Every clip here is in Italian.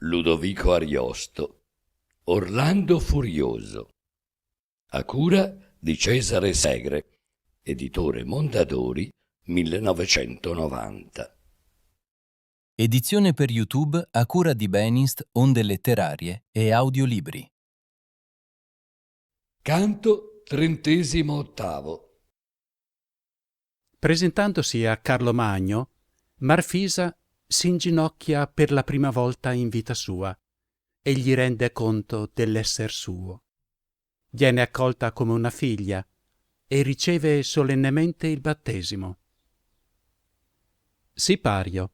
Ludovico Ariosto. Orlando Furioso. A cura di Cesare Segre, editore Mondadori, 1990. Edizione per YouTube a cura di Benist, Onde Letterarie e Audiolibri. Canto 38. Presentandosi a Carlo Magno, Marfisa si inginocchia per la prima volta in vita sua e gli rende conto dell'esser suo. Viene accolta come una figlia e riceve solennemente il battesimo. Sipario.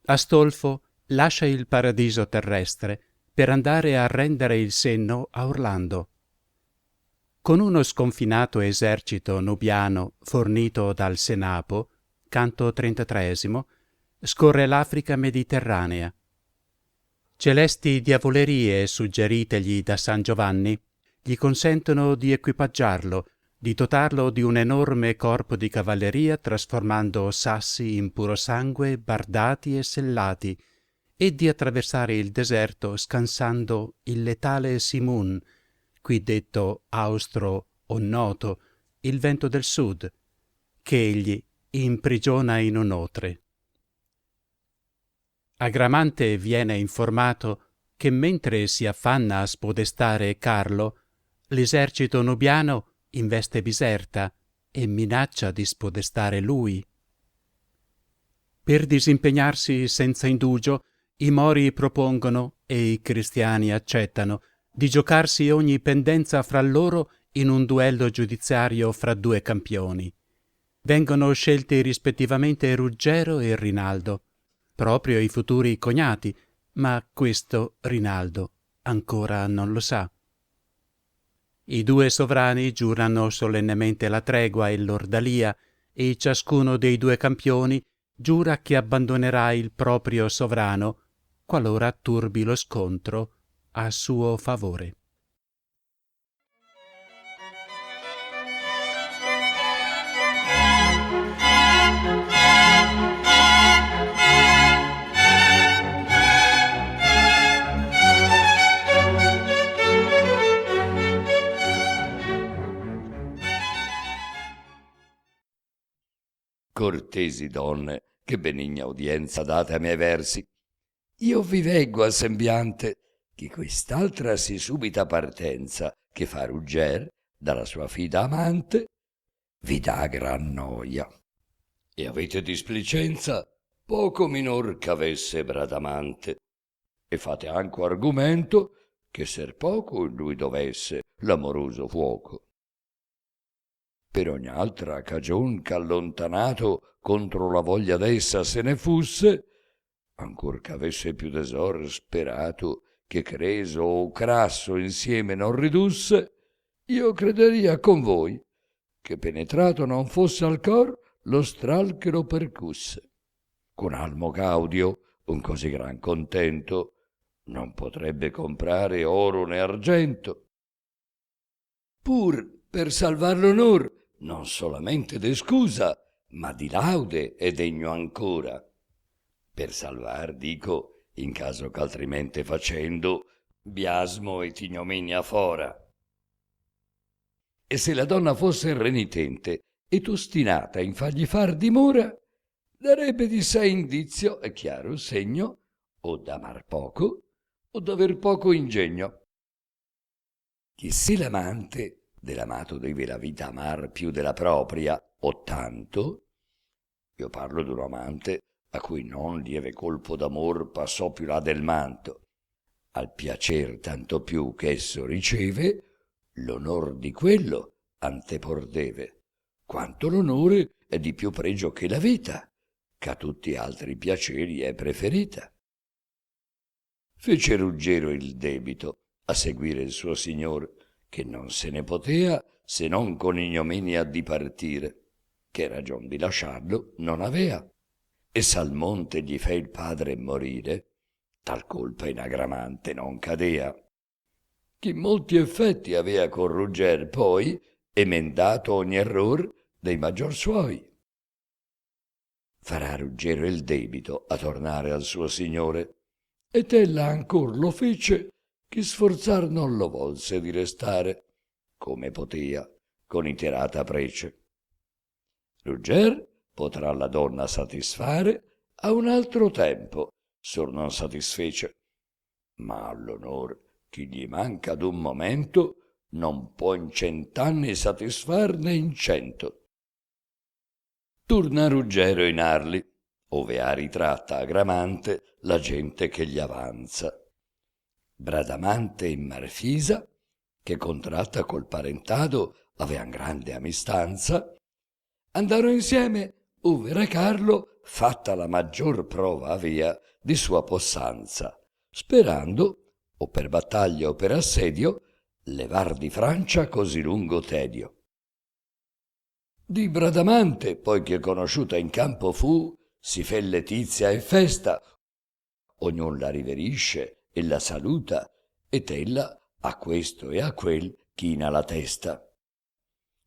Astolfo lascia il paradiso terrestre per andare a rendere il senno a Orlando. Con uno sconfinato esercito nubiano fornito dal Senapo, canto 33, scorre l'Africa mediterranea. Celesti diavolerie suggeritegli da San Giovanni gli consentono di equipaggiarlo, di dotarlo di un enorme corpo di cavalleria trasformando sassi in puro sangue bardati e sellati e di attraversare il deserto scansando il letale Simun, qui detto austro o noto, il vento del sud, che egli imprigiona in un'otre. Agramante viene informato che mentre si affanna a spodestare Carlo, l'esercito nubiano investe Biserta e minaccia di spodestare lui. Per disimpegnarsi senza indugio, i Mori propongono, e i cristiani accettano, di giocarsi ogni pendenza fra loro in un duello giudiziario fra due campioni. Vengono scelti rispettivamente Ruggero e Rinaldo, proprio i futuri cognati, ma questo Rinaldo ancora non lo sa. I due sovrani giurano solennemente la tregua e l'ordalia e ciascuno dei due campioni giura che abbandonerà il proprio sovrano qualora turbi lo scontro a suo favore. Cortesi donne, che benigna udienza date a miei versi. Io vi veggo a sembiante che quest'altra sì subita partenza che fa Rugger dalla sua fida amante vi dà gran noia. E avete displicenza poco minor ch'avesse Bradamante, e fate anco argomento che ser poco in lui dovesse l'amoroso fuoco. Per ogni altra cagion ch'allontanato contro la voglia d'essa se ne fusse, ancor ch'avesse più tesor sperato che Creso o Crasso insieme non ridusse, io crederia con voi che penetrato non fosse al cor lo stral che lo percusse. Con almo gaudio un così gran contento non potrebbe comprare oro né argento. Pur per salvar l'onor non solamente d'escusa, ma di laude è degno ancora. Per salvar, dico, in caso ch'altrimente facendo, biasmo et ignominia fora. E se la donna fosse renitente ed ostinata in fargli far dimora, darebbe di sé indizio e chiaro segno o d'amar poco o d'aver poco ingegno. Che se l'amante dell'amato deve la vita amar più della propria o tanto, io parlo d'un amante a cui non lieve colpo d'amor passò più là del manto, al piacer tanto più che esso riceve, l'onor di quello antepor deve, quanto l'onore è di più pregio che la vita, ch'a tutti altri piaceri è preferita. Fece Ruggero il debito a seguire il suo signor, che non se ne potea se non con ignominia dipartire, che ragion di lasciarlo non avea. E Salmonte gli fe il padre morire, tal colpa in agramante non cadea. Chi molti effetti avea con Rugger poi, emendato ogni error dei maggior suoi. Farà Ruggero il debito a tornare al suo signore, ed ella ancor lo fece, che sforzar non lo volse di restare, come potea, con iterata prece. Rugger potrà la donna satisfare a un altro tempo, sor non satisfece, ma all'onor chi gli manca d'un momento non può in 100 anni satisfar né in 100. Torna Ruggero in Arli, ove ha ritratta a Gramante la gente che gli avanza. Bradamante e Marfisa, che contratta col parentado avean grande amistanza, andarono insieme ove re Carlo fatta la maggior prova avea di sua possanza, sperando, o per battaglia o per assedio, levar di Francia così lungo tedio. Di Bradamante, poi che conosciuta in campo fu, si fe letizia e festa, ognun la riverisce e la saluta, ed ella a questo e a quel china la testa.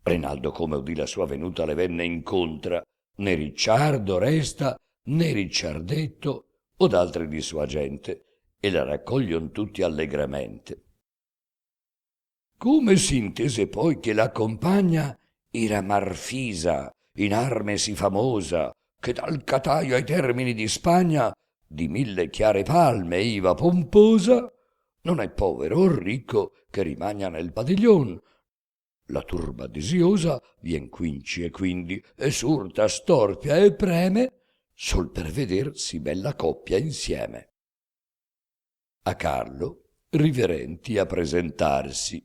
Rinaldo, come udì la sua venuta, le venne incontra, né Ricciardo resta, né Ricciardetto, od altri di sua gente, e la raccoglion tutti allegramente. Come si intese poi che la compagna era Marfisa, in arme sì famosa, che dal Cataio ai termini di Spagna di 1000 chiare palme iva pomposa, non è povero o ricco che rimagna nel padiglion. La turba desiosa vien quinci e quindi esurta, storpia e preme sol per veder si bella coppia insieme. A Carlo riverenti a presentarsi.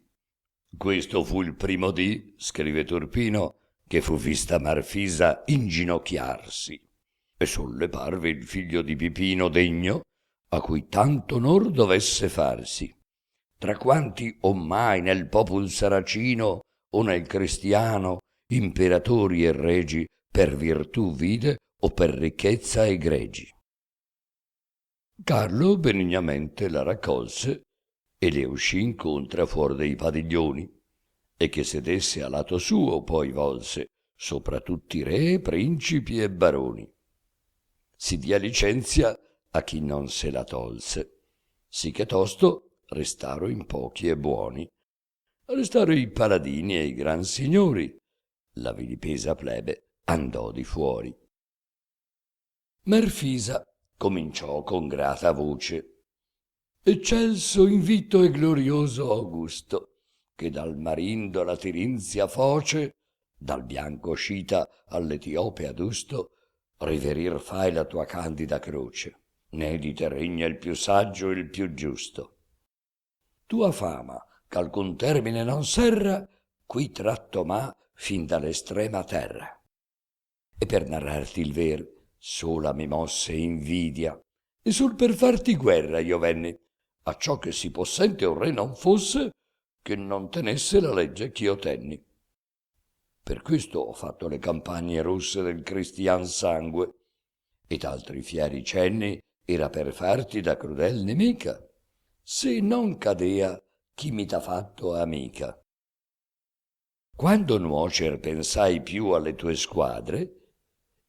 Questo fu il primo dì, scrive Turpino, che fu vista Marfisa inginocchiarsi, e sol le parve il figlio di Pipino degno, a cui tanto onor dovesse farsi. Tra quanti ommai nel popul saracino o nel cristiano imperatori e regi per virtù vide o per ricchezza egregi. Carlo benignamente la raccolse e le uscì incontra fuor dei padiglioni, e che sedesse a lato suo poi volse, sopra tutti re, principi e baroni. Si dia licenzia a chi non se la tolse, sì che tosto restaro in pochi e buoni. Restaro i paladini e i gran signori, la vilipesa plebe andò di fuori. Marfisa cominciò con grata voce: Eccelso, invito e glorioso Augusto, che dal Marindo alla Tirinzia foce, dal bianco Scita all'Etiope adusto, riverir fai la tua candida croce, né di te regna il più saggio e il più giusto. Tua fama, ch'alcun termine non serra, qui tratto m'ha fin dall'estrema terra. E per narrarti il ver, sola mi mosse invidia, e sul per farti guerra io venni, acciò che si possente un re non fosse, che non tenesse la legge ch'io tenni. Per questo ho fatto le campagne rosse del cristian sangue, ed altri fieri cenni era per farti da crudel nemica, se non cadea chi mi t'ha fatto amica. Quando nuocer pensai più alle tue squadre,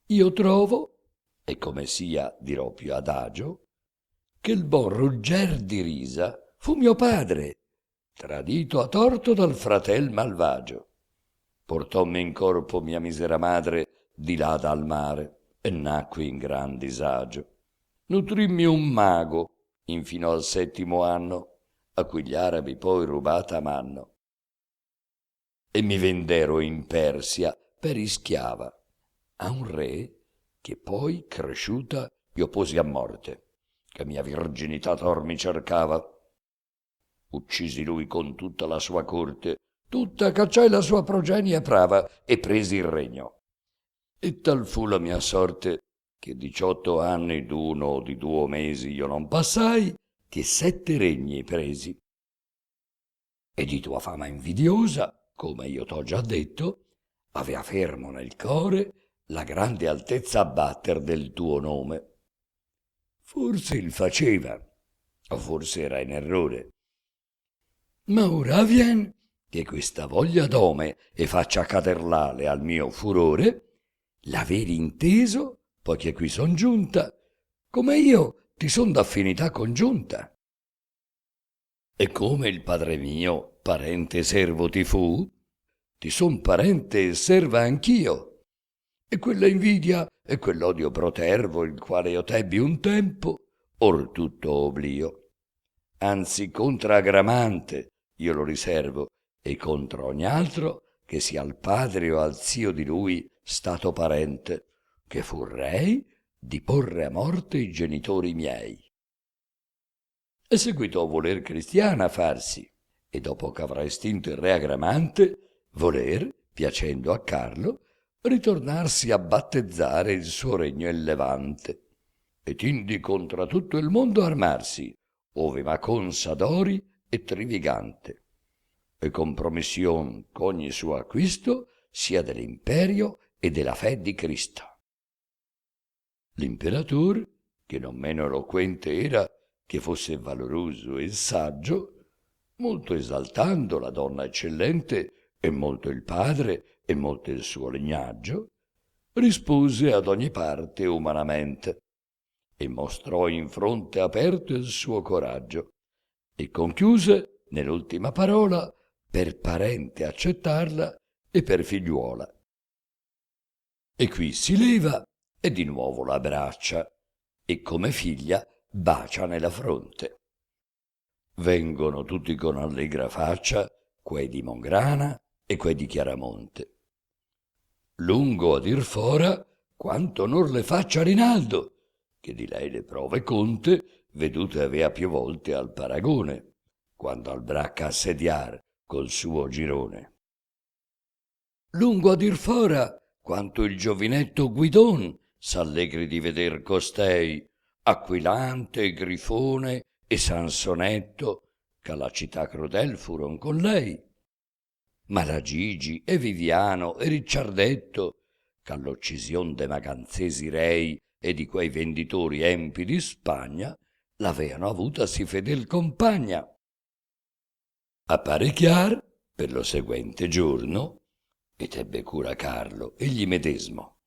io trovo, e come sia dirò più adagio, che il buon Rugger di Risa fu mio padre, tradito a torto dal fratel malvagio. Portommi in corpo mia misera madre di là dal mare e nacqui in gran disagio. Nutrimmi un mago infino al 7° anno, a cui gli arabi poi rubata m'hanno. E mi vendero in Persia per ischiava a un re che poi, cresciuta, io posi a morte, che mia virginità tor mi cercava. Uccisi lui con tutta la sua corte, tutta cacciai la sua progenie prava e presi il regno. E tal fu la mia sorte che 18 anni d'uno o di 2 mesi io non passai, che 7 regni presi. E di tua fama invidiosa, come io t'ho già detto, avea fermo nel core la grande altezza abbatter del tuo nome. Forse il faceva, o forse era in errore. Ma ora avvien che questa voglia d'ome e faccia caderlale al mio furore, l'averi inteso, poiché qui son giunta, come io ti son d'affinità congiunta. E come il padre mio parente e servo ti fu, ti son parente e serva anch'io. E quella invidia e quell'odio protervo, il quale io tebbi un tempo, or tutto oblio. Anzi, contra Agramante io lo riservo, e contro ogni altro che sia al padre o al zio di lui stato parente, che fu rei di porre a morte i genitori miei. E seguitò voler cristiana farsi, e dopo che avrà estinto il re Agramante, voler, piacendo a Carlo, ritornarsi a battezzare il suo regno in Levante, ed indi contra tutto il mondo armarsi, ove Macon s'adori e Trivigante, e con promission ch'ogni suo acquisto sia dell'imperio e della fe di Cristo. L'imperatore, che non meno eloquente era che fosse valoroso e saggio, molto esaltando la donna eccellente e molto il padre e molto il suo legnaggio, rispose ad ogni parte umanamente e mostrò in fronte aperto il suo coraggio e conchiuse nell'ultima parola per parente accettarla e per figliuola. E qui si leva e di nuovo la abbraccia e come figlia bacia nella fronte. Vengono tutti con allegra faccia, quei di Mongrana e quei di Chiaramonte. Lungo a dir fora quanto onor le faccia Rinaldo, che di lei le prove conte vedute avea più volte al paragone, quando al bracca assediar col suo girone. Lungo a dir fora quanto il giovinetto Guidon s'allegri di veder costei, Aquilante, Grifone e Sansonetto, che alla città crudel furon con lei, ma la Gigi e Viviano e Ricciardetto, che all'uccision de maganzesi rei e di quei venditori empi di Spagna l'aveano avuta sì fedel compagna. Appare chiar per lo seguente giorno, ed ebbe cura Carlo egli medesmo,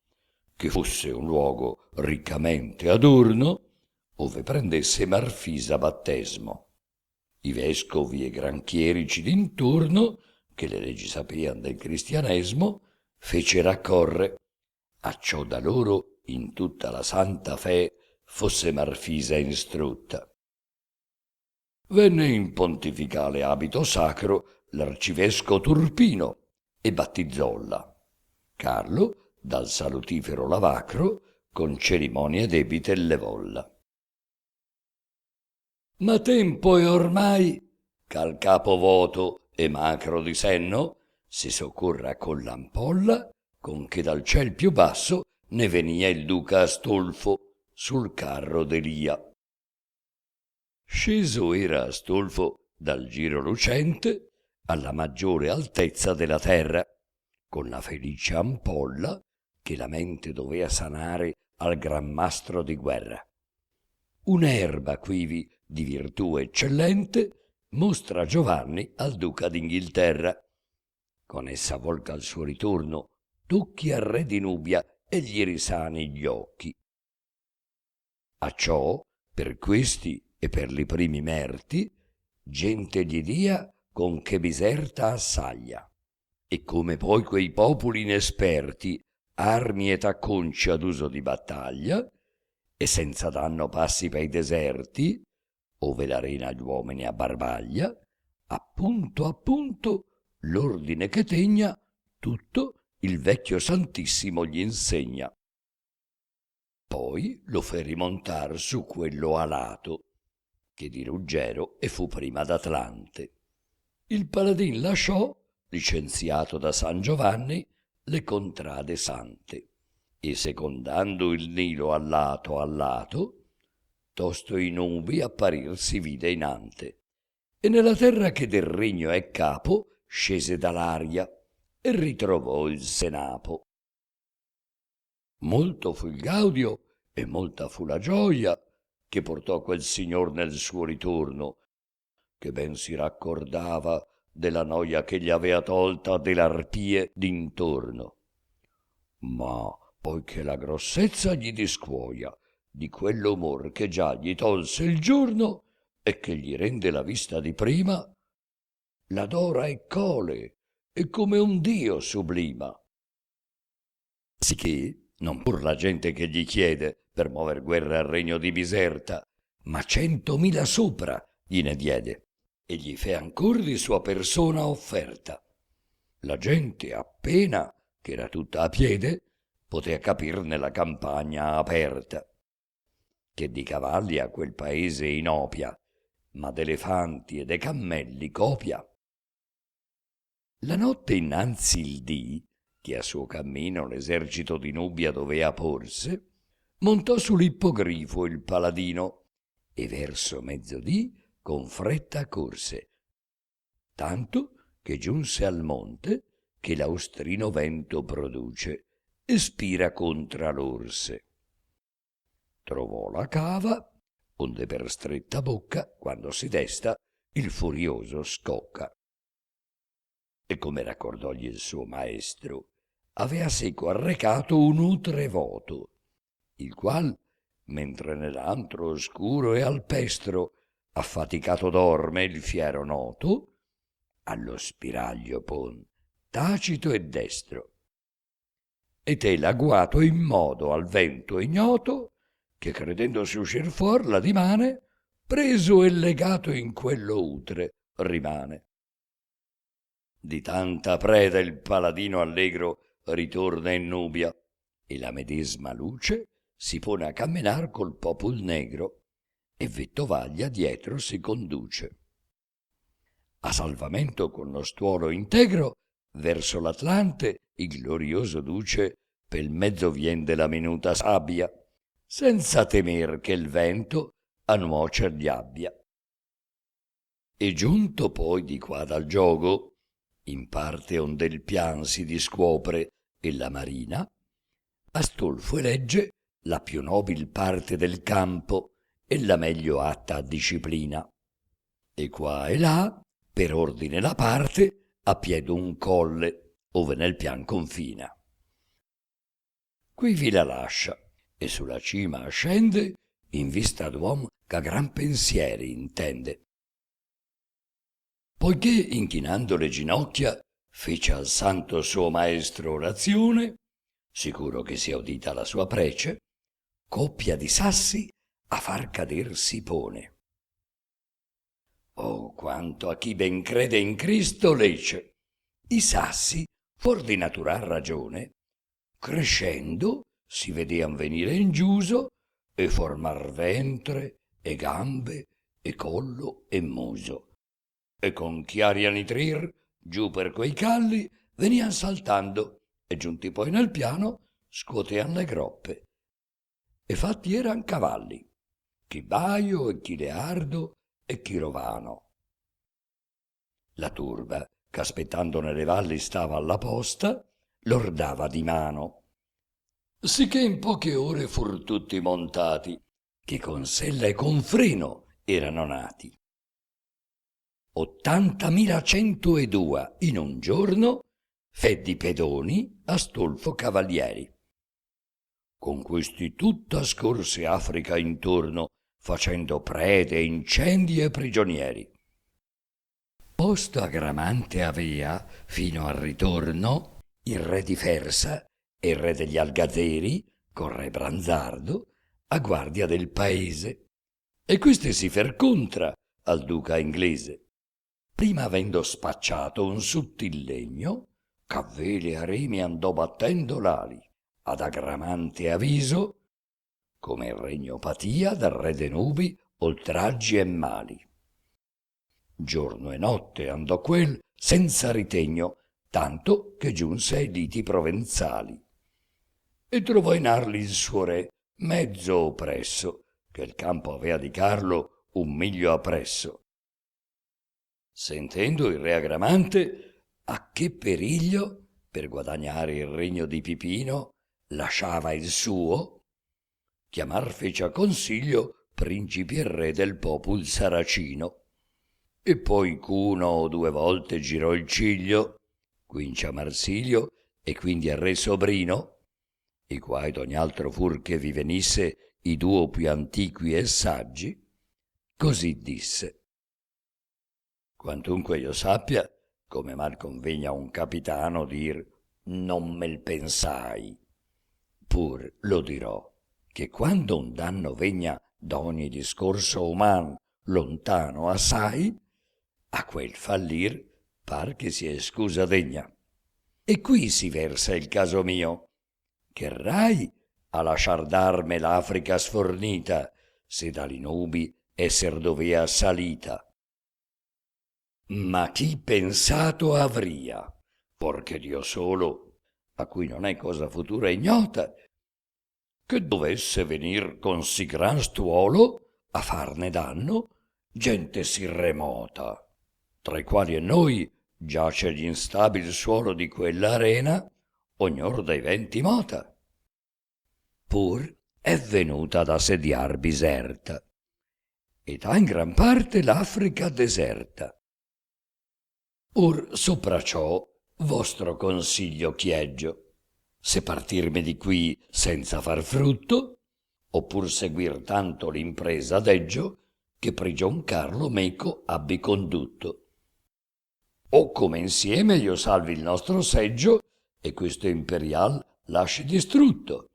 che fosse un luogo riccamente adorno, ove prendesse Marfisa battesmo. I vescovi e granchierici d'intorno, che le leggi sapean del cristianesimo, fece raccorre, acciò da loro in tutta la santa fe fosse Marfisa instrutta. Venne in pontificale abito sacro l'arcivesco Turpino e battizzòlla. Carlo, dal salutifero lavacro, con cerimonie debite levolla. Ma tempo è ormai ch'al capo voto e macro di senno si soccorra con l'ampolla con che dal ciel più basso ne venia il duca Astolfo sul carro d'Elia. Sceso era Astolfo dal giro lucente alla maggiore altezza della terra, con la felice ampolla che la mente dovea sanare al gran mastro di guerra. Un'erba quivi di virtù eccellente mostra Giovanni al duca d'Inghilterra. Con essa volga al suo ritorno tocchi al re di Nubia e gli risani gli occhi. Acciò, per questi e per li primi merti, gente gli dia con che Biserta assaglia. E come poi quei popoli inesperti armi et acconci ad uso di battaglia, e senza danno passi pei deserti, ove l'arena gli uomini abbarbaglia, appunto l'ordine che tegna tutto il vecchio santissimo gli insegna. Poi lo fe rimontar su quello alato, che di Ruggero e fu prima d'Atlante. Il paladin lasciò, licenziato da San Giovanni, le contrade sante, e secondando il Nilo a lato, tosto i nubi apparir si vide inante, e nella terra che del regno è capo scese dall'aria e ritrovò il Senapo. Molto fu il gaudio e molta fu la gioia che portò quel signor nel suo ritorno, che ben si raccordava della noia che gli avea tolta dell'arpie d'intorno. Ma poiché la grossezza gli discuoia di quell'umor che già gli tolse il giorno e che gli rende la vista di prima, l'adora e cole, e come un dio sublima. Sicché non pur la gente che gli chiede per mover guerra al regno di Biserta, ma 100.000 sopra gliene diede, e gli fe ancor di sua persona offerta. La gente appena, che era tutta a piede, potea capirne la campagna aperta, che di cavalli a quel paese inopia, ma d'elefanti e de cammelli copia. La notte innanzi il dì, che a suo cammino l'esercito di Nubia dovea porse, montò sull'ippogrifo il paladino e verso mezzodì con fretta corse, tanto che giunse al monte che l'austrino vento produce e spira contra l'orse. Trovò la cava, onde per stretta bocca, quando si desta, il furioso scocca. E come raccordògli il suo maestro, avea seco arrecato un utre voto, il qual, mentre nell'antro oscuro e alpestro affaticato dorme il fiero noto, allo spiraglio pon, tacito e destro. E te l'agguato in modo al vento ignoto, che credendosi uscir fuor la dimane, preso e legato in quello utre rimane. Di tanta preda il paladino allegro ritorna in Nubia, e la medesma luce si pone a camminar col popol negro, e Vettovaglia dietro si conduce. A salvamento con lo stuolo integro, verso l'Atlante il glorioso duce pel mezzo vien della minuta sabbia, senza temer che il vento a nuocer gli abbia. E giunto poi di qua dal giogo, in parte onde il pian si discuopre e la marina, Astolfo elegge la più nobil parte del campo e la meglio atta a disciplina, e qua e là, per ordine la parte, a piede un colle, ove nel pian confina. Qui vi la lascia, e sulla cima ascende, in vista d'uom ch'a gran pensieri intende. Poiché, inchinando le ginocchia, fece al santo suo maestro orazione, sicuro che sia udita la sua prece, coppia di sassi a far cader si pone. Oh, quanto a chi ben crede in Cristo lecce! I sassi, for di natural ragione, crescendo si vedean venire in giuso e formar ventre e gambe e collo e muso, e con chiari a nitrir giù per quei calli venian saltando, e giunti poi nel piano scuotean le groppe, e fatti eran cavalli, chi baio e chi leardo e chi rovano. La turba, ch'aspettando nelle valli stava alla posta, lordava di mano, sicché in poche ore fur tutti montati, che con sella e con freno erano nati. 80.102 in un giorno fe di pedoni Astolfo cavalieri. Con questi tutta scorse Africa intorno, facendo prede, incendi e prigionieri. Posto a Gramante avea, fino al ritorno, il re di Fersa e il re degli Algazeri, con re Branzardo, a guardia del paese, e questi si fer contra al duca inglese. Prima avendo spacciato un sottillegno, ch'a vele a remi andò battendo l'ali, ad Agramante aviso, come il regno patia dal re de nubi oltraggi e mali. Giorno e notte andò quel senza ritegno, tanto che giunse ai liti provenzali, e trovò in Arli il suo re mezzo oppresso, che il campo avea di Carlo un miglio appresso. Sentendo il re Agramante a che periglio, per guadagnare il regno di Pipino, lasciava il suo, chiamar fece a consiglio principi e re del popul saracino, e poi c'uno o 2 volte girò il ciglio, quinci a Marsilio e quindi al re sobrino, i quai d'ogni altro fur che vi venisse i duo più antiqui e saggi, così disse: quantunque io sappia, come mal convegna a un capitano dir non me pensai, pur lo dirò, che quando un danno vegna d'ogni discorso uman lontano assai, a quel fallir par che sia scusa degna. E qui si versa il caso mio, che rai a lasciar darme l'Africa sfornita, se dalle nubi esser dovea salita. Ma chi pensato avria, porché Dio solo, a cui non è cosa futura ignota, che dovesse venir con sì gran stuolo a farne danno gente sì remota, tra i quali e noi giace l'instabil suolo di quella arena, ognor dai venti mota. Pur è venuta ad assediar Biserta, ed ha in gran parte l'Africa deserta. Or sopra ciò vostro consiglio chieggio, se partirmi di qui senza far frutto, oppur seguir tanto l'impresa deggio che prigion Carlo meco abbi condutto. O come insieme io salvi il nostro seggio e questo imperial lasci distrutto.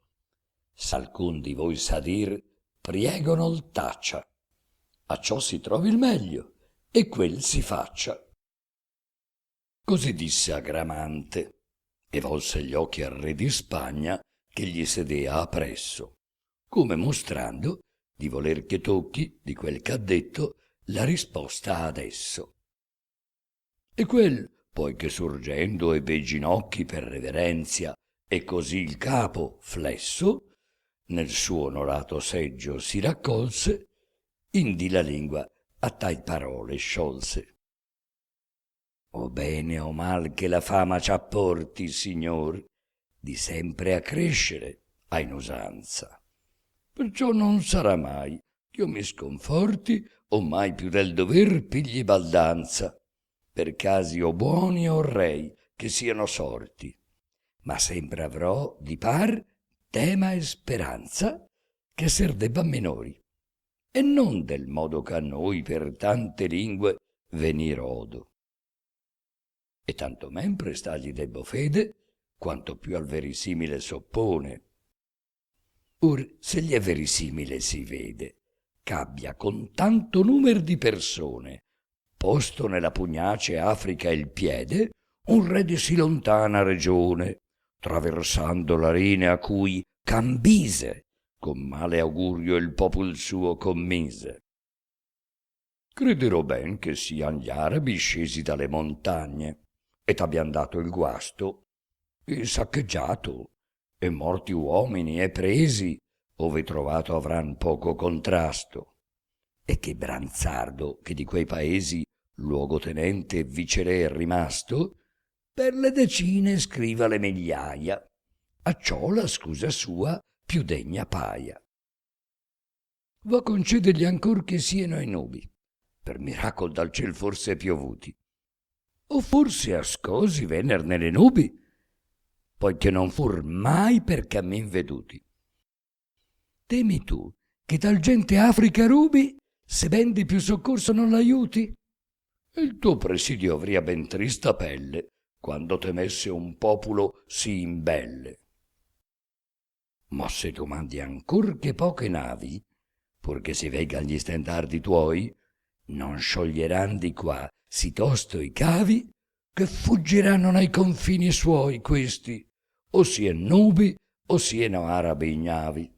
S'alcun di voi sa dir, priego non taccia, a ciò si trovi il meglio e quel si faccia. Così disse Agramante, e volse gli occhi al re di Spagna che gli sedea appresso, come mostrando di voler che tocchi di quel ch'ha detto la risposta adesso. E quel, poi che sorgendo ebbe i ginocchi per reverenzia e così il capo flesso, nel suo onorato seggio si raccolse, indi la lingua a tai parole sciolse. O bene o mal che la fama c'apporti, signor, di sempre a crescere a in usanza. Perciò non sarà mai ch'io mi sconforti o mai più del dover pigli baldanza, per casi o buoni o rei che siano sorti, ma sempre avrò di par tema e speranza che ser debba minori, e non del modo che a noi per tante lingue venir odo. E tanto men prestargli debbo fede, quanto più al verisimile s'oppone. Or se gli è verisimile si vede, c'abbia con tanto numer di persone, posto nella pugnace Africa il piede, un re di sì lontana regione, traversando la rene a cui Cambise, con male augurio il popol suo commise. Crederò ben che sian gli arabi scesi dalle montagne, et abbian dato il guasto, e saccheggiato, e morti uomini e presi, ove trovato avran poco contrasto, e che Branzardo, che di quei paesi luogotenente e viceré è rimasto, per le decine scriva le migliaia, acciò la scusa sua più degna paia. Va concedergli ancor che sieno i nubi, per miracol dal ciel forse piovuti, o forse ascosi venner nelle nubi, poiché non fur mai per cammin veduti. Temi tu che tal gente Africa rubi, se ben di più soccorso non l'aiuti? Il tuo presidio avria ben trista pelle, quando temesse un populo sì imbelle. Ma se tu mandi ancor che poche navi, purché si veggan gli stendardi tuoi, non scioglieran di qua sì tosto i cavi, che fuggiranno nei confini suoi questi, o sien nubi o sieno arabi ignavi,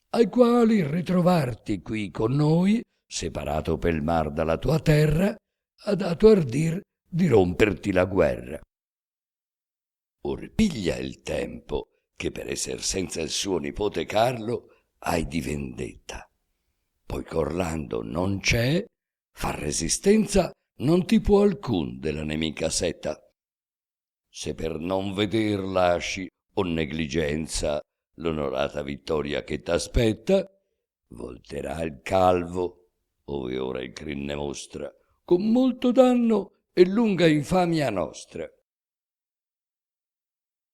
ai quali ritrovarti qui con noi, separato pel mar dalla tua terra, ha dato ardir di romperti la guerra. Or piglia il tempo che per esser senza il suo nipote Carlo hai di vendetta, poi ch'Orlando non c'è, far resistenza non ti può alcun della nemica setta. Se per non veder lasci o negligenza l'onorata vittoria che t'aspetta, volterà il calvo, ove ora il crin ne mostra, con molto danno e lunga infamia nostra.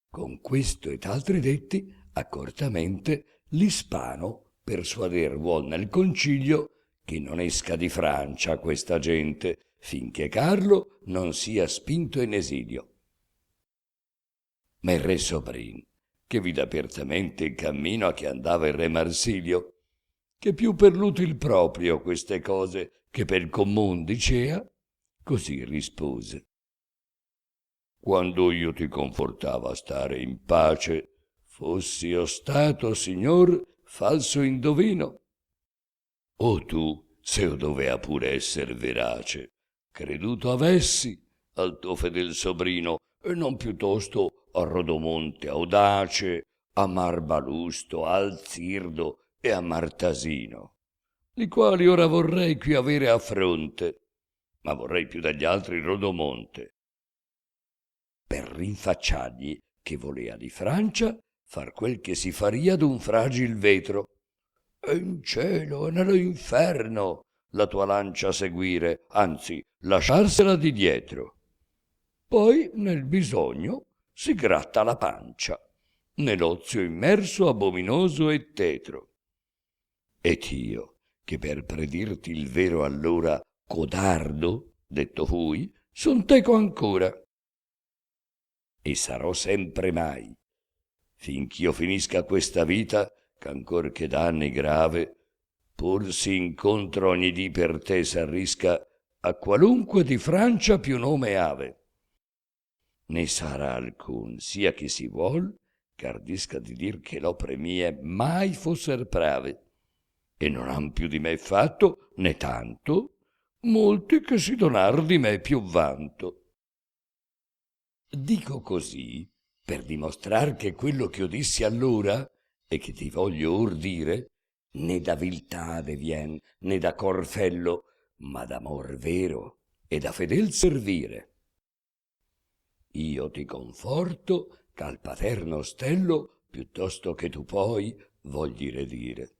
Con questo ed altri detti, accortamente, l'Ispano persuader vuol nel concilio che non esca di Francia questa gente, finché Carlo non sia spinto in esilio. Ma il re Sobrin, che vide apertamente il cammino a che andava il re Marsilio, che più per l'util proprio queste cose che per commun dicea, così rispose: quando io ti confortava a stare in pace, fossi io stato, signor, falso indovino. O tu, se io dovea pure esser verace, creduto avessi al tuo fedel sobrino, e non piuttosto a Rodomonte audace, a Marbalusto, al Zirdo e a Martasino, li quali ora vorrei qui avere a fronte, ma vorrei più dagli altri Rodomonte, per rinfacciargli che volea di Francia far quel che si faria d'un fragil vetro, e in cielo e nello inferno la tua lancia seguire, anzi lasciarsela di dietro. Poi nel bisogno si gratta la pancia, nell'ozio immerso abominoso e tetro. Ed io, che per predirti il vero allora codardo, detto fui, son teco ancora. E sarò sempre mai, finch'io finisca questa vita, ch'ancor che danni grave, pur si incontro ogni dì per te s'arrisca a qualunque di Francia più nome ave. Ne sarà alcun, sia chi si vuol, ch'ardisca di dir che l'opre mie mai fosser prave, e non han più di me fatto, né tanto, molti che si donar di me più vanto. Dico così per dimostrar che quello che io dissi allora e che ti voglio or dire, né da viltade vien, né da cor fello, ma d'amor vero e da fedel servire. Io ti conforto ch'al paterno stello, piuttosto che tu poi, voglire dire,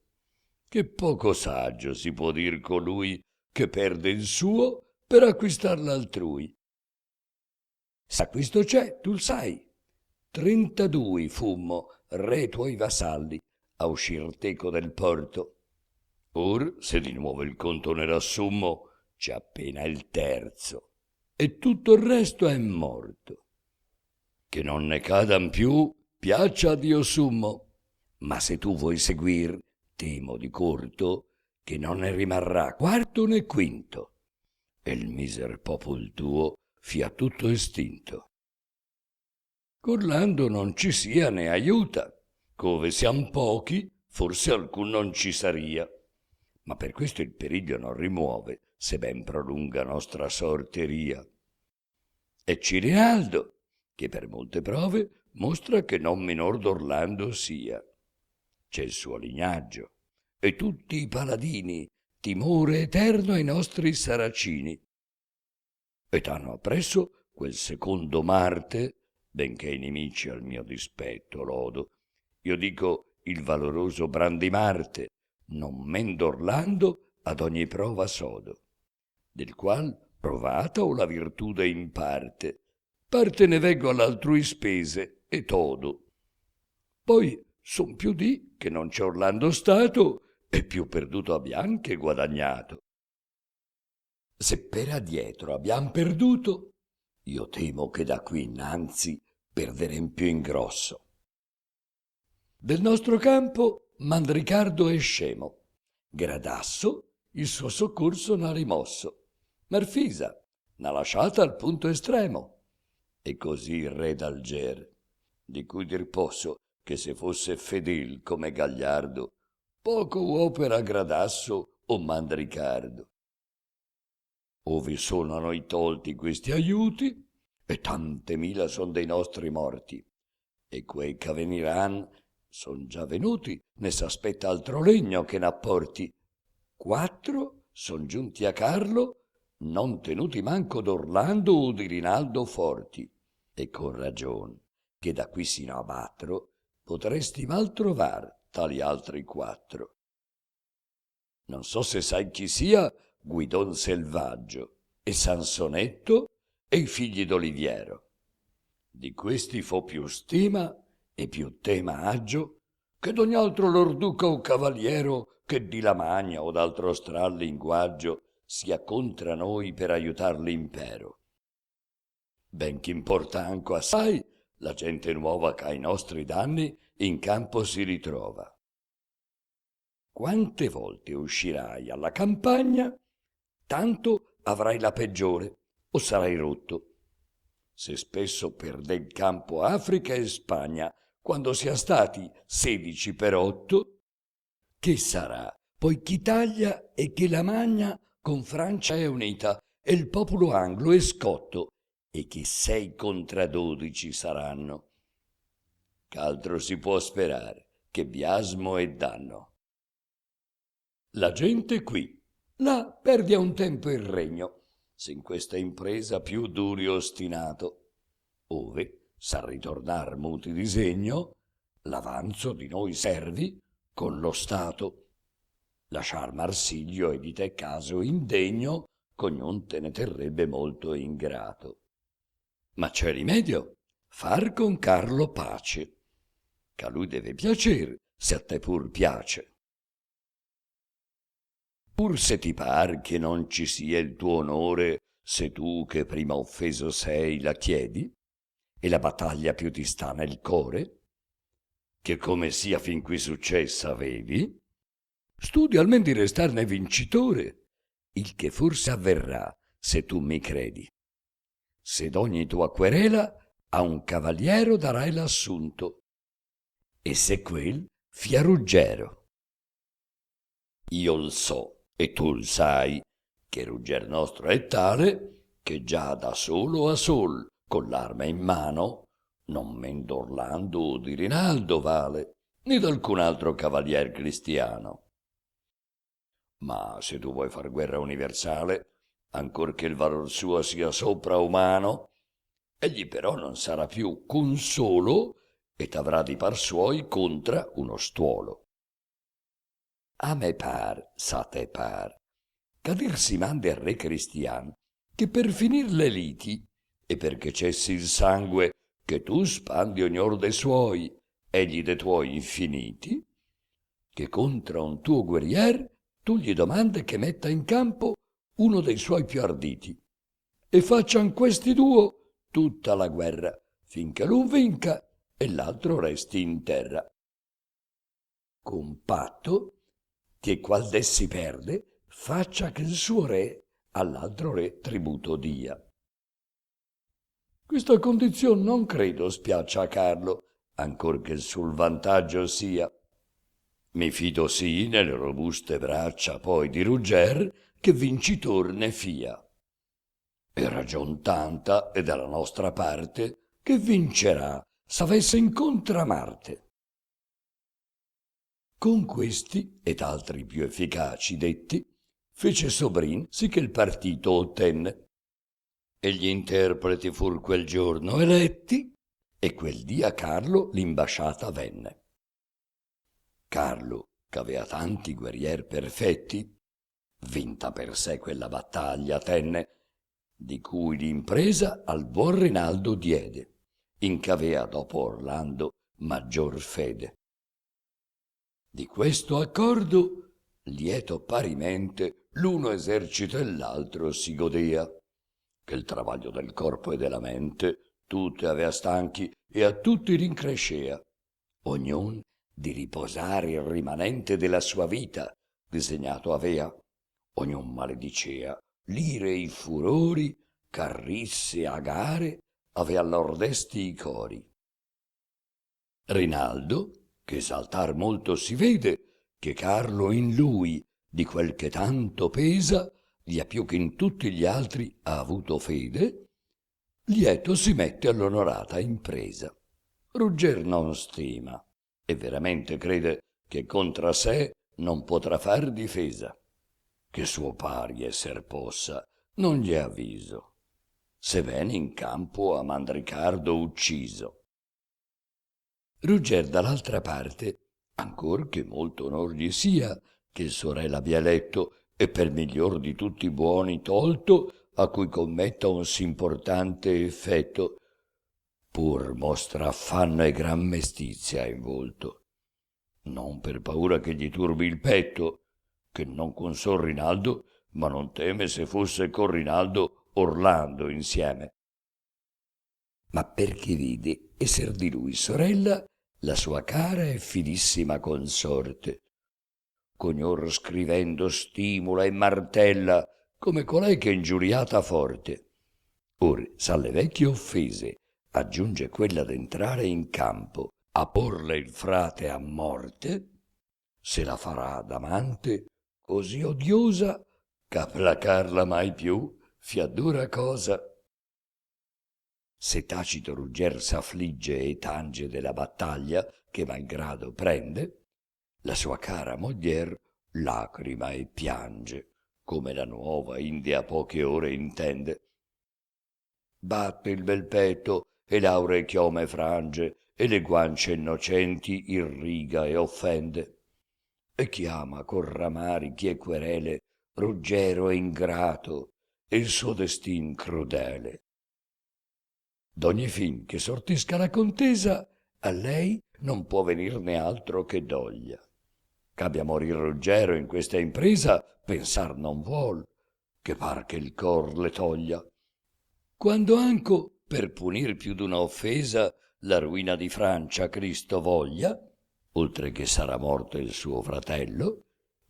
che poco saggio si può dir colui che perde il suo per acquistar l'altrui. S'acquisto c'è, tu l sai. 32 fummo, re tuoi vassalli, a uscir teco del porto. Or, se di nuovo il conto ne rassummo, c'è appena il terzo, e tutto il resto è morto. Che non ne cadan più, piaccia a Dio summo, ma se tu vuoi seguir, temo di corto, che non ne rimarrà quarto né quinto, e il miser popol tuo fia tutto estinto. Orlando non ci sia né aiuta, cove siam pochi, forse alcun non ci saria, ma per questo il periglio non rimuove, se ben prolunga nostra sorteria. E Cirinaldo, che per molte prove mostra che non minor d'Orlando sia. C'è il suo lignaggio, e tutti i paladini, timore eterno ai nostri saracini. Ed hanno appresso quel secondo Marte, benché i nemici al mio dispetto lodo, io dico il valoroso Brandimarte, non men d'Orlando ad ogni prova sodo, del qual provata o la virtude in parte ne veggo all'altrui spese e todo. Poi son più di che non c'è Orlando stato e più perduto abbiam che guadagnato. Se per adietro abbiam perduto, io temo che da qui innanzi perderem più in grosso. Del nostro campo Mandricardo è scemo, Gradasso il suo soccorso n'ha rimosso, Marfisa n'ha lasciata al punto estremo, e così il re d'Alger, di cui dir posso che se fosse fedel come Gagliardo, poco uò per a Gradasso o Mandricardo. Ove sono a noi tolti questi aiuti, e tante mila son dei nostri morti, e quei c'avveniran son già venuti, ne s'aspetta altro legno che n'apporti. 4 son giunti a Carlo, non tenuti manco d'Orlando o di Rinaldo forti, e con ragion che da qui sino a Batro potresti mal trovar tali altri 4. Non so se sai chi sia Guidon Selvaggio e Sansonetto e i figli d'Oliviero. Di questi fo più stima e più tema aggio, che d'ogni altro lor duca o cavaliero che di Lamagna o d'altro stral linguaggio sia contra noi per aiutar l'impero. Ben ch'importa anco assai la gente nuova che ai nostri danni in campo si ritrova. Quante volte uscirai alla campagna, tanto avrai la peggiore o sarai rotto. Se spesso perde il campo Africa e Spagna, quando sia stati 16 per 8, che sarà poi ch'Italia e che la Magna con Francia è unita e il popolo anglo è scotto e che 6 contro 12 saranno. Ch'altro si può sperare che biasmo e danno. La gente qui, là perde a un tempo il regno, se in questa impresa più duri ostinato, ove sa ritornar muti disegno, l'avanzo di noi servi con lo Stato. Lasciar Marsiglio e di te caso indegno, c'ognon te ne terrebbe molto ingrato. Ma c'è rimedio, far con Carlo pace, ch'a lui deve piacer se a te pur piace. Pur se ti par che non ci sia il tuo onore, se tu che prima offeso sei la chiedi, e la battaglia più ti sta nel core, che come sia fin qui successa avevi, studia almen di restarne vincitore, il che forse avverrà se tu mi credi. Se d'ogni tua querela a un cavaliero darai l'assunto, e se quel fia Ruggero. Io l so, e tu l sai, che Rugger nostro è tale, che già da solo a sol, con l'arma in mano, non men d'Orlando o di Rinaldo vale, né d'alcun altro cavalier cristiano. Ma se tu vuoi far guerra universale, ancor che il valor suo sia sopraumano, egli però non sarà più qu'un solo, e t'avrà di par suoi contra uno stuolo. A me par, sa te par, ch'a dir si mandi al re cristian, che per finir le liti, e perché cessi il sangue, che tu spandi ognor de suoi, egli de tuoi infiniti, che contra un tuo guerrier tu gli domande che metta in campo uno dei suoi più arditi, e faccian questi duo tutta la guerra, finché l'un vinca e l'altro resti in terra. Con patto che qual d'essi perde, faccia che il suo re all'altro re tributo dia. Questa condizion non credo spiaccia a Carlo, ancor che sul vantaggio sia. Mi fido sì nelle robuste braccia poi di Rugger, che vincitor ne fia. E ragion tanta è dalla nostra parte, che vincerà s'avesse incontra Marte. Con questi ed altri più efficaci detti, fece Sobrin sì che il partito ottenne. E gli interpreti fur quel giorno eletti, e quel dì a Carlo l'imbasciata venne. Carlo, ch'avea tanti guerrier perfetti, vinta per sé quella battaglia tenne, di cui l'impresa al buon Rinaldo diede, in ch'avea dopo Orlando maggior fede. Di questo accordo, lieto parimente, l'uno esercito e l'altro si godea, che il travaglio del corpo e della mente tutte avea stanchi e a tutti rincrescea, ognon di riposare il rimanente della sua vita disegnato avea, ognon maledicea l'ire e i furori, carrisse a gare avea lor desti i cori. Rinaldo, che esaltar molto si vede, che Carlo in lui di quel che tanto pesa, via più che in tutti gli altri ha avuto fede, lieto si mette all'onorata impresa. Rugger non stima, e veramente crede che contra sé non potrà far difesa, che suo pari esser possa, non gli è avviso, sebbene in campo a Mandricardo ucciso. Rugger dall'altra parte, ancor che molto onor gli sia, che il suo re l'abbia eletto, e per miglior di tutti i buoni tolto, a cui commetta un sì importante effetto, pur mostra affanno e gran mestizia in volto, non per paura che gli turbi il petto, che non con Son Rinaldo, ma non teme se fosse con Rinaldo Orlando insieme, ma perché vide esser di lui sorella la sua cara e fidissima consorte, ch'ognor scrivendo stimola e martella come colei che ingiuriata forte. Or s'alle vecchie offese aggiunge quella d'entrare in campo a porle il frate a morte, se la farà d'amante così odiosa ch'a placarla mai più fia dura cosa. Se Tacito rugger s'affligge e tange della battaglia che malgrado prende, la sua cara moglier lacrima e piange, come la nuova inde a poche ore intende. Batte il bel petto e l'auree chiome frange e le guance innocenti irriga e offende, e chiama con ramarichi e querele Ruggero ingrato e il suo destin crudele. D'ogni fin che sortisca la contesa, a lei non può venirne altro che doglia. Ch'abbia morir Ruggero in questa impresa, pensar non vuol, che par che il cor le toglia. Quando anco, per punir più d'una offesa, la ruina di Francia Cristo voglia, oltre che sarà morto il suo fratello,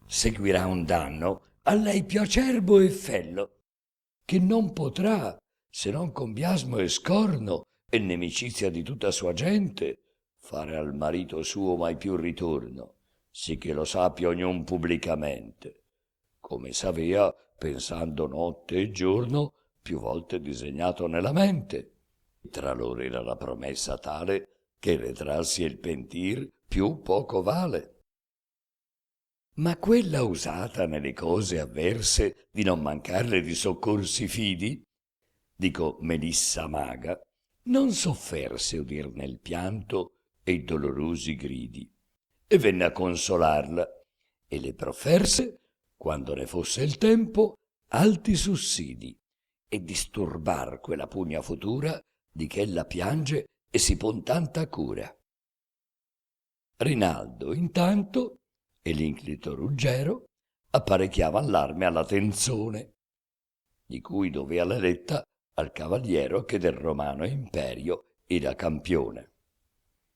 seguirà un danno a lei più acerbo e fello, che non potrà, se non con biasmo e scorno e nemicizia di tutta sua gente, fare al marito suo mai più ritorno, sì che lo sappia ognun pubblicamente, come s'avea, pensando notte e giorno, più volte disegnato nella mente. Tra loro era la promessa tale che il retrarsi e il pentir più poco vale. Ma quella usata nelle cose avverse di non mancarle di soccorsi fidi, dico Melissa maga, non sofferse udirne il pianto e i dolorosi gridi, e venne a consolarla, e le profferse, quando ne fosse il tempo, alti sussidi, e disturbar quella pugna futura di che ella piange e si pon tanta cura. Rinaldo, intanto, e l'inclito Ruggero apparecchiavan l'arme alla tenzone, di cui dovea l'eletta al cavaliero che del romano imperio era campione.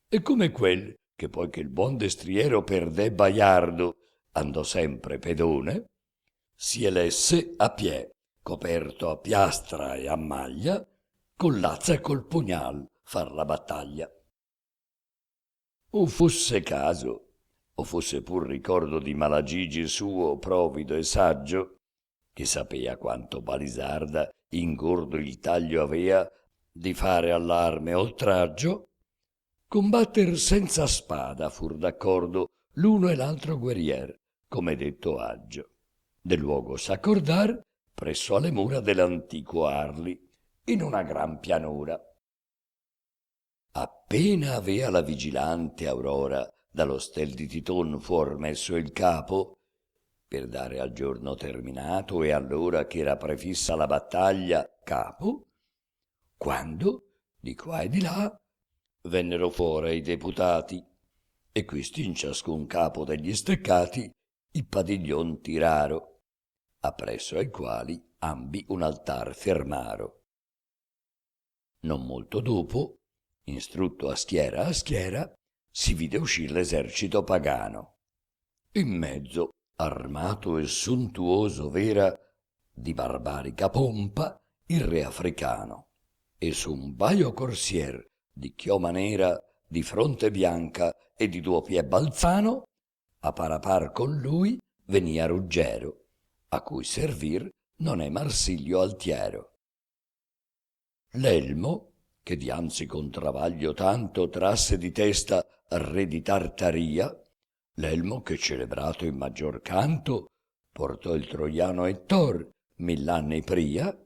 E come quel che poi che il buon destriero perdè Baiardo andò sempre pedone, si elesse a piè, coperto a piastra e a maglia, col lazza e col pugnal far la battaglia. O fosse caso, o fosse pur ricordo di Malagigi suo provido e saggio, che sapea quanto Balisarda ingordo il taglio avea di fare all'arme oltraggio, combatter senza spada fur d'accordo l'uno e l'altro guerrier, come detto aggio. Del luogo s'accordar presso alle mura dell'antico Arli, in una gran pianura. Appena avea la vigilante Aurora dallo stel di Titon fuor messo il capo, per dare al giorno terminato e all'ora che era prefissa la battaglia capo, quando, di qua e di là, vennero fuori i deputati, e questi in ciascun capo degli steccati i padiglion tiraro, appresso ai quali ambi un altar fermaro. Non molto dopo, instrutto a schiera, si vide uscir l'esercito pagano. In mezzo, armato e sontuoso v'era, di barbarica pompa, il re africano, e su un baio corsier di chioma nera, di fronte bianca e di 2 piè balzano, a par con lui venia Ruggero, a cui servir non è Marsilio altiero. L'elmo, che dianzi con travaglio tanto trasse di testa re di Tartaria, l'elmo che celebrato in maggior canto portò il troiano Ettor 1000 anni pria,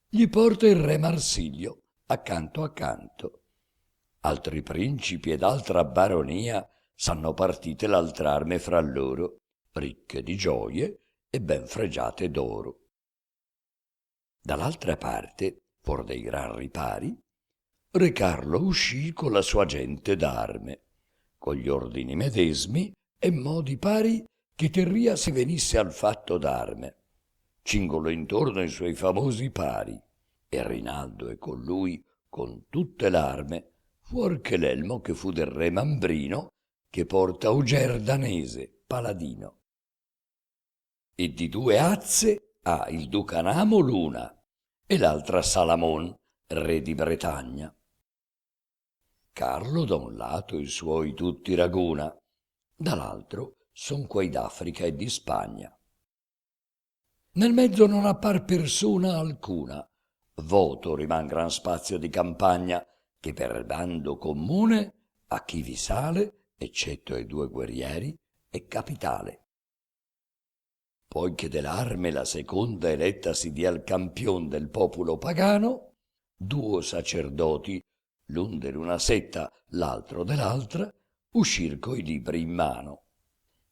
gli porta il re Marsilio accanto a canto. Altri principi ed altra baronia s'hanno partite l'altr'arme fra loro, ricche di gioie e ben fregiate d'oro. Dall'altra parte, for dei gran ripari, re Carlo uscì con la sua gente d'arme, con gli ordini medesmi e modi pari che Terria si venisse al fatto d'arme. Cingolo intorno i suoi famosi pari, e Rinaldo e con lui, con tutte l'arme, fuor che l'elmo che fu del re Mambrino, che porta Uger danese, paladino. E di due azze ha il duca Namo l'una, e l'altra Salamon, re di Bretagna. Carlo da un lato i suoi tutti raguna, dall'altro son quei d'Africa e di Spagna. Nel mezzo non appar persona alcuna, voto riman gran spazio di campagna, che per bando comune a chi vi sale, eccetto i due guerrieri, è capitale. Poi che dell'arme la seconda eletta si dia al campion del popolo pagano, duo sacerdoti, l'un dell'una setta, l'altro dell'altra, uscir coi libri in mano.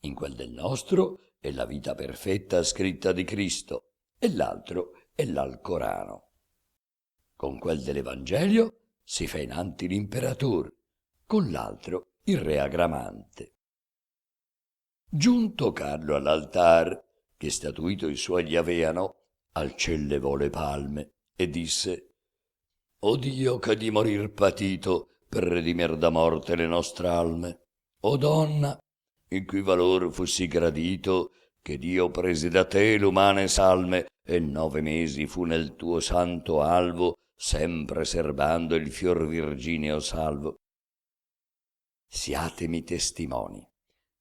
In quel del nostro è la vita perfetta scritta di Cristo, e l'altro è l'Alcorano. Con quel dell'Evangelio si fa innanti l'imperatore, con l'altro il re Agramante. Giunto Carlo all'altar, che statuito i suoi gli aveano, al ciel levò le palme e disse: «O Dio che di morir patito per redimer da morte le nostre alme, o donna, in cui valor fussi gradito, che Dio prese da te l'umane salme e 9 mesi fu nel tuo santo alvo, sempre serbando il fior virgineo salvo. Siatemi testimoni,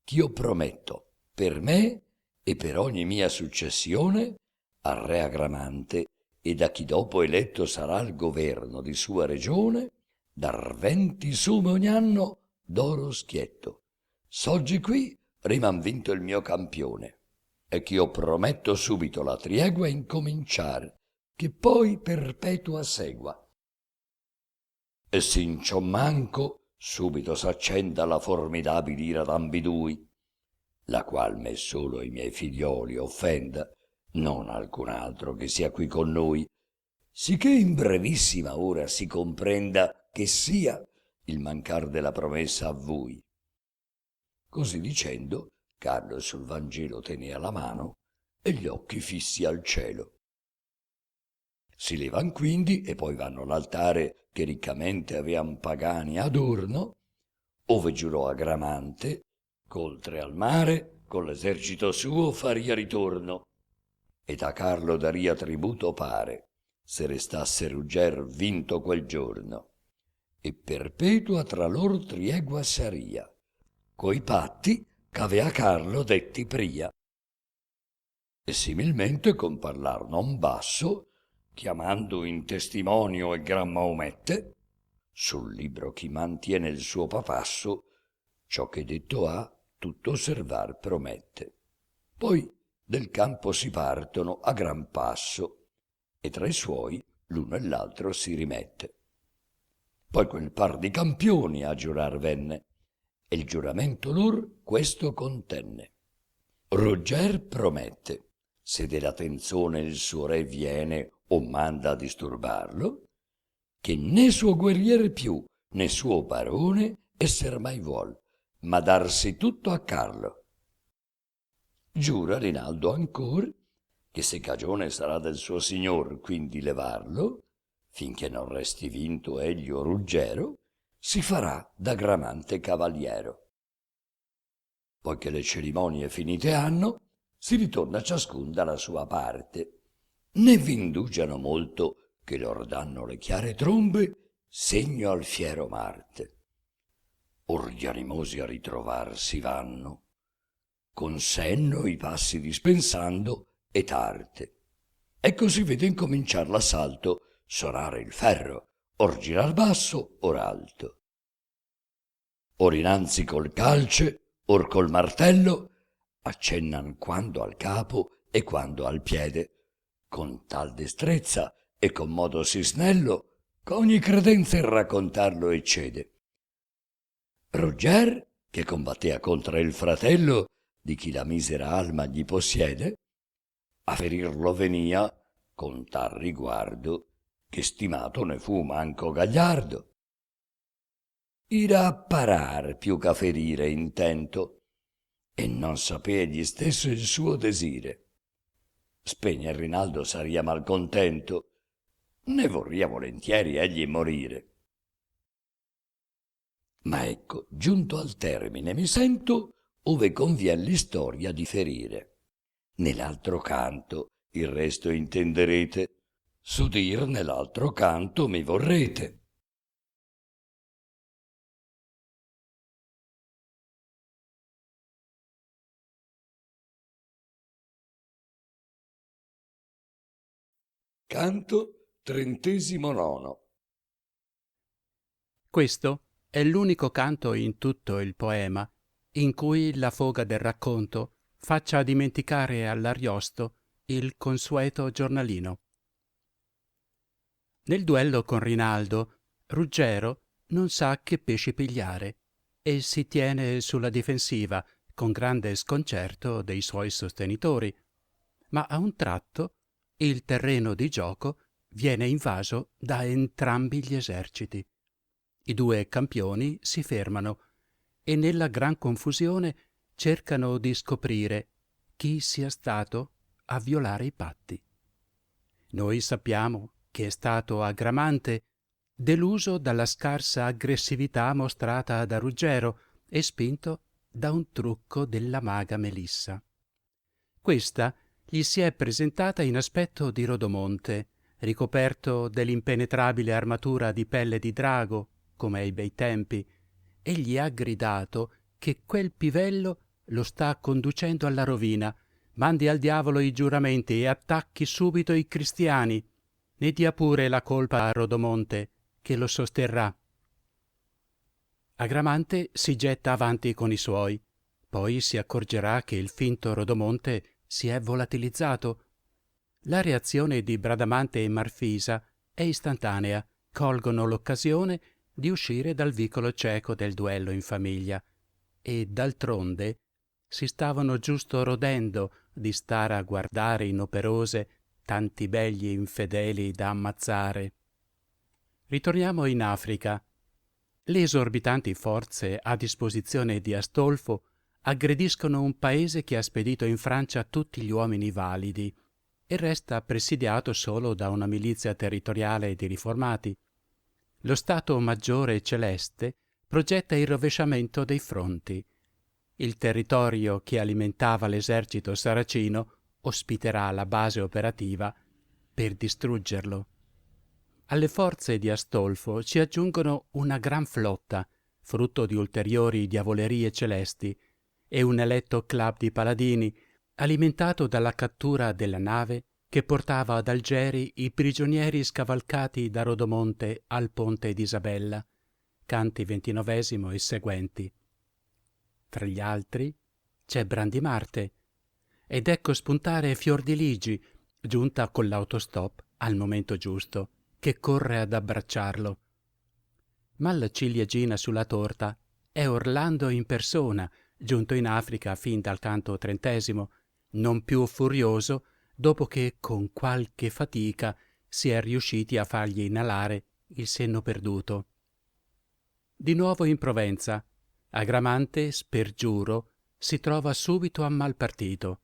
ch'io prometto per me e per ogni mia successione al re Agramante e da chi dopo eletto sarà il governo di sua regione, dar 20 sume ogni anno d'oro schietto. S'oggi qui riman vinto il mio campione, e ch'io prometto subito la triegua incominciar, che poi perpetua segua. E sin ciò manco subito s'accenda la formidabile ira d'ambidui, la qual me solo i miei figlioli offenda, non alcun altro che sia qui con noi, sicché in brevissima ora si comprenda che sia il mancar della promessa a voi. Così dicendo, Carlo sul Vangelo tenea la mano e gli occhi fissi al cielo. Si levan quindi e poi vanno all'altare che riccamente avean pagani adorno, ove giurò Agramante, ch'oltre al mare, con l'esercito suo faria ritorno, ed a Carlo daria tributo pare, se restasse Rugger vinto quel giorno, e perpetua tra lor triegua saria, coi patti c'avea Carlo detti pria. E similmente con parlar non basso, chiamando in testimonio il gran Maomette, sul libro chi mantiene il suo papasso, ciò che detto ha tutto osservar promette. Poi del campo si partono a gran passo, e tra i suoi l'uno e l'altro si rimette. Poi quel par di campioni a giurar venne, e il giuramento lor questo contenne. Roger promette, se della tenzone il suo re viene o manda a disturbarlo, che né suo guerriere più né suo barone esser mai vuol, ma darsi tutto a Carlo. Giura Rinaldo ancor che se cagione sarà del suo signor quindi levarlo, finché non resti vinto egli o Ruggero, si farà da Gramante cavaliero. Poi che le cerimonie finite hanno, si ritorna ciascun dalla sua parte. Ne v'indugiano molto che lor danno le chiare trombe segno al fiero Marte. Or gli animosi a ritrovarsi vanno, con senno i passi dispensando et arte. Ecco si vede incominciar l'assalto, sonare il ferro, or girar basso, or alto. Or innanzi col calce, or col martello, accennan quando al capo e quando al piede, con tal destrezza e con modo sì snello, ch'ogni credenza in raccontarlo eccede. Rugger, che combattea contra il fratello di chi la misera alma gli possiede, a ferirlo venia con tal riguardo che stimato ne fu manco gagliardo. Ira a parar più ch'a ferire intento, e non sapea egli stesso il suo desire. Spegne Rinaldo saria malcontento, ne vorria volentieri egli morire. Ma ecco, giunto al termine, mi sento ove convien l'istoria di ferire. Nell'altro canto il resto intenderete, s'udir nell'altro canto mi vorrete. Canto 39. Questo è l'unico canto in tutto il poema in cui la foga del racconto faccia dimenticare all'Ariosto il consueto giornalino. Nel duello con Rinaldo, Ruggero non sa che pesci pigliare e si tiene sulla difensiva con grande sconcerto dei suoi sostenitori, ma a un tratto il terreno di gioco viene invaso da entrambi gli eserciti. I due campioni si fermano e nella gran confusione cercano di scoprire chi sia stato a violare i patti. Noi sappiamo che è stato Agramante, deluso dalla scarsa aggressività mostrata da Ruggero e spinto da un trucco della maga Melissa. Questa gli si è presentata in aspetto di Rodomonte, ricoperto dell'impenetrabile armatura di pelle di drago, come ai bei tempi, e gli ha gridato che quel pivello lo sta conducendo alla rovina, mandi al diavolo i giuramenti e attacchi subito i cristiani, ne dia pure la colpa a Rodomonte, che lo sosterrà. Agramante si getta avanti con i suoi, poi si accorgerà che il finto Rodomonte si è volatilizzato. La reazione di Bradamante e Marfisa è istantanea, colgono l'occasione di uscire dal vicolo cieco del duello in famiglia e d'altronde si stavano giusto rodendo di stare a guardare inoperose tanti begli infedeli da ammazzare. Ritorniamo in Africa. Le esorbitanti forze a disposizione di Astolfo aggrediscono un paese che ha spedito in Francia tutti gli uomini validi e resta presidiato solo da una milizia territoriale di riformati. Lo Stato Maggiore Celeste progetta il rovesciamento dei fronti. Il territorio che alimentava l'esercito saracino ospiterà la base operativa per distruggerlo. Alle forze di Astolfo ci aggiungono una gran flotta, frutto di ulteriori diavolerie celesti, e un eletto club di paladini, alimentato dalla cattura della nave che portava ad Algeri i prigionieri scavalcati da Rodomonte al ponte di Isabella, canti 29 e seguenti. Tra gli altri c'è Brandimarte, ed ecco spuntare Fiordiligi, giunta con l'autostop al momento giusto, che corre ad abbracciarlo. Ma la ciliegina sulla torta è Orlando in persona, giunto in Africa fin dal canto 30, non più furioso dopo che con qualche fatica si è riusciti a fargli inalare il senno perduto. Di nuovo in Provenza, Agramante, spergiuro, si trova subito a mal partito.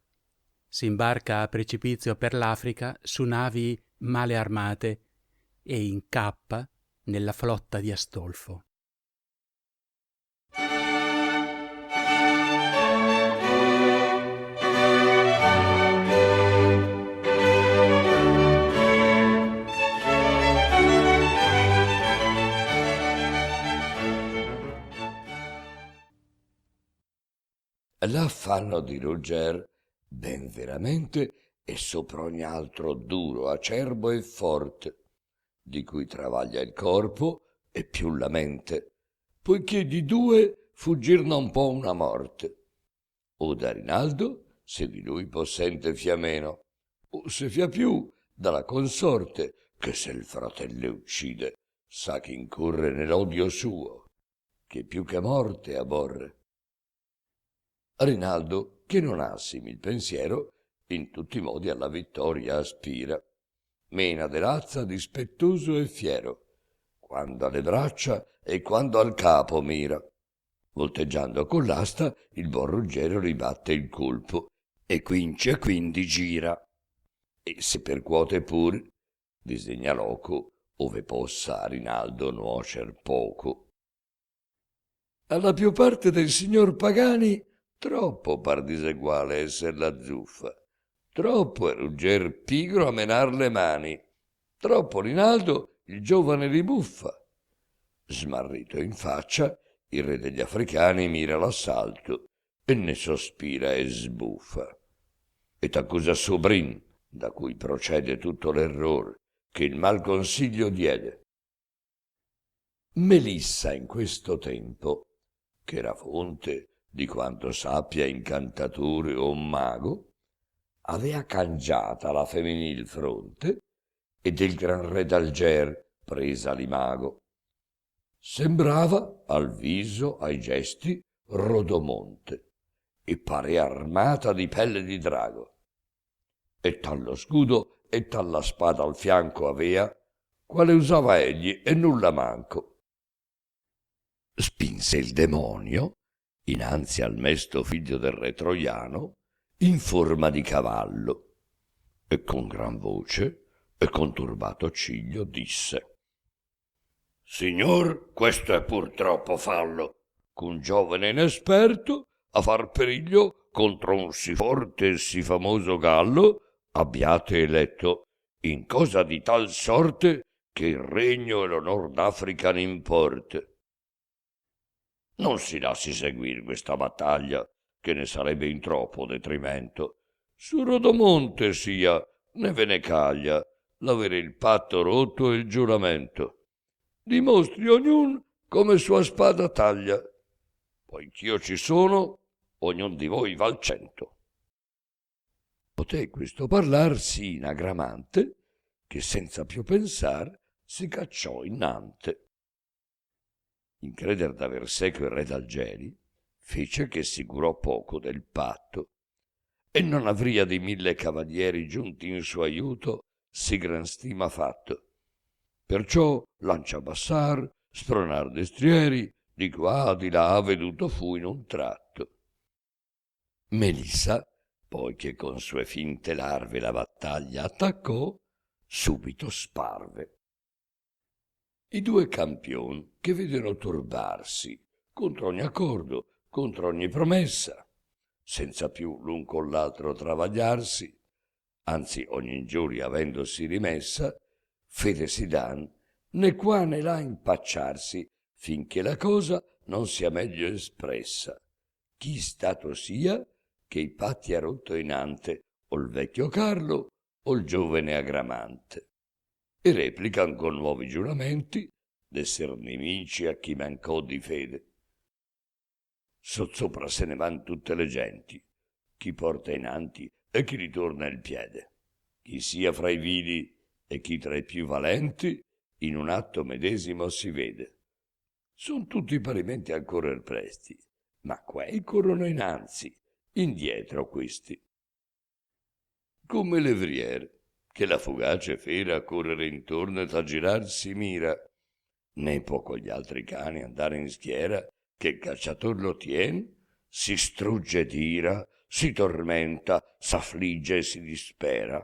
Si imbarca a precipizio per l'Africa su navi male armate e incappa nella flotta di Astolfo. L'affanno di Roger, ben veramente, è sopra ogni altro duro, acerbo e forte, di cui travaglia il corpo e più la mente, poiché di due fuggir non può una morte. O da Rinaldo, se di lui possente fia meno, o se fia più dalla consorte, che se il fratello uccide, sa che incorre nell'odio suo, che più che morte aborre. Rinaldo, che non ha simil pensiero, in tutti i modi alla vittoria aspira, mena de razza dispettoso e fiero, quando alle braccia e quando al capo mira. Volteggiando con l'asta, il buon Ruggero ribatte il colpo e quince e quindi gira. E se percuote pur, disegna loco, ove possa a Rinaldo nuocer poco. Alla più parte del signor Pagani troppo par diseguale esser la zuffa, troppo è Rugger pigro a menar le mani, troppo Rinaldo il giovane ribuffa. Smarrito in faccia, il re degli africani mira l'assalto e ne sospira e sbuffa. E t'accusa Sobrin, da cui procede tutto l'error, che il mal consiglio diede. Melissa in questo tempo, che era fonte di quanto sappia incantatore o mago, avea cangiata la femminil fronte e del gran re d'Alger presa l'imago. Sembrava al viso, ai gesti, Rodomonte e parea armata di pelle di drago. E tallo scudo e talla spada al fianco avea, quale usava egli e nulla manco. Spinse il demonio innanzi al mesto figlio del re troiano in forma di cavallo e con gran voce e con turbato ciglio disse: Signor, questo è purtroppo fallo, qu'un giovane inesperto a far periglio contro un sì forte e sì famoso gallo abbiate eletto in cosa di tal sorte che il regno e l'onor d'Africa n'importe. Non si lasci seguir questa battaglia, che ne sarebbe in troppo detrimento. Su Rodomonte sia, né ve ne caglia, l'avere il patto rotto e il giuramento. Dimostri ognun come sua spada taglia. Poich'io ci sono, ognun di voi val 100. Poté questo parlar sì in agramante, che senza più pensar si cacciò innante. In creder d'aver seco il re d'Algeri, fece che si curò poco del patto, e non avria di 1000 cavalieri giunti in suo aiuto sì gran stima fatto. Perciò lancia bassar, spronar destrieri, di qua di là veduto fu in un tratto. Melissa, poi che con sue finte larve la battaglia attaccò, subito sparve. I due campion che videro turbarsi contro ogni accordo, contro ogni promessa, senza più l'un con l'altro travagliarsi, anzi ogni ingiuria avendosi rimessa, fede si dan né qua né là impacciarsi, finché la cosa non sia meglio espressa. Chi stato sia che i patti ha rotto inante, o il vecchio Carlo o il giovane Agramante, e replican con nuovi giuramenti d'esser nemici a chi mancò di fede. Sotsopra se ne van tutte le genti, chi porta inanti e chi ritorna il piede, chi sia fra i vili e chi tra i più valenti, in un atto medesimo si vede. Son tutti parimenti a correr presti, ma quei corrono innanzi, indietro questi. Come levrier, che la fugace fera a correre intorno e a girar si mira, né può con gli altri cani andare in schiera, che il cacciator lo tien, si strugge d'ira, si tormenta, s'affligge e si dispera,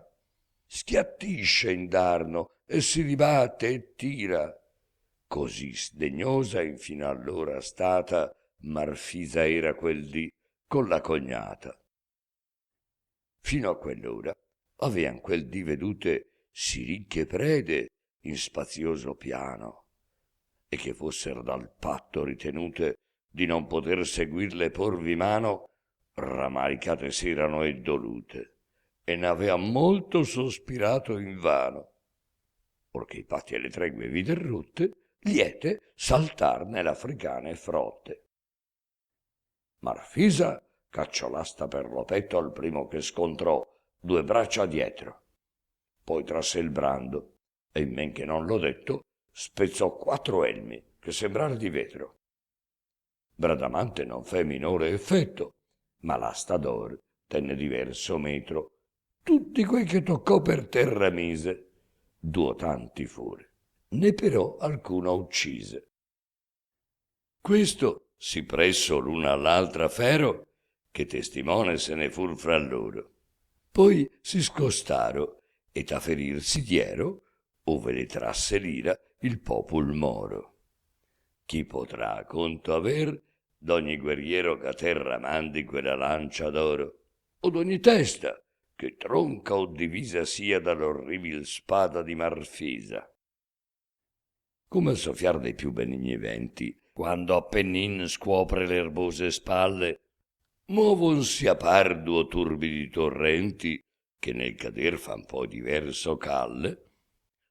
schiattisce indarno e si dibatte e tira. Così sdegnosa infino allora stata Marfisa era quel dì con la cognata. Fino a quell'ora avean quel dì vedute sì ricche prede in spazioso piano, e che fosser dal patto ritenute di non poter seguirle porvi mano, ramaricate s'erano e dolute, e n'avean molto sospirato invano. Orché i patti e le tregue vide rotte, liete saltar nell'africane frotte. Marfisa cacciò l'asta per lo petto al primo che scontrò, 2 braccia dietro. Poi trasse il brando e, in men che non l'ho detto, spezzò 4 elmi che sembrar di vetro. Bradamante non fe minore effetto, ma l'asta d'or tenne diverso metro. Tutti quei che toccò per terra mise, 2 tanti fure, né però alcuno uccise. Questo si presso l'una all'altra fero, che testimone se ne fur fra loro. Poi si scostaro, et a ferir si diero, ove le trasse l'ira il popul moro. Chi potrà conto aver d'ogni guerriero che a terra mandi quella lancia d'oro, o d'ogni testa che tronca o divisa sia dall'orribil spada di Marfisa? Come il soffiar dei più benigni venti, quando Appennin scuopre le erbose spalle, muovonsi a par duo turbidi torrenti, che nel cader fan poi diverso calle,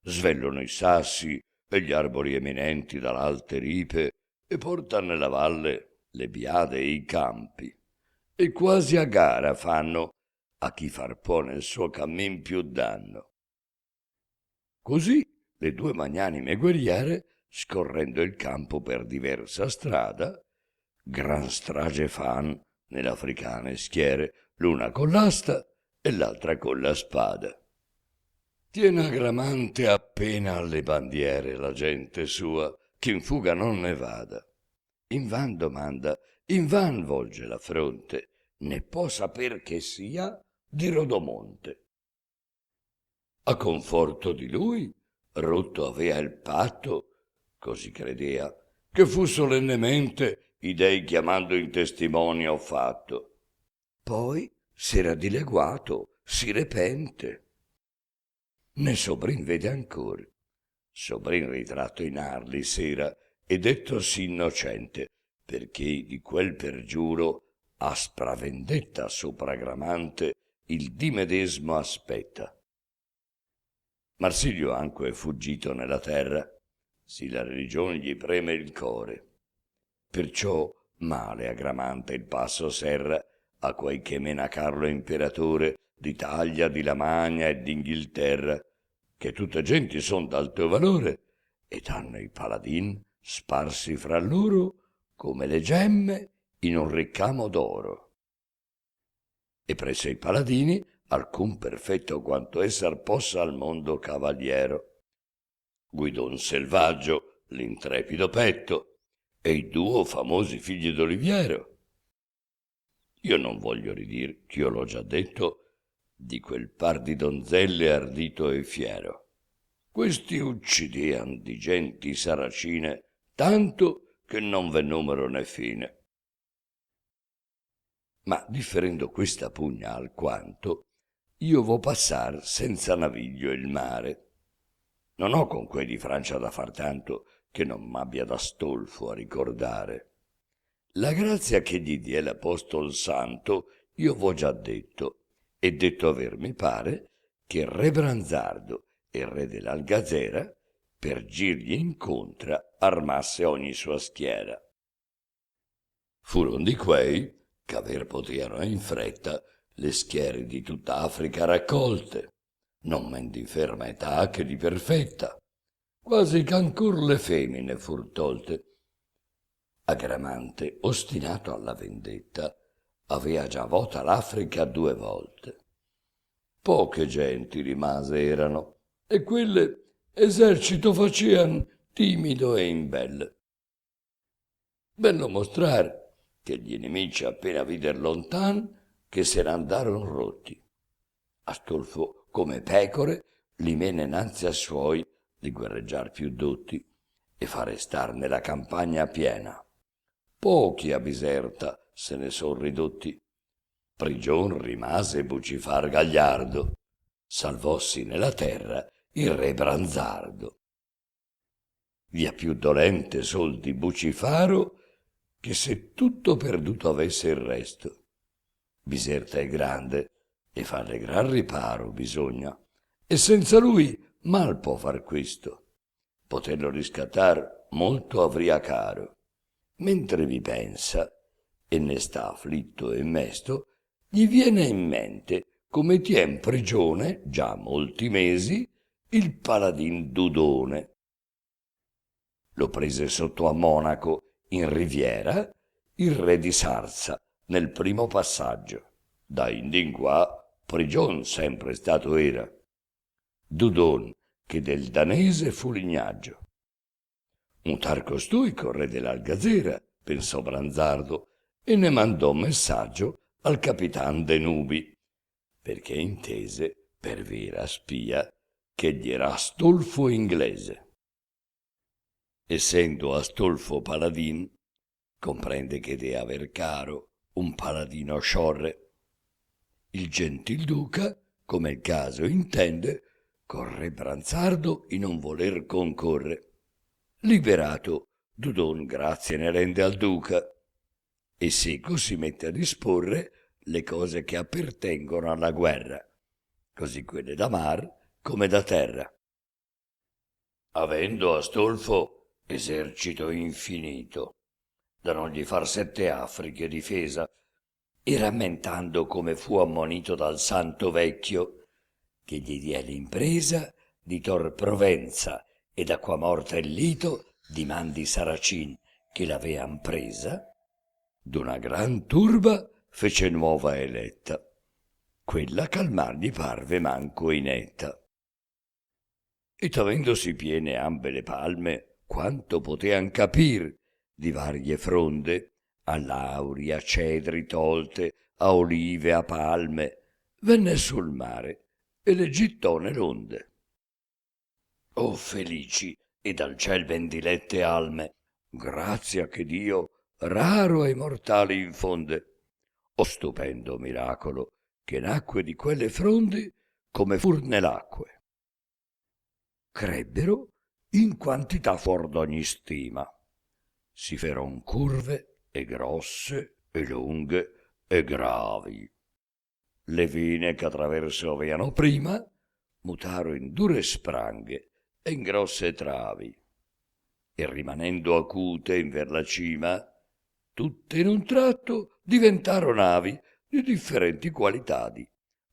svellono i sassi e gli arbori eminenti dall'alte ripe, e portan nella valle le biade e i campi, e quasi a gara fanno a chi far può nel suo cammin più danno. Così le due magnanime guerriere, scorrendo il campo per diversa strada, gran strage fan nell'africane schiere, l'una con l'asta e l'altra con la spada. Tien Agramante appena alle bandiere la gente sua, che in fuga non ne vada. Invan domanda, invan volge la fronte, ne può saper che sia di Rodomonte. A conforto di lui, rotto avea il patto, così credea, che fu solennemente i dei chiamando in testimonio fatto. Poi s'era dileguato, si repente. Ne Sobrin vede ancor. Sobrin ritratto in Arli s'era e dettosi innocente, perché di quel pergiuro aspra vendetta sopra Gramante il dì medesmo aspetta. Marsilio anco è fuggito nella terra, sì la religion gli preme il core. Perciò male a Gramante il passo serra, a quei che mena Carlo imperatore d'Italia, di Lamagna e d'Inghilterra, che tutte genti son d'alto valore, ed hanno i paladin sparsi fra loro come le gemme in un ricamo d'oro. E presso i paladini alcun perfetto quanto esser possa al mondo cavaliero. Guidon selvaggio, l'intrepido petto, e i duo famosi figli d'Oliviero. Io non voglio ridir, ch'io l'ho già detto, di quel par di donzelle ardito e fiero. Questi uccidean di genti saracine tanto che non v'è numero né fine. Ma differendo questa pugna alquanto, io vo passar senza naviglio il mare. Non ho con quei di Francia da far tanto che non m'abbia da stolfo a ricordare. La grazia che gli die l'Apostol Santo io v'ho già detto, e detto aver mi pare che re Branzardo e re dell'Algazera per girgli incontra armasse ogni sua schiera. Furon di quei ch'aver poteano in fretta le schiere di tutta Africa raccolte, non men di ferma età che di perfetta, quasi ch'ancor le femine fur tolte. Agramante, ostinato alla vendetta, avea già vota l'Africa 2 volte. Poche genti rimase erano, e quelle esercito facean timido e imbelle. Bello mostrar che gli nemici appena vider lontan che se n'andaron rotti. Astolfo, come pecore, li menne innanzi a suoi di guerreggiar più dotti e fare star nella campagna piena. Pochi a Biserta se ne son ridotti. Prigion rimase Bucifar gagliardo, salvossi nella terra il re Branzardo. Via più dolente sol di Bucifaro che se tutto perduto avesse il resto. Biserta è grande e farle gran riparo bisogna, e senza lui mal può far questo. Poterlo riscattar molto avria caro. Mentre vi pensa, e ne sta afflitto e mesto, gli viene in mente come tien prigione, già molti mesi, il paladin Dudone. Lo prese sotto a Monaco, in riviera, il re di Sarza, nel primo passaggio. Da indin qua, prigion sempre stato era. Dudon, che del danese fu lignaggio. Un tal costui, col re dell'Algazera, pensò Branzardo, e ne mandò messaggio al capitan de Nubi, perché intese per vera spia che gli era Astolfo inglese. Essendo Astolfo paladin, comprende che deve aver caro un paladino sciorre. Il gentil duca, come il caso intende, corre Branzardo in non voler concorre. Liberato, Dudon grazie ne rende al duca, e seco si mette a disporre le cose che appertengono alla guerra, così quelle da mar come da terra. Avendo Astolfo esercito infinito, da non gli far 7 Afriche difesa, e rammentando come fu ammonito dal santo vecchio, che gli die l'impresa di tor Provenza, ed acqua morta il lito dimandi Saracin che l'avean presa, d'una gran turba fece nuova eletta, quella calmar gli parve manco inetta. Ed avendosi piene ambe le palme, quanto potean capir di varie fronde, a lauri, a cedri tolte, a olive, a palme, venne sul mare e le gittò nell'onde. O felici e dal ciel ben dilette alme, grazia che Dio raro ai mortali infonde, o stupendo miracolo che nacque di quelle fronde come fur nell'acque. Crebbero in quantità fuor d'ogni stima, si feron curve e grosse e lunghe e gravi. Le vine che attraverso aveano prima mutaro in dure spranghe e in grosse travi, e rimanendo acute in ver la cima, tutte in un tratto diventaro navi di differenti qualitadi,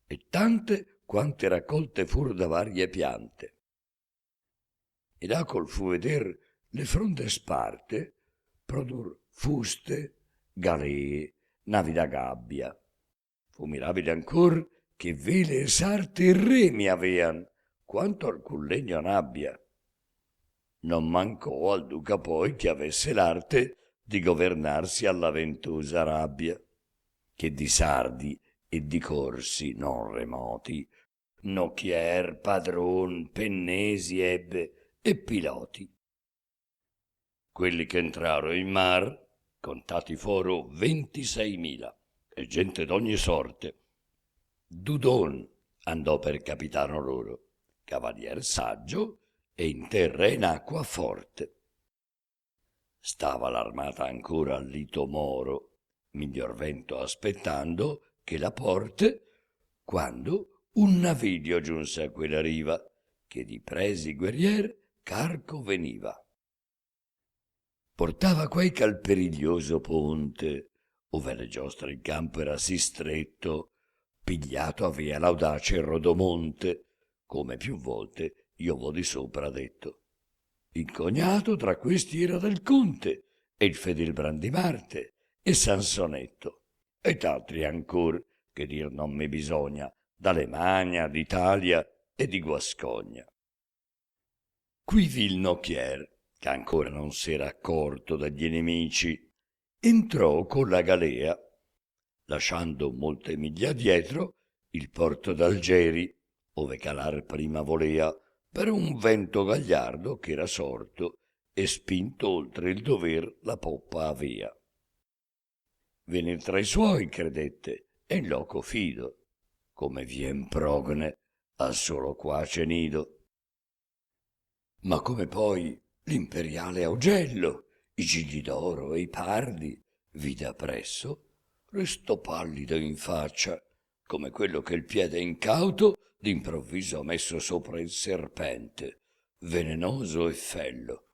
e tante quante raccolte fur da varie piante. Ed Acol fu veder le fronde sparte, produr fuste, galee, navi da gabbia. Fu mirabile ancor che vele e sarte e remi avean, quanto alcun legno n'abbia. Non mancò al duca poi che avesse l'arte di governarsi alla ventosa rabbia, che di sardi e di corsi non remoti, nocchier, padron, pennesi ebbe e piloti. Quelli che entraro in mar, contati foro 26.000, e gente d'ogni sorte. Dudon andò per capitano loro, cavalier saggio e in terra e in acqua forte. Stava l'armata ancora al lito moro, miglior vento aspettando che la porte, quando un naviglio giunse a quella riva, che di presi guerrier carco veniva. Portava quai cal periglioso ponte, ove le giostre il campo era sì stretto, pigliato avea l'audace Rodomonte, come più volte io vo di sopra detto. Il cognato tra questi era del conte, e il fedel Brandimarte, e Sansonetto, ed altri ancor, che dir non mi bisogna, d'Alemagna, d'Italia e di Guascogna. Qui vi il nocchier, che ancora non s'era accorto dagli nemici, entrò con la galea, lasciando molte miglia dietro il porto d'Algeri, ove calar prima volea per un vento gagliardo ch'era sorto e spinto oltre il dover la poppa avea. Venir tra i suoi credette e in loco fido, come vien progne al solo quace nido. Ma come poi l'imperiale Augello, i gigli d'oro e i pardi vide appresso, restò pallido in faccia, come quello che il piede incauto d'improvviso ha messo sopra il serpente, venenoso e fello,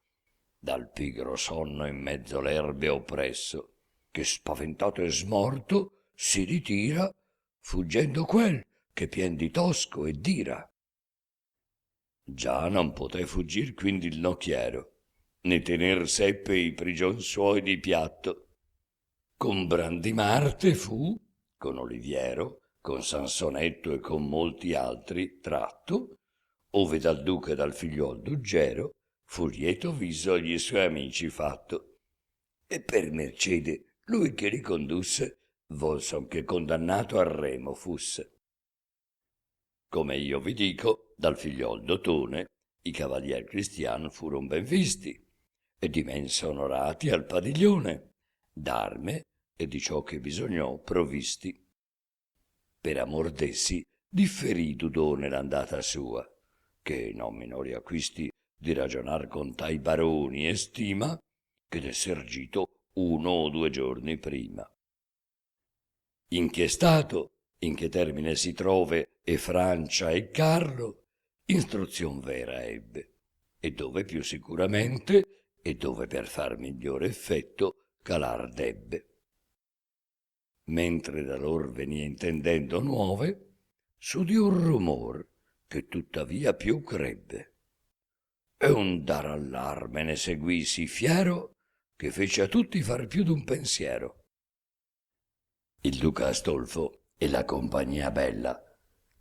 dal pigro sonno in mezzo l'erbe oppresso, che spaventato e smorto si ritira, fuggendo quel che pien di tosco e d'ira. Già non poté fuggir quindi il nocchiero, né tener seppe i prigion suoi di piatto. Con Brandimarte fu, con Oliviero, con Sansonetto e con molti altri tratto, ove dal duca e dal figliuol d'Uggero fu lieto viso agli suoi amici fatto, e per mercede lui che li condusse volson che condannato a remo fusse. Come io vi dico, dal figliol d'Otone i cavalier cristian furon ben visti e di mensa onorati al padiglione, d'arme e di ciò che bisognò provvisti. Per amor d'essi differì Dudone l'andata sua, che non minori acquisti di ragionar con tai baroni e stima che d'esser gito 1 o 2 giorni prima. In che stato, in che termine si trove e Francia e Carlo, instruzion vera ebbe, e dove più sicuramente e dove per far migliore effetto calar debbe. Mentre da lor venia intendendo nuove, s'udì un rumor che tuttavia più crebbe, e un dar allarme ne seguì sì fiero che fece a tutti far più d'un pensiero. Il duca Astolfo e la compagnia bella,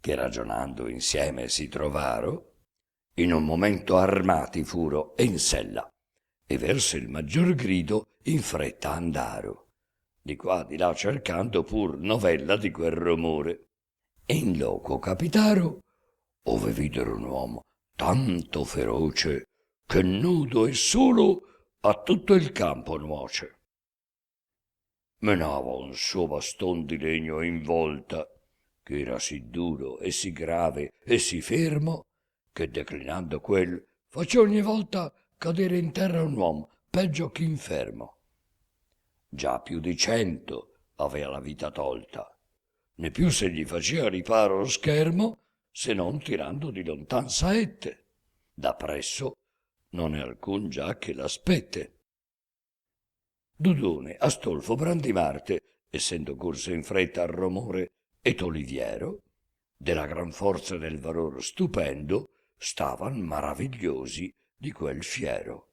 che ragionando insieme si trovaro, in un momento armati furo e in sella, e verso il maggior grido in fretta andaro, di qua di là cercando pur novella di quel rumore, e in loco capitaro, ove videro un uomo tanto feroce che nudo e solo a tutto il campo nuoce. Menava un suo baston di legno in volta, che era sì duro e sì grave e sì fermo, che declinando quel faceva ogni volta cadere in terra un uomo peggio che infermo. Già più di 100 avea la vita tolta, né più se gli faceva riparo o schermo, se non tirando di lontan saette. Da presso non è alcun già che l'aspette. Dudone, Astolfo, Brandimarte, essendo corse in fretta al romore, et Oliviero, della gran forza del valor stupendo, stavan maravigliosi di quel fiero.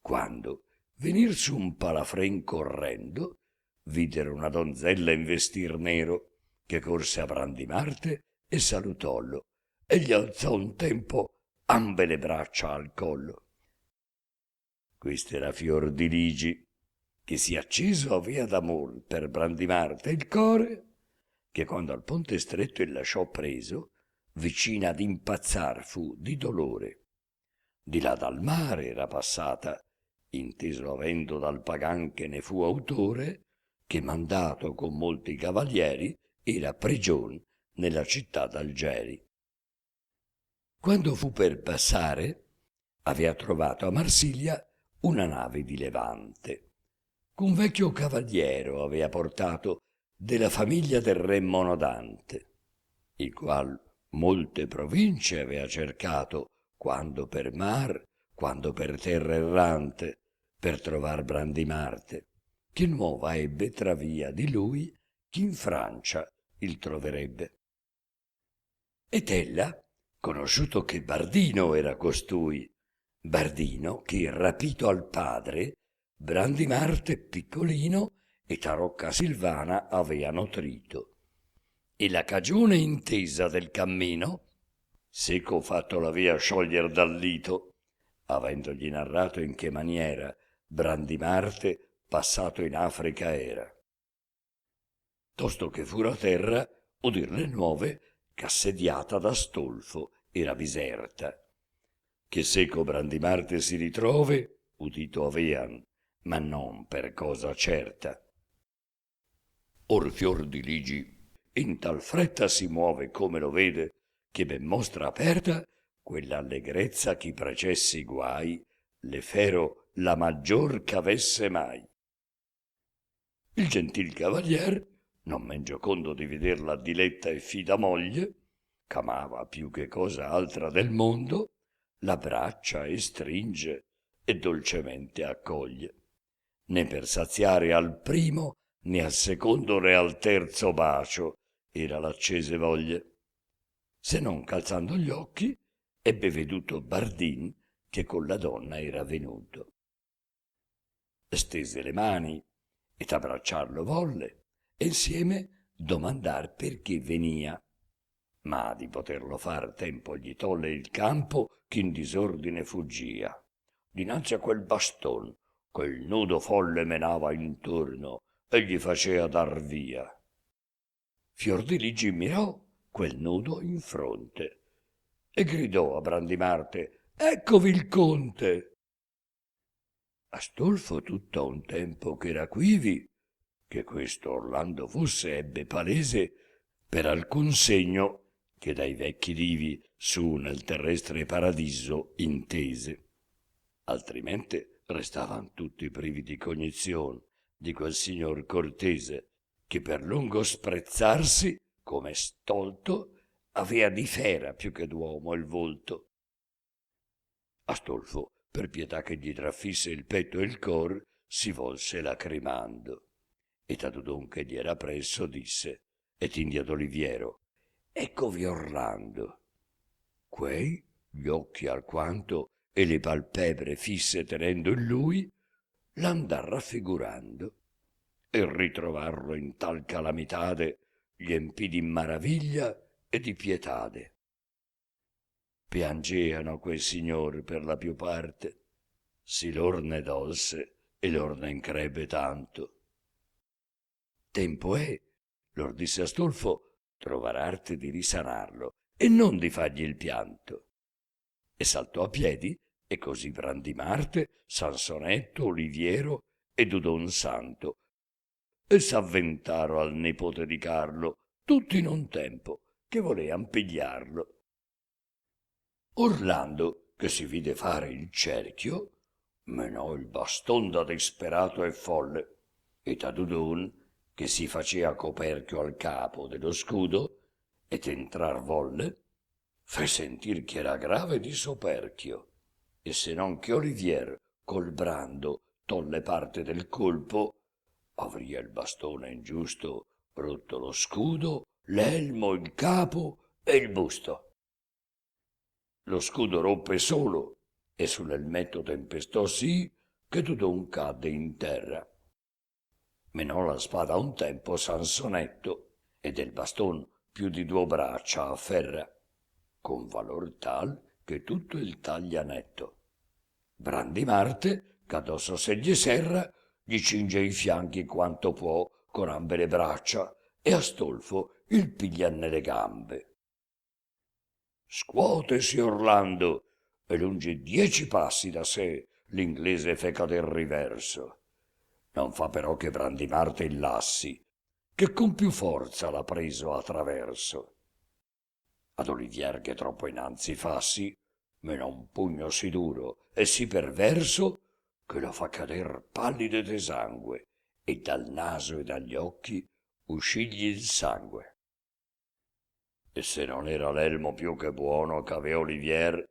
Quando, venir su un palafren correndo, videro una donzella in vestir nero, che corse a Brandimarte e salutollo, e gli alzò un tempo ambe le braccia al collo. Questa era Fiordiligi, che si acceso avea d'amor per Brandimarte il core, che quando al ponte stretto il lasciò preso, vicina ad impazzar fu di dolore. Di là dal mare era passata, inteso avendo dal pagan che ne fu autore, che mandato con molti cavalieri era prigion nella città d'Algeri. Quando fu per passare, avea trovato a Marsiglia una nave di Levante, un vecchio cavaliero avea portato della famiglia del re Monodante, il qual molte province avea cercato, quando per mar, quando per terra errante, per trovar Brandimarte, che nuova ebbe tra via di lui chi in Francia il troverebbe. Ed ella, conosciuto che Bardino era costui, Bardino che rapito al padre, Brandimarte piccolino e Tarocca Silvana avea nutrito. E la cagione intesa del cammino, seco fatto l'avea scioglier dal lito, avendogli narrato in che maniera Brandimarte passato in Africa era. Tosto che furo a terra, udir le nuove ch'assediata da Astolfo era Biserta, che seco Brandimarte si ritrove, udito avean, ma non per cosa certa. Or Fiordiligi in tal fretta si muove come lo vede, che ben mostra aperta quell'allegrezza chi precessi guai, le fero la maggior ch'avesse mai. Il gentil cavalier, non men giocondo di vederla diletta e fida moglie, ch'amava più che cosa altra del mondo, l'abbraccia e stringe e dolcemente accoglie, né per saziare al primo né al secondo né al terzo bacio era l'accese voglie, se non calzando gli occhi ebbe veduto Bardin che con la donna era venuto. Stese le mani ed abbracciarlo volle e insieme domandar perché venia, ma di poterlo far tempo gli tolle il campo che in disordine fuggia dinanzi a quel baston quel nudo folle menava intorno e gli facea dar via. Fiordiligi mirò quel nudo in fronte e gridò a Brandimarte: «Eccovi il conte!» Astolfo tutto a un tempo ch'era quivi, che questo Orlando fosse, ebbe palese per alcun segno che dai vecchi divi su nel terrestre paradiso intese. Altrimenti restavan tutti privi di cognizione di quel signor cortese, che per lungo sprezzarsi, come stolto, avea di fera più che d'uomo il volto. Astolfo, per pietà che gli trafisse il petto e il cor, si volse lacrimando, e a Dudon che gli era presso disse, et indi ad Oliviero: «Eccovi Orlando». Quei, gli occhi alquanto e le palpebre fisse tenendo in lui, l'andà raffigurando, e ritrovarlo in tal calamitade gli empì di maraviglia e di pietade. Piangeano quel signor per la più parte, si lor ne dolse e lor ne increbbe tanto. Tempo è, lor disse Astolfo, trovar arte di risanarlo e non di fargli il pianto. E saltò a piedi, e così Brandimarte, Sansonetto, Oliviero e Dudon Santo, e s'avventaro al nipote di Carlo, tutti in un tempo, che volean pigliarlo. Orlando, che si vide fare il cerchio, menò il baston da disperato e folle, e da Dudon, che si facea coperchio al capo dello scudo, ed entrar volle, fe sentir che era grave di soperchio, e se non che Olivier col brando tolle parte del colpo, avria il bastone ingiusto rotto lo scudo, l'elmo, il capo e il busto. Lo scudo roppe solo, e sull'elmetto tempestò sì che Dudon cadde in terra. Menò la spada un tempo Sansonetto, e del baston più di 2 braccia afferra, con valor tal che tutto il taglia netto. Brandimarte, ch'addosso se gli serra, gli cinge i fianchi quanto può con ambe le braccia, e Astolfo il piglia nelle gambe. Scuotesi Orlando, e lungi 10 passi da sé l'inglese fe cader riverso. Non fa però che Brandimarte il lassi, che con più forza l'ha preso a traverso. Ad Olivier che troppo innanzi fassi, menò un pugno sì duro e sì perverso, che lo fa cader pallido ed esangue, e dal naso e dagli occhi uscigli il sangue. E se non era l'elmo più che buono c'avea Olivier,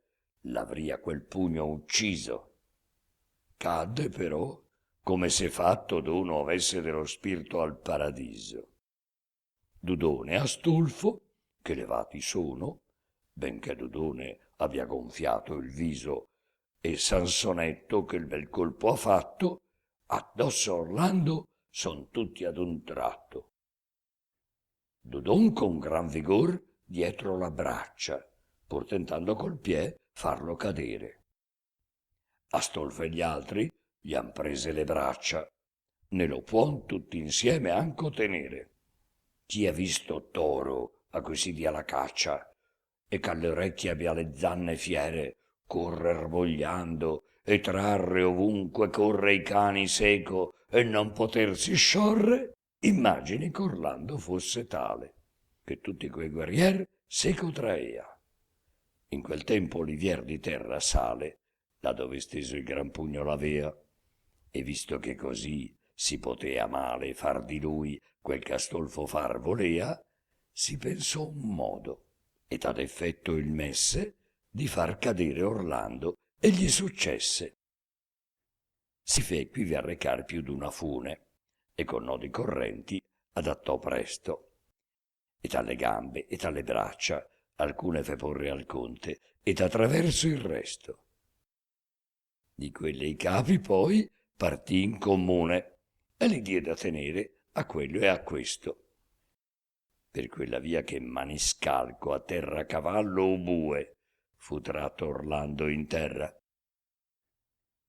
l'avria quel pugno ucciso. Cadde però, come se fatto d'uno avesse dello spirito al paradiso. Dudone e Astolfo, che levati sono, benché Dudone abbia gonfiato il viso, e Sansonetto, che il bel colpo ha fatto, addosso a Orlando son tutti ad un tratto. Dudon con gran vigor dietro la braccia, pur tentando col piè farlo cadere. Astolfo e gli altri gli han prese le braccia, ne lo puon tutti insieme anco tenere. Chi ha visto toro a cui si dia la caccia, e c'alle orecchie abbia le zanne fiere, correr vogliando e trarre ovunque corre i cani seco e non potersi sciorre, immagini che Orlando fosse tale, che tutti quei guerrier seco traea. In quel tempo Olivier di terra sale, là dove steso il gran pugno l'avea, e visto che così si potea male far di lui quel ch'Astolfo far volea, si pensò un modo, ed ad effetto il messe, di far cadere Orlando, e gli successe. Si fe quivi arrecar più d'una fune, e con nodi correnti adattò presto, ed alle gambe ed alle braccia alcune fe porre al conte, ed a traverso il resto. Di quelle i capi poi partì in comune, e li diede a tenere a quello e a questo. Per quella via che maniscalco a terra cavallo o bue fu tratto Orlando in terra.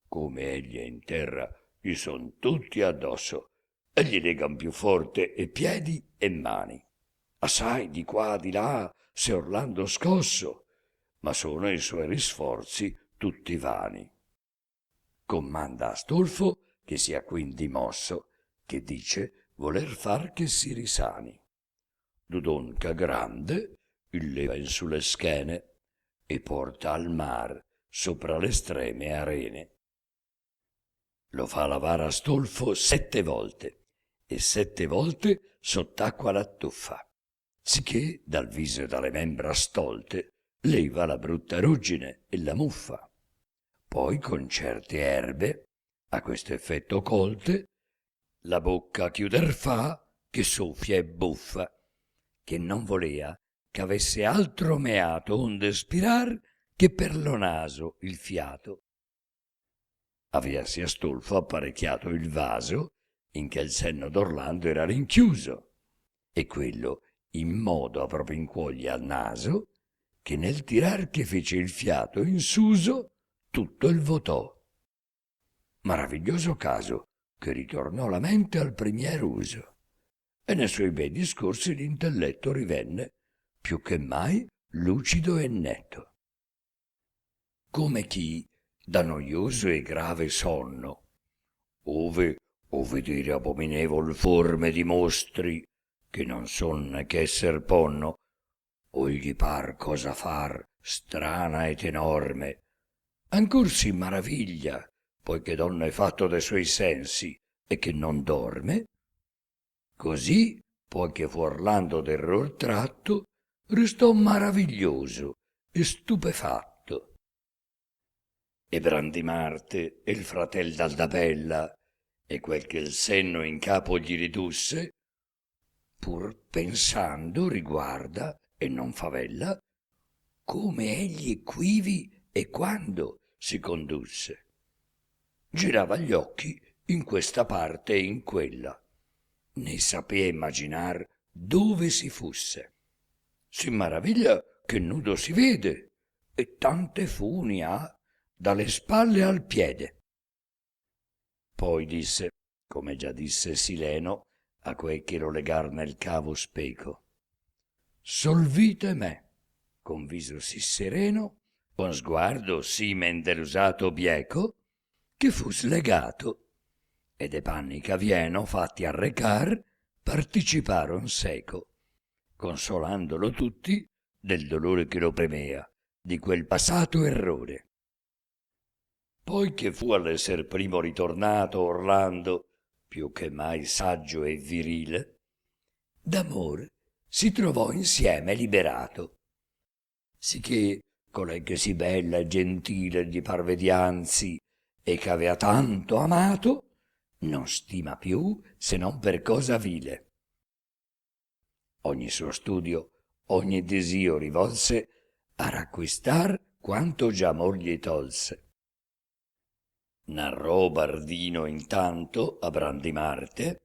Come egli è in terra gli son tutti addosso e gli legan più forte e piedi e mani. Assai di qua di là s'è Orlando scosso, ma sono i suoi risforzi tutti vani. Comanda Astolfo che sia quindi mosso, che dice voler far che si risani. Dudonca grande il leva in sulle schene e porta al mar sopra le estreme arene. Lo fa lavare Astolfo 7 volte e 7 volte sott'acqua la tuffa, sicché dal viso e dalle membra stolte leva la brutta ruggine e la muffa. Poi con certe erbe, a questo effetto colte, la bocca chiuder fa che soffia e buffa, che non volea che avesse altro meato onde spirar che per lo naso il fiato. Aveasi Astolfo apparecchiato il vaso in che il senno d'Orlando era rinchiuso, e quello in modo a proprio incuoglia al naso, che nel tirar che fece il fiato in suso, tutto il votò. Maraviglioso caso che ritornò la mente al primier uso, e ne suoi bei discorsi l'intelletto rivenne più che mai lucido e netto. Come chi da noioso e grave sonno, ove o vedere abominevol forme di mostri che non son che esser ponno, o gli par cosa far strana ed enorme, ancor si maraviglia, poiché donna è fatto de suoi sensi e che non dorme, così poiché fu Orlando d'error tratto, restò maraviglioso e stupefatto. E Brandimarte e il fratel d'Aldabella e quel che il senno in capo gli ridusse, pur pensando riguarda e non favella come egli quivi e quando si condusse. Girava gli occhi in questa parte e in quella, né sapea immaginar dove si fusse. Si maraviglia che nudo si vede e tante funi ha dalle spalle al piede. Poi disse, come già disse Sileno a quei che lo legar nel cavo speco: solvite me, con viso sì sereno, con sguardo sì mendelusato bieco, che fu slegato, e de panni ch'avieno fatti arrecar parteciparon seco, consolandolo tutti del dolore che lo premea di quel passato errore. Poi che fu all'esser primo ritornato Orlando, più che mai saggio e virile, d'amor si trovò insieme liberato, sicché colei che sì bella e gentile gli parve dianzi e che avea tanto amato, non stima più se non per cosa vile. Ogni suo studio, ogni desio rivolse a racquistar quanto già amor gli tolse. Narrò Bardino intanto a Brandimarte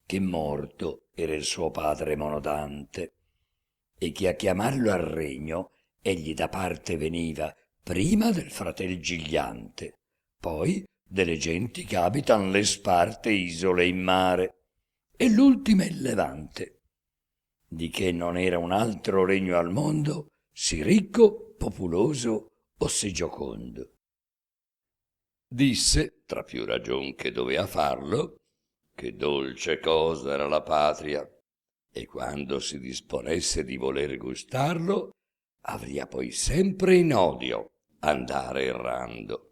che morto era il suo padre Monodante, e che a chiamarlo al regno egli da parte veniva prima del fratel Gigliante, poi delle genti che abitan le sparte isole in mare, e l'ultima il Levante, di che non era un altro regno al mondo sì ricco, populoso o sì giocondo. Disse, tra più ragion che dovea farlo, che dolce cosa era la patria, e quando si disponesse di voler gustarlo, avria poi sempre in odio andare errando.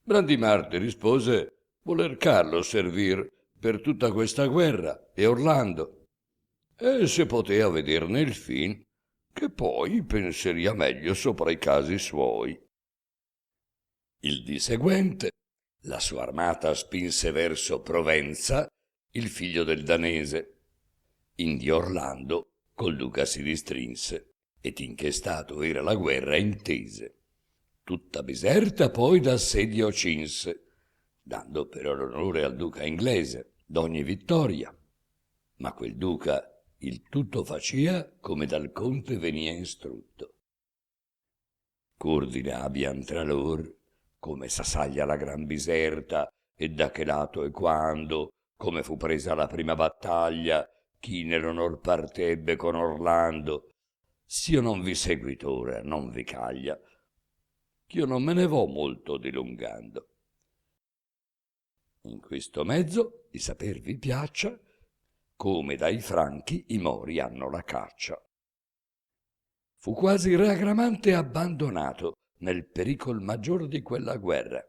Brandimarte rispose voler Carlo servir per tutta questa guerra e Orlando, e se potea vederne il fin, che poi penseria meglio sopra i casi suoi. Il dì seguente la sua armata spinse verso Provenza il figlio del danese. Indi Orlando col duca si distrinse, ed in che stato era la guerra intese. Tutta Biserta poi d'assedio cinse, dando però l'onore al duca inglese d'ogni vittoria. Ma quel duca il tutto facia come dal conte venia instrutto. Cordine abbian tra lor, come s'assaglia la gran Biserta e da che lato e quando, come fu presa la prima battaglia, chi nell'onor partebbe con Orlando. S'io non vi seguitore, non vi caglia, ch'io non me ne vo molto dilungando. In questo mezzo di saper vi piaccia come dai Franchi i Mori hanno la caccia. Fu quasi il re Agramante abbandonato nel pericol maggior di quella guerra,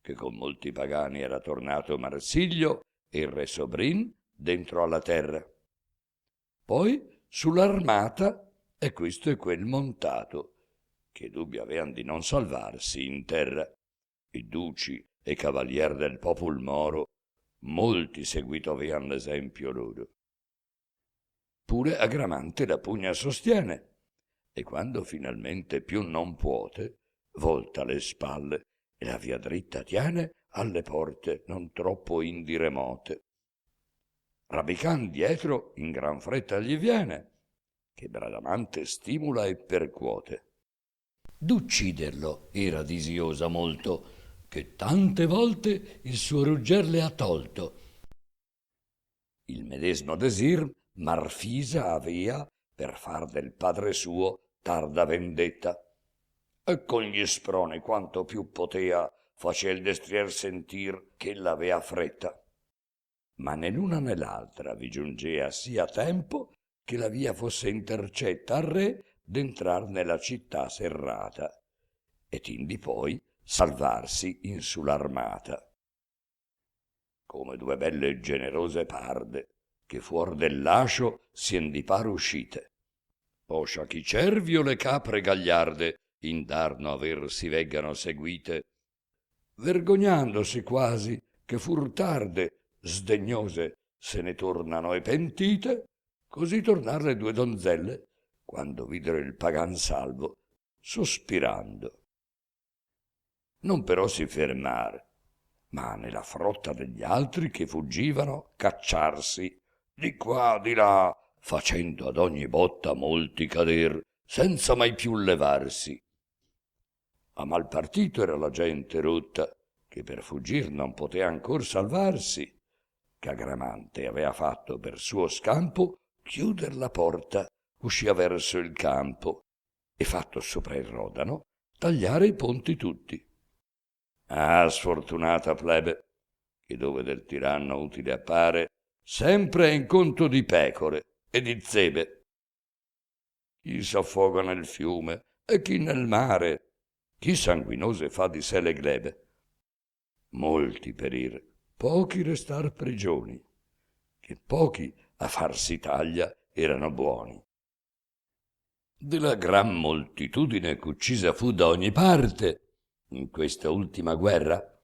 che con molti pagani era tornato Marsiglio e il re Sobrin dentro alla terra. Poi sull'armata è questo e quel montato, che dubbio avean di non salvarsi in terra. I duci e cavalier del popol moro molti seguito avean l'esempio loro. Pure Agramante la pugna sostiene, e quando finalmente più non puote, volta le spalle e la via dritta tiene alle porte non troppo indi remote. Rabican dietro in gran fretta gli viene, che Bradamante stimula e percuote. D'ucciderlo era disiosa molto, che tante volte il suo rugger le ha tolto. Il medesmo desir Marfisa avea per far del padre suo tarda vendetta, e con gli sproni quanto più potea face il destrier sentir che l'avea fretta. Ma né l'una né l'altra vi giungea sia tempo che la via fosse intercetta al re d'entrar nella città serrata, ed indi poi salvarsi in su l'armata. Come due belle e generose parde, che fuor dell'ascio sien di par uscite, poscia chi cervi o le capre gagliarde indarno aver si veggano seguite, vergognandosi quasi che fur tarde, sdegnose, se ne tornano e pentite, così tornar le due donzelle, quando videro il pagan salvo, sospirando. Non però si fermar, ma nella frotta degli altri che fuggivano cacciarsi di qua di là, facendo ad ogni botta molti cader senza mai più levarsi. A mal partito era la gente rotta, che per fuggir non potea ancor salvarsi, che Agramante avea fatto per suo scampo chiuder la porta, uscia verso il campo, e fatto sopra il rodano tagliare i ponti tutti. Ah, sfortunata plebe, che dove del tiranno utile appare, sempre è in conto di pecore e di zebe. Chi s'affoga nel fiume e chi nel mare, chi sanguinose fa di sé le glebe. Molti perir, pochi restar prigioni, che pochi a farsi taglia erano buoni. Della gran moltitudine ch'uccisa fu da ogni parte in questa ultima guerra,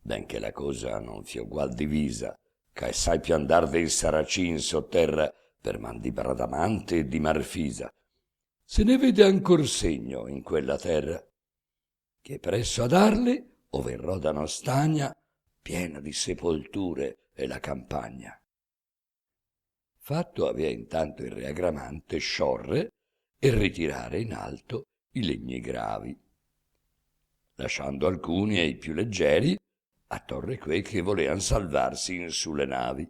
benché la cosa non fia ugual divisa, che assai più andar dei Saracin sotterra per man di Bradamante e di Marfisa, se ne vede ancor segno in quella terra, che presso ad Arli, ove rodano stagna, piena di sepolture è la campagna. Fatto avea intanto il re Agramante sciorre e ritirare in alto i legni gravi, lasciando alcuni e i più leggeri a torre quei che volean salvarsi in su le navi.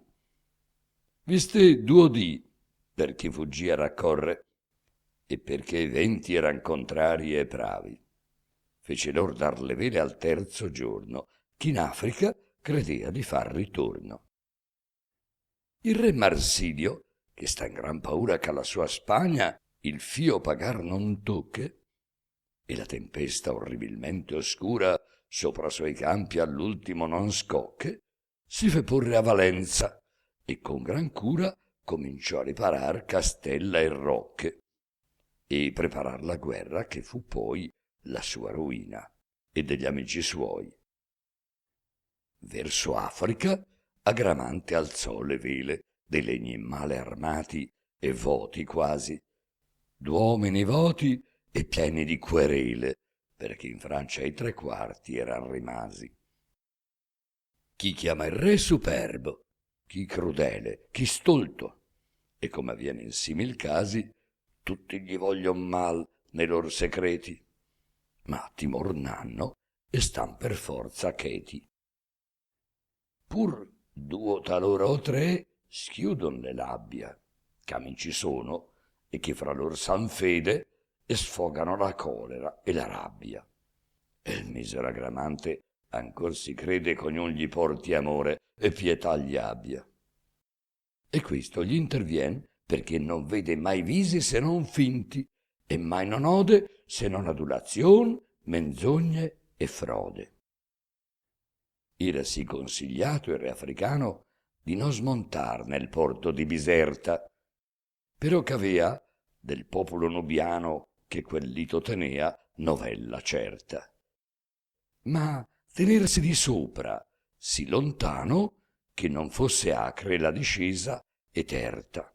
Viste 2 dì per chi fuggì a raccorre, e perché i venti eran contrari e pravi. Fece lor dar le vele al terzo giorno, chi in Africa credea di far ritorno. Il re Marsilio, che sta in gran paura che alla sua Spagna il fio pagar non tocche, e la tempesta orribilmente oscura sopra suoi campi all'ultimo non scocche, si fe porre a Valenza e con gran cura cominciò a riparar castella e rocche e preparar la guerra che fu poi la sua ruina e degli amici suoi. Verso Africa Agramante alzò le vele dei legni male armati e voti quasi, d'uomini voti e pieni di querele, perché in Francia i 3/4 eran rimasi. Chi chiama il re superbo, chi crudele, chi stolto, e come avviene in simil casi, tutti gli voglion mal nei lor secreti, ma timor n'hanno e stan per forza cheti. pur duo talora o tre schiudon le labbia, ch'amici sono e che fra lor san fede e sfogano la colera e la rabbia. E il misero Gramante ancor si crede ch'ognuno gli porti amore e pietà gli abbia. E questo gli intervien perché non vede mai visi se non finti e mai non ode se non adulazion, menzogne e frode. Erasi consigliato il re africano di non smontar nel porto di Biserta, però c'avea del popolo nubiano che quel lito tenea novella certa. Ma tenersi di sopra, sì lontano, che non fosse acre la discesa e terta.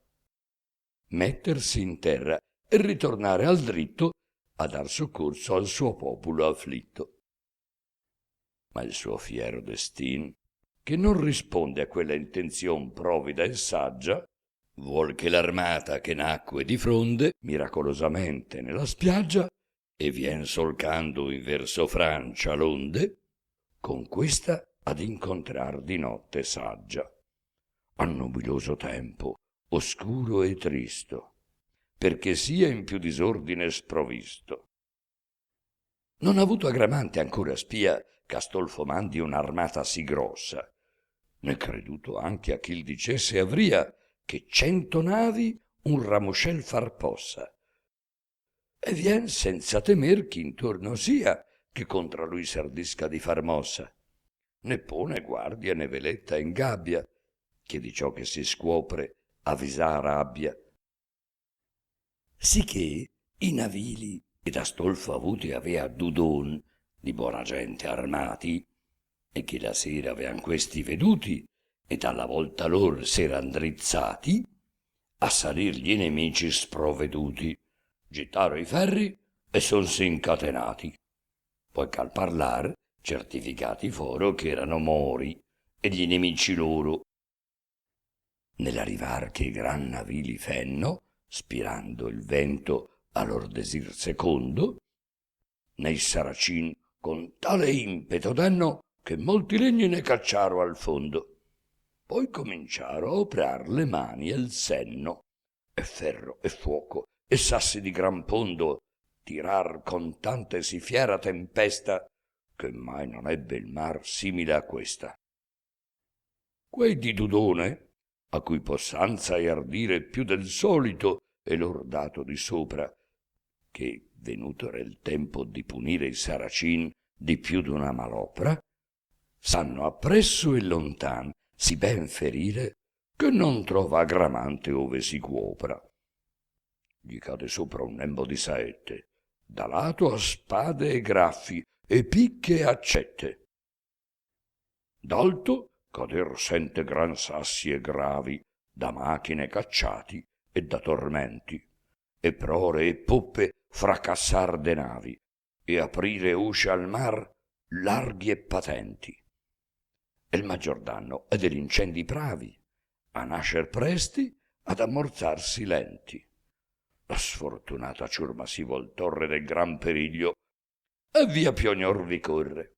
Mettersi in terra e ritornare al dritto a dar soccorso al suo popolo afflitto. Ma il suo fiero destin, che non risponde a quella intenzion provida e saggia, vuol che l'armata che nacque di fronde miracolosamente nella spiaggia e vien solcando in verso Francia l'onde, con questa ad incontrar di notte saggia, a nubiloso tempo, oscuro e tristo, perché sia in più disordine sprovvisto. Non ha avuto Agramante ancora spia ch'Astolfo mandi un'armata sì grossa, né creduto anche a chi il dicesse avria che 100 navi un ramoscel far possa, e vien senza temer chi intorno sia che contra lui s'ardisca di far mossa, né pone guardia né veletta in gabbia, che di ciò che si scuopre avvisar abbia. Sicché i navili ed Astolfo avuti avea Dudon di buona gente armati, e che la sera avean questi veduti ed alla volta lor s'eran drizzati, a salir gli nemici sprovveduti, gittaro i ferri e sonsi incatenati, poi che al parlar certificati foro che erano mori e gli nemici loro. Nell'arrivar che i gran navili fenno, spirando il vento a lor desir secondo, nei saracin con tale impeto danno che molti legni ne cacciaro al fondo. Poi cominciaro a oprar le mani e il senno, e ferro e fuoco e sassi di gran pondo, tirar con tanta e sì fiera tempesta, che mai non ebbe il mar simile a questa. Quei di Dudone, a cui possanza e ardire più del solito è lor dato di sopra, che venuto era il tempo di punire i saracin di più d'una malopra, sanno appresso e lontan si ben ferire che non trova Agramante ove si cuopra. Gli cade sopra un nembo di saette, da lato a spade e graffi e picche e accette. D'alto cader sente gran sassi e gravi da macchine cacciati e da tormenti, e prore e poppe fracassar de navi e aprire usce al mar larghi e patenti. E il maggior danno è degli incendi pravi, a nascer presti ad ammorzarsi lenti. La sfortunata ciurma si vuol torre del gran periglio e via più ognor vi corre.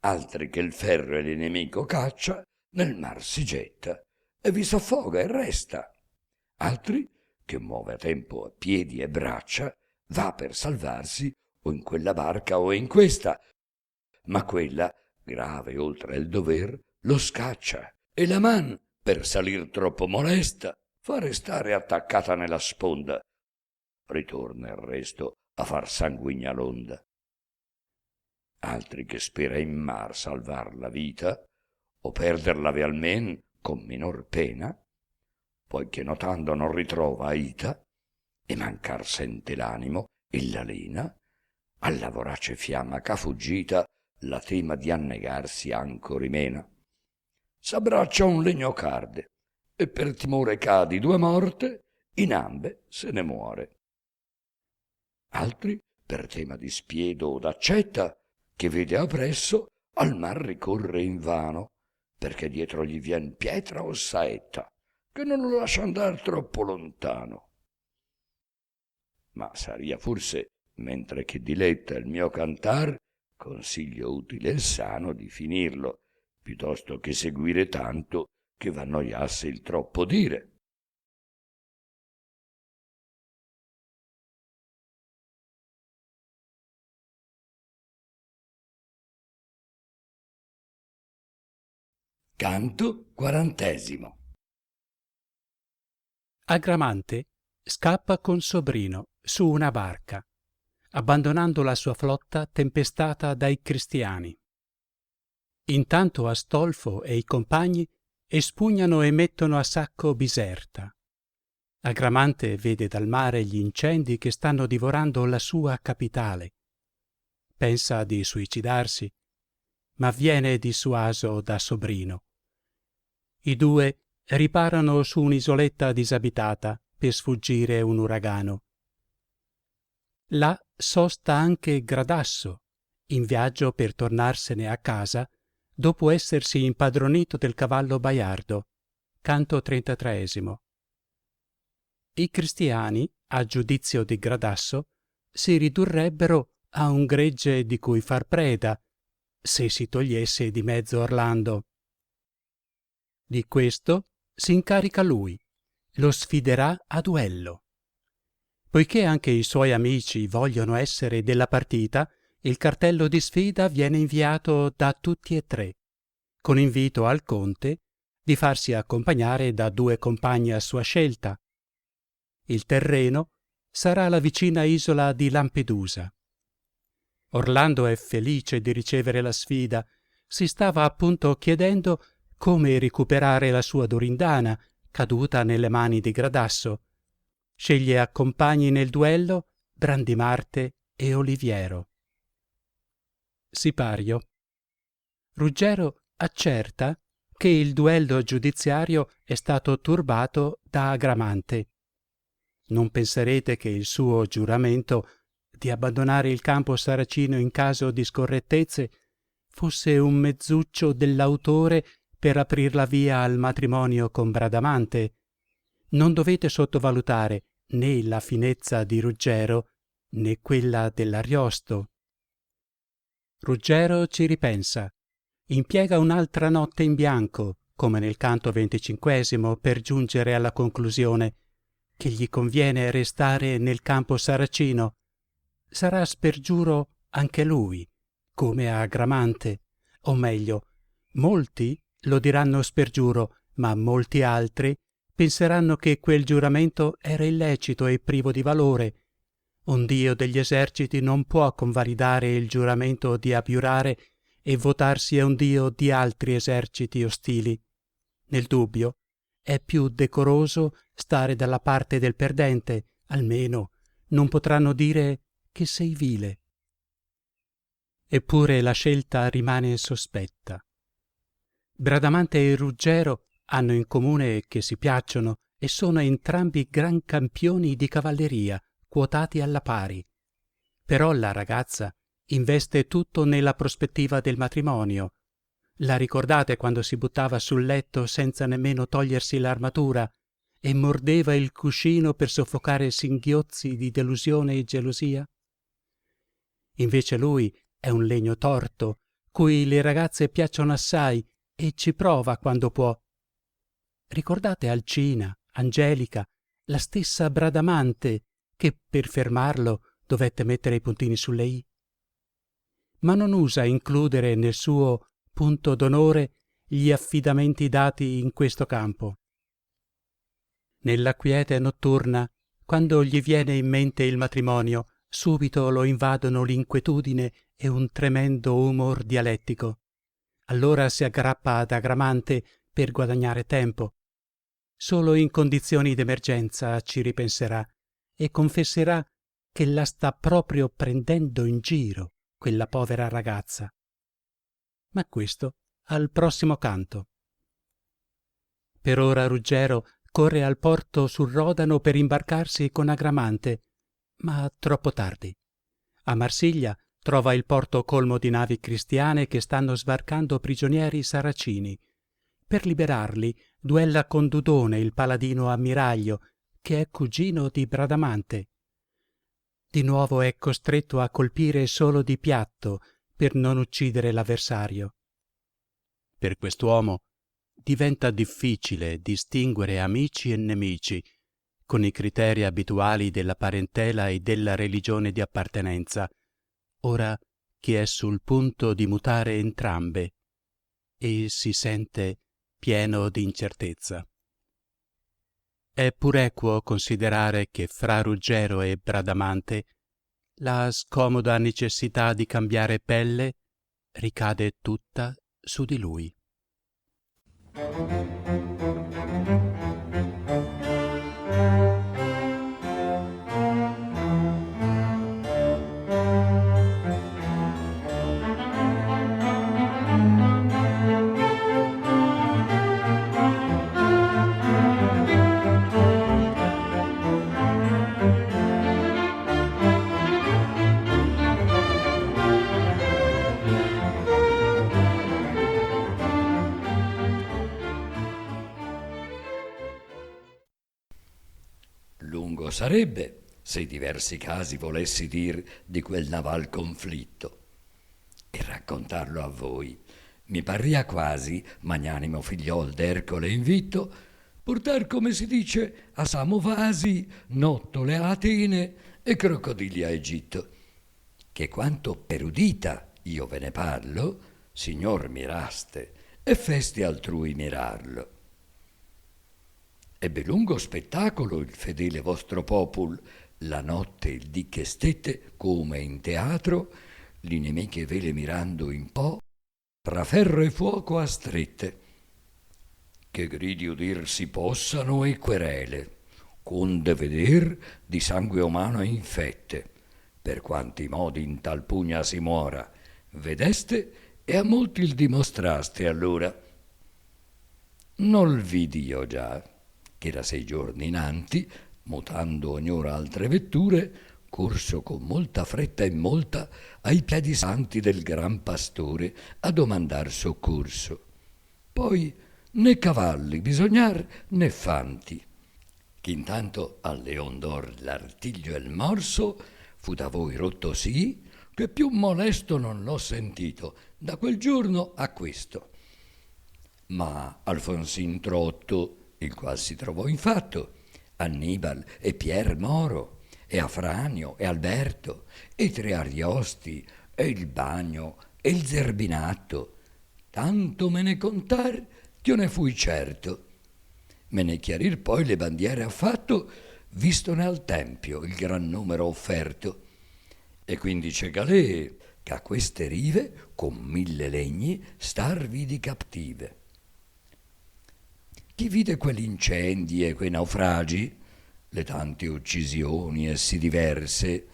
Altri che il ferro e l'inimico caccia, nel mar si getta e vi s'affoga e resta. Altri, che muove a tempo a piedi e braccia, va per salvarsi o in quella barca o in questa, ma quella, grave oltre il dover, lo scaccia e la man, per salir troppo molesta, fa restare attaccata nella sponda. Ritorna il resto a far sanguigna l'onda. Altri che spera in mar salvar la vita o perderla almen con minor pena, poiché notando non ritrova aita e mancar sente l'animo e la lena, alla vorace fiamma c'ha fuggita la tema di annegarsi anco rimena. S'abbraccia un legno carde e per timore cadi due morte in ambe se ne muore. Altri per tema di spiedo o d'accetta che vede appresso al mar ricorre invano, perché dietro gli vien pietra o saetta che non lo lascia andar troppo lontano. Ma saria forse, mentre che diletta il mio cantar, consiglio utile e sano di finirlo, piuttosto che seguire tanto che v'annoiasse il troppo dire. Canto 40. Agramante scappa con Sobrino su una barca, abbandonando la sua flotta tempestata dai cristiani. Intanto Astolfo e i compagni espugnano e mettono a sacco Biserta. Agramante vede dal mare gli incendi che stanno divorando la sua capitale. Pensa di suicidarsi, ma viene dissuaso da Sobrino. I due riparano su un'isoletta disabitata per sfuggire un uragano. Là sosta anche Gradasso, in viaggio per tornarsene a casa dopo essersi impadronito del cavallo baiardo. Canto 33. I cristiani, a giudizio di Gradasso, si ridurrebbero a un gregge di cui far preda, se si togliesse di mezzo Orlando. Di questo si incarica lui, lo sfiderà a duello. Poiché anche i suoi amici vogliono essere della partita, il cartello di sfida viene inviato da tutti e tre, con invito al conte di farsi accompagnare da 2 compagni a sua scelta. Il terreno sarà la vicina isola di Lampedusa. Orlando è felice di ricevere la sfida, si stava appunto chiedendo come recuperare la sua Durindana, caduta nelle mani di Gradasso. Sceglie a compagni nel duello Brandimarte e Oliviero. Sipario. Ruggero accerta che il duello giudiziario è stato turbato da Agramante. Non penserete che il suo giuramento di abbandonare il campo saracino in caso di scorrettezze fosse un mezzuccio dell'autore per aprir la via al matrimonio con Bradamante. Non dovete sottovalutare né la finezza di Ruggero né quella dell'Ariosto. Ruggero ci ripensa, impiega un'altra notte in bianco, come nel canto 25, per giungere alla conclusione che gli conviene restare nel campo saracino. Sarà spergiuro anche lui, come Agramante, o meglio, molti lo diranno spergiuro, ma molti altri penseranno che quel giuramento era illecito e privo di valore. Un dio degli eserciti non può convalidare il giuramento di abiurare e votarsi a un dio di altri eserciti ostili. Nel dubbio, è più decoroso stare dalla parte del perdente, almeno non potranno dire che sei vile. Eppure la scelta rimane sospetta. Bradamante e Ruggero hanno in comune che si piacciono e sono entrambi gran campioni di cavalleria, quotati alla pari. Però la ragazza investe tutto nella prospettiva del matrimonio. La ricordate quando si buttava sul letto senza nemmeno togliersi l'armatura e mordeva il cuscino per soffocare singhiozzi di delusione e gelosia? Invece lui è un legno torto, cui le ragazze piacciono assai e ci prova quando può. Ricordate Alcina, Angelica, la stessa Bradamante, che per fermarlo dovette mettere i puntini sulle i? Ma non usa includere nel suo punto d'onore gli affidamenti dati in questo campo. Nella quiete notturna, quando gli viene in mente il matrimonio, subito lo invadono l'inquietudine e un tremendo umor dialettico. Allora si aggrappa ad Agramante per guadagnare tempo. Solo in condizioni d'emergenza ci ripenserà e confesserà che la sta proprio prendendo in giro quella povera ragazza. Ma questo al prossimo canto. Per ora Ruggero corre al porto sul Rodano per imbarcarsi con Agramante, ma troppo tardi. A Marsiglia trova il porto colmo di navi cristiane che stanno sbarcando prigionieri saracini. Per liberarli duella con Dudone, il paladino ammiraglio, che è cugino di Bradamante. Di nuovo è costretto a colpire solo di piatto per non uccidere l'avversario. Per quest'uomo diventa difficile distinguere amici e nemici con i criteri abituali della parentela e della religione di appartenenza, ora che è sul punto di mutare entrambe e si sente pieno di incertezza. È pur equo considerare che fra Ruggero e Bradamante la scomoda necessità di cambiare pelle ricade tutta su di lui. Lungo sarebbe se i diversi casi volessi dir di quel naval conflitto e raccontarlo a voi. Mi parria quasi, magnanimo figliol d'Ercole invitto, portar, come si dice, a Samovasi, nottole a Atene e crocodili a Egitto. Che quanto per udita io ve ne parlo, signor miraste, e festi altrui mirarlo. Ebbe lungo spettacolo il fedele vostro popul, la notte il dì che stette, come in teatro, li nemiche vele mirando in po', tra ferro e fuoco a strette. Che gridi udir si possano e querele, conde veder di sangue umano infette, per quanti modi in tal pugna si muora, vedeste e a molti il dimostraste allora. Nol vidi io già, che da 6 giorni innanti, mutando ognora altre vetture, corso con molta fretta e molta ai piedi santi del gran pastore a domandar soccorso. Poi né cavalli bisognar né fanti, che intanto al leon d'or l'artiglio e il morso fu da voi rotto sì che più molesto non l'ho sentito da quel giorno a questo. Ma Alfonsin Trotto, il qual si trovò infatto, Annibal e Pier Moro, e Afranio e Alberto, e i 3 Ariosti, e il Bagno, e il Zerbinatto, tanto me ne contar ch'io ne fui certo. Me ne chiarir poi le bandiere affatto, vistone al tempio il gran numero offerto. E quindi c'è Galè, che a queste rive, con 1000 legni, star vidi captive. Chi vide quegli incendi e quei naufragi, le tante uccisioni e sì diverse,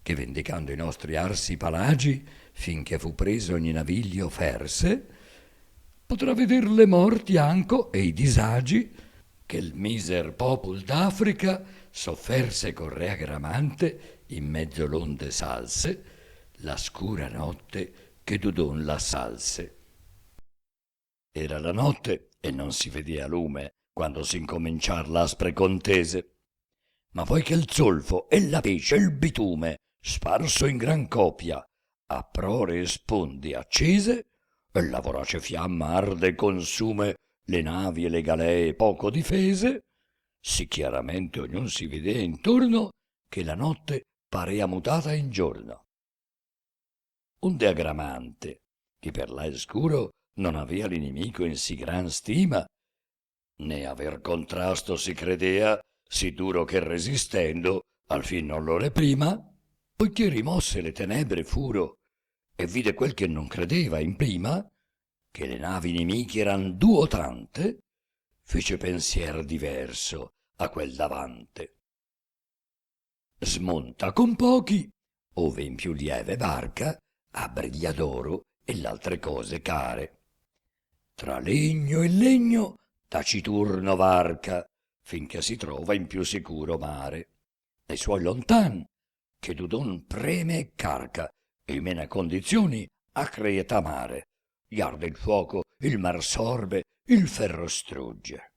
che vendicando i nostri arsi palagi, finché fu preso ogni naviglio ferse, potrà veder le morti anco e i disagi che il miser popol d'Africa sofferse con Rea Gramante in mezzo l'onde salse, la scura notte che Dudon la salse. Era la notte e non si vedea lume quando si incominciar l'aspre contese. Ma poi che il zolfo e la pece e il bitume, sparso in gran copia, a prore e sponde accese, e la vorace fiamma arde e consume le navi e le galee poco difese, sì chiaramente ognun si vedea intorno che la notte parea mutata in giorno. Onde Agramante, che per là è scuro non avea l'inimico in sì gran stima, né aver contrasto si credea, sì duro che resistendo al fin non lo reprima, poiché rimosse le tenebre furo e vide quel che non credeva in prima, che le navi nemiche eran 2 tante, fece pensier diverso a quel davante. Smonta con pochi, ove in più lieve barca, a briglia d'oro e l'altre cose care. Tra legno e legno taciturno varca, finché si trova in più sicuro mare. E suoi lontan, che Dudon preme e carca, e in mena condizioni acreta mare. Gli arde il fuoco, il mar sorbe, il ferro strugge.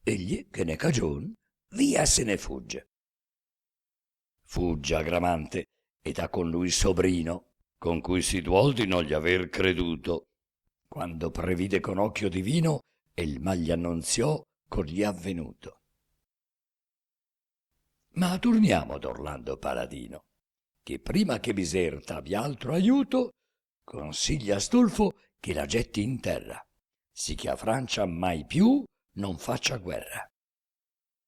Egli, che ne cagion, via se ne fugge. Fugge Agramante, ed ha con lui sobrino, con cui si duol di non gli aver creduto. quando previde con occhio divino e il mal gli annunziò con gli avvenuto. Ma torniamo ad Orlando Paladino, che prima che Biserta abbia altro aiuto, consiglia a Astolfo che la getti in terra, sì che a Francia mai più non faccia guerra.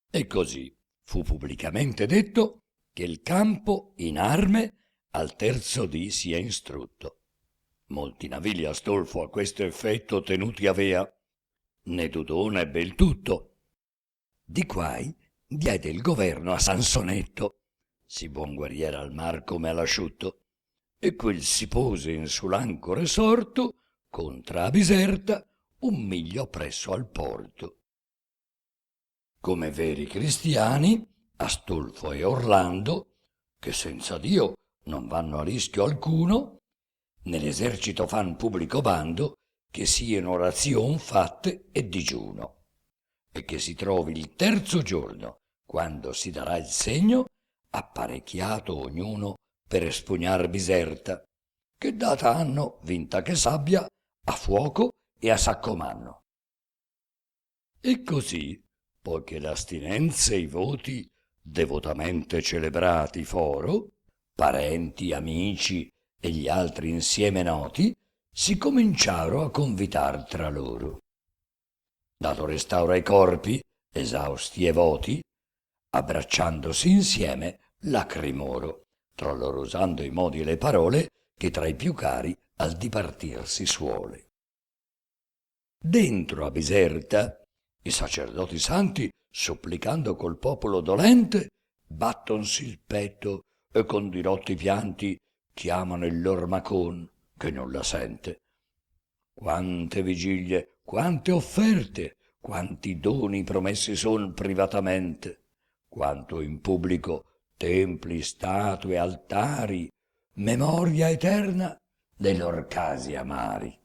E così fu pubblicamente detto che il campo in arme al terzo dì sia instrutto. Molti navili Astolfo a questo effetto tenuti avea, né dudò né bel tutto. Di quai diede il governo a Sansonetto, sì buon guerriero al mar come all'asciutto, e quel si pose in sull'ancore sorto contra Biserta un miglio presso al porto. Come veri cristiani, Astolfo e Orlando, che senza Dio non vanno a rischio alcuno, nell'esercito fan pubblico bando che siano orazion fatte e digiuno, e che si trovi il terzo giorno, quando si darà il segno, apparecchiato ognuno per espugnar Biserta, che data hanno, vinta che sabbia, a fuoco e a saccomanno. E così, poiché l'astinenza e i voti devotamente celebrati foro, parenti, amici e gli altri insieme noti, si cominciaro a convitar tra loro. Dato restauro ai corpi, esausti e voti, abbracciandosi insieme, lacrimoro, tra loro usando i modi e le parole che tra i più cari al dipartir si suole. Dentro a Biserta, i sacerdoti santi, supplicando col popolo dolente, battonsi il petto e con dirotti pianti chiamano il lor macon, che non la sente. Quante vigilie, quante offerte, quanti doni promessi son privatamente, quanto in pubblico templi, statue, altari, memoria eterna dei lor casi amari.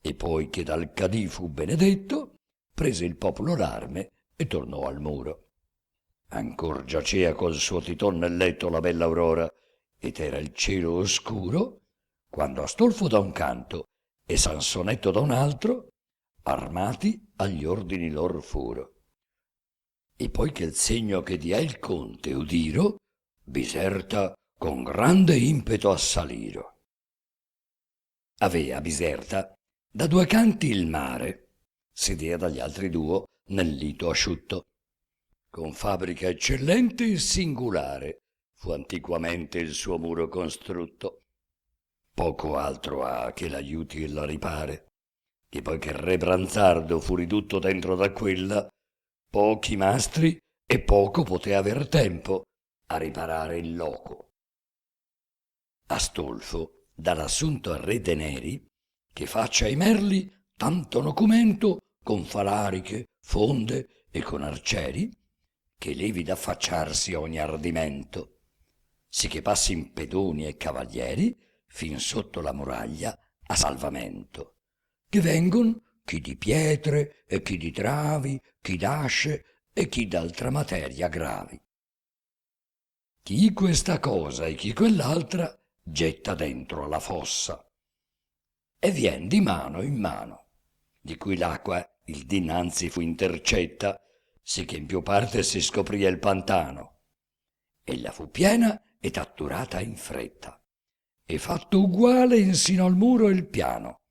E poi che dal cadì fu benedetto, prese il popolo l'arme e tornò al muro. Ancor giacea col suo titon nel letto la bella aurora, ed era il cielo oscuro, quando Astolfo da un canto e Sansonetto da un altro, armati agli ordini lor furo. E poi che il segno che diè il conte udiro, Biserta con grande impeto assaliro. Avea Biserta da due canti il mare, sedea dagli altri duo nel lito asciutto. Con fabbrica eccellente e singolare fu antiquamente il suo muro construtto. Poco altro ha che l'aiuti e la ripare, che poi che il re Branzardo fu ridotto dentro da quella, pochi mastri e poco poté aver tempo a riparare il loco. Astolfo dall'assunto al re de Neri che faccia ai merli tanto documento con falariche, fonde e con arcieri, che levi d'affacciarsi ogni ardimento, sì che passi in pedoni e cavalieri fin sotto la muraglia a salvamento, che vengon chi di pietre e chi di travi, chi d'asce e chi d'altra materia gravi. Chi questa cosa e chi quell'altra getta dentro alla fossa e vien di mano in mano, di cui l'acqua il dinanzi fu intercetta, sì che in più parte si scoprì il pantano. Ella fu piena ed atturata in fretta, e fatto uguale insino al muro il piano.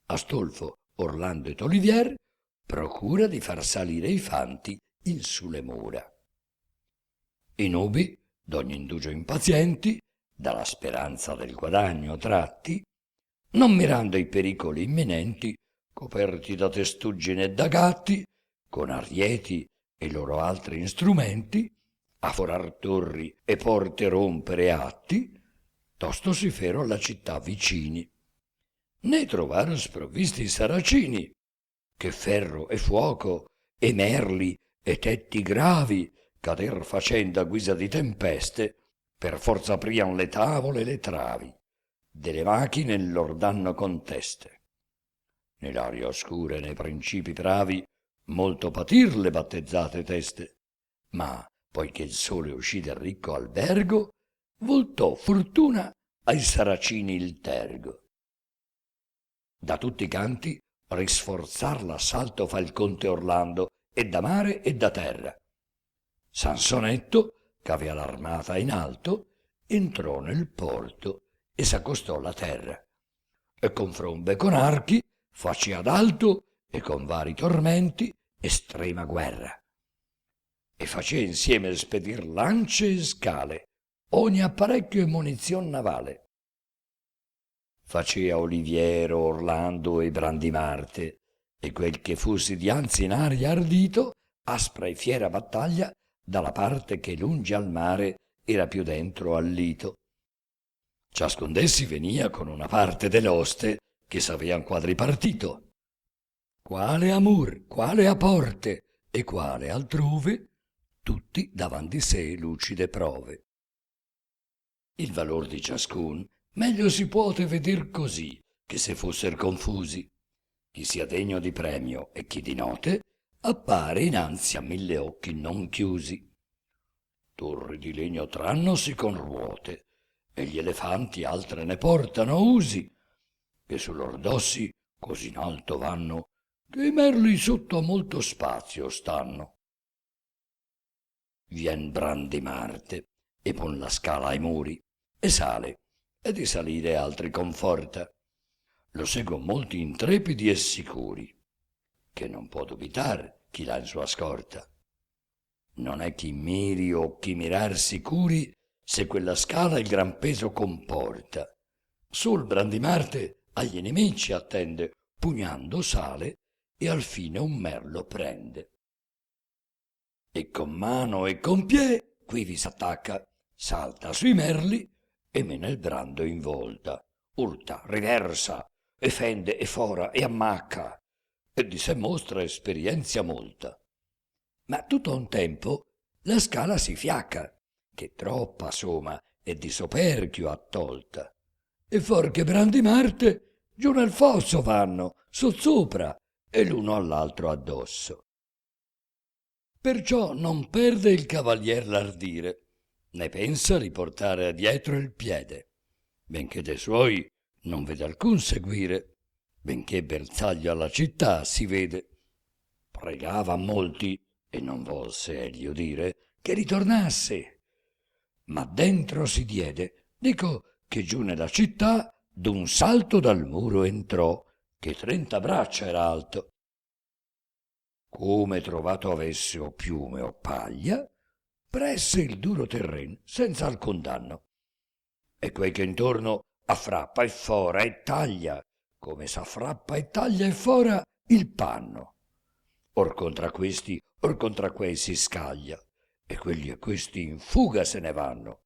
Astolfo, Orlando ed Olivier procura di far salire i fanti in sulle mura. I nubi, d'ogni indugio impazienti, dalla speranza del guadagno tratti, non mirando i pericoli imminenti, coperti da testuggine e da gatti, con arieti e loro altri strumenti, a forar torri e porte rompere atti, tosto si fero alla città vicini. Ne trovaro sprovvisti i saracini, che ferro e fuoco e merli e tetti gravi, cader facendo a guisa di tempeste, per forza aprian le tavole e le travi, delle macchine il lor danno conteste. Nell'aria oscura e nei principi pravi molto patir le battezzate teste, ma poiché il sole uscì del ricco albergo, voltò fortuna ai saracini il tergo. Da tutti i canti risforzar l'assalto fa il conte Orlando, e da mare e da terra. Sansonetto, ch'avea l'armata in alto, entrò nel porto e s'accostò alla terra. E con frombe e con archi facea ad alto e con vari tormenti estrema guerra. E facea insieme spedir lance e scale, ogni apparecchio e munizion navale. Facea Oliviero, Orlando e Brandimarte, e quel che fusi dianzi in aria ardito, aspra e fiera battaglia, dalla parte che lungi al mare era più dentro al lito. Ciascun d'essi venia con una parte dell'oste che s'avean quadripartito, quale a mur, quale a porte e quale altrove, tutti davan di sé lucide prove. Il valor di ciascun meglio si puote veder così, che se fosser confusi. Chi sia degno di premio e chi di note, appare innanzi a 1000 occhi non chiusi. Torri di legno trannosi con ruote, e gli elefanti altre ne portano usi, che su lor dossi così in alto vanno, che i merli sotto a molto spazio stanno. Vien Brandimarte e pon la scala ai muri, e sale, e di salire altri conforta. Lo seguon molti intrepidi e sicuri, che non può dubitar chi l'ha in sua scorta. Non è chi miri o chi mirar sicuri, se quella scala il gran peso comporta. Sul Brandimarte agli nemici attende, pugnando sale e al fine un merlo prende. E con mano e con piè quivi s'attacca, salta sui merli e mena il brando in volta, urta, riversa, e fende e fora e ammacca, e di sé mostra esperienzia molta. Ma tutto a un tempo la scala si fiacca, che troppa soma e di soperchio attolta, e for che Brandimarte giù nel fosso vanno, sotsopra, e l'uno all'altro addosso. Perciò non perde il cavalier l'ardire, né pensa riportare dietro il piede, benché de suoi non vede alcun seguire, benché bersaglio alla città si vede. Pregava molti, e non volse egli udire, che ritornasse, ma dentro si diede, dico che giù nella città d'un salto dal muro entrò, che 30 braccia era alto. Come trovato avesse o piume o paglia, presse il duro terren senza alcun danno, e quei che intorno affrappa e fora e taglia, come s'affrappa e taglia e fora il panno. Or contra questi, or contra quei si scaglia, e quelli e questi in fuga se ne vanno.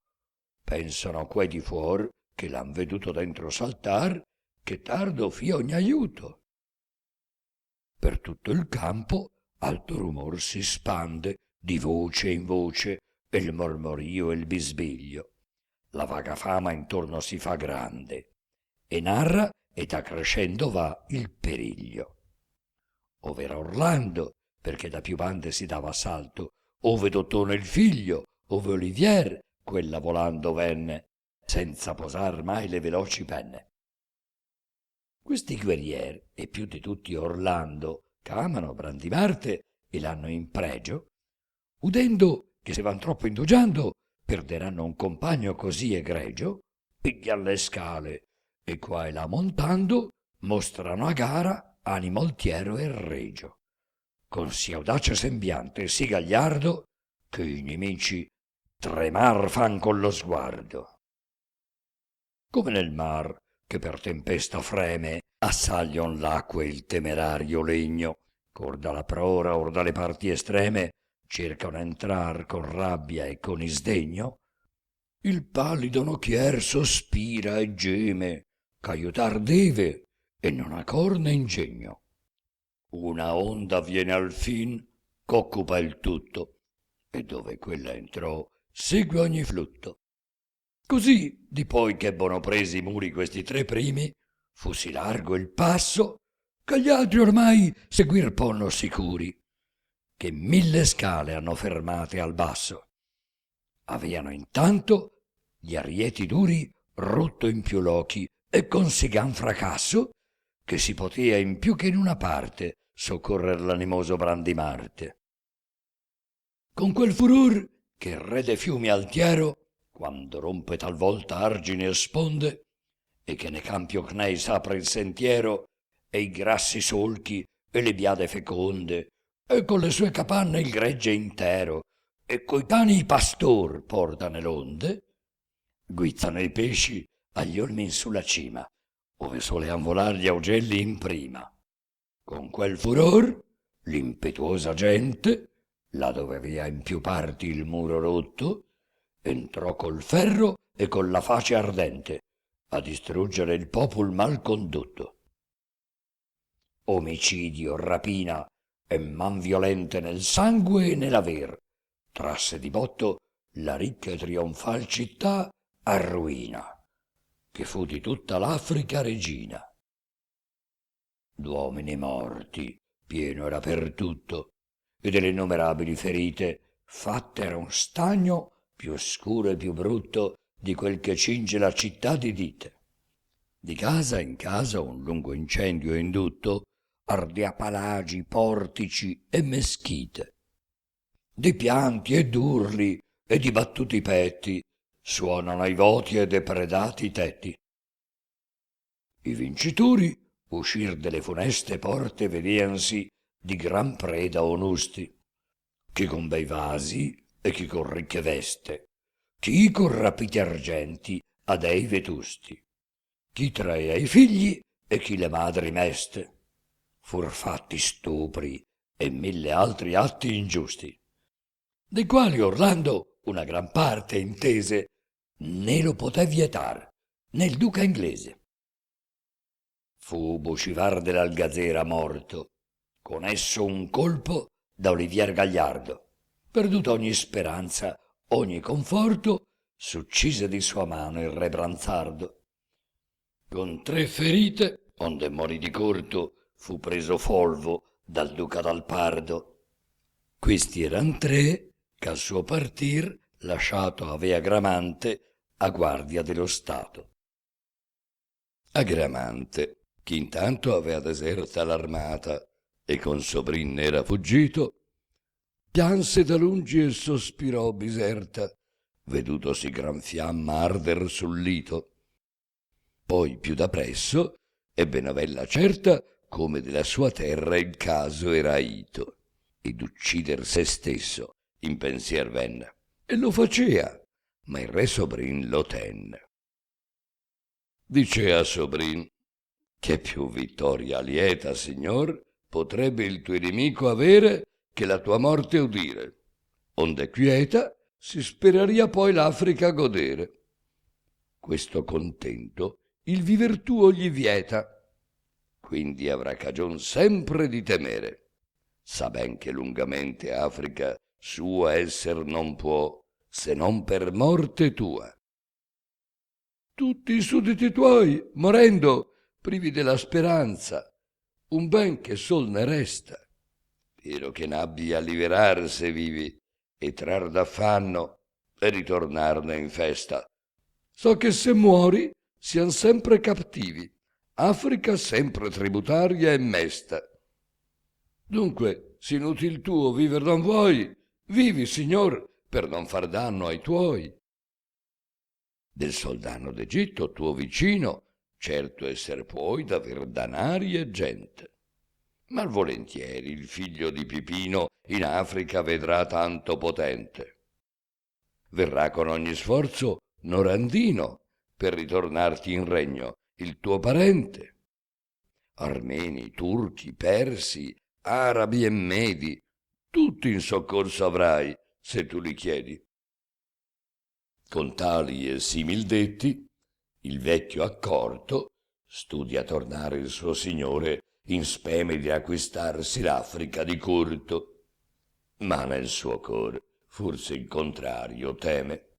Pensano quei di fuor che l'han veduto dentro saltar, che tardo fia ogni aiuto. Per tutto il campo alto rumor si spande, di voce in voce, e il mormorio e il bisbiglio. La vaga fama intorno si fa grande, e narra ed accrescendo va il periglio. Ov'era Orlando, perché da più bande si dava assalto, ove Dottone il figlio, ove Olivier, quella volando venne, senza posar mai le veloci penne. Questi guerrier, e più di tutti Orlando, ch'amano Brandimarte e l'hanno in pregio, udendo che se van troppo indugiando, perderanno un compagno così egregio, piglia alle scale, e qua e là montando, mostrano a gara animo altiero e regio, con sì audace sembiante e sì gagliardo, che i nemici tremar fan con lo sguardo. Come nel mar, che per tempesta freme, assaglion l'acque il temerario legno, ch'or dalla prora or dalle parti estreme cercano entrar con rabbia e con isdegno, il pallido nocchier sospira e geme, ch'aiutar deve e non ha cor né ingegno. Una onda viene al fin ch'occupa il tutto, e dove quella entrò segue ogni flutto. Così, di poi ch'ebbono presi i muri questi 3 primi, fu sì largo il passo, che gli altri ormai seguir ponno sicuri, che 1000 scale hanno fermate al basso. Aveano intanto gli arieti duri rotto in più lochi, e con sì gran fracasso che si potea in più che in una parte soccorrer l'animoso Brandimarte. Con quel furor che il re de fiumi altiero, quando rompe talvolta argini e sponde, e che ne campi ocnei s'apre il sentiero, e i grassi solchi e le biade feconde, e con le sue capanne il gregge intero, e coi cani i pastor porta nell'onde, guizzano i pesci agli olmi in sulla cima, ove solean volar gli augelli in prima. Con quel furor, l'impetuosa gente, là dove avea in più parti il muro rotto, entrò col ferro e con la face ardente a distruggere il popol mal condotto. Omicidio, rapina e man violente nel sangue e nell'aver trasse di botto la ricca e trionfal città a ruina, che fu di tutta l'Africa regina. D'uomini morti pieno era per tutto, e delle innumerabili ferite fatte era un stagno più oscuro e più brutto di quel che cinge la città di dite. Di casa in casa un lungo incendio indutto ardea palagi, portici e meschite. Di pianti e d'urli e di battuti petti suonano i voti e depredati tetti. I vincitori uscir delle funeste porte vedeansi di gran preda onusti, chi con bei vasi e chi con ricche veste, chi con rapiti argenti a dei vetusti, chi traea i figli e chi le madri meste. Fur fatti stupri e mille altri atti ingiusti, dei quali Orlando una gran parte intese, né lo poté vietar né il duca inglese. Fu Bucivar dell'Algazera morto, con esso un colpo da Olivier Gagliardo, perduta ogni speranza, ogni conforto, s'uccise di sua mano il re Branzardo. Con 3 ferite, onde morì di corto, fu preso Folvo dal duca d'Alpardo. Questi eran 3 ch'al suo partir lasciato avea Gramante a guardia dello Stato. Agramante, che intanto avea deserta l'armata e con Sobrin era fuggito, pianse da lungi e sospirò biserta, vedutosi gran fiamma arder sul lito. Poi più da presso ebbe novella certa come della sua terra il caso era ito, ed uccider se stesso in pensier venne, e lo facea, ma il re Sobrin lo tenne. Dicea Sobrin: che più vittoria lieta, signor, potrebbe il tuo nemico avere che la tua morte udire, onde quieta si speraria poi l'Africa godere. Questo contento il viver tuo gli vieta, quindi avrà cagion sempre di temere. Sa ben che lungamente Africa sua esser non può, se non per morte tua. Tutti i sudditi tuoi, morendo, privi della speranza, un ben che sol ne resta. Vero che n'abbia a liberar se vivi, e trar d'affanno e ritornarne in festa. So che se muori sian sempre cattivi, Africa sempre tributaria e mesta. Dunque, se inutil tuo viver non vuoi, vivi, signor, per non far danno ai tuoi. Del soldano d'Egitto tuo vicino, certo esser puoi d'aver danari e gente. Mal volentieri il figlio di Pipino in Africa vedrà tanto potente. Verrà con ogni sforzo Norandino per ritornarti in regno il tuo parente. Armeni, turchi, persi, arabi e medi, tutti in soccorso avrai se tu li chiedi. Con tali e simil detti, il vecchio accorto studia tornare il suo signore in speme di acquistarsi l'Africa di corto, ma nel suo cor forse il contrario teme.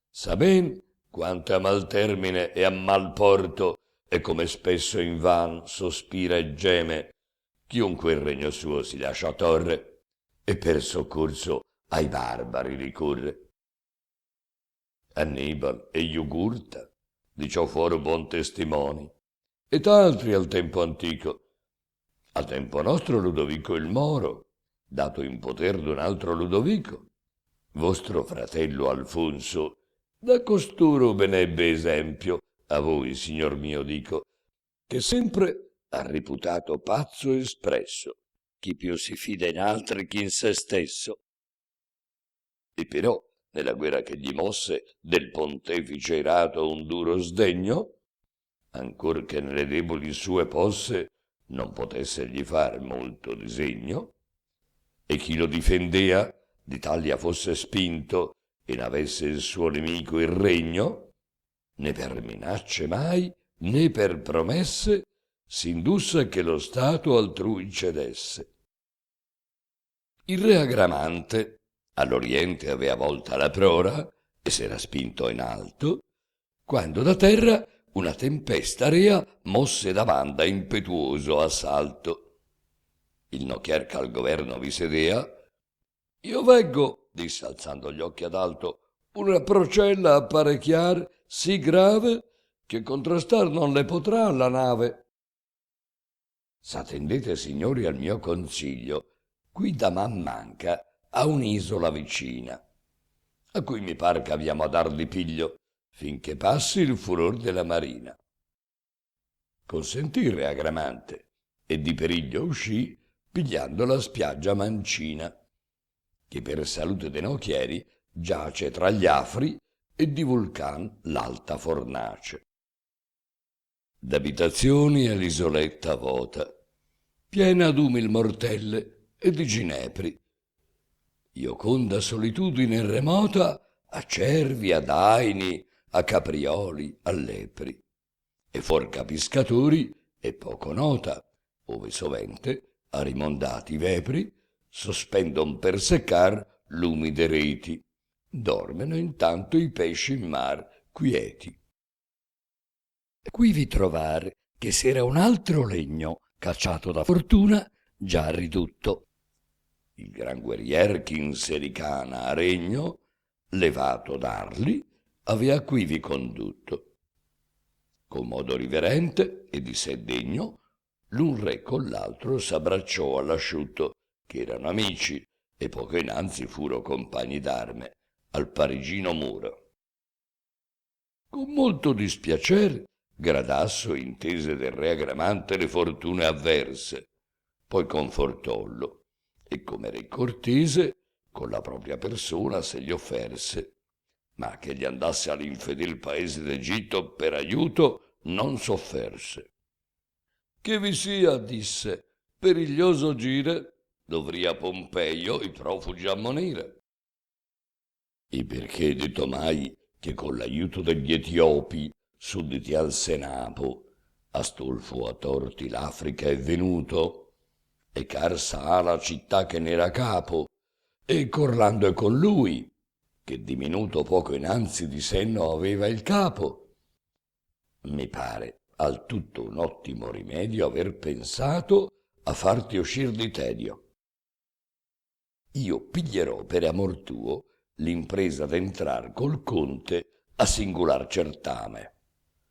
Sa ben quanto a mal termine e a mal porto, e come spesso invan sospira e geme chiunque il regno suo si lascia torre e per soccorso ai barbari ricorre. Annibal e Jugurta di ciò fuoro buon testimoni, et altri al tempo antico. Al tempo nostro Ludovico il Moro, dato in poter d'un altro Ludovico, vostro fratello Alfonso, da costoro ben ebbe esempio, a voi, signor mio, dico, che sempre ha reputato pazzo espresso, chi più si fida in altri che in se stesso. E però, nella guerra che gli mosse del pontefice irato un duro sdegno, ancor che nelle deboli sue posse non potessegli far molto disegno, e chi lo difendea d'Italia fosse spinto e n'avesse il suo nemico il regno, né per minacce mai, né per promesse, s'indusse che lo Stato altrui cedesse. Il re Agramante all'Oriente avea volta la prora e s'era spinto in alto, quando da terra una tempesta rea mosse da banda impetuoso assalto. Il nocchier ch'al governo vi sedea, «Io veggo», disse alzando gli occhi ad alto, «una procella apparecchiar sì grave che contrastar non le potrà la nave. S'attendete, signori, al mio consiglio, qui da man manca a un'isola vicina, a cui mi par che abbiamo a dar di piglio, finché passi il furor della marina». Consentì re Agramante, e di periglio uscì, pigliando la spiaggia mancina, che per salute de nocchieri giace tra gli afri e di Vulcan l'alta fornace. D'abitazioni è l'isoletta vota, piena d'umil mortelle e di ginepri, ioconda solitudine remota a cervi, a daini, a caprioli, a lepri, e for capiscatori è poco nota, ove sovente, a rimondati vepri, sospendon per seccar l'umide reti, dormeno intanto i pesci in mar quieti. Qui vi trovar che s'era un altro legno, cacciato da fortuna, già ridutto. Il gran guerrier ch'in se ricana a regno, levato d'Arli, avea quivi condutto. Con modo riverente e di sé degno, l'un re con l'altro s'abbracciò all'asciutto, che erano amici, e poco innanzi furo compagni d'arme al parigino muro. Con molto dispiacer Gradasso intese del re Agramante le fortune avverse, poi confortollo, e come re cortese con la propria persona se gli offerse, ma che gli andasse all'infedel paese d'Egitto per aiuto non s'offerse. Che vi sia, disse, periglioso gire, dovria Pompeio i profugi ammonire. E perché detto mai che con l'aiuto degli Etiopi, sudditi al Senapo, Astolfo a torti l'Africa è venuto, e Carsa ha la città che n'era capo, e Corlando è con lui, che diminuto poco innanzi di senno aveva il capo. Mi pare al tutto un ottimo rimedio aver pensato a farti uscir di tedio. Io piglierò per amor tuo l'impresa d'entrar col conte a singular certame.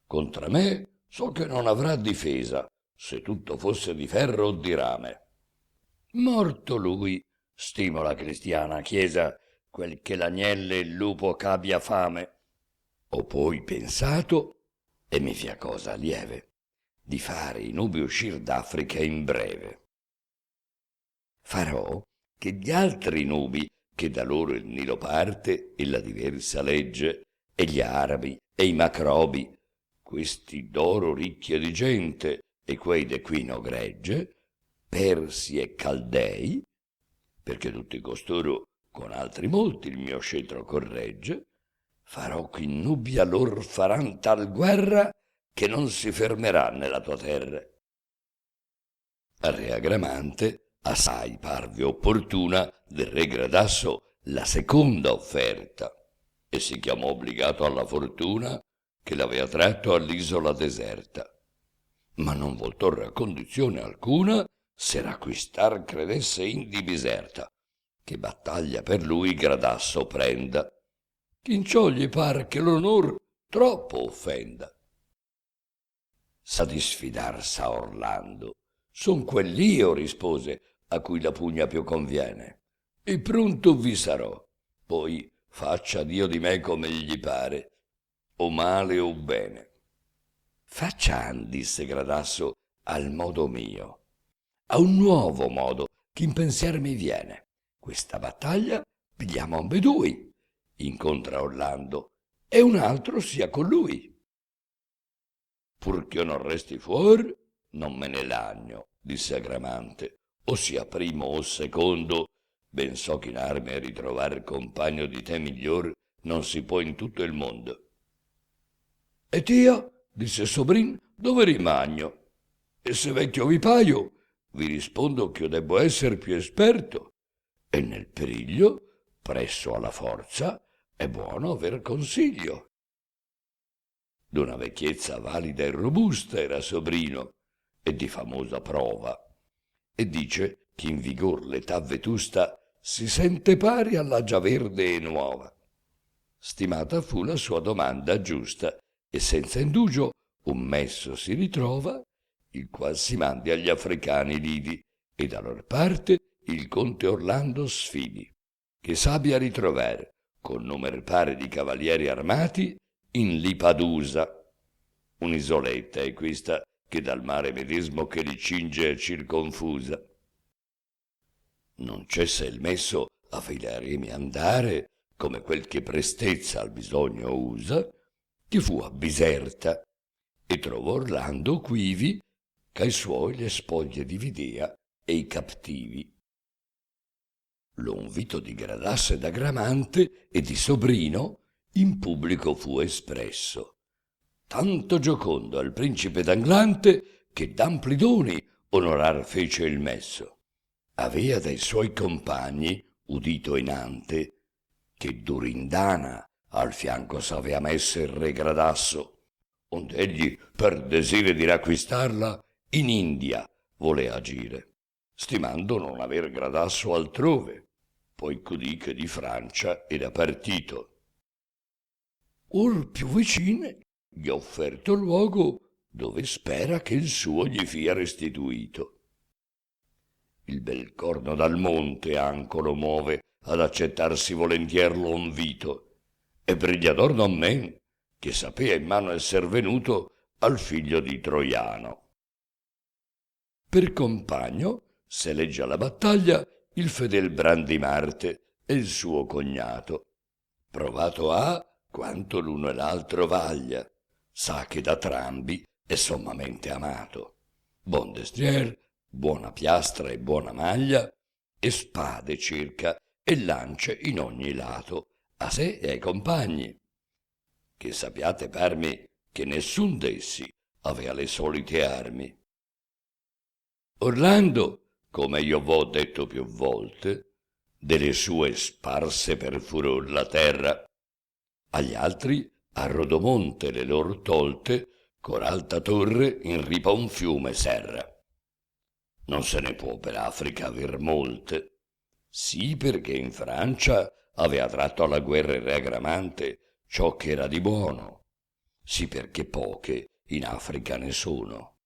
Contra me so che non avrà difesa, se tutto fosse di ferro o di rame. Morto lui, stimo la cristiana chiesa, quel che l'agnelle e il lupo c'abbia fame. Ho poi pensato, e mi fia cosa lieve, di fare i nubi uscir d'Africa in breve. Farò che gli altri nubi, che da loro il Nilo parte e la diversa legge, e gli arabi e i macrobi, questi d'oro ricchi di gente e quei d'equino gregge, persi e caldei, perché tutti costoro con altri molti il mio scettro corregge, farò che in nubi a lor faran tal guerra che non si fermerà nella tua terra. Al re Agramante assai parve opportuna del re Gradasso la seconda offerta, e si chiamò obbligato alla fortuna che l'avea tratto all'isola deserta, ma non voltorre a condizione alcuna se l'acquistar credesse indi diserta, che battaglia per lui Gradasso prenda, che in ciò gli par che l'onor troppo offenda. sa di sfidar sa Orlando. Son quell'io, rispose, a cui la pugna più conviene, e pronto vi sarò. Poi faccia Dio di me come gli pare, o male o bene. Faccian, disse Gradasso, al modo mio, a un nuovo modo che in pensier mi viene. Questa battaglia pigliamo ambedui, incontra Orlando, e un altro sia con lui. Purché non resti fuor, non me ne lagno, disse Agramante, o sia primo o secondo, ben so che in arme ritrovar compagno di te miglior non si può in tutto il mondo. E tia, disse Sobrin, dove rimagno? E se vecchio vi paio, vi rispondo che io debbo esser più esperto, e nel periglio, presso alla forza, è buono aver consiglio. D'una vecchiezza valida e robusta era Sobrino, e di famosa prova, e dice che in vigor l'età vetusta si sente pari alla già verde e nuova. Stimata fu la sua domanda giusta, e senza indugio un messo si ritrova, il qual si mandi agli africani lidi, e da lor parte il conte Orlando sfidi, che sabbia ritrovar, con numer pare di cavalieri armati, in Lipadusa. Un'isoletta è questa che dal mare medesimo che li cinge è circonfusa. Non cessa il messo a filaremi andare, come quel che prestezza al bisogno usa, che fu a Biserta, e trovò Orlando quivi, ch'ai suoi le spoglie dividea e i captivi. Lo invito di Gradasso ed Agramante e di Sobrino in pubblico fu espresso, tanto giocondo al principe d'Anglante che d'ampli doni onorar fece il messo. Avea dai suoi compagni udito inante che Durindana al fianco s'avea messo il re Gradasso, onde egli per desire di racquistarla in India volea agire, stimando non aver Gradasso altrove, poi cudì che di Francia era partito. Or più vicine gli ha offerto luogo dove spera che il suo gli fia restituito. Il bel corno dal monte anco lo muove ad accettarsi volentier lo invito, e brigliador non men che sapea in mano esser venuto al figlio di Troiano. Per compagno s'elegge alla battaglia il fedel Brandimarte e il suo cognato. Provato ha quanto l'uno e l'altro vaglia, sa che da trambi è sommamente amato. Buon destrier, buona piastra e buona maglia, e spade circa e lance in ogni lato, a sé e ai compagni. Che sappiate parmi che nessun d'essi avea le solite armi. Orlando, come io v'ho detto più volte, delle sue sparse per furor la terra, agli altri a Rodomonte le lor tolte, cor alta torre in ripa un fiume serra. Non se ne può per Africa aver molte, sì perché in Francia avea tratto alla guerra il re Agramante ciò che era di buono, sì perché poche in Africa ne sono.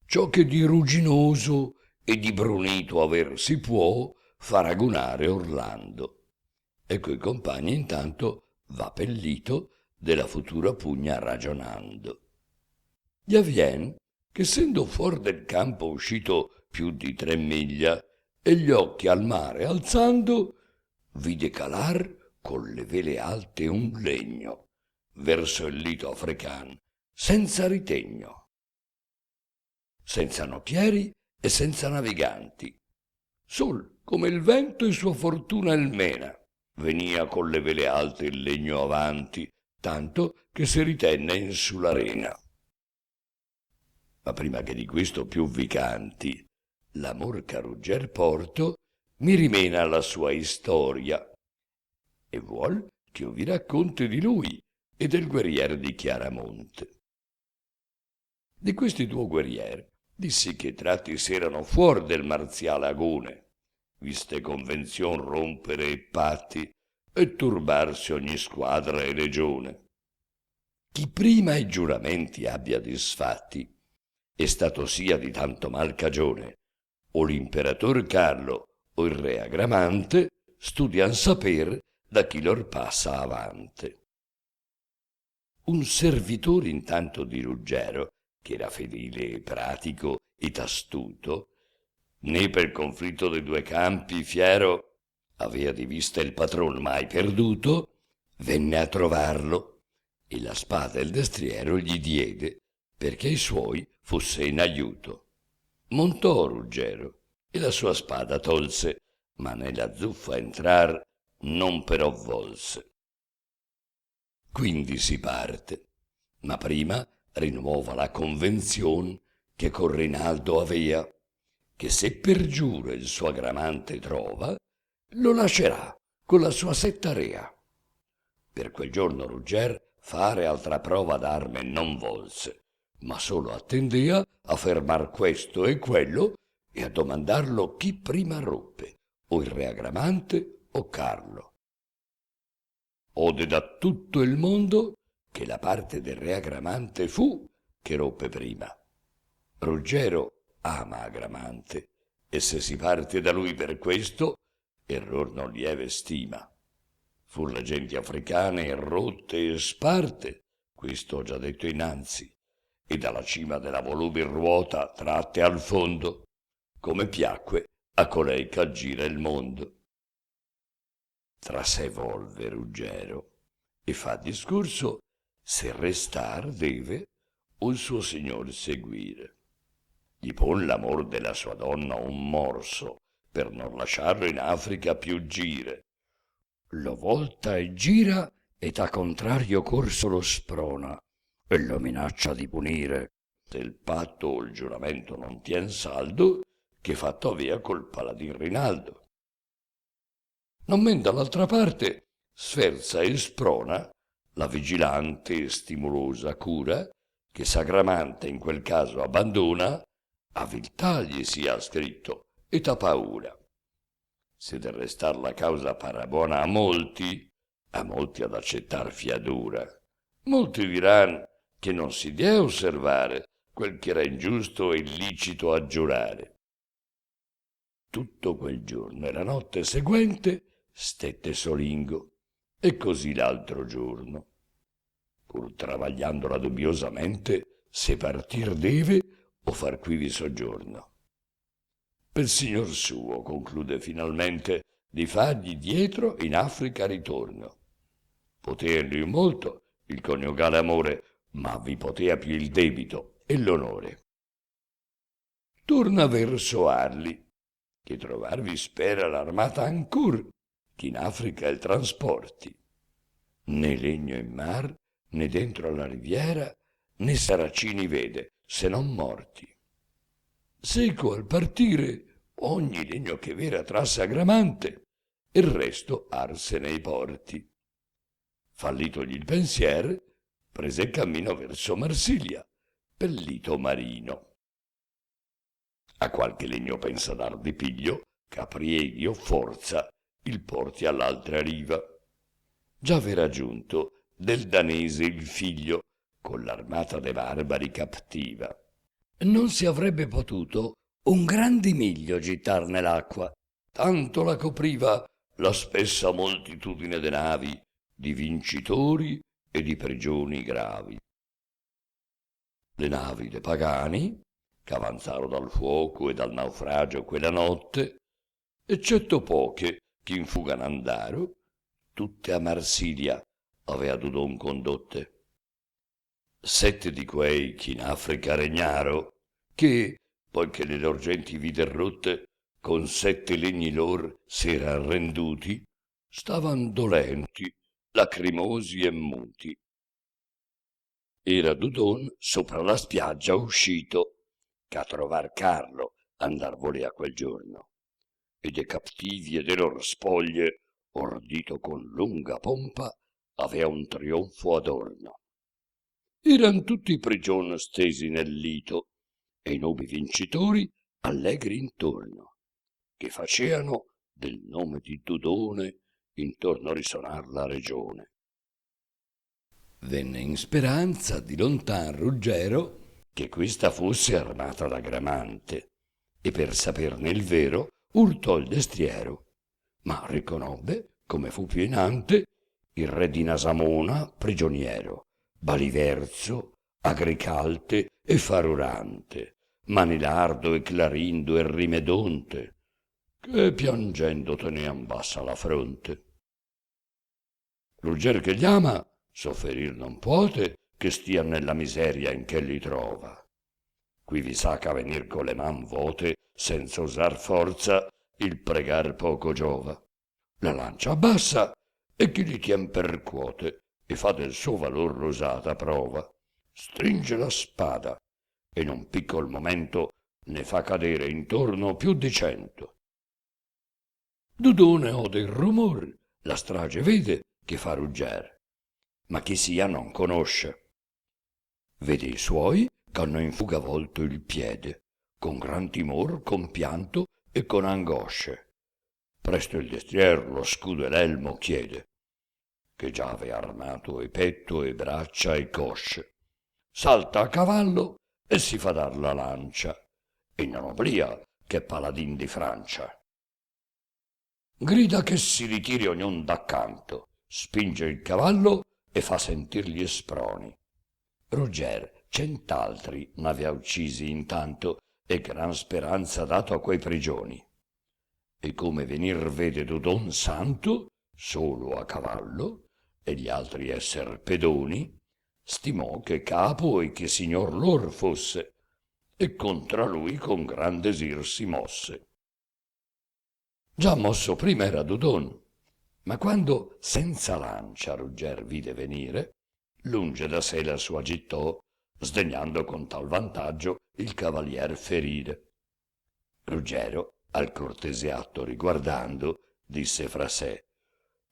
Ciò che di rugginoso e di brunito aver si può fa ragunare Orlando, e coi compagni intanto va pellito della futura pugna ragionando. Gli avvien che essendo fuor del campo uscito più di 3 miglia e gli occhi al mare alzando, vide calar con le vele alte un legno verso il lito african senza ritegno, senza nocchieri e senza naviganti, sol come il vento e sua fortuna il mena. Venia con le vele alte il legno avanti, tanto che si ritenne in su l'arena. Ma prima che di questo più vi canti, l'amor che a rugger porto mi rimena la sua istoria, e vuol che io vi racconti di lui e del guerrier di Chiaramonte. Di questi 2 guerrier dissi che tratti s'erano fuor del marziale agone, viste convenzion rompere e patti e turbarsi ogni squadra e legione. Chi prima i giuramenti abbia disfatti è stato sia di tanto mal cagione, o l'imperatore Carlo o il re Agramante studian saper da chi lor passa avante. Un servitore intanto di Ruggero, che era fedele e pratico ed astuto, né per conflitto dei due campi fiero avea di vista il patron mai perduto, venne a trovarlo e la spada e il destriero gli diede perché ai suoi fosse in aiuto. Montò Ruggero e la sua spada tolse, ma nella zuffa entrar non però volse. Quindi si parte, ma prima rinuova la convenzion che con Rinaldo avea, che se per giuro il suo Agramante trova, lo lascerà con la sua setta rea. Per quel giorno Rugger fare altra prova d'arme non volse, ma solo attendea a fermar questo e quello e a domandarlo chi prima ruppe, o il re Agramante o Carlo. Ode da tutto il mondo che la parte del re Agramante fu che ruppe prima. Ruggero ama Agramante e se si parte da lui per questo, error non lieve stima. Fur le genti africane rotte e sparte, questo ho già detto innanzi, e dalla cima della volubile ruota tratte al fondo, come piacque a colei ch'aggira il mondo. Tra sé volve Ruggero e fa discorso se restar deve o il suo signor seguire. Gli pon l'amor della sua donna un morso per non lasciarlo in Africa più gire. Lo volta e gira ed a contrario corso lo sprona e lo minaccia di punire se il patto o il giuramento non tien saldo che fatto avea col paladin Rinaldo. Non men dall'altra parte sferza e sprona la vigilante e stimulosa cura che Sagramante in quel caso abbandona, a viltà gli sia scritto et a paura. Se del restar la causa para buona a molti ad accettar fiadura. Molti diran che non si dee osservare quel che era ingiusto e illicito a giurare. Tutto quel giorno e la notte seguente stette solingo, e così l'altro giorno. Pur travagliandola dubbiosamente, se partir deve o far quivi soggiorno. Per signor suo conclude finalmente di fargli dietro in Africa ritorno. Poteagli molto il coniugale amore, ma vi potea più il debito e l'onore. Torna verso Arli, che trovarvi spera l'armata ancor, che in Africa il trasporti. Né legno in mar, né dentro alla riviera, né saracini vede, se non morti. Seco al partire ogni legno che vera trasse Agramante, e il resto arse nei porti. Fallitogli il pensier, prese il cammino verso Marsiglia, per lito marino. A qualche legno pensa dar di piglio, caprieghi o forza, il porti all'altra riva. Già v'era giunto del danese il figlio, con l'armata de barbari captiva. Non si avrebbe potuto un gran dimiglio gittar nell'acqua, tanto la copriva la spessa moltitudine de navi, di vincitori e di prigioni gravi. Le navi de pagani, che avanzarono dal fuoco e dal naufragio quella notte, eccetto poche che in fuga n'andaro, tutte a Marsiglia avea Dudon condotte. 7 di quei che in Africa regnaro, che, poiché le lor genti vider rotte, con 7 legni lor s'eran renduti, stavan dolenti, lacrimosi e muti. Era Dudon sopra la spiaggia uscito, che a trovar Carlo andar volea quel giorno, e de cattivi e de lor spoglie, ordito con lunga pompa, avea un trionfo adorno. Eran tutti prigion stesi nel lito, e i nuovi vincitori allegri intorno, che faceano del nome di Dudone intorno risonar la regione. venne in speranza di lontan Ruggero che questa fosse armata da Gramante, e per saperne il vero urtò il destriero, ma riconobbe, come fu più innante, il re di Nasamona prigioniero, Baliverzo, Agricalte e Farurante, Manilardo e Clarindo e Rimedonte, che piangendo tenean bassa la fronte. Rugger che gli ama sofferir non puote che stia nella miseria in che li trova. Qui vi sacca venir con le man vuote, senza usar forza, il pregar poco giova. La lancia abbassa e chi li tien percuote e fa del suo valor rosata prova. Stringe la spada e in un piccol momento ne fa cadere intorno più di 100. Dudone ode il rumor, la strage vede che fa rugger, ma chi sia non conosce. Vede i suoi ch'hanno in fuga volto il piede, con gran timor, con pianto e con angosce. Presto il destrier lo scudo e l'elmo chiede, che già avea armato e petto e braccia e cosce. Salta a cavallo e si fa dar la lancia, e non oblia che paladin di Francia. Grida che si ritiri ognon d'accanto, spinge il cavallo e fa sentir gli sproni. Rugger 100 n'avea uccisi intanto e gran speranza dato a quei prigioni. E come venir vede Dudon santo, solo a cavallo, e gli altri esser pedoni, stimò che capo e che signor lor fosse, e contra lui con gran desir si mosse. Già mosso prima era Dudon, ma quando senza lancia Rugger vide venire, lunge da sé la sua gittò, sdegnando con tal vantaggio il cavalier ferire. Ruggero, al cortese atto riguardando, disse fra sé,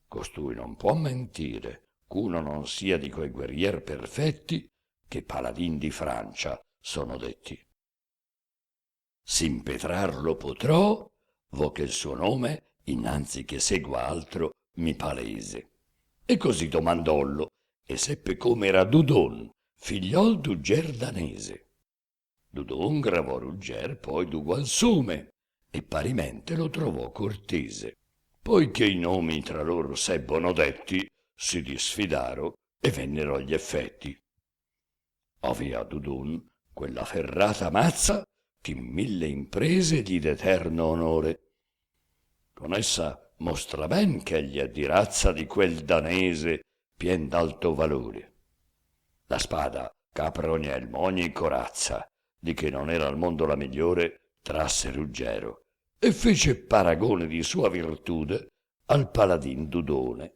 costui non può mentire, ch'uno non sia di quei guerrier perfetti che paladin di Francia sono detti. S'impetrarlo potrò, vo che il suo nome, innanzi che segua altro, mi palese. E così domandollo, e seppe com'era Dudon, figliol d'Ugger danese. Dudon gravò Rugger poi d'ugual sume, e parimente lo trovò cortese. Poiché i nomi tra loro sebbono detti, si disfidaro e vennero agli effetti. Avea Dudon quella ferrata mazza che in 1000 imprese gli d'eterno onore. Con essa mostra ben ch'egli è di razza di quel danese pien d'alto valore. La spada capra ogni elmo, ogni corazza, di che non era al mondo la migliore, trasse Ruggero e fece paragone di sua virtude al paladin Dudone.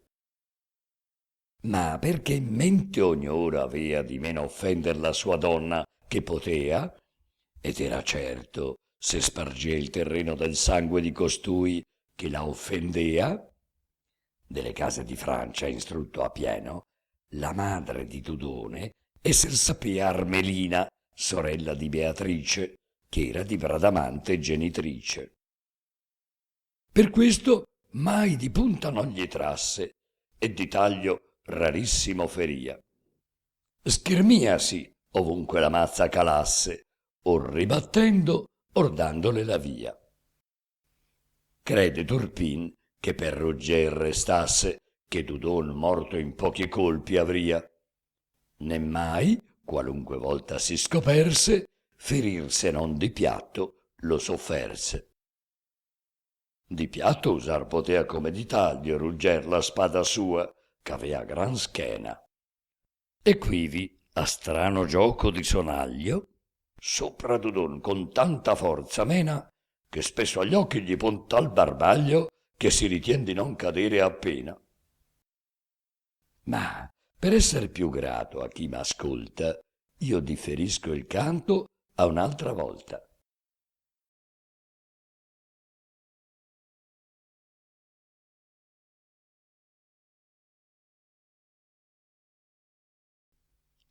Ma perché in mente ogni ora avea di meno offender la sua donna che potea, ed era certo, se spargea il terreno del sangue di costui che la offendea, delle case di Francia instrutto a pieno, la madre di Dudone esser sapea Armelina, sorella di Beatrice, che era di Bradamante genitrice. Per questo mai di punta non gli trasse, e di taglio rarissimo feria. Schermiasi ovunque la mazza calasse, or ribattendo, or dandole la via. Crede Turpin che per Rugger restasse, che Dudon morto in pochi colpi avria, né mai, qualunque volta si scoperse, ferir se non di piatto lo sofferse. Di piatto usar potea come di taglio Rugger la spada sua, ch'avea gran schena. E quivi, a strano gioco di sonaglio, sopra Dudon con tanta forza mena, che spesso agli occhi gli pon tal barbaglio, che si ritien di non cadere appena. Ma per esser più grato a chi m'ascolta, io differisco il canto a un'altra volta.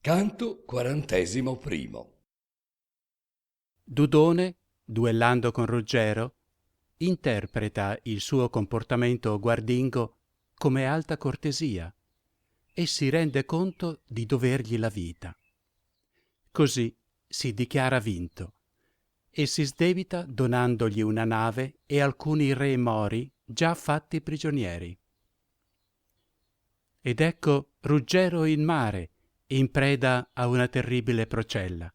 Canto 41. Dudone, duellando con Ruggero, interpreta il suo comportamento guardingo come alta cortesia e si rende conto di dovergli la vita. Così si dichiara vinto e si sdebita donandogli una nave e alcuni re mori già fatti prigionieri. Ed ecco Ruggero in mare, in preda a una terribile procella.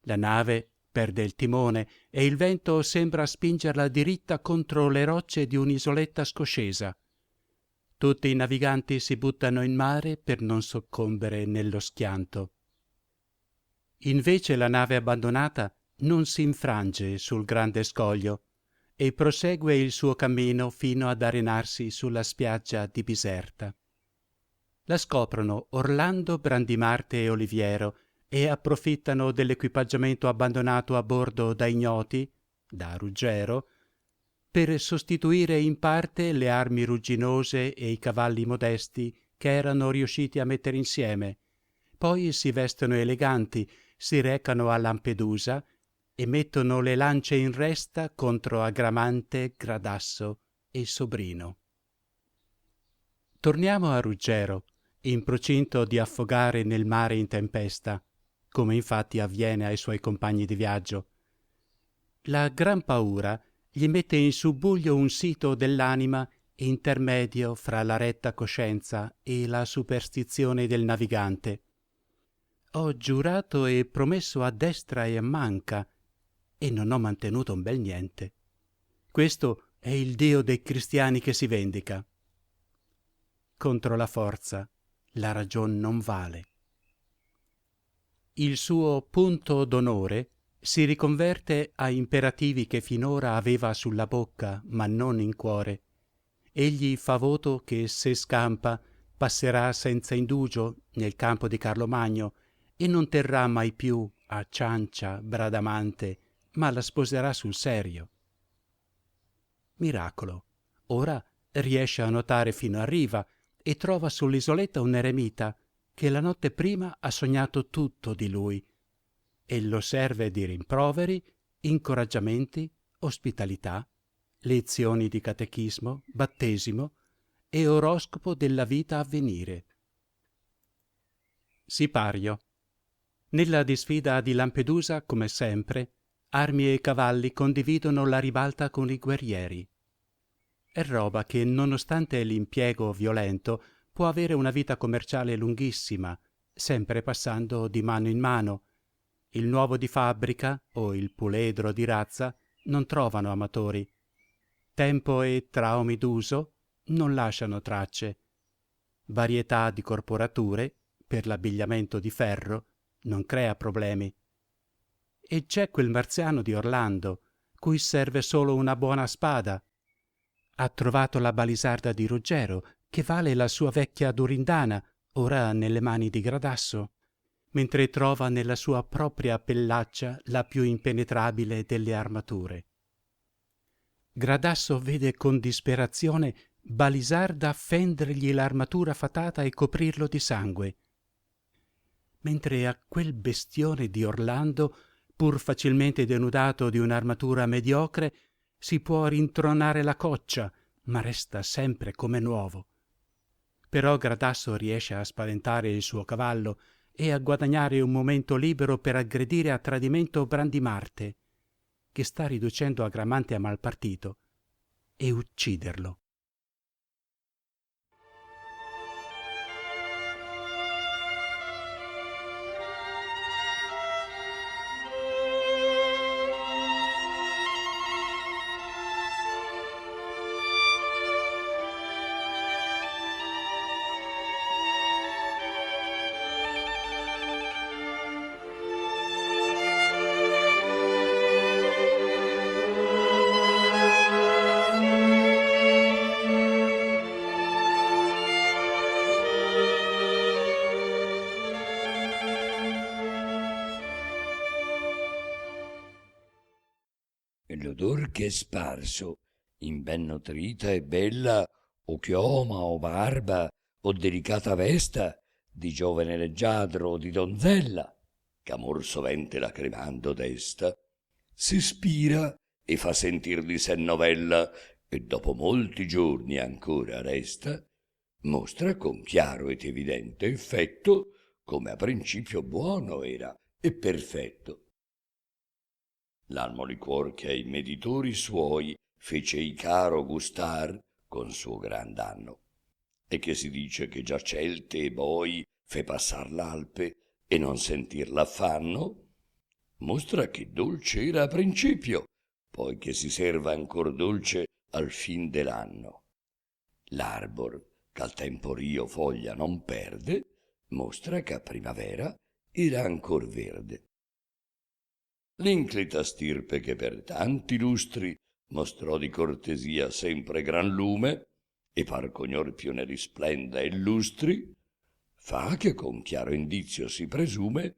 La nave perde il timone e il vento sembra spingerla diritta contro le rocce di un'isoletta scoscesa. Tutti i naviganti si buttano in mare per non soccombere nello schianto. Invece la nave abbandonata non si infrange sul grande scoglio e prosegue il suo cammino fino ad arenarsi sulla spiaggia di Biserta. La scoprono Orlando, Brandimarte e Oliviero e approfittano dell'equipaggiamento abbandonato a bordo da ignoti, da Ruggero, per sostituire in parte le armi rugginose e i cavalli modesti che erano riusciti a mettere insieme. Poi si vestono eleganti, si recano a Lampedusa e mettono le lance in resta contro Agramante, Gradasso e Sobrino. Torniamo a Ruggero, in procinto di affogare nel mare in tempesta, come infatti avviene ai suoi compagni di viaggio. La gran paura gli mette in subbuglio un sito dell'anima intermedio fra la retta coscienza e la superstizione del navigante. Ho giurato e promesso a destra e a manca, e non ho mantenuto un bel niente. Questo è il Dio dei cristiani che si vendica. Contro la forza la ragion non vale. Il suo punto d'onore si riconverte a imperativi che finora aveva sulla bocca, ma non in cuore. Egli fa voto che se scampa passerà senza indugio nel campo di Carlomagno e non terrà mai più a Ciancia Bradamante, ma la sposerà sul serio. Miracolo, ora riesce a nuotare fino a riva e trova sull'isoletta un eremita che la notte prima ha sognato tutto di lui e lo serve di rimproveri, incoraggiamenti, ospitalità, lezioni di catechismo, battesimo e oroscopo della vita a venire. Sipario. Nella disfida di Lampedusa, come sempre, armi e cavalli condividono la ribalta con i guerrieri. È roba che, nonostante l'impiego violento, può avere una vita commerciale lunghissima, sempre passando di mano in mano. Il nuovo di fabbrica o il puledro di razza non trovano amatori. Tempo e traumi d'uso non lasciano tracce. Varietà di corporature, per l'abbigliamento di ferro, non crea problemi. E c'è quel marziano di Orlando, cui serve solo una buona spada. Ha trovato la balisarda di Ruggero, che vale la sua vecchia durindana, ora nelle mani di Gradasso, mentre trova nella sua propria pellaccia la più impenetrabile delle armature. Gradasso vede con disperazione Balisarda fendergli l'armatura fatata e coprirlo di sangue, mentre a quel bestione di Orlando, pur facilmente denudato di un'armatura mediocre, si può rintronare la coccia, ma resta sempre come nuovo. Però Gradasso riesce a spaventare il suo cavallo e a guadagnare un momento libero per aggredire a tradimento Brandimarte, che sta riducendo Agramante a malpartito, e ucciderlo. L'odor che è sparso in ben nutrita e bella o chioma o barba o delicata vesta di giovane leggiadro o di donzella, ch'amor sovente lacrimando desta, si spira e fa sentir di sé novella, e dopo molti giorni ancora resta, mostra con chiaro ed evidente effetto come a principio buono era e perfetto. L'almo liquor che ai meditori suoi fece Icaro gustar con suo gran danno, e che si dice che già Celte e Boi fe passar l'Alpe e non sentir l'affanno, mostra che dolce era a principio, poi che si serva ancor dolce al fin dell'anno. L'arbor, ch'al tempo rio foglia non perde, mostra che a primavera era ancor verde. L'inclita stirpe che per tanti lustri mostrò di cortesia sempre gran lume, e par ch'ognor più ne risplenda e illustri, fa che con chiaro indizio si presume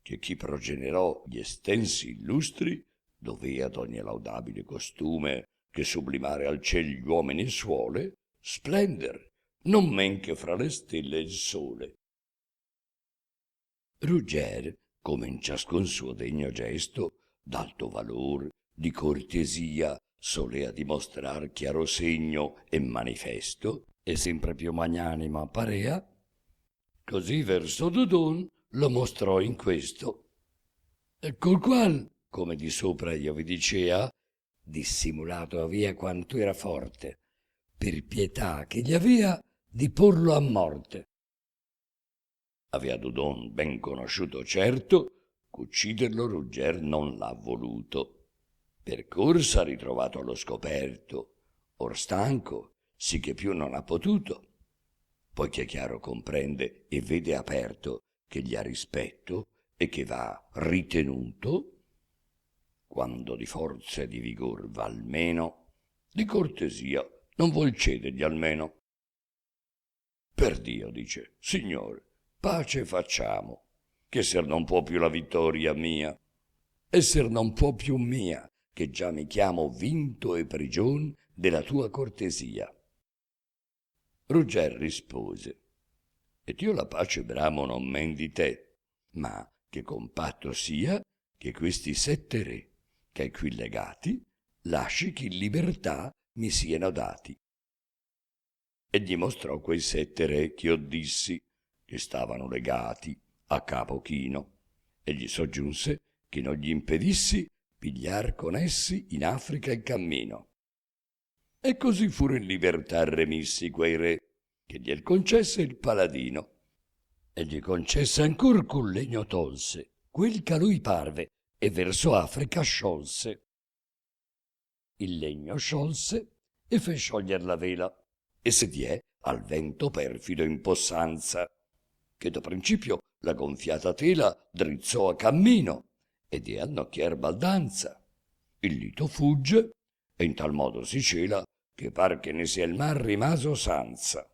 che chi progenerò gli estensi illustri dovea d'ogni laudabile costume che sublimare al ciel gli uomini suole, splender non men che fra le stelle il sole. Rugger, come in ciascun suo degno gesto, d'alto valor, di cortesia, solea dimostrar chiaro segno e manifesto, e sempre più magnanima parea, così verso Dodon lo mostrò in questo, col qual, come di sopra io vi dicea, dissimulato avea quanto era forte, per pietà che gli avea di porlo a morte. Avea Dodon ben conosciuto certo ch'ucciderlo Rugger non l'ha voluto. Per corsa ritrovato allo scoperto, or stanco, sì che più non ha potuto, poiché chiaro comprende e vede aperto che gli ha rispetto e che va ritenuto, quando di forza e di vigor va almeno, di cortesia non vuol cedergli almeno. Per Dio, dice, signore, pace facciamo, che esser non può più la vittoria mia, esser non può più mia, che già mi chiamo vinto e prigion della tua cortesia. Rugger rispose, ed io la pace bramo non men di te, ma che con patto sia che questi 7 re, che hai qui legati, lasci che in libertà mi siano dati. E gli mostrò quei 7 re ch'io dissi, che stavano legati a capo chino, e gli soggiunse che non gli impedissi pigliar con essi in Africa il cammino. E così furono in libertà remissi quei re, che gliel concesse il paladino, e gli concesse ancor col legno tolse quel che a lui parve, e verso Africa sciolse. Il legno sciolse e fe scioglier la vela, e se diè al vento perfido in possanza, che da principio la gonfiata tela drizzò a cammino, ed è al nocchier baldanza. Il lito fugge, e in tal modo si cela, che par che ne sia il mar rimaso sanza.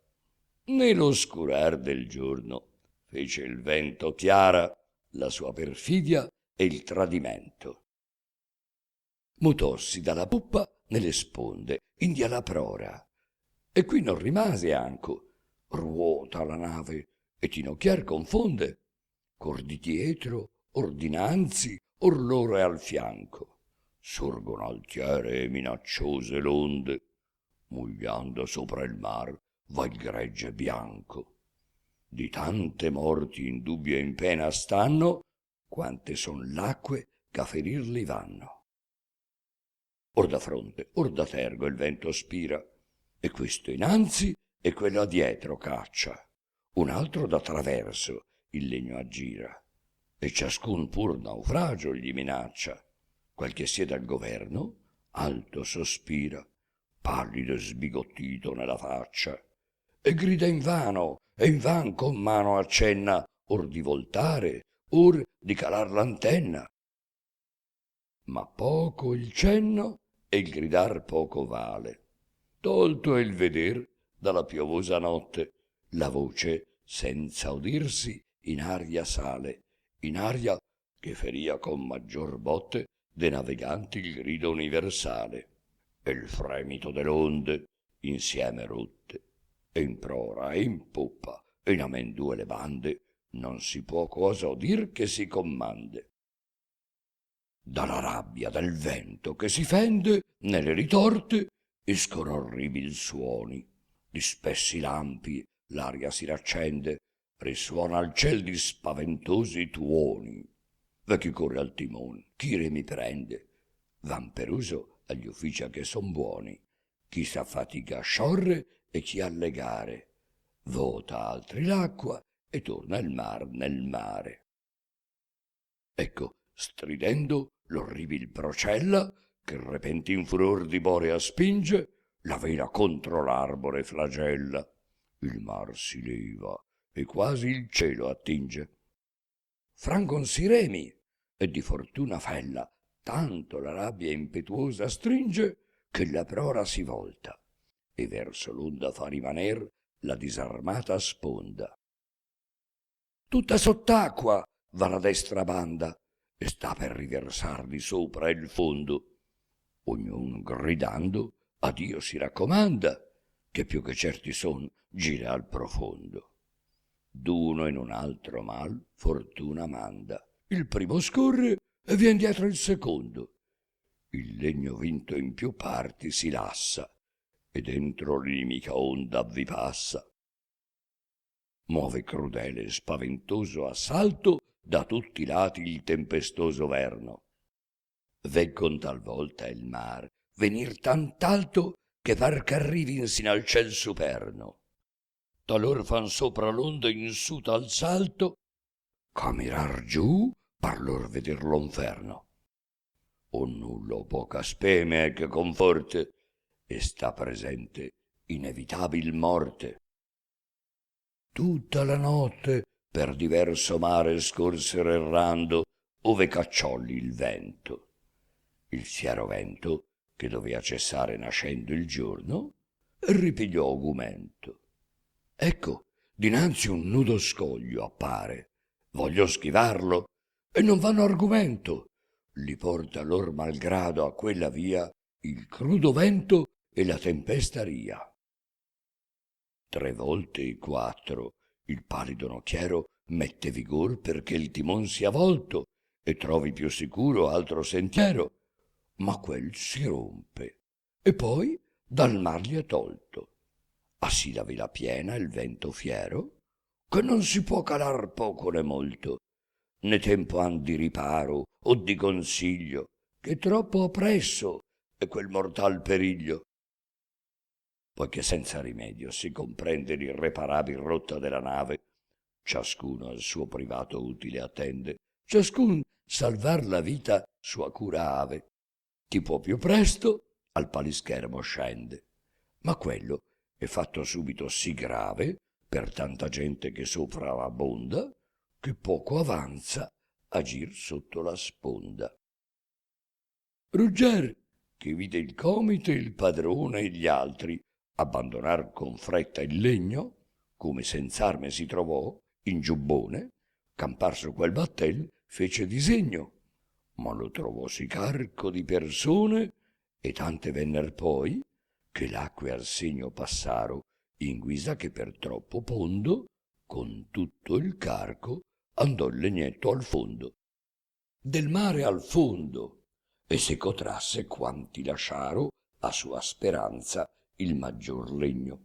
Nell'oscurar del giorno fece il vento chiara la sua perfidia e il tradimento. Mutossi dalla poppa nelle sponde, indi alla prora, e qui non rimase anco, ruota la nave e tinocchiar confonde, cor di dietro, or dinanzi, or loro è al fianco. Sorgono altiere e minacciose l'onde, mugliando sopra il mar va il gregge bianco. Di tante morti in dubbio e in pena stanno, quante son l'acque ch'a ferirli vanno. Or da fronte, or da tergo il vento spira, e questo innanzi e quello adietro caccia, un altro da traverso il legno aggira, e ciascun pur naufragio gli minaccia. Quel che siede al governo, alto sospira, pallido e sbigottito nella faccia, e grida invano, e invan con mano accenna, or di voltare, or di calar l'antenna. Ma poco il cenno e il gridar poco vale. Tolto è il veder dalla piovosa notte, la voce senza udirsi in aria sale, in aria che feria con maggior botte de naviganti il grido universale, e il fremito delle onde insieme rotte, e in prora e in poppa e in amendue le bande non si può cosa udir che si commande. Dalla rabbia del vento che si fende nelle ritorte escono orribil suoni, di spessi lampi l'aria si raccende, risuona al ciel di spaventosi tuoni. Va chi corre al timone, chi remi prende, van per uso agli uffici che son buoni, chi s'affatica a sciorre e chi a legare, vota altri l'acqua e torna il mar nel mare. Ecco, stridendo, l'orribil procella, che il repentin furor di Borea spinge, la vela contro l'arbore flagella. Il mar si leva e quasi il cielo attinge. Frangon si remi e di fortuna fella, tanto la rabbia impetuosa stringe, che la prora si volta e verso l'onda fa rimaner la disarmata sponda. Tutta sott'acqua va la destra banda e sta per riversar di sopra il fondo. Ognun gridando a Dio si raccomanda, che più che certi son gira al profondo. D'uno in un altro mal fortuna manda, il primo scorre e vien dietro il secondo. Il legno vinto in più parti si lassa e dentro l'inimica onda vi passa. Muove crudele e spaventoso assalto da tutti i lati il tempestoso verno. Veggon talvolta il mar venir tant'alto che par ch'arrivi insino al ciel superno. Talor fan sopra l'onda in su tal salto, ch'a mirar giù par lor veder lo inferno. O nullo poca speme e che conforte, e sta presente inevitabil morte. Tutta la notte per diverso mare scorsero errando ove cacciolli il vento. Il fiero vento, che dovea cessare nascendo il giorno, ripigliò augumento. Ecco, dinanzi un nudo scoglio appare. Voglio schivarlo e non vanno argomento. Li porta lor malgrado a quella via il crudo vento e la tempesta ria. 3 volte e 4 il palido nocchiero mette vigor perché il timon sia volto e trovi più sicuro altro sentiero, ma quel si rompe e poi dal mar gli è tolto. Ah sì la vela piena il vento fiero, che non si può calar poco né molto, né tempo han di riparo o di consiglio, che troppo appresso è quel mortal periglio. Poiché senza rimedio si comprende l'irreparabil rotta della nave, ciascuno al suo privato utile attende, ciascun salvar la vita sua cura ave. Chi può più presto al palischermo scende, ma quello è fatto subito sì grave per tanta gente che sopra abbonda, che poco avanza a gir sotto la sponda. Rugger, che vide il comite, il padrone e gli altri abbandonar con fretta il legno, come senz'arme si trovò, in giubbone, campar su quel battel fece disegno, ma lo trovò sì carco di persone, e tante venner poi, che l'acque al segno passaro, in guisa che per troppo pondo, con tutto il carco, andò il legnetto al fondo. Del mare al fondo, e se cotrasse quanti lasciaro a sua speranza il maggior legno.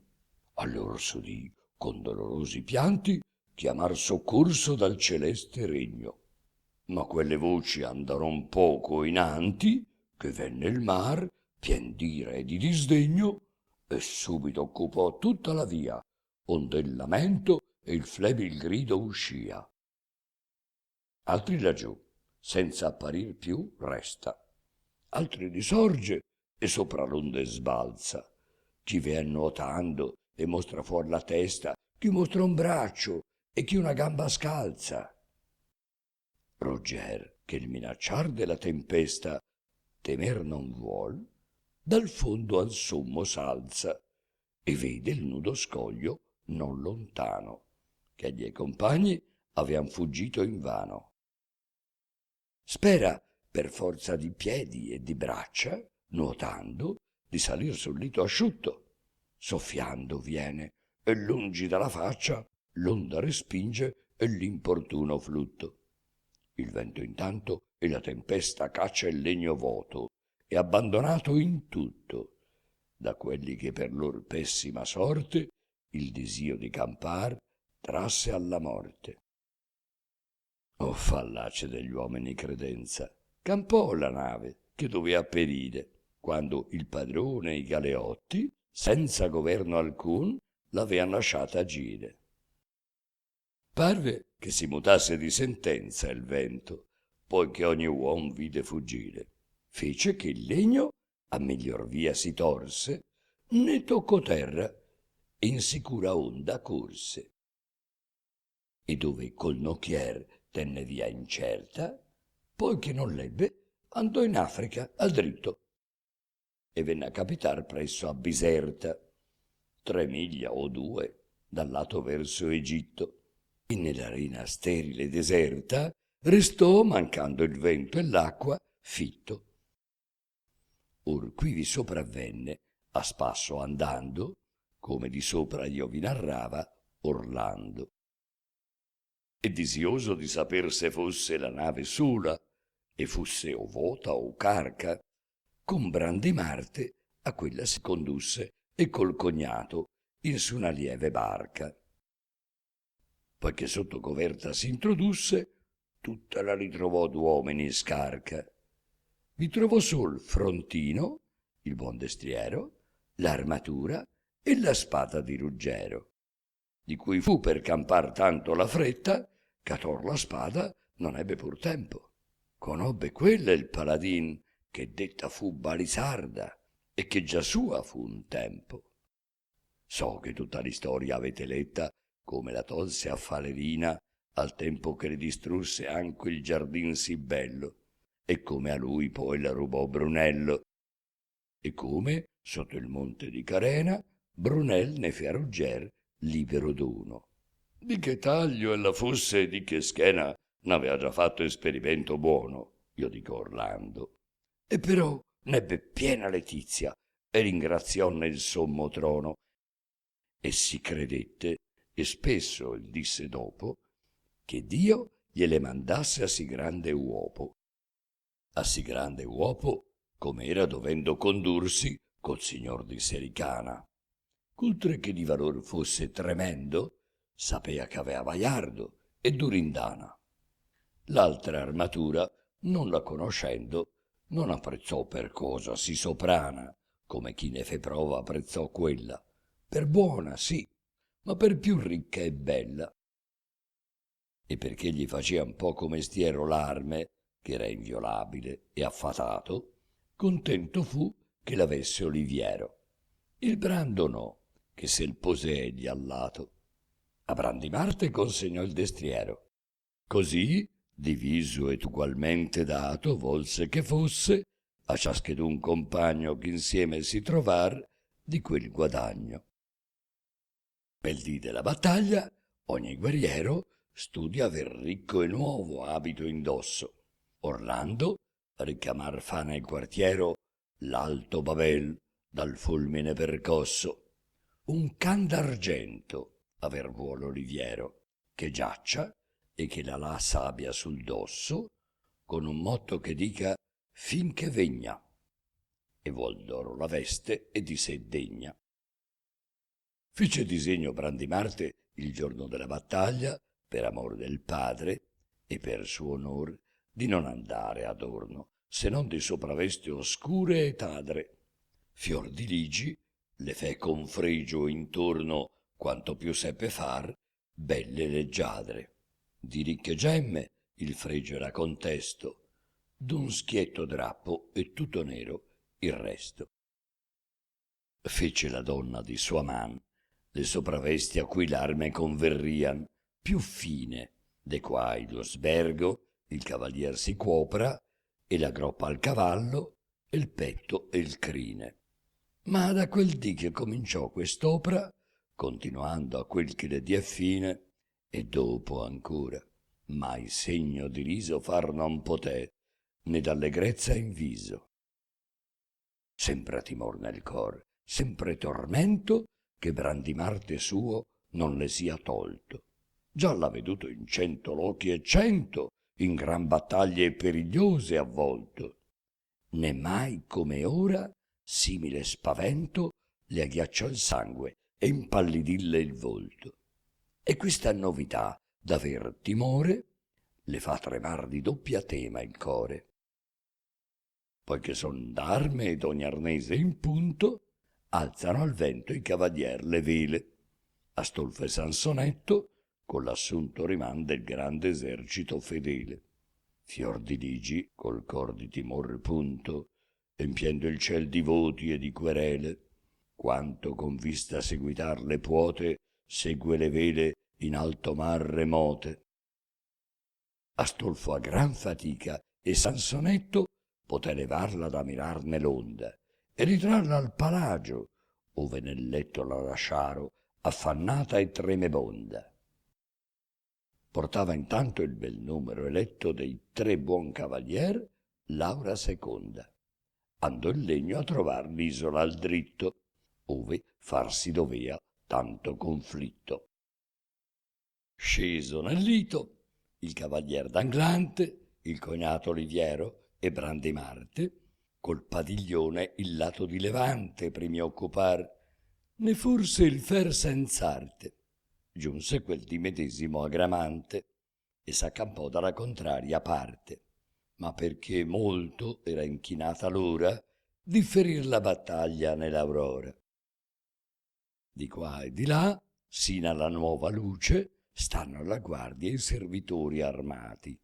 Allor s'udì con dolorosi pianti chiamar soccorso dal celeste regno. Ma quelle voci andaron poco inanti, che venne il mar pien d'ira e di disdegno, e subito occupò tutta la via, onde il lamento e il flebil grido uscia. Altri laggiù, senza apparir più, resta, altri risorge e sopra l'onde sbalza. Chi vien nuotando e mostra fuor la testa, chi mostra un braccio e chi una gamba scalza. Rugger, che il minacciar della tempesta temer non vuol, dal fondo al sommo s'alza e vede il nudo scoglio non lontano, che agli compagni avean fuggito invano. Spera, per forza di piedi e di braccia, nuotando, di salir sul lito asciutto. Soffiando viene, e lungi dalla faccia l'onda respinge e l'importuno flutto. Il vento intanto e la tempesta caccia il legno vuoto, e abbandonato in tutto. da quelli che per lor pessima sorte il disio di campar trasse alla morte. O fallace degli uomini credenza, campò la nave che dovea perire, quando il padrone e i galeotti, senza governo alcun, l'avean lasciata agire. Parve che si mutasse di sentenza il vento, poiché ogni uom vide fuggire. Fece che il legno a miglior via si torse, ne toccò terra e in sicura onda corse. E dove col nocchier tenne via incerta, poi che non l'ebbe, andò in Africa al dritto e venne a capitar presso a Biserta, 3 miglia o 2 dal lato verso Egitto, e nell'arena sterile e deserta restò, mancando il vento e l'acqua, fitto. Or qui vi sopravvenne, a spasso andando, come di sopra io vi narrava, Orlando. E disioso di saper se fosse la nave sola, e fusse o vota o carca, con Brandimarte a quella si condusse e col cognato in su una lieve barca. Poiché sotto coverta si introdusse, tutta la ritrovò d'uomini scarca. Vi trovò sol Frontino, il buon destriero, l'armatura e la spada di Ruggero, di cui fu per campar tanto la fretta, ch'ator la spada non ebbe pur tempo. Conobbe quella il paladin, che detta fu Balisarda, e che già sua fu un tempo. So che tutta l'istoria avete letta, come la tolse a Falerina al tempo che le distrusse anche il giardin sì bello, e come a lui poi la rubò Brunello, e come sotto il monte di Carena Brunel ne fe a Rugger libero dono. Di che taglio ella fosse e di che schena n'avea già fatto esperimento buono, io dico Orlando, e però n'ebbe piena letizia e ringraziò nel sommo trono, e si credette, e spesso il disse dopo, che Dio gliele mandasse a sì grande uopo. A sì grande uopo come era dovendo condursi col signor di Sericana. Cultre che di valor fosse tremendo, sapea che avea Vaiardo e Durindana. L'altra armatura, non la conoscendo, non apprezzò per cosa sì soprana, come chi ne fe prova apprezzò quella, per buona sì, ma per più ricca e bella. E perché gli facean poco mestiero l'arme, che era inviolabile e affatato, contento fu che l'avesse Oliviero. Il brando no, che se l pose egli al lato. A Brandimarte consegnò il destriero. Così, diviso ed ugualmente dato, volse che fosse a ciaschedun compagno che insieme si trovar di quel guadagno. Pel dì della battaglia, ogni guerriero studia aver ricco e nuovo abito indosso. Orlando ricamar fa nel quartiero l'alto Babel dal fulmine percosso. Un can d'argento aver vuole Oliviero, che giaccia e che la sabbia sul dosso, con un motto che dica finché vegna, e vuol d'oro la veste e di sé degna. Fece disegno Brandimarte il giorno della battaglia, per amor del padre e per suo onor, di non andare adorno, se non di sopraveste oscure e tadre. Fior di ligi le fe con fregio intorno, quanto più seppe far, belle leggiadre. Di ricche gemme il fregio era contesto, d'un schietto drappo e tutto nero il resto. Fece la donna di sua man le sopravesti a cui l'arme converrian, più fine, de quai lo sbergo, il cavalier si cuopra, e la groppa al cavallo, e il petto e il crine. Ma da quel dì che cominciò quest'opera, continuando a quel che le die fine, e dopo ancora, mai segno di riso far non poté, né d'allegrezza in viso. Sempre timor nel cor, sempre tormento, che Brandimarte suo non le sia tolto. Già l'ha veduto in 100 lochi e 100, in gran battaglie perigliose avvolto, né mai come ora simile spavento, le agghiacciò il sangue e impallidille il volto. E questa novità d'aver timore le fa tremar di doppia tema il core. Poiché son d'arme ed ogni arnese in punto, alzano al vento i cavalier le vele. Astolfo e Sansonetto con l'assunto riman del grande esercito fedele. Fior di ligi col cor di timor punto, empiendo il ciel di voti e di querele, quanto con vista seguitar le puote, segue le vele in alto mar remote. Astolfo a gran fatica e Sansonetto poté levarla da mirarne l'onda e ritrarla al palagio, ove nel letto la lasciaro affannata e tremebonda. Portava intanto il bel numero eletto dei 3 buon cavalier Laura seconda. Andò il legno a trovar l'isola al dritto, ove farsi dovea tanto conflitto. Sceso nel lito, il cavalier d'Anglante, il cognato Oliviero e Brandimarte, col padiglione il lato di Levante primi a occupar, ne forse il fer senz'arte. Giunse quel di medesimo Agramante e s'accampò dalla contraria parte, ma perché molto era inchinata l'ora di ferir la battaglia nell'aurora. Di qua e di là, sino alla nuova luce, stanno alla guardia i servitori armati.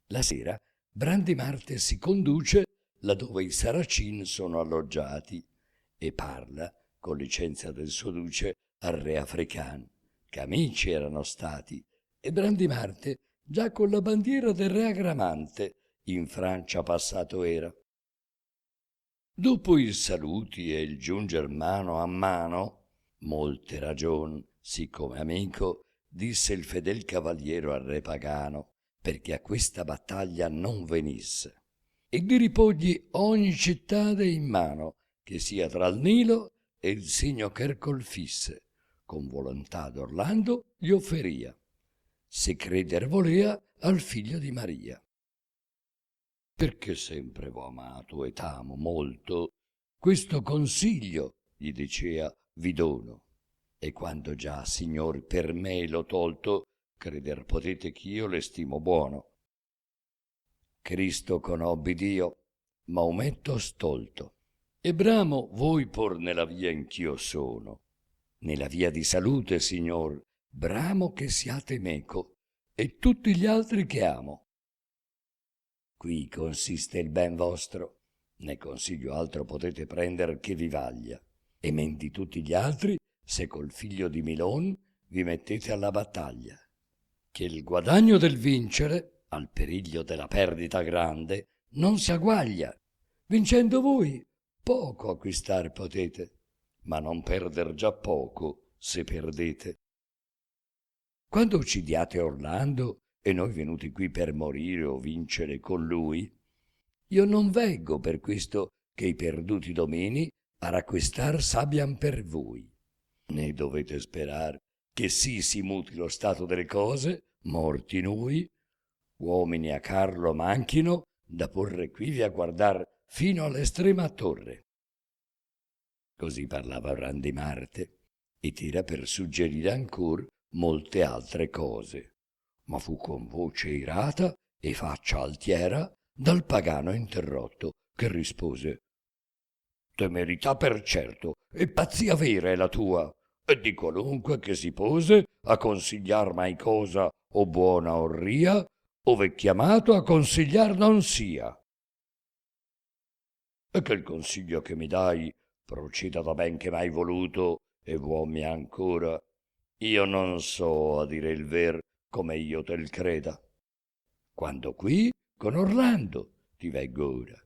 La sera Brandimarte si conduce laddove i saracin sono alloggiati e parla, con licenza del suo duce, al re african, che amici erano stati, e Brandimarte già con la bandiera del re Agramante in Francia passato era. Dopo i saluti e il giunger mano a mano, molte ragion, siccome amico, disse il fedel cavaliero al re pagano, perché a questa battaglia non venisse, e di ripogli ogni cittade in mano, che sia tra il Nilo e il signo ch'Ercol fisse, con volontà d'Orlando gli offeria, se creder volea al figlio di Maria. Perché sempre v'ho amato e t'amo molto, questo consiglio, gli dicea, vi dono, e quando già, signor, per me l'ho tolto, creder potete ch'io l'estimo buono. Cristo conobbi Dio, Maometto stolto, e bramo voi por nella via in ch'io sono. Nella via di salute, signor, bramo che siate meco, e tutti gli altri che amo. Qui consiste il ben vostro, né consiglio altro potete prender che vi vaglia, e men di tutti gli altri, se col figlio di Milon vi mettete alla battaglia, che il guadagno del vincere, al periglio della perdita grande, non si agguaglia. Vincendo voi, poco acquistar potete, ma non perder già poco se perdete. Quando uccidiate Orlando, e noi venuti qui per morire o vincere con lui, io non veggo per questo che i perduti domini a racquistar s'abbian per voi, né dovete sperar che sì si muti lo stato delle cose, morti noi, uomini a Carlo manchino, da porre quivi a guardar fino all'estrema torre. Così parlava Brandimarte, e tira per suggerire ancor molte altre cose, ma fu con voce irata e faccia altiera dal pagano interrotto, che rispose: temerità per certo e pazzia vera è la tua, e di qualunque che si pose a consigliar mai cosa o buona o ria, ove chiamato a consigliar non sia. E che il consiglio che mi dai proceda da ben che m'hai voluto e vuommi ancora, io non so a dire il ver come io tel creda. Quando qui con Orlando ti veggo ora.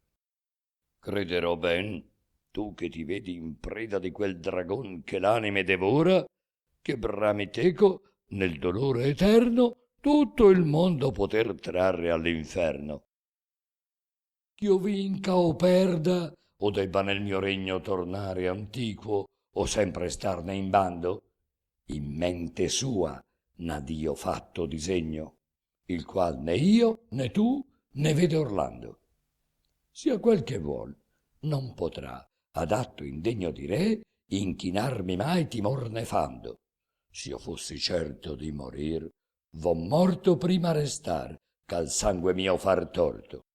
Crederò ben, tu che ti vedi in preda di quel dragon che l'anime devora, che brami teco nel dolore eterno tutto il mondo poter trarre all'inferno. Ch'io vinca o perda, o debba nel mio regno tornare antiquo, o sempre starne in bando, in mente sua n'ha Dio fatto disegno, il qual né io né tu ne vede Orlando. Sia quel che vuol, non potrà adatto indegno di re, inchinarmi mai timor ne fando. S'io fossi certo di morir, vo morto prima restar, ch'al sangue mio far torto.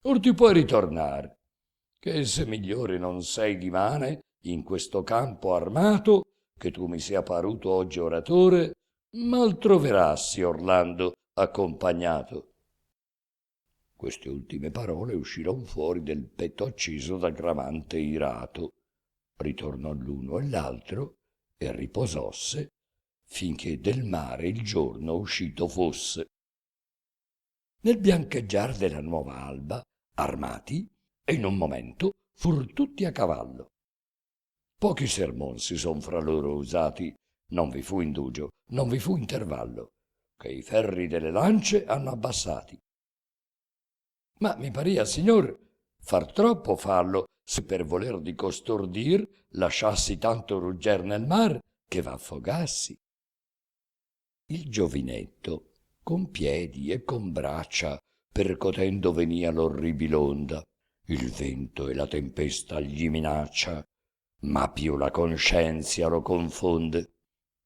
Or ti puoi ritornar, che se migliore non sei dimane in questo campo armato, che tu mi sia paruto oggi oratore, mal troverassi Orlando accompagnato. Queste ultime parole usciron fuori del petto acceso da Gramante irato. Ritornò l'uno e l'altro e ripososse finché del mare il giorno uscito fosse. Nel biancheggiar della nuova alba, armati, e in un momento fur tutti a cavallo. Pochi sermon si son fra loro usati, non vi fu indugio, non vi fu intervallo, che i ferri delle lance hanno abbassati. Ma mi paria, signor, far troppo fallo, se per voler di costor dir lasciassi tanto rugger nel mar che v'affogassi. Il giovinetto, con piedi e con braccia, percotendo venia l'orribilonda, il vento e la tempesta gli minaccia, ma più la conscienzia lo confonde.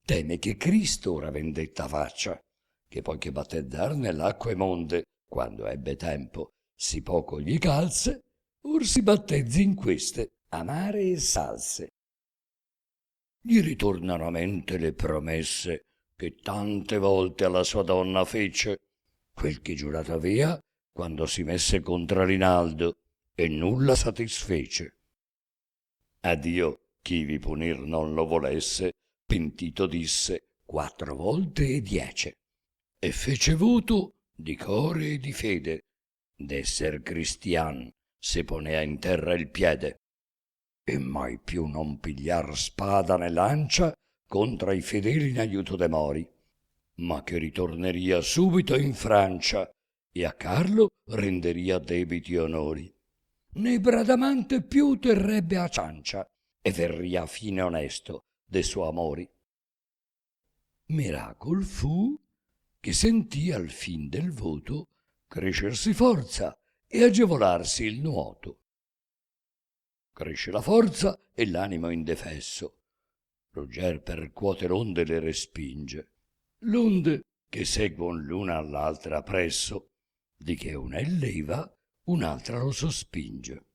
Teme che Cristo ora vendetta faccia, che poi che battezzar nell'acque monde, quando ebbe tempo, si poco gli calze, or si battezzi in queste amare e salse. Gli ritornano a mente le promesse che tante volte alla sua donna fece, quel che giurata via quando si messe contra Rinaldo e nulla satisfece. A Dio chi vi punir non lo volesse, pentito disse 4 volte e 10, e fece voto di core e di fede d'esser cristian se ponea in terra il piede, e mai più non pigliar spada né lancia contra i fedeli in aiuto de mori, ma che ritorneria subito in Francia e a Carlo renderia debiti onori. Né Bradamante più terrebbe a ciancia e verria a fine onesto de suo amori. Miracol fu che sentì al fin del voto crescersi forza e agevolarsi il nuoto. Cresce la forza e l'animo indefesso. Rugger percuote l'onde e le respinge. L'onde che seguon l'una all'altra presso, di che una è leva, un'altra lo sospinge.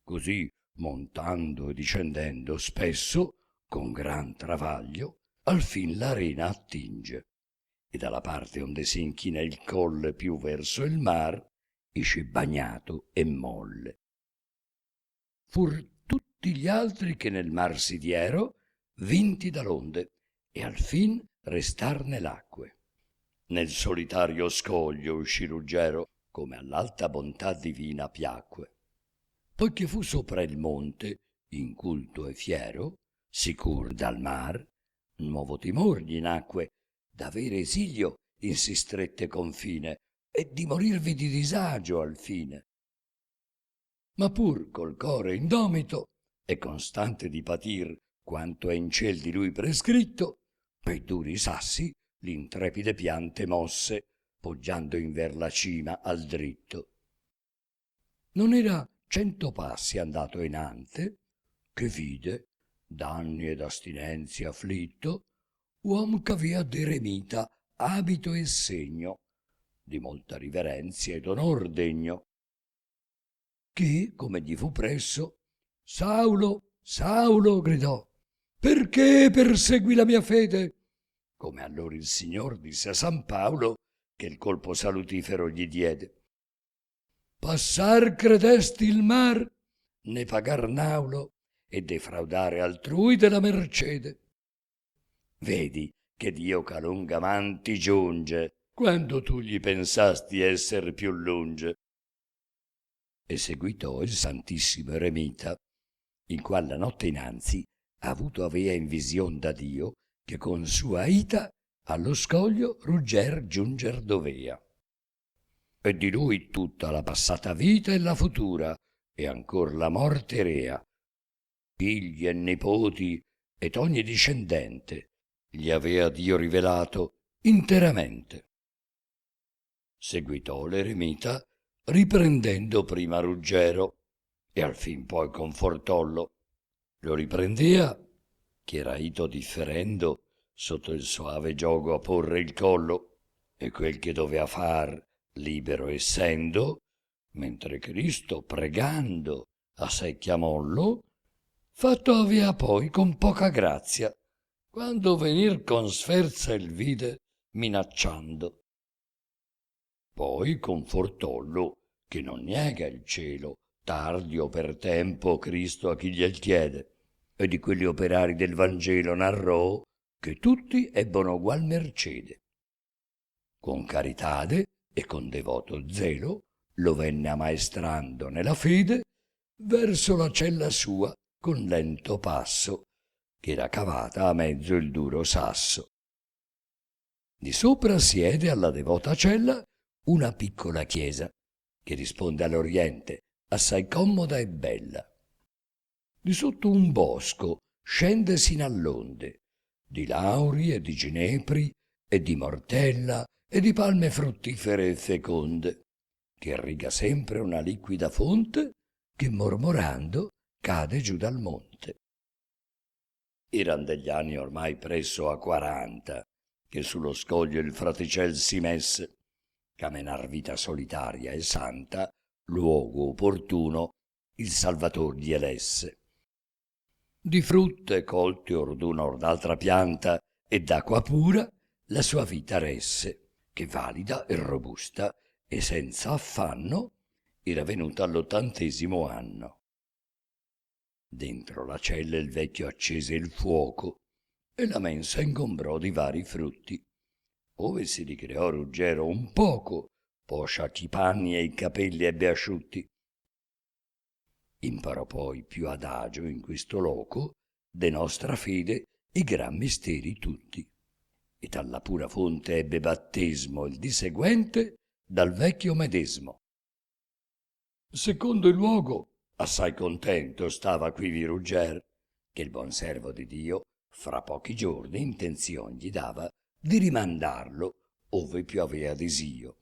Così, montando e discendendo spesso, con gran travaglio, al fin l'arena attinge, e dalla parte onde si inchina il colle più verso il mar, esce bagnato e molle. Fur tutti gli altri che nel mar si diero, vinti dall'onde, e al fin restar nell'acque. Nel solitario scoglio uscì Ruggero, come all'alta bontà divina piacque. Poiché fu sopra il monte, inculto e fiero, sicur dal mar, nuovo timor gli nacque d'avere esilio in si strette confine e di morirvi di disagio al fine. Ma pur col core indomito e constante di patir quanto è in ciel di lui prescritto, pei duri sassi l'intrepide piante mosse, poggiando inver la cima al dritto. Non era 100 passi andato inante, che vide, d'anni ed astinenzi afflitto, uom ch'avea d'eremita abito e segno, di molta riverenzia ed onor degno, che, come gli fu presso, Saulo, Saulo, gridò, perché persegui la mia fede? Come allora il Signor disse a San Paolo, che il colpo salutifero gli diede. Passar credesti il mar, ne pagar naulo e defraudare altrui della mercede. Vedi che Dio ch'a lunga man ti giunge, quando tu gli pensasti esser più lunge. E seguitò il santissimo eremita, il qual la notte innanzi avuto avea in vision da Dio che con sua ita allo scoglio rugger giunger dovea. E di lui tutta la passata vita e la futura, e ancor la morte rea. Figli e nipoti ed ogni discendente gli avea Dio rivelato interamente. Seguitò l'eremita riprendendo prima Ruggero, e al fin poi confortollo. Lo riprendea, che era ito differendo sotto il soave giogo a porre il collo, e quel che dovea far, libero essendo, mentre Cristo, pregando, a sé chiamollo, fatto avea poi con poca grazia, quando venir con sferza il vide minacciando. Poi confortollo, che non niega il cielo, tardi o per tempo Cristo a chi gliel chiede, e di quelli operari del Vangelo narrò che tutti ebbono ugual mercede. Con caritade e con devoto zelo lo venne ammaestrando nella fede verso la cella sua con lento passo, che era cavata a mezzo il duro sasso. Di sopra siede alla devota cella una piccola chiesa, che risponde all'oriente, assai comoda e bella. Di sotto un bosco scende sino all'onde, di lauri e di ginepri e di mortella e di palme fruttifere e feconde, che irriga sempre una liquida fonte che mormorando cade giù dal monte. Eran degli anni ormai presso a 40 che sullo scoglio il fraticel si messe, ch'amenar vita solitaria e santa, luogo opportuno, il Salvator gli elesse. Di frutte colte or d'una or d'altra pianta e d'acqua pura la sua vita resse, che valida e robusta e senza affanno era venuta all'80° anno. Dentro la cella il vecchio accese il fuoco e la mensa ingombrò di vari frutti, ove si ricreò Ruggero un poco, posciach i panni e i capelli ebbe asciutti. Imparò poi più adagio in questo loco de nostra fede i gran misteri tutti, e dalla pura fonte ebbe battesmo il di seguente dal vecchio medesmo. Secondo il luogo, assai contento stava quivi Rugger, che il buon servo di Dio fra pochi giorni intenzion gli dava di rimandarlo ove più avea desio.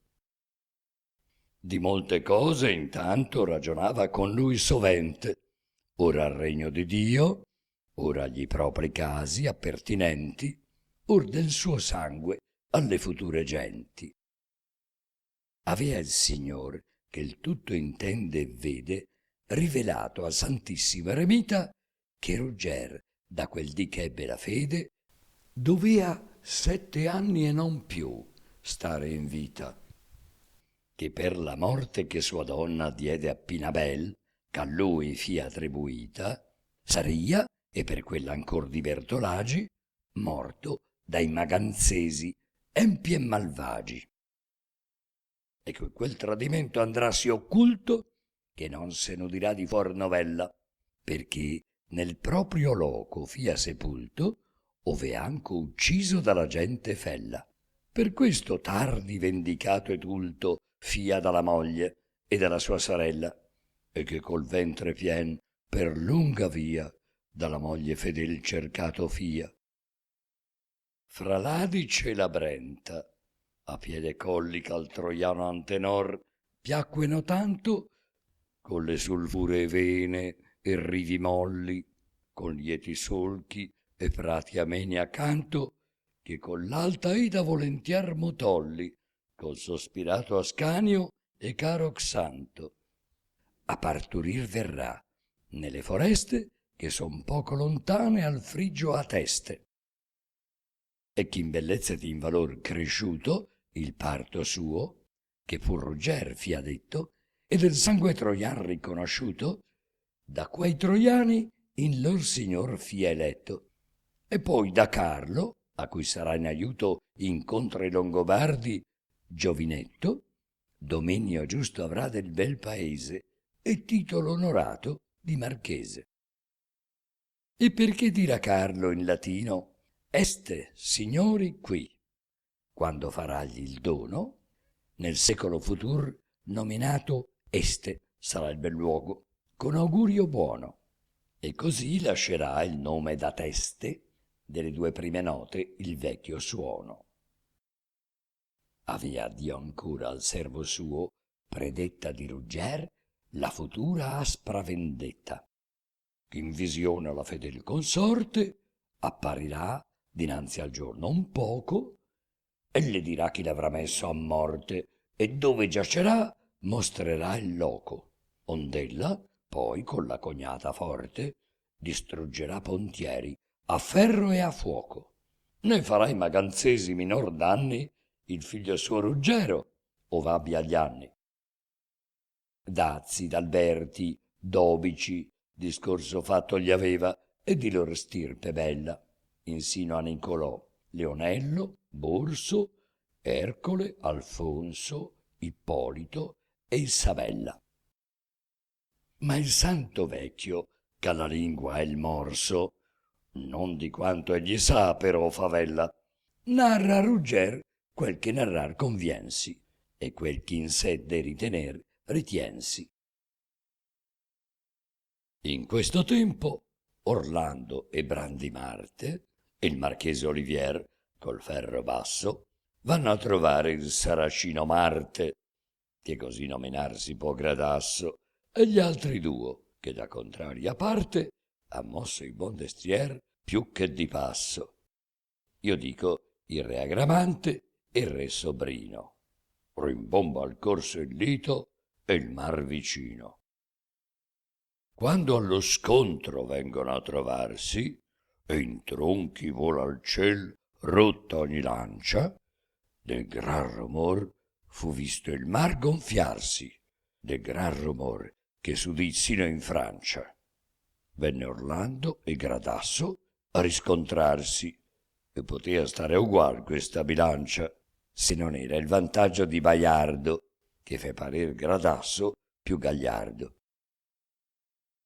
Di molte cose intanto ragionava con lui sovente, ora al regno di Dio, ora agli propri casi appertinenti, or del suo sangue alle future genti. Avea il Signor, che il tutto intende e vede, rivelato a Santissima Eremita che Rugger, da quel dì che ebbe la fede, dovea 7 anni e non più stare in vita, che per la morte che sua donna diede a Pinabel, che a lui fia attribuita, saria, e per quella ancor di Bertolagi, morto dai maganzesi empi e malvagi. E che quel tradimento andrasi occulto, che non se n'udirà di fuor novella, perché nel proprio loco fia sepulto, ove anco ucciso dalla gente fella. Per questo tardi vendicato e tulto fia dalla moglie e dalla sua sorella, e che col ventre pien per lunga via dalla moglie fedel cercato fia. Fra l'Adice e la Brenta, a piede collica al troiano Antenor, piacqueno tanto, con le sulfuree vene e rivi molli, con lieti solchi e prati ameni accanto, che con l'alta ida volentier mutolli, col sospirato Ascanio e caro Xanto. A parturir verrà nelle foreste che son poco lontane al frigio a teste. E chi in bellezza ed in valor cresciuto il parto suo, che fu Rugger fia detto, e del sangue troian riconosciuto, da quei troiani in lor signor fia eletto, e poi da Carlo, a cui sarà in aiuto incontra i Longobardi, giovinetto, dominio giusto avrà del bel paese e titolo onorato di marchese. E perché dirà Carlo in latino Este, signori, qui, quando faragli il dono, nel secolo futur nominato Este sarà il bel luogo, con augurio buono, e così lascerà il nome da teste delle 2 prime note il vecchio suono. Avea Dio ancora al servo suo predetta di Rugger la futura aspra vendetta. In visione la fedel consorte apparirà dinanzi al giorno un poco e le dirà chi l'avrà messo a morte e dove giacerà mostrerà il loco. Ond'ella poi con la cognata forte distruggerà pontieri a ferro e a fuoco. Ne farà i maganzesi minor danni il figlio suo Ruggero, ove abbia gli anni. Dazi, d'Alberti, Dobici, discorso fatto gli aveva, e di lor stirpe bella, insino a Nicolò, Leonello, Borso, Ercole, Alfonso, Ippolito e Isabella. Ma il santo vecchio, che alla lingua è il morso, non di quanto egli sa però favella, narra a Rugger quel che narrar conviensi, e quel che in sé de ritener ritiensi. In questo tempo Orlando e Brandimarte e il marchese Olivier col ferro basso vanno a trovare il saracino Marte, che così nominar si può Gradasso, e gli altri duo, che da contraria parte ha mosso il buon destrier più che di passo. Io dico il re Agramante e il re Sobrino. Rimbomba al corso il lito e il mar vicino. Quando allo scontro vengono a trovarsi, e in tronchi vola al ciel rotta ogni lancia, del gran rumor fu visto il mar gonfiarsi, del gran rumor che s'udì sino in Francia. Venne Orlando e Gradasso a riscontrarsi, e potea stare ugual questa bilancia, se non era il vantaggio di Baiardo, che fe parer Gradasso più gagliardo.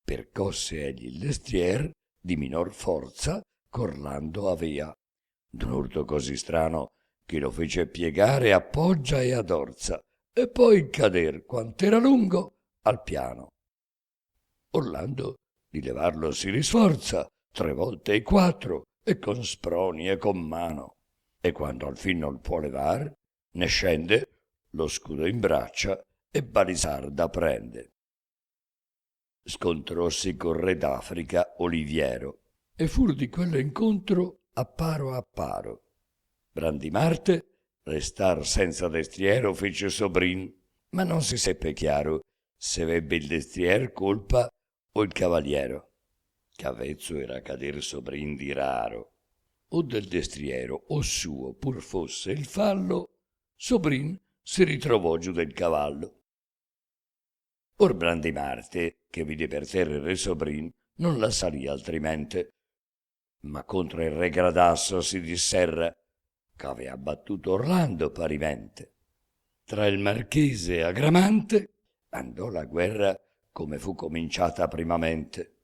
Percosse egli il destrier di minor forza ch'Orlando avea, d'un urto così strano che lo fece piegare a poggia e ad orza, e poi cader quant'era lungo al piano. Orlando di levarlo si risforza 3 volte e 4, e con sproni e con mano, e quando al fin non può levar, ne scende, lo scudo in braccia e Balisarda prende. Scontrossi col re d'Africa Oliviero, e fur di quello incontro a paro. Brandimarte restar senza destriero fece Sobrin, ma non si seppe chiaro se ebbe il destrier colpa o il cavaliero, che avvezzo era cader Sobrin di raro. O del destriero o suo pur fosse il fallo, Sobrin si ritrovò giù del cavallo. Or Brandimarte, che vide per terra il re Sobrin, non la salì altrimente, ma contro il re Gradasso si disserra, ch'avea battuto Orlando parimente. Tra il marchese e Agramante andò la guerra come fu cominciata primamente.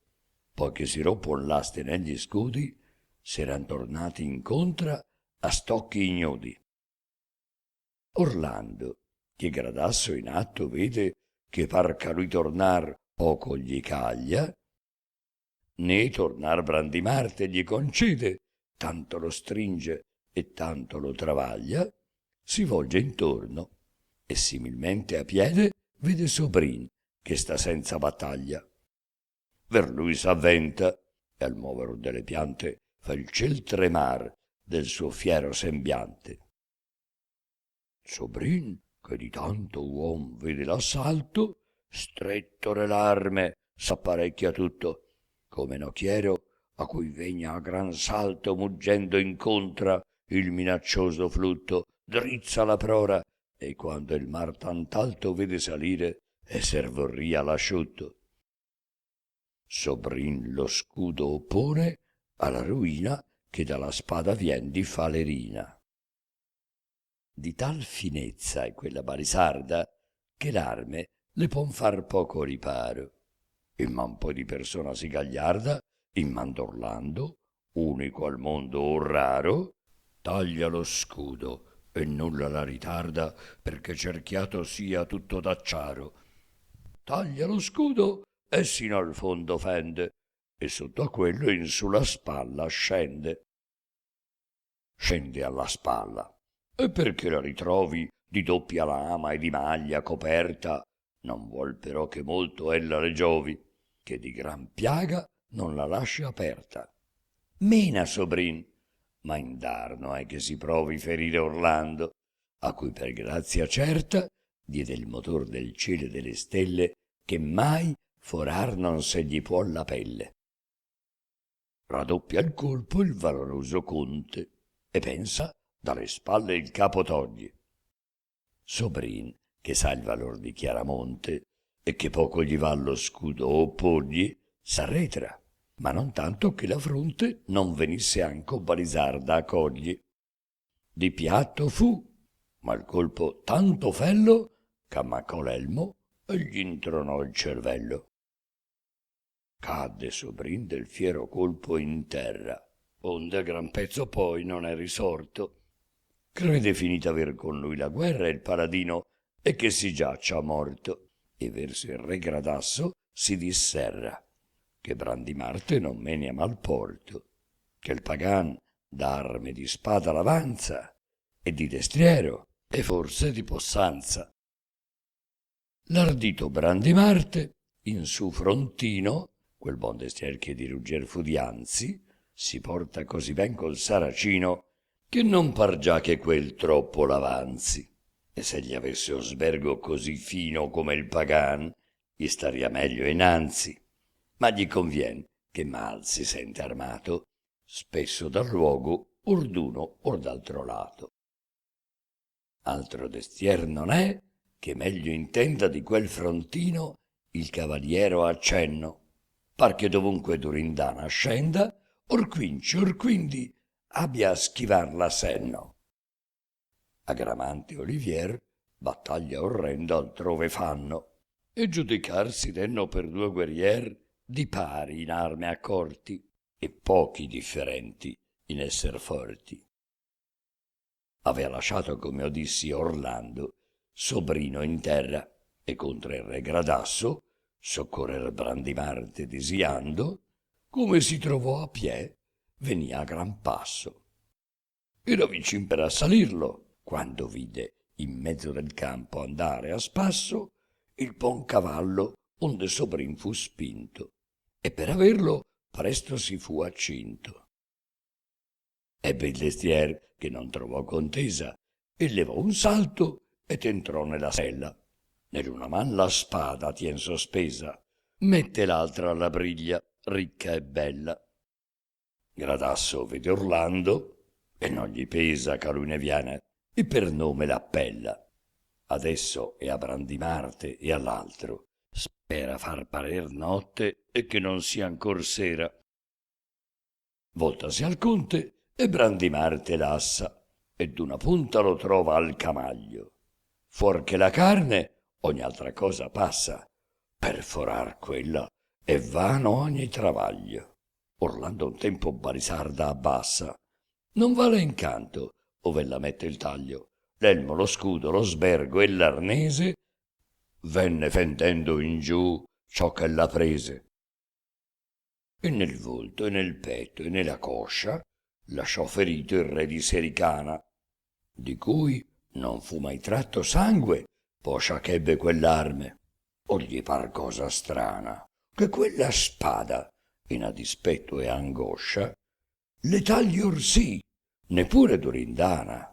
Poi che si roppon l'aste negli scudi, s'eran tornati incontra a stocchi ignudi. Orlando, che Gradasso in atto vede che parca lui tornar poco gli caglia, né tornar Brandimarte gli concede, tanto lo stringe e tanto lo travaglia, si volge intorno e similmente a piede vede Sobrin che sta senza battaglia. Ver lui s'avventa e al mover delle piante fa il ciel tremar del suo fiero sembiante. Sobrin, che di tanto uom vede l'assalto, stretto nell'arme s'apparecchia tutto, come nocchiero a cui vegna a gran salto muggendo incontra il minaccioso flutto, drizza la prora, e quando il mar tant'alto vede salire, esser vorria l'asciutto. Sobrin lo scudo oppone alla ruina che dalla spada vien di Falerina. Di tal finezza è quella Balisarda che l'arme le pon far poco riparo. E man poi di persona si gagliarda, in man d'Orlando, unico al mondo o raro, taglia lo scudo e nulla la ritarda perché cerchiato sia tutto d'acciaro. Taglia lo scudo e sino al fondo fende, e sotto a quello in su la spalla scende. Scende alla spalla, e perché la ritrovi di doppia lama e di maglia coperta, non vuol però che molto ella le giovi, che di gran piaga non la lascia aperta. Mena, sobrin, ma indarno è che si provi ferire Orlando, a cui per grazia certa diede il motor del cielo e delle stelle, che mai forar non se gli può la pelle. Raddoppia il colpo il valoroso conte, e pensa dalle spalle il capo toglie. Sobrin, che sa il valor di Chiaramonte, e che poco gli va lo scudo oppogli, s'arretra, ma non tanto che la fronte non venisse anco balisarda a cogli. Di piatto fu, ma il colpo tanto fello ch'ammaccò l'elmo e gli intronò il cervello. Cadde Sobrin del fiero colpo in terra, onde a gran pezzo poi non è risorto. Crede finita aver con lui la guerra il paladino, e che si giaccia morto, e verso il re Gradasso si disserra, che Brandimarte non meni a mal porto, che il pagan d'arme di spada l'avanza, e di destriero, e forse di possanza. L'ardito Brandimarte, in su frontino, quel buon destrier che di rugger fu dianzi, si porta così ben col saracino, che non par già che quel troppo l'avanzi. E se gli avesse un sbergo così fino come il pagan, gli staria meglio innanzi. Ma gli convien che mal si sente armato, spesso dal luogo or d'uno or d'altro lato. Altro destier non è che meglio intenda di quel frontino il cavaliero accenno, par che dovunque Durindana scenda, or quinci or quindi abbia a schivar la senno. A Gramante Olivier battaglia orrenda altrove fanno, e giudicarsi denno per due guerrier di pari in arme accorti, e pochi differenti in esser forti. Avea lasciato, come ho dissi, Orlando, sobrino in terra, e contra il re Gradasso soccorrer Brandimarte disiando, come si trovò a pie, venia a gran passo. Era vicin per assalirlo, quando vide in mezzo del campo andare a spasso il buon cavallo onde Sobrin fu spinto, e per averlo presto si fu accinto. Ebbe il destrier, che non trovò contesa, e levò un salto ed entrò nella sella. Nell'una man la spada tien sospesa, mette l'altra alla briglia, ricca e bella. Gradasso vede Orlando, e non gli pesa che a lui ne viene, e per nome l'appella. Adesso è a Brandimarte e all'altro, spera far parer notte e che non sia ancor sera. Voltasi al conte e Brandimarte l'assa, e d'una punta lo trova al camaglio. Fuor che la carne ogni altra cosa passa, per forar quella è vano ogni travaglio. Orlando un tempo balisarda abbassa, non vale incanto ove la mette il taglio, l'elmo, lo scudo, lo sbergo e l'arnese, venne fendendo in giù ciò che la prese. E nel volto e nel petto e nella coscia lasciò ferito il re di Sericana, di cui non fu mai tratto sangue, poscia che ebbe quell'arme. O gli par cosa strana che quella spada, in a dispetto e angoscia, le tagli or sì, neppure Durindana.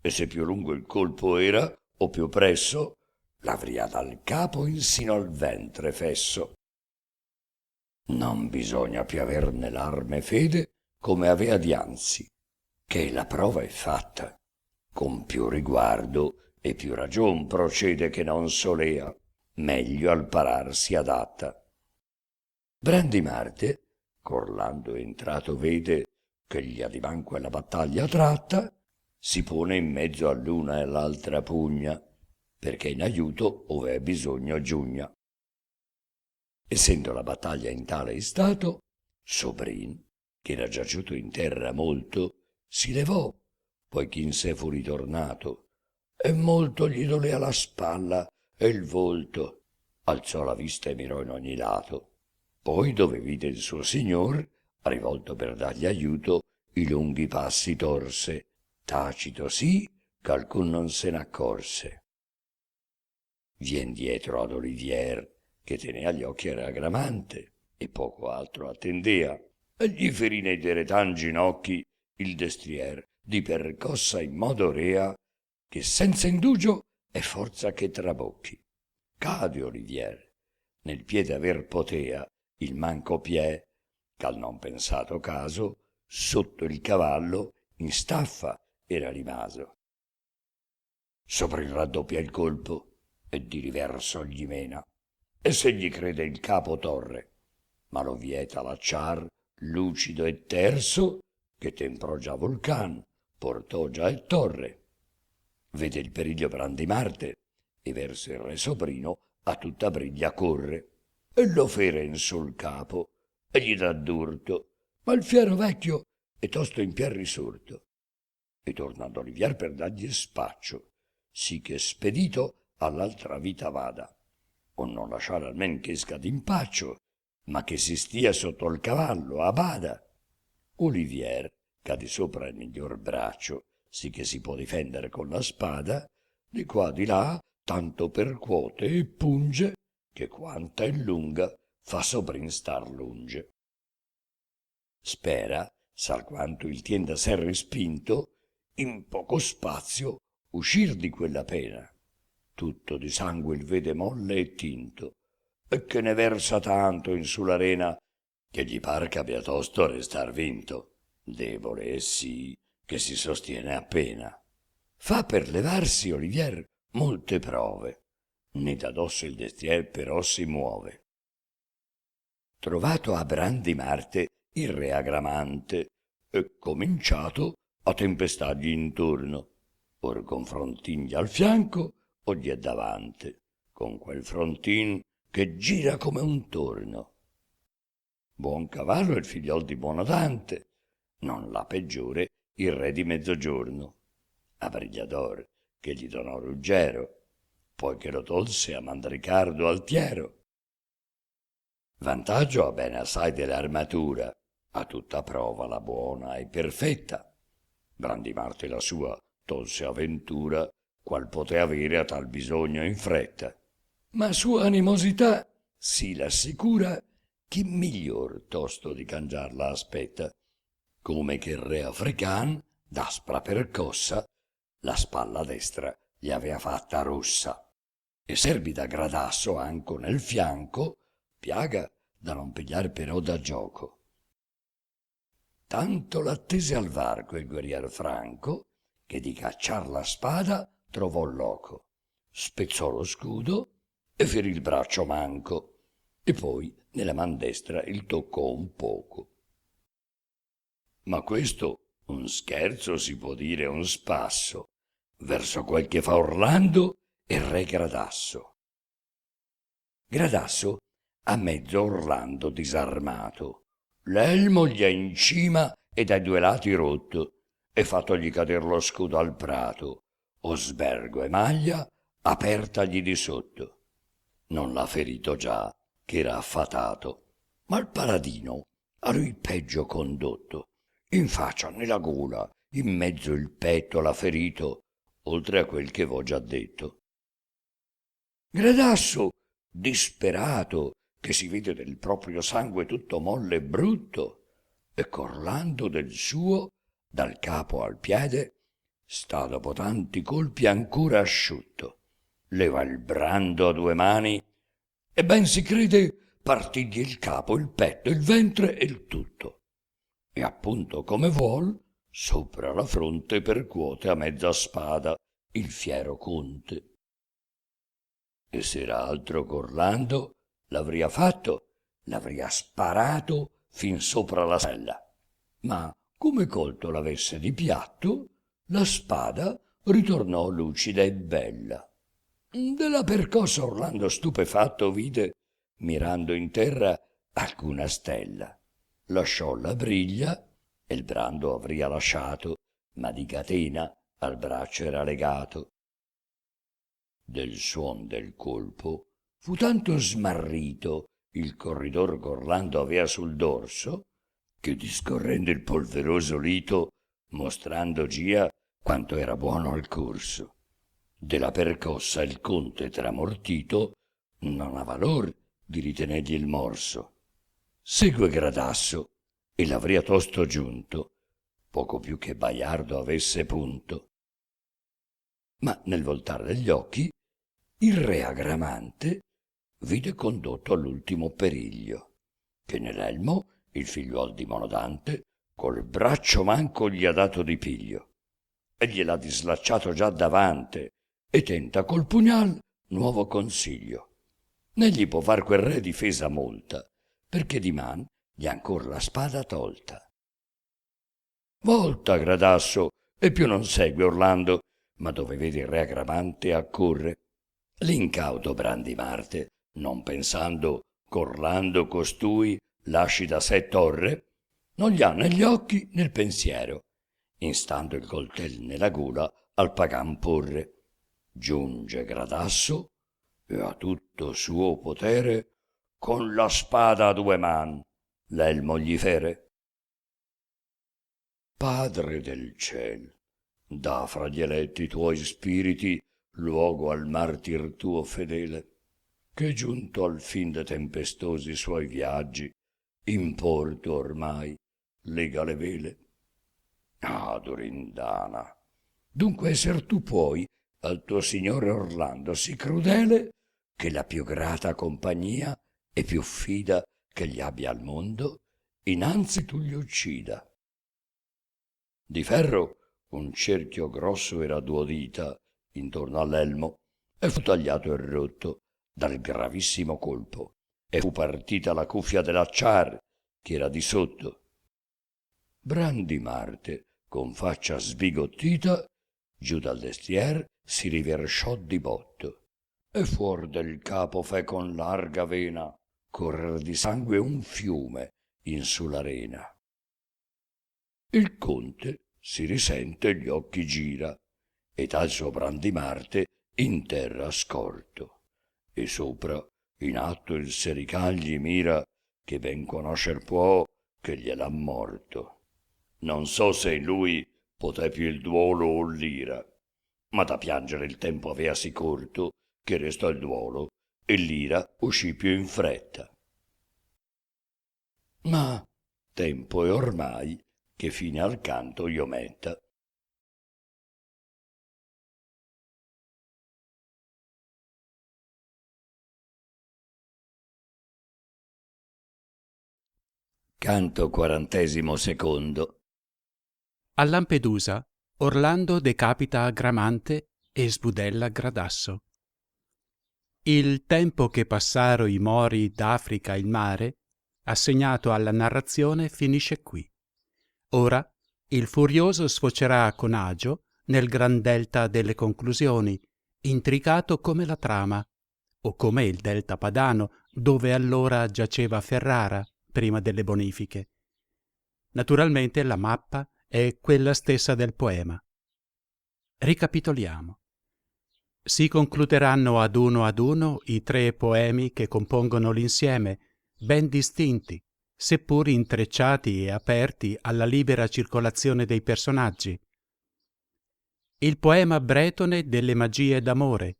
E se più lungo il colpo era, o più presso, l'avria dal capo insino al ventre fesso. Non bisogna più aver nell'arme fede come avea dianzi, che la prova è fatta. Con più riguardo e più ragion procede che non solea, meglio al parar si adatta. Brandimarte, ch'Orlando entrato vede che gli ha di manco la battaglia tratta, si pone in mezzo all'una e all'altra pugna, perché in aiuto ove è bisogno giugna. Essendo la battaglia in tale stato, Sobrin, che era giaciuto in terra molto, si levò, poiché in sé fu ritornato, e molto gli dolea la spalla e il volto. Alzò la vista e mirò in ogni lato. Poi, dove vide il suo signor, rivolto per dargli aiuto, i lunghi passi torse, tacito sì, che alcun non se n'accorse. vien dietro ad Olivier, che tenea gli occhi alla gramante e poco altro attendea, e gli ferì nei deretan ginocchi il destrier di percossa in modo rea, che senza indugio è forza che trabocchi. Cade Olivier, nel piede aver potea il manco piè, ch'al non pensato caso sotto il cavallo in staffa era rimaso. Sopra il raddoppia il colpo e di riverso gli mena, e se gli crede il capo torre, ma lo vieta l'acciar lucido e terso, che temprò già Vulcan, portò già e torre. Vede il periglio Brandimarte, e verso il re soprino a tutta briglia corre, e lo fere in sul capo, e gli dà d'urto, ma il fiero vecchio è tosto in piè risorto, e torna ad Olivier per dargli spaccio, sì che spedito all'altra vita vada, o non lasciare almen che esca d'impaccio, ma che si stia sotto il cavallo a bada. Olivier cade sopra il miglior braccio, sì che si può difendere con la spada, di qua di là tanto percuote e punge, che quanta è lunga fa soprin star lunge. Spera, s'alquanto il tien da sé respinto, in poco spazio uscir di quella pena. Tutto di sangue il vede molle e tinto, e che ne versa tanto in su l'arena, che gli par che abbia tosto a restar vinto, debole e sì, che si sostiene appena. Fa per levarsi Olivier molte prove, né da dosso il destrier però si muove. Trovato a Brandimarte il re agramante, e cominciato a tempestargli intorno, or con frontigli al fianco o gli è davante, con quel frontin che gira come un torno. Buon cavallo il figliol di Buonodante, non la peggiore il re di Mezzogiorno, a Brigliador che gli donò Ruggero, poi che lo tolse a Mandricardo Altiero. Vantaggio ha bene assai dell'armatura, a tutta prova la buona e perfetta. Brandimarte la sua tolse a ventura, qual poté avere a tal bisogno in fretta. Ma sua animosità si l'assicura chi miglior tosto di cangiarla aspetta, come che il re african, d'aspra percossa, la spalla destra gli avea fatta rossa, e serbi da gradasso anco nel fianco, piaga da non pigliar però da gioco. Tanto l'attese al varco il guerrier franco, che di cacciar la spada trovò loco, spezzò lo scudo e ferì il braccio manco, e poi nella man destra il toccò un poco. Ma questo un scherzo si può dire un spasso, verso quel che fa Orlando e re Gradasso. Gradasso a mezzo Orlando disarmato, l'elmo gli è in cima e dai due lati rotto, e fattogli cader lo scudo al prato, o sbergo e maglia apertagli di sotto. Non l'ha ferito già, che era affatato, ma il paladino a lui peggio condotto, in faccia nella gola, in mezzo il petto l'ha ferito, oltre a quel che v'ho già detto. Gradasso, disperato, che si vede del proprio sangue tutto molle e brutto, e Orlando del suo, dal capo al piede, sta dopo tanti colpi ancora asciutto, leva il brando a due mani, e ben si crede partigli il capo, il petto, il ventre e il tutto, e appunto come vuol, sopra la fronte percuote a mezza spada il fiero conte. E s'era altro ch'Orlando l'avria fatto, l'avria sparato fin sopra la sella, ma come colto l'avesse di piatto, la spada ritornò lucida e bella. Della percossa Orlando stupefatto vide, mirando in terra, alcuna stella. Lasciò la briglia, e il brando avria lasciato, ma di catena al braccio era legato. Del suon del colpo fu tanto smarrito il corridor ch'Orlando avea sul dorso, che discorrendo il polveroso lito, mostrando gia quanto era buono al corso, Della percossa il conte tramortito non ha valor di ritenergli il morso. Segue Gradasso e l'avria tosto giunto, poco più che Baiardo avesse punto. Ma nel voltar degli occhi il re Agramante vide condotto all'ultimo periglio, che nell'elmo il figliuol di Monodante col braccio manco gli ha dato di piglio, e gliel'ha dislacciato già davante, e tenta col pugnal nuovo consiglio. Né gli può far quel re difesa molta, perché di man gli ha ancor la spada tolta. Volta Gradasso, e più non segue Orlando, ma dove vede il re Agramante accorre. L'incauto Brandimarte, non pensando ch'Orlando costui lasci da sé torre, non gli ha negli occhi nel pensiero, instando il coltel nella gola al pagan porre. Giunge Gradasso e a tutto suo potere con la spada a due man l'elmo gli fere. Padre del ciel, dà fra gli eletti tuoi spiriti luogo al martir tuo fedele, che giunto al fin de tempestosi suoi viaggi in porto ormai lega le vele. Ah, Durindana, dunque esser tu puoi al tuo signore Orlando sì crudele che la più grata compagnia e più fida che gli abbia al mondo innanzi tu gli uccida. Di ferro un cerchio grosso era 2 dita intorno all'elmo, e fu tagliato e rotto dal gravissimo colpo, e fu partita la cuffia dell'acciar che era di sotto. Brandimarte, con faccia sbigottita, giù dal destrier si riversciò di botto, e fuor del capo fe con larga vena correr di sangue un fiume in su l'arena. Il conte si risente e gli occhi gira, ed al suo Brandimarte in terra scorto, e sopra in atto il sericagli mira, che ben conoscer può che gliel'ha morto. Non so se in lui poté più il duolo o l'ira, ma da piangere il tempo avea sì corto che restò il duolo e l'ira uscì più in fretta. Ma tempo è ormai che fine al canto io metta. Canto 42. A Lampedusa, Orlando decapita Agramante e sbudella Gradasso. Il tempo che passaro i mori d'Africa il mare, assegnato alla narrazione, finisce qui. Ora il furioso sfocerà con agio nel gran delta delle conclusioni, intricato come la trama, o come il delta padano, dove allora giaceva Ferrara, prima delle bonifiche. Naturalmente la mappa è quella stessa del poema. Ricapitoliamo. Si concluderanno ad uno i 3 poemi che compongono l'insieme, ben distinti, seppur intrecciati e aperti alla libera circolazione dei personaggi. Il poema bretone delle magie d'amore,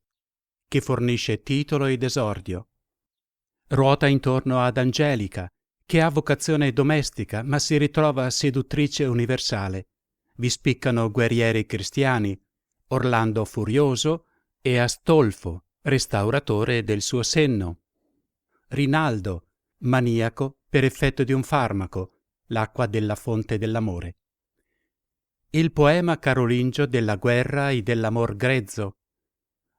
che fornisce titolo ed esordio. Ruota intorno ad Angelica, che ha vocazione domestica ma si ritrova seduttrice universale. Vi spiccano guerrieri cristiani, Orlando furioso e Astolfo, restauratore del suo senno. Rinaldo, maniaco per effetto di un farmaco, l'acqua della fonte dell'amore. Il poema carolingio della guerra e dell'amor grezzo,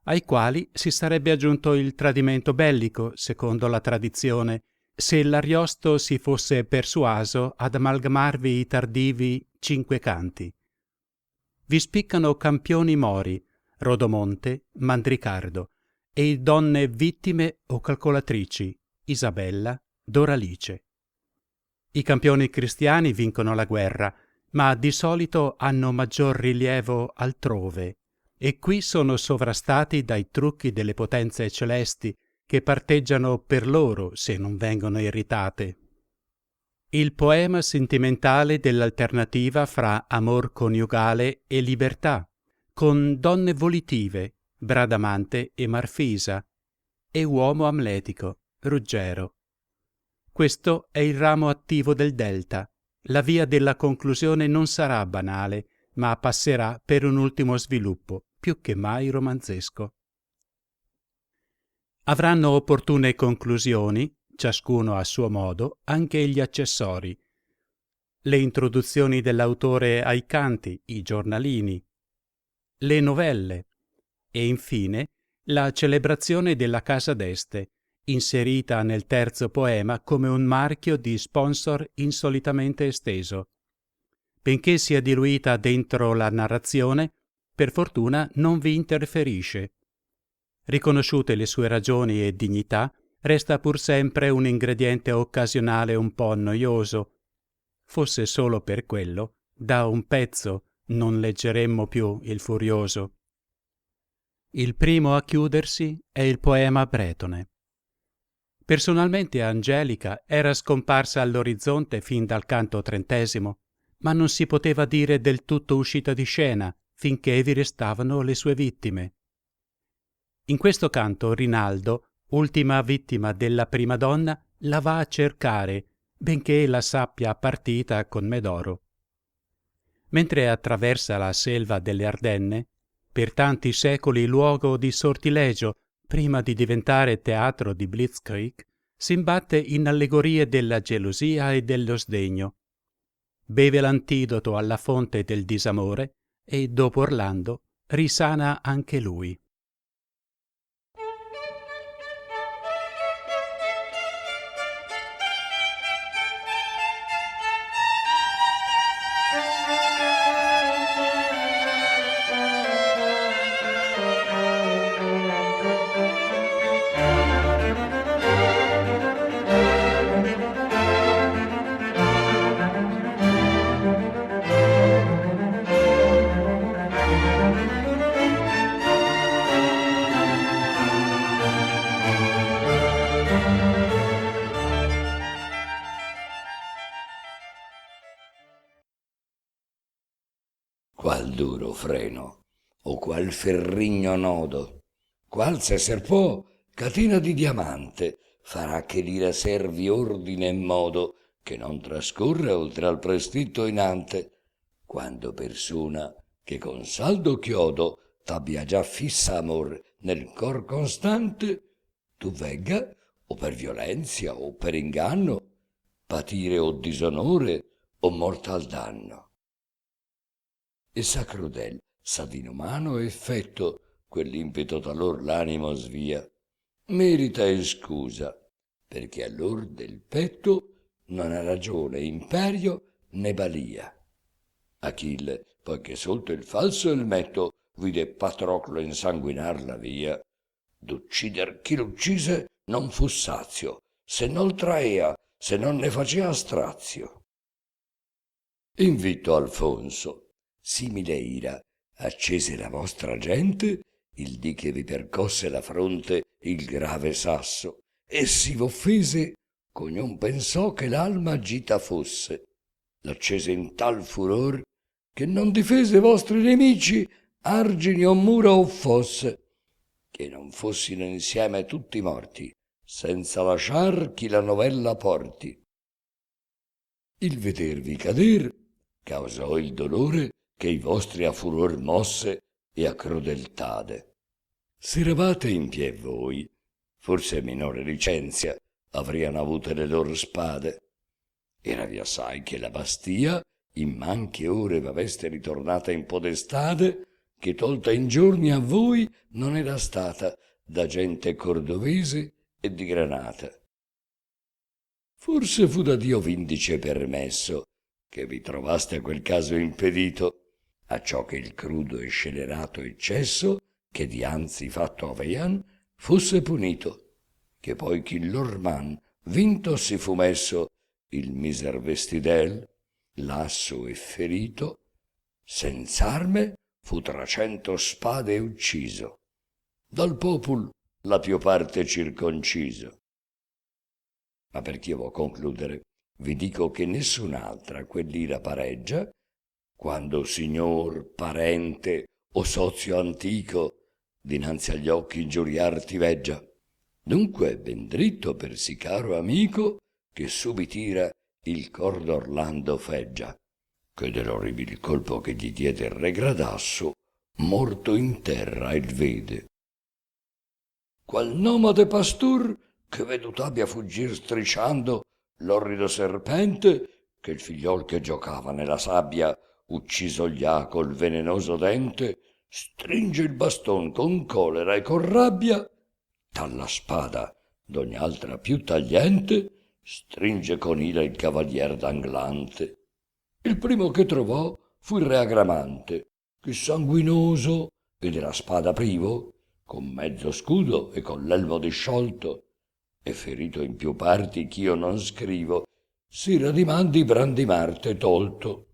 ai quali si sarebbe aggiunto il tradimento bellico, secondo la tradizione, se l'Ariosto si fosse persuaso ad amalgamarvi i tardivi 5 canti. Vi spiccano campioni mori, Rodomonte, Mandricardo, e donne vittime o calcolatrici, Isabella, Doralice. I campioni cristiani vincono la guerra, ma di solito hanno maggior rilievo altrove, e qui sono sovrastati dai trucchi delle potenze celesti che parteggiano per loro se non vengono irritate. Il poema sentimentale dell'alternativa fra amor coniugale e libertà, con donne volitive, Bradamante e Marfisa, e uomo amletico, Ruggero. Questo è il ramo attivo del delta. La via della conclusione non sarà banale, ma passerà per un ultimo sviluppo, più che mai romanzesco. Avranno opportune conclusioni, ciascuno a suo modo, anche gli accessori. Le introduzioni dell'autore ai canti, i giornalini, le novelle e infine la celebrazione della casa d'este, inserita nel terzo poema come un marchio di sponsor insolitamente esteso. Benché sia diluita dentro la narrazione, per fortuna non vi interferisce. Riconosciute le sue ragioni e dignità, resta pur sempre un ingrediente occasionale un po' noioso. Fosse solo per quello, da un pezzo non leggeremmo più il Furioso. Il primo a chiudersi è il poema Bretone. Personalmente Angelica era scomparsa all'orizzonte fin dal canto 30°, ma non si poteva dire del tutto uscita di scena finché vi restavano le sue vittime. In questo canto Rinaldo, ultima vittima della prima donna, la va a cercare, benché la sappia partita con Medoro. Mentre attraversa la selva delle Ardenne, per tanti secoli luogo di sortilegio, prima di diventare teatro di Blitzkrieg, si imbatte in allegorie della gelosia e dello sdegno. Beve l'antidoto alla fonte del disamore e, dopo Orlando, risana anche lui. Qual duro freno, o qual ferrigno nodo, qual se serpò catena di diamante, farà che l'ira servi ordine e modo che non trascorra oltre al prescritto inante, quando persona che con saldo chiodo t'abbia già fissa amor nel cor constante, tu vegga, o per violenzia o per inganno, patire o disonore o mortal danno. E sa crudel, sa d'inumano effetto, quell'impeto talor l'animo svia, merita e scusa, perché allor del petto non ha ragione imperio né balia. Achille, poiché sotto il falso elmetto vide Patroclo insanguinar la via, d'uccider chi l'uccise non fu sazio, se non traea, se non ne facea strazio. Invitto Alfonso, simile ira, accese la vostra gente, il dì che vi percosse la fronte il grave sasso, e si v'offese, c'ognon pensò che l'alma gita fosse. L'accese in tal furor, che non difese vostri nemici, argini o mura o fosse, che non fossino insieme tutti morti, senza lasciar chi la novella porti. Il vedervi cader causò il dolore che i vostri a furor mosse e a crudeltade. S'eravate in pie voi, forse minore licenzia avrian avute le loro spade. Eravi assai che la Bastia in manche ore v'aveste ritornata in podestade, che tolta in giorni a voi non era stata da gente cordovese e di Granata. Forse fu da Dio vindice permesso che vi trovaste a quel caso impedito, acciò che il crudo e scelerato eccesso che dianzi fatto avean fosse punito, che poi chi lor man vinto si fu messo il miser vestidel, lasso e ferito, senz'arme fu tra 100 spade ucciso, dal popul la più parte circonciso. Ma per ch'io vo concludere, vi dico che nessun'altra quell'ira pareggia, quando signor, parente o sozio antico dinanzi agli occhi ingiuriar ti veggia. Dunque ben dritto per sì caro amico, che subitira il cor d'Orlando feggia, che dell'orribil colpo che gli diede il re Gradasso, morto in terra il vede. Qual nomade pastur che veduto abbia fuggir strisciando l'orrido serpente, che il figliol che giocava nella sabbia, ucciso gli ha col venenoso dente, stringe il baston con colera e con rabbia, dalla spada d'ogni altra più tagliente, stringe con ira il cavalier d'Anglante. Il primo che trovò fu il re Agramante, che sanguinoso e della spada privo, con mezzo scudo e con l'elmo disciolto, e ferito in più parti ch'io non scrivo, si radimandi Brandimarte tolto.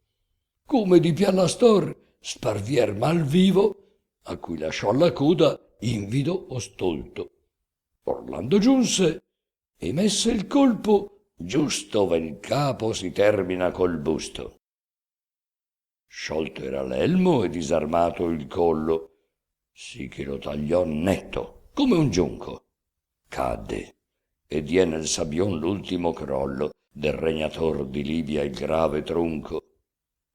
Come di Piallastor sparvier mal vivo, a cui lasciò la coda invido o stolto. Orlando giunse e messe il colpo giusto ove il capo si termina col busto. Sciolto era l'elmo e disarmato il collo, sì che lo tagliò netto come un giunco. Cadde e die nel sabbion l'ultimo crollo del regnator di Libia il grave tronco.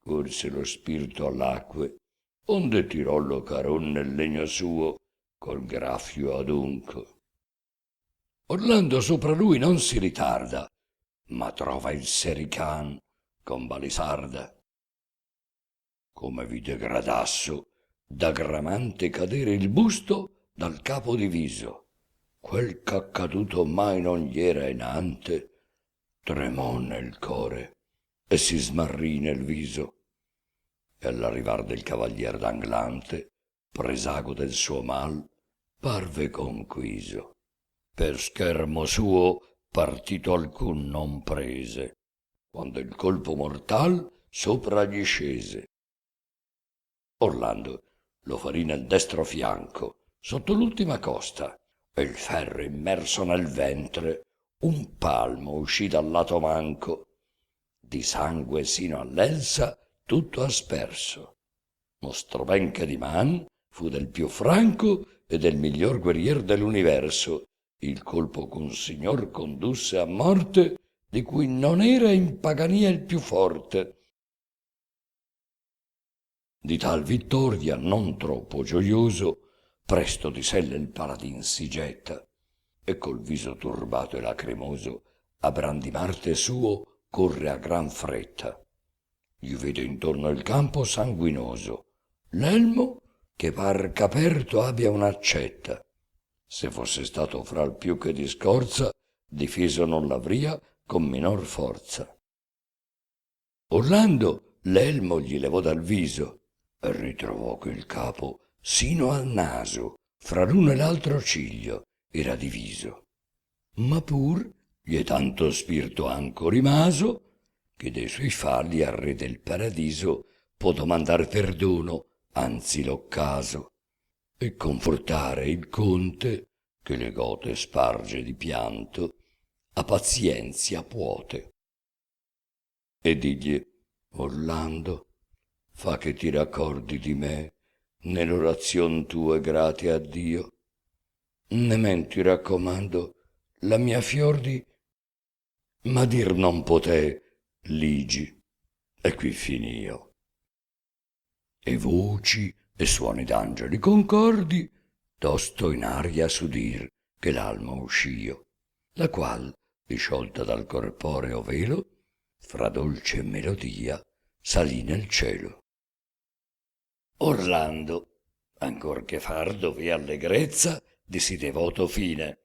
Corse lo spirito all'acque, onde tirollo caron nel legno suo col graffio adunco. Orlando sopra lui non si ritarda, ma trova il Serican con Balisarda. Come vide Gradasso d'Agramante cadere il busto dal capo diviso, quel c'accaduto mai non gli era enante, tremò nel core e si smarrì nel viso. E all'arrivar del cavalier d'Anglante, presago del suo mal, parve conquiso. Per schermo suo partito alcun non prese, quando il colpo mortal sopra gli scese. Orlando lo ferì nel destro fianco, sotto l'ultima costa, e il ferro immerso nel ventre, un palmo uscì dal lato manco, di sangue sino all'elsa tutto asperso. Mostrò ben che di man fu del più franco e del miglior guerrier dell'universo, il colpo ch'un signor condusse a morte, di cui non era in pagania il più forte. Di tal vittoria, non troppo gioioso, presto di selle il paladin si getta, e col viso turbato e lacrimoso a Brandimarte suo corre a gran fretta. Gli vede intorno il campo sanguinoso, l'elmo che par ch'aperto abbia un'accetta. Se fosse stato fra il più che di scorza, difeso non l'avria con minor forza. Orlando l'elmo gli levò dal viso e ritrovò che il capo sino al naso, fra l'uno e l'altro ciglio, era diviso. Ma pur gli è tanto spirito anco rimaso, che de suoi falli al re del paradiso può domandar perdono, anzi l'occaso, e confortare il conte, che le gote sparge di pianto, a pazienzia puote. E digli: Orlando, fa che ti raccordi di me nell'orazion tue grate a Dio. Ne men ti raccomando la mia fior di, ma dir non poté, ligi, e qui finio. E voci e suoni d'angeli concordi tosto in aria s'udir che l'alma uscio, la qual, disciolta dal corporeo velo, fra dolce melodia salì nel cielo. Orlando, ancor che far dovea allegrezza di sì devoto fine,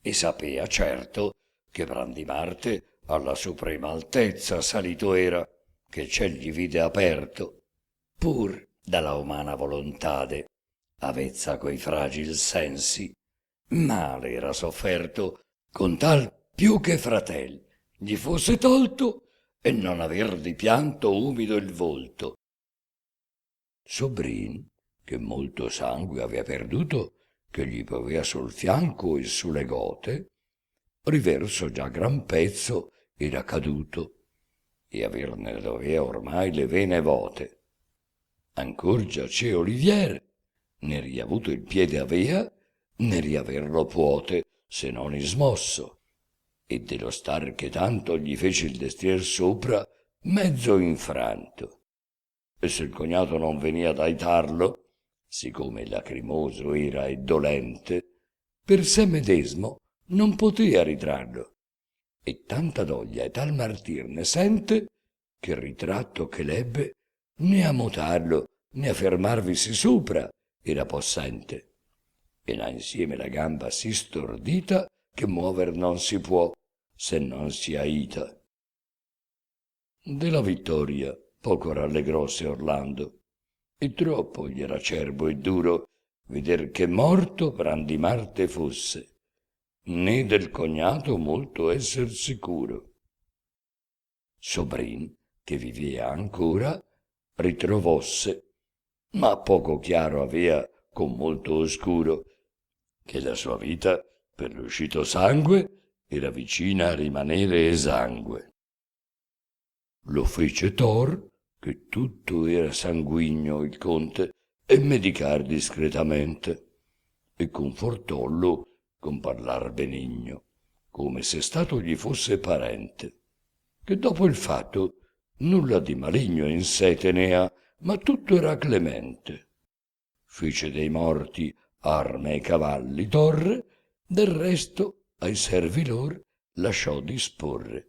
e sapea certo che Brandimarte alla suprema altezza salito era, che ciel gli vide aperto, pur dalla umana volontade, avezza coi fragil sensi, male era sofferto, con tal più che fratel gli fosse tolto e non aver di pianto umido il volto. Sobrin, che molto sangue avea perduto, che gli piovea sul fianco e sulle gote, riverso già gran pezzo era caduto, e averne dovea ormai le vene vote. Ancor giace Olivier, né riavuto il piede avea, né riaverlo puote, se non ismosso, e dello star che tanto gli fece il destrier sopra, mezzo infranto. E se il cognato non venia ad aitarlo, siccome lacrimoso era e dolente, per sé medesmo non potea ritrarlo, e tanta doglia e tal martir ne sente, che il ritratto che l'ebbe né a mutarlo né a fermarvisi sopra era possente, e n'ha insieme la gamba sì stordita che muover non si può se non si aita. Della vittoria poco rallegròsse Orlando, e troppo gli era acerbo e duro veder che morto Brandimarte fosse, né del cognato molto esser sicuro. Sobrin, che vivea ancora, ritrovosse, ma poco chiaro avea con molto oscuro, che la sua vita per l'uscito sangue era vicina a rimanere esangue. Lo fece Tor, che tutto era sanguigno il conte, e medicar discretamente, e confortollo con parlar benigno, come se stato gli fosse parente, che dopo il fatto nulla di maligno in sé tenea, ma tutto era clemente. Fece dei morti arme e cavalli torre, del resto ai servi lor lasciò disporre.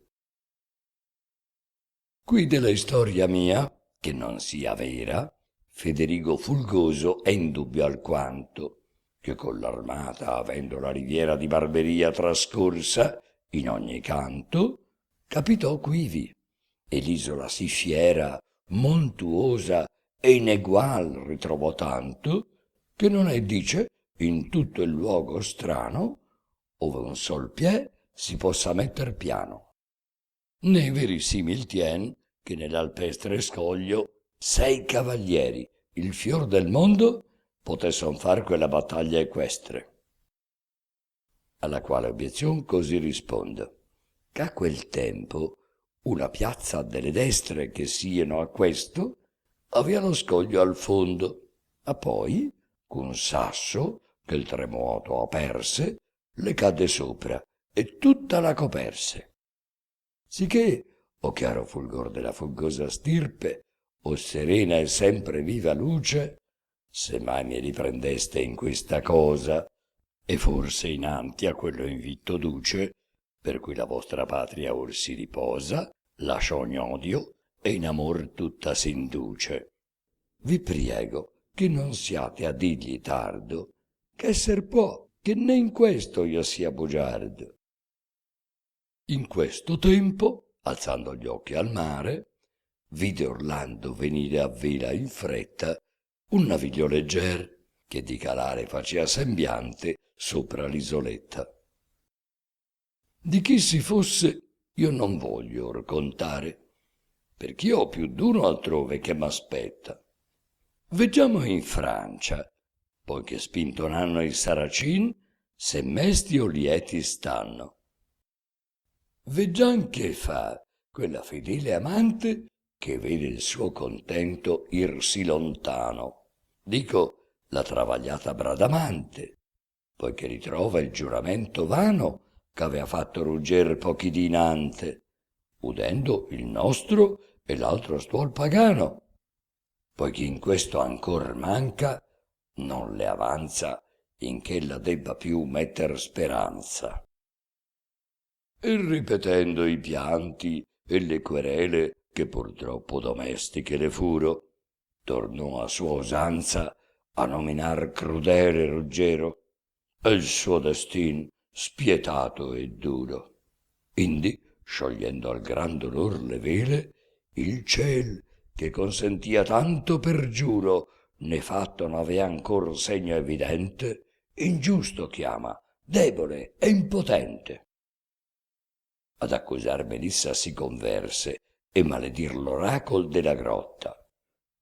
Qui della istoria mia, che non sia vera, Federigo Fulgoso è indubbio alquanto, che con l'armata, avendo la riviera di Barberia trascorsa in ogni canto, capitò quivi, e l'isola sì fiera, montuosa e inegual ritrovò tanto, che non è, dice, in tutto il luogo strano, ove un sol piè si possa metter piano. Né verisimil tien che nell'alpestre scoglio 6 cavalieri, il fior del mondo, potesson far quella battaglia equestre. Alla quale obiezion così rispondo, che a quel tempo una piazza delle destre che sieno a questo avea lo scoglio al fondo, a poi, con sasso che il tremoto aperse, le cadde sopra e tutta la coperse. Sicché, o chiaro fulgor della fulgosa stirpe, o serena e sempre viva luce, se mai mi riprendeste in questa cosa, e forse inanti a quello invitto duce, per cui la vostra patria or si riposa, lascia ogni odio e in amor tutta s'induce. Vi priego che non siate a digli tardo, che esser può che né in questo io sia bugiardo. In questo tempo, alzando gli occhi al mare, vide Orlando venire a vela in fretta un naviglio legger che di calare facea sembiante sopra l'isoletta. Di chi si fosse io non voglio or contare, perché ho più d'uno altrove che m'aspetta. Veggiamo in Francia, poiché spinto n'hanno i Saracin, se mesti o lieti stanno. Veggiam che fa quella fedele amante che vede il suo contento ir sì lontano. Dico la travagliata Bradamante, poiché ritrova il giuramento vano ch'avea fatto rugger pochi dinante, udendo il nostro e l'altro stuol pagano, poiché in questo ancor manca, non le avanza in ch'ella debba più metter speranza. E ripetendo i pianti e le querele che purtroppo domestiche le furo, tornò a sua usanza a nominar crudele Ruggero e il suo destin spietato e duro. Indi, sciogliendo al gran dolor le vele, il ciel che consentia tanto pergiuro né fatto n'avea ancor segno evidente, ingiusto chiama, debole e impotente. Ad accusar Melissa si converse e maledir l'oracol della grotta.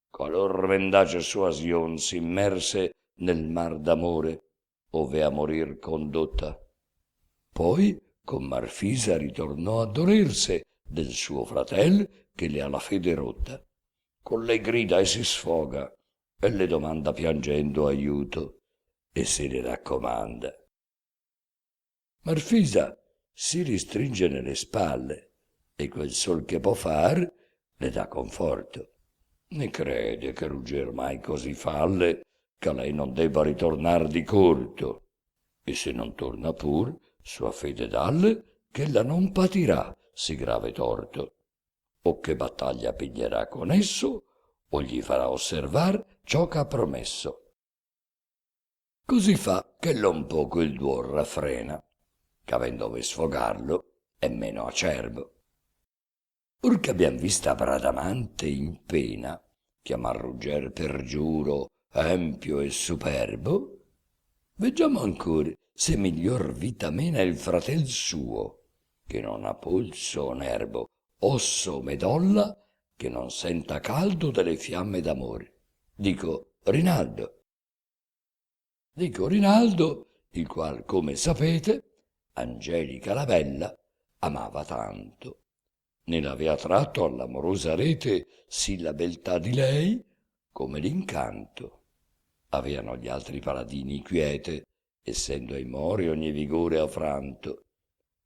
Qualor mendace suasion s'immerse nel mar d'amore, ove a morir condotta. Poi con Marfisa ritornò a dolerse del suo fratel che le ha la fede rotta. Con le grida e si sfoga, e le domanda piangendo aiuto e se ne raccomanda. Marfisa si ristringe nelle spalle e quel sol che può far le dà conforto. Ne crede che rugger mai così falle che lei non debba ritornar di corto, e se non torna pur, sua fede dalle che ella non patirà sì grave torto, o che battaglia piglierà con esso, o gli farà osservar ciò che ha promesso. Così fa che un poco il duol raffrena, che avendo dove sfogarlo è meno acerbo. Or che abbiam vista Bradamante in pena, chiamar rugger per giuro empio e superbo, veggiamo ancor se miglior vita mena il fratel suo, che non ha polso o nervo, osso o medolla, che non senta caldo delle fiamme d'amore. Dico Rinaldo, il qual, come sapete, Angelica la bella amava tanto. Ne l'avea tratto all'amorosa rete sì la beltà di lei come l'incanto. Aveano gli altri paladini quiete, essendo ai mori ogni vigore affranto.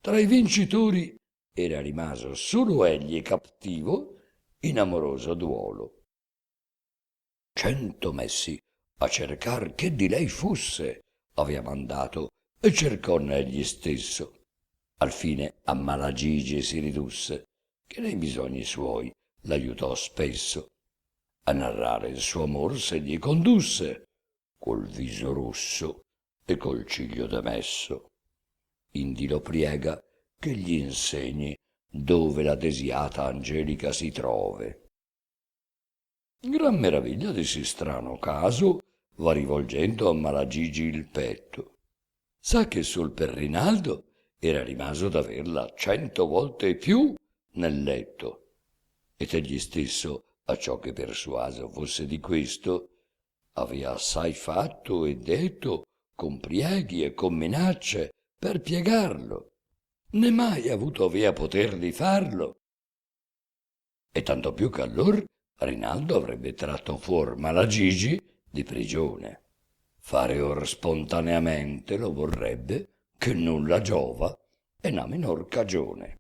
Tra i vincitori era rimaso solo egli captivo in amoroso duolo. 100 messi a cercar che di lei fusse avea mandato e cerconna egli stesso. Alfine a Malagigi si ridusse, che nei bisogni suoi l'aiutò spesso. A narrare il suo amor se gli condusse, col viso rosso e col ciglio demesso. Indi lo priega che gli insegni dove la desiata Angelica si trove. Gran meraviglia di sì strano caso va rivolgendo a Malagigi il petto. Sa che sul per Rinaldo era rimaso d'averla 100 volte più nel letto, ed egli stesso, a ciò che persuaso fosse di questo, avea assai fatto e detto con prieghi e con minacce per piegarlo, né mai avuto avea poter di farlo. E tanto più che allor Rinaldo avrebbe tratto fuor Malagigi di prigione. Fare or spontaneamente lo vorrebbe, che nulla giova e n'ha minor cagione.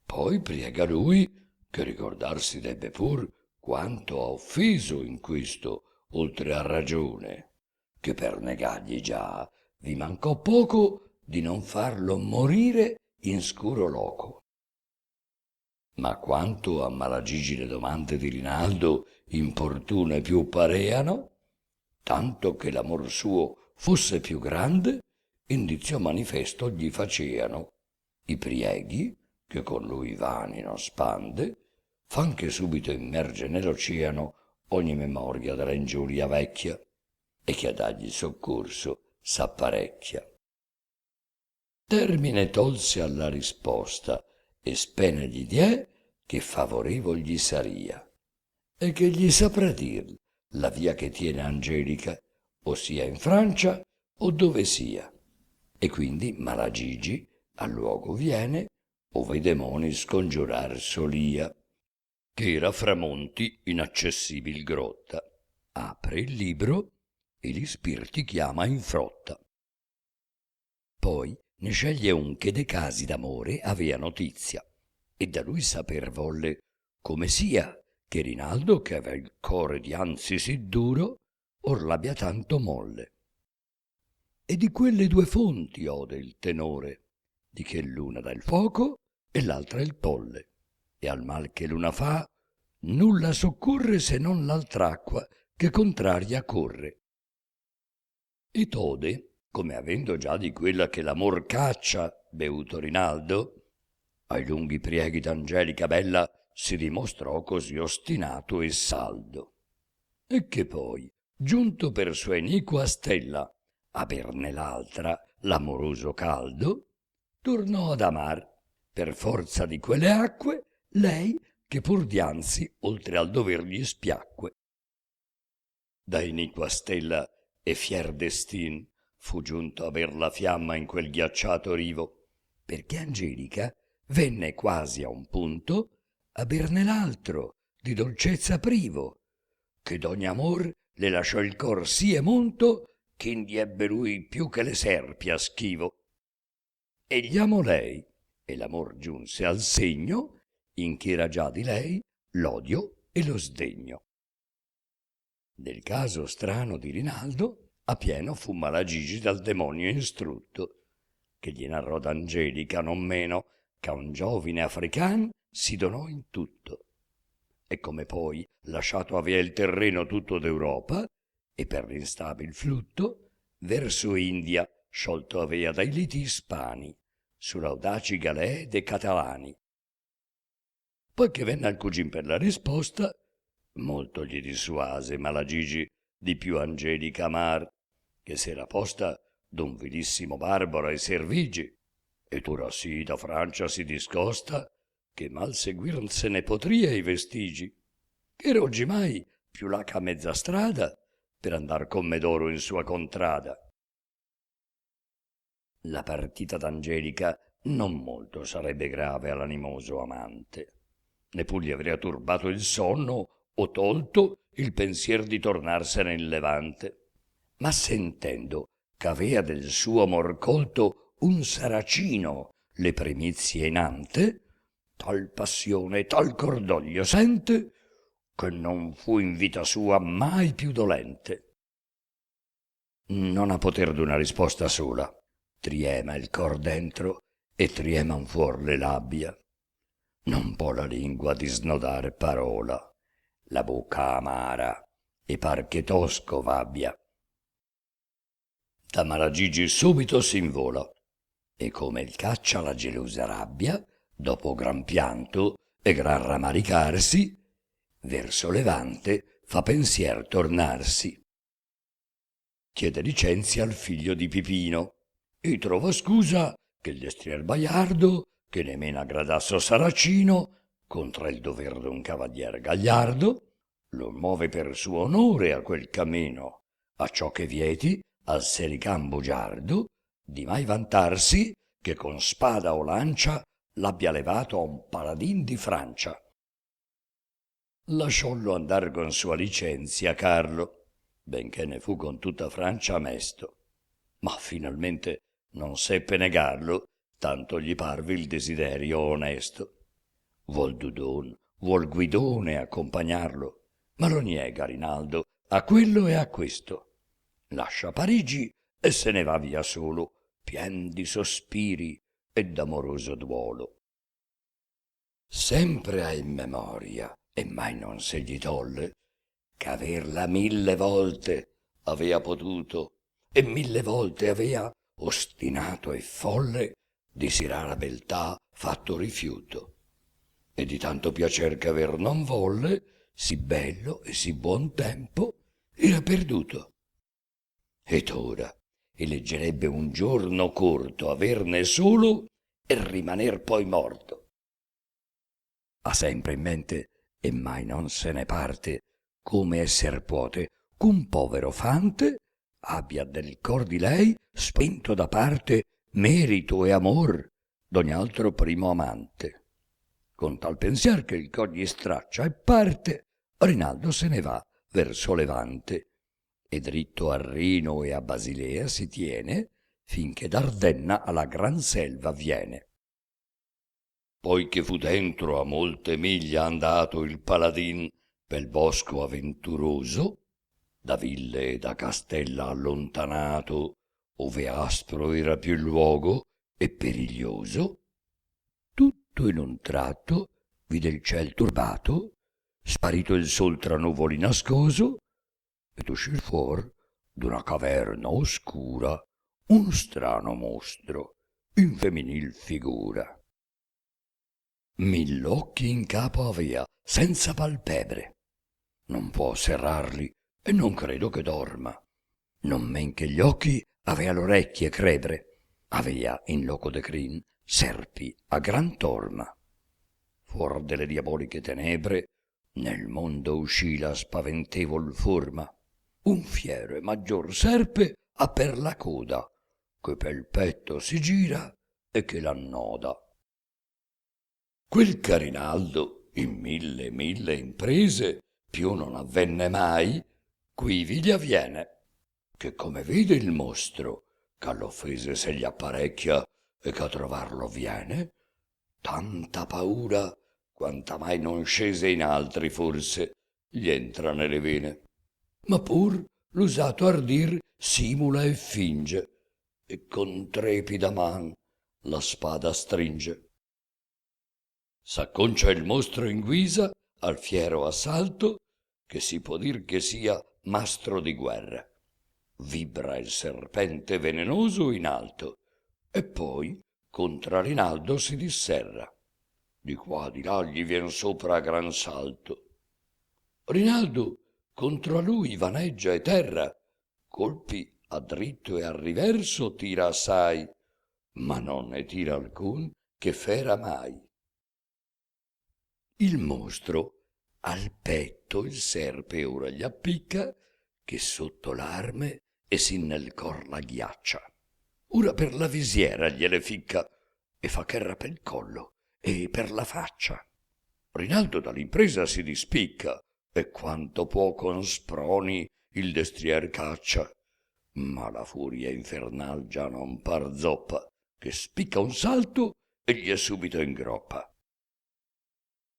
Poi priega lui che ricordarsi debbe pur quanto ha offeso in questo oltre a ragione, che per negargli già vi mancò poco di non farlo morire in scuro loco. Ma quanto a Malagigi le domande di Rinaldo importune più pareano, tanto che l'amor suo fosse più grande, indizio manifesto gli faceano. I prieghi, che con lui vani non spande, fan che subito immerge nell'oceano ogni memoria della ingiuria vecchia, e che a dargli soccorso s'apparecchia. Termine tolse alla risposta, e spene gli diè che favorevol gli saria, e che gli saprà dir la via che tiene Angelica, o sia in Francia o dove sia. E quindi Malagigi al luogo viene, ove i demoni scongiurar solia, che era fra monti inaccessibil grotta. Apre il libro e gli spirti chiama in frotta. Poi ne sceglie un che de casi d'amore avea notizia, e da lui saper volle come sia che Rinaldo, che avea il core dianzi sì duro, or l'abbia tanto molle. E di quelle 2 fonti ode il tenore, di che l'una dà il fuoco e l'altra il polle, e al mal che l'una fa nulla soccorre se non l'altr'acqua che contraria corre. E Tode, come avendo già di quella che l'amor caccia bevuto Rinaldo, ai lunghi prieghi d'Angelica bella si dimostrò così ostinato e saldo, e che poi, giunto per sua iniqua stella a berne l'altra l'amoroso caldo, tornò ad amar, per forza di quelle acque, lei che pur dianzi oltre al dover gli spiacque. Da iniqua stella e fier destin fu giunto a ver la fiamma in quel ghiacciato rivo, perché Angelica venne quasi a un punto a berne l'altro di dolcezza privo, che d'ogni amor le lasciò il cor sì e molto che indi ebbe lui più che le serpi a schivo. Egli amò lei, e l'amor giunse al segno in che era già di lei l'odio e lo sdegno. Nel caso strano di Rinaldo, a pieno fu Malagigi dal demonio instrutto, che gli narrò d'Angelica non meno che a un giovine african si donò in tutto. E come poi lasciato avea il terreno tutto d'Europa, e per l'instabil flutto, verso India sciolto avea dai liti ispani, sull'audaci galee de catalani. Poi che venne al cugin per la risposta, molto gli disuase Malagigi di più Angelica amar, che s'era posta d'un vilissimo barbaro ai servigi, ed ora sì da Francia si discosta, che mal seguir se ne potria i vestigi, che era oggimai più là che a mezza strada per andar con Medoro in sua contrada. La partita d'Angelica non molto sarebbe grave all'animoso amante, neppur gli avrea turbato il sonno o tolto il pensier di tornarsene in Levante, ma sentendo ch'avea del suo amor colto un saracino le primizie inante, tal passione e tal cordoglio sente che non fu in vita sua mai più dolente. Non a poter d'una risposta sola, triema il cor dentro e trieman fuor le labbia. Non può la lingua disnodare parola, la bocca amara e par che tosco v'abbia. Da Malagigi subito s'invola, e come il caccia la gelosa rabbia, dopo gran pianto e gran ramaricarsi, verso Levante fa pensier tornarsi. Chiede licenzia al figlio di Pipino e trova scusa che il destrier baiardo, che ne mena gradasso saracino, contra il dover d'un cavalier gagliardo, lo muove per suo onore a quel cammino, a ciò che vieti al serican bugiardo di mai vantarsi che con spada o lancia l'abbia levato a un paladin di Francia. Lasciollo andar con sua licenzia Carlo, benché ne fu con tutta Francia mesto, ma finalmente non seppe negarlo, tanto gli parve il desiderio onesto. Vuol Dudon, vuol Guidone accompagnarlo, ma lo niega Rinaldo a quello e a questo. Lascia Parigi e se ne va via solo, pien di sospiri e d'amoroso duolo. Sempre ha in memoria, e mai non se gli tolle, ch'averla 1000 volte avea potuto, e 1000 volte avea, ostinato e folle, di sì rara beltà fatto rifiuto. E di tanto piacer che aver non volle, sì bello e sì buon tempo, era perduto. Ed ora eleggerebbe un giorno corto averne solo e rimaner poi morto. Ha sempre in mente, e mai non se ne parte, come esser puote ch'un povero fante abbia del cor di lei spento da parte merito e amor d'ogni altro primo amante. Con tal pensier che il cor gli straccia e parte, Rinaldo se ne va verso Levante, e dritto a Rino e a Basilea si tiene, finché d'Ardenna alla gran selva viene. Poi che fu dentro a molte miglia andato il paladin pel bosco avventuroso, da ville e da castella allontanato, ove aspro era più il luogo e periglioso, tutto in un tratto vide il ciel turbato, sparito il sol tra nuvoli nascoso, ed uscir fuor d'una caverna oscura un strano mostro in feminil figura. 1000 occhi in capo avea senza palpebre, non può serrarli e non credo che dorma, non men che gli occhi avea l'orecchie crebre, avea in loco de crin serpi a gran torma. Fuor delle diaboliche tenebre nel mondo uscì la spaventevol forma, un fiero e maggior serpe ha per la coda, che pel petto si gira e che l'annoda. Quel che Rinaldo in 1000 imprese più non avvenne mai, quivi gli avviene che come vede il mostro ch'all'offese se gli apparecchia e che a trovarlo viene, tanta paura quanta mai non scese in altri forse gli entra nelle vene, ma pur l'usato ardir simula e finge, e con trepida man la spada stringe. S'acconcia il mostro in guisa al fiero assalto, che si può dir che sia mastro di guerra. Vibra il serpente venenoso in alto, e poi contra Rinaldo si disserra. Di qua di là gli vien sopra a gran salto. Rinaldo contro a lui vaneggia e terra, colpi a dritto e a riverso tira assai, ma non ne tira alcun che fera mai. Il mostro al petto il serpe ora gli appicca, che sotto l'arme e sin nel cor la ghiaccia. Ora per la visiera gliele ficca, e fa cherra pel collo e per la faccia. Rinaldo dall'impresa si dispicca, e quanto può con sproni il destrier caccia, ma la furia infernal già non par zoppa, che spicca un salto e gli è subito in groppa.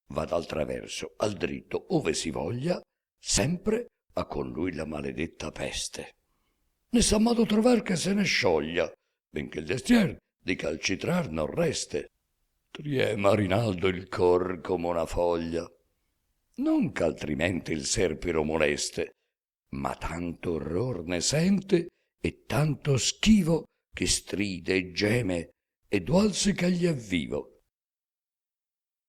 Va dal traverso al dritto ove si voglia, sempre ha con lui la maledetta peste. Ne sa modo trovar che se ne scioglia, benché il destrier di calcitrar non reste. Triema Rinaldo il cor come una foglia, non ch'altrimenti il serpe lo moleste, ma tanto orror ne sente e tanto schivo che stride e geme e duolsi che gli è vivo.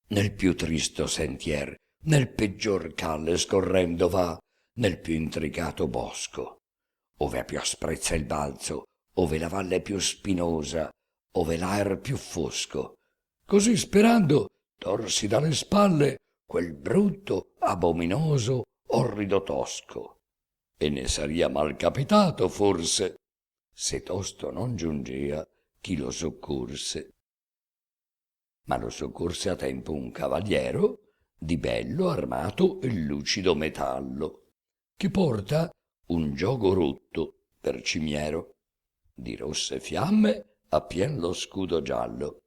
Nel più tristo sentier, nel peggior calle scorrendo va, nel più intricato bosco, ove a più asprezza il balzo, ove la valle è più spinosa, ove l'aer più fosco. Così sperando torsi dalle spalle quel brutto, abominoso, orrido tosco, e ne saria mal capitato forse, se tosto non giungea chi lo soccorse. Ma lo soccorse a tempo un cavaliero, di bello armato e lucido metallo, che porta un giogo rotto per cimiero, di rosse fiamme a pien lo scudo giallo,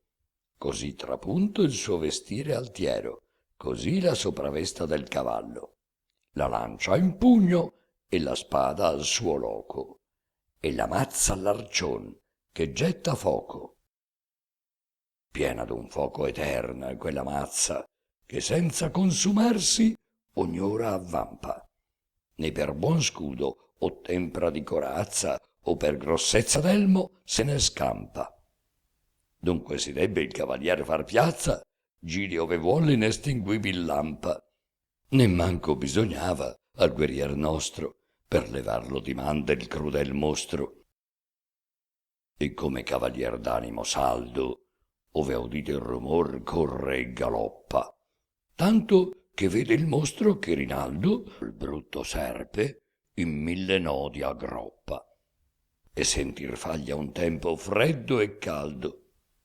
così trapunto il suo vestire altiero, così la sopravesta del cavallo, la lancia in pugno e la spada al suo loco, e la mazza all'arcion che getta foco. Piena d'un fuoco eterna è quella mazza, che senza consumarsi ognora avvampa, né per buon scudo o tempra di corazza o per grossezza d'elmo se ne scampa. Dunque si debbe il cavalier far piazza, giri ove vuol inestinguibil lampa, né manco bisognava al guerrier nostro per levarlo di man del crudel mostro. E come cavalier d'animo saldo, ove udite il rumor corre e galoppa, tanto che vede il mostro che Rinaldo, il brutto serpe, in 1000 nodi aggroppa, e sentir faglia un tempo freddo e caldo,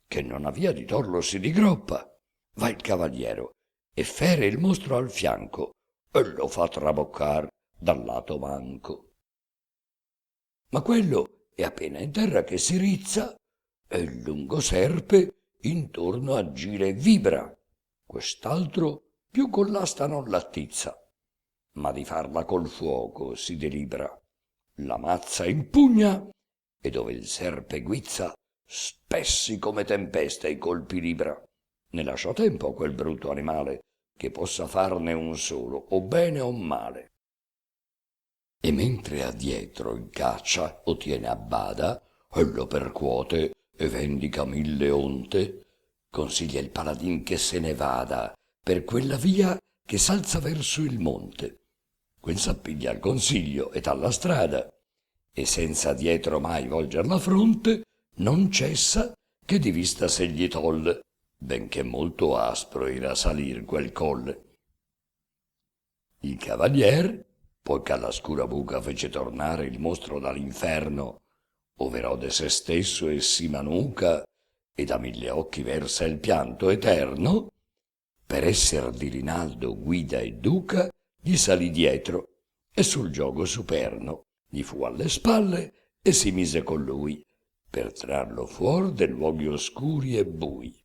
che non avvia di torlo si digroppa. Va il cavaliero e fere il mostro al fianco e lo fa traboccar dal lato manco. Ma quello è appena in terra che si rizza, e il lungo serpe intorno a gira e vibra, quest'altro più con l'asta non l'attizza, ma di farla col fuoco si delibra. La mazza impugna, e dove il serpe guizza, spessi come tempesta i colpi libra. Ne lascia tempo a quel brutto animale, che possa farne un solo, o bene o male. E mentre addietro il caccia o tiene a bada, e lo percuote e vendica 1000 onte, consiglia il paladin che se ne vada per quella via che s'alza verso il monte. Quel s'appiglia al consiglio et alla strada, e senza dietro mai volger la fronte, non cessa che di vista se gli tolle, benché molto aspro era salir quel colle. Il cavalier, poi che alla scura buca fece tornare il mostro dall'inferno, ove rode se stesso e si manuca, e da 1000 occhi versa il pianto eterno, per esser di Rinaldo guida e duca, gli salì dietro, e sul giogo superno gli fu alle spalle e si mise con lui per trarlo fuor de luoghi oscuri e bui.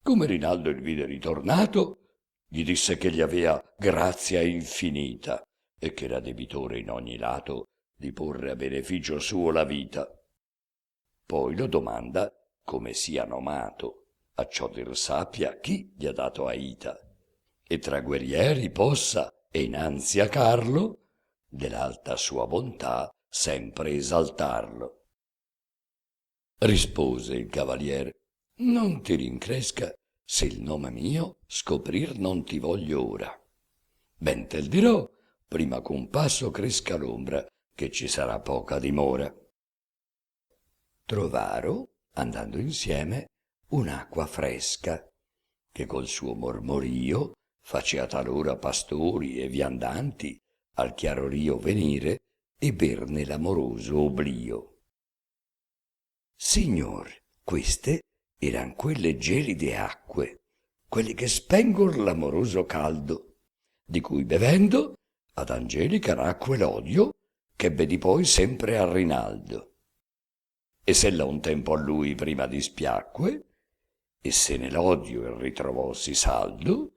Come Rinaldo il vide ritornato, gli disse che gli avea grazia infinita e che era debitore in ogni lato di porre a beneficio suo la vita. Poi lo domanda come sia nomato, acciò dir sappia chi gli ha dato aita, e tra guerrieri possa, e innanzi a Carlo, dell'alta sua bontà sempre esaltarlo. Rispose il cavalier: non ti rincresca se il nome mio scoprir non ti voglio ora. Ben tel dirò, prima qu'un passo cresca l'ombra, che ci sarà poca dimora. Trovaro, andando insieme, un'acqua fresca, che col suo mormorio facea talora pastori e viandanti al chiaro rio venire e berne l'amoroso oblio. Signor, queste eran quelle gelide acque, quelle che spengor l'amoroso caldo, di cui bevendo ad Angelica nacque l'odio, ch'ebbe di poi sempre a Rinaldo. E s'ella un tempo a lui prima dispiacque, e se nell'odio il ritrovossi saldo,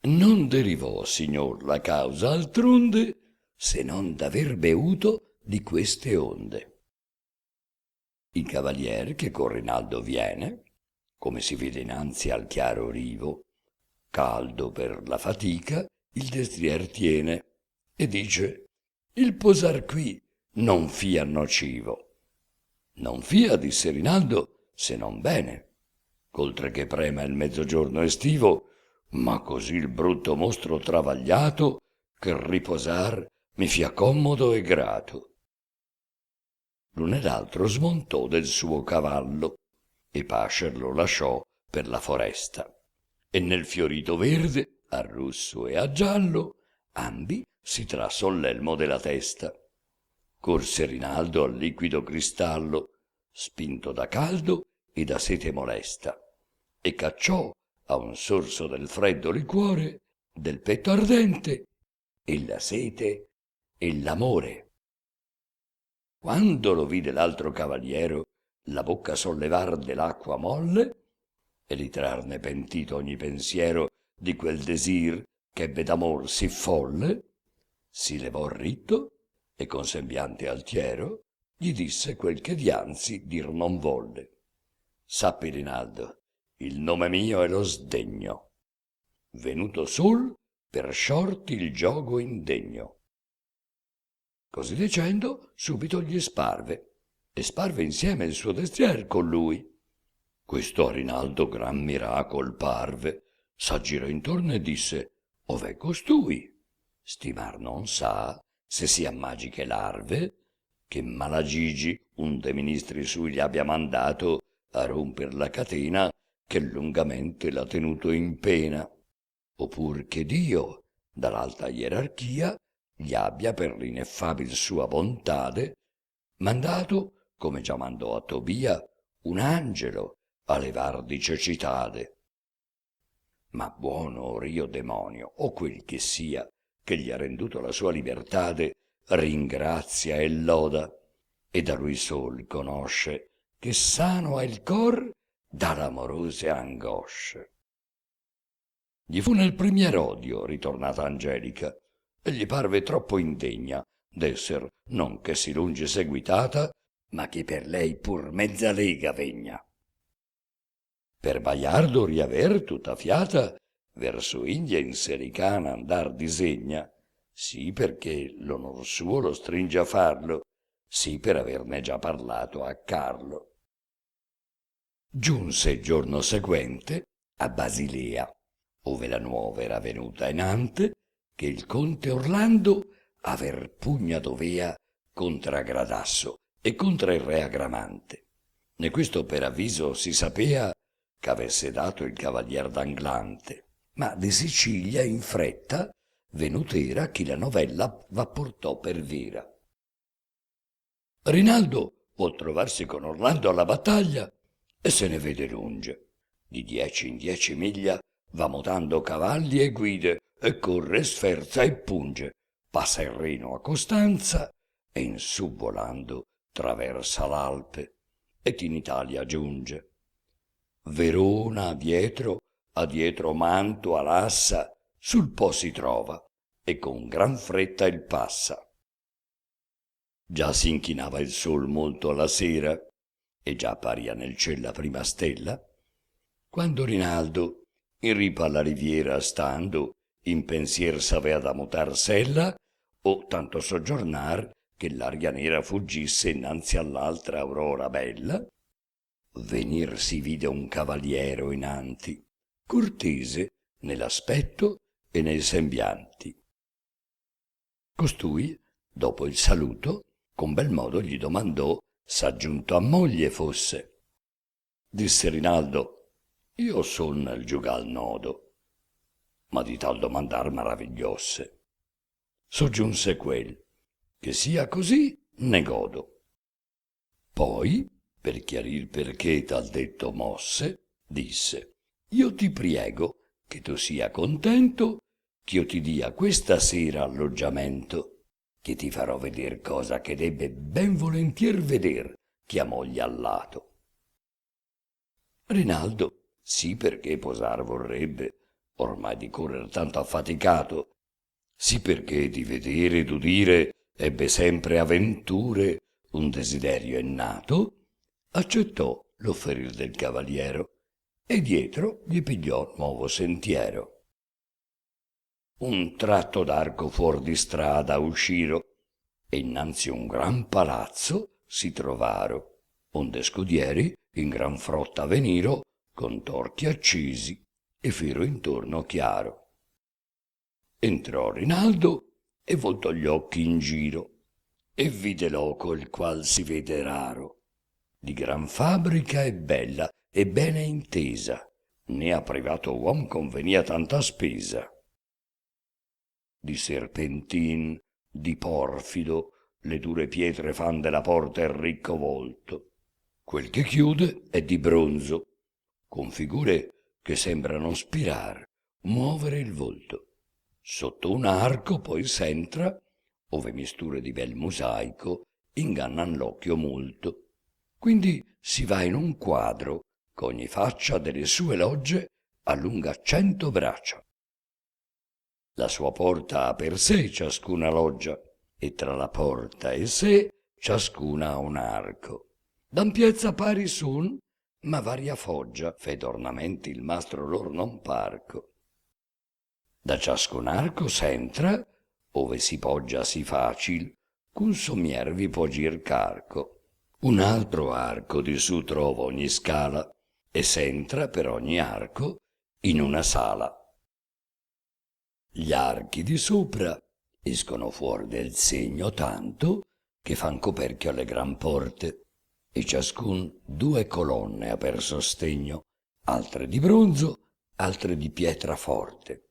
non derivò, signor, la causa altrunde, se non d'aver bevuto di queste onde. Il cavalier che con Rinaldo viene, come si vede innanzi al chiaro rivo, caldo per la fatica, il destrier tiene e dice: il posar qui non fia nocivo. Non fia, disse Rinaldo, se non bene, oltre che prema il mezzogiorno estivo, ma così il brutto mostro travagliato, che riposar mi fia commodo e grato. L'un e l'altro smontò del suo cavallo e pascer lo lasciò per la foresta, e nel fiorito verde, a rosso e a giallo, ambi si trassò l'elmo della testa. Corse Rinaldo al liquido cristallo, spinto da caldo e da sete molesta, e cacciò a un sorso del freddo liquore del petto ardente e la sete e l'amore. Quando lo vide l'altro cavaliero la bocca sollevar dell'acqua molle e ritrarne pentito ogni pensiero di quel desir ch'ebbe d'amor sì folle, si levò ritto e con sembiante altiero gli disse quel che dianzi dir non volle: sappi, Rinaldo, il nome mio è lo sdegno, venuto sul per sciorti il giogo indegno. Così dicendo subito gli sparve, e sparve insieme il suo destrier con lui. Questo a Rinaldo gran miracol parve, s'aggirò intorno e disse: ov'è costui? Stimar non sa se sia magiche larve, che Malagigi, un de ministri sui, gli abbia mandato a romper la catena che lungamente l'ha tenuto in pena, oppur che Dio, dall'alta ierarchia, gli abbia per l'ineffabil sua bontade mandato, come già mandò a Tobia, un angelo a levar di cecitade. Ma buono or io demonio, o quel che sia, che gli ha renduto la sua libertade, ringrazia e loda, e da lui sol conosce che sano è il cor dall'amorose angosce. Gli fu nel primier odio ritornata Angelica, e gli parve troppo indegna d'esser non che si lungi seguitata, ma che per lei pur mezza lega vegna. Per Baiardo riaver tutta fiata, verso India in Sericana andar disegna, sì perché l'onor suo lo stringe a farlo, sì per averne già parlato a Carlo. Giunse il giorno seguente a Basilea, ove la nuova era venuta inante, che il conte Orlando aver pugna dovea contra Gradasso e contra il re Agramante. E questo per avviso si sapea ch'avesse dato il cavalier d'Anglante, ma di Sicilia in fretta venut'era chi la novella v'apportò per vera. Rinaldo vuol trovarsi con Orlando alla battaglia e se ne vede lunge. Di 10 in 10 miglia va mutando cavalli e guide e corre, sferza e punge passa il Reno a Costanza e in su volando traversa l'Alpe ed in Italia giunge. Verona a dietro Mantua, Lassa, sul Po si trova e con gran fretta il passa. Già si inchinava il sol molto alla sera e già apparia nel ciel la prima stella, quando Rinaldo, in ripa alla riviera stando, in pensier s'avea da mutar sella, o tanto soggiornar che l'aria nera fuggisse innanzi all'altra aurora bella, venir si vide un cavaliero inanti, cortese nell'aspetto e nei sembianti. Costui, dopo il saluto, con bel modo gli domandò s'aggiunto a moglie fosse. Disse Rinaldo: io son il giugal nodo. Ma di tal domandar maravigliosse. Soggiunse quel: che sia così ne godo. Poi, per chiarir perché tal detto mosse, disse: io ti priego che tu sia contento ch'io ti dia questa sera alloggiamento, che ti farò veder cosa che debbe ben volentier veder chi ha moglie al lato. Rinaldo, sì perché posar vorrebbe, ormai di correr tanto affaticato, sì perché di vedere ed udire ebbe sempre avventure, un desiderio innato, accettò l'offerir del cavaliero e dietro gli pigliò nuovo sentiero. Un tratto d'arco fuor di strada usciro e innanzi un gran palazzo si trovaro, onde scudieri in gran frotta veniro con torchi accesi e firo intorno chiaro. Entrò Rinaldo e voltò gli occhi in giro e vide loco il qual si vede raro, di gran fabbrica e bella e bene intesa, né a privato uom convenia tanta spesa. Di serpentin, di porfido, le dure pietre fan della porta il ricco volto. Quel che chiude è di bronzo, con figure che sembrano spirar, muovere il volto. Sotto un arco poi s'entra, ove misture di bel mosaico ingannan l'occhio molto. Quindi si va in un quadro ch'ogni faccia delle sue logge allunga 100 braccia. La sua porta ha per sé ciascuna loggia, e tra la porta e sé ciascuna ha un arco. D'ampiezza pari sun, ma varia foggia, fe d'ornamenti il mastro lor non parco. Da ciascun arco s'entra, ove si poggia sì facil, c'un sommier vi può gir carco. Un altro arco di su trova ogni scala, e s'entra per ogni arco in una sala. Gli archi di sopra escono fuor del segno tanto che fan coperchio alle gran porte, e ciascun 2 colonne ha per sostegno, altre di bronzo, altre di pietra forte.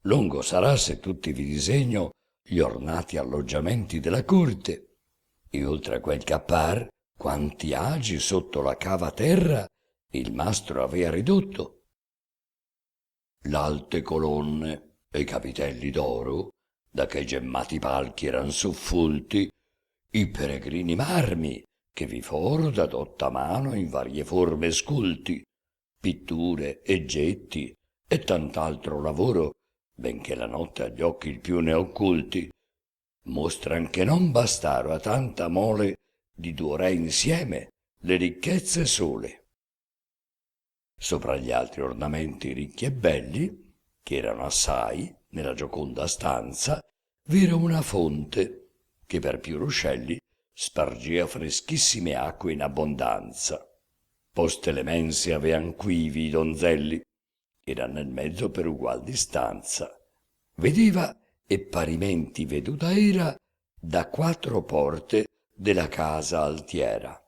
Lungo sarà se tutti vi disegno gli ornati alloggiamenti della corte, e oltre a quel cappar quanti agi sotto la cava terra il mastro avea ridotto. L'alte colonne e i capitelli d'oro, da che i gemmati palchi eran suffolti, i peregrini marmi che vi foro da dotta mano in varie forme sculti, pitture e getti e tant'altro lavoro, benché la notte agli occhi il più ne occulti, mostran che non bastaro a tanta mole di 2 re insieme le ricchezze sole. Sopra gli altri ornamenti ricchi e belli, che erano assai, nella gioconda stanza, v'era una fonte, che per più ruscelli spargea freschissime acque in abbondanza. Poste le mense avean quivi i donzelli, che eran nel mezzo per ugual distanza. Vedeva e parimenti veduta era da 4 porte della casa altiera.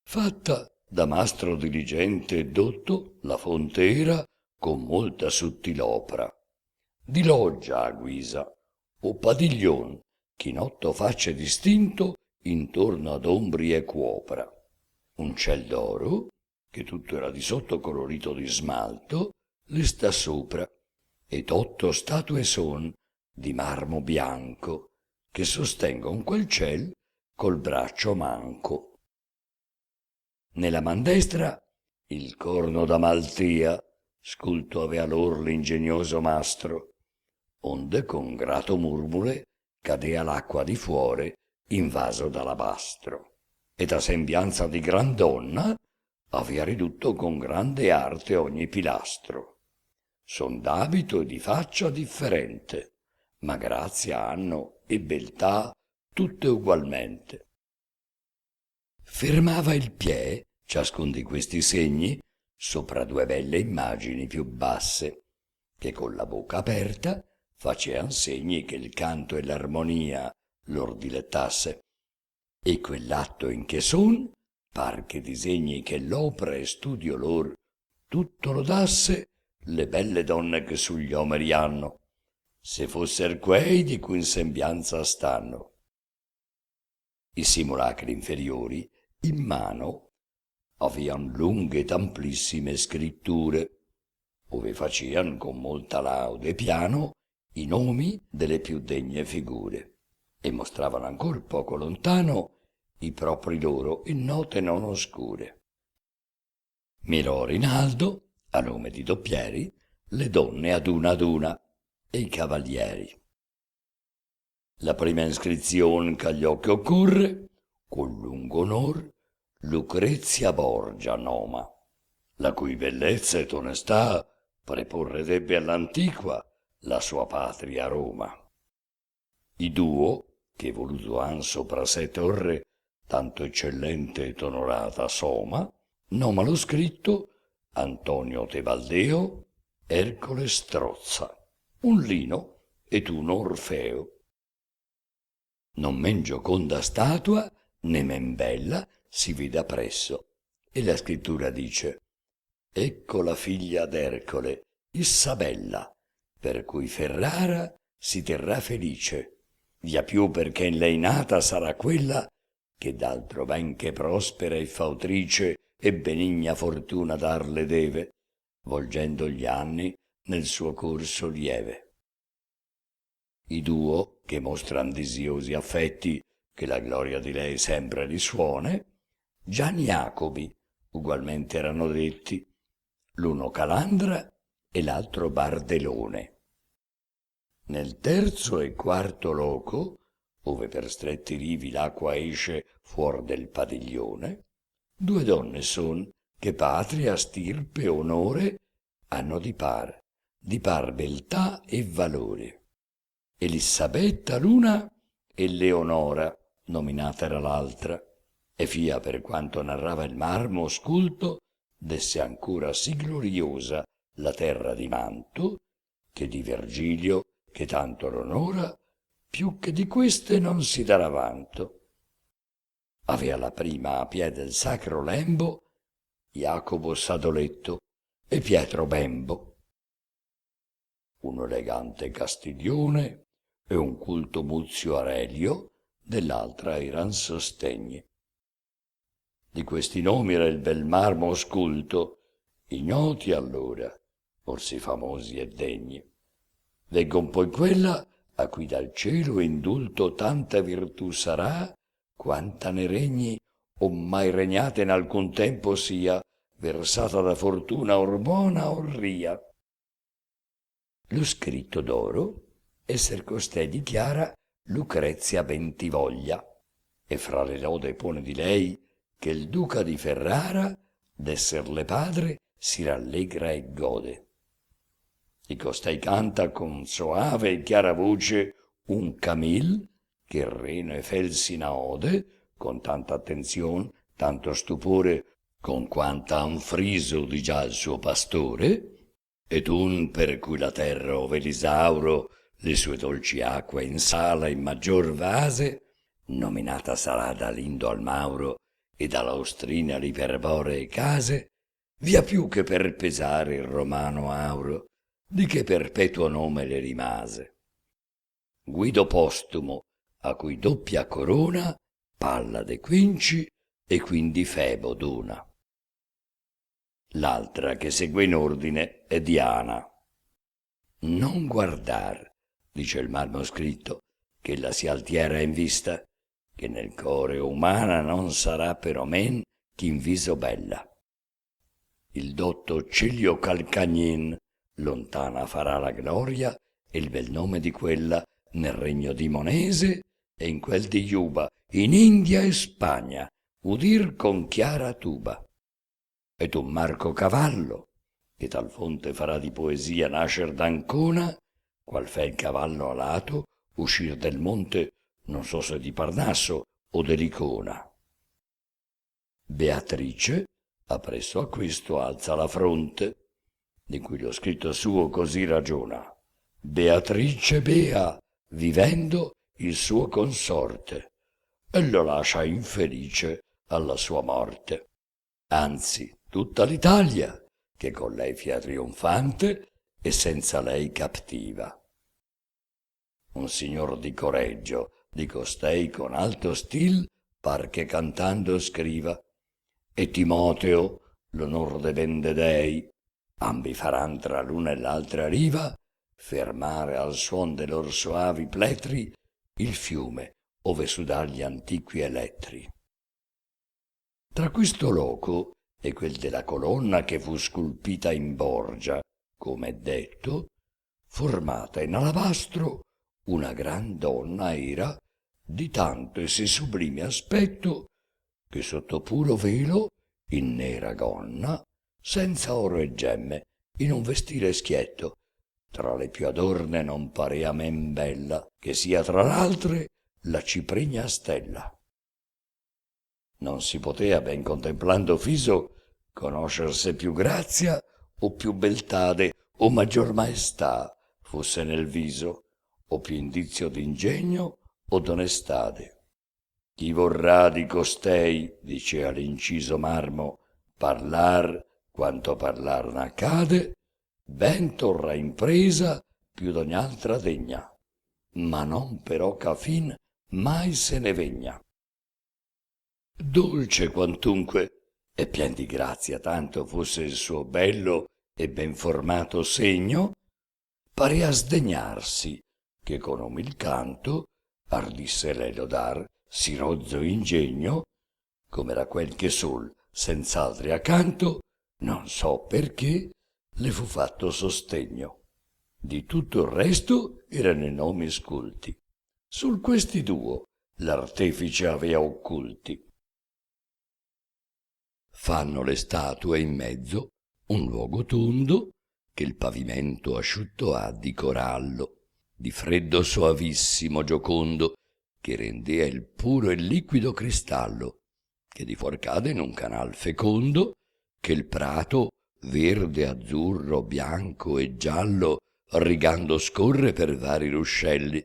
Fatta da mastro diligente e dotto, la fonte era con molta sottilopra, di loggia a guisa, o padiglion, che in 8 facce distinto intorno ad ombri e cuopra. Un ciel d'oro, che tutto era di sotto colorito di smalto, le sta sopra, ed 8 statue son, di marmo bianco, che sostengon quel ciel col braccio manco. Nella man destra il corno d'Amaltia, sculto avea lor l'ingegnoso mastro, onde con grato murmure cadea l'acqua di fuore in vaso d'alabastro, ed a sembianza di gran donna avea ridotto con grande arte ogni pilastro. Son d'abito e di faccia differente, ma grazia hanno e beltà tutte ugualmente. Fermava il piè, ciascun di questi segni, sopra due belle immagini più basse, che con la bocca aperta facean segni che il canto e l'armonia lor dilettasse, e quell'atto in che son, par che disegni che l'opra e studio lor tutto lo dasse le belle donne che sugli omeri hanno, se fosser quei di cui in sembianza stanno. I simulacri inferiori in mano avean lunghe ed amplissime scritture, ove facean con molta laude piano i nomi delle più degne figure, e mostravano ancor poco lontano i propri loro in note non oscure. Mirò Rinaldo, a nome di doppieri, le donne ad una e i cavalieri. La prima iscrizione ch'agli occhi occorre, con lungo onor, Lucrezia Borgia noma, la cui bellezza ed onestà preporredebbe all'antiqua la sua patria Roma. I duo, che voluto han sopra sé torre tanto eccellente ed onorata soma, noma lo scritto Antonio Tebaldeo, Ercole Strozza, un Lino ed un Orfeo. Non men gioconda statua, né men bella, si vede appresso, e la scrittura dice: ecco la figlia d'Ercole, Issabella, per cui Ferrara si terrà felice, via più perché in lei nata sarà quella che d'altro ben che prospera e fautrice e benigna fortuna darle deve, volgendo gli anni nel suo corso lieve. I duo, che mostran desiosi affetti, che la gloria di lei sempre risuone, Gian Jacobi ugualmente erano detti, l'uno Calandra e l'altro Bardelone. Nel terzo e quarto loco, ove per stretti rivi l'acqua esce fuor del padiglione, due donne son che patria, stirpe, onore hanno di par beltà e valore. Elisabetta l'una e Leonora, nominata era l'altra, e fia per quanto narrava il marmo sculto, desse ancora sì gloriosa la terra di Manto, che di Vergilio, che tanto l'onora, più che di queste non si darà vanto. Avea la prima a piede il sacro lembo Jacopo Sadoletto e Pietro Bembo, un elegante Castiglione e un culto Muzio Aurelio, dell'altra eran sostegni. Di questi nomi era il bel marmo sculto, ignoti allora, orsi famosi e degni. Veggon poi quella a cui dal cielo indulto tanta virtù sarà, quanta ne regni o mai regnata in alcun tempo sia, versata da fortuna or buona or ria. Lo scritto d'oro esser costei dichiara Lucrezia Bentivoglia, e fra le lode pone di lei che il duca di Ferrara d'esserle padre si rallegra e gode. Di costei canta con soave e chiara voce un Camil che reno e felsina ode con tanta attenzion, tanto stupore, con quanta un friso di già il suo pastore, ed un per cui la terra ove l'Isauro le sue dolci acque insala in maggior vase, nominata sarà da Lindo al Mauro e dall'Austrina l'iperboree case, via più che per pesare il romano auro, di che perpetuo nome le rimase. Guido postumo, a cui doppia corona, Pallade Quinci e quindi Febo dona. L'altra che segue in ordine è Diana. Non guardar dice il marmo scritto, che la si altiera in vista, che nel core umana non sarà però men chi in viso bella. Il dotto Cilio Calcagnin lontana farà la gloria e il bel nome di quella nel regno di Monese e in quel di Iuba, in India e Spagna, udir con chiara tuba. E tu Marco Cavallo, che tal fonte farà di poesia nascer d'Ancona, qual fe il cavallo alato uscir del monte, non so se di Parnasso o dell'Icona. Beatrice, appresso a questo, alza la fronte, di cui lo scritto suo così ragiona. Beatrice bea, vivendo il suo consorte, e lo lascia infelice alla sua morte. Anzi, tutta l'Italia, che con lei fia trionfante e senza lei captiva. Un signor di Coreggio, di costei con alto stil, par che cantando scriva, e Timoteo, l'onor de vende dei, ambi faran tra l'una e l'altra riva, fermare al suon de lor soavi pletri il fiume ove sudar gli antiqui elettri. Tra questo loco e quel della colonna che fu sculpita in Borgia, come è detto, formata in alabastro, una gran donna era di tanto e sì sublime aspetto che sotto puro velo, in nera gonna, senza oro e gemme, in un vestire schietto, tra le più adorne non parea men bella, che sia tra l'altre la ciprigna stella. Non si potea, ben contemplando fiso, conoscerse più grazia o più beltade o maggior maestà fosse nel viso, o più indizio d'ingegno o d'onestade. Chi vorrà di costei, dicea l'inciso marmo, parlar quanto parlar n'accade, ben torrà impresa più d'ogni altra degna, ma non però ch'a fin mai se ne vegna. Dolce quantunque e pien di grazia tanto fosse il suo bello e ben formato segno, parea sdegnarsi che con umil canto ardisse lei lodar si rozzo ingegno, come era quel che sol senz'altri accanto, non so perché, le fu fatto sostegno. Di tutto il resto erano i nomi sculti. Sul questi duo l'artefice avea occulti. Fanno le statue in mezzo un luogo tondo che il pavimento asciutto ha di corallo, di freddo soavissimo giocondo, che rendea il puro e liquido cristallo, che di fuor cade in un canal fecondo, che il prato, verde, azzurro, bianco e giallo, rigando scorre per vari ruscelli,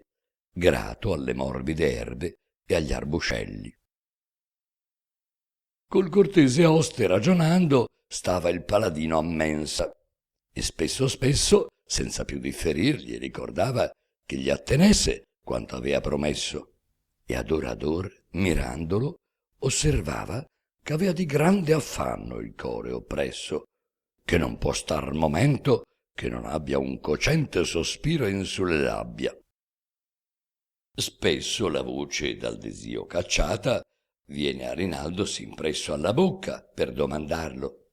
grato alle morbide erbe e agli arbuscelli. Col cortese oste ragionando stava il paladino a mensa, e spesso spesso, senza più differirgli, ricordava che gli attenesse quanto avea promesso, e ad or, mirandolo, osservava che avea di grande affanno il core oppresso, che non può star momento che non abbia un cocente sospiro in sulle labbia. Spesso la voce dal desio cacciata viene a Rinaldo s'impresso alla bocca per domandarlo,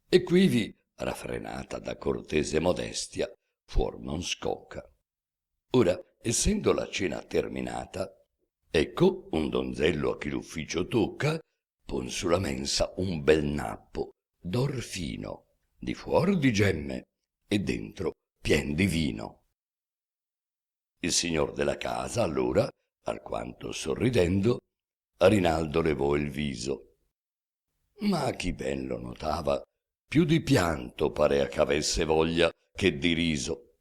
e quivi, raffrenata da cortese modestia, fuor non scocca. Ora, essendo la cena terminata, ecco un donzello a chi l'ufficio tocca pon sulla mensa un bel nappo d'or fino, di fuor di gemme e dentro pien di vino. Il signor della casa allora, alquanto sorridendo, a Rinaldo levò il viso, ma chi ben lo notava, più di pianto parea ch'avesse voglia che di riso,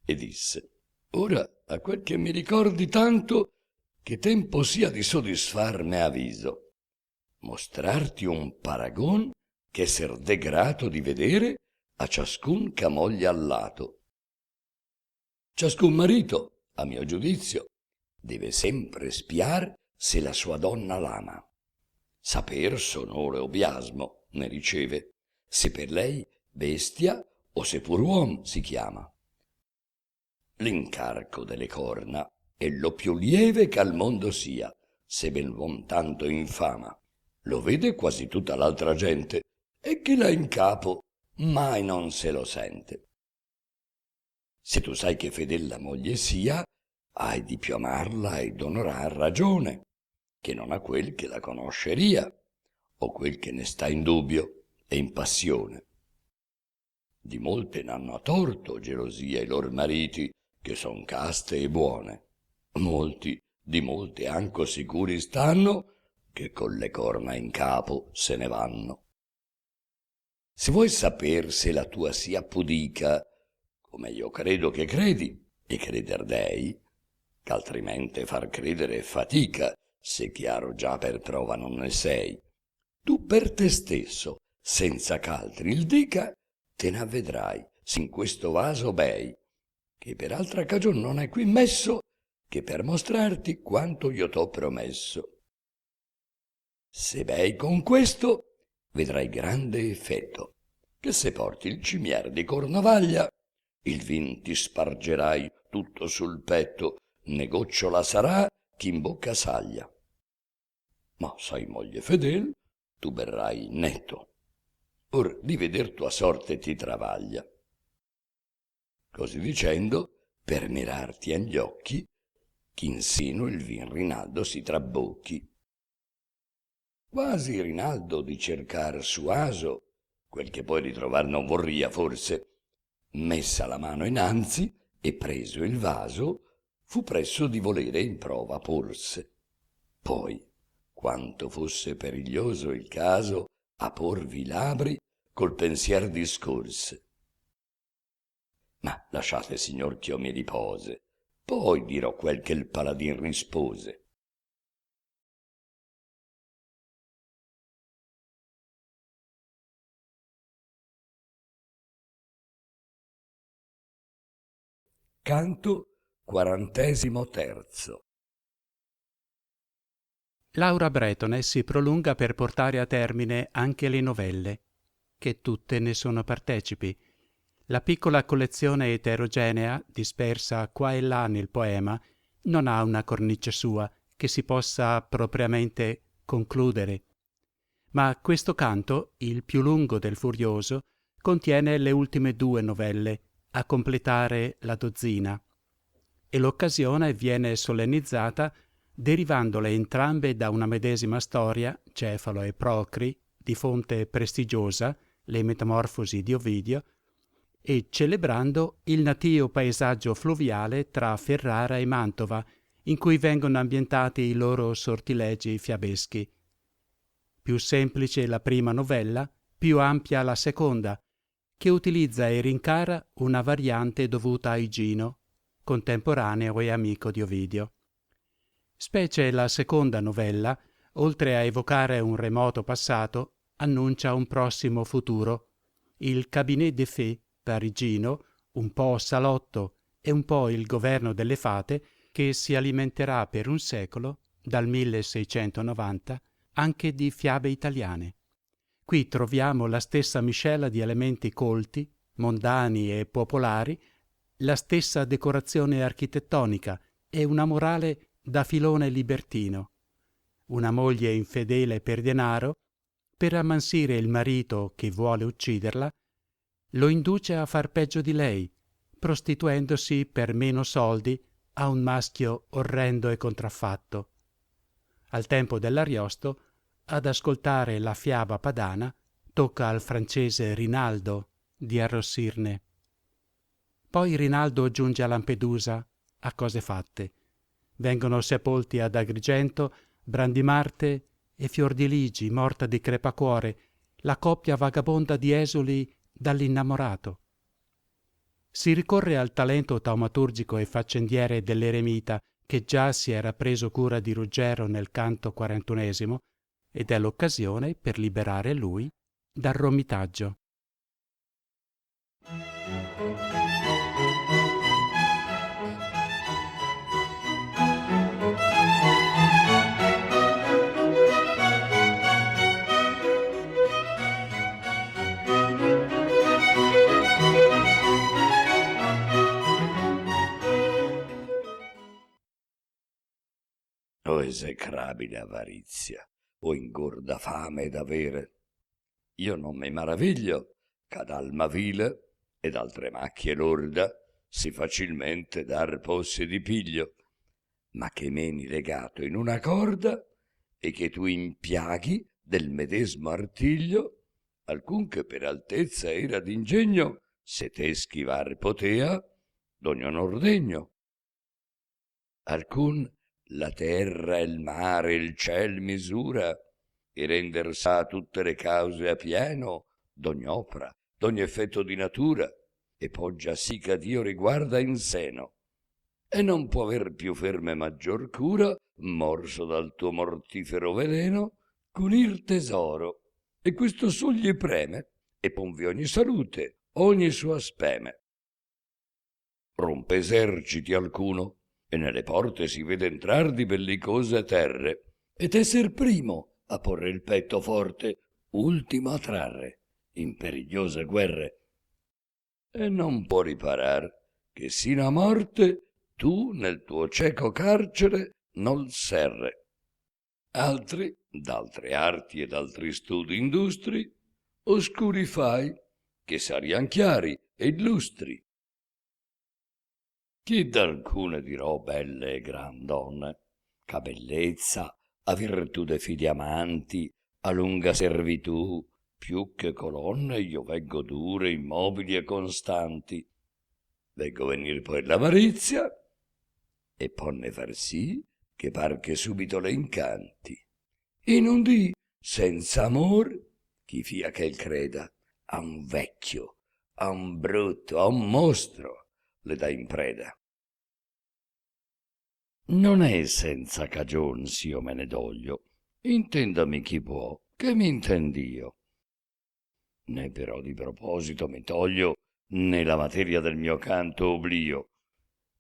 e disse: ora, a quel che mi ricordi tanto, che tempo sia di sodisfarme aviso, mostrarti un paragon che ser de grato di vedere a ciascun ch'a moglie al lato. Ciascun marito, a mio giudizio, deve sempre spiar se la sua donna l'ama, saper s'onore o biasmo ne riceve, se per lei bestia o se pur uom si chiama. l'incarco delle corna è lo più lieve che al mondo sia, se ben l'uom tanto infama. Lo vede quasi tutta l'altra gente, e chi l'ha in capo mai non se lo sente. Se tu sai che fedel la moglie sia, hai di più amarla ed onorar ragione, che non a quel che la conosceria, o quel che ne sta in dubbio e in passione. Di molte n'hanno a torto gelosia i lor mariti, che son caste e buone. Molti di molte anco sicuri stanno, che con le corna in capo se ne vanno. Se vuoi saper se la tua sia pudica, come io credo che credi, e creder dei, ch'altrimente far credere è fatica, se chiaro già per prova non ne sei, tu per te stesso, senza ch'altri il dica, te n'avvedrai s'in questo vaso bei, che per altra cagion non è qui messo, che per mostrarti quanto io t'ho promesso. Se bei con questo, vedrai grande effetto, che se porti il cimier di Cornovaglia, il vin ti spargerai tutto sul petto, né gocciola sarà chi in bocca saglia. Ma sai moglie fedel, tu berrai netto, or di veder tua sorte ti travaglia. Così dicendo, per mirarti agli occhi, ch'insino il vin Rinaldo si trabocchi. Quasi Rinaldo di cercar su aso, quel che poi ritrovar non vorria forse, messa la mano innanzi e preso il vaso, fu presso di volere in prova porse. Poi, quanto fosse periglioso il caso, a porvi labri col pensier discorse. Ma lasciate, signor, ch'io mi ripose, poi dirò quel che il paladin rispose. Canto XLIII. Laura Bretone si prolunga per portare a termine anche le novelle, che tutte ne sono partecipi. La piccola collezione eterogenea, dispersa qua e là nel poema, non ha una cornice sua che si possa propriamente concludere. Ma questo canto, il più lungo del Furioso, contiene le ultime 2 novelle, a completare la dozzina, e l'occasione viene solennizzata derivandole entrambe da una medesima storia, Cefalo e Procri, di fonte prestigiosa, le Metamorfosi di Ovidio, e celebrando il natio paesaggio fluviale tra Ferrara e Mantova, in cui vengono ambientati i loro sortilegi fiabeschi. Più semplice la prima novella, più ampia la seconda, che utilizza e rincara una variante dovuta a Igino, contemporaneo e amico di Ovidio. Specie la seconda novella, oltre a evocare un remoto passato, annuncia un prossimo futuro. Il cabinet des fées parigino, un po' salotto e un po' il governo delle fate, che si alimenterà per un secolo, dal 1690, anche di fiabe italiane. Qui troviamo la stessa miscela di elementi colti, mondani e popolari, la stessa decorazione architettonica e una morale da filone libertino. Una moglie infedele per denaro, per ammansire il marito che vuole ucciderla, lo induce a far peggio di lei, prostituendosi per meno soldi a un maschio orrendo e contraffatto. Al tempo dell'Ariosto, ad ascoltare la fiaba padana, tocca al francese Rinaldo di arrossirne. Poi Rinaldo giunge a Lampedusa, a cose fatte. Vengono sepolti ad Agrigento Brandimarte e Fiordiligi, morta di crepacuore, la coppia vagabonda di esuli dall'innamorato. Si ricorre al talento taumaturgico e faccendiere dell'eremita, che già si era preso cura di Ruggero nel canto 41, ed è l'occasione per liberare lui dal romitaggio. esecrabile avarizia, o ingorda fame d'avere. Io non mi maraviglio ch'ad alma vile ed altre macchie lorda si facilmente dar posse di piglio, ma che meni legato in una corda e che tu impiaghi del medesmo artiglio, alcun che per altezza era d'ingegno, se te schivar potea d'ogni onor degno. Alcun la terra, il mare, il ciel misura, e render sa tutte le cause a pieno d'ogni opra, d'ogni effetto di natura, e poggia sì che Dio riguarda in seno, e non può aver più ferme maggior cura, morso dal tuo mortifero veleno, c'unir tesoro, e questo sol gli preme, e ponvi ogni salute, ogni sua speme. Rompe eserciti alcuno, e nelle porte si vede entrar di bellicose terre, ed esser primo a porre il petto forte, ultimo a trarre in perigliose guerre. E non può riparar che sino a morte tu nel tuo cieco carcere nol serre. Altri, d'altre arti ed altri studi industri, oscuri fai, che sarian chiari e illustri. Chi d'alcune dirò belle e gran donne, ch'a bellezza, a virtù de fidi amanti, a lunga servitù, più che colonne io veggo dure, immobili e constanti. Veggo venir poi l'avarizia, e ponne far sì che par che subito le incanti. In un dì, senza amor, chi fia che il creda, a un vecchio, a un brutto, a un mostro, le dà in preda. Non è senza cagion s'io me ne doglio, intendami chi può, che mi intend'io. Né però di proposito mi toglio, né la materia del mio canto oblio,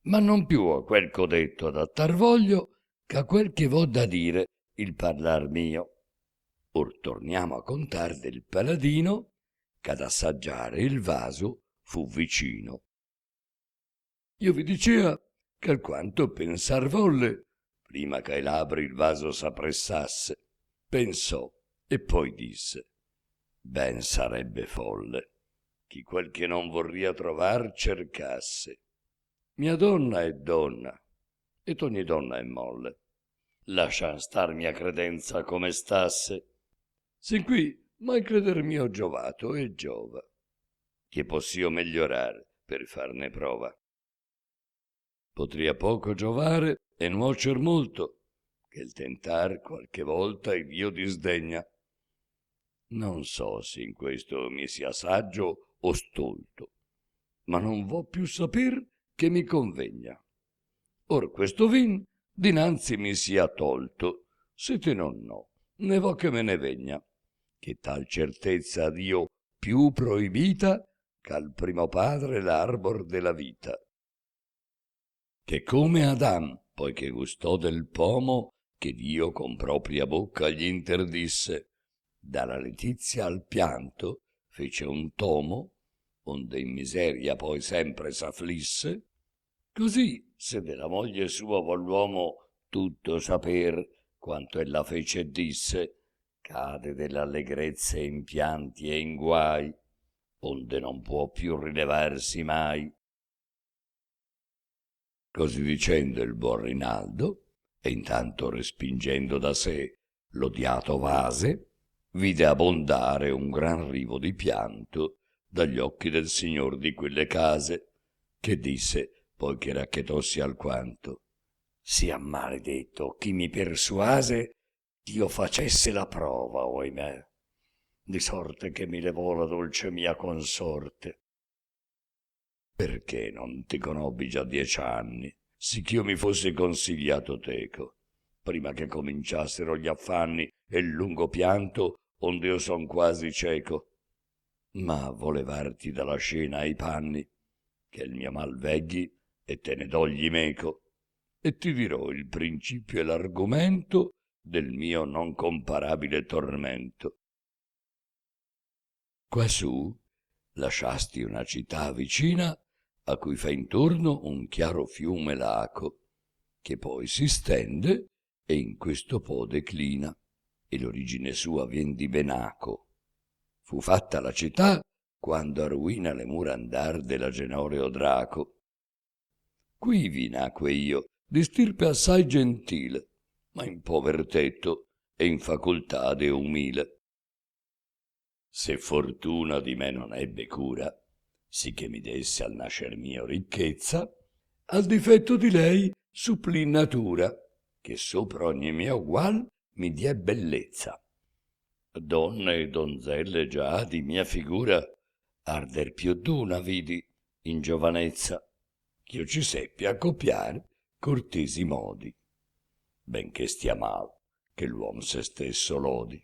ma non più a quel ch'ho detto adattar voglio, ch'a quel che vo da dire il parlar mio. Or torniamo a contar del paladino, ch'ad assaggiare il vaso fu vicino. Io vi dicea che alquanto pensar volle, prima che ai labbri il vaso s'appressasse, pensò e poi disse: ben sarebbe folle chi quel che non vorria trovar cercasse. Mia donna è donna, ed ogni donna è molle. Lascian star mia credenza come stasse. Sin qui mai creder mio giovato e giova, che possio migliorar per farne prova. Potria poco giovare e nuocer molto, che il tentar qualche volta il Dio disdegna. Non so se in questo mi sia saggio o stolto, ma non vo più saper che mi convegna. Or questo vin dinanzi mi sia tolto, se te non no, ne vo che me ne vegna, che tal certezza a Dio più proibita ch'al primo padre l'arbor della vita. Che come Adam, poiché gustò del pomo che Dio con propria bocca gli interdisse, dalla letizia al pianto fece un tomo, onde in miseria poi sempre s'afflisse, così se della moglie sua vuol l'uomo tutto saper quanto ella fece e disse, cade dell'allegrezza in pianti e in guai, onde non può più rilevarsi mai. Così dicendo il buon Rinaldo, e intanto respingendo da sé l'odiato vase, vide abbondare un gran rivo di pianto dagli occhi del signor di quelle case, che disse, poi che racchetossi alquanto: sia maledetto chi mi persuase ch'io facesse la prova, oimè, di sorte che mi levò la dolce mia consorte. Perché non ti conobbi già 10 anni, sicch'io mi fossi consigliato teco, prima che cominciassero gli affanni e il lungo pianto onde io son quasi cieco. Ma volevarti dalla scena ai panni, che il mio mal vegghi e te ne dogli meco, e ti dirò il principio e l'argomento del mio non comparabile tormento. Quassù lasciasti una città vicina, a cui fa intorno un chiaro fiume laco, che poi si stende e in questo po' declina, e l'origine sua vien di Benaco. Fu fatta la città quando a ruina le mura andar della Genoreo Draco. Quivi nacque io, di stirpe assai gentile, ma in pover tetto e in facoltade umile. Se fortuna di me non ebbe cura, sì che mi desse al nascer mio ricchezza, al difetto di lei supplì natura, che sopra ogni mia ugual mi die bellezza. Donne e donzelle già di mia figura arder più d'una vidi in giovanezza, ch'io ci seppi accoppiar cortesi modi, benché stia mal che l'uom se stesso lodi.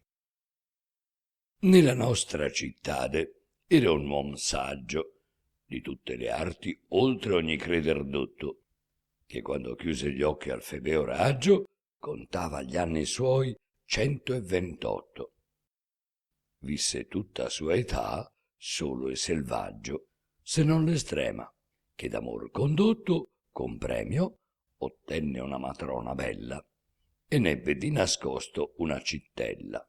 Nella nostra cittade era un uom saggio, di tutte le arti oltre ogni creder dotto, che quando chiuse gli occhi al febeo raggio contava gli anni suoi 128. Visse tutta sua età solo e selvaggio, se non l'estrema, che d'amor condotto con premio ottenne una matrona bella e n'ebbe di nascosto una cittella.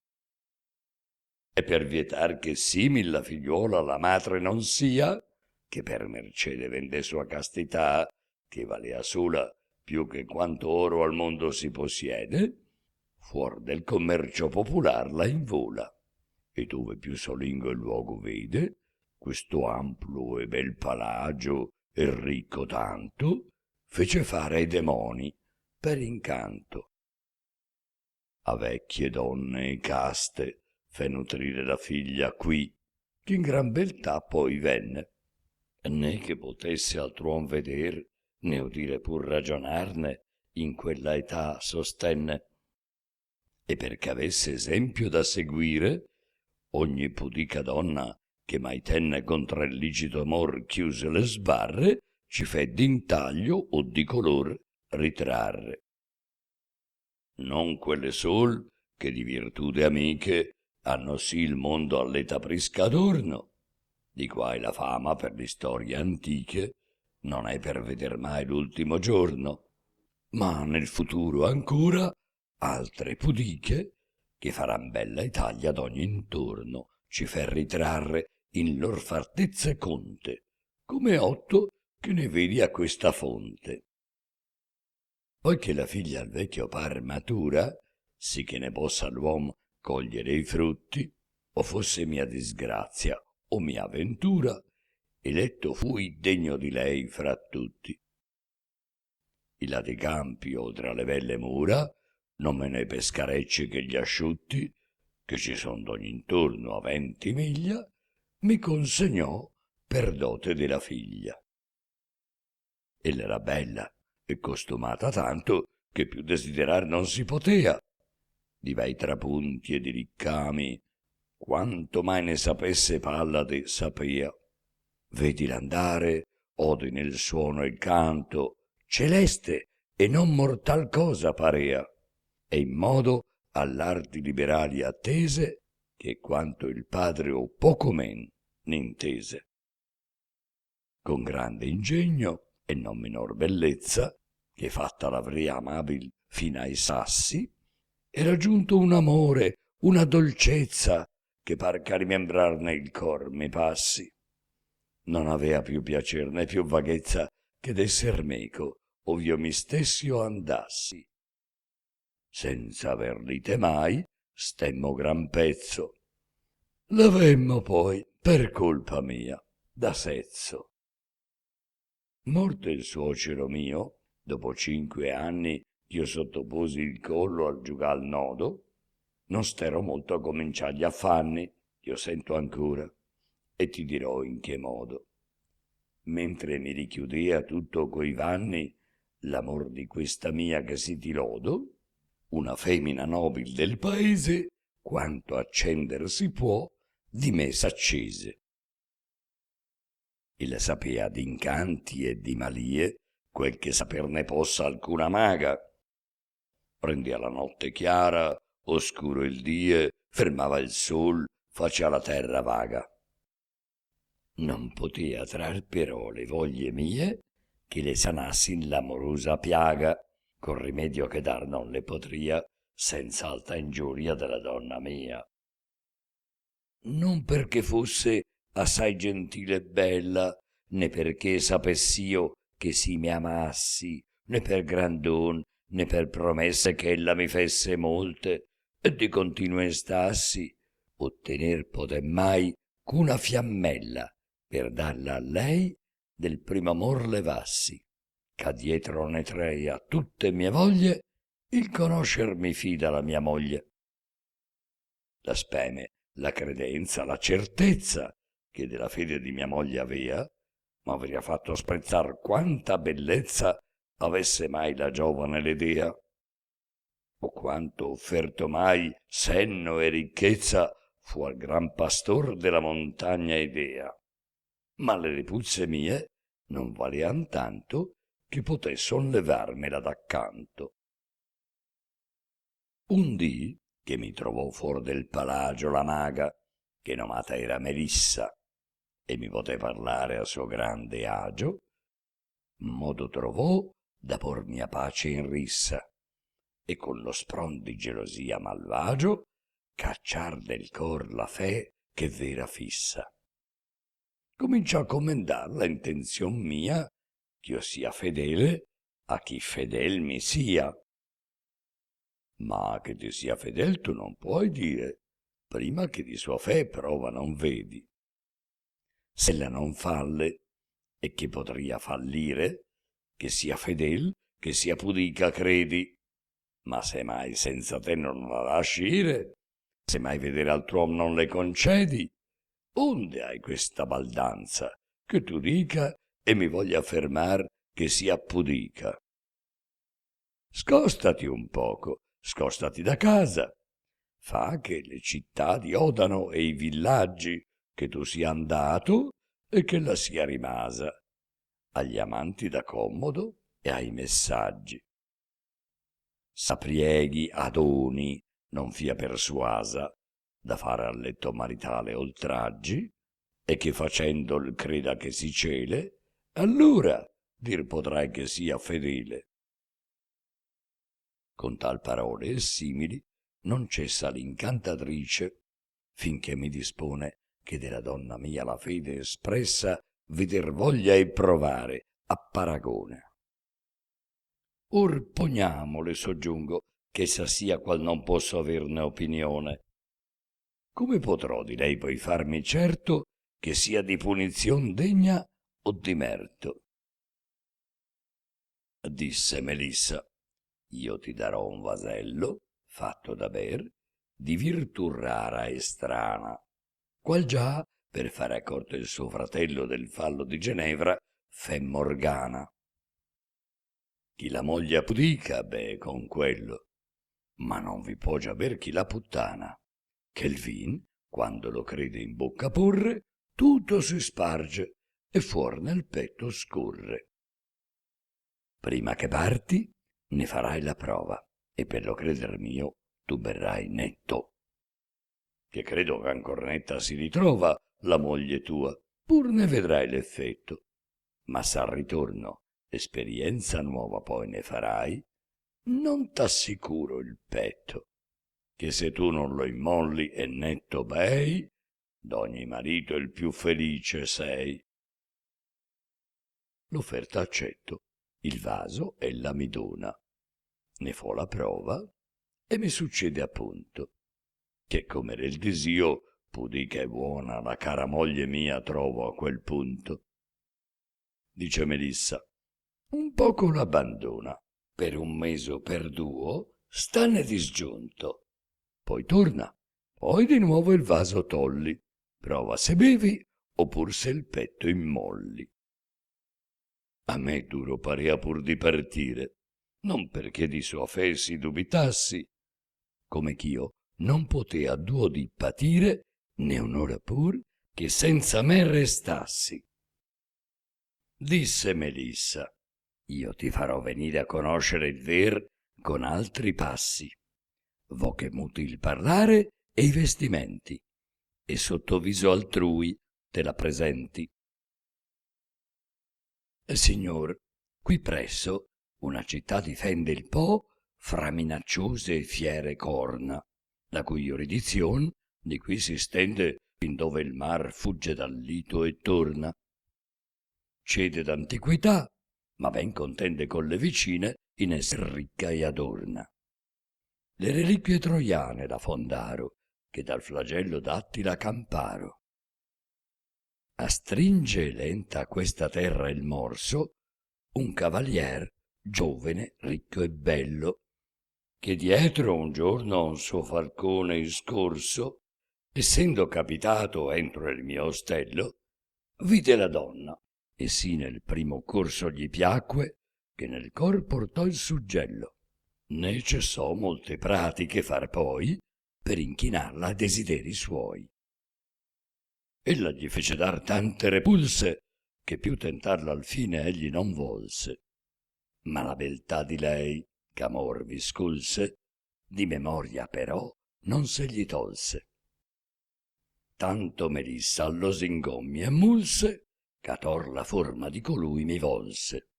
E per vietar che simil la figliuola la madre non sia, che per mercede vende sua castità, che valea sola più che quanto oro al mondo si possiede, fuor del commercio popular la invola, e dove più solingo il luogo vede, questo amplo e bel palagio e ricco tanto, fece fare ai demoni per incanto. A vecchie donne e caste fe nutrire la figlia qui, che in gran beltà poi venne, né che potesse altruom veder, né udire pur ragionarne, in quella età sostenne. E perché avesse esempio da seguire, ogni pudica donna che mai tenne contra il licito amor chiuse le sbarre, ci fe d'intaglio o di color ritrarre. Non quelle sol che di virtude amiche hanno sì il mondo all'età prisca adorno, di quai la fama per l'istorie antiche non è per veder mai l'ultimo giorno, ma nel futuro ancora altre pudiche che faran bella Italia d'ogni intorno ci fer ritrarre in lor fattezze conte, come 8 che ne vedi a questa fonte. Poiché la figlia al vecchio par matura, sì che ne possa l'uom cogliere i frutti, o fosse mia disgrazia o mia ventura, eletto fui degno di lei fra tutti. I lati campi o tra le belle mura, non me ne pescarecci che gli asciutti, che ci son d'ogni intorno a 20 miglia, mi consegnò per dote della figlia. Ella era bella e costumata tanto che più desiderar non si potea, di bei trapunti e di riccami, quanto mai ne sapesse Pallade sapea. Vedila andare, odi nel suono e il canto, celeste e non mortal cosa parea, e in modo all'arti liberali attese, che quanto il padre o poco men n'intese. Con grande ingegno e non minor bellezza, che fatta l'avria amabil fino ai sassi, era giunto un amore, una dolcezza, che par che a rimembrarne il cor mi passi. Non avea più piacer né più vaghezza che d'esser meco, ov'io mi stessio andassi. Senza aver lite mai, stemmo gran pezzo. L'avemmo poi, per colpa mia, da sezzo. Morto il suocero mio, dopo 5 anni ch'io sottoposi il collo al giugal nodo, non stero molto a cominciar gli affanni, io sento ancora, e ti dirò in che modo. Mentre mi richiudea tutto coi vanni l'amor di questa mia che si ti lodo, una femmina nobil del paese, quanto accender si può, di me s'accese. E la sapea d'incanti e di malie, quel che saperne possa alcuna maga. Prendea la notte chiara, oscuro il die, fermava il sol, facea la terra vaga. Non potea trar però le voglie mie che le sanassin l'amorosa piaga, con rimedio che dar non le potria, senza alta ingiuria della donna mia. Non perché fosse assai gentile e bella, né perché sapess'io che si mi amassi, né per gran don, né per promesse che ella mi fesse molte, e di continuo instassi, ottener poté mai ch'una fiammella, per darla a lei, del primo amor levassi, ch'a dietro ne trei a tutte mie voglie, il conoscer mi fida la mia moglie. La speme, la credenza, la certezza che della fede di mia moglie avea, m'avria fatto sprezzar quanta bellezza avesse mai la giovane l'idea, o quanto offerto mai senno e ricchezza fu al gran pastor della montagna idea, ma le ripuzze mie non valean tanto che potesson levarmela d'accanto. Un dì che mi trovò fuor del palagio la maga, che nomata era Melissa, e mi poté parlare a suo grande agio, modo trovò da pormi a pace in rissa, e con lo spron di gelosia malvagio cacciar del cor la fe che vera fissa. Cominciò a commendar la intenzion mia, ch'io sia fedele a chi fedel mi sia. Ma che ti sia fedel tu non puoi dire, prima che di sua fe prova non vedi. Se la non falle, e che potria fallire, che sia fedel, che sia pudica credi, ma se mai senza te non la lasci ire, se mai vedere altr'uom non le concedi, onde hai questa baldanza, che tu dica e mi voglia affermar che sia pudica? Scostati un poco, scostati da casa, fa che le città ti odano e i villaggi che tu sia andato e che la sia rimasa, agli amanti da commodo e ai messaggi. S'apprieghi a doni, non fia persuasa, da fare al letto maritale oltraggi, e che facendol creda che si cele, allora dir potrai che sia fedele. Con tal parole e simili non cessa l'incantatrice, finché mi dispone che della donna mia la fede espressa veder voglia e provare a paragone. Or poniamole, soggiungo, ch'essa sia qual non posso averne opinione. Come potrò di lei poi farmi certo che sia di punizion degna o di merto? Disse Melissa, io ti darò un vasello fatto da ber di virtù rara e strana, qual già per fare accorto il suo fratello del fallo di Ginevra fe Morgana. Chi la moglie pudica bè con quello, ma non vi può già ber chi la puttana, che il vin, quando lo crede in bocca porre, tutto si sparge e fuor nel petto scorre. Prima che parti ne farai la prova, e per lo creder mio tu berrai netto. Che credo che ancor netta si ritrova la moglie tua, pur ne vedrai l'effetto. Ma s'al ritorno esperienza nuova poi ne farai, non t'assicuro il petto, che se tu non lo immolli e netto bei, d'ogni marito il più felice sei. L'offerta accetto, il vaso ella mi dona, ne fo la prova e mi succede appunto, che come era il desio, pudica e buona la cara moglie mia trovo a quel punto. Dice Melissa, un poco l'abbandona, per un mese o per duo stane disgiunto, poi torna, poi di nuovo il vaso tolli, prova se bevi oppur se il petto immolli. A me duro parea pur di partire, non perché di sua fe si dubitassi, come ch'io non potea a duo di patire né un'ora pur che senza me restassi. Disse Melissa, io ti farò venire a conoscere il ver con altri passi, vo che muti il parlare e i vestimenti, e sotto viso altrui te la presenti. Signor, qui presso una città difende il Po fra minacciose e fiere corna, la cui giurisdizione di qui si stende fin dove il mar fugge dal lito e torna. Cede d'antiquità, ma ben contende con le vicine in esser ricca e adorna. Le reliquie troiane la fondaro, che dal flagello d'Attila camparo. Astringe lenta questa terra il morso un cavalier giovane, ricco e bello, che dietro un giorno a un suo falcone iscorso, essendo capitato entro il mio ostello, vide la donna, e sì nel primo corso gli piacque, che nel cor portò il suggello, né cessò molte pratiche far poi, per inchinarla a desideri suoi. Ella gli fece dar tante repulse, che più tentarla al fine egli non volse. Ma la beltà di lei, ch'amor vi sculse, di memoria però non se gli tolse. Tanto Melissa allo singommi emulse, ch'ator la forma di colui mi volse,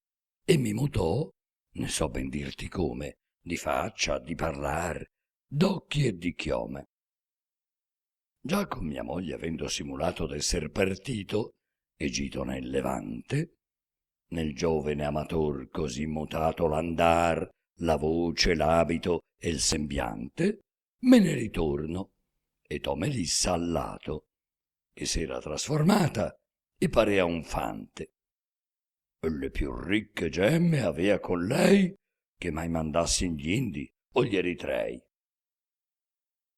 e mi mutò, ne so ben dirti come, di faccia, di parlar, d'occhi e di chiome. Già con mia moglie avendo simulato d'esser partito e gito nel levante, nel giovene amator così mutato l'andar, la voce, l'abito e il sembiante, me ne ritorno e t'ho Melissa al lato, che s'era trasformata e parea un fante. E le più ricche gemme avea con lei che mai mandassi gli Indi o gli Eritrei.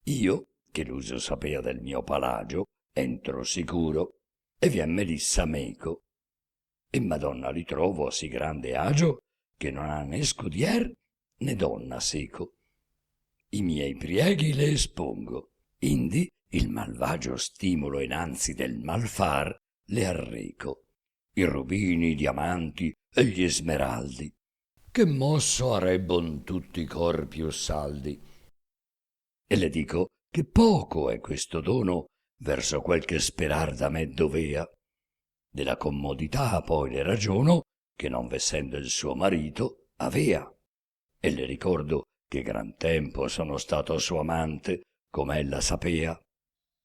Io, che l'uso sapea del mio palagio, entro sicuro e vien Melissa meco. E Madonna li trovo a sì grande agio che non ha né scudier né donna seco. I miei prieghi le espongo, indi il malvagio stimulo innanzi del malfar le arreco. I rubini, i diamanti e gli smeraldi, che mosso arebbon tutti i cor più saldi. E le dico che poco è questo dono verso quel che sperar da me dovea. Della commodità poi le ragiono che non vessendo il suo marito avea, e le ricordo che gran tempo sono stato suo amante come ella sapea,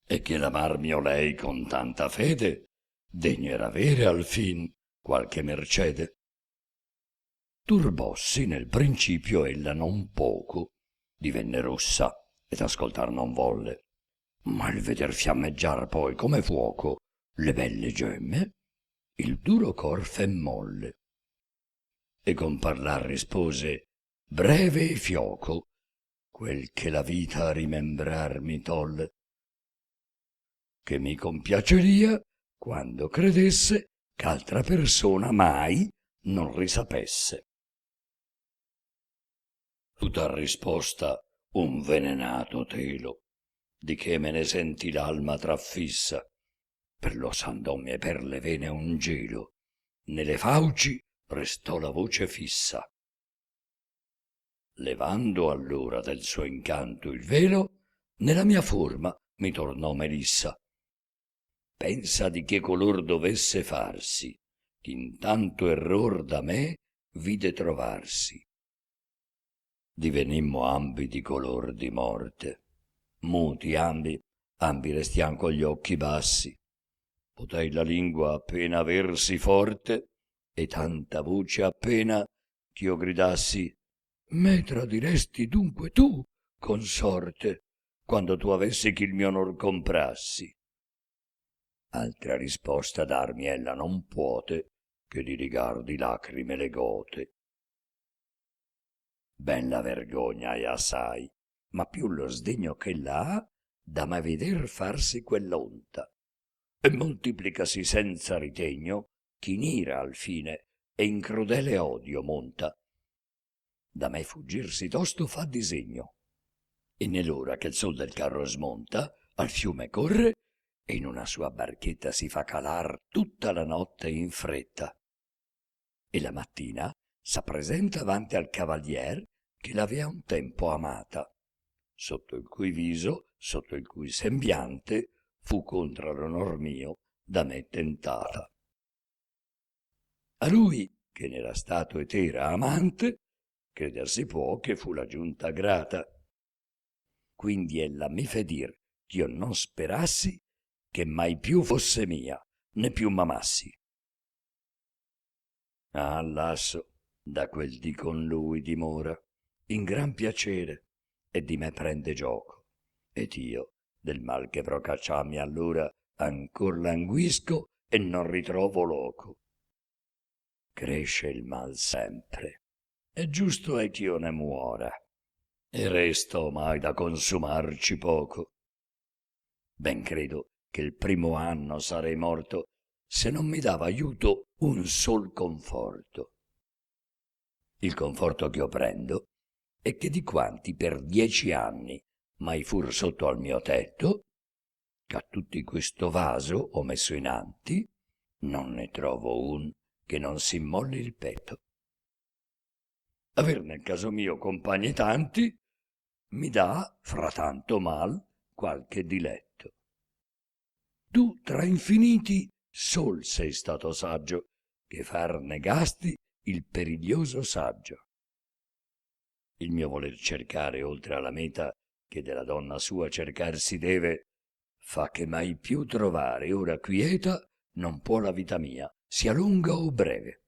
e che l'amar mio lei con tanta fede degno era avere al fin qualche mercede. Turbossi nel principio ella non poco, divenne rossa ed ascoltar non volle, ma il veder fiammeggiar poi come fuoco le belle gemme, il duro cor fe molle. E con parlar rispose breve e fioco quel che la vita a rimembrar mi tolle, che mi compiaceria quando credesse ch'altra persona mai non risapesse. Tu t'ha risposta un venenato telo, di che me ne senti l'alma trafissa, per lo sandommi e per le vene un gelo, nelle fauci restò la voce fissa. Levando allora del suo incanto il velo, nella mia forma mi tornò Melissa. Pensa di che color dovesse farsi, ch'in tanto error da me vide trovarsi. Divenimmo ambi di color di morte, muti ambi restiam con gli occhi bassi. Potei la lingua appena aversi forte e tanta voce appena ch'io gridassi: me tradiresti dunque tu, consorte, quando tu avessi chi il mio onor comprassi. Altra risposta darmi ella non puote, che di rigardi lacrime le gote. Ben la vergogna hai assai, ma più lo sdegno ch'ella ha da mai veder farsi quell'onta, e moltiplicasi senza ritegno chi in ira al fine e in crudele odio monta. Da me fuggirsi tosto fa disegno, e nell'ora che il sol del carro smonta al fiume corre e in una sua barchetta si fa calar tutta la notte in fretta, e la mattina s'appresenta avanti al cavalier che l'avea un tempo amata, sotto il cui viso, sotto il cui sembiante fu contra l'onor mio da me tentata. A lui che n'era stato ed era amante, creder si può che fu la giunta grata. Quindi ella mi fe dir ch'io non sperassi che mai più fosse mia, né più m'amassi. Ah, lasso, da quel dì con lui dimora, in gran piacere, e di me prende gioco. Ed io, del mal che procacciammi allora, ancor languisco e non ritrovo loco. Cresce il mal sempre, e giusto è ch'io ne muora, e resta omai da consumarci poco. Ben credo che il primo anno sarei morto se non mi dava aiuto un sol conforto. Il conforto che io prendo è che di quanti per 10 anni mai fur sotto al mio tetto, che a tutti questo vaso ho messo inanti, non ne trovo un che non si molli il petto. Aver nel caso mio compagni tanti mi dà, fra tanto mal, qualche diletto. Tu tra infiniti sol sei stato saggio, che far negasti il periglioso saggio. Il mio voler cercare oltre alla meta che della donna sua cercar si deve, fa che mai più trovare ora quieta non può la vita mia, sia lunga o breve.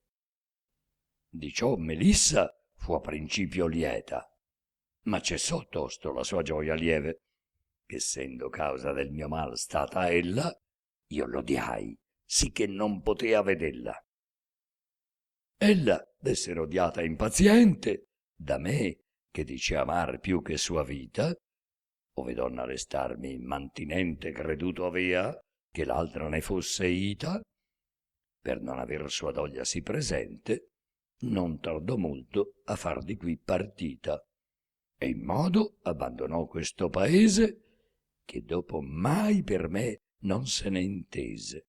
Di ciò Melissa fu a principio lieta, ma cessò tosto la sua gioia lieve, che essendo causa del mio mal stata ella, io l'odiai, sì che non potea vedella. Ella, d'essere odiata impaziente, da me, che dice amar più che sua vita, ove donna restarmi mantinente creduto avea, che l'altra ne fosse ita, per non aver sua doglia sì presente, non tardò molto a far di qui partita, e in modo abbandonò questo paese, che dopo mai per me non se ne intese.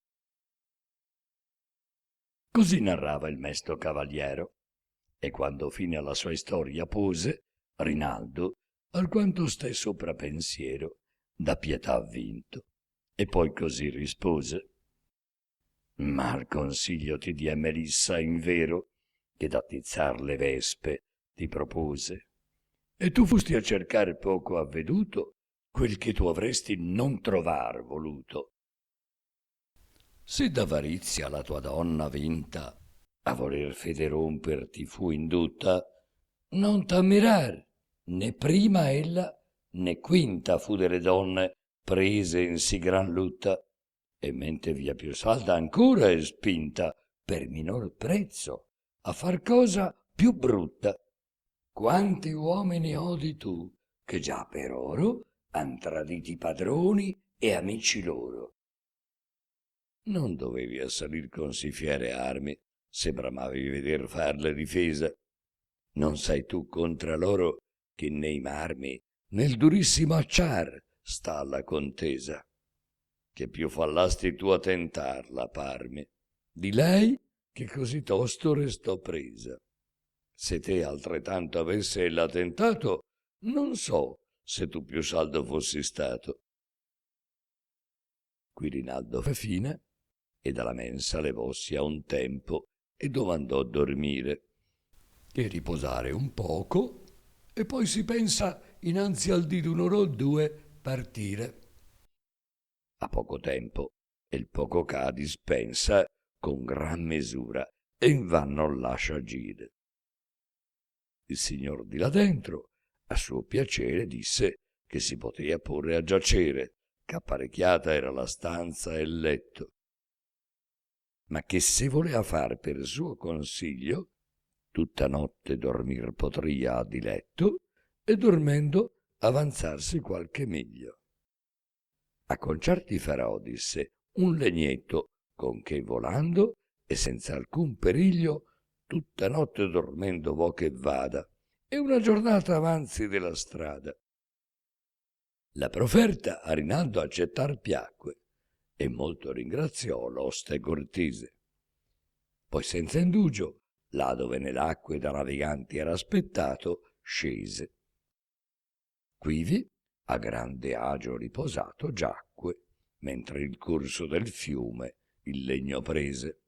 Così narrava il mesto cavaliero, e quando fine alla sua istoria pose, Rinaldo alquanto sté sopra pensiero, da pietà vinto, e poi così rispose: mal consiglio ti die Melissa in vero, che da tizzar le vespe ti propose, e tu fusti a cercare poco avveduto quel che tu avresti non trovar voluto. Se d'avarizia la tua donna vinta a voler fede romperti fu indutta, non t'ammirar, né prima ella né quinta fu delle donne prese in sì gran lutta, e mente via più salda ancora è spinta per minor prezzo a far cosa più brutta. Quanti uomini odi tu che già per oro han traditi padroni e amici loro. Non dovevi assalir con sì fiere armi, se bramavi veder farle difesa. Non sai tu contra loro che nei marmi, nel durissimo acciar, sta la contesa. Che più fallasti tu a tentarla, parmi, di lei che così tosto restò presa. Se te altrettanto avesse ella tentato, non so se tu più saldo fossi stato. Qui Rinaldo fe fine, e dalla mensa levossi a un tempo e domandò a dormire e riposare un poco, e poi si pensa innanzi al dì d'un'ora o due partire. A poco tempo e il poco ch'a dispensa con gran misura e invan non lascia agire. Il signor di là dentro a suo piacere disse che si potea porre a giacere, ch'apparecchiata era la stanza e il letto, ma che se volea far per suo consiglio tutta notte dormir potria a diletto e dormendo avanzarsi qualche miglio. A conciarti farò, disse, un legnetto con che volando e senza alcun periglio tutta notte dormendo vo che vada e una giornata avanzi della strada. La proferta a Rinaldo accettar piacque e molto ringraziò l'oste cortese. Poi senza indugio, là dove nell'acque da naviganti era aspettato, scese. Quivi, a grande agio riposato, giacque, mentre il corso del fiume il legno prese.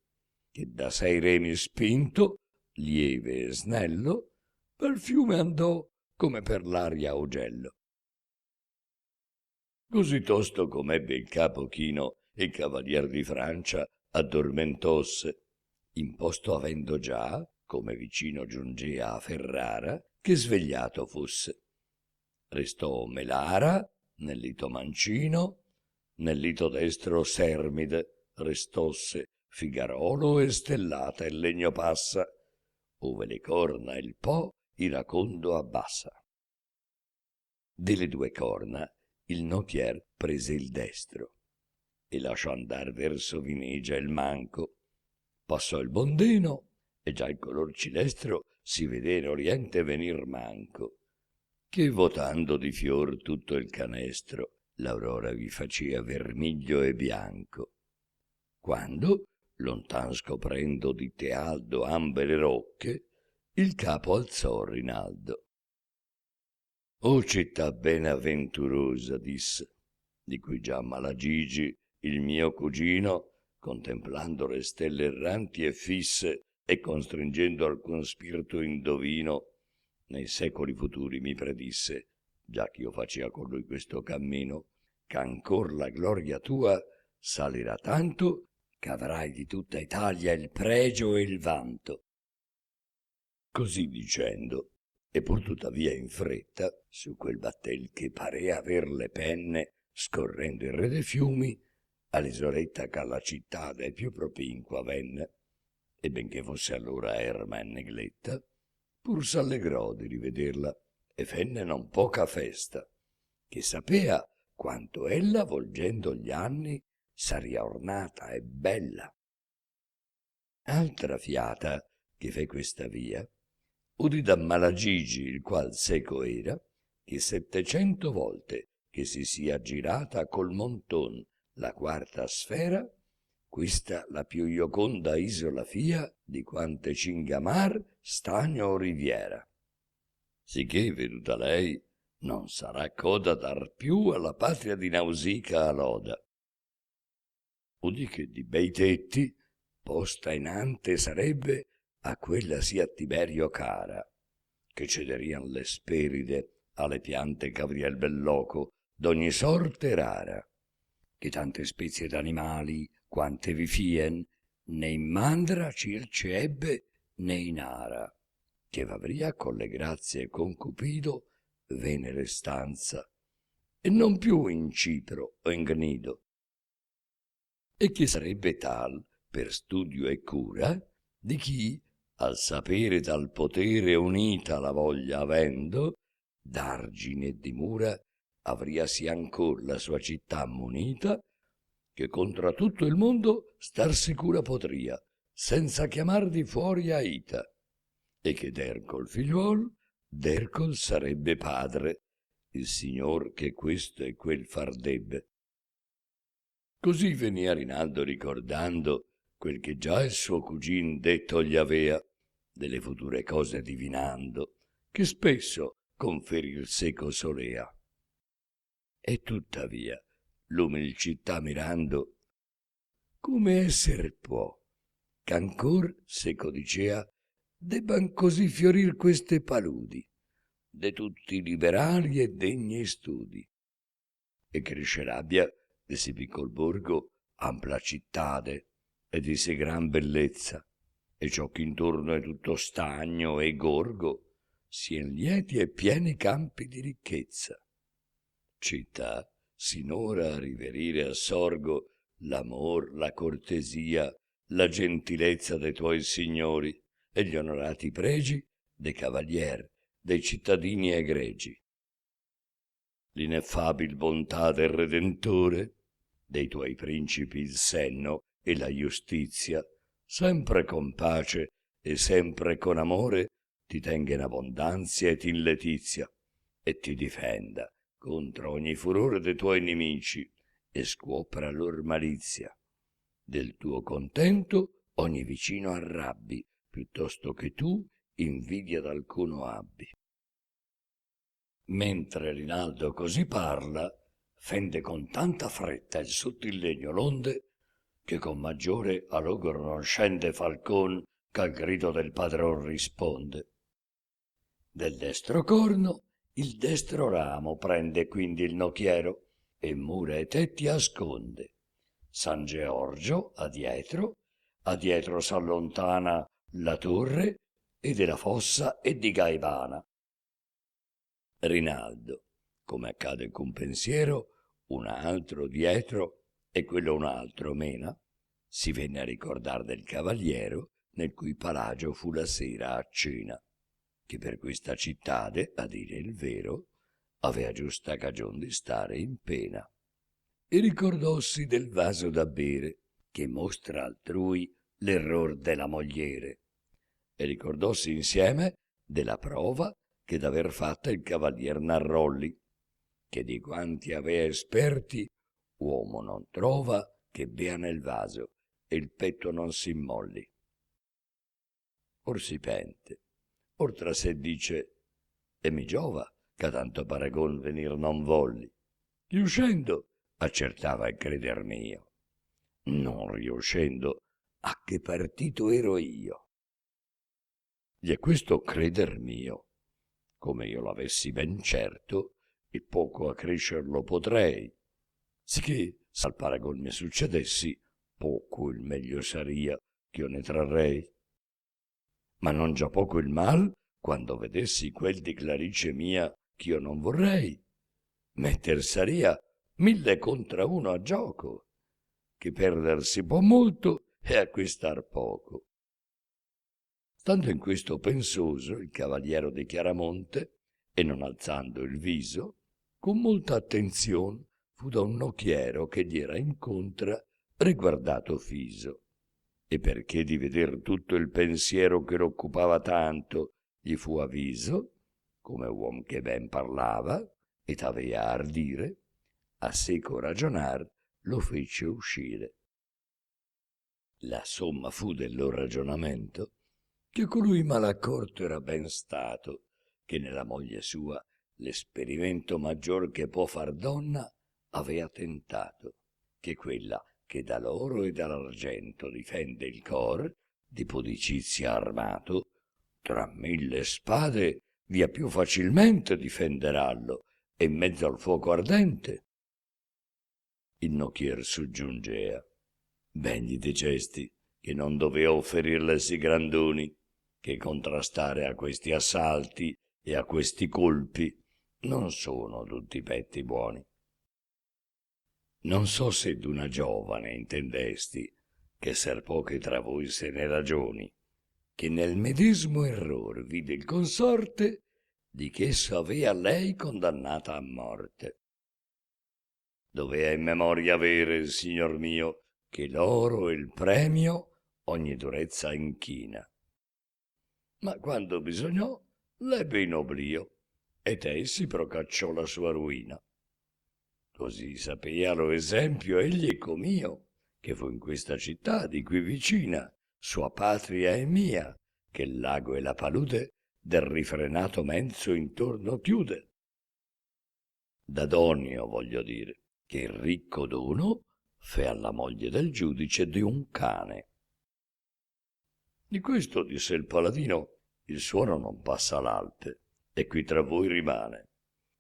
che da 6 remi spinto, lieve e snello, pel fiume andò come per l'aria augello. Così tosto com'ebbe il capo chino, il cavalier di Francia addormentosse, imposto avendo già, come vicino giungea a Ferrara, che svegliato fosse. Restò Melara nel lito mancino, nel lito destro Sermide restosse Figarolo e Stellata e Legno passa, ove le corna e il Po iracondo abbassa. Delle 2 corna il notier prese il destro e lasciò andar verso Vinegia il manco. Passò il bondeno e già il color cilestro si vedè in oriente venir manco, che votando di fior tutto il canestro l'aurora vi facea vermiglio e bianco. Quando, lontan scoprendo di Tealdo ambe le rocche, il capo alzò Rinaldo. «O città benaventurosa», disse, di cui già Malagigi, il mio cugino, contemplando le stelle erranti e fisse e costringendo alcun spirito indovino, nei secoli futuri mi predisse, già ch'io facea con lui questo cammino, ch'ancor la gloria tua salirà tanto ch'avrai di tutta Italia il pregio e il vanto. Così dicendo, e pur tuttavia in fretta, su quel battel che parea aver le penne, scorrendo il re dei fiumi, all'isoletta ch'alla città dai più propinqua venne, e benché fosse allora erma e negletta, pur s'allegrò di rivederla e fenne non poca festa, che sapea quanto ella, volgendo gli anni, saria ornata e bella. Altra fiata che fe questa via, udì da Malagigi, il qual seco era, che 700 volte che si sia girata col monton la quarta sfera, questa la più ioconda isola fia di quante cingamar, stagno o riviera. Sicché, veduta lei, non sarà coda dar più alla patria di Nausica a loda. Udì che di bei tetti, posta in ante sarebbe a quella sia Tiberio cara, che cederian le speride alle piante c'avria il bel loco d'ogni sorte rara, che tante spezie d'animali quante vi fien, né in mandra circe ebbe né in ara, che v'avria con le grazie e con Cupido venere stanza, e non più in Cipro o in Gnido, e che sarebbe tal per studio e cura di chi, al sapere tal potere unita la voglia avendo, d'argini e di mura avriasi ancor la sua città munita, che contra tutto il mondo star sicura potria, senza chiamar di fuori aita, e che d'Ercol figliuol, d'Ercol sarebbe padre, il signor che questo e quel far debbe. Così venia Rinaldo ricordando quel che già il suo cugin detto gli avea, delle future cose divinando, che spesso conferir seco solea. E tuttavia, l'umil città mirando, come esser può, ch'ancor, seco dicea, debban così fiorir queste paludi, de tutti liberali e degni studi, e crescer abbia de si piccol borgo ampla cittade e di si gran bellezza, e ciò ch'intorno è tutto stagno e gorgo, sien lieti e pieni campi di ricchezza. Città sinora a riverire a sorgo l'amor, la cortesia, la gentilezza de tuoi signori e gli onorati pregi de cavalier, dei cittadini egregi. L'ineffabil bontà del Redentore, dei tuoi principi il senno e la giustizia, sempre con pace e sempre con amore, ti tenga in abbondanzia et in letizia, e ti difenda contro ogni furore de tuoi nemici, e scuopra lor malizia. Del tuo contento ogni vicino arrabbi, piuttosto che tu invidia d'alcuno abbi. Mentre Rinaldo così parla, fende con tanta fretta il sottillegno l'onde, che con maggiore alogro non scende falcon ch'al grido del padron risponde. Del destro corno il destro ramo prende quindi il nocchiero e mura e tetti asconde. San Georgio adietro s'allontana la torre e della fossa e di Gaibana. Rinaldo, come accade con pensiero, un altro dietro e quello un altro mena, si venne a ricordar del cavaliero nel cui palagio fu la sera a cena, che per questa cittade, a dire il vero, avea giusta cagion di stare in pena. E ricordossi del vaso da bere, che mostra altrui l'error della mogliere, e ricordossi insieme della prova che d'aver fatta il cavalier Narrolli, che di quanti avea esperti uomo non trova che bea nel vaso e il petto non si immolli. Or si pente, or tra sé dice, e mi giova che tanto paragon venir non volli. Riuscendo, accertava il creder mio. Non riuscendo, a che partito ero io? Gli è questo creder mio, come io l'avessi ben certo, e poco accrescerlo potrei, sicché s'al paragon mi succedessi, poco il meglio saria ch'io ne trarrei. Ma non già poco il mal, quando vedessi quel di clarice mia ch'io non vorrei, metter saria 1000 contra uno a gioco, che perder si può molto e acquistar poco. Stando in questo pensoso il cavaliero di Chiaramonte, e non alzando il viso, con molta attenzion fu da un nocchiero che gli era incontra riguardato fiso, e perché di veder tutto il pensiero che lo occupava tanto gli fu avviso, come uom che ben parlava ed avea ardire, a seco ragionar lo fece uscire. La somma fu del loro ragionamento che colui malaccorto era ben stato, che nella moglie sua l'esperimento maggior che può far donna avea tentato, che quella che da l'oro e dall'argento difende il cor, di pudicizia armato, tra 1000 spade via più facilmente difenderallo, e in mezzo al fuoco ardente. Il nocchier soggiungea, ben gli dicesti che non dovea offerirle sì grandoni, che contrastare a questi assalti e a questi colpi non sono tutti petti buoni. Non so se d'una giovane intendesti, che ser poche tra voi se ne ragioni, che nel medesimo error vide il consorte di che esso avea lei condannata a morte. Dovea in memoria avere, signor mio, che l'oro e il premio ogni durezza inchina. Ma quando bisognò, l'ebbe in oblio, ed ei si procacciò la sua ruina. Così sapea lo esempio egli com'io, che fu in questa città di qui vicina, sua patria e mia, che il lago e la palude del rifrenato menzo intorno chiude. D'Adonio voglio dire, che il ricco dono fe alla moglie del giudice di un cane. Di questo, disse il paladino, il suono non passa l'Alpe, e qui tra voi rimane,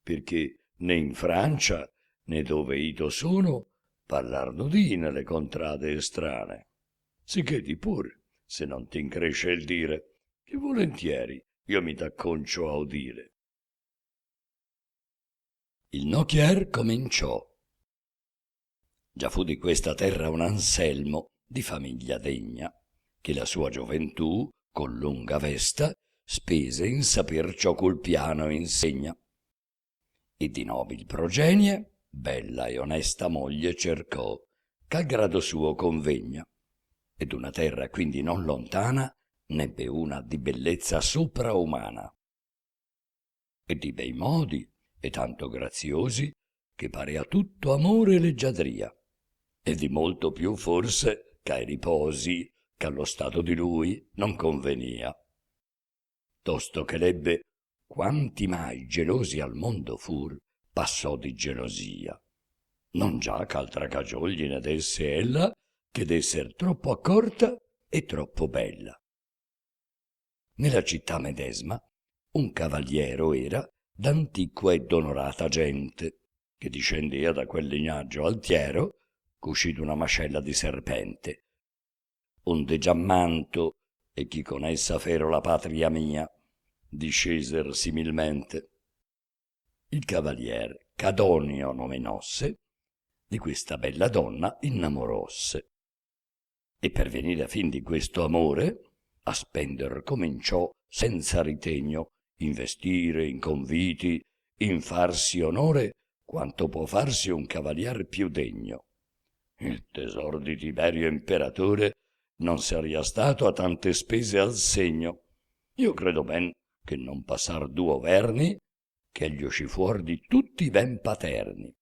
perché né in Francia né dove ito sono parlar nudì nelle contrade estrane. Sicché di pure, se non t'incresce il dire, che volentieri io mi t'acconcio a udire. Il nocchier cominciò. Già fu di questa terra un Anselmo di famiglia degna, che la sua gioventù con lunga vesta spese in saper ciò col piano insegna, e di nobil progenie bella e onesta moglie cercò, ch'al grado suo convegna, ed una terra quindi non lontana n'ebbe una di bellezza sopraumana, e di bei modi e tanto graziosi che parea tutto amore e leggiadria, e di molto più forse ch'ai riposi ch'allo stato di lui non convenia. Tosto che l'ebbe quanti mai gelosi al mondo fur, passò di gelosia, non già ch'altra cagion gliene desse ella che d'esser troppo accorta e troppo bella. Nella città medesima un cavaliero era d'antiqua ed onorata gente, che discendea da quel lignaggio altiero cuscì d'una mascella di serpente, onde giammanto e chi con essa fero la patria mia disceser similmente. Il cavalier Cadonio nome nosse, di questa bella donna innamorosse, e per venire a fin di questo amore a spender cominciò senza ritegno in vestire, in conviti, in farsi onore quanto può farsi un cavalier più degno. Il tesor di Tiberio imperatore non saria stato a tante spese al segno. Io credo ben che non passar 2 verni che gli usci fuor di tutti ben paterni.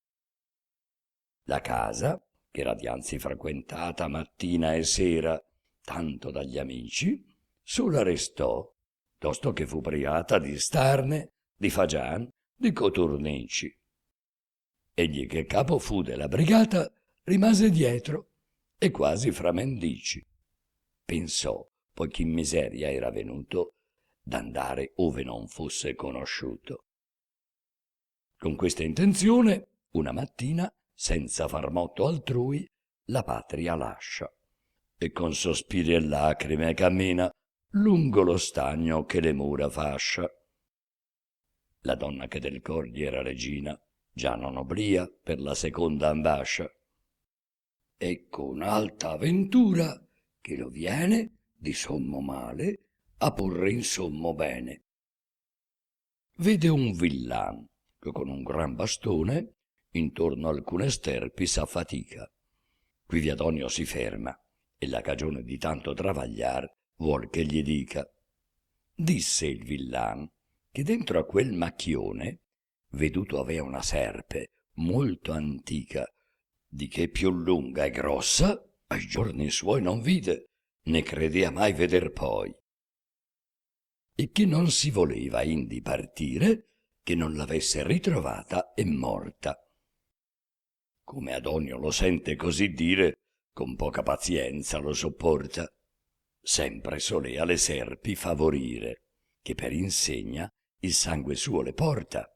La casa, che era dianzi frequentata mattina e sera tanto dagli amici, sola restò, tosto che fu priata di starne, di fagian, di coturnici. Egli che capo fu della brigata rimase dietro e quasi fra mendici. Pensò, poiché in miseria era venuto, d'andare ove non fosse conosciuto. Con questa intenzione, una mattina, senza far motto altrui, la patria lascia e con sospiri e lacrime cammina lungo lo stagno che le mura fascia. La donna che del cor gli era regina già non oblia per la seconda ambascia. Ecco un'alta avventura che lo viene di sommo male a porre in sommo bene. Vede un villan che con un gran bastone intorno alcune sterpi s'affatica. Quivi Adonio si ferma e la cagione di tanto travagliar vuol che gli dica. Disse il villan che dentro a quel macchione veduto avea una serpe molto antica, di che più lunga e grossa ai giorni suoi non vide, né credea mai veder poi, e che non si voleva indi partire che non l'avesse ritrovata e morta. Come Adonio lo sente così dire, con poca pazienza lo sopporta. Sempre solea le serpi favorire, che per insegna il sangue suo le porta,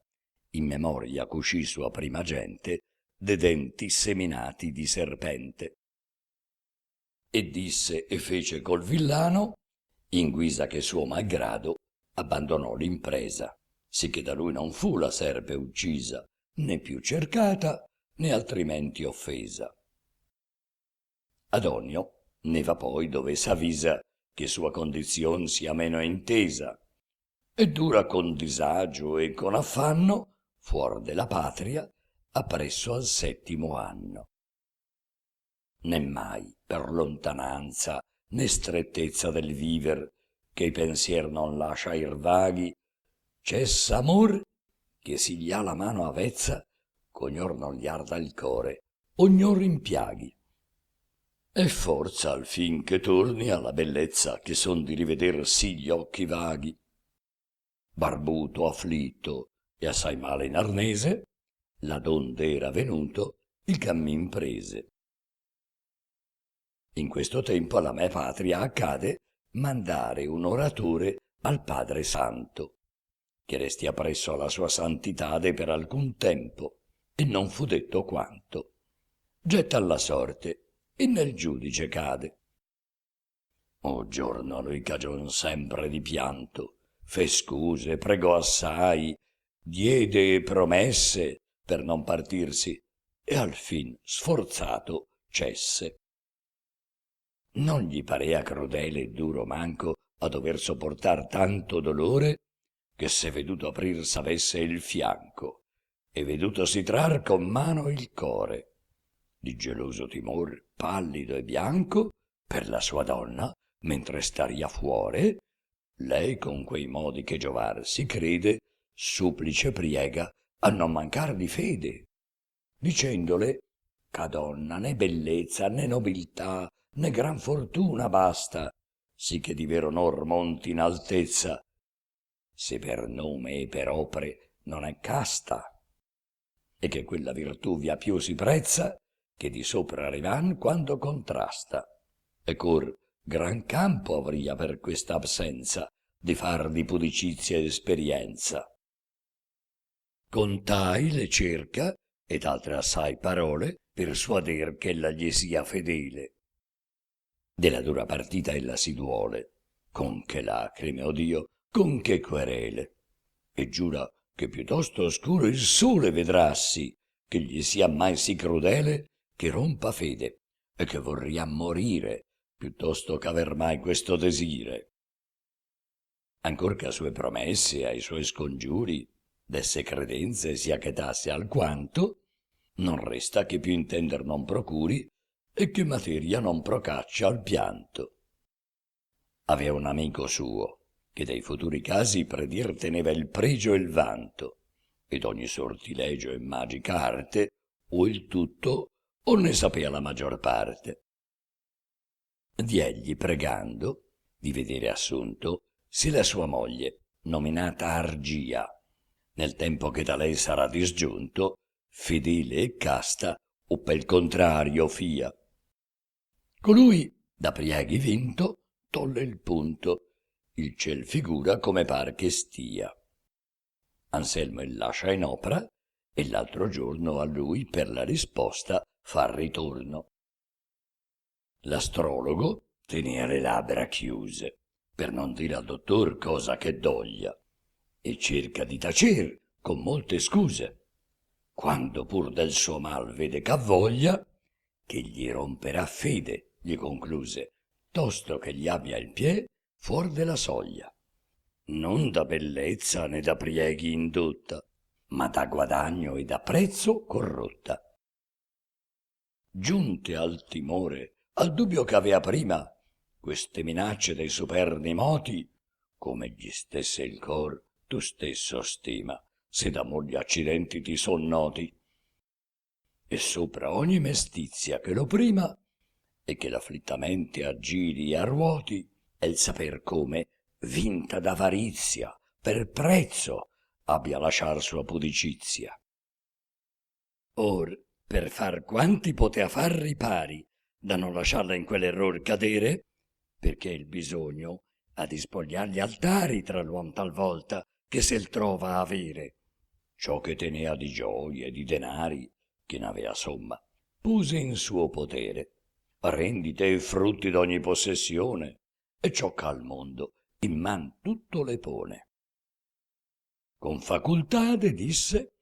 in memoria cuscì sua prima gente de denti seminati di serpente. E disse e fece col villano, in guisa che suo malgrado abbandonò l'impresa, sicché da lui non fu la serpe uccisa, né più cercata, né altrimenti offesa. Adonio ne va poi dove s'avvisa che sua condizion sia meno intesa, e dura con disagio e con affanno fuor della patria appresso al 7° anno. Né mai per lontananza né strettezza del viver che i pensier non lascia ir vaghi, cessa amor che si gli ha la mano avezza ch'ognor non gli arda il core, ognor rimpiaghi. E forza al fin che torni alla bellezza che son di riveder sì gli occhi vaghi. Barbuto, afflitto e assai male in arnese, là donde era venuto il cammin prese. In questo tempo alla me patria accade mandare un oratore al Padre Santo, che resti appresso alla sua santitade per alcun tempo, e non fu detto quanto. Getta alla sorte e nel giudice cade. O giorno a lui cagion sempre di pianto, fe scuse, pregò assai, diede promesse per non partirsi, e al fin sforzato cesse. Non gli parea crudele e duro manco a dover sopportar tanto dolore, che se veduto aprir s'avesse il fianco e vedutosi trar con mano il core, di geloso timor pallido e bianco per la sua donna, mentre staria fuore, lei con quei modi che giovar si crede supplice priega a non mancar di fede, dicendole ch'a donna né bellezza né nobiltà né gran fortuna basta, sì che di vero onor monti in altezza, se per nome e per opre non è casta, e che quella virtù via più si prezza che di sopra arrivan quando contrasta. E cor gran campo avria per questa absenza di far di pudicizia esperienza. Contai le cerca ed altre assai parole persuader ch'ella gli sia fedele. Della dura partita ella si duole, con che lacrime, o Dio, con che querele, e giura che piuttosto oscuro il sole vedrassi, che gli sia mai sì crudele, che rompa fede, e che vorria morire, piuttosto ch'aver mai questo desire. Ancor che a sue promesse e ai suoi scongiuri desse credenze si acchetаsse alquanto, non resta che più intender non procuri e che materia non procaccia al pianto. Avea un amico suo che dei futuri casi predir teneva il pregio e il vanto, ed ogni sortilegio e magica arte o il tutto o ne sapea la maggior parte. Di egli pregando di vedere assunto se la sua moglie, nominata Argia, nel tempo che da lei sarà disgiunto, fedele e casta o pel contrario fia. Colui, da prieghi vinto, tolle il punto, il ciel figura come par che stia. Anselmo il lascia in opera e l'altro giorno a lui per la risposta fa ritorno. L'astrologo tenea le labbra chiuse per non dire al dottor cosa che doglia e cerca di tacer con molte scuse, quando pur del suo mal vede che voglia, che gli romperà fede, gli concluse, tosto che gli abbia il pie fuor della soglia, non da bellezza né da prieghi indotta, ma da guadagno e da prezzo corrotta. Giunte al timore, al dubbio che avea prima, queste minacce dei superni moti, come gli stesse il cor, tu stesso stima, se d'amor gli accidenti ti son noti. E sopra ogni mestizia che lo prima, e che l'afflittamente aggiri e arruoti, è il saper come, vinta d'avarizia, per prezzo, abbia lasciar sua pudicizia. Or, per far quanti potea far ripari, da non lasciarla in quell'error cadere, perché il bisogno a dispogliar gli altari tra l'uom talvolta che se l trova a avere, ciò che tenea di gioie e di denari, che n'avea somma, puse in suo potere, rendite e frutti d'ogni possessione, e ciò ch'al mondo in man tutto le pone. Con facultade disse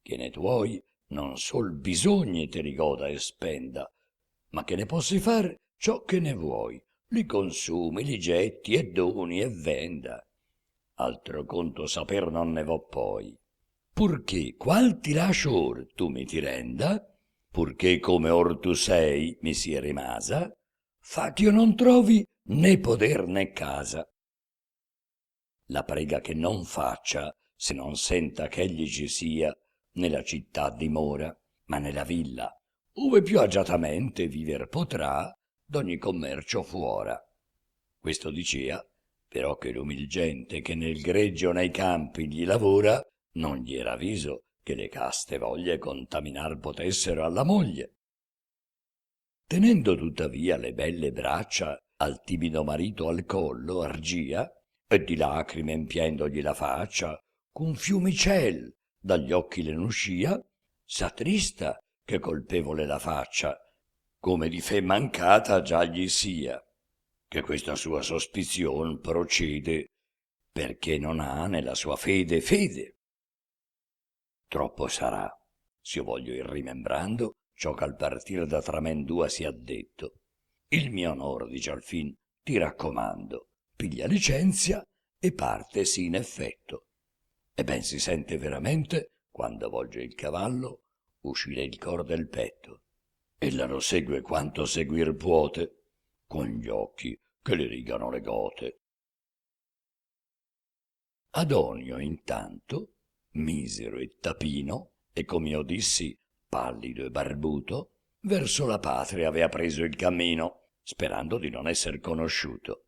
che ne tuoi non sol bisogni te rigoda e spenda, ma che ne possi far ciò che ne vuoi, li consumi, li getti e doni e venda. Altro conto saper non ne vo poi, purché qual ti lascio or tu mi ti renda, purché come or tu sei mi sia rimasa, fa ch'io non trovi né poder né casa. La prega che non faccia se non senta ch'egli ci sia nella città dimora, ma nella villa, ove più agiatamente viver potrà d'ogni commercio fuora. Questo dicea, però che l'umil gente che nel greggio o nei campi gli lavora, non gli era viso che le caste voglie contaminar potessero alla moglie. Tenendo tuttavia le belle braccia al timido marito al collo Argia, e di lacrime empiendogli la faccia, con fiumicel dagli occhi le n'uscia, s'attrista che colpevole la faccia, come di fe mancata già gli sia, che questa sua sospizion procede, perché non ha nella sua fede fede. Troppo sarà, s'io voglio ir rimembrando, ciò ch'al partir da tra men dua si ha detto. Il mio onor, dice alfin, ti raccomando, piglia licenzia e partesi in effetto. E ben si sente veramente, quando volge il cavallo, uscire il cor del petto. Ella lo segue quanto seguir puote, con gli occhi che le rigano le gote. Adonio intanto, misero e tapino, e com'io dissi, pallido e barbuto, verso la patria avea preso il cammino, sperando di non esser conosciuto.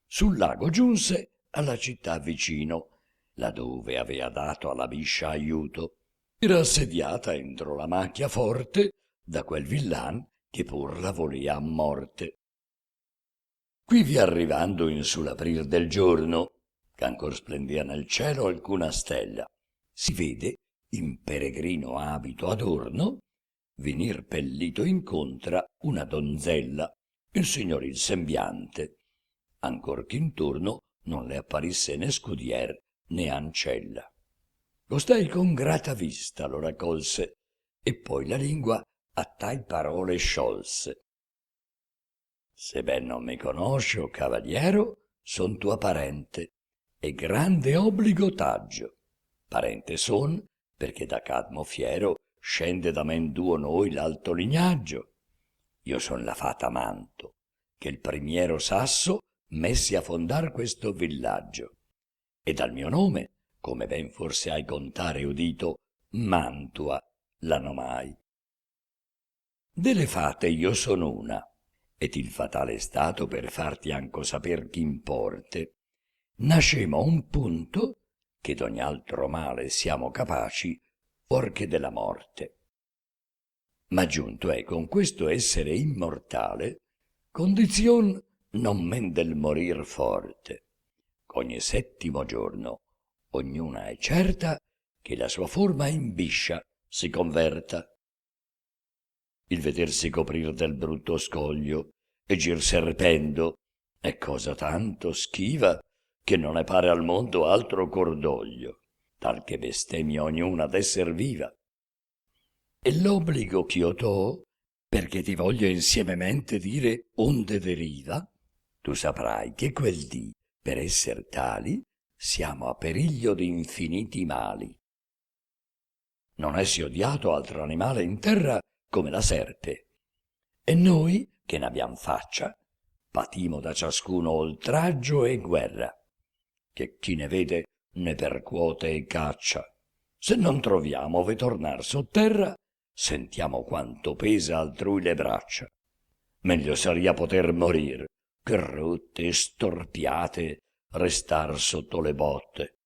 Sul lago giunse alla città vicino, laddove avea dato alla biscia aiuto. Era assediata entro la macchia forte da quel villan che pur la volea a morte. Quivi arrivando in sull'aprir del giorno, ch'ancor splendia nel cielo alcuna stella, si vede in peregrino abito adorno venir pellito incontra una donzella, il signor il sembiante, ancor che intorno non le apparisse né scudier né ancella. Costei con grata vista lo raccolse e poi la lingua a tai parole sciolse: se ben non mi conosci, o cavaliero, son tua parente e grande obbligo t'aggio. Parente son perché da Cadmo fiero scende da men duo noi l'alto lignaggio. Io son la fata Manto, che il primiero sasso messi a fondar questo villaggio, e dal mio nome, come ben forse hai contare udito, Mantua la nomai. Delle fate io sono una, ed il fatale stato per farti anco saper ch'importe, nascemo a un punto che d'ogni altro male siamo capaci, forché della morte. Ma giunto è con questo essere immortale, condizion non men del morir forte, ch'ogni settimo giorno ognuna è certa che la sua forma in biscia si converta. Il vedersi coprir del brutto scoglio e gir serpendo è cosa tanto schiva che non ne pare al mondo altro cordoglio, tal che bestemmia ognuna d'esser viva. E l'obbligo ch'io t'ho, perché ti voglio insiememente dire onde deriva, tu saprai che quel dì, per esser tali, siamo a periglio d'infiniti mali. Non essi odiato altro animale in terra come la serpe, e noi, che n'abbiam faccia, patimo da ciascuno oltraggio e guerra, che chi ne vede ne percuote e caccia. Se non troviamo ove tornar sotterra, sentiamo quanto pesa altrui le braccia. Meglio saria poter morir, che rotte e storpiate restar sotto le botte.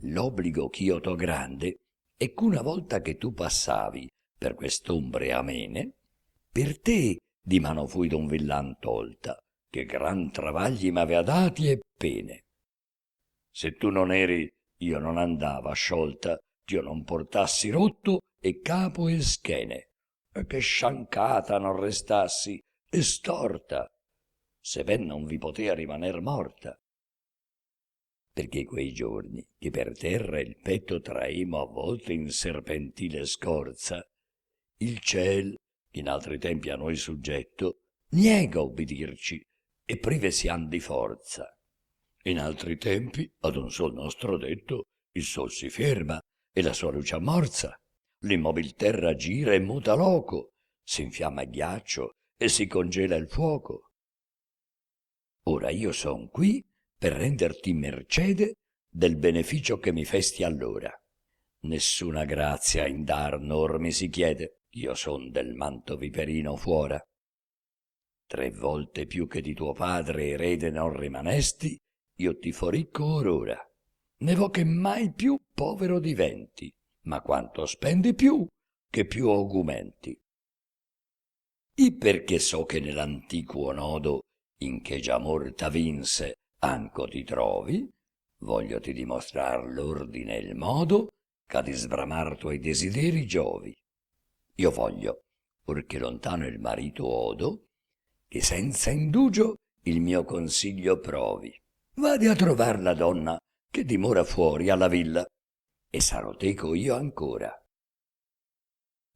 L'obbligo ch'io t'ho grande è ch'una volta che tu passavi per quest'ombre amene, per te di mano fui d'un villan tolta, che gran travagli m'avea dati e pene. Se tu non eri, io non andava sciolta, ch'io non portassi rotto e capo e schene, e che sciancata non restassi e storta, se ben non vi potea rimaner morta. Perché quei giorni che per terra il petto traemo a volte in serpentile scorza, il ciel, che in altri tempi a noi suggetto, niega ubbidirci e prive siam di forza. In altri tempi, ad un sol nostro detto, il sol si ferma e la sua luce ammorza, l'immobil terra gira e muta loco, s'infiamma il ghiaccio e si congela il fuoco. Ora io son qui per renderti mercede del beneficio che mi festi allora. Nessuna grazia in dar nor mi si chiede, io son del manto viperino fuora. 3 volte più che di tuo padre erede non rimanesti, io ti fo ricco or ora. Ne vo che mai più povero diventi, ma quanto spendi più, che più augumenti. I perché so che nell'antiquo nodo in che già morta vinse anco ti trovi, voglio ti dimostrar l'ordine e il modo ch'a di sbramar tuoi desideri giovi. Io voglio, purché lontano il marito odo, che senza indugio il mio consiglio provi. Vadi a trovar la donna che dimora fuori alla villa, e sarò teco io ancora.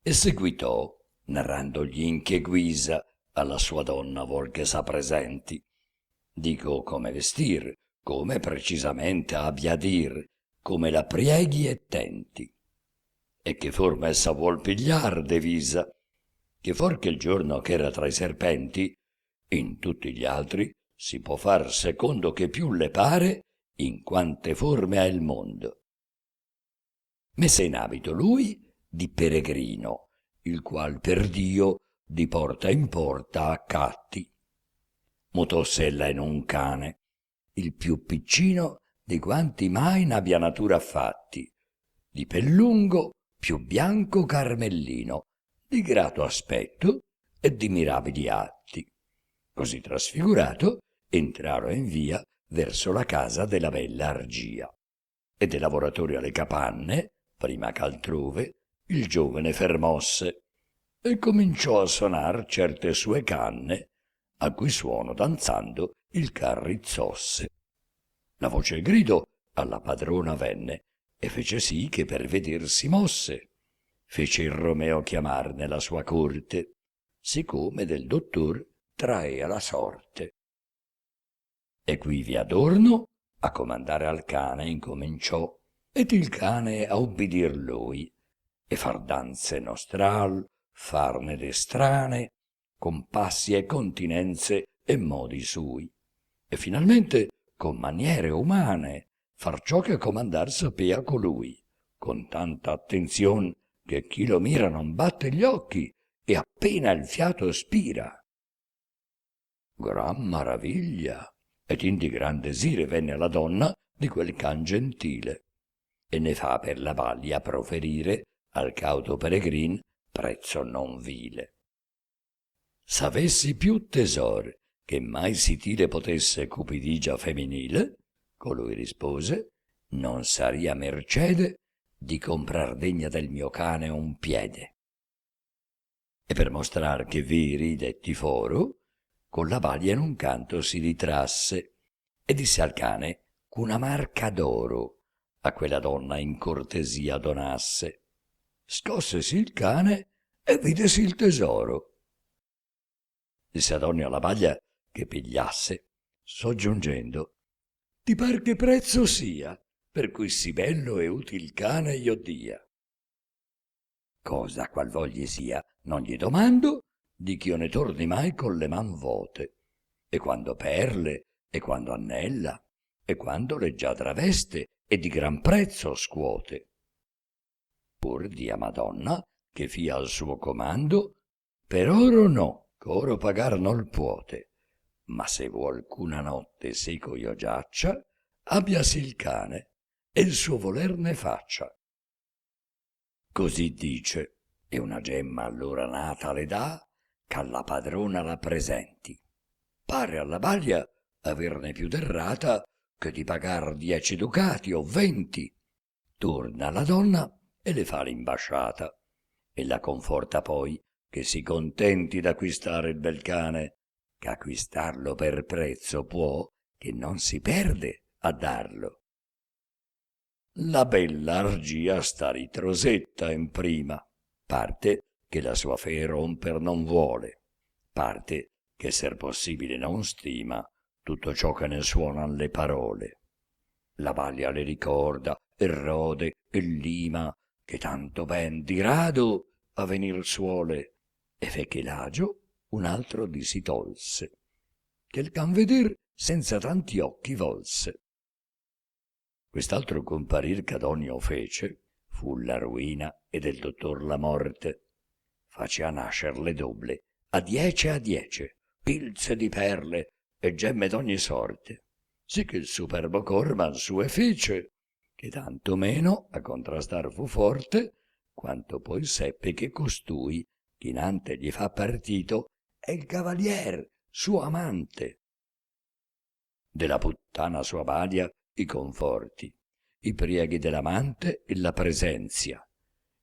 E seguitò, narrandogli in che guisa alla sua donna vuol che s'appresenti. Dico come vestir, come precisamente abbia a dir, come la prieghi e tenti. E che forma essa vuol pigliar de visa, che for che il giorno ch'era tra i serpenti, in tutti gli altri si può far secondo che più le pare in quante forme ha il mondo. Messe in abito lui di peregrino, il qual per Dio di porta in porta accatti. Mutosse ella in un cane, il più piccino di quanti mai n'abbia natura fatti, di pel lungo più bianco carmellino, di grato aspetto e di mirabili atti. Così trasfigurato, entrarono in via verso la casa della bella Argia. E dei lavoratori alle capanne, prima ch'altrove, il giovane fermosse e cominciò a sonar certe sue canne, a cui suono danzando il carrizzosse. La voce gridò alla padrona venne e fece sì che per vedersi mosse. Fece il Romeo chiamar nella sua corte, siccome del dottor traea la sorte. E qui vi adorno a comandare al cane incominciò, ed il cane a ubbidir lui, e far danze nostral, farne de strane, con passi e continenze e modi sui, e finalmente con maniere umane far ciò che comandar sapea colui, con tanta attenzion che chi lo mira non batte gli occhi e appena il fiato spira. Gran maraviglia ed indi gran desire venne alla donna di quel can gentile, e ne fa per la balia proferire al cauto peregrin prezzo non vile. S'avessi più tesor che mai sitile potesse cupidigia femminile, colui rispose, non saria mercede di comprar degna del mio cane un piede. E per mostrar che veri detti foro, con la balia in un canto si ritrasse e disse al cane ch'una marca d'oro a quella donna in cortesia donasse. Scossesi il cane e videsi il tesoro. Disse Adonio alla balia che pigliasse, soggiungendo: ti par che prezzo sia per cui sì bello e util cane io dia? Cosa qual vogli sia non gli domando, di ch'io ne torni mai con le man vuote, e quando perle, e quando annella, e quando leggiadra veste e di gran prezzo scuote. Pur dia Madonna che fia al suo comando, per oro no, ch'oro pagar nol puote, ma se vuolcuna notte seco io giaccia, abbiasi il cane e il suo voler ne faccia. Così dice, e una gemma allora nata le dà, ch'alla padrona la presenti. Pare alla balia averne più d'errata che di pagar 10 ducati o 20. Torna la donna e le fa l'imbasciata, e la conforta poi che si contenti d'acquistare il bel cane, che acquistarlo per prezzo può, che non si perde a darlo. La bella Argia sta ritrosetta in prima, parte che la sua fe romper non vuole, parte che ser possibile non stima tutto ciò che ne suonan le parole. La balia le ricorda e rode e lima che tanto ben di rado a venir suole, e fe che l'agio un altro di si tolse, che il can veder senza tanti occhi volse. Quest'altro comparir ch'Adonio fece fu la ruina e del dottor la morte. Facea nascer le doble a 10, pilze di perle e gemme d'ogni sorte, sì che il superbo corman sue fece, che tanto meno a contrastar fu forte, quanto poi seppe che costui, chinante gli fa partito, è il cavalier suo amante. Della puttana sua balia i conforti, i prieghi dell'amante e la presenzia,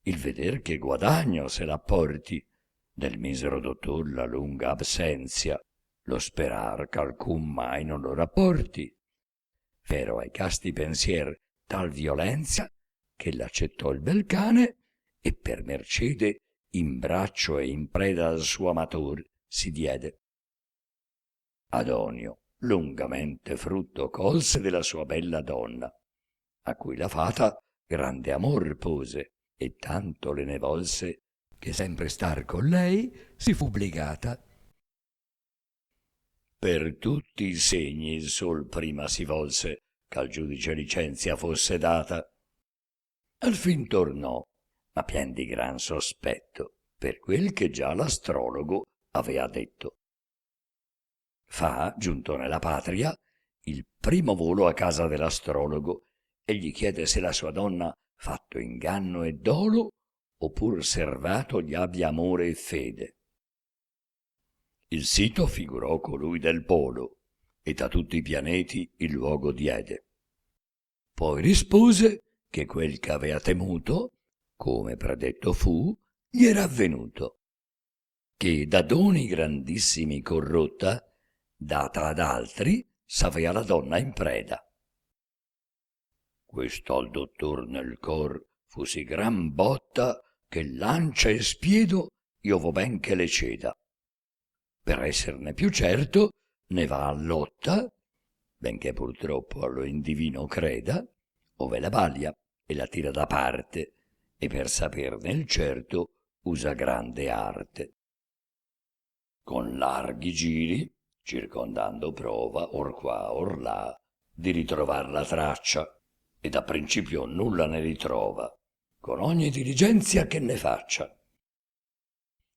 il veder che guadagno se l'apporti, del misero dottor la lunga absenzia, lo sperar ch'alcun mai non lo rapporti. Vero ai casti pensier tal violenzia che l'accettò il bel cane e per mercede in braccio e in preda al suo amator si diede. Adonio lungamente frutto colse della sua bella donna, a cui la fata grande amor pose e tanto le ne volse che sempre star con lei si fu obbligata. Per tutti i segni il sol prima si volse ch'al giudice licenzia fosse data. Al fin tornò, ma pien di gran sospetto, per quel che già l'astrologo avea detto. Fa, giunto nella patria, il primo volo a casa dell'astrologo e gli chiede se la sua donna fatto inganno e dolo oppur servato gli abbia amore e fede. Il sito figurò colui del polo, e da tutti i pianeti il luogo diede. Poi rispose che quel che avea temuto, come predetto fu, gli era avvenuto, che da doni grandissimi corrotta, data ad altri, s'avea la donna in preda. Questo al dottor nel cor fu sì gran botta, che lancia e spiedo io vo ben che le ceda. Per esserne più certo, ne va a lotta, benché purtroppo allo indivino creda, ove la baglia e la tira da parte, e per saperne il certo usa grande arte. Con larghi giri, circondando prova, or qua or là, di ritrovar la traccia, e da principio nulla ne ritrova, con ogni diligenzia che ne faccia.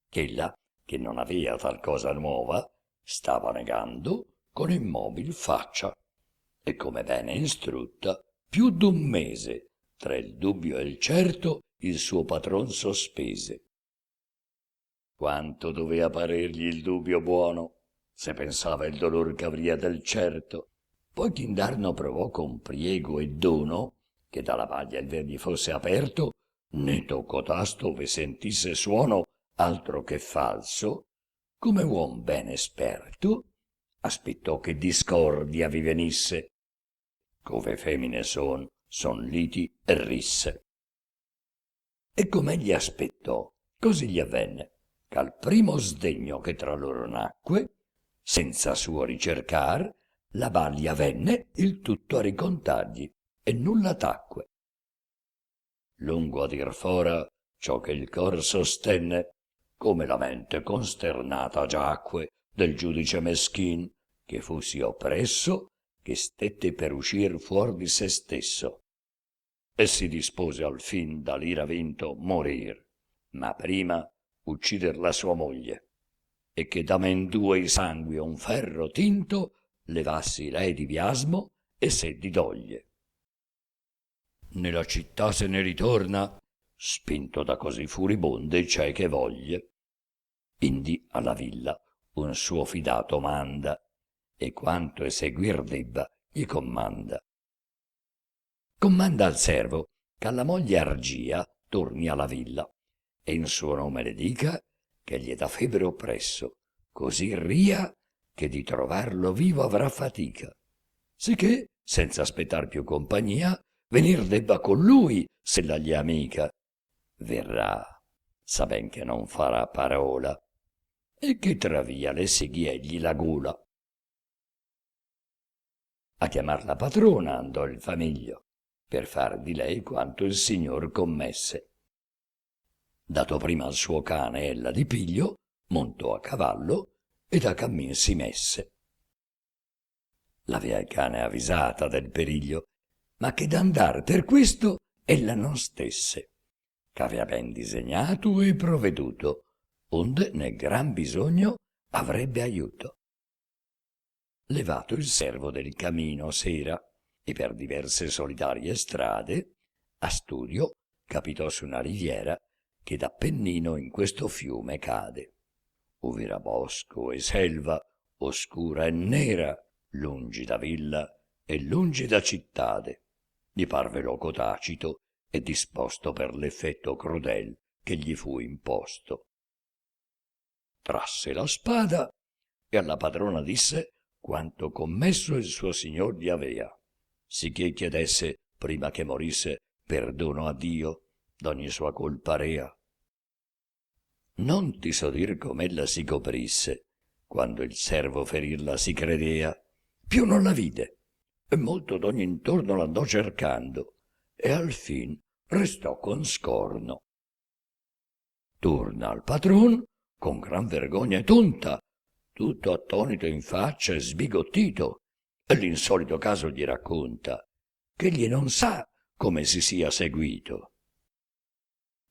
Ch'ella, che non avea tal cosa nuova, stava negando con immobil faccia, e come bene instrutta, più d'un mese, tra il dubbio e il certo, il suo patron sospese. Quanto dovea parergli il dubbio buono, se pensava il dolor ch'avria del certo, poi ch'indarno provò con priego e dono, che dalla paglia il ver gli fosse aperto, né toccò tasto ove sentisse suono altro che falso, come uom ben esperto, aspettò che discordia vi venisse, ch'ove femmine son liti e risse. E com'egli aspettò, così gli avvenne, ch'al primo sdegno che tra loro nacque, senza suo ricercar, la balia venne il tutto a ricontargli, e nulla tacque. Lungo a dir fora ciò che il cor sostenne, come la mente consternata giacque del giudice meschin, che fu sì oppresso, che stette per uscir fuor di se stesso, e si dispose al fin dall'ira vinto morir, ma prima uccider la sua moglie, e che da men due i sangue un ferro tinto levassi lei di biasmo e sé di doglie. Nella città se ne ritorna, spinto da così furibonde cieche voglie. Indi alla villa un suo fidato manda, e quanto eseguir debba gli comanda. Comanda al servo ch'alla moglie Argia torni alla villa, e in suo nome le dica che gli è da febbre oppresso, così ria che di trovarlo vivo avrà fatica, sicché, senza aspettar più compagnia, venir debba con lui se la gli è amica. Verrà, sa ben che non farà parola, e che tra via le seghi egli la gola. A chiamar la patrona andò il famiglio, per far di lei quanto il signor commesse. Dato prima al suo cane ella di piglio, montò a cavallo ed a cammin si messe. L'avea il cane avvisata del periglio, ma che d'andar per questo ella non stesse, ch'avea ben disegnato e provveduto, onde nel gran bisogno avrebbe aiuto. Levato il servo del camino s'era, e per diverse solitarie strade, a studio capitò su una riviera che d'Appennino in questo fiume cade, ov'era bosco e selva oscura e nera, lungi da villa e lungi da cittade. Gli parve loco tacito e disposto per l'effetto crudel che gli fu imposto. Trasse la spada e alla padrona disse quanto commesso il suo signor gli avea, sicché chiedesse, prima che morisse, perdono a Dio d'ogni sua colpa rea. Non ti so dir com'ella si coprisse, quando il servo ferirla si credea, più non la vide, e molto d'ogni intorno l'andò cercando, e al fin restò con scorno. Torna al patron, con gran vergogna e tonta, tutto attonito in faccia e sbigottito, e l'insolito caso gli racconta, ch'egli non sa come si sia seguito.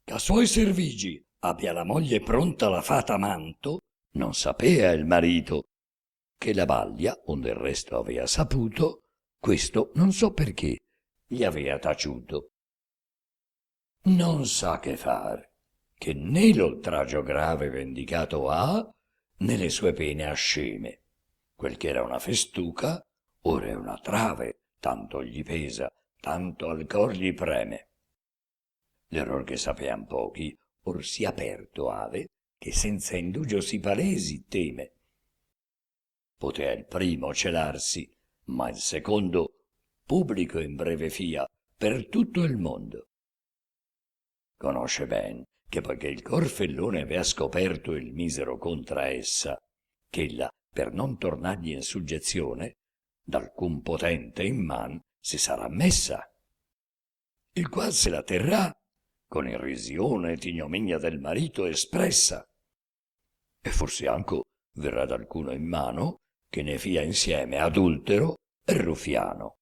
Ch'a suoi servigi abbia la moglie pronta la fata manto, non sapea il marito, che la balia, onde il resto avea saputo, questo non so perché gli avea taciuto. Non sa che far, che né l'oltraggio grave vendicato ha, né le sue pene asceme. Quel che era una festuca, ora è una trave, tanto gli pesa, tanto al cor gli preme. L'error che sapean pochi, or si aperto ave, che senza indugio si palesi teme. Potea il primo celarsi, ma il secondo pubblico in breve fia per tutto il mondo. Conosce ben che poiché il corfellone avea scoperto il misero contra essa, ch'ella, per non tornargli in suggezione, d'alcun potente in man si sarà messa, il qual se la terrà con irrisione ed ignominia del marito espressa, e forse anco verrà d'alcuno in mano che ne fia insieme adultero e rufiano.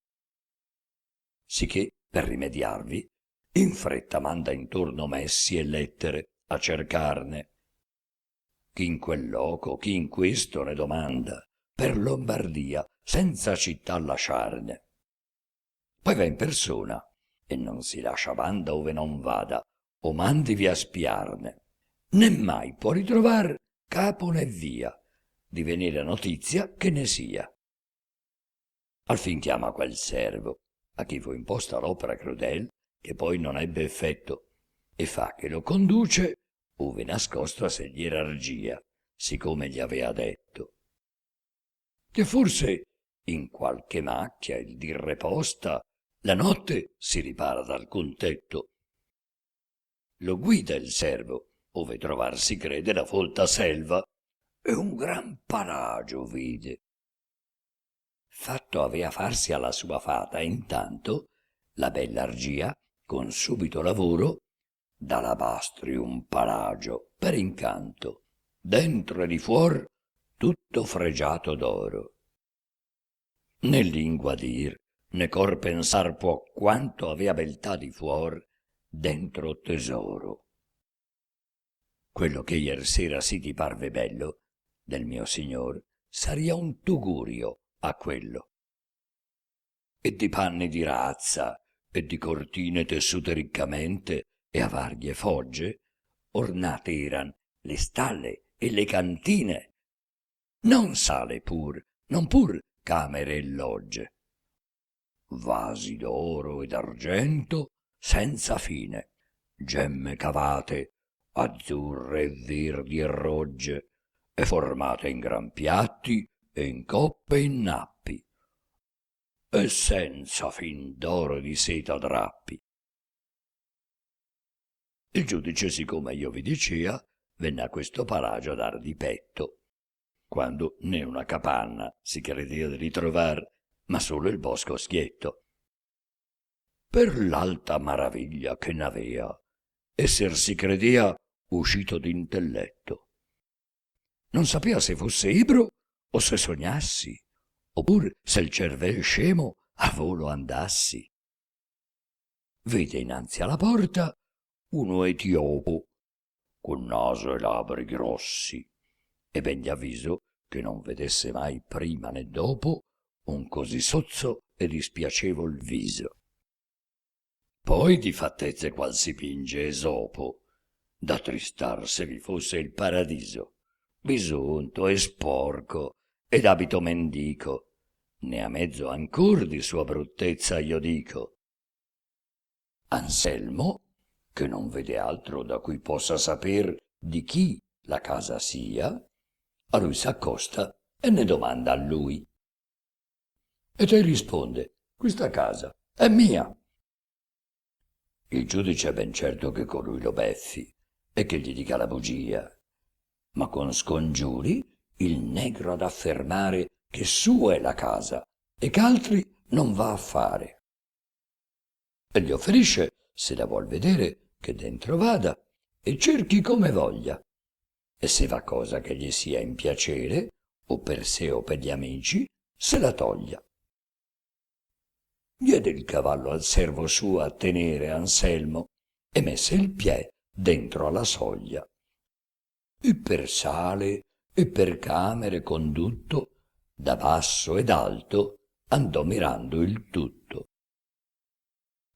Sicché, per rimediarvi, in fretta manda intorno messi e lettere a cercarne. Chi in quel loco, chi in questo ne domanda, per Lombardia, senza città lasciarne. Poi va in persona e non si lascia banda ove non vada, o mandivi a spiarne, né mai può ritrovar capo né via, di venire notizia che ne sia. Alfin chiama quel servo, a chi fu imposta l'opera crudel, che poi non ebbe effetto, e fa che lo conduce ove nascosto a se ierargia, siccome gli avea detto. Che forse in qualche macchia il dir reposta, la notte si ripara d'alcun tetto. Lo guida il servo, ove trovar si crede la folta selva, e un gran palagio vide. Fatto avea farsi alla sua fata, intanto la bella argia, con subito lavoro, d'alabastri un palagio per incanto, dentro e di fuor tutto fregiato d'oro. Né lingua dir, né cor pensar può quanto avea beltà di fuor, dentro tesoro. Quello che iersera sì ti parve bello, del mio signor, saria un tugurio a quello. E di panni di razza, e di cortine tessute riccamente, e a varie fogge, ornate eran le stalle e le cantine, non sale pur, non pur camere e logge. Vasi d'oro e d'argento senza fine, gemme cavate, azzurre e verdi e rogge, e formate in gran piatti e in coppe e in nappi, e senza fin d'oro e di seta drappi. Il giudice, siccome io vi dicea, venne a questo palagio a dar di petto, quando né una capanna si credea di ritrovar, ma solo il bosco schietto. Per l'alta maraviglia che n'avea, esser si credea uscito d'intelletto. Non sapea se fosse ebro o se sognassi, oppur se il cervel scemo a volo andassi. Vede innanzi alla porta uno etiopo, con naso e labbri grossi, e ben gli avviso che non vedesse mai prima né dopo un così sozzo e dispiacevol viso. Poi di fattezze qual si pinge Esopo, da tristar se vi fosse il paradiso, bisunto e sporco ed abito mendico, né a mezzo ancor di sua bruttezza io dico. Anselmo, che non vede altro da cui possa saper di chi la casa sia, a lui s'accosta e ne domanda a lui. E te risponde: questa casa è mia. Il giudice è ben certo che colui lo beffi e che gli dica la bugia, ma con scongiuri il negro ad affermare che sua è la casa e ch'altri non va a fare. E gli offerisce, se la vuol vedere, che dentro vada e cerchi come voglia, e se va cosa che gli sia in piacere, o per sé o per gli amici, se la toglia. Diede il cavallo al servo suo a tenere Anselmo e messe il piè dentro alla soglia. E per sale e per camere condutto, da basso ed alto, andò mirando il tutto.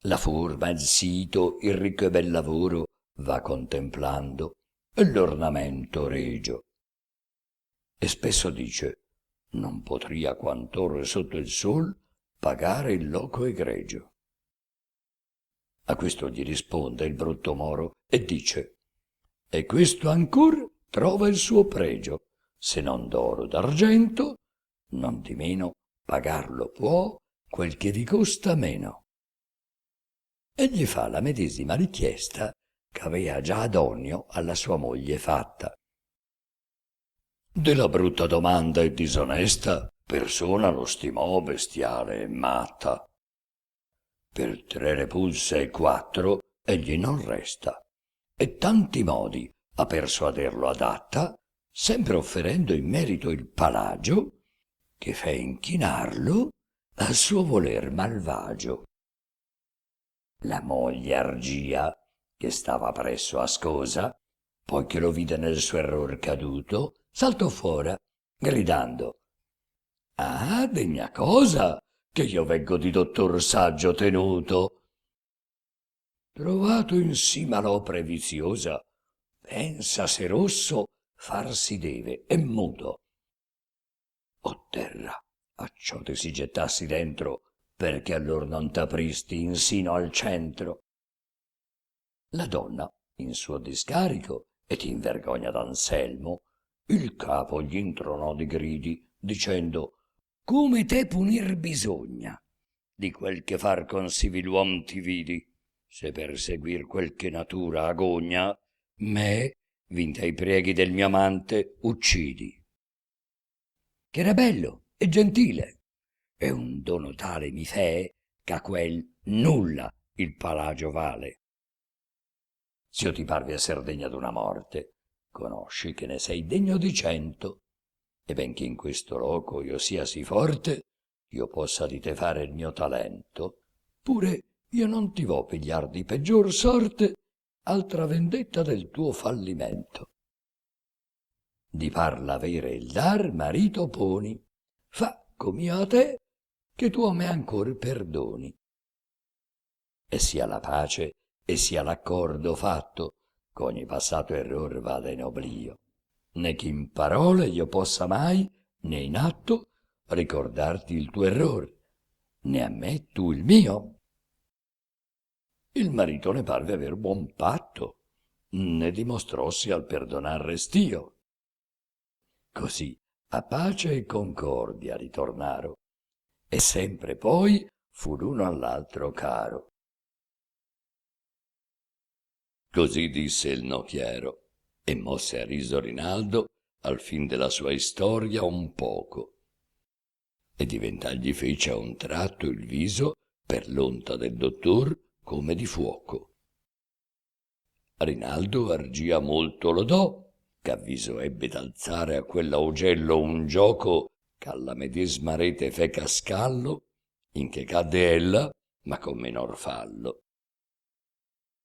La forma, il sito, il ricco e bel lavoro, va contemplando l'ornamento regio. E spesso dice: non potria quant'ore sotto il sol pagare il loco egregio. A questo gli risponde il brutto moro e dice: e questo ancor trova il suo pregio, se non d'oro d'argento, non di meno pagarlo può quel che vi costa meno. E gli fa la medesima richiesta ch'avea già Adonio alla sua moglie fatta. Della brutta domanda e disonesta persona lo stimò bestiale e matta. Per 3 repulse e 4 egli non resta, e tanti modi a persuaderlo adatta, sempre offerendo in merito il palagio, che fe inchinarlo al suo voler malvagio. La moglie Argia, che stava presso ascosa, poi che lo vide nel suo error caduto, saltò fuora, gridando: ah, degna cosa, che io veggo di dottor saggio tenuto. Trovato in sì malopra viziosa, pensa se rosso far si deve e muto. O terra, acciò te si gettassi dentro, perché allor non t'apristi insino al centro. La donna, in suo discarico ed in vergogna d'Anselmo, il capo gli intronò di gridi, dicendo: come te punir bisogna di quel che far con sivil'uom ti vidi, se per seguir quel che natura agogna, me, vinta i prieghi del mio amante, uccidi. Ch'era bello e gentile, e un dono tale mi fe, ch'a quel nulla il palagio vale. S'io ti parvi esser degna d'una morte, conosci che ne sei degno di 100, e benché in questo loco io sia sì forte, io possa di te fare il mio talento, pure io non ti vo pigliar di peggior sorte altra vendetta del tuo fallimento. Di par l'avere il dar marito poni, fa com'io a te, che tu a me ancor perdoni. E sia la pace e sia l'accordo fatto, ch'ogni passato error vada in oblio, né che in parole io possa mai, né in atto, ricordarti il tuo error, né a me tu il mio. Il marito ne parve aver buon patto, ne dimostrossi al perdonar restio. Così a pace e concordia ritornaro, e sempre poi fu l'uno all'altro caro. Così disse il nocchiero, e mosse a riso Rinaldo al fin della sua istoria un poco, e diventargli fece a un tratto il viso per l'onta del dottor come di fuoco. Rinaldo Argia molto lodò, ch'avviso ebbe d'alzare a quell'augello un gioco ch'alla medesma rete fe cascallo, in che cadde ella, ma con menor fallo.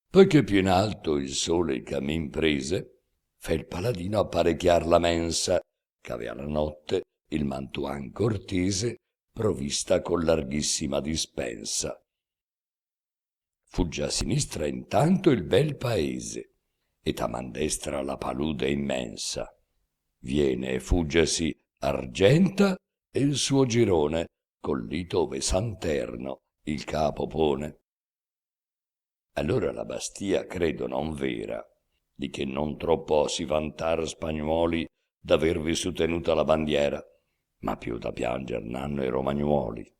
Poiché più in alto il sole il cammin prese, fe il paladino apparecchiar la mensa, ch'avea la notte il mantuan cortese provvista con larghissima dispensa. Fugge a sinistra intanto il bel paese, et a man destra la palude immensa. Viene e fuggesi Argenta e il suo girone, col lito ove Santerno il capo pone. Allora la bastia credo non vera, di che non troppo si vantar spagnuoli d'avervi su tenuta la bandiera, ma più da pianger n'hanno i romagnuoli.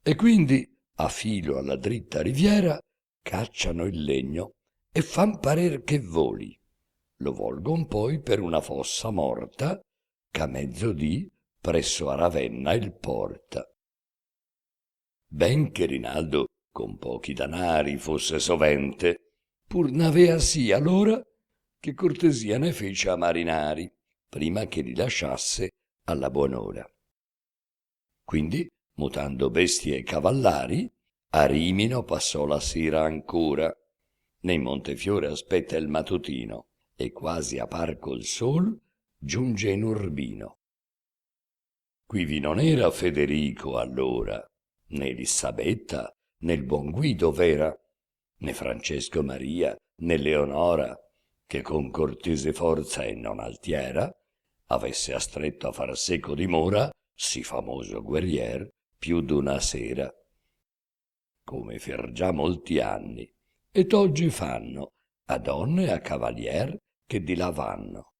E quindi, a filo alla dritta riviera, cacciano il legno e fan parer che voli. Lo volgon poi per una fossa morta, ch'a mezzodì presso a Ravenna il porta. Ben che Rinaldo con pochi danari fosse sovente, pur n'avea sì allora che cortesia ne fece a marinari, prima che li lasciasse alla buon'ora. Quindi, mutando bestie e cavallari, a Rimino passò la sera ancora. Nei Montefiore aspetta il mattutino, e quasi a par col sol giunge in Urbino. Quivi non era Federico allora, né Elisabetta, né il buon Guido v'era, né Francesco Maria, né Leonora, che con cortese forza e non altiera avesse astretto a far seco dimora sì famoso guerrier più d'una sera, come fer già molti anni, ed oggi fanno a donne e a cavalier che di là vanno.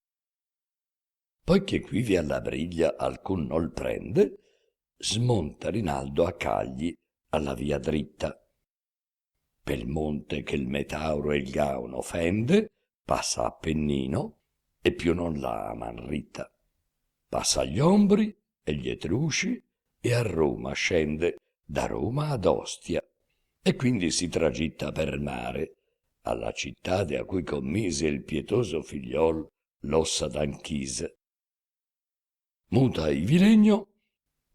Poiché quivi alla briglia alcun nol prende, smonta Rinaldo a Cagli alla via dritta. Pel monte che il Metauro e il Gauno fende, passa Appennino e più non la Manritta. Passa gli Ombri e gli Etrusci e a Roma scende, da Roma ad Ostia, e quindi si tragitta per mare alla città a cui commise il pietoso figliol l'ossa d'Anchise. Muta ivi regno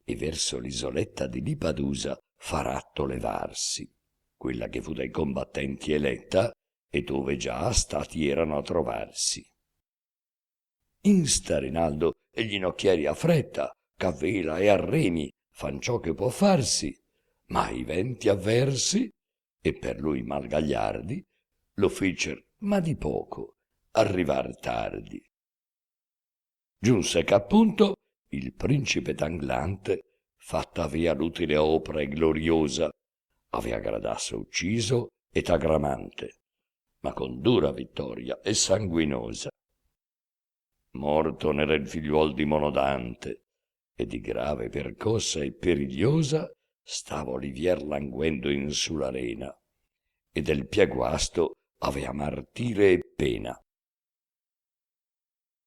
e verso l'isoletta di Lipadusa farà atto levarsi, quella che fu dai combattenti eletta e dove già stati erano a trovarsi. Insta Rinaldo e gli nocchieri a fretta, ch'a vela e a remi fan ciò che può farsi, ma i venti avversi, e per lui malgagliardi, lo fecer, ma di poco, arrivar tardi. Giunse che appunto il principe d'Anglante, fatta avea l'utile opera e gloriosa, avea Gradasso ucciso et Agramante, ma con dura vittoria e sanguinosa. Morto n'era il figliuol di Monodante, e di grave percossa e perigliosa stava Olivier languendo in su l'arena, e del piaguasto avea martire e pena.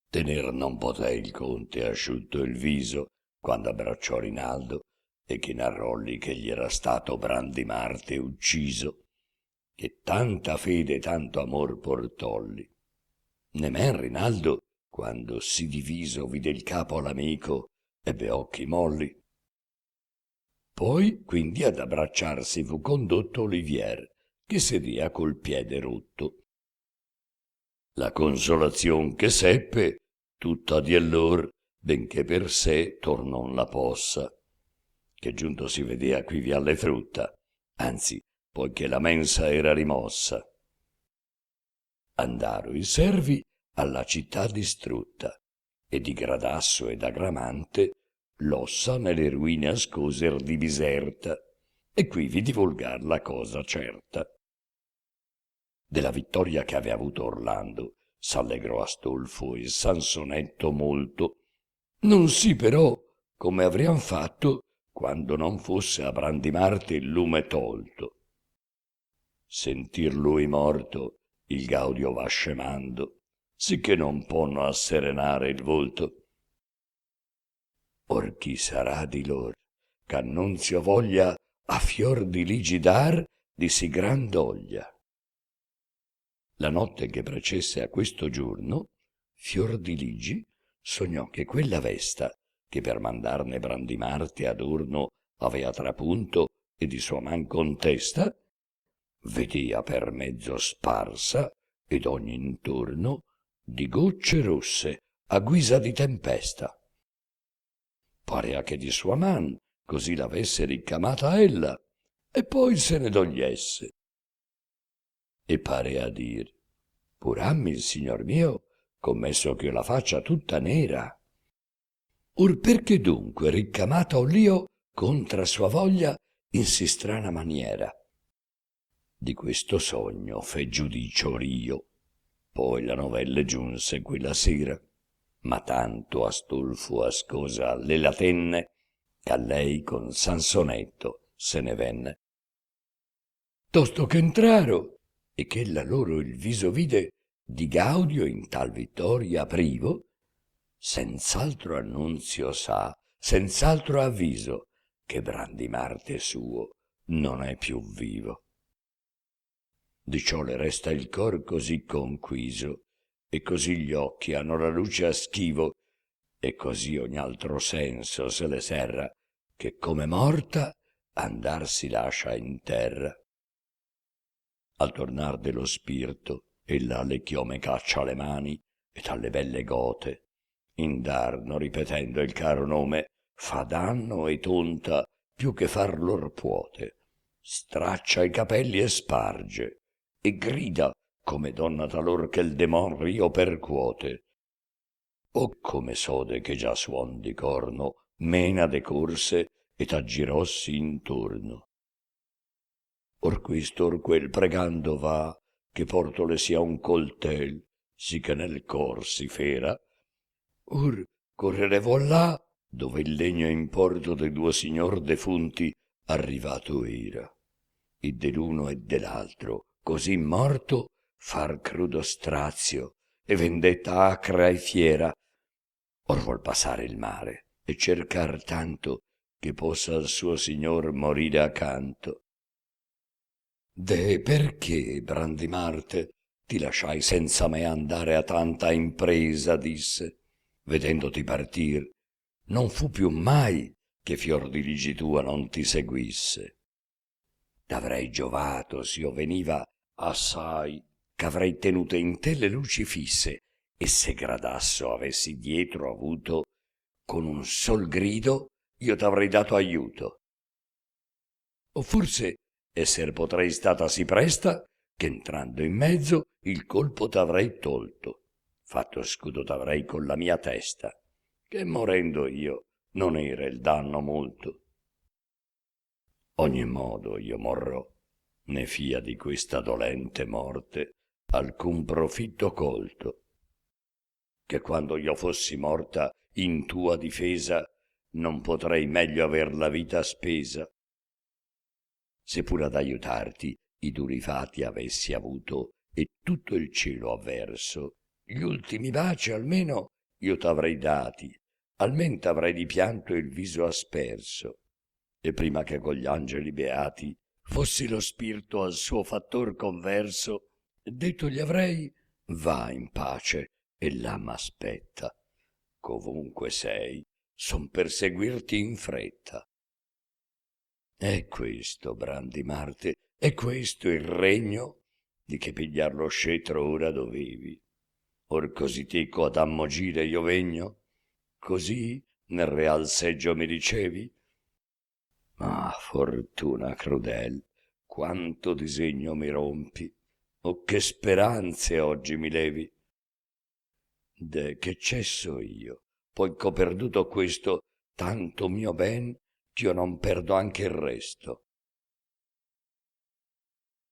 Tener non poté il conte asciutto il viso quando abbracciò Rinaldo e che narrolli che gli era stato Brandimarte ucciso, che tanta fede e tanto amor portolli. Nemen Rinaldo, quando si diviso vide il capo all'amico, ebbe occhi molli. Poi quindi ad abbracciarsi fu condotto Olivier, che sedia col piede rotto. La consolazion che seppe, tutta di allor, benché per sé tornò la possa, che giunto si vedea quivi alle frutta, anzi, poiché la mensa era rimossa. Andaro i servi alla città distrutta, e di Gradasso ed Agramante l'ossa nelle ruine ascoser di Biserta, e quivi divulgar la cosa certa. Della vittoria che avea avuto Orlando s'allegrò Astolfo e Sansonetto molto, non sì però come avrian fatto quando non fosse a Brandimarte il lume tolto. Sentir lui morto il Gaudio va scemando, sicché non ponno asserenare il volto. Or chi sarà di lor ch'Annunzio voglia a fior di ligi dar di sì gran doglia? La notte che precesse a questo giorno, Fiordiligi sognò che quella Vesta, che per mandarne Brandimarte adorno avea trapunto e di sua man contesta, vedea per mezzo sparsa ed ogni intorno di gocce rosse a guisa di tempesta. Parea che di sua man così l'avesse ricamata ella e poi se ne dogliesse. E pare a dir, pur ammi il signor mio, commesso che io la faccia tutta nera. Or perché dunque ricamata ho l'io contra sua voglia in sì strana maniera? Di questo sogno fe giudicio rio. Poi la novella giunse quella sera, ma tanto Astolfo ascosa le la tenne, che a lei con Sansonetto se ne venne. Tosto che entraro, e ch'ella loro il viso vide di Gaudio in tal vittoria privo, senz'altro annunzio sa, senz'altro avviso, che Brandimarte suo non è più vivo. Di ciò le resta il cor così conquiso, e così gli occhi hanno la luce a schivo, e così ogni altro senso se le serra, che come morta andar si lascia in terra. Al tornar dello spirito, ella alle chiome caccia le mani ed alle belle gote, indarno ripetendo il caro nome, fa danno e tonta più che far lor puote, straccia i capelli e sparge, e grida come donna talor che il demon rio percuote, o come sode che già suon di corno mena de corse e t'aggirossi intorno. Or questo or quel pregando va, che porto le sia un coltel, sì che nel cor si fera. Or correrevo là, dove il legno in porto de due signor defunti arrivato era, e dell'uno e dell'altro, così morto, far crudo strazio e vendetta acra e fiera. Or vuol passare il mare e cercar tanto che possa al suo signor morire accanto. De perché, Brandimarte, ti lasciai senza me andare a tanta impresa, disse, vedendoti partir, non fu più mai che fior di ligi tua non ti seguisse. T'avrei giovato s'io veniva assai, ch'avrei tenute in te le luci fisse, e se gradasso avessi dietro avuto, con un sol grido io t'avrei dato aiuto. O forse esser potrei stata sì presta, che entrando in mezzo il colpo t'avrei tolto, fatto scudo t'avrei con la mia testa, che morendo io non era il danno molto. Ogni modo io morrò, né fia di questa dolente morte alcun profitto colto, che quando io fossi morta in tua difesa non potrei meglio aver la vita spesa. Se pur ad aiutarti i duri fati avessi avuto e tutto il cielo avverso, gli ultimi baci almeno io t'avrei dati, almen t'avrei di pianto il viso asperso, e prima che con gli angeli beati fossi lo spirito al suo fattor converso, detto gli avrei: va in pace e là m'aspetta, covunque sei, son per seguirti in fretta. È questo, Brandimarte, è questo il regno di che pigliar lo scettro ora dovevi. Or così teco ad ammogire io vegno, così nel real seggio mi ricevi? Ah, fortuna crudel, quanto disegno mi rompi, o che speranze oggi mi levi. De che cesso io, poi ch'ho perduto questo tanto mio ben, ch'io non perdo anche il resto.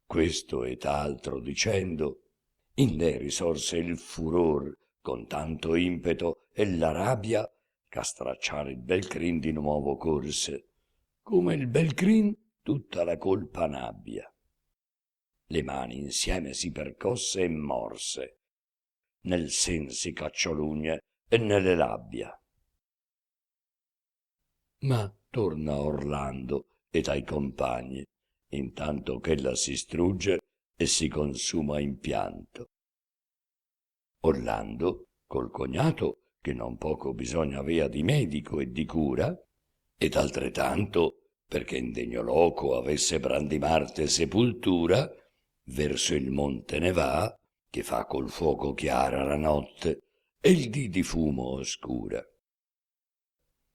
Questo et altro dicendo, in lei risorse il furor con tanto impeto e la rabbia, ch'a stracciare il bel crin di nuovo corse, come il bel crin tutta la colpa n'abbia. Le mani insieme si percosse e morse, nel sen si cacciò l'ugne e nelle labbia. Ma torna Orlando ed ai compagni, intanto ch'ella si strugge e si consuma in pianto. Orlando, col cognato, che non poco bisogno avea di medico e di cura, ed altrettanto perché in degno loco avesse Brandimarte sepultura, verso il monte ne va, che fa col fuoco chiara la notte e il dì di fumo oscura.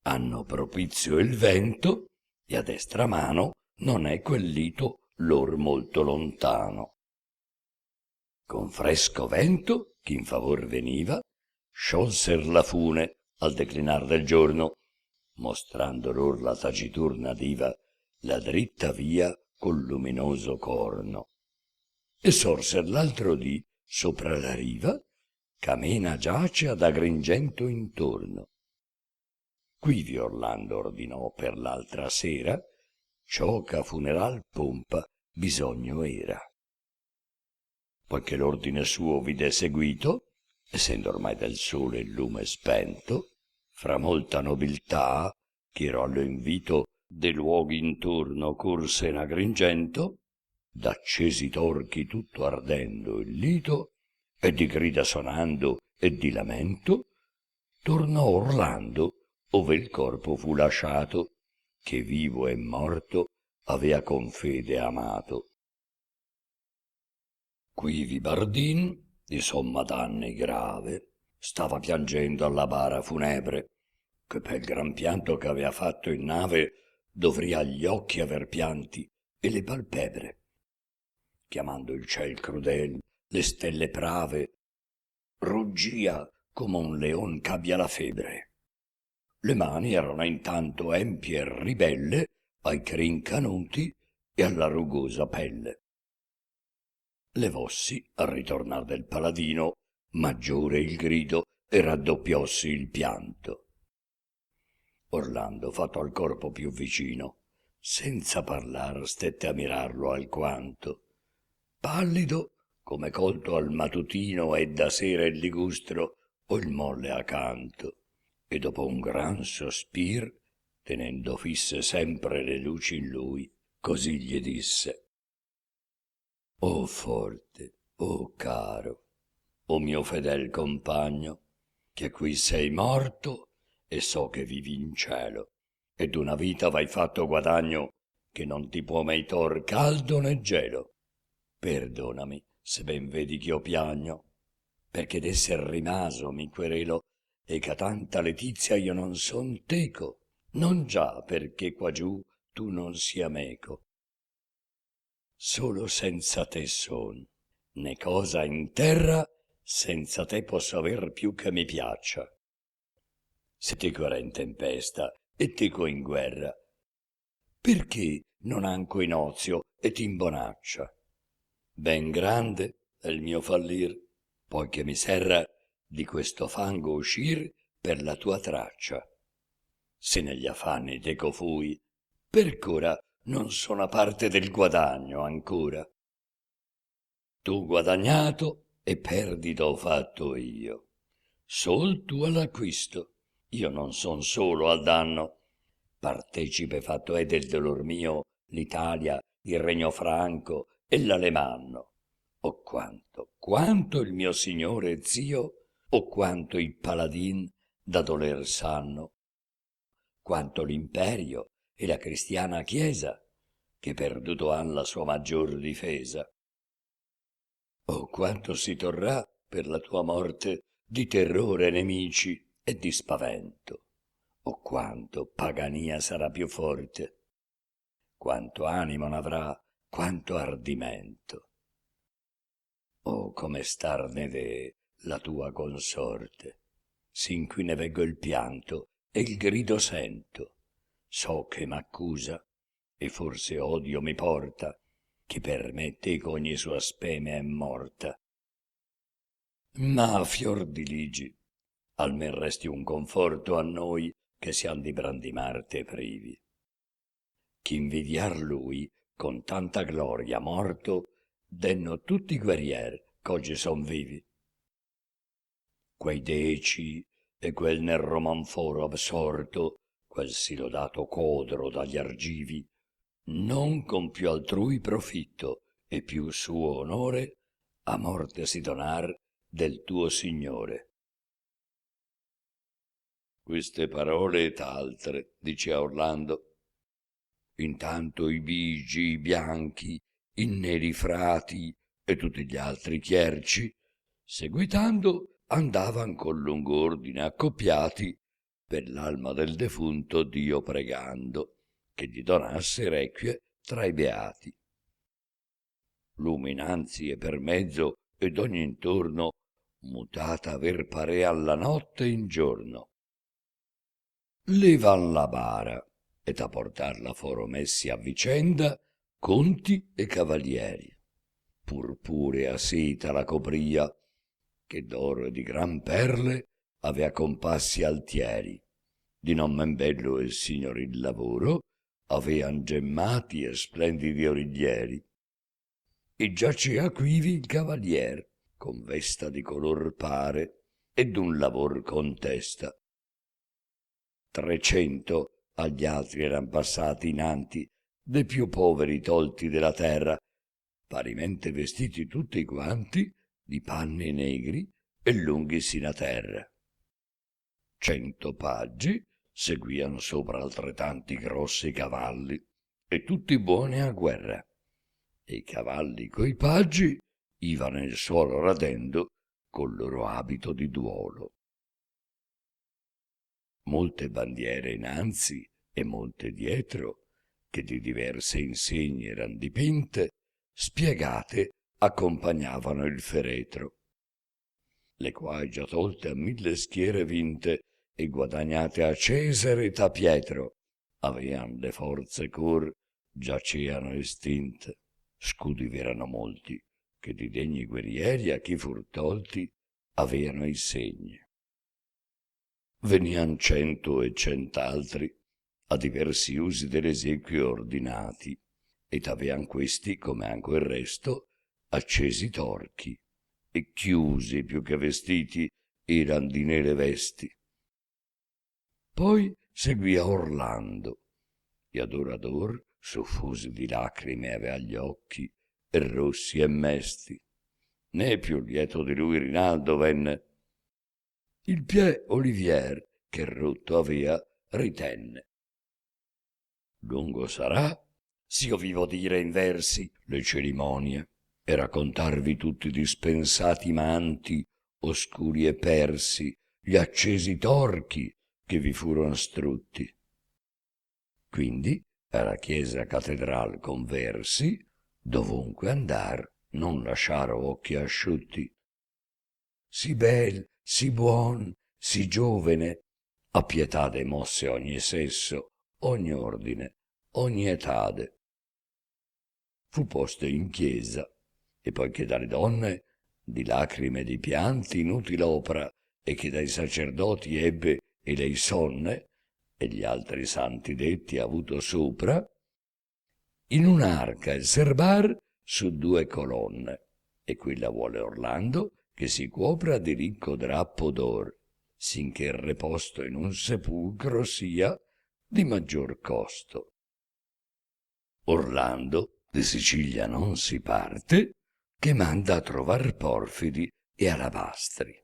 Hanno propizio il vento e a destra mano non è quel lito lor molto lontano. Con fresco vento, ch'in favor veniva, sciolser la fune al declinar del giorno, mostrando lor la taciturna diva la dritta via col luminoso corno. E sorser l'altro dì sopra la riva, ch'amena giace ad Agrigento intorno. Quivi Orlando ordinò per l'altra sera ciò ch'a funeral pompa bisogno era. Poiché l'ordine suo vide seguito, essendo ormai del sole il lume spento, fra molta nobiltà, ch'ero allo invito de luoghi intorno corse in Agrigento, d'accesi torchi tutto ardendo il lito, e di grida sonando e di lamento, tornò Orlando ove il corpo fu lasciato, che vivo e morto avea con fede amato. Quivi Bardin, di somma danni grave, stava piangendo alla bara funebre, che pel gran pianto che avea fatto in nave dovria gli occhi aver pianti e le palpebre. Chiamando il ciel crudel le stelle prave, ruggia come un leon c'abbia la febbre. Le mani erano intanto empie e ribelle ai crin canuti e alla rugosa pelle. Levossi al ritornar del paladino maggiore il grido e raddoppiossi il pianto. Orlando, fatto al corpo più vicino, senza parlar stette a mirarlo alquanto. Pallido come colto al mattutino e da sera il ligustro o il molle accanto, e dopo un gran sospir, tenendo fisse sempre le luci in lui, così gli disse: «O forte, o caro, o mio fedel compagno, che qui sei morto e so che vivi in cielo, e d'una vita vai fatto guadagno che non ti può mai tor caldo né gelo. Perdonami se ben vedi ch'io piagno, perché d'esser rimaso mi querelo, e che a tanta letizia io non son teco, non già perché quagiù tu non sia meco. Solo senza te son, né cosa in terra senza te posso aver più che mi piaccia. Se teco era in tempesta e teco in guerra, perché non anco in ozio et in bonaccia? Ben grande è il mio fallir, poiché mi serra di questo fango uscir per la tua traccia. Se negli affanni teco fui, perch'ora non sono a parte del guadagno ancora. Tu guadagnato e perdito ho fatto io, sol tu all'acquisto, io non son solo al danno. Partecipe fatto è del dolor mio l'Italia, il regno franco e l'alemanno. O quanto il mio signore e zio, o quanto i paladin da doler sanno, quanto l'imperio e la cristiana chiesa, che perduto han la sua maggior difesa. Oh, quanto si torrà per la tua morte di terrore nemici e di spavento. Oh, quanto pagania sarà più forte, quanto animo n'avrà, quanto ardimento. Oh, come star ne ve la tua consorte, sin qui ne veggo il pianto e il grido sento. So che m'accusa e forse odio mi porta, che per me teco ogni sua speme è morta. Ma fior di ligi, almen resti un conforto a noi che siam di Brandimarte privi. Ch'invidiar lui con tanta gloria morto denno tutti i guerrier ch'oggi son vivi. Quei Deci e quel nel romanforo absorto, quel sì lodato Codro dagli argivi, non con più altrui profitto e più suo onore a morte si donar del tuo signore. Queste parole et altre dicea Orlando. Intanto i bigi, i bianchi, i neri frati e tutti gli altri chierci, seguitando, andavan con lungo ordine accoppiati per l'alma del defunto Dio pregando, che gli donasse requie tra i beati. Luminanzi e per mezzo ed ogni intorno mutata aver parea la notte in giorno. Levan la bara ed a portarla foro messi a vicenda conti e cavalieri. Purpurea seta la copria, che d'oro e di gran perle avea compassi altieri. Di non men bello e signoril lavoro avean gemmati e splendidi origlieri. E giacea quivi il cavalier, con vesta di color pare, e d'un lavor contesta. 300 agli altri eran passati inanti, de più poveri tolti della terra, parimente vestiti tutti quanti di panni negri e lunghi sino a terra. 100 paggi seguian sopra altrettanti grossi cavalli, e tutti buoni a guerra. E i cavalli coi paggi ivan nel suolo radendo col loro abito di duolo. Molte bandiere innanzi e molte dietro, che di diverse insegne eran dipinte, spiegate accompagnavano il feretro, le quai già tolte a 1000 schiere vinte e guadagnate a Cesare et a Pietro, avean le forze cor giaceano estinte, scudi v'erano molti, che di degni guerrieri a chi fur tolti aveano i segni. Venian 100 e 100'altri a diversi usi dell'esequio ordinati, ed avean questi, come anco il resto, accesi torchi, e chiusi più che vestiti eran di nere vesti. Poi seguia Orlando, e ad or soffusi di lacrime avea gli occhi, e rossi e mesti. Né più lieto di lui Rinaldo venne. Il piè Olivier, che rotto avea, ritenne. Lungo sarà, s'io vivo dire in versi le cerimonie, e raccontarvi tutti i dispensati manti, oscuri e persi, gli accesi torchi che vi furono strutti. Quindi alla chiesa catedral conversi, dovunque andar non lasciaro occhi asciutti. Sì bel, sì buon, sì giovene, a pietade mosse ogni sesso, ogni ordine, ogni etade. Fu posto in chiesa, e poiché dalle donne di lacrime e di pianti inutil opera, e che dai sacerdoti ebbe e lei sonne, e gli altri santi detti avuto sopra, in un'arca il serbar su 2 colonne, e quella vuole Orlando che si copra di ricco drappo d'or, sinché il reposto in un sepulcro sia di maggior costo. Orlando di Sicilia non si parte, che manda a trovar porfidi e alabastri.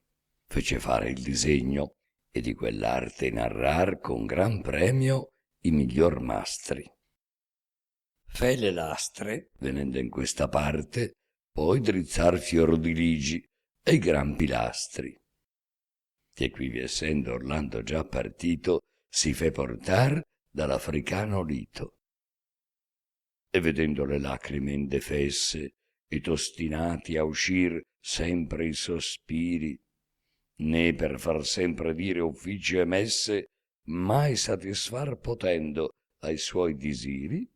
Fece fare il disegno e di quell'arte narrar con gran premio i miglior mastri. Fe le lastre, venendo in questa parte, poi drizzar fior di ligi e i gran pilastri. Che quivi essendo Orlando già partito, si fe portar dall'africano Lito. E vedendo le lacrime indefesse ed ostinati a uscir sempre i sospiri, né per far sempre dire uffici e messe, mai satisfar potendo ai suoi disiri,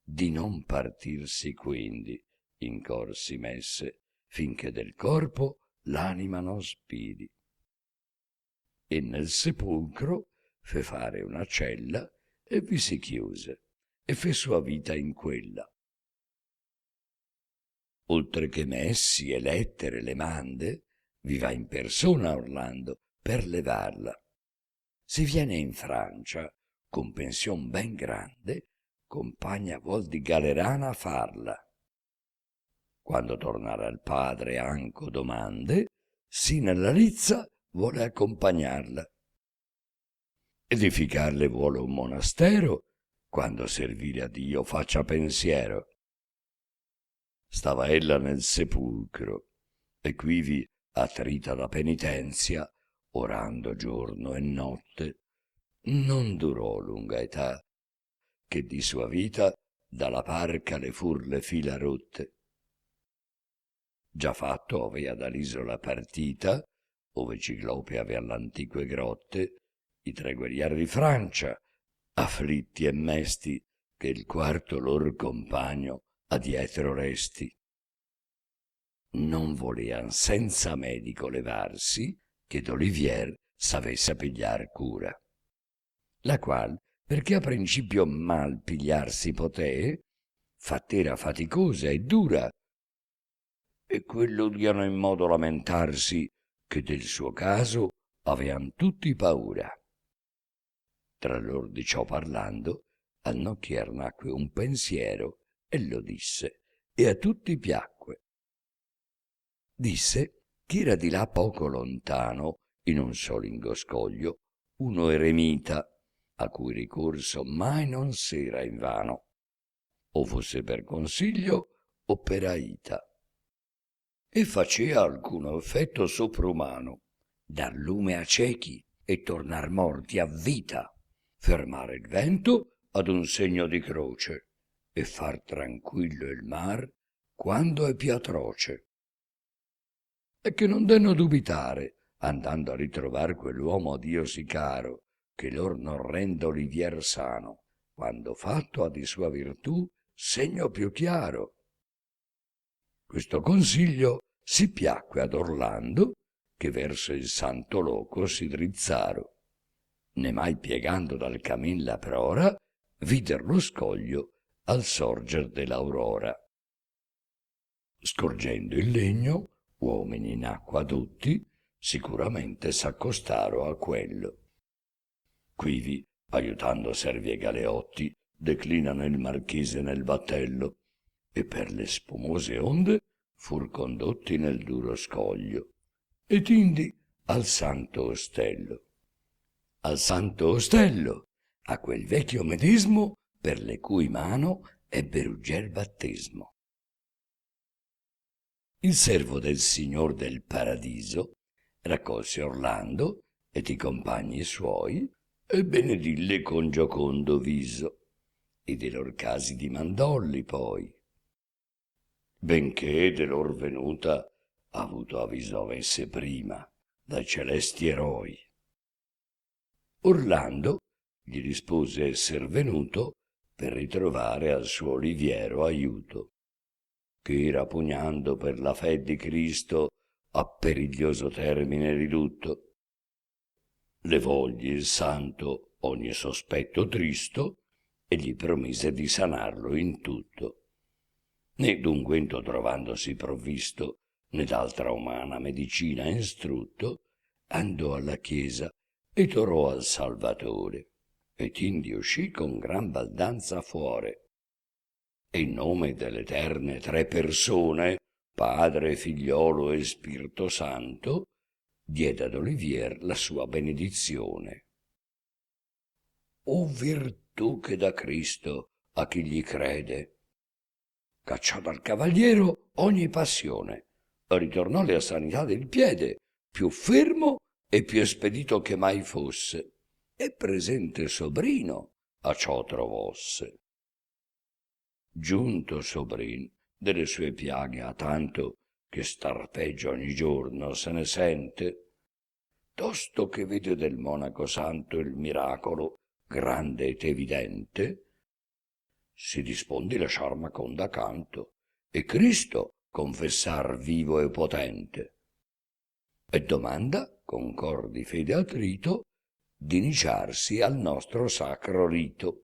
di non partirsi quindi in corsi messe, finché del corpo l'anima non spiri. E nel sepulcro fe fare una cella e vi si chiuse, e fe sua vita in quella. Oltre che messi e lettere le mande, vi va in persona Orlando per levarla. Si viene in Francia, con pension ben grande, compagna vuol di Galerana farla. Quando tornare al padre anco domande, sì nella lizza vuole accompagnarla. Edificarle vuole un monastero, quando servire a Dio faccia pensiero. Stava ella nel sepulcro, e quivi, attrita da penitenzia, orando giorno e notte, non durò lunga età, che di sua vita dalla parca le fur le fila rotte. Già fatto avea dall'isola partita, ove Ciclope avea l'antiche grotte, i 3 guerrieri di Francia, afflitti e mesti, che il quarto lor compagno adietro resti. Non volean senza medico levarsi, che d'Olivier s'avesse a pigliar cura, la qual, perché a principio mal pigliarsi potee, fatt'era faticosa e dura, e quello diano in modo lamentarsi, che del suo caso avean tutti paura. Tra lor di ciò parlando, al nocchier nacque un pensiero, e lo disse, e a tutti piacque. Disse ch'era di là poco lontano, in un solingo scoglio, uno eremita, a cui ricorso mai non s'era invano, o fosse per consiglio o per aita, e facea alcuno effetto soprumano, dar lume a ciechi e tornar morti a vita, fermare il vento ad un segno di croce e far tranquillo il mar quando è più atroce. E che non denno dubitare, andando a ritrovar quell'uomo a Dio sì caro, che lor non rende Olivier sano, quando fatto ha di sua virtù segno più chiaro. Questo consiglio si piacque ad Orlando, che verso il santo loco si drizzaro. Ne mai piegando dal camin la prora, vider lo scoglio al sorger dell'aurora. Scorgendo il legno, uomini in acqua tutti, sicuramente s'accostaro a quello. Quivi, aiutando servi e galeotti, declinano il marchese nel battello, e per le spumose onde fur condotti nel duro scoglio, ed indi al santo ostello. Al santo ostello, a quel vecchio medesimo per le cui mano ebbe Ruggier battesimo. Il servo del signor del paradiso raccolse Orlando ed i compagni suoi e benedille con giocondo viso, e de lor casi dimandolli poi. Benché de lor venuta avuto avviso avesse prima dai celesti eroi. Orlando gli rispose esser venuto per ritrovare al suo Oliviero aiuto, che era pugnando per la fe di Cristo a periglioso termine ridotto. Levogli il santo ogni sospetto tristo e gli promise di sanarlo in tutto. Né d'unguento trovandosi provvisto, né d'altra umana medicina instrutto, andò alla chiesa e torò al Salvatore, ed indi uscì con gran baldanza fuore. E in nome dell'eterne tre persone, Padre, Figliolo e Spirito Santo, diede ad Olivier la sua benedizione. O virtù che da Cristo a chi gli crede! Cacciò dal cavaliero ogni passione, ritornò alla sanità del piede, più fermo e più espedito che mai fosse, e presente sobrino a ciò trovosse. Giunto sobrin delle sue piaghe a tanto che star peggio ogni giorno se ne sente, tosto che vede del monaco santo il miracolo grande ed evidente, si dispondi lasciar Maconda canto e Cristo confessar vivo e potente, e domanda con cor di fede attrito d'iniciarsi al nostro sacro rito.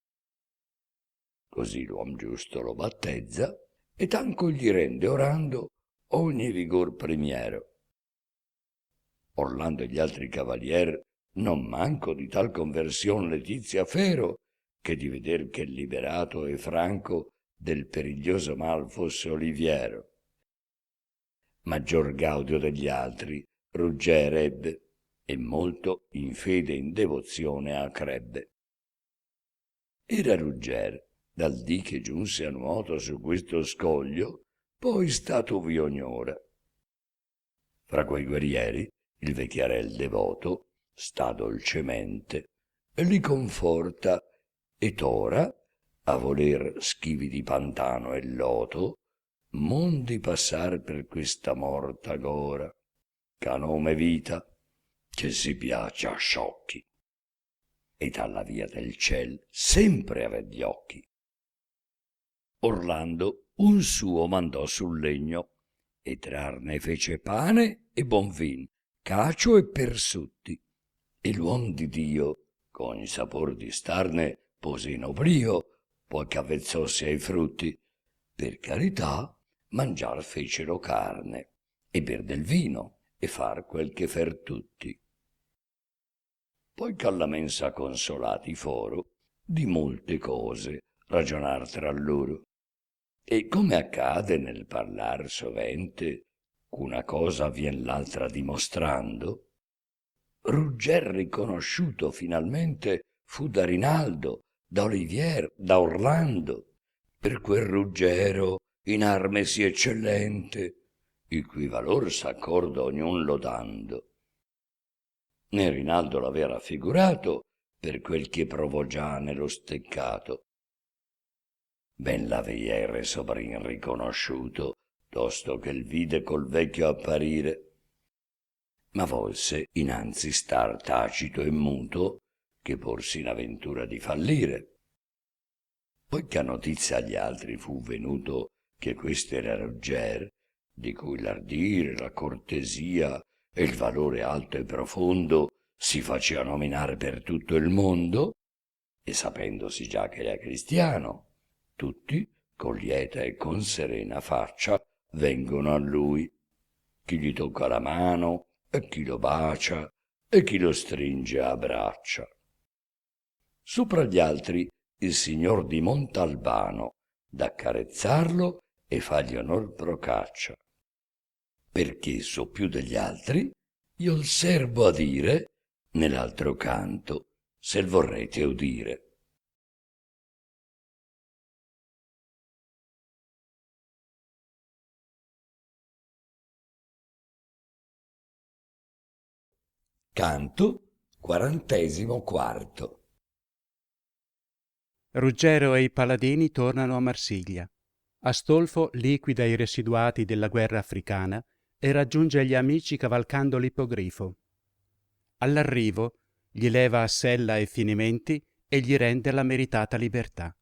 Così l'uom giusto lo battezza e tanco gli rende orando ogni vigor primiero. Orlando e gli altri cavalier non manco di tal conversion letizia fero, che di veder che liberato e franco del periglioso mal fosse Oliviero. Maggior gaudio degli altri Ruggier ebbe, e molto in fede e in devozione accrebbe. Era Ruggier, dal dì che giunse a nuoto su questo scoglio, poi statovi ognora. Fra quei guerrieri il vecchiarel devoto sta dolcemente e li conforta, ed ora, a voler schivi di pantano e loto, mondi passar per questa morta gora, ch'a nome vita, che si piace a sciocchi, ed alla via del ciel sempre ave gli occhi. Orlando un suo mandò sul legno, e trarne fece pane e buon vin, cacio e persutti, e l'uom di Dio, con il sapor di starne, pose in oblio, poi che avvezzossi ai frutti. Per carità, mangiar fecero carne, e ber del vino, e far quel che fer tutti. Poi ch'alla mensa consolati foro, di molte cose ragionar tra loro. E come accade nel parlar sovente, qu'una cosa vien l'altra dimostrando, Ruggier riconosciuto finalmente fu da Rinaldo, da Olivier, da Orlando, per quel Ruggero in arme sì eccellente, il cui valor s'accorda ognun lodando. Né Rinaldo l'avea raffigurato per quel che provò già nello steccato. Ben l'aveia il re sobrin riconosciuto tosto che il vide col vecchio apparire, ma volse innanzi star tacito e muto che porsi in avventura di fallire. Poiché a notizia agli altri fu venuto che questo era Rugger, di cui l'ardire, la cortesia e il valore alto e profondo si faceva nominare per tutto il mondo, e sapendosi già che era cristiano, tutti con lieta e con serena faccia vengono a lui, chi gli tocca la mano e chi lo bacia e chi lo stringe a braccia. Sopra gli altri il signor di Montalbano d'accarezzarlo e fargli onor procaccia, perché so più degli altri io il serbo a dire nell'altro canto, se l vorrete udire. Canto 44. Ruggero e i paladini tornano a Marsiglia. Astolfo liquida i residuati della guerra africana e raggiunge gli amici cavalcando l'ippogrifo. All'arrivo gli leva a sella e finimenti e gli rende la meritata libertà.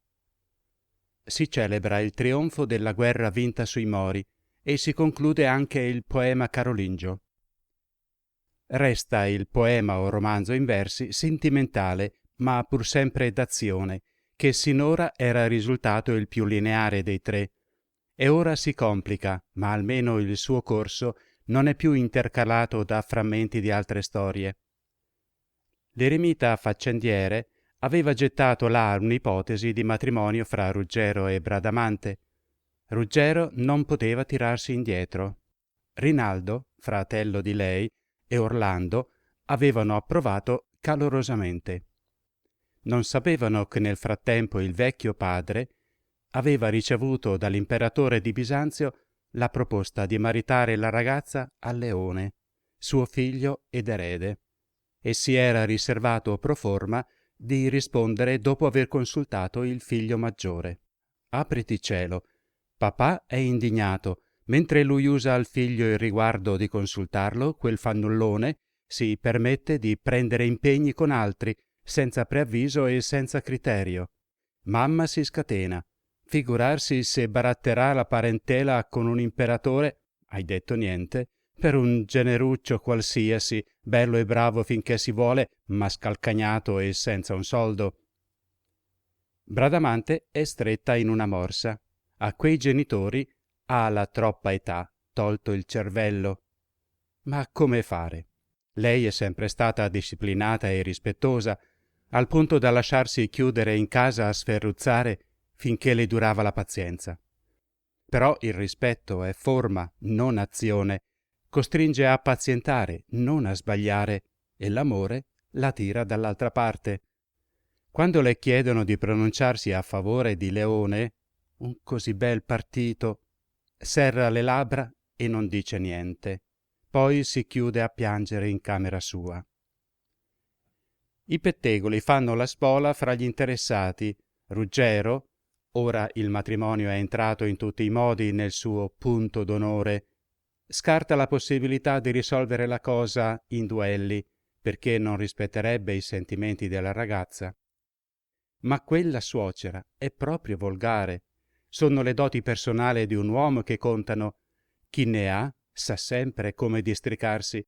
Si celebra il trionfo della guerra vinta sui Mori e si conclude anche il poema carolingio. Resta il poema o romanzo in versi sentimentale, ma pur sempre d'azione, che sinora era risultato il più lineare dei tre, e ora si complica, ma almeno il suo corso non è più intercalato da frammenti di altre storie. L'eremita faccendiere aveva gettato là un'ipotesi di matrimonio fra Ruggero e Bradamante. Ruggero non poteva tirarsi indietro. Rinaldo, fratello di lei, e Orlando avevano approvato calorosamente. Non sapevano che nel frattempo il vecchio padre aveva ricevuto dall'imperatore di Bisanzio la proposta di maritare la ragazza a Leone, suo figlio ed erede, e si era riservato pro forma di rispondere dopo aver consultato il figlio maggiore. Apriti cielo, papà è indignato. Mentre lui usa al figlio il riguardo di consultarlo, quel fannullone si permette di prendere impegni con altri, senza preavviso e senza criterio. Mamma si scatena. Figurarsi se baratterà la parentela con un imperatore, hai detto niente, per un generuccio qualsiasi, bello e bravo finché si vuole, ma scalcagnato e senza un soldo. Bradamante è stretta in una morsa. A quei genitori ha la troppa età, tolto il cervello. Ma come fare? Lei è sempre stata disciplinata e rispettosa, al punto da lasciarsi chiudere in casa a sferruzzare finché le durava la pazienza. Però il rispetto è forma, non azione, costringe a pazientare, non a sbagliare, e l'amore la tira dall'altra parte. Quando le chiedono di pronunciarsi a favore di Leone, un così bel partito, serra le labbra e non dice niente. Poi si chiude a piangere in camera sua. I pettegoli fanno la spola fra gli interessati. Ruggero, ora il matrimonio è entrato in tutti i modi nel suo punto d'onore, scarta la possibilità di risolvere la cosa in duelli, perché non rispetterebbe i sentimenti della ragazza. Ma quella suocera è proprio volgare. Sono le doti personali di un uomo che contano. Chi ne ha sa sempre come districarsi.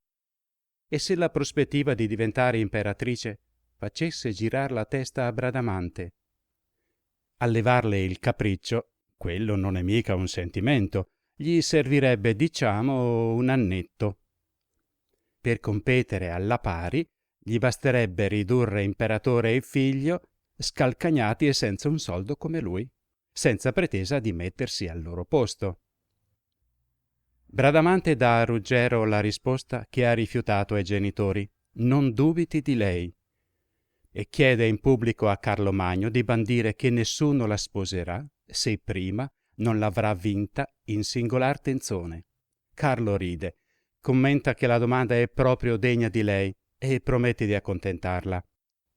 E se la prospettiva di diventare imperatrice facesse girar la testa a Bradamante? A levarle il capriccio, quello non è mica un sentimento, gli servirebbe, diciamo, un annetto. Per competere alla pari, gli basterebbe ridurre imperatore e figlio scalcagnati e senza un soldo come lui, senza pretesa di mettersi al loro posto. Bradamante dà a Ruggero la risposta che ha rifiutato ai genitori: non dubiti di lei, e chiede in pubblico a Carlo Magno di bandire che nessuno la sposerà se prima non l'avrà vinta in singolar tenzone. Carlo ride, commenta che la domanda è proprio degna di lei e promette di accontentarla.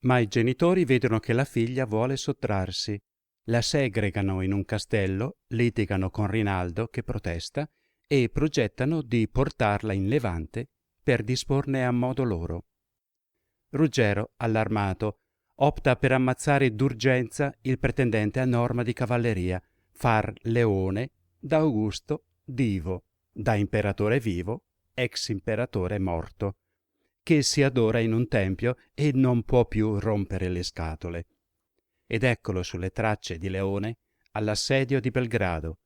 Ma i genitori vedono che la figlia vuole sottrarsi. la segregano in un castello, litigano con Rinaldo che protesta e progettano di portarla in Levante per disporne a modo loro. Ruggero, allarmato, opta per ammazzare d'urgenza il pretendente a norma di cavalleria, far Leone da Augusto divo, da imperatore vivo, ex imperatore morto, che si adora in un tempio e non può più rompere le scatole. Ed eccolo sulle tracce di Leone all'assedio di Belgrado.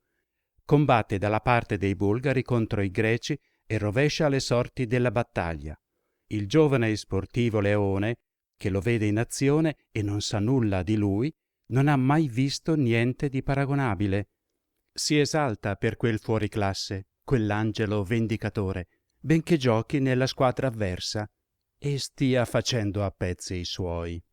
Combatte dalla parte dei bulgari contro i greci e rovescia le sorti della battaglia. Il giovane e sportivo Leone, che lo vede in azione e non sa nulla di lui, non ha mai visto niente di paragonabile. Si esalta per quel fuoriclasse, quell'angelo vendicatore, benché giochi nella squadra avversa e stia facendo a pezzi i suoi.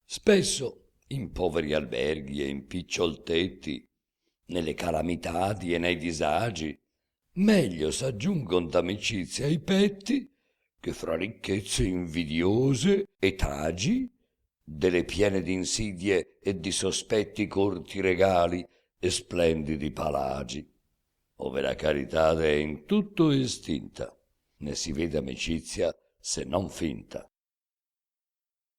Spesso, in poveri alberghi e in piccioltetti, nelle calamitadi e nei disagi, meglio s'aggiungon d'amicizia ai petti che fra ricchezze invidiose e tagi, delle piene d'insidie e di sospetti corti regali e splendidi palagi, ove la carità è in tutto estinta, né si vede amicizia se non finta.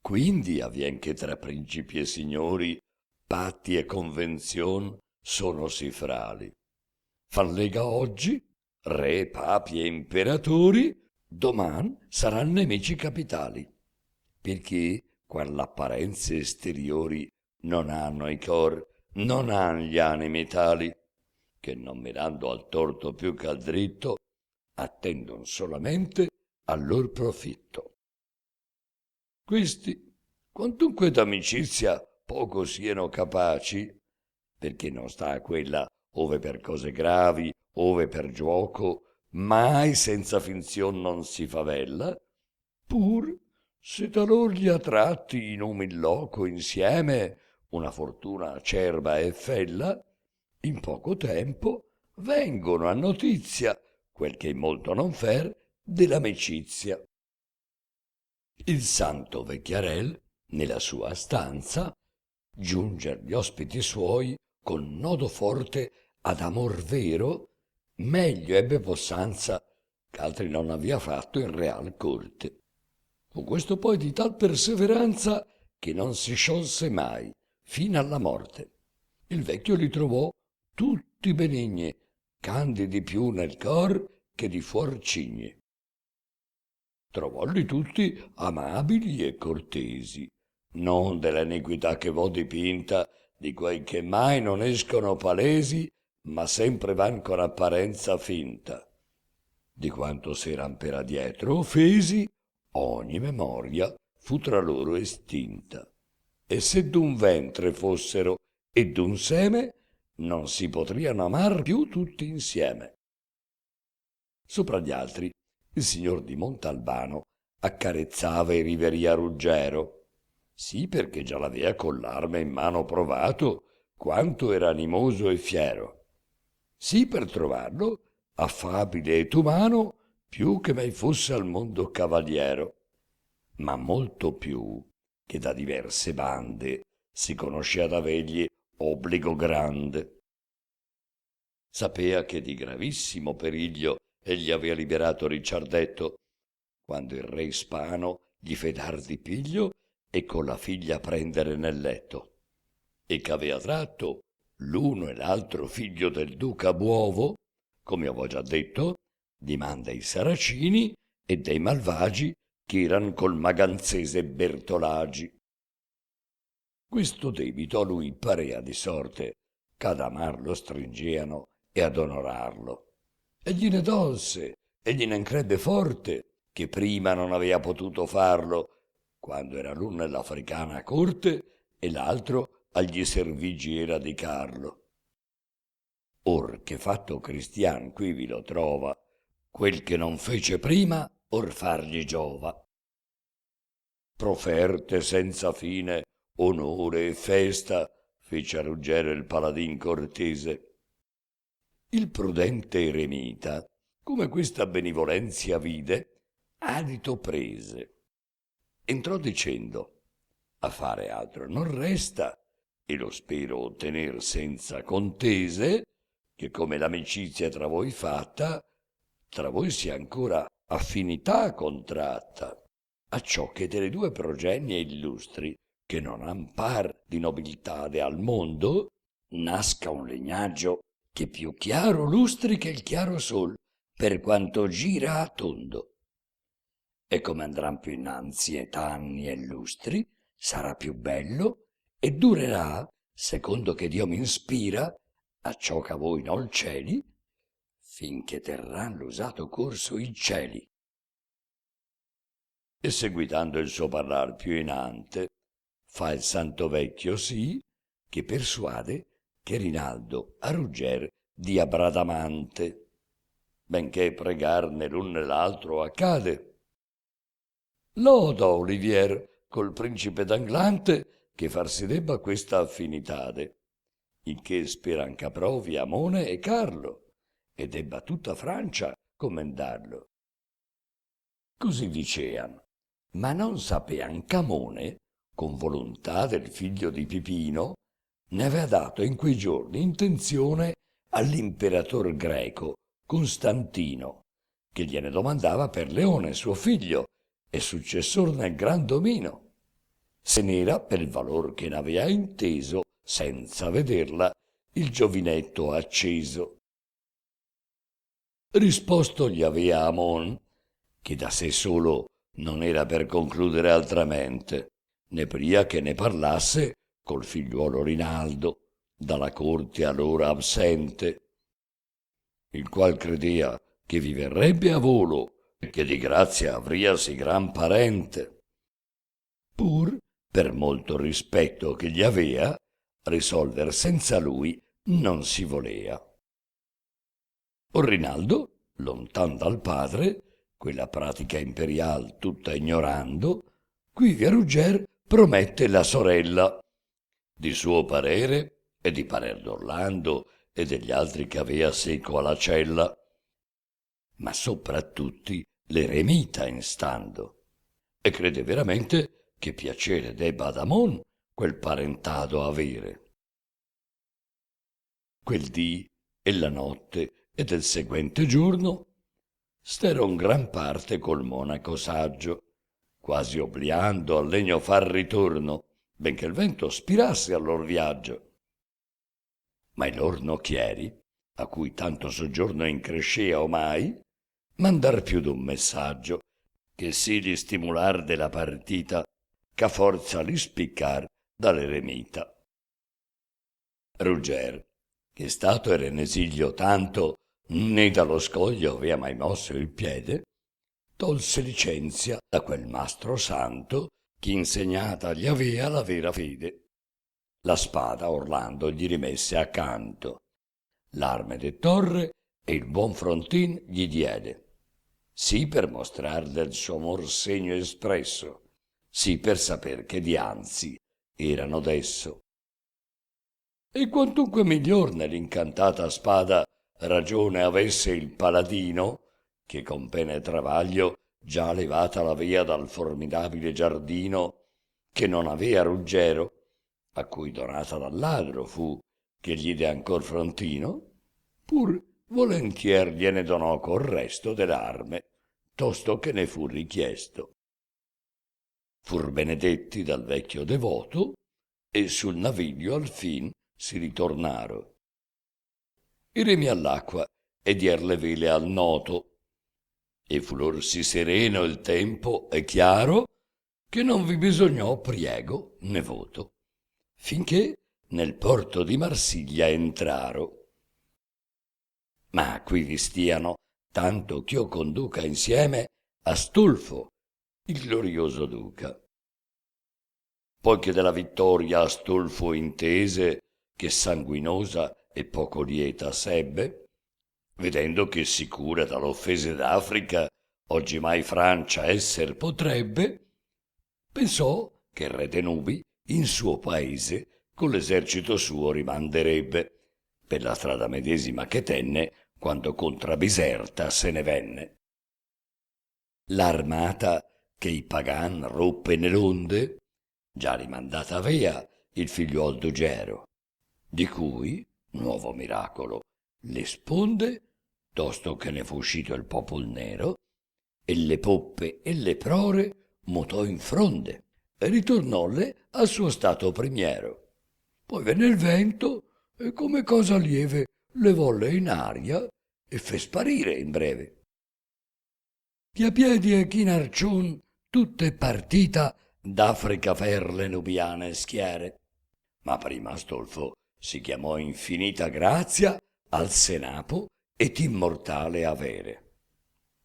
Quindi avvien che tra principi e signori patti e convenzion sono sì frali. Fan lega oggi re, papi e imperatori, doman saran nemici capitali, perché qual l'apparenze esteriori non hanno i cor, non han gli animi tali, che non mirando al torto più che al dritto, attendon solamente al lor profitto. Questi, quantunque d'amicizia poco siano capaci, perché non sta a quella ove per cose gravi, ove per giuoco, mai senza finzion non si favella, pur se talor gli ha tratti in umil loco insieme una fortuna acerba e fella, in poco tempo vengono a notizia, quel che in molto non fer, dell'amicizia. Il santo vecchiarel, nella sua stanza, giunger gli ospiti suoi con nodo forte ad amor vero, meglio ebbe possanza ch'altri non avea fatto in real corte. Fu questo poi di tal perseveranza che non si sciolse mai, fino alla morte. Il vecchio li trovò tutti benigni, candidi più nel cor che di fuor cigne. Trovolli tutti amabili e cortesi, non dell'iniquità che vo dipinta, di quei che mai non escono palesi, ma sempre van con apparenza finta. Di quanto s'eran per adietro offesi, ogni memoria fu tra loro estinta. E se d'un ventre fossero e d'un seme, non si potriano amar più tutti insieme. Sopra gli altri, il signor di Montalbano accarezzava e riveria Ruggero, sì perché già l'avea con l'arme in mano provato quanto era animoso e fiero, sì per trovarlo affabile ed umano più che mai fosse al mondo cavaliero, ma molto più che da diverse bande si conoscea d'avegli obbligo grande. Sapea che di gravissimo periglio egli avea liberato Ricciardetto, quando il re ispano gli fe dar di piglio e con la figlia prendere nel letto, e ch'avea tratto l'uno e l'altro figlio del duca Buovo, come avevo già detto, dimanda ai saracini e dei malvagi che eran col maganzese Bertolagi. Questo debito a lui parea di sorte, ch'ad amarlo stringeano e ad onorarlo, e gliene tolse, e gliene crebbe forte, che prima non aveva potuto farlo, quando era l'uno nell'africana corte e l'altro agli servigi era di Carlo. Or che fatto cristian qui vi lo trova, quel che non fece prima, or fargli giova. Proferte senza fine, onore e festa, fece a Ruggero il paladin cortese. Il prudente eremita, come questa benevolenzia vide, adito prese. Entrò dicendo: a fare altro non resta, e lo spero ottener senza contese, che come l'amicizia tra voi fatta, tra voi sia ancora affinità contratta, acciò che delle due progenie illustri, che non han par di nobiltade al mondo, nasca un legnaggio che più chiaro lustri che il chiaro sol, per quanto gira a tondo. E come andran più innanzi et'anni e lustri, sarà più bello e durerà, secondo che Dio mi ispira, acciò che a voi nol cieli, finché terran l'usato corso i cieli. E seguitando il suo parlar più inante, fa il santo vecchio sì, che persuade che Rinaldo a Rugger dia Bradamante, benché pregar né l'un né l'altro accade. Loda Olivier col principe d'Anglante che far si debba questa affinitade, il che speran c'approvi Amone e Carlo, e debba tutta Francia commendarlo. Così dicean, ma non sapean c'Amone, con volontà del figlio di Pipino, ne avea dato in quei giorni intenzione all'imperator greco Costantino, che gliene domandava per Leone suo figlio e successor nel gran domino, se n'era per il valor che n'avea inteso, senza vederla, il giovinetto acceso. Risposto gli avea Amon, che da sé solo non era per concludere altramente, né pria che ne parlasse col figliuolo Rinaldo, dalla corte allora absente, il qual credea che vi verrebbe a volo e che di grazia avriasi gran parente. Pur, per molto rispetto che gli avea, risolver senza lui non si volea. Or Rinaldo, lontan dal padre, quella pratica imperial tutta ignorando, quivi a Rugger promette la sorella, di suo parere e di parer d'Orlando e degli altri che avea seco alla cella, ma sopra tutti l'eremita instando, e crede veramente che piacere debba ad Amon quel parentado avere. Quel dì e la notte e del seguente giorno steron gran parte col monaco saggio, quasi obliando al legno far ritorno, benché il vento spirasse al lor viaggio. Ma i lor nocchieri, a cui tanto soggiorno increscea omai, mandar più d'un messaggio, che si li stimular della partita, c'ha forza li spiccar dall'eremita. Rugger, che stato era in esilio tanto, né dallo scoglio avea mai mosso il piede, tolse licenzia da quel mastro santo che insegnata gli avea la vera fede. La spada Orlando gli rimesse accanto, l'arme de torre e il buon frontin gli diede, sì per mostrar del suo amor segno espresso, sì per saper che dianzi erano desso. E quantunque miglior nell'incantata spada ragione avesse il paladino, che con pena e travaglio già levata l'avea dal formidabile giardino, che non avea Ruggero, a cui donata dal ladro fu, che gli de ancor frontino, pur volentier gliene donò col resto dell'arme, tosto che ne fu richiesto. Fur benedetti dal vecchio devoto, e sul naviglio al fin si ritornaro. I remi all'acqua e dier le vele al noto, e fu lor sì sereno il tempo e chiaro, che non vi bisognò priego né voto, finché nel porto di Marsiglia entraro. Ma qui vi stiano tanto ch'io conduca insieme Astolfo, il glorioso duca. Poi che della vittoria Astolfo intese, che sanguinosa e poco lieta sebbe, vedendo che sicura dall'offese d'Africa oggimai Francia esser potrebbe, pensò che il re de Nubi in suo paese con l'esercito suo rimanderebbe, per la strada medesima che tenne quando contra Biserta se ne venne. L'armata che i pagan ruppe nell'onde, già rimandata avea il figliuol d'Ugero, di cui, nuovo miracolo, le sponde, tosto che ne fu uscito il popol nero, e le poppe e le prore mutò in fronde e ritornolle al suo stato primiero. Poi venne il vento e come cosa lieve le volle in aria e fe sparire in breve. Chi a piedi e chi in arcion tutte partita d'Africa fer le nubiane schiere. Ma prima Astolfo si chiamò infinita grazia al senapo et immortale avere,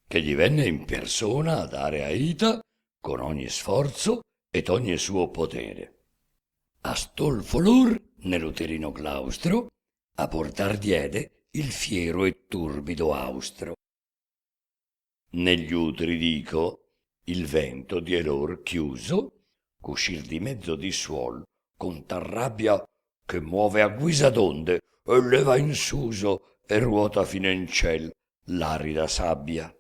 che gli venne in persona a dare aita con ogni sforzo et ogni suo potere. Astolfo lor nell'uterino claustro a portar diede il fiero e turbido austro. Negli uteri dico il vento die lor chiuso c'uscir di mezzo di suol con tal rabbia che muove a guisa d'onde e leva in suso e ruota fino in ciel l'arida sabbia.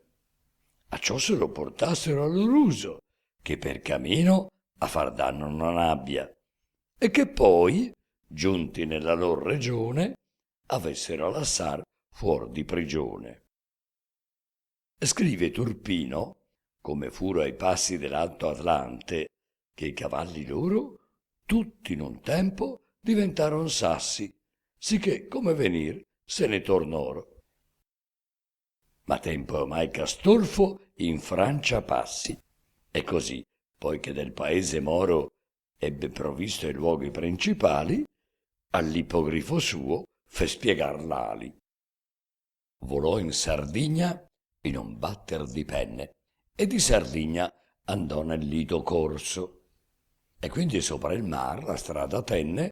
A ciò se lo portassero a lor uso, che per camino a far danno non abbia, e che poi, giunti nella lor regione, avessero a lassar fuor di prigione. Scrive Turpino, come furo ai passi dell'Alto Atlante, che i cavalli loro, tutti in un tempo, diventaron sassi, sicché come venir se ne tornoro. Ma tempo è ormai ch'Astolfo in Francia passi, e così, poiché del paese moro ebbe provvisto i luoghi principali, all'ippogrifo suo fe spiegar l'ali. Volò in Sardigna in un batter di penne, e di Sardigna andò nel lido corso, e quindi sopra il mar la strada tenne,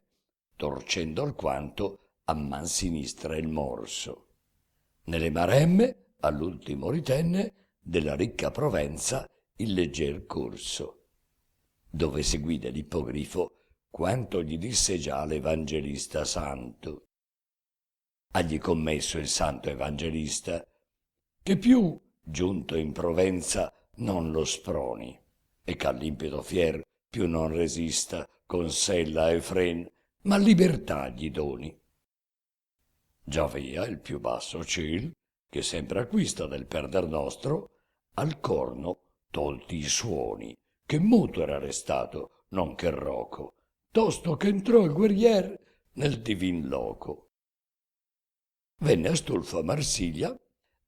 torcendo alquanto a man sinistra il morso. Nelle maremme all'ultimo ritenne della ricca Provenza il legger corso, dove seguì dell'ippogrifo quanto gli disse già l'Evangelista santo. Agli commesso il santo Evangelista che più, giunto in Provenza, non lo sproni, e ch'all'impeto fier più non resista con sella e fren, ma libertà gli doni. Già via il più basso ciel, che sempre acquista del perder nostro, al corno tolti i suoni, che muto era restato, non che roco, tosto che entrò il guerrier nel divin loco. Venne Astolfo a Marsiglia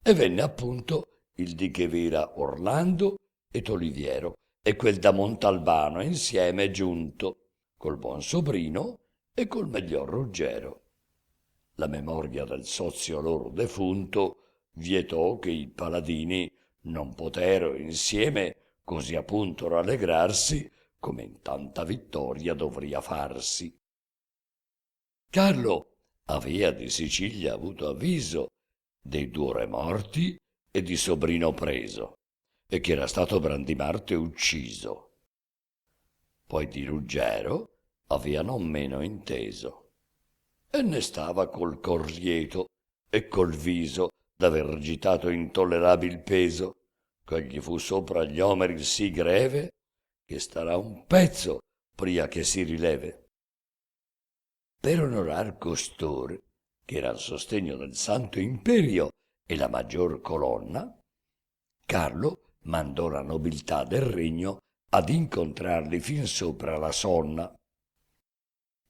e venne appunto il di Chevera Orlando ed Oliviero e quel da Montalbano insieme giunto, col buon sobrino e col miglior Ruggero. La memoria del sozio loro defunto vietò che i paladini non potero insieme così appunto rallegrarsi come in tanta vittoria dovria farsi. Carlo avea di Sicilia avuto avviso dei due re morti e di sobrino preso, e che era stato Brandimarte ucciso. Poi di Ruggero avea non meno inteso, e ne stava col cor lieto e col viso d'aver gitato intollerabil peso, che gli fu sopra gli omeri sì greve, che starà un pezzo pria che si rileve. Per onorar costor, che era il sostegno del Santo Imperio e la maggior colonna, Carlo mandò la nobiltà del regno ad incontrarli fin sopra la sonna.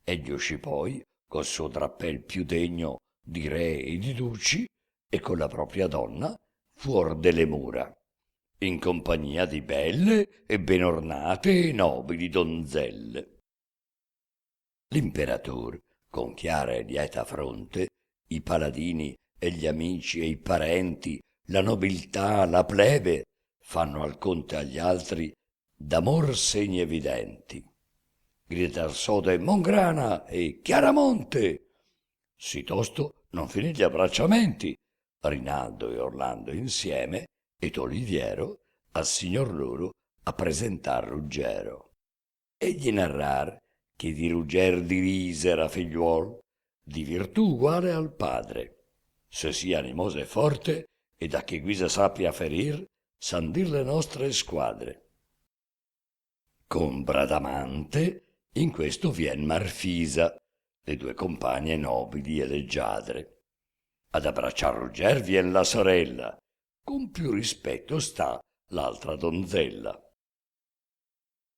Egli uscì poi col suo drappel più degno di re e di duci e con la propria donna fuor delle mura, in compagnia di belle e ben ornate e nobili donzelle. L'imperatore, con chiara e lieta fronte, i paladini e gli amici e i parenti la nobiltà, la plebe fanno al conte agli altri d'amor segni evidenti. Gritar sode Mongrana e Chiaramonte. Sì tosto non finì gli abbracciamenti, Rinaldo e Orlando insieme ed Oliviero al signor loro a presentar Ruggero. Egli narrar che di Rugger divisera figliuol di virtù uguale al padre, se sia animoso e forte e da che guisa sappia ferir san dir le nostre squadre. Con Bradamante in questo vien Marfisa, le due compagne nobili e leggiadre. Ad abbracciar Rugger vien la sorella, con più rispetto sta l'altra donzella.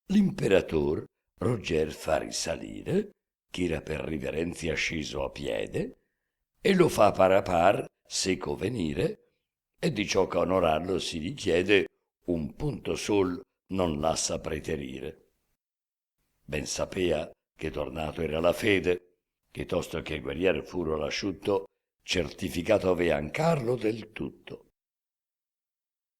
L'imperator Roger fa risalire, ch'era per riverenzia sceso a piede, e lo fa par a par seco venire, e di ciò che onorarlo si richiede un punto sol non lassa preterire. Ben sapea che tornato era la fede, che tosto che guerrier furo l'asciutto, certificato avean Carlo del tutto.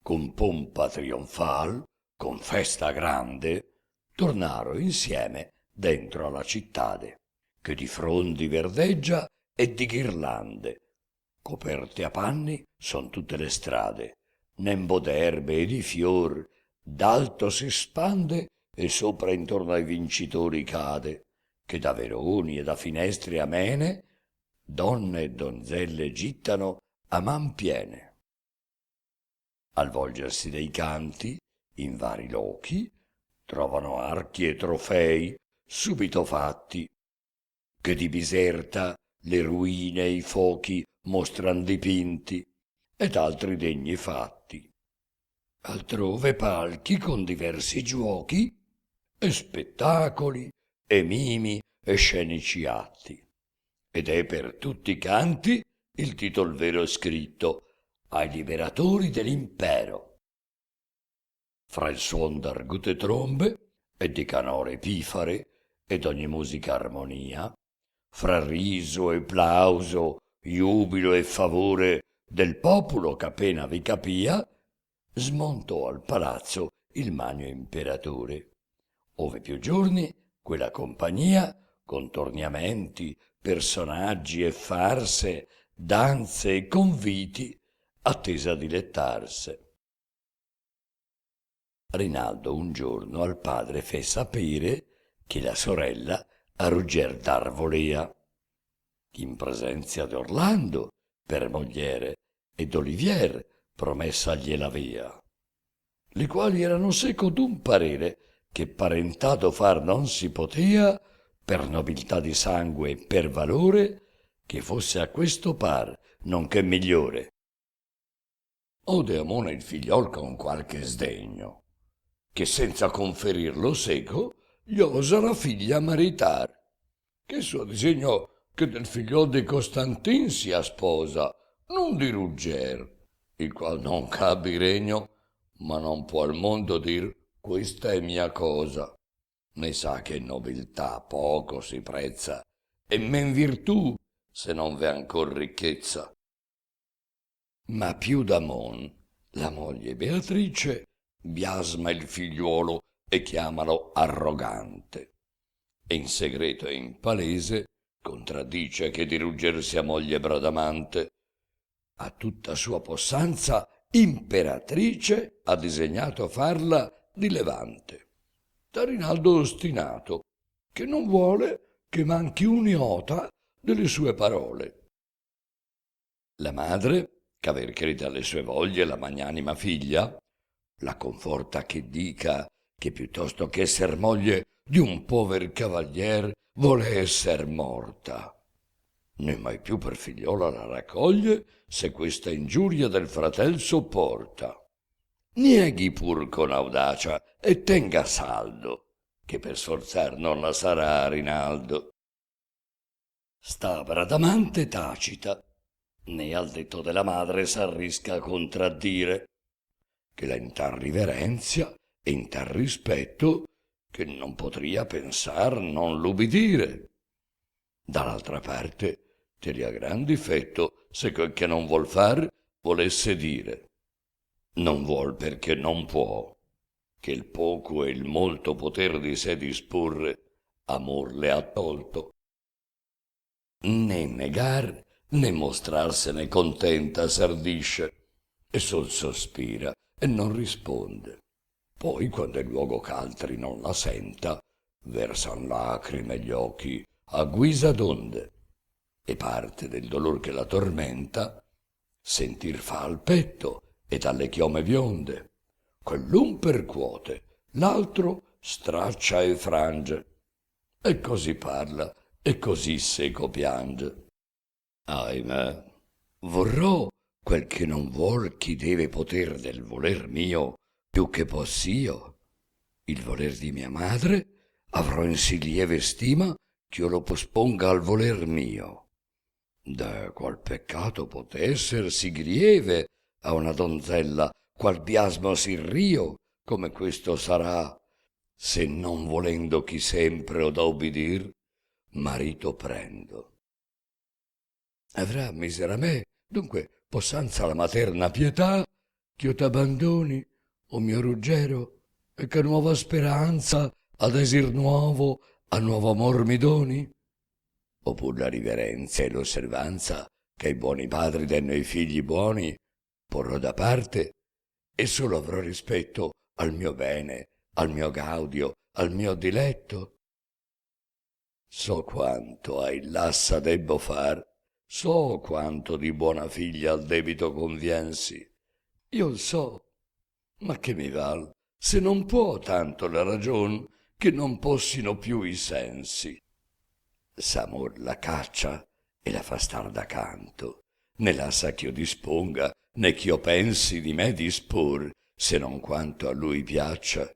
Con pompa trionfal, con festa grande, tornaro insieme dentro alla cittade, che di frondi verdeggia e di ghirlande. Coperte a panni son tutte le strade, nembo d'erbe e di fior, d'alto si spande e sopra intorno ai vincitori cade, che da veroni e da finestre amene donne e donzelle gittano a man piene. Al volgersi dei canti, in vari lochi, trovano archi e trofei subito fatti, che di Biserta le ruine e i fochi mostran dipinti, ed altri degni fatti. Altrove palchi con diversi giuochi, e spettacoli, e mimi, e scenici atti. Ed è per tutti i canti il titol vero scritto ai liberatori dell'impero. Fra il suon d'argute trombe e di canore pifare ed ogni musica armonia, fra riso e plauso, giubilo e favore del popolo che vi capia, smontò al palazzo il magno imperatore, ove più giorni quella compagnia, con torniamenti, personaggi e farse, danze e conviti, attesa a dilettarse. Rinaldo un giorno al padre fe sapere che la sorella a Rugger dar volea, in presenzia d'Orlando per mogliere ed Olivier promessa gliel'avea, li quali erano seco d'un parere che parentato far non si potea per nobiltà di sangue e per valore che fosse a questo par nonché migliore. Ode Amona il figliol con qualche sdegno, che senza conferirlo seco gli osa la figlia maritar, che suo disegno che del figliol di Costantin sia sposa, non di Rugger, il qual non cabi regno, ma non può al mondo dir questa è mia cosa, ne sa che nobiltà poco si prezza, e men virtù se non v'è ancor ricchezza. Ma più d'Amon, la moglie Beatrice, biasma il figliuolo e chiamalo arrogante, e in segreto e in palese contraddice che di Rugger sia moglie Bradamante. A tutta sua possanza imperatrice ha disegnato farla di Levante. Da Rinaldo ostinato, che non vuole che manchi un'iota delle sue parole. La madre, ch'aver crede alle sue voglie la magnanima figlia, la conforta che dica che piuttosto che esser moglie di un pover cavalier vuole esser morta. Né mai più per figliola la raccoglie se questa ingiuria del fratel sopporta. Nieghi pur con audacia e tenga saldo, che per sforzar non la sarà Rinaldo. Sta Bradamante tacita, né al detto della madre s'arrisca a contraddire, che la in tal riverenzia e in tal rispetto che non potria pensar non l'ubidire. Dall'altra parte teria gran difetto se quel che non vuol far volesse dire, non vuol perché non può, che il poco e il molto poter di sé disporre, amor le ha tolto. Né negar, né mostrarsene contenta s'ardisce, e sol sospira e non risponde. Poi, quando è luogo ch'altri non la senta, versan lacrime gli occhi a guisa d'onde, e parte del dolor che la tormenta sentir fa al petto ed alle chiome bionde. Quell'un percuote, l'altro straccia e frange, e così parla e così seco piange. Ahimè, vorrò quel che non vuol chi deve poter del voler mio più che possio. Il voler di mia madre avrò in sì lieve stima ch'io lo posponga al voler mio. Da qual peccato potesser sì grieve a una donzella qual biasmo sì rio come questo sarà, se non volendo chi sempre od a ubbidir marito prendo. Avrà misera me dunque possanza la materna pietà ch'io t'abbandoni, o mio Ruggero, e che nuova speranza a desir nuovo a nuovo amor mi doni? Oppur la riverenza e l'osservanza che i buoni padri danno ai figli buoni porrò da parte e solo avrò rispetto al mio bene, al mio gaudio, al mio diletto. So quanto ai lassa debbo far, so quanto di buona figlia al debito conviensi. Io il so, ma che mi val se non può tanto la ragion che non possino più i sensi. S'amor la caccia e la fa star da canto, né la sa ch'io disponga, né ch'io pensi di me dispor, se non quanto a lui piaccia,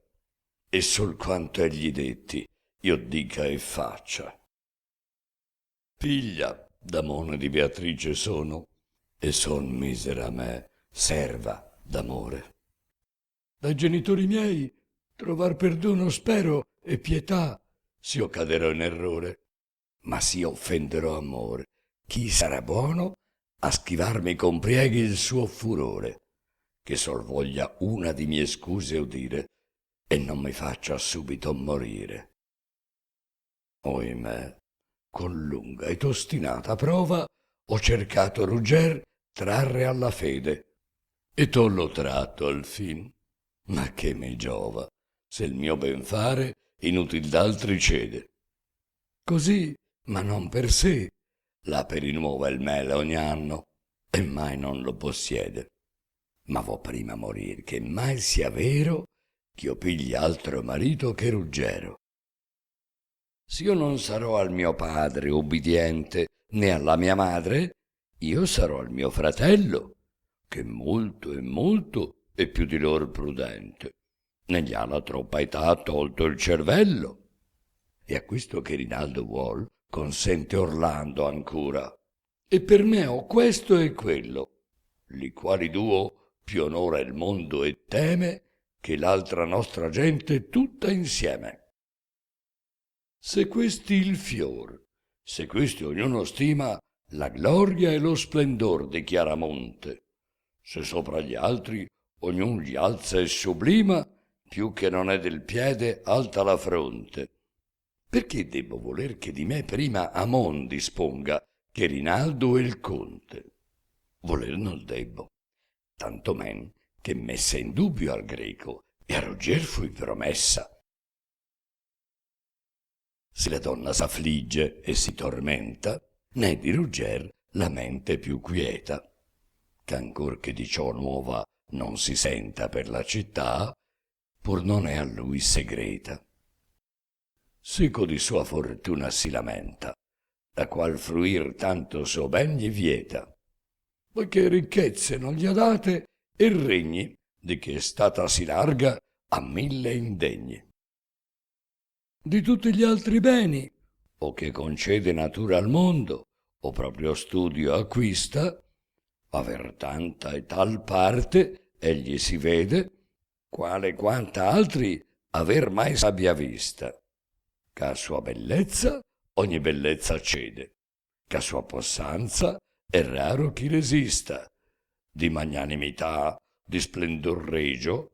e sol quanto egli detti io dica e faccia. Figlia d'Amone di Beatrice sono, e son misera me, serva d'amore. Dai genitori miei trovar perdono spero e pietà, s'io caderò in errore. Ma s'io offenderò amore, chi sarà buono a schivarmi con prieghi il suo furore, che sol voglia una di mie scuse udire e non mi faccia subito morire. Oimè, con lunga ed ostinata prova ho cercato Rugger trarre alla fede, e tollo tratto al fin. Ma che mi giova, se il mio ben fare inutil d'altri cede. Così, ma non per sé, la perinuova il mele ogni anno, e mai non lo possiede. Ma vo prima morir che mai sia vero ch'io pigli altro marito che Ruggero. S'io non sarò al mio padre ubbidiente, né alla mia madre, io sarò al mio fratello, che molto è più di lor prudente, ne gli ha la troppa età tolto il cervello. E a questo che Rinaldo vuol consente Orlando ancora, e per me ho questo e quello, li quali duo più onora il mondo e teme che l'altra nostra gente tutta insieme. Se questi il fior, se questi ognuno stima la gloria e lo splendor di Chiaramonte, se sopra gli altri ognun gli alza e sublima, più che non è del piede alta la fronte. Perché debbo voler che di me prima Amon disponga che Rinaldo e il conte? Voler non debbo, tanto men che messa in dubbio al greco e a Rogger fui promessa. Se la donna s'affligge e si tormenta, né di Rugger la mente più quieta, ch'ancor che di ciò nuova non si senta per la città, pur non è a lui segreta. Seco di sua fortuna si lamenta, la qual fruir tanto suo ben gli vieta, poiché ricchezze non gli ha date e regni, di che è stata si larga, a 1000 indegni. Di tutti gli altri beni, o che concede natura al mondo, o proprio studio acquista, aver tanta e tal parte egli si vede, quale quanta altri aver mai s'abbia vista, ch'a sua bellezza ogni bellezza cede, ch'a sua possanza è raro chi resista, di magnanimità, di splendor regio,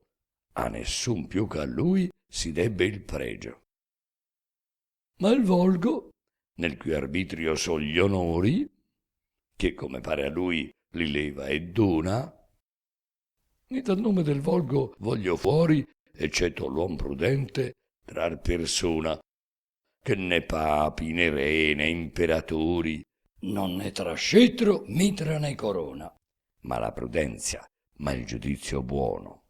a nessun più che a lui si debbe il pregio. Ma il volgo, nel cui arbitrio son gli onori, che come pare a lui li leva e dona, né dal nome del volgo voglio fuori, eccetto l'uom prudente, trar persona, che né papi, né re, né imperatori, non né tra scettro, mitra né corona, ma la prudenzia, ma il giudizio buono.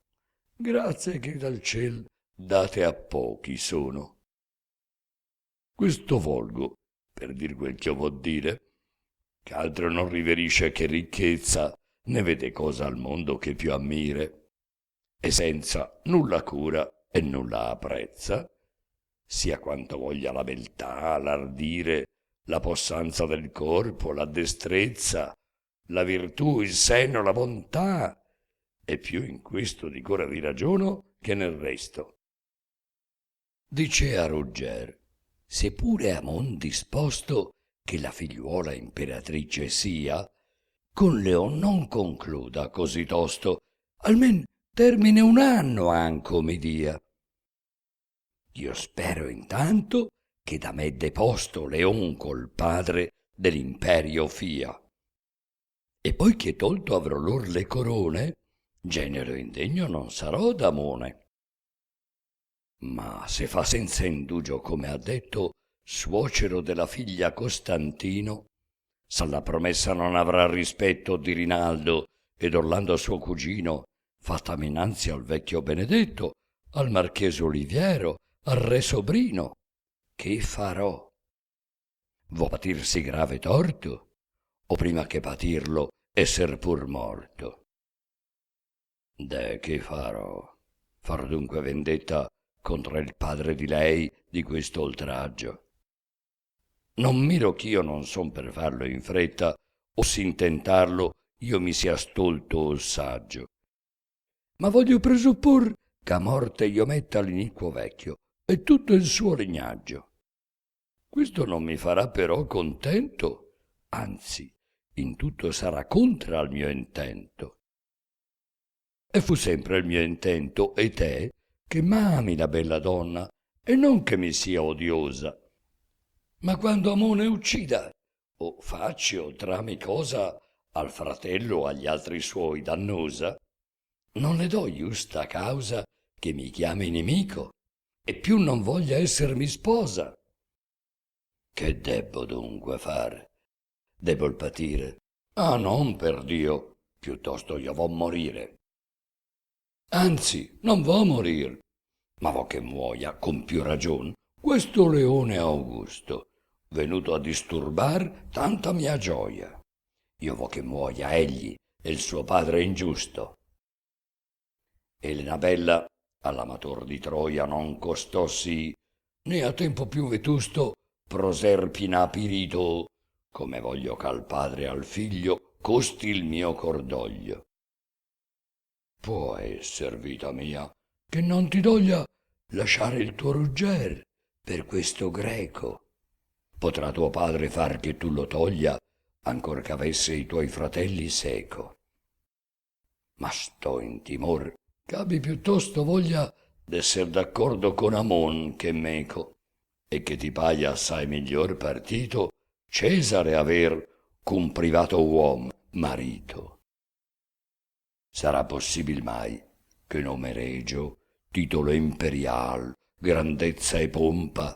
Grazie che dal ciel date a pochi sono. Questo volgo, per dir quel che io vo dire, che altro non riverisce che ricchezza, né vede cosa al mondo che più ammire, e senza nulla cura e nulla apprezza, sia quanto voglia la beltà, l'ardire, la possanza del corpo, la destrezza, la virtù, il senno, la bontà, e più in questo di cora vi ragiono che nel resto. Dice a Rugger, seppure amon disposto che la figliuola imperatrice sia, con Leon non concluda così tosto, almen termine un anno anco mi dia. Io spero intanto che da me deposto Leon col padre dell'imperio fia. E poi che tolto avrò lor le corone, genero indegno non sarò d'amone. Ma se fa senza indugio, come ha detto, suocero della figlia Costantino, s'alla promessa non avrà rispetto di Rinaldo ed Orlando suo cugino, fattami innanzi al vecchio Benedetto, al marchese Oliviero, al re Sobrino, che farò? Vo patirsi grave torto, o prima che patirlo esser pur morto? De che farò? Far dunque vendetta contro il padre di lei di questo oltraggio? Non miro ch'io non son per farlo in fretta, o s'intentarlo io mi sia stolto o saggio. Ma voglio presuppor ch'a morte io metta l'iniquo vecchio e tutto il suo lignaggio. Questo non mi farà però contento, anzi, in tutto sarà contra al mio intento. E fu sempre il mio intento, e te, che m'ami la bella donna, e non che mi sia odiosa. Ma quando amone uccida, o facci o trami cosa al fratello o agli altri suoi dannosa, non le do giusta causa che mi chiami nemico, e più non voglia essermi sposa. Che debbo dunque fare? Debbo il patire? Ah, non per Dio, piuttosto io vo morire. Anzi, non vo morir, ma vo che muoia con più ragion questo leone Augusto, venuto a disturbar tanta mia gioia. Io vo che muoia egli e il suo padre ingiusto. Elena bella all'amator di Troia non costò sì, né a tempo più vetusto Proserpina Pirito, come voglio ch'al padre e al figlio costi il mio cordoglio. Può esser, vita mia, che non ti doglia lasciare il tuo rugger per questo greco. Potrà tuo padre far che tu lo toglia, ancor che avesse i tuoi fratelli seco. Ma sto in timor ch'abbi piuttosto voglia d'esser d'accordo con Amon che meco, e che ti paia assai miglior partito Cesare aver c'un privato uom marito. Sarà possibil mai che nome regio, titolo imperial, grandezza e pompa,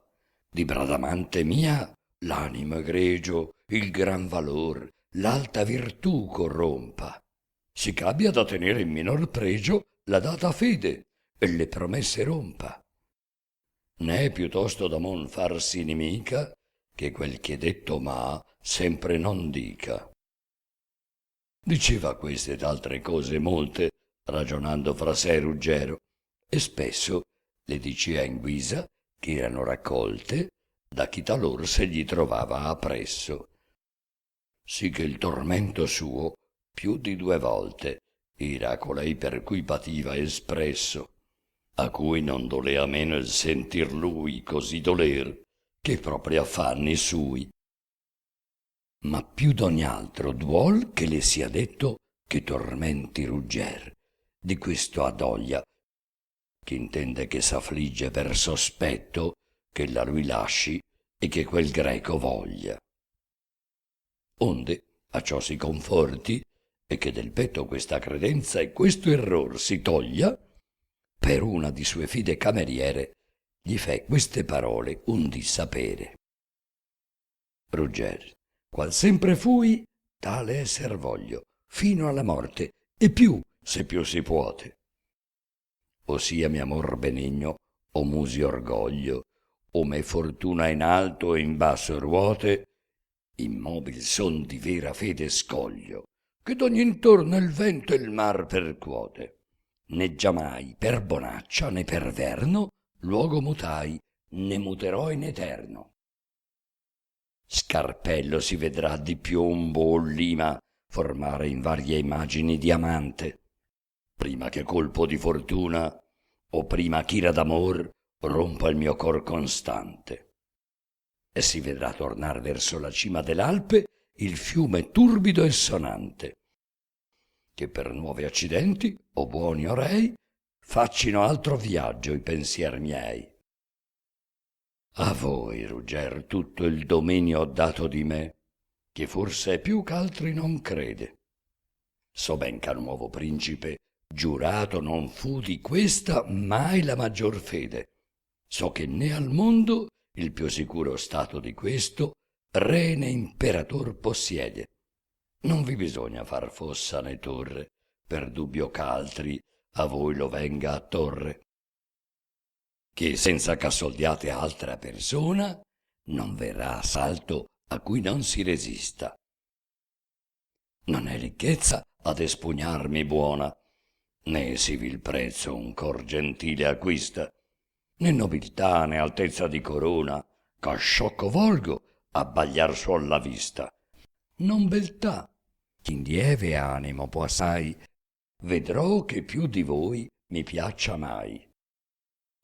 di Bradamante mia l'animo egregio, il gran valor, l'alta virtù corrompa, si c'abbia da tenere in minor pregio la data fede e le promesse rompa. Né piuttosto d'amon farsi nemica, che quel che detto m'ha sempre non dica. Diceva queste ed altre cose molte, ragionando fra sé Ruggero, e spesso le dicea in guisa che erano raccolte da chi talor se gli trovava appresso. Sì che il tormento suo più di 2 volte era colei per cui pativa espresso, a cui non dolea meno il sentir lui così doler che propri affanni sui. Ma più d'ogni altro duol che le sia detto che tormenti Ruggier, di questo ha doglia, che intende che s'affligge per sospetto che la lui lasci e che quel greco voglia. Onde a ciò si conforti e che del petto questa credenza e questo error si toglia, per una di sue fide cameriere gli fe queste parole un dì sapere. Rugger, qual sempre fui, tale esser voglio, fino alla morte, e più, se più si puote. O sia mi amor benigno, o musi orgoglio, o me fortuna in alto e in basso ruote, immobil son di vera fede scoglio, che d'ogni intorno il vento e il mar percuote. Né giamai per bonaccia né per verno luogo mutai, né muterò in eterno. Scarpello si vedrà di piombo o lima formare in varie immagini diamante, prima che colpo di fortuna o prima ch'ira d'amor rompa il mio cor costante. E si vedrà tornar verso la cima dell'Alpe il fiume turbido e sonante, che per nuovi accidenti, o buoni o rei, faccino altro viaggio i pensier miei. A voi, Rugger, tutto il dominio dato di me, che forse è più ch'altri non crede. So ben ch'a nuovo principe giurato non fu di questa mai la maggior fede. So che né al mondo il più sicuro stato di questo re né imperator possiede. Non vi bisogna far fossa né torre, per dubbio ch'altri a voi lo venga a torre. Che senza ch'assoldiate altra persona, non verrà assalto a cui non si resista. Non è ricchezza ad espugnarmi buona, né sì vil prezzo un cor gentile acquista, né nobiltà né altezza di corona, ch'a sciocco volgo abbagliar suol la vista. Non beltà, chi lieve animo può assai, vedrò che più di voi mi piaccia mai.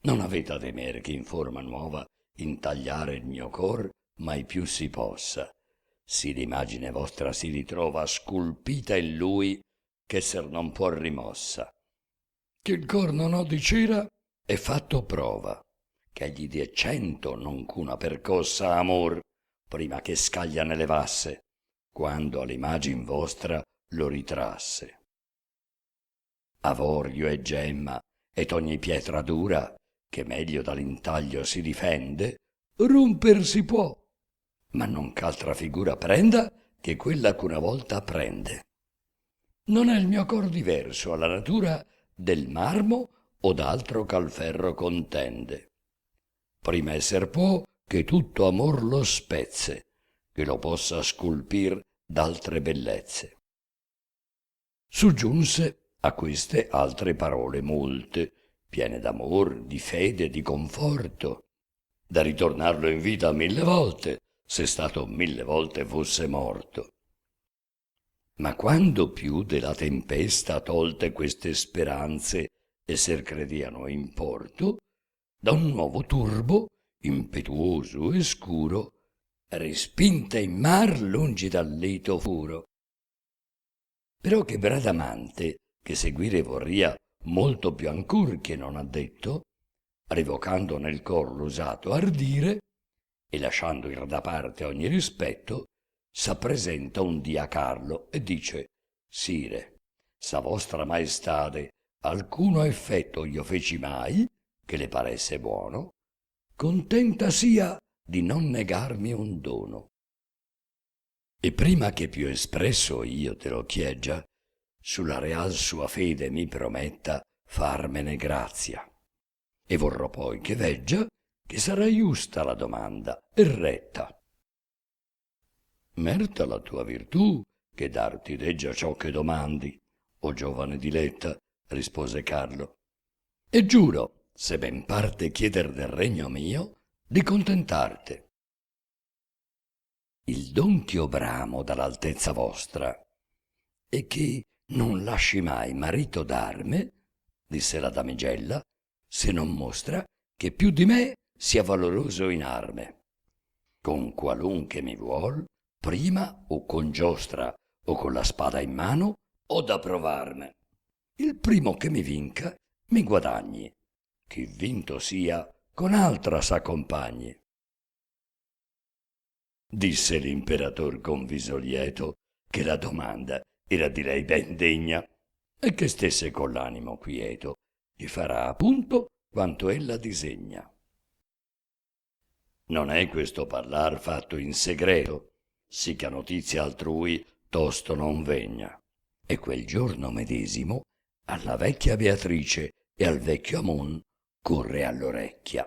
Non avete a temer che in forma nuova intagliare il mio cor mai più si possa, sì l'imagine vostra si ritrova sculpita in lui ch'esser non può rimossa. Che il cor non ho di cera è fatto prova, che egli die 100 non c'una percossa amor, prima che scaglia ne levasse, quando all'imagin vostra lo ritrasse. Avorio e gemma ed ogni pietra dura, che meglio dall'intaglio si difende, romper si può, ma non ch'altra figura prenda che quella ch'una volta prende. Non è il mio cor diverso alla natura del marmo o d'altro ch'al ferro contende. Prima esser può che tutto amor lo spezze, che lo possa sculpir d'altre bellezze. Soggiunse a queste altre parole molte, piene d'amor, di fede, di conforto, da ritornarlo in vita 1000 volte, se stato 1000 volte fosse morto. Ma quando più della tempesta tolte queste speranze esser crediano in porto, da un nuovo turbo, impetuoso e scuro, respinta in mar lungi dal leto furo. Però che Bradamante, che seguire vorria molto più ancor che non ha detto, rivocando nel cor l'usato ardire e lasciando ir da parte ogni rispetto, s'appresenta un dì a Carlo e dice: Sire, sa vostra maestade alcuno effetto io feci mai che le paresse buono, contenta sia di non negarmi un dono. E prima che più espresso io te lo chieggia, sulla real sua fede mi prometta farmene grazia, e vorrò poi che veggia che sarà giusta la domanda e retta. Merta la tua virtù che darti deggia ciò che domandi, o giovane diletta, rispose Carlo, e giuro, se ben parte chieder del regno mio, di contentarte. Il don ch'io bramo dall'altezza vostra, e che non lasci mai marito darme, disse la damigella, se non mostra che più di me sia valoroso in arme. Con qualunche mi vuol, prima o con giostra o con la spada in mano, ho da provarne. Il primo che mi vinca mi guadagni, chi vinto sia con altra s'accompagni. Disse l'imperator con viso lieto che la domanda era di lei ben degna e che stesse con l'animo quieto, gli farà appunto quanto ella disegna. Non è questo parlar fatto in segreto, sì che a notizia altrui tosto non vegna. E quel giorno medesimo alla vecchia Beatrice e al vecchio Amon corre all'orecchia,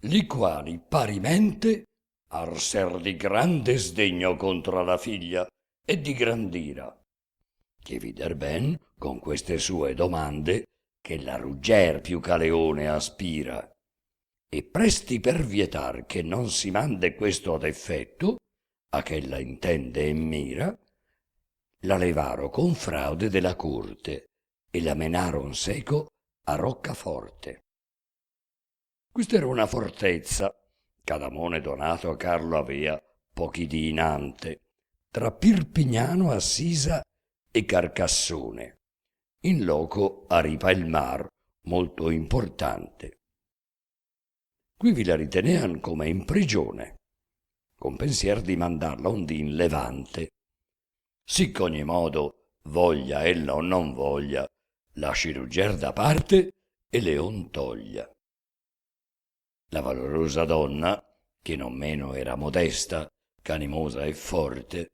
li quali parimente arser di grande sdegno contro la figlia e di grand'ira, che vider ben con queste sue domande che la rugger più ca leone aspira, e presti per vietar che non si mande questo ad effetto, a che la intende e mira, la levaro con fraude della corte e la menaron seco a Roccaforte. Questa era una fortezza ch'ad Amone donato a Carlo avea pochi dì inante, tra Pirpignano assisa e Carcassone, in loco a ripa il mar, molto importante. Quivi la ritenean come in prigione, con pensier di mandarla un dì in Levante, sì ch'ogni modo, voglia ella o non voglia, lasci rugger da parte e leon toglia. La valorosa donna, che non meno era modesta, c'animosa e forte,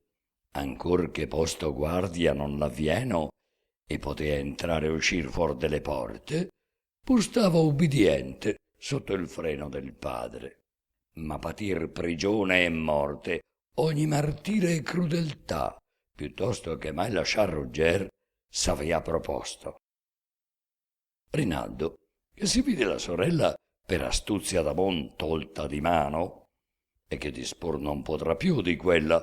ancor che posto guardia non l'avvieno e potea entrare e uscir fuor delle porte, pur stava ubbidiente sotto il freno del padre. Ma patir prigione e morte, ogni martire e crudeltà, piuttosto che mai lasciar rugger, s'avea proposto. Rinaldo, che si vide la sorella per astuzia d'Amon tolta di mano, e che dispor non potrà più di quella,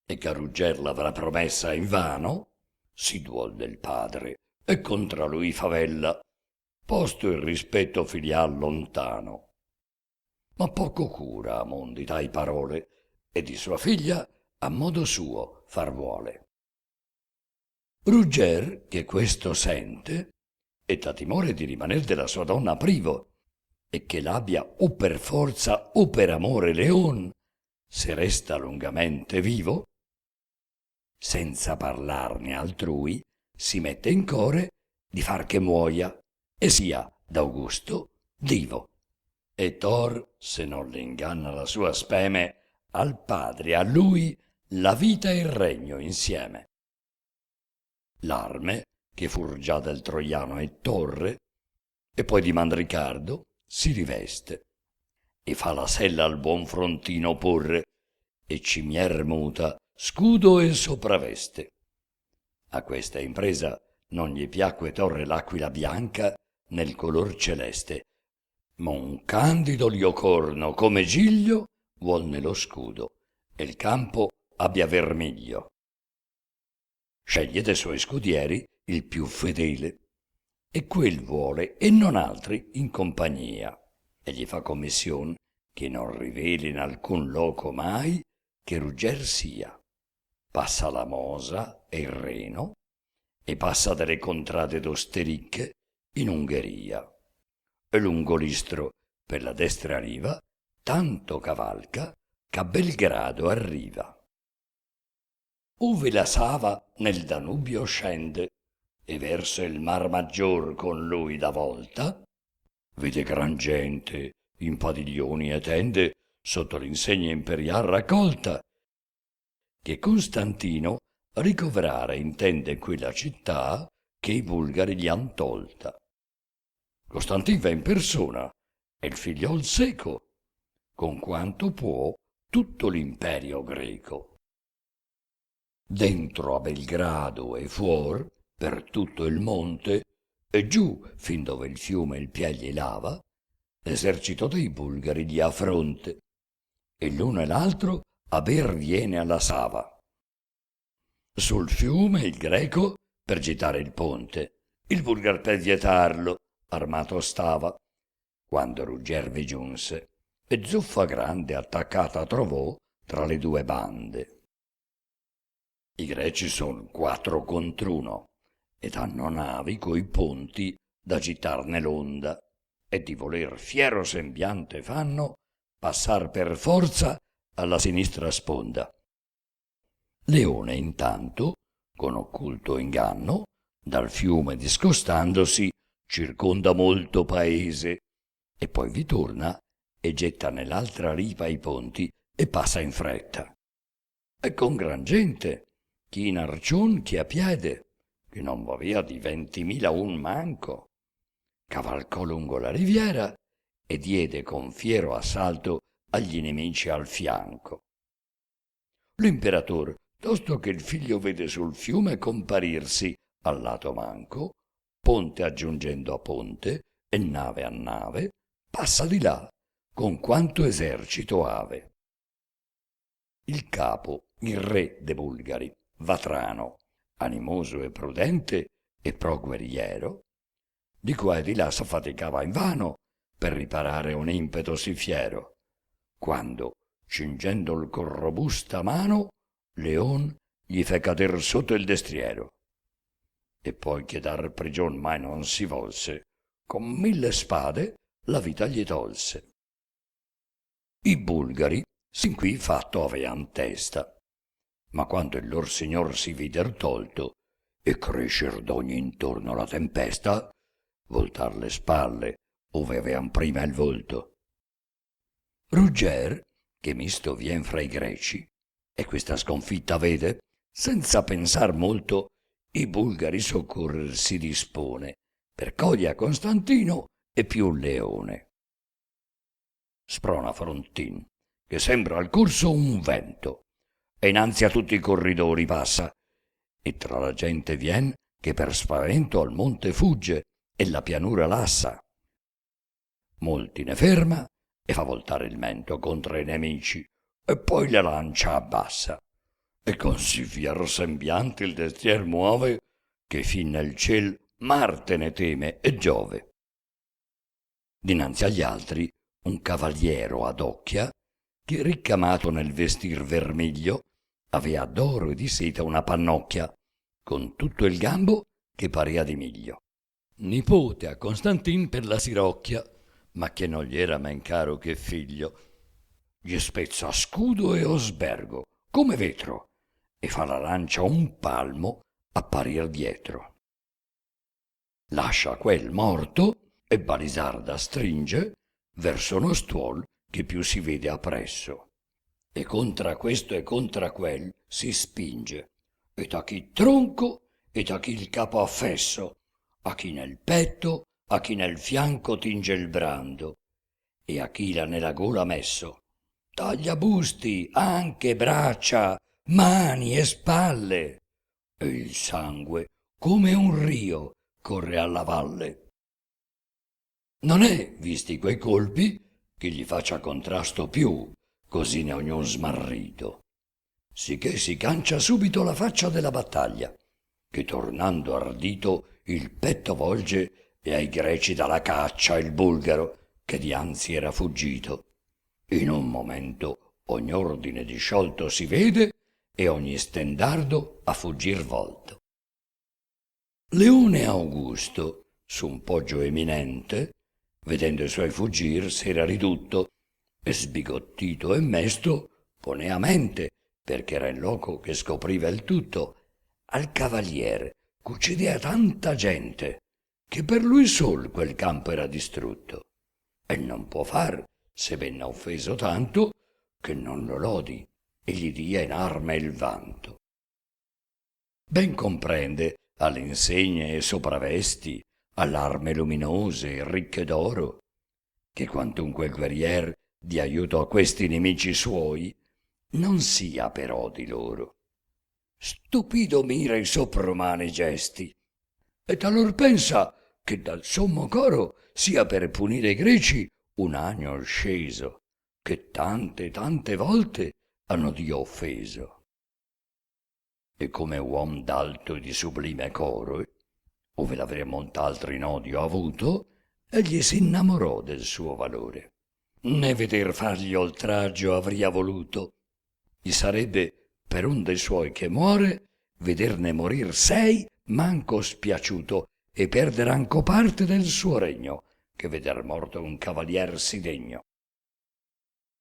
e che a rugger l'avrà promessa invano, si duol del padre e contra lui favella, posto il rispetto filial lontano. Ma poco cura Amon di tai parole, e di sua figlia a modo suo far vuole. Rugger, che questo sente, e t'ha timore di rimaner della sua donna privo, e che l'abbia o per forza o per amore leon, se resta lungamente vivo, senza parlarne altrui, si mette in core di far che muoia e sia d'Augusto divo. E tor, se non le inganna la sua speme, al padre, a lui, la vita e il regno insieme. L'arme, che fur già del Troiano e torre, e poi di Mandricardo, si riveste, e fa la sella al buon frontino porre, e cimier muta, scudo e sopraveste. A questa impresa non gli piacque torre l'aquila bianca nel color celeste, ma un candido liocorno come giglio vuol nello scudo, e il campo abbia vermiglio. Sceglie de suoi scudieri il più fedele, e quel vuole e non altri in compagnia, e gli fa commission che non riveli in alcun loco mai che rugger sia. Passa la Mosa e il Reno, e passa delle contrade d'Ostericche in Ungheria, e lungo l'Istro per la destra riva tanto cavalca ch'a Belgrado arriva. Ove la Sava nel Danubio scende e verso il Mar Maggior con lui dà volta, vede gran gente in padiglioni e tende sotto l'insegna imperial raccolta, che Costantino ricovrare intende quella città che i bulgari gli han tolta. Costantin va in persona e il figliol seco, con quanto può tutto l'imperio greco. Dentro a Belgrado e fuor, per tutto il monte, e giù fin dove il fiume il piè gli lava, l'esercito dei bulgari gli ha fronte, e l'uno e l'altro a ber viene alla Sava. Sul fiume il greco per gitare il ponte, il bulgar per vietarlo, armato stava, quando rugger vi giunse, e zuffa grande attaccata trovò tra le due bande. I greci son 4 contro 1 ed hanno navi coi ponti da gittarne l'onda e di voler fiero sembiante fanno passar per forza alla sinistra sponda. Leone intanto, con occulto inganno, dal fiume discostandosi, circonda molto paese e poi vi torna e getta nell'altra riva i ponti e passa in fretta. E con gran gente, chi in arcion, chi a piede, che non va via di 20.000 un manco, cavalcò lungo la riviera e diede con fiero assalto agli nemici al fianco. L'imperatore, tosto che il figlio vede sul fiume comparirsi al lato manco, ponte aggiungendo a ponte e nave a nave, passa di là con quanto esercito ave. Il capo, il re de Bulgari, Vatrano, animoso e prudente e pro guerriero, di qua e di là s'affaticava invano per riparare un impeto sì fiero, quando, cingendo con robusta mano, Leon gli fe cader sotto il destriero. E poi che dar prigion mai non si volse, con 1000 spade la vita gli tolse. I bulgari sin qui fatto avean testa, ma quando il lor signor si vider tolto e crescer d'ogni intorno la tempesta, voltar le spalle ove avean prima il volto. Rugger, che misto vien fra i greci, e questa sconfitta vede, senza pensar molto, i bulgari soccorrer si dispone, per coglia Costantino e più Leone. Sprona Frontin, che sembra al corso un vento, e innanzi a tutti i corridori passa, e tra la gente vien che per spavento al monte fugge e la pianura lassa. Molti ne ferma e fa voltare il mento contro i nemici, e poi le lancia abbassa, e con sì fiero sembiante il destrier muove, che fin nel ciel Marte ne teme e Giove. Dinanzi agli altri un cavaliero adocchia, che ricamato nel vestir vermiglio, avea d'oro e di seta una pannocchia, con tutto il gambo che parea di miglio. Nipote a Costantin per la sirocchia, ma che non gli era men caro che figlio. Gli spezza scudo e osbergo, come vetro, e fa la lancia un palmo apparir dietro. Lascia quel morto e Balisarda stringe verso uno stuol che più si vede appresso, e contra questo e contra quel si spinge, e a chi tronco ed a chi il capo affesso, a chi nel petto, a chi nel fianco tinge il brando, e a chi l'ha nella gola messo. Taglia busti, anche braccia, mani e spalle, e il sangue, come un rio, corre alla valle. Non è, visti quei colpi, che gli faccia contrasto più, così ne ognun smarrito, sicché si cancia subito la faccia della battaglia, che tornando ardito il petto volge e ai greci dalla caccia il bulgaro, che dianzi era fuggito. In un momento ogni ordine disciolto si vede e ogni stendardo a fuggir volto. Leone Augusto, su un poggio eminente, vedendo i suoi fuggir, s'era ridotto e sbigottito e mesto ponea mente, perché era il loco che scopriva il tutto, al cavaliere c'uccidea tanta gente che per lui sol quel campo era distrutto, e non può far, se venne offeso tanto, che non lo lodi e gli dia in arme il vanto. Ben comprende alle insegne e sopravesti, all'arme luminose e ricche d'oro, che quantunque il guerrier di aiuto a questi nemici suoi, non sia però di loro. Stupido mira i soprumani gesti, e talor pensa che dal sommo coro sia per punire i greci un agno sceso, che tante volte hanno Dio offeso. E come uom d'alto e di sublime coro, ove l'avrei mont'altri in odio avuto, egli s'innamorò del suo valore. Né veder fargli oltraggio avria voluto. Gli sarebbe per un dei suoi che muore vederne morir 6 manco spiaciuto, e perdere anco parte del suo regno, che veder morto un cavalier si degno.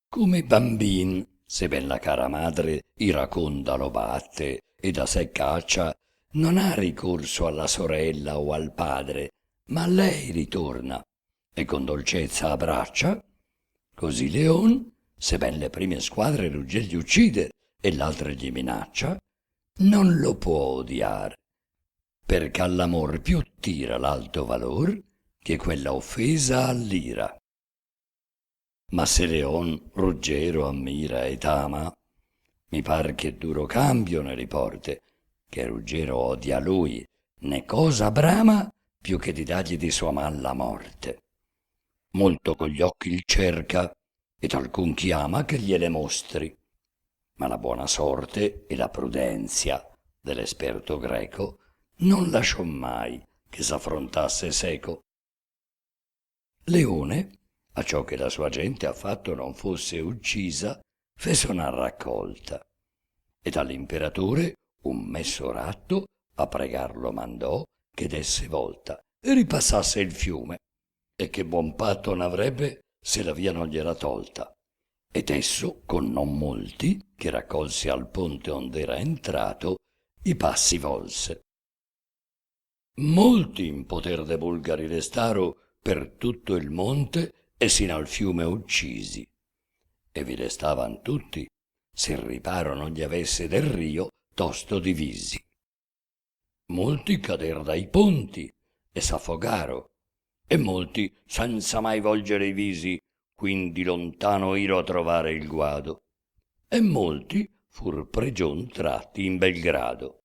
Come bambin, se ben la cara madre iraconda lo batte e da sé caccia, non ha ricorso alla sorella o al padre, ma a lei ritorna e con dolcezza abbraccia. Così leon, se ben le prime squadre ruggel gli uccide e l'altre gli minaccia, non lo può odiar, perché all'amor più tira l'alto valor che quella offesa all'ira. Ma se leon Ruggero ammira ed ama, mi par che duro cambio ne riporte, che Ruggero odia lui, né cosa brama più che di dargli di sua malla morte. Molto con gli occhi il cerca, ed alcun chiama che gliele mostri, ma la buona sorte e la prudenzia dell'esperto greco non lasciò mai che s'affrontasse seco. Leone, a ciò che la sua gente ha fatto non fosse uccisa, fece una raccolta, ed all'imperatore un messo ratto a pregarlo mandò che desse volta e ripassasse il fiume, e che buon patto n'avrebbe se la via non gliela tolta. Ed esso, con non molti, che raccolse al ponte ond'era entrato, i passi volse. Molti in poter de bulgari restaro per tutto il monte e sino al fiume uccisi, e vi restavan tutti, se il riparo non gli avesse del rio tosto divisi. Molti cader dai ponti e s'affogaro, e molti senza mai volgere i visi, quindi lontano iro a trovare il guado, e molti fur pregion tratti in bel grado.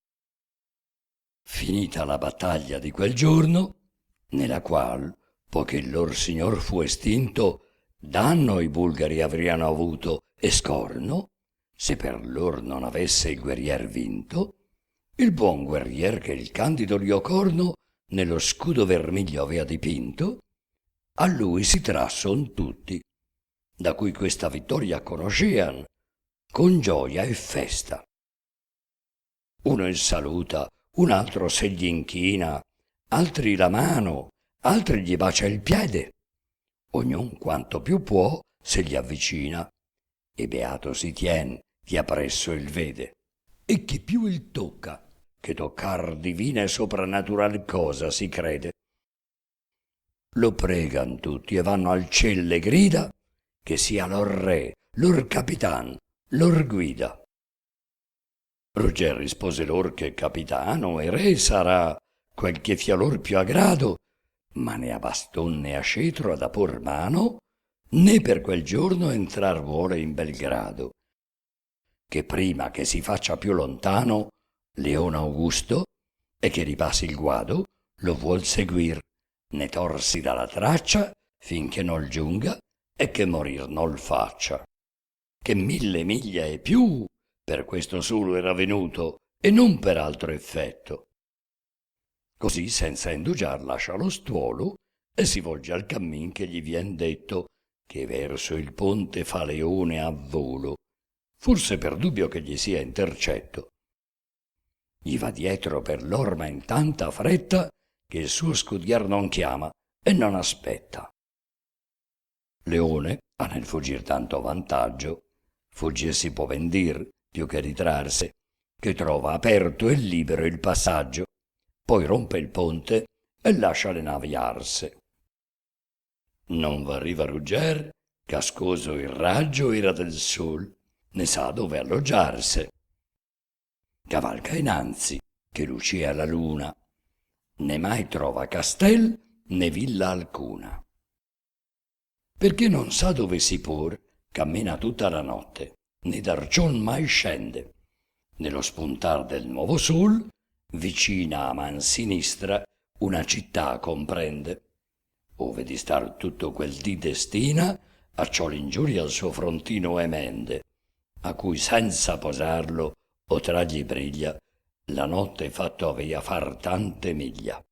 Finita la battaglia di quel giorno, nella qual, poiché il lor signor fu estinto, danno i bulgari avriano avuto e scorno, se per lor non avesse il guerrier vinto, il buon guerrier che il candido Liocorno nello scudo vermiglio avea dipinto, a lui si trasson tutti, da cui questa vittoria conoscean, con gioia e festa. Uno il saluta, un altro se gli inchina, altri la mano, altri gli bacia il piede, ognun quanto più può se gli avvicina, e beato si tien chi appresso il vede, e chi più il tocca, che toccar divina e sopranatural cosa si crede. Lo pregan tutti e vanno al ciel le grida, che sia lor re, lor capitan, lor guida. Ruggero rispose lor che capitano e re sarà quel che fia lor più a grado, ma né a baston né a cetro ad apor mano, né per quel giorno entrar vuole in Belgrado, che prima che si faccia più lontano Leone Augusto, e che ripassi il guado, lo vuol seguir, ne torsi dalla traccia finché non giunga e che morir non faccia, che 1000 miglia e più per questo solo era venuto e non per altro effetto. Così senza indugiar lascia lo stuolo e si volge al cammin che gli vien detto, che verso il ponte fa Leone a volo, forse per dubbio che gli sia intercetto. Gli va dietro per l'orma in tanta fretta che il suo scudier non chiama e non aspetta. Leone ha nel fuggir tanto vantaggio, fuggir si può ben dir più che ritrarse, che trova aperto e libero il passaggio, poi rompe il ponte e lascia le navi arse. Non v'arriva Rugger, cascoso il raggio era del sol, ne sa dove alloggiarse. Cavalca innanzi, che lucia la luna, né mai trova castel né villa alcuna. Perché non sa dove si por, cammina tutta la notte, né d'arcion mai scende. Nello spuntar del nuovo sol, vicina a man sinistra, una città comprende, ove di star tutto quel dì destina, acciò l'ingiuria al suo frontino emende, a cui senza posarlo o tra gli briglia, la notte fatto avea far tante miglia.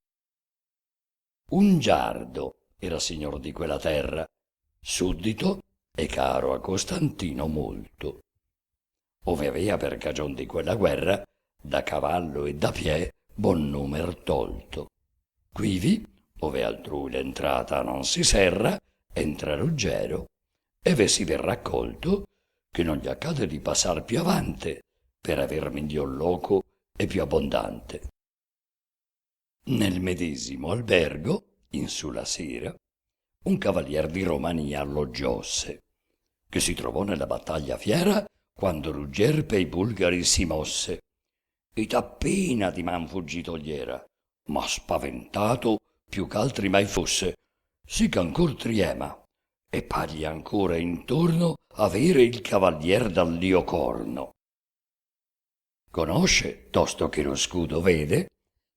Un giardo era signor di quella terra, suddito e caro a Costantino molto, ove avea per cagion di quella guerra da cavallo e da piè buon numer tolto. Quivi, ove altrui l'entrata non si serra, entra Ruggero, e ve si verrà accolto, che non gli accade di passar più avante, per aver miglior loco e più abbondante. Nel medesimo albergo, in su la sera, un cavalier di Romania alloggiasse, che si trovò nella battaglia fiera quando Rugger pei bulgari si mosse, ed appena di man fuggì togliera, ma spaventato più ch'altri mai fosse, sì che ancor triema, e pagli ancora intorno avere il cavalier dal lio corno. Conosce, tosto che lo scudo vede,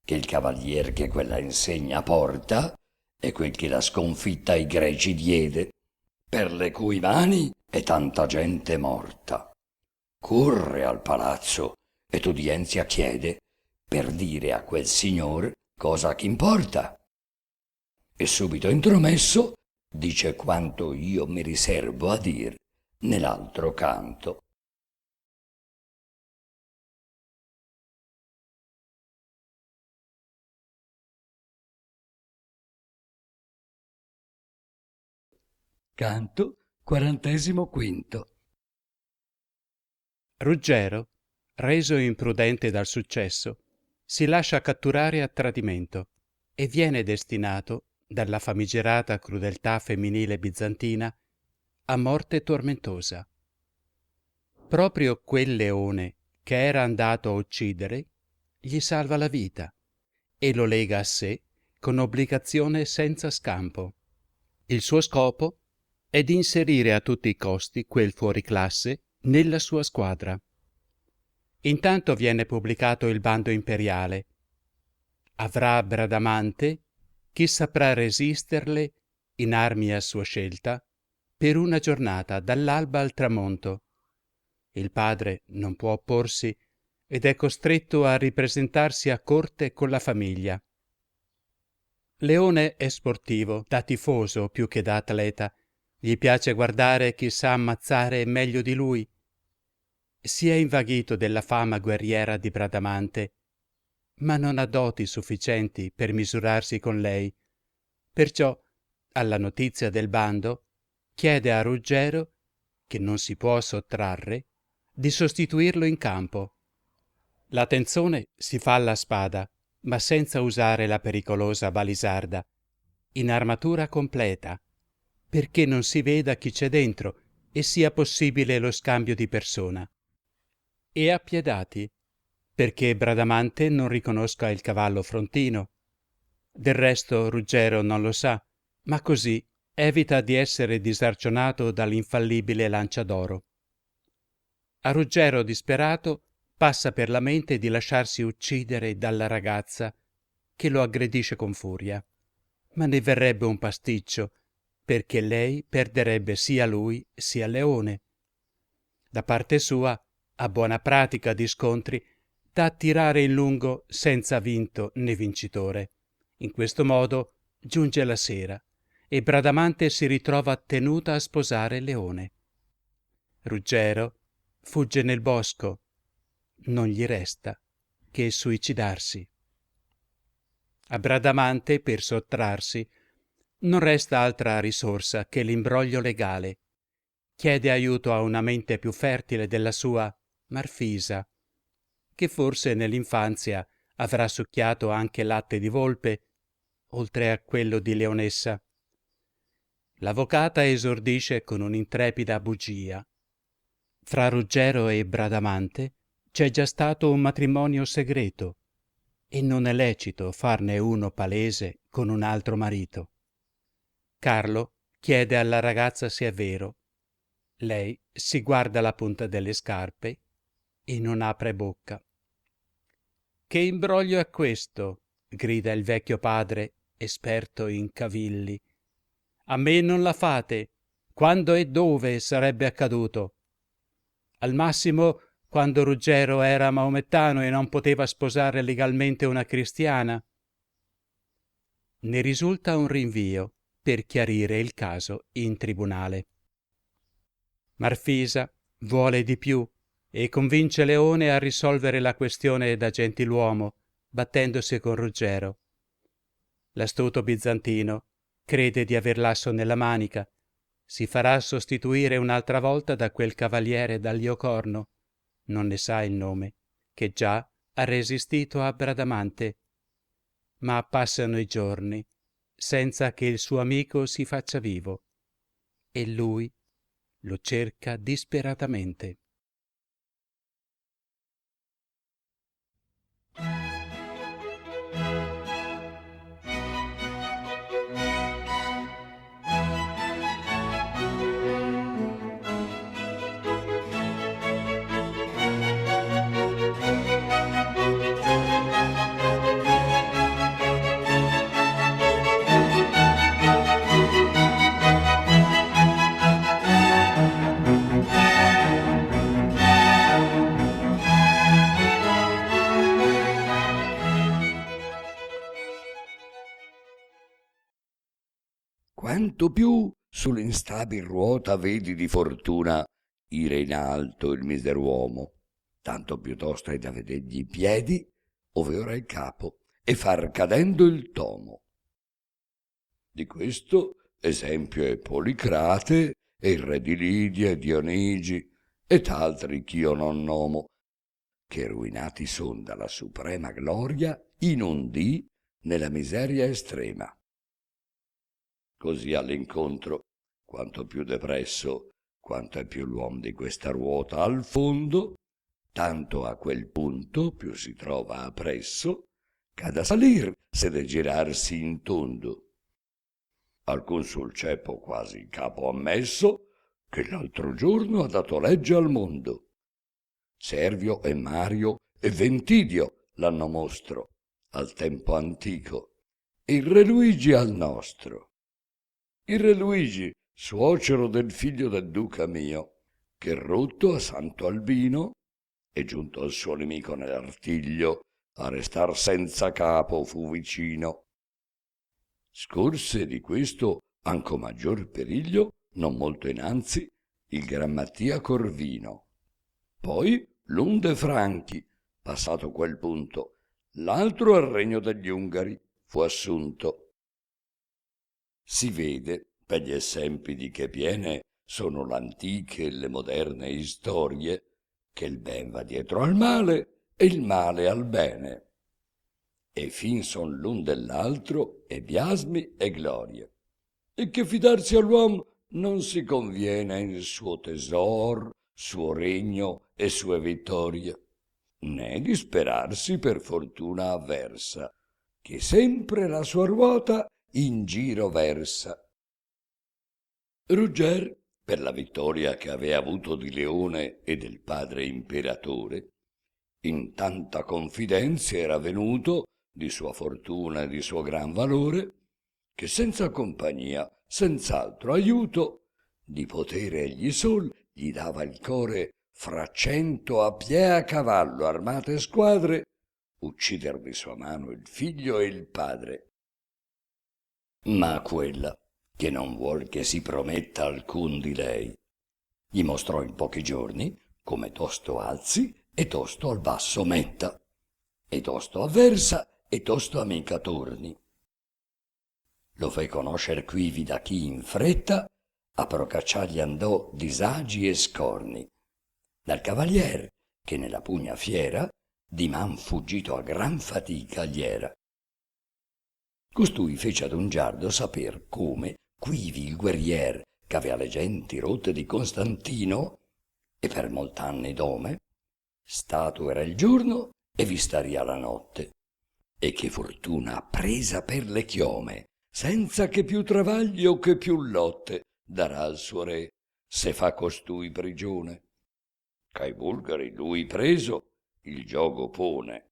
che il cavalier che quella insegna porta è quel che la sconfitta ai greci diede, per le cui mani è tanta gente morta. Corre al palazzo ed udienzia chiede per dire a quel signor cosa ch'importa. E subito intromesso dice quanto io mi riservo a dir nell'altro canto. Canto 45. Ruggero, reso imprudente dal successo, si lascia catturare a tradimento e viene destinato, dalla famigerata crudeltà femminile bizantina, a morte tormentosa. Proprio quel leone che era andato a uccidere gli salva la vita e lo lega a sé con obbligazione senza scampo. Il suo scopo è di inserire a tutti i costi quel fuoriclasse nella sua squadra. Intanto viene pubblicato il bando imperiale. Avrà Bradamante chi saprà resisterle in armi a sua scelta per una giornata dall'alba al tramonto. Il padre non può opporsi ed è costretto a ripresentarsi a corte con la famiglia. Leone è sportivo, da tifoso più che da atleta. Gli piace guardare chi sa ammazzare meglio di lui. Si è invaghito della fama guerriera di Bradamante, ma non ha doti sufficienti per misurarsi con lei. Perciò, alla notizia del bando, chiede a Ruggero, che non si può sottrarre, di sostituirlo in campo. La tenzone si fa alla spada, ma senza usare la pericolosa balisarda, in armatura completa, perché non si veda chi c'è dentro e sia possibile lo scambio di persona. E appiedati, perché Bradamante non riconosca il cavallo frontino. Del resto Ruggero non lo sa, ma così evita di essere disarcionato dall'infallibile Lancia d'Oro. A Ruggero disperato passa per la mente di lasciarsi uccidere dalla ragazza, che lo aggredisce con furia, ma ne verrebbe un pasticcio, perché lei perderebbe sia lui sia Leone. Da parte sua, a buona pratica di scontri, da tirare in lungo senza vinto né vincitore. In questo modo giunge la sera e Bradamante si ritrova tenuta a sposare Leone. Ruggero fugge nel bosco, non gli resta che suicidarsi. A Bradamante, per sottrarsi, non resta altra risorsa che l'imbroglio legale. Chiede aiuto a una mente più fertile della sua Marfisa, che forse nell'infanzia avrà succhiato anche latte di volpe, oltre a quello di leonessa. L'avvocata esordisce con un'intrepida bugia. Fra Ruggero e Bradamante c'è già stato un matrimonio segreto e non è lecito farne uno palese con un altro marito. Carlo chiede alla ragazza se è vero. Lei si guarda la punta delle scarpe e non apre bocca. «Che imbroglio è questo?» grida il vecchio padre, esperto in cavilli. «A me non la fate. Quando e dove sarebbe accaduto? Al massimo quando Ruggero era maomettano e non poteva sposare legalmente una cristiana?» Ne risulta un rinvio per chiarire il caso in tribunale. Marfisa vuole di più e convince Leone a risolvere la questione da gentiluomo, battendosi con Ruggero. L'astuto bizantino crede di aver l'asso nella manica, si farà sostituire un'altra volta da quel cavaliere Dagliocorno, non ne sa il nome, che già ha resistito a Bradamante. Ma passano i giorni senza che il suo amico si faccia vivo, e lui lo cerca disperatamente. Quanto più sull'instabil ruota vedi di fortuna ire in alto il miser'uomo, tanto piuttosto hai da vedergli i piedi, ove ora il capo, e far cadendo il tomo. Di questo esempio è Policrate, e il re di Lidia, e Dionigi, e t'altri ch'io non nomo, che ruinati son dalla suprema gloria in un dì nella miseria estrema. Così all'incontro, quanto più depresso, quanto è più l'uom di questa ruota al fondo, tanto a quel punto più si trova appresso, ch'ha da salir se de girarsi in tondo. Alcun sul ceppo quasi il capo ha messo, che l'altro giorno ha dato legge al mondo. Servio e Mario e Ventidio l'hanno mostro, al tempo antico, e il re Luigi al nostro. Il re Luigi, suocero del figlio del duca mio, che rotto a Santo Albino e giunto al suo nemico nell'artiglio a restar senza capo fu vicino. Scorse di questo anco maggior periglio, non molto innanzi, il gran Mattia Corvino. Poi l'un de Franchi, passato quel punto, l'altro al regno degli Ungari fu assunto. Si vede, per gli esempi di che piene sono l'antiche e le moderne istorie, che il ben va dietro al male e il male al bene. E fin son l'un dell'altro e biasmi e glorie, e che fidarsi all'uom non si conviene in suo tesor, suo regno e sue vittorie, né disperarsi per fortuna avversa, che sempre la sua ruota in giro versa. Rugger, per la vittoria che avea avuto di Leone e del padre imperatore, in tanta confidenzia era venuto di sua fortuna e di suo gran valore, che senza compagnia, senz'altro aiuto, di potere egli sol gli dava il core fra 100 a pie a cavallo armate squadre, uccider di sua mano il figlio e il padre. Ma quella, che non vuol che si prometta alcun di lei, gli mostrò in pochi giorni come tosto alzi e tosto al basso metta, e tosto avversa e tosto amica torni. Lo fei conoscer quivi da chi in fretta a procacciargli andò disagi e scorni, dal cavalier che nella pugna fiera di man fuggito a gran fatica gli era. Costui fece ad un giardo saper come quivi il guerrier ch'avea le genti rotte di Costantino e per molt'anni dome, stato era il giorno e vistaria la notte, e che fortuna presa per le chiome, senza che più travaglio che più lotte, darà al suo re, se fa costui prigione. C'ai bulgari lui preso, il giogo pone.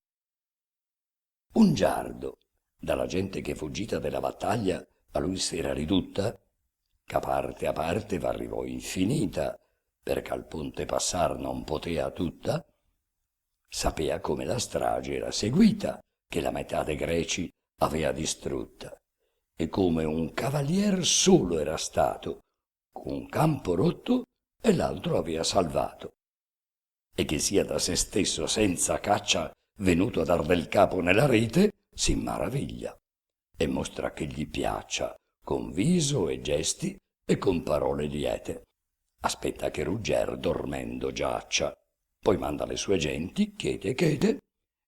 Un giardo, dalla gente che fuggita della battaglia a lui s'era ridotta, ch'a parte a parte v'arrivò infinita, perché al ponte passar non potea tutta, sapea come la strage era seguita, che la metà dei greci avea distrutta, e come un cavalier solo era stato, con un campo rotto, e l'altro avea salvato. e che sia da se stesso senza caccia venuto a dar del capo nella rete, si maraviglia e mostra che gli piaccia con viso e gesti e con parole liete. Aspetta che Rugger dormendo giaccia, poi manda le sue genti, chete chete,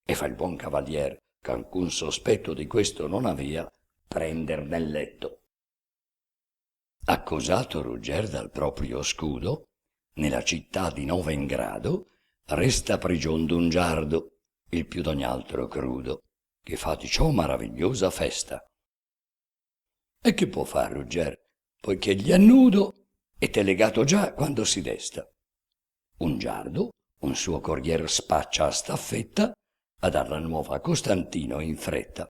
e fa il buon cavalier, che alcun sospetto di questo non avea, prender nel letto. Accusato Rugger dal proprio scudo, nella città di Novengrado, resta prigion d'un giardo, il più d'ogni altro crudo, che fa di ciò maravigliosa festa. E che può far Rugger, poiché gli è nudo e t'è legato già quando si desta? Un giardo, un suo corrier spaccia a staffetta a dar la nuova a Costantino in fretta.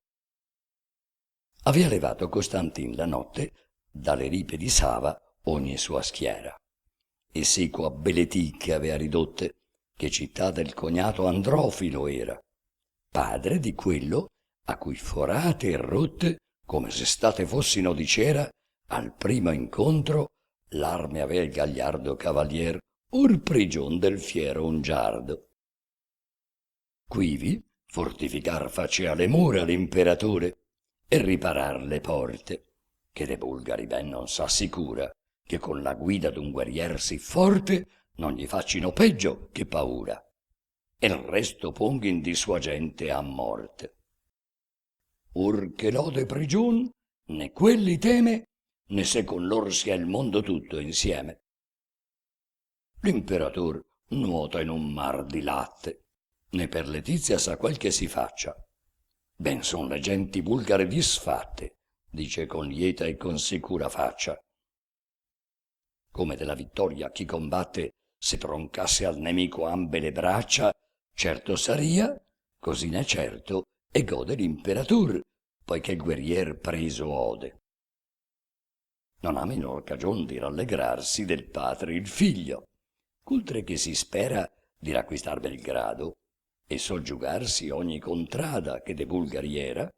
Avea levato Costantin la notte dalle ripe di Sava ogni sua schiera, e seco a Beleticche avea ridotte, che città del cognato Androfilo era, padre di quello a cui forate e rotte, come se state fossino di cera, al primo incontro l'arme avea il gagliardo cavalier, or prigion del fiero ungiardo. Quivi fortificar facea le mura l'imperatore e riparar le porte, che de bulgari ben non s'assicura, che con la guida d'un guerrier sì forte non gli faccino peggio che paura, e il resto ponghin di sua gente a morte. Or che lode prigion, né quelli teme, né se con lor sia il mondo tutto insieme. L'imperator nuota in un mar di latte, né per letizia sa quel che si faccia. Ben son le genti bulgare disfatte, dice con lieta e con sicura faccia. Come della vittoria chi combatte, se troncasse al nemico ambe le braccia, certo saria, così n'è certo, e gode l'imperator, poiché il guerrier preso ode. Non ha minor cagion di rallegrarsi del padre il figlio, oltre che si spera di racquistar Belgrado e soggiugarsi ogni contrada che de bulgari era,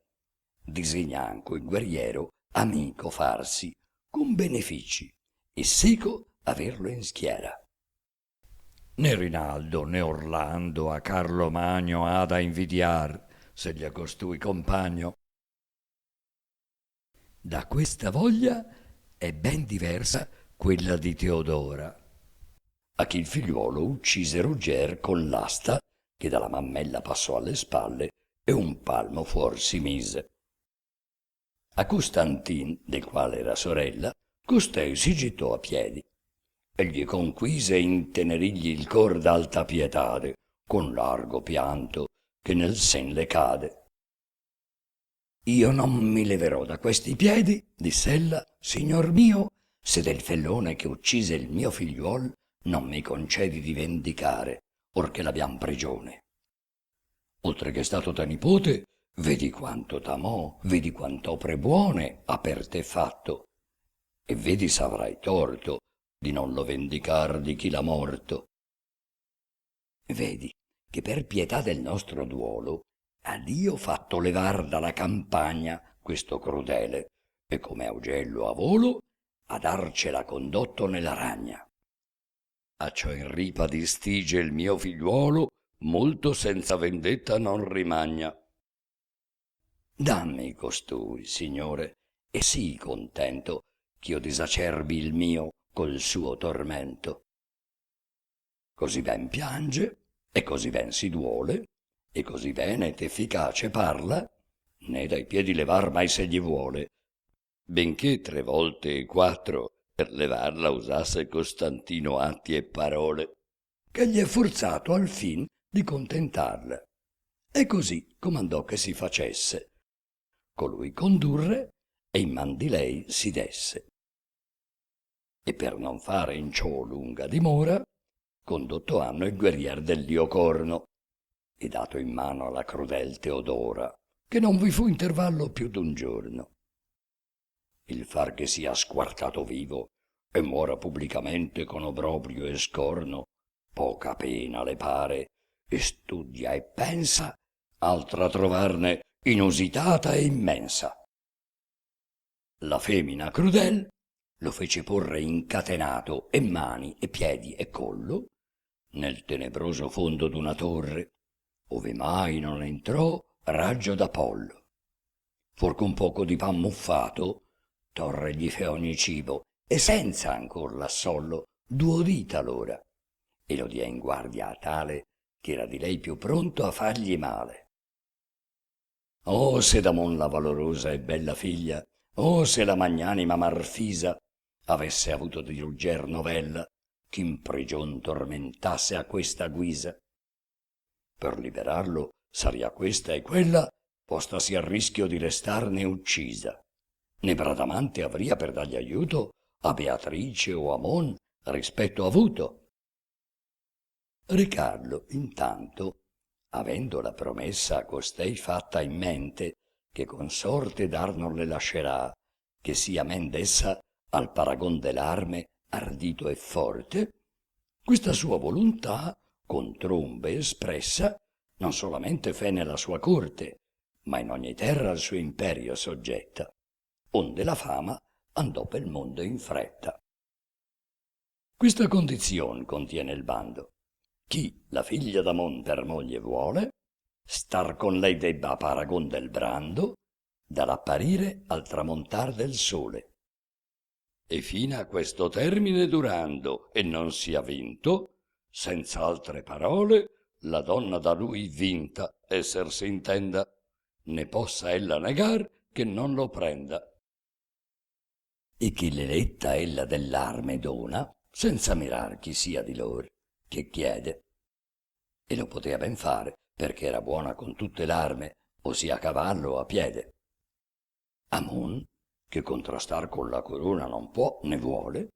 disegna anco il guerriero amico farsi con benefici e seco averlo in schiera. Né Rinaldo né Orlando a Carlo Magno ha da invidiar, se gli è costui compagno. Da questa voglia è ben diversa quella di Teodora, a chi il figliuolo uccise Rugger con l'asta che dalla mammella passò alle spalle e un palmo fuor si mise. A Costantin, del quale era sorella, costei si gittò a piedi e gli conquise intenerigli il cor d'alta pietade, con largo pianto che nel sen le cade. Io non mi leverò da questi piedi, diss'ella, signor mio, se del fellone che uccise il mio figliuol non mi concedi di vendicare, or che l'abbiam prigione. Oltre che è stato da nipote, vedi quanto t'amò, vedi quant'opre buone ha per te fatto, e vedi s'avrai torto di non lo vendicar di chi l'ha morto. Vedi che per pietà del nostro duolo a Dio fatto levar dalla campagna questo crudele, e come augello a volo a darcela condotto nella ragna. Acciò in ripa distige il mio figliuolo, molto senza vendetta non rimagna. Dammi costui, signore, e sii contento ch'io disacerbi il mio col suo tormento. Così ben piange, e così ben si duole, e così bene ed efficace parla, né dai piedi levar mai se gli vuole, benché 3 volte e 4 per levarla usasse Costantino atti e parole, che gli è forzato al fin di contentarla. E così comandò che si facesse, colui condurre e in man di lei si desse. E per non fare in ciò lunga dimora, condotto hanno il guerrier del Liocorno e dato in mano alla crudel Teodora, che non vi fu intervallo più d'un giorno. Il far che sia squartato vivo e muora pubblicamente con obbrobrio e scorno, poca pena le pare, e studia e pensa, altra trovarne inusitata e immensa. La femina crudel lo fece porre incatenato e mani e piedi e collo, nel tenebroso fondo d'una torre, ove mai non entrò raggio d'Apollo. Forché un poco di pan muffato, torre gli fe ogni cibo, e senza ancor l'assollo, 2 dita l'ora, e lo dia in guardia a tale che era di lei più pronto a fargli male. Oh, se d'amon la valorosa e bella figlia, oh, se la magnanima Marfisa avesse avuto di rugger novella, ch'in prigion tormentasse a questa guisa. Per liberarlo saria questa e quella postasi a rischio di restarne uccisa. Né Bradamante avria per dargli aiuto a Beatrice o a Mon rispetto avuto. Re Carlo, intanto, avendo la promessa a costei fatta in mente, che consorte dar non le lascerà, che sia men d'essa al paragon dell'arme ardito e forte, questa sua volontà, con trombe espressa, non solamente fe nella sua corte, ma in ogni terra al suo imperio soggetta, onde la fama andò pel mondo in fretta. Questa condizion contiene il bando. Chi la figlia d'Amon per moglie vuole, star con lei debba a paragon del brando, dall'apparire al tramontar del sole. E fino a questo termine durando e non sia vinto, senza altre parole, la donna da lui vinta esser si intenda, ne possa ella negar che non lo prenda. E che l'eletta ella dell'arme dona, senza mirar chi sia di lor, che chiede. E lo potea ben fare, perché era buona con tutte l'arme, o sia a cavallo o a piede. Amon, che contrastar con la corona non può né vuole,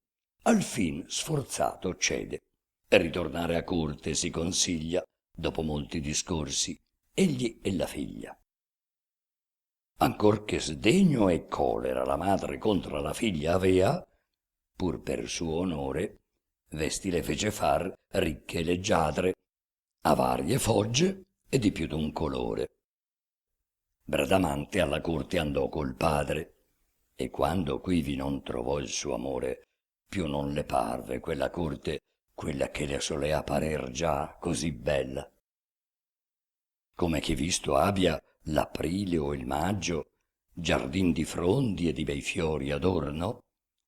al fin sforzato cede, e ritornare a corte si consiglia, dopo molti discorsi, egli e la figlia. Ancor che sdegno e colera la madre contra la figlia avea, pur per suo onore, vesti le fece far ricche e leggiadre, a varie fogge e di più d'un colore. Bradamante alla corte andò col padre, e quando quivi non trovò il suo amore, più non le parve quella corte, quella che le solea parer già così bella. Come che visto abbia l'aprile o il maggio, giardin di frondi e di bei fiori adorno,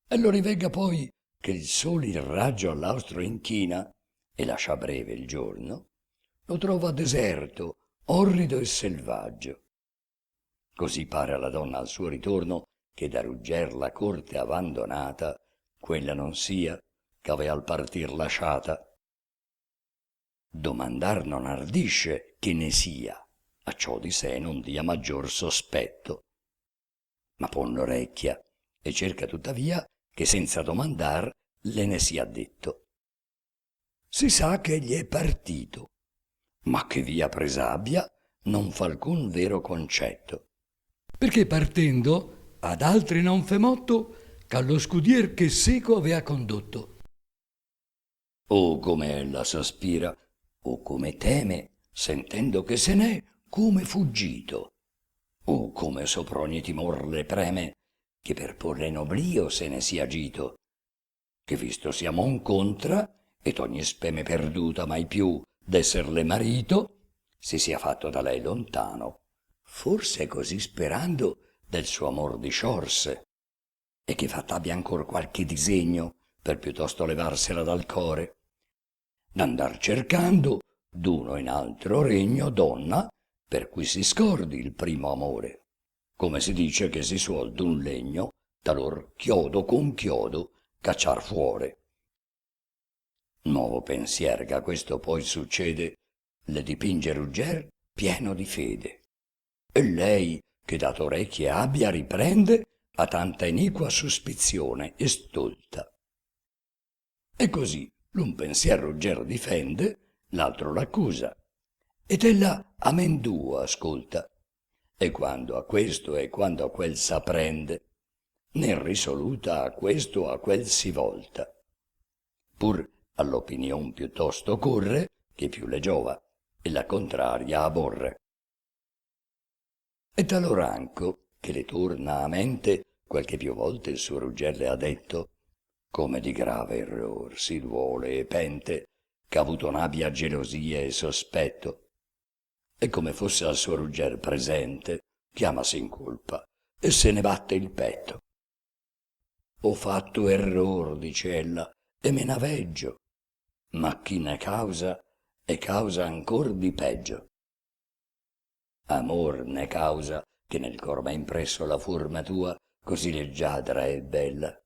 e lo rivegga poi che il sole il raggio all'austro inchina e lascia breve il giorno, lo trova deserto, orrido e selvaggio. Così pare alla donna al suo ritorno che da rugger la corte abbandonata, quella non sia ch'avea al partir lasciata. Domandar non ardisce che ne sia, a ciò di sé non dia maggior sospetto. Ma pon l'orecchia e cerca tuttavia che senza domandar le ne sia detto. Si sa che egli è partito, ma che via presa abbia non fa alcun vero concetto. Perché partendo ad altri non fe motto ch'allo scudier che seco avea condotto. O come ella sospira, o come teme, sentendo che se n'è come fuggito, o come sopra ogni timor le preme, che per porre in oblio se ne sia agito, che visto siamo un contra, ed ogni speme perduta mai più d'esserle marito, si sia fatto da lei lontano, forse così sperando del suo amor disciorse, e che fatta abbia ancor qualche disegno per piuttosto levarsela dal core, d'andar cercando d'uno in altro regno donna per cui si scordi il primo amore, come si dice che si suol d'un legno talor chiodo con chiodo cacciar fuore. Nuovo pensier che a questo poi succede le dipinge rugger pieno di fede, e lei che dato orecchie abbia riprende a tanta iniqua suspizione e stolta. E così l'un pensier rugger difende, l'altro l'accusa, ed ella amenduo ascolta, e quando a questo e quando a quel s'apprende, né risoluta a questo o a quel si volta. Pur all'opinion piuttosto corre che più le giova, e la contraria aborre. E talor anco che le torna a mente quel che più volte il suo rugger le ha detto, come di grave error si duole e pente, che ha avuto un'abbia gelosia e sospetto. E come fosse al suo rugger presente, chiamasi in colpa e se ne batte il petto. Ho fatto error, dice ella, e me n'aveggio, ma chi ne causa è causa ancor di peggio. Amor ne causa che nel cor m'ha impresso la forma tua così leggiadra e bella,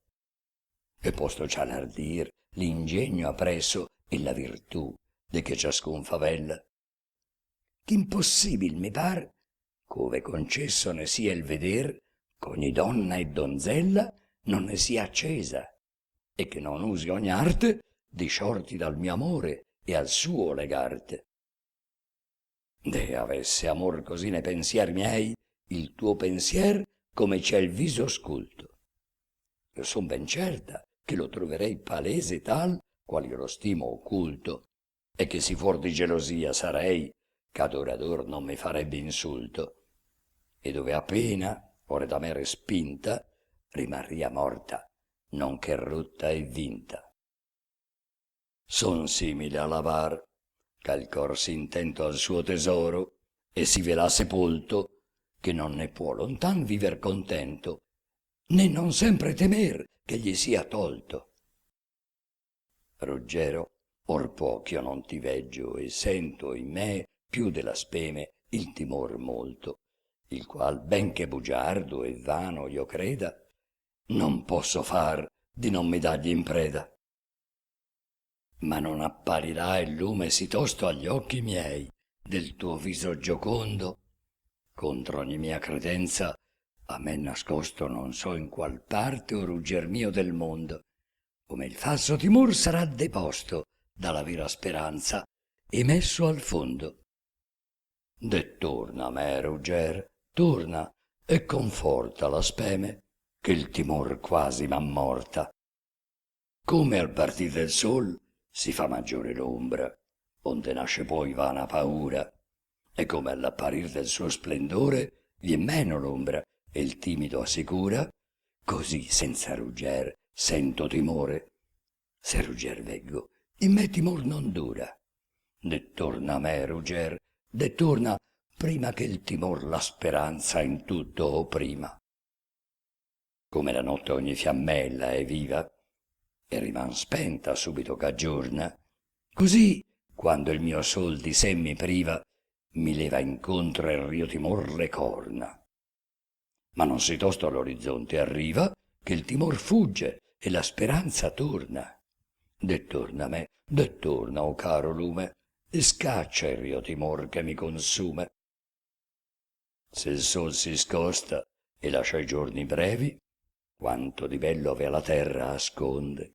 e posto c'ha l'ardir, l'ingegno appresso e la virtù de che ciascun favella. Ch'impossibil mi par, ch'ove concesso ne sia il veder, ch'ogni donna e donzella non ne sia accesa, e che non usi ogni arte disciorti dal mio amore e al suo legarte. De avesse amor così ne pensier miei, il tuo pensier come c'è il viso sculto. Io son ben certa che lo troverei palese tal qual io lo stimo occulto, e che si fuor di gelosia sarei, ch'ad or non mi farebbe insulto, e dove appena, ore da me respinta, rimarria morta, non che rotta e vinta. Son simile a lavar, ch'al cor s'intento al suo tesoro, e si ve l'ha sepolto, che non ne può lontan viver contento, né non sempre temer che gli sia tolto. Ruggero, or poch'io non ti veggio e sento in me più della speme il timor molto, il qual ben che bugiardo e vano io creda, non posso far di non mi dargli in preda. Ma non apparirà il lume sì tosto agli occhi miei del tuo viso giocondo, contro ogni mia credenza a me nascosto non so in qual parte o rugger mio del mondo, come il falso timor sarà deposto dalla vera speranza e messo al fondo. De torna a me, rugger, torna e conforta la speme, che il timor quasi m'ha morta. Come al partir del sol si fa maggiore l'ombra, onde nasce poi vana paura, e come all'apparir del suo splendore vien meno l'ombra e il timido assicura, così senza rugger sento timore. Se rugger veggo, in me timor non dura. De torna a me, rugger, de torna prima che il timor la speranza in tutto opprima. Come la notte ogni fiammella è viva, e riman spenta subito ch'aggiorna, così, quando il mio sol di sé mi priva, mi leva incontro il rio timor le corna. Ma non si tosto all'orizzonte arriva, che il timor fugge e la speranza torna. De torna a me, de torna, o caro lume, e scaccia il rio timor che mi consume. Se il sol si scosta e lascia i giorni brevi, quanto di bello ave la terra asconde.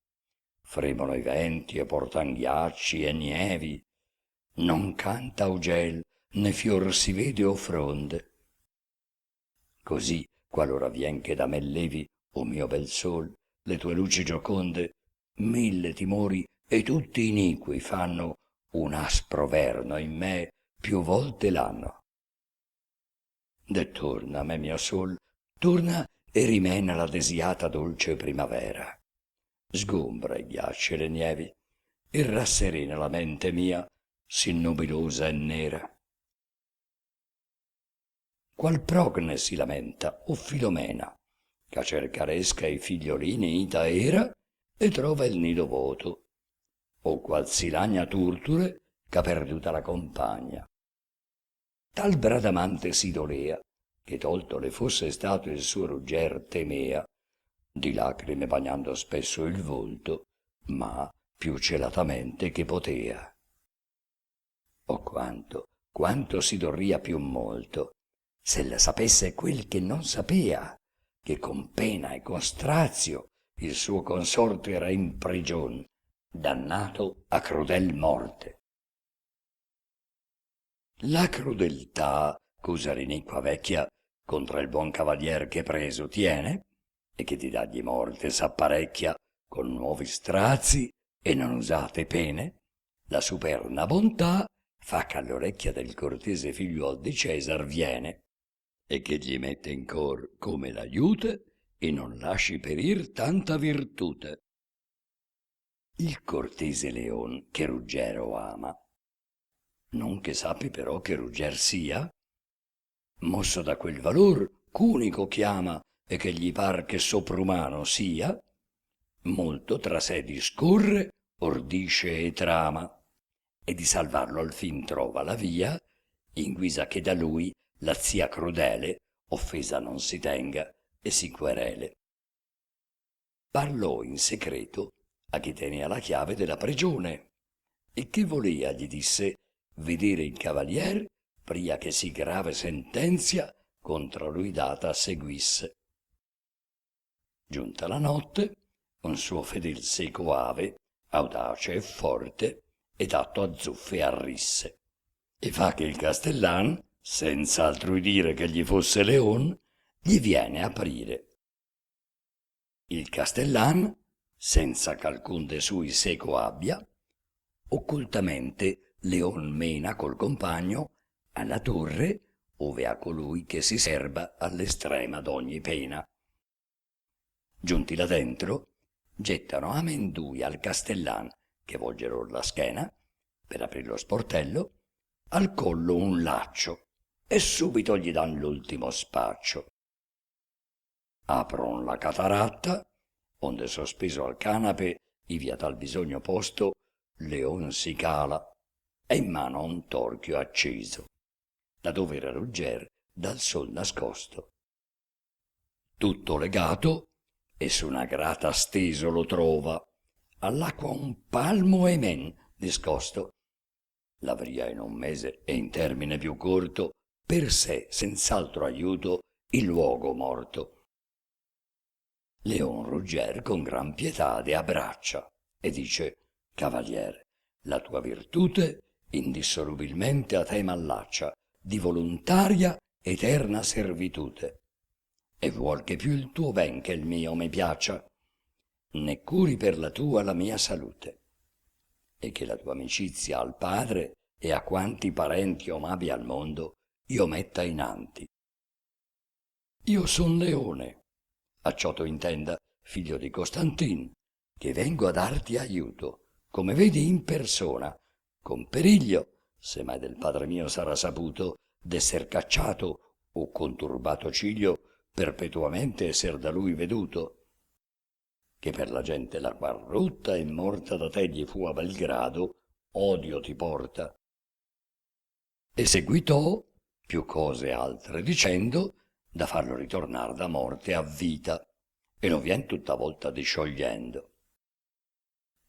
Fremono i venti e portan ghiacci e nievi, non canta augel né fior si vede o fronde. Così, qualora vien che da me levi, o mio bel sol, le tue luci gioconde, mille timori e tutti iniqui fanno un aspro verno in me più volte l'anno. De torna a me, mio sol, torna e rimena la desiata dolce primavera. Sgombra i ghiacci e le nievi e rasserena la mente mia, sì nubilosa e nera. Qual progne si lamenta, o Filomena, che a cercaresca i figliolini ita era e trova il nido vuoto, o qual si lagna turture ch'ha perduta la compagna. Tal bradamante si dolea, che tolto le fosse stato il suo rugger temea, di lacrime bagnando spesso il volto, ma più celatamente che potea. O quanto si dorria più molto, se la sapesse quel che non sapea, che con pena e con strazio il suo consorte era in prigion, dannato a crudel morte. La crudeltà ch'usa l'iniqua vecchia contra il buon cavalier che preso tiene, e che di dargli morte s'apparecchia con nuovi strazi e non usate pene, la superna bontà fa che all'orecchia del cortese figliuol di Cesar viene, e che gli mette in cor come l'aiute e non lasci perir tanta virtute. il cortese leon che Ruggero ama. Non che sappi però che Rugger sia, mosso da quel valor ch'unico chiama e che gli par che soprumano sia, molto tra sé discorre, ordisce e trama, e di salvarlo al fin trova la via, in guisa che da lui la zia crudele offesa non si tenga e si querele. Parlò in secreto a chi tenea la chiave della prigione, e che volea, gli disse, vedere il cavalier pria che si grave sentenzia contro lui data seguisse. Giunta la notte, un suo fedel seco ave, audace e forte, ed atto a zuffe arrisse. E fa che il castellan, senza altrui dire che gli fosse leon, gli viene a aprire. Il castellan, senza ch'alcun de sui seco abbia, occultamente leon mena col compagno alla torre, ove a colui che si serba all'estrema d'ogni pena. Giunti là dentro, gettano amendui al castellan, che volgero la schena, per aprir lo sportello, al collo un laccio, e subito gli dan l'ultimo spaccio. Apron la cataratta, onde sospeso al canape, ivi a tal bisogno posto, leon si cala, e in mano un torchio acceso, da dove era Rugger dal sol nascosto. Tutto legato, e su una grata steso lo trova, all'acqua un palmo e men discosto. L'avria in un mese e in termine più corto, per sé senz'altro aiuto, il luogo morto. Leon Rugger con gran pietade abbraccia e dice: cavaliere, la tua virtute indissolubilmente a te m'allaccia di volontaria eterna servitute, e vuol che più il tuo ben che il mio mi piaccia, ne curi per la tua la mia salute, e che la tua amicizia al padre e a quanti parenti omabi al mondo io metta inanti. Io son Leone, acciò tu intenda, figlio di Costantin, che vengo a darti aiuto, come vedi in persona, con periglio, se mai del padre mio sarà saputo, d'esser cacciato o con turbato ciglio perpetuamente esser da lui veduto, che per la gente la qual rotta e morta da te gli fu a bel grado, odio ti porta. E seguitò, più cose altre dicendo, da farlo ritornar da morte a vita, e lo vien tutta volta disciogliendo.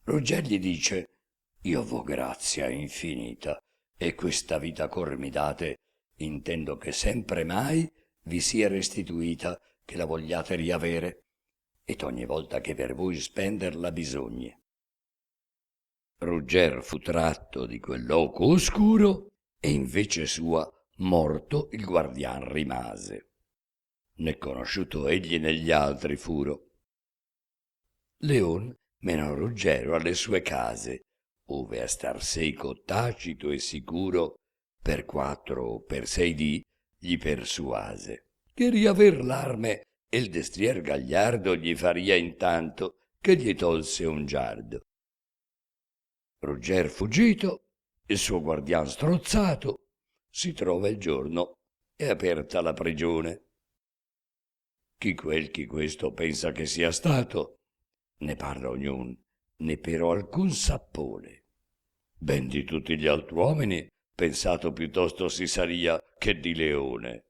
Rugger gli dice: io vo grazia infinita, e questa vita cor mi date, intendo che sempre mai vi sia restituita, che la vogliate riavere, ed ogni volta che per voi spenderla bisogni. Rugger fu tratto di quel loco oscuro, e invece sua morto il guardian rimase, né conosciuto egli né gli altri furo. Leon menò Ruggero alle sue case, ove a star seco, tacito e sicuro, per 4 o per 6 dì gli persuase che riaver l'arme e il destrier gagliardo gli faria intanto che gli tolse un giardo. Rugger fuggito, il suo guardian strozzato, si trova il giorno e aperta la prigione. Chi quel chi questo pensa che sia stato, ne parla ognun, né però alcun sappone. Ben di tutti gli altruomini pensato piuttosto si saria che di Leone,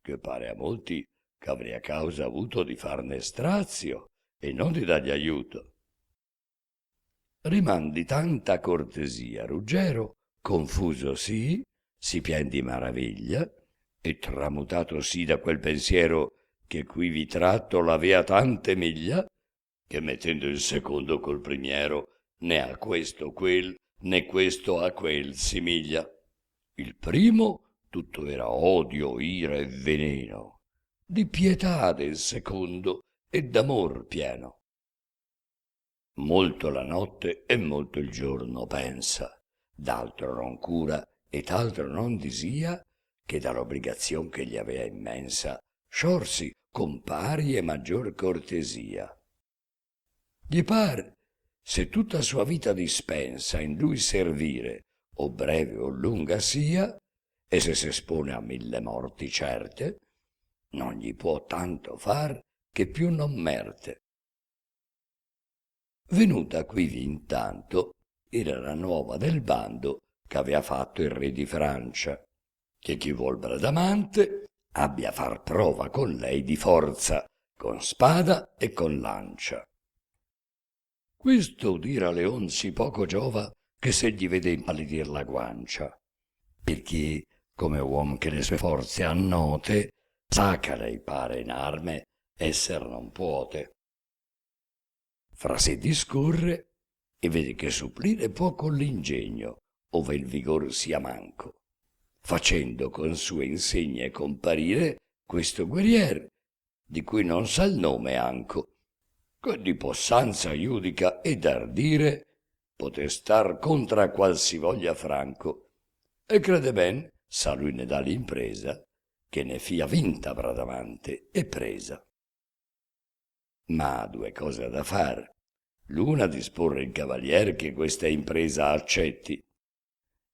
che pare a molti ch'avria causa avuto di farne strazio e non di dargli aiuto. Riman di tanta cortesia Ruggero, confuso sì, si pien di maraviglia, e tramutato sì da quel pensiero che qui vi tratto l'avea tante miglia, che mettendo il secondo col primiero, né a questo quel, né questo a quel simiglia. Il primo tutto era odio, ira e veneno, di pietade il secondo e d'amor pieno. Molto la notte e molto il giorno pensa, d'altro non cura e t'altro non disia, che dall'obbligazion che gli avea immensa, sciorsi con pari e maggior cortesia. Gli par se tutta sua vita dispensa in lui servire, o breve o lunga sia, e se s'espone a 1000 morti certe, non gli può tanto far che più non merte. Venuta quivi intanto era la nuova del bando che avea fatto il re di Francia, che chi vuol Bradamante abbia far prova con lei di forza, con spada e con lancia. Questo udire a Leon si poco giova che se gli vede impallidir la guancia, perché come uom che le sue forze ha note, sa che lei pare in arme esser non puote. Fra sé discorre e vede che supplire può con l'ingegno, ove il vigor sia manco, facendo con sue insegne comparire questo guerrier, di cui non sa il nome anco, che di possanza iudica ed ardire poté star contra qualsivoglia franco, e crede ben, sa lui ne dà l'impresa, che ne fia vinta Bradamante e presa. Ma ha due cose da far: l'una disporre il cavalier che questa impresa accetti,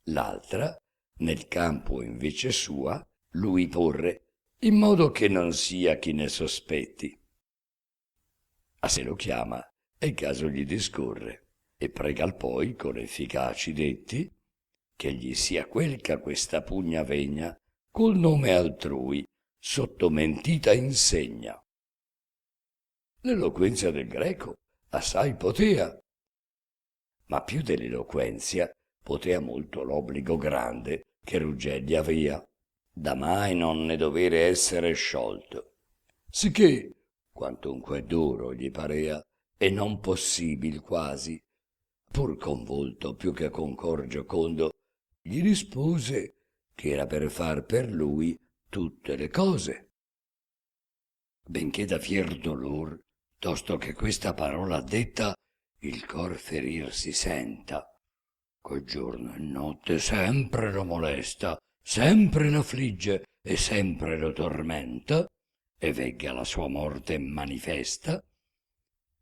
l'altra nel campo invece sua lui porre, in modo che non sia chi ne sospetti. A se lo chiama e il caso gli discorre, e pregal poi con efficaci detti che gli sia quel che a questa pugna vegna col nome altrui sotto mentita insegna. L'eloquenzia del greco assai potea, ma più dell'eloquenzia potea molto l'obbligo grande che Ruggelli avea, da mai non ne dovere essere sciolto, sicché quantunque duro gli parea e non possibil quasi, pur con volto più che con cor giocondo, gli rispose che era per far per lui tutte le cose. Benché da fier dolor, tosto che questa parola detta, il cor ferir si senta, col giorno e notte sempre lo molesta, sempre l'affligge e sempre lo tormenta, e vegga la sua morte manifesta,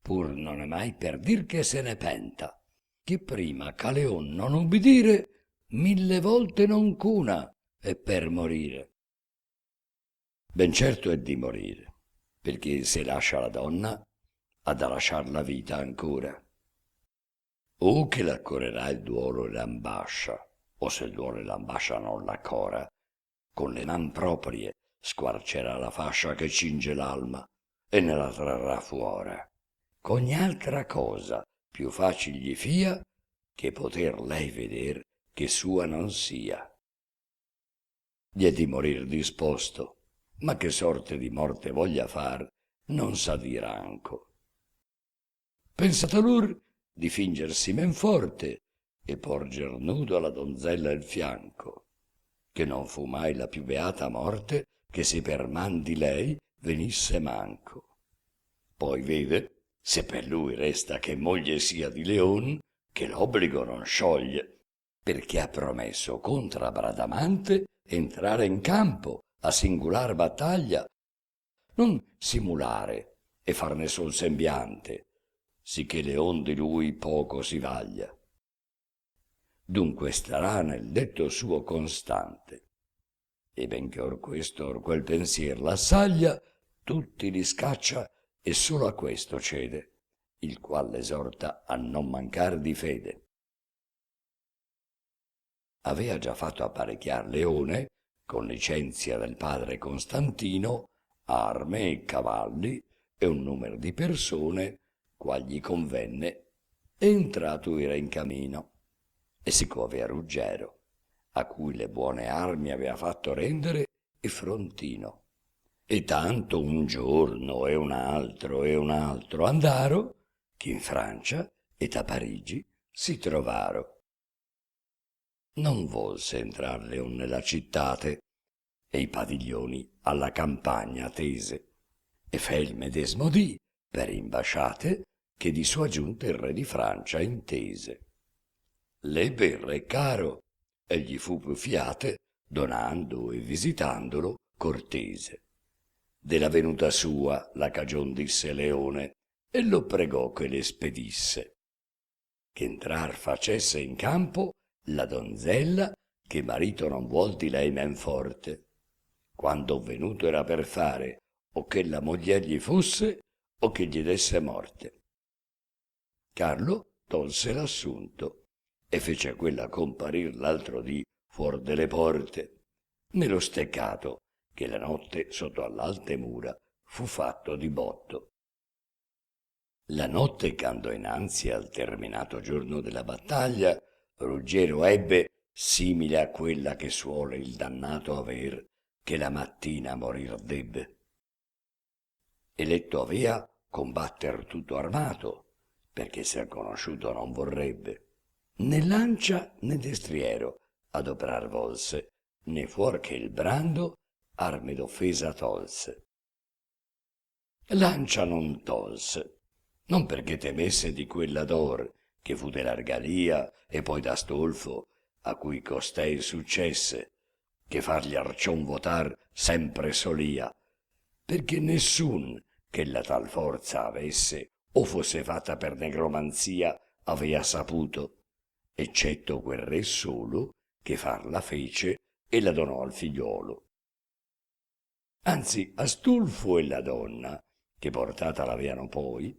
pur non è mai per dir che se ne penta, che prima ch'a Leon non ubbidire, 1000 volte non cuna è per morire. Ben certo è di morire, perché se lascia la donna ha da lasciar la vita ancora. O che l'accorrerà il duolo e l'ambascia, o se il duolo e l'ambascia non l'accora, con le man proprie squarcerà la fascia che cinge l'alma e ne la trarrà fuora. C'ogni altra cosa più facil gli fia che poter lei veder che sua non sia. Gli è di morir disposto, ma che sorte di morte voglia far non sa dir anco. Pensa talor di fingersi men forte e porger nudo alla donzella il fianco, che non fu mai la più beata morte che se per man di lei venisse manco. Poi vede, se per lui resta che moglie sia di Leon, che l'obbligo non scioglie, perché ha promesso contra Bradamante entrare in campo a singular battaglia, non simulare e farne sol sembiante, sicché Leon di lui poco si vaglia. Dunque starà nel detto suo constante, e benché or questo or quel pensier l'assaglia, tutti li scaccia e solo a questo cede, il qual l'esorta a non mancar di fede. Avea già fatto apparecchiar Leone, con licenzia del padre Costantino, arme e cavalli e un numero di persone, qual gli convenne, e entrato era in camino, e siccome avea Ruggero, a cui le buone armi avea fatto rendere, e Frontino. E tanto un giorno e un altro andaro, che in Francia et a Parigi si trovaro. Non volse entrar Leon nella cittate, e i padiglioni alla campagna tese, e fe il medesmo dì per imbasciate che di sua giunta il re di Francia intese. L'ebbe il re caro, e gli fu più fiate, donando e visitandolo cortese. Della venuta sua la cagion disse Leone, e lo pregò che le spedisse. che entrar facesse in campo la donzella che marito non vuol di lei men forte, quando venuto era per fare o che la moglie gli fosse o che gli desse morte. Carlo tolse l'assunto e fece quella comparir l'altro dì fuor delle porte, nello steccato che la notte sotto all'alte mura fu fatto di botto. La notte ch'andò innanzi al terminato giorno della battaglia, Ruggero ebbe, simile a quella che suole il dannato aver, che la mattina morir debbe. Eletto avea combatter tutto armato, perché ser conosciuto non vorrebbe, né lancia né destriero adoprar volse, né fuor che il brando arme d'offesa tolse. Lancia non tolse, non perché temesse di quella d'or che fu dell'Argalia e poi d'Astolfo, a cui costei successe, che fargli arcion votar sempre solia, perché nessun che la tal forza avesse o fosse fatta per negromanzia avea saputo, eccetto quel re solo che farla fece e la donò al figliolo. Anzi, Astolfo e la donna, che portata l'aveano poi,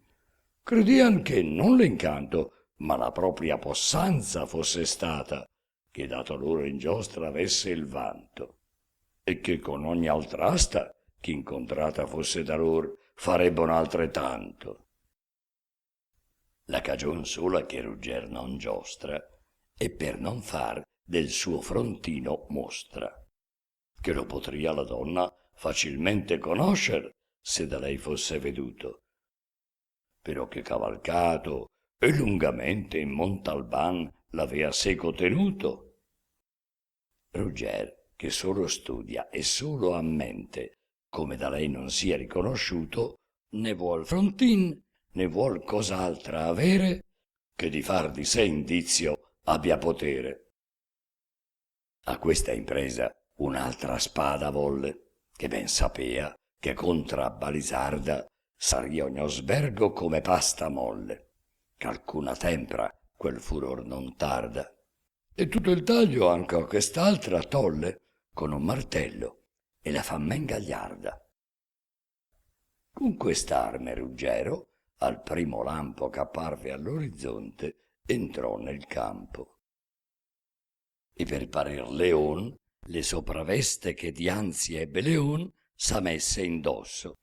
credian che non l'incanto, ma la propria possanza fosse stata, che dato loro in giostra avesse il vanto, e che con ogni altra asta, che incontrata fosse da lor, farebbero altrettanto. La cagion sola che Rugger non giostra è per non far del suo frontino mostra, che lo potria la donna facilmente conoscer se da lei fosse veduto, però che cavalcato e lungamente in Montalban l'avea seco tenuto. Rugger, che solo studia e solo a mente come da lei non sia riconosciuto, né vuol frontin né vuol cos'altra avere che di far di sé indizio abbia potere. A questa impresa un'altra spada volle, che ben sapea che contra Balisarda saria ogni sbergo come pasta molle, ch'alcuna tempra quel furor non tarda, e tutto il taglio anche a quest'altra tolle con un martello e la fa men gagliarda. Con quest'arme Ruggero, al primo lampo ch'apparve all'orizzonte, entrò nel campo. E per parer leon, le sopraveste che dianzi ebbe leon s'amesse indosso,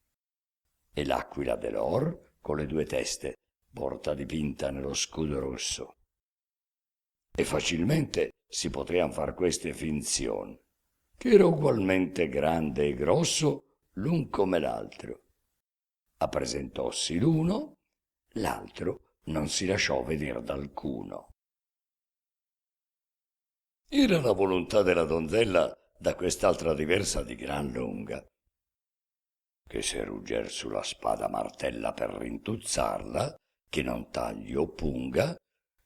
e l'aquila dell'or con le due teste porta dipinta nello scudo rosso. E facilmente si potrean far queste finzioni, che era ugualmente grande e grosso l'un come l'altro. Appresentossi l'uno, l'altro non si lasciò veder d'alcuno. Era la volontà della donzella da quest'altra diversa di gran lunga, che se Rugger sulla spada martella per rintuzzarla, che non tagli o punga,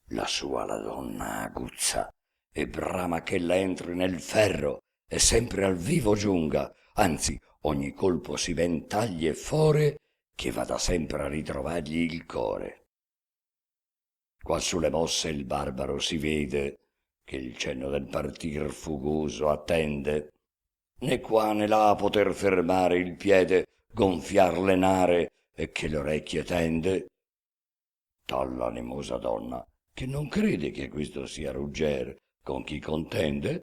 la sua la donna aguzza e brama che la entri nel ferro e sempre al vivo giunga, anzi ogni colpo si ben tagli e fore, che vada sempre a ritrovargli il core. Qua sulle mosse il barbaro si vede, che il cenno del partir fugoso attende, né qua né là poter fermare il piede, gonfiar le nare e che le orecchie tende. Tal l'animosa donna, che non crede che questo sia Rugger con chi contende,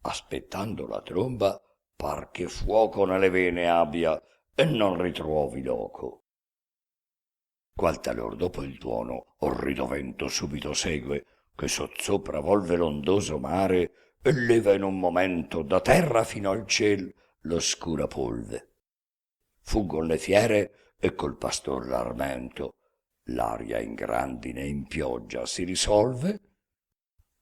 aspettando la tromba, par che fuoco nelle vene abbia e non ritruovi loco. Qual talor dopo il tuono orrido vento subito segue, che sottosopra volve l'ondoso mare e leva in un momento da terra fino al ciel l'oscura polve. Fuggon le fiere e col pastor l'armento, l'aria in grandine e in pioggia si risolve.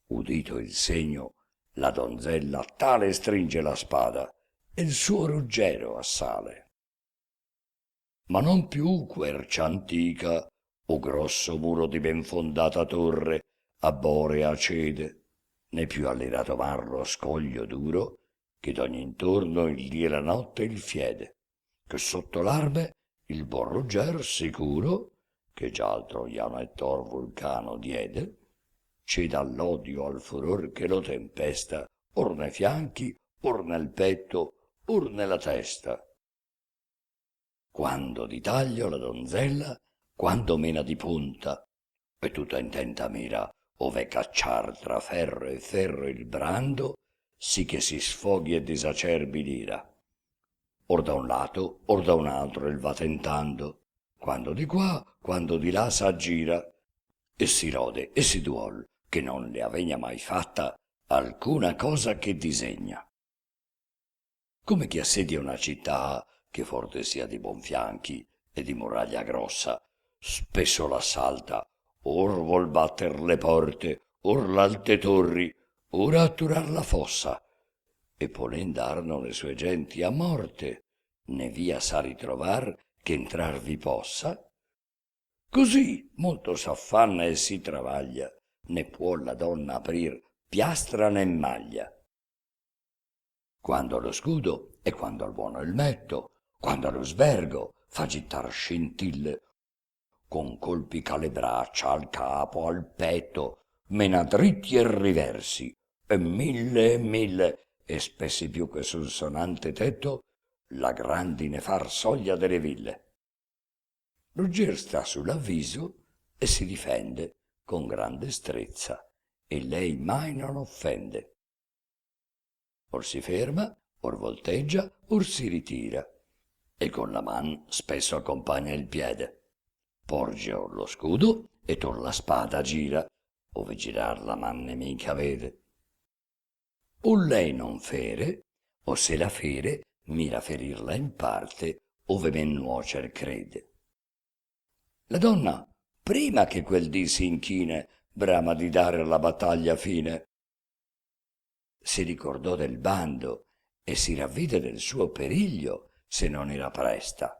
Udito il segno, la donzella tale stringe la spada e il suo Ruggero assale. Ma non più quercia antica o grosso muro di ben fondata torre a Borea cede, né più all'irato mar lo scoglio duro che d'ogni intorno il dì e la notte il fiede, che sotto l'arme il buon Rugger sicuro che già altro Iano e Tor vulcano diede, ceda all'odio al furor che lo tempesta, or nei fianchi, or nel petto, or nella testa. Quando di taglio la donzella, quando mena di punta, e tutta intenta mira, ove cacciar tra ferro e ferro il brando, sì che si sfoghi e disacerbi l'ira. Or da un lato, or da un altro il va tentando, quando di qua, quando di là s'aggira, e si rode e si duol, che non le avegna mai fatta alcuna cosa che disegna. Come chi assedia una città che forte sia di bonfianchi e di muraglia grossa, spesso l'assalta, or vuol batter le porte, or l'alte torri, ora atturar la fossa, e polendarno le sue genti a morte, né via sa ritrovar che entrar vi possa? Così molto s'affanna e si travaglia, né può la donna aprir piastra né maglia. Quando lo scudo e quando al buono il metto, quando allo sbergo fa gittar scintille, con colpi c'ha braccia, al capo, al petto, mena dritti e riversi, e mille, e spessi più che sul sonante tetto, la grandine far soglia delle ville. Ruggier sta sull'avviso e si difende con gran destrezza, e lei mai non offende. Or si ferma, or volteggia, or si ritira, e con la man spesso accompagna il piede. Porge or lo scudo e tor la spada gira, ove girar la man nemica vede. O lei non fere, o se la fere, mira ferirla in parte, ove men nuocer crede. La donna, prima che quel dì si inchine, brama di dare alla battaglia fine. Si ricordò del bando e si ravvide del suo periglio se non era presta.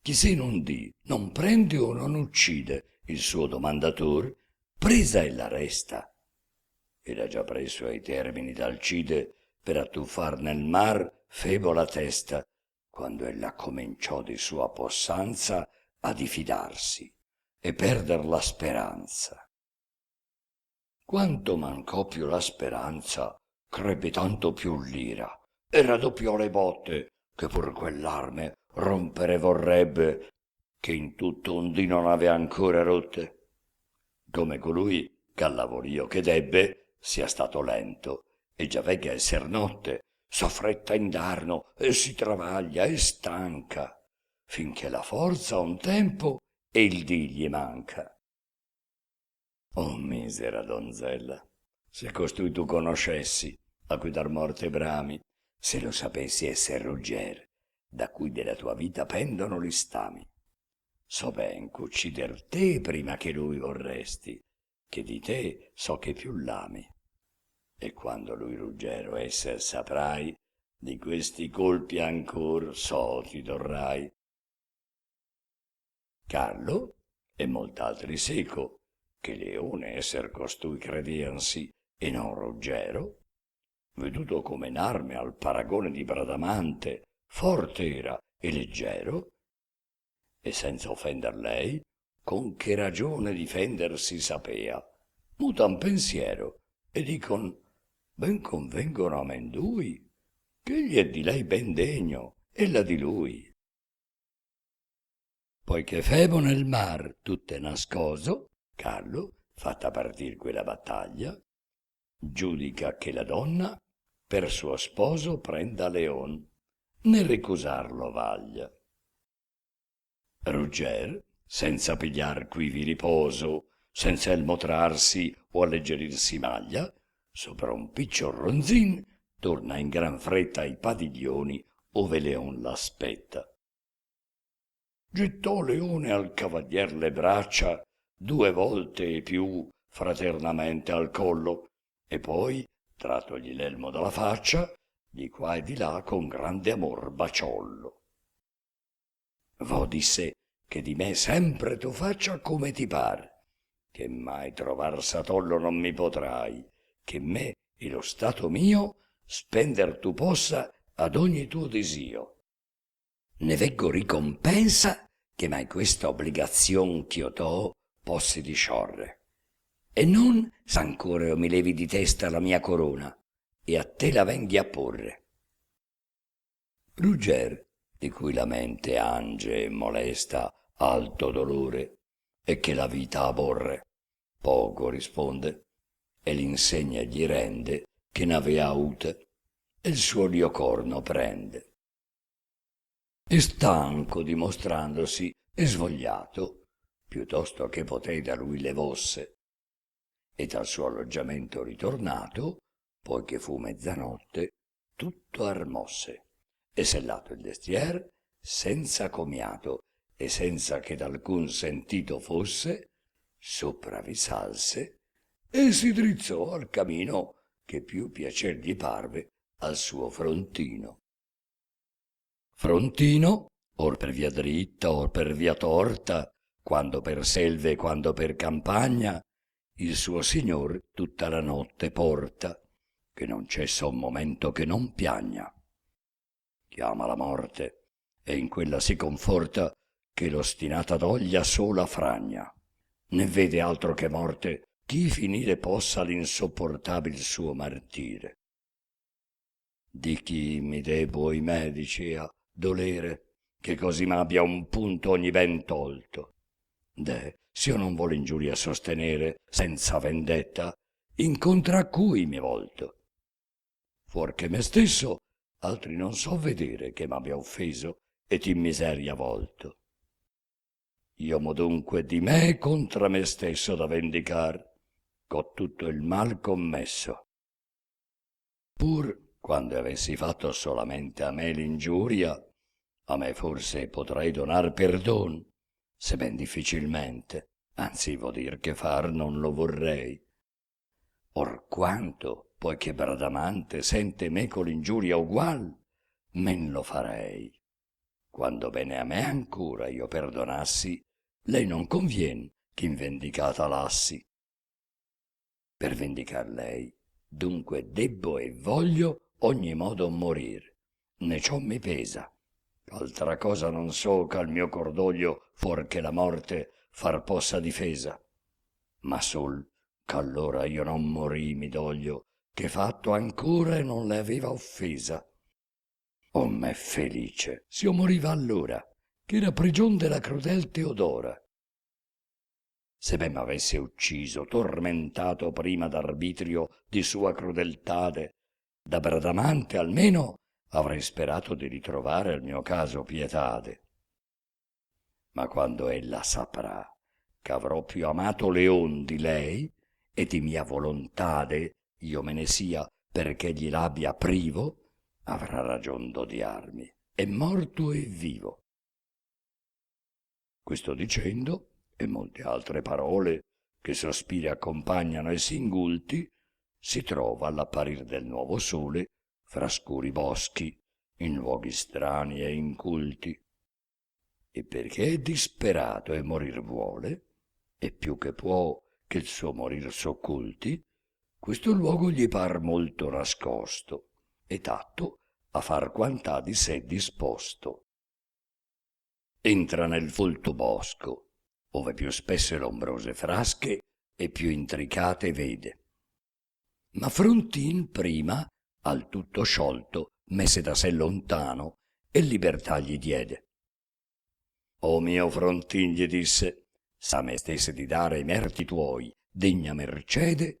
Chi se in un dì non prende o non uccide il suo domandator, presa e la resta. Era già preso ai termini d'Alcide per attuffar nel mar Febo la testa, quando ella cominciò di sua possanza a diffidarsi e perder la speranza. Quanto mancò più la speranza, crebbe tanto più l'ira, e raddoppiò le botte, che pur quell'arme rompere vorrebbe, che in tutto un dì non ave ancora rotte. Come colui ch'al lavorio che debbe sia stato lento, e già vegga esser notte, s'affretta indarno, e si travaglia e stanca, finché la forza un tempo e il dì gli manca. Oh misera donzella, se costui tu conoscessi, a cui dar morte brami, se lo sapessi esser Ruggier, da cui della tua vita pendono gli stami. So ben ch'uccider te prima che lui vorresti, che di te so che più l'ami. E quando lui Ruggero esser saprai, di questi colpi ancor so ti dorrai. Carlo e molt'altri seco, che leone esser costui crediansi e non Ruggero, veduto come in arme al paragone di Bradamante forte era e leggero, e senza offender lei, con che ragione difendersi sapea, mutan pensiero e dicon ben convengono amendui, che egli è di lei ben degno, ella di lui. Poiché Febo nel mar tutte nascoso, Carlo, fatta partir quella battaglia, giudica che la donna per suo sposo prenda Leon, né ricusarlo vaglia. Rugger, senza pigliar quivi riposo, senza il motrarsi o alleggerirsi maglia, sopra un picciol ronzin torna in gran fretta ai padiglioni ove Leon l'aspetta. Gettò Leone al cavalier le braccia 2 volte e più fraternamente al collo, e poi, trattogli l'elmo dalla faccia, di qua e di là con grande amor baciollo. Vo disse che di me sempre tu faccia come ti par, che mai trovar satollo non mi potrai, che me e lo stato mio spender tu possa ad ogni tuo desio. Ne veggo ricompensa che mai questa obbligazion ch'io t'ho possi disciorre. E non s'ancora io mi levi di testa la mia corona e a te la venghi a porre. Rugger, di cui la mente ange e molesta alto dolore e che la vita aborre, poco risponde e l'insegna gli rende che n'avea aute e il suo liocorno prende. E stanco dimostrandosi e svogliato, piuttosto che potei da lui levosse, ed al suo alloggiamento ritornato, poiché fu mezzanotte, tutto armosse, e sellato il destrier, senza comiato e senza che d'alcun sentito fosse, sopra vi salse e si drizzò al camino che più piacer gli parve al suo frontino. Frontino, or per via dritta, or per via torta, quando per selve, quando per campagna, il suo signor tutta la notte porta, che non cessa un momento che non piagna. Chiama la morte, e in quella si conforta che l'ostinata doglia sola fragna. Ne vede altro che morte chi finire possa l'insopportabil suo martire. Di chi mi debbo i medici a dolere, che così m'abbia un punto ogni ben tolto. s'io non vuol ingiuria sostenere senza vendetta, incontra a cui mi volto. Fuorché me stesso, altri non so vedere che m'abbia offeso et in miseria volto. Io m'ho dunque di me contra me stesso da vendicar, c'ho tutto il mal commesso. Pur quando avessi fatto solamente a me l'ingiuria, a me forse potrei donar perdon, se ben difficilmente, anzi vo dir che far non lo vorrei. Or quanto, poiché Bradamante sente me con l'ingiuria ugual, men lo farei. Quando bene a me ancora io perdonassi, lei non convien ch'in vendicata lassi. Per vendicar lei, dunque debbo e voglio ogni modo morir, né ciò mi pesa. Altra cosa non so ch'al mio cordoglio fuor che la morte far possa difesa. Ma sol ch'allora io non morii mi doglio, che fatto ancora e non le aveva offesa. Oh me felice, s'io moriva allora, ch'era prigion della crudel Teodora. Se ben m'avesse ucciso, tormentato prima d'arbitrio di sua crudeltade, da Bradamante almeno avrei sperato di ritrovare al mio caso pietade. Ma quando ella saprà ch'avrò più amato Leon di lei, e di mia volontade io me ne sia perché gli l'abbia privo, avrà ragion d'odiarmi, e morto e vivo. Questo dicendo, e molte altre parole che sospiri accompagnano e singulti, si trova all'apparir del nuovo sole fra scuri boschi, in luoghi strani e inculti. E perché è disperato e morir vuole, e più che può che il suo morir s'occulti, questo luogo gli par molto nascosto, ed atto a far quant'ha di sé disposto. Entra nel folto bosco, ove più spesse l'ombrose frasche e più intricate vede. Ma Frontin prima, al tutto sciolto, messe da sé lontano e libertà gli diede. O mio Frontin, gli disse, s'a me stesse di dare i merti tuoi degna mercede,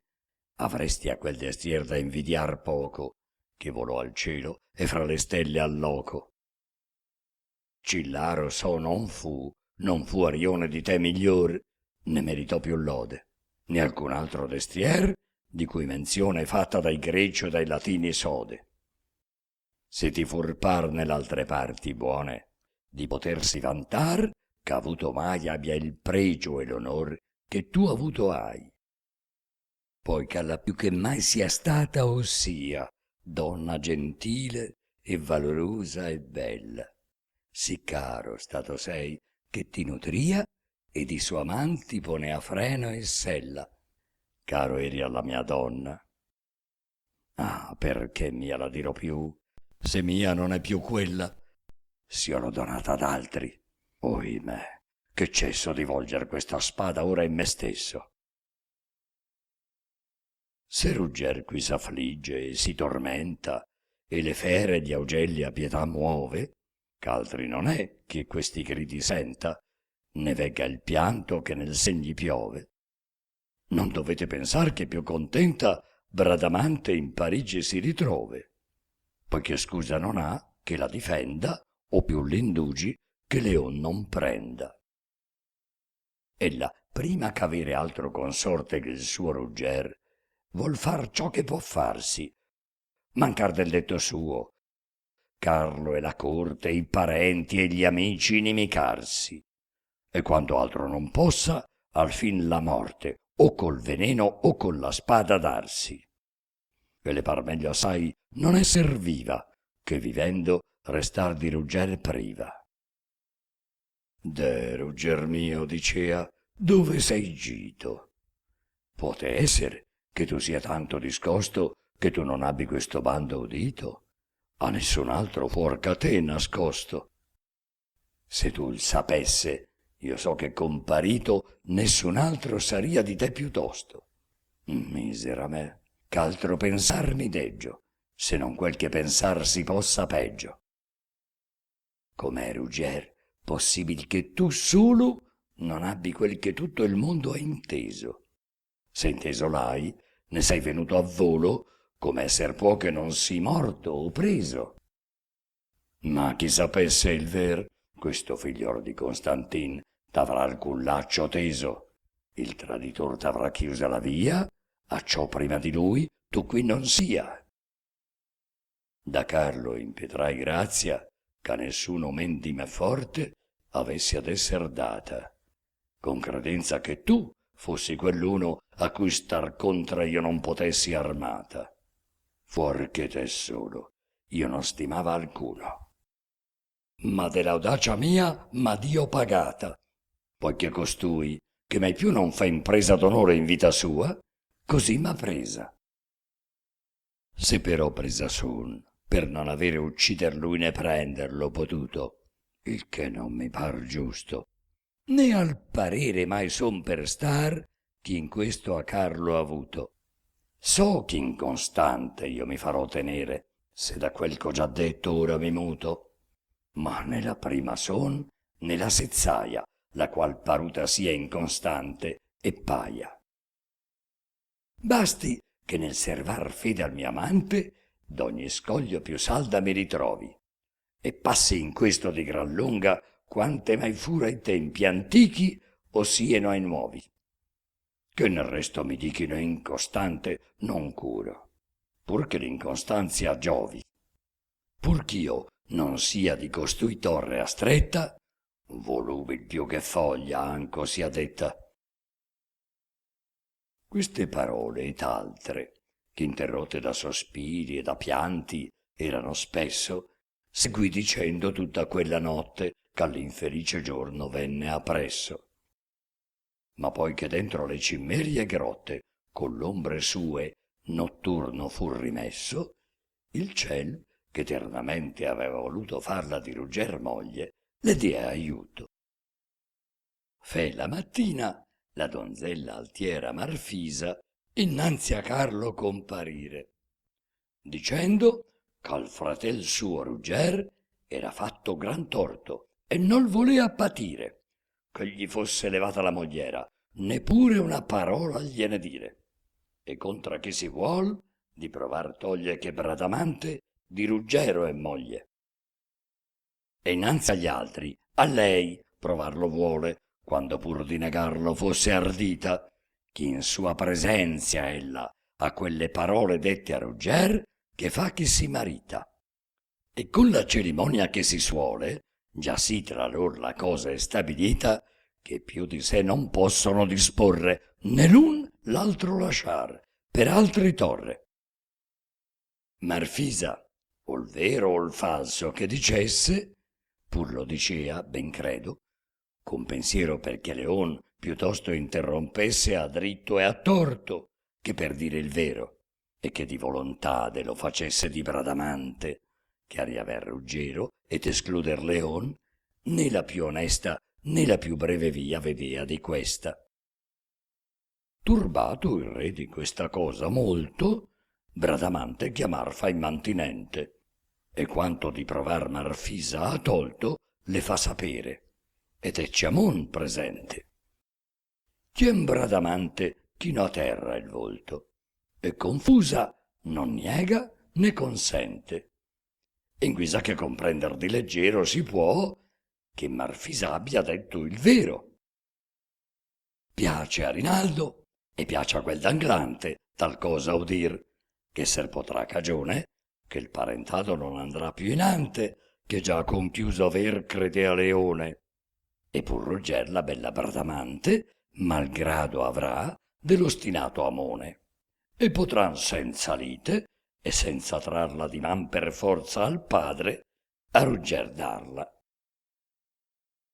avresti a quel destrier da invidiar poco, che volò al cielo e fra le stelle al loco. Cillaro so non fu Arione di te miglior, né meritò più lode, né alcun altro destrier, di cui menzione è fatta dai greci o dai latini sode. Se ti fur par nell'altre parti buone, di potersi vantar, ch'avuto mai abbia il pregio e l'onor che tu avuto hai. Poi che alla più che mai sia stata ossia donna gentile e valorosa e bella, sì caro stato sei che ti nutria e di suoi amanti pone a freno e sella. Caro eri alla mia donna. Ah, perché mia la dirò più, se mia non è più quella, s'io l'ho donata ad altri, Oimè, che cesso di volger questa spada ora in me stesso. Se Rugger qui s'affligge e si tormenta, e le fere gli augelli a pietà muove, ch'altri non è che questi gridi senta, ne vegga il pianto che nel sen gli piove. Non dovete pensar che più contenta Bradamante in Parigi si ritrove, poiché scusa non ha che la difenda, o più l'indugi che Leon non prenda. Ella, prima ch'avere altro consorte che il suo Rugger, vuol far ciò che può farsi, mancar del detto suo, Carlo e la corte, i parenti e gli amici inimicarsi, e quando altro non possa, al fin la morte, o col veneno o con la spada darsi. E le par meglio assai non esser viva, che vivendo restar di Rugger priva. De Rugger mio, dicea, dove sei gito? Puote essere che tu sia tanto discosto che tu non abbi questo bando udito, a nessun altro fuor che a te nascosto. Se tu il sapesse, io so che comparito nessun altro saria di te piuttosto. Misera me, ch'altro pensar mi deggio, se non quel che pensar si possa peggio. Com'è, Rugger, possibil che tu solo non abbi quel che tutto il mondo ha inteso? Se inteso l'hai, ne sei venuto a volo, come esser può che non si morto o preso. Ma chi sapesse il ver, questo figlior di Constantin t'avrà alcun laccio teso, il traditor t'avrà chiusa la via, acciò prima di lui tu qui non sia. Da Carlo impietrai grazia, ch'a nessuno men di me forte avessi ad esser data, con credenza che tu fossi quell'uno a cui star contra io non potessi armata. Fuor che te solo, io non stimava alcuno. Ma dell'audacia mia m'ha Dio pagata, poiché costui, che mai più non fa impresa d'onore in vita sua, così m'ha presa. Se però presa son, per non avere uccider lui né prenderlo potuto, il che non mi par giusto, né al parere mai son per star chi in questo a Carlo avuto. So ch'inconstante io mi farò tenere, se da quel ch'ho già detto ora mi muto, ma né la prima son, né la sezzaia, la qual paruta sia inconstante e paia. Basti che nel servar fede al mio amante, d'ogni scoglio più salda mi ritrovi, e passi in questo di gran lunga quante mai fura ai tempi antichi o sieno ai nuovi. Che nel resto mi dichino incostante non curo, pur che l'incostanzia giovi. Pur ch'io non sia di costui torre astretta, volubil più che foglia anco sia detta. Queste parole ed altre, che interrotte da sospiri e da pianti erano spesso, seguì dicendo tutta quella notte ch'all'infelice giorno venne appresso. Ma poi che dentro le cimmerie grotte con l'ombre sue notturno fu rimesso, il ciel, che eternamente aveva voluto farla di Rugger moglie, le die aiuto. Fe la mattina la donzella altiera Marfisa innanzi a Carlo comparire, dicendo ch'al fratel suo Rugger era fatto gran torto e non volea patire, che gli fosse levata la mogliera, neppure una parola gliene dire, e contra chi si vuol di provar toglie che Bradamante di Ruggero è moglie. E innanzi agli altri, a lei provarlo vuole, quando pur di negarlo fosse ardita, chi in sua presenzia ella a quelle parole dette a Rugger, che fa che si marita. E con la cerimonia che si suole, già sì tra lor la cosa è stabilita, che più di sé non possono disporre, né l'un l'altro lasciar, per altri torre. Marfisa, o il vero o il falso che dicesse, pur lo dicea, ben credo, con pensiero perché Leon piuttosto interrompesse a dritto e a torto, che per dire il vero, e che di volontade lo facesse di Bradamante, che a riaver Ruggero ed escluder Leon, né la più onesta né la più breve via vedea di questa. Turbato il re di questa cosa molto, Bradamante chiamar fa immantinente, e quanto di provar Marfisa ha tolto le fa sapere, ed è Ciamon presente. Tien Bradamante chino a terra il volto, e confusa non niega né consente. In guisa che comprender di leggero si può che Marfisa abbia detto il vero. Piace a Rinaldo e piace a quel d'Anglante tal cosa udir, che esser potrà cagione che il parentado non andrà più inante, che già conchiuso aver crede a Leone, e pur Rugger la bella Bradamante malgrado avrà dell'ostinato Amone, e potran senza lite e senza trarla di man per forza al padre a Rugger darla.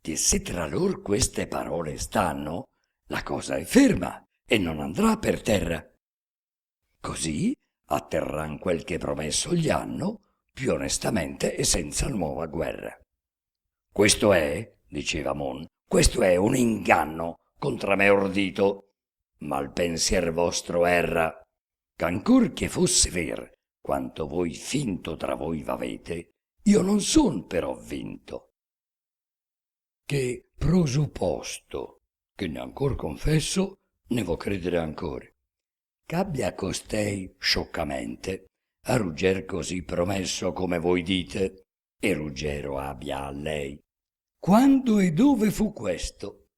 Che se tra lor queste parole stanno, la cosa è ferma e non andrà per terra. Così atterran quel che promesso gli hanno, più onestamente e senza nuova guerra. Questo è, diceva Mon, questo è un inganno contra me ordito, ma il pensier vostro erra, ch'ancor che fosse ver quanto voi finto tra voi v'avete, io non son però vinto. Che prosupposto, che ne ancor confesso, ne vo credere ancora, ch'abbia costei scioccamente a Rugger così promesso come voi dite, e Ruggero abbia a lei. Quando e dove fu questo?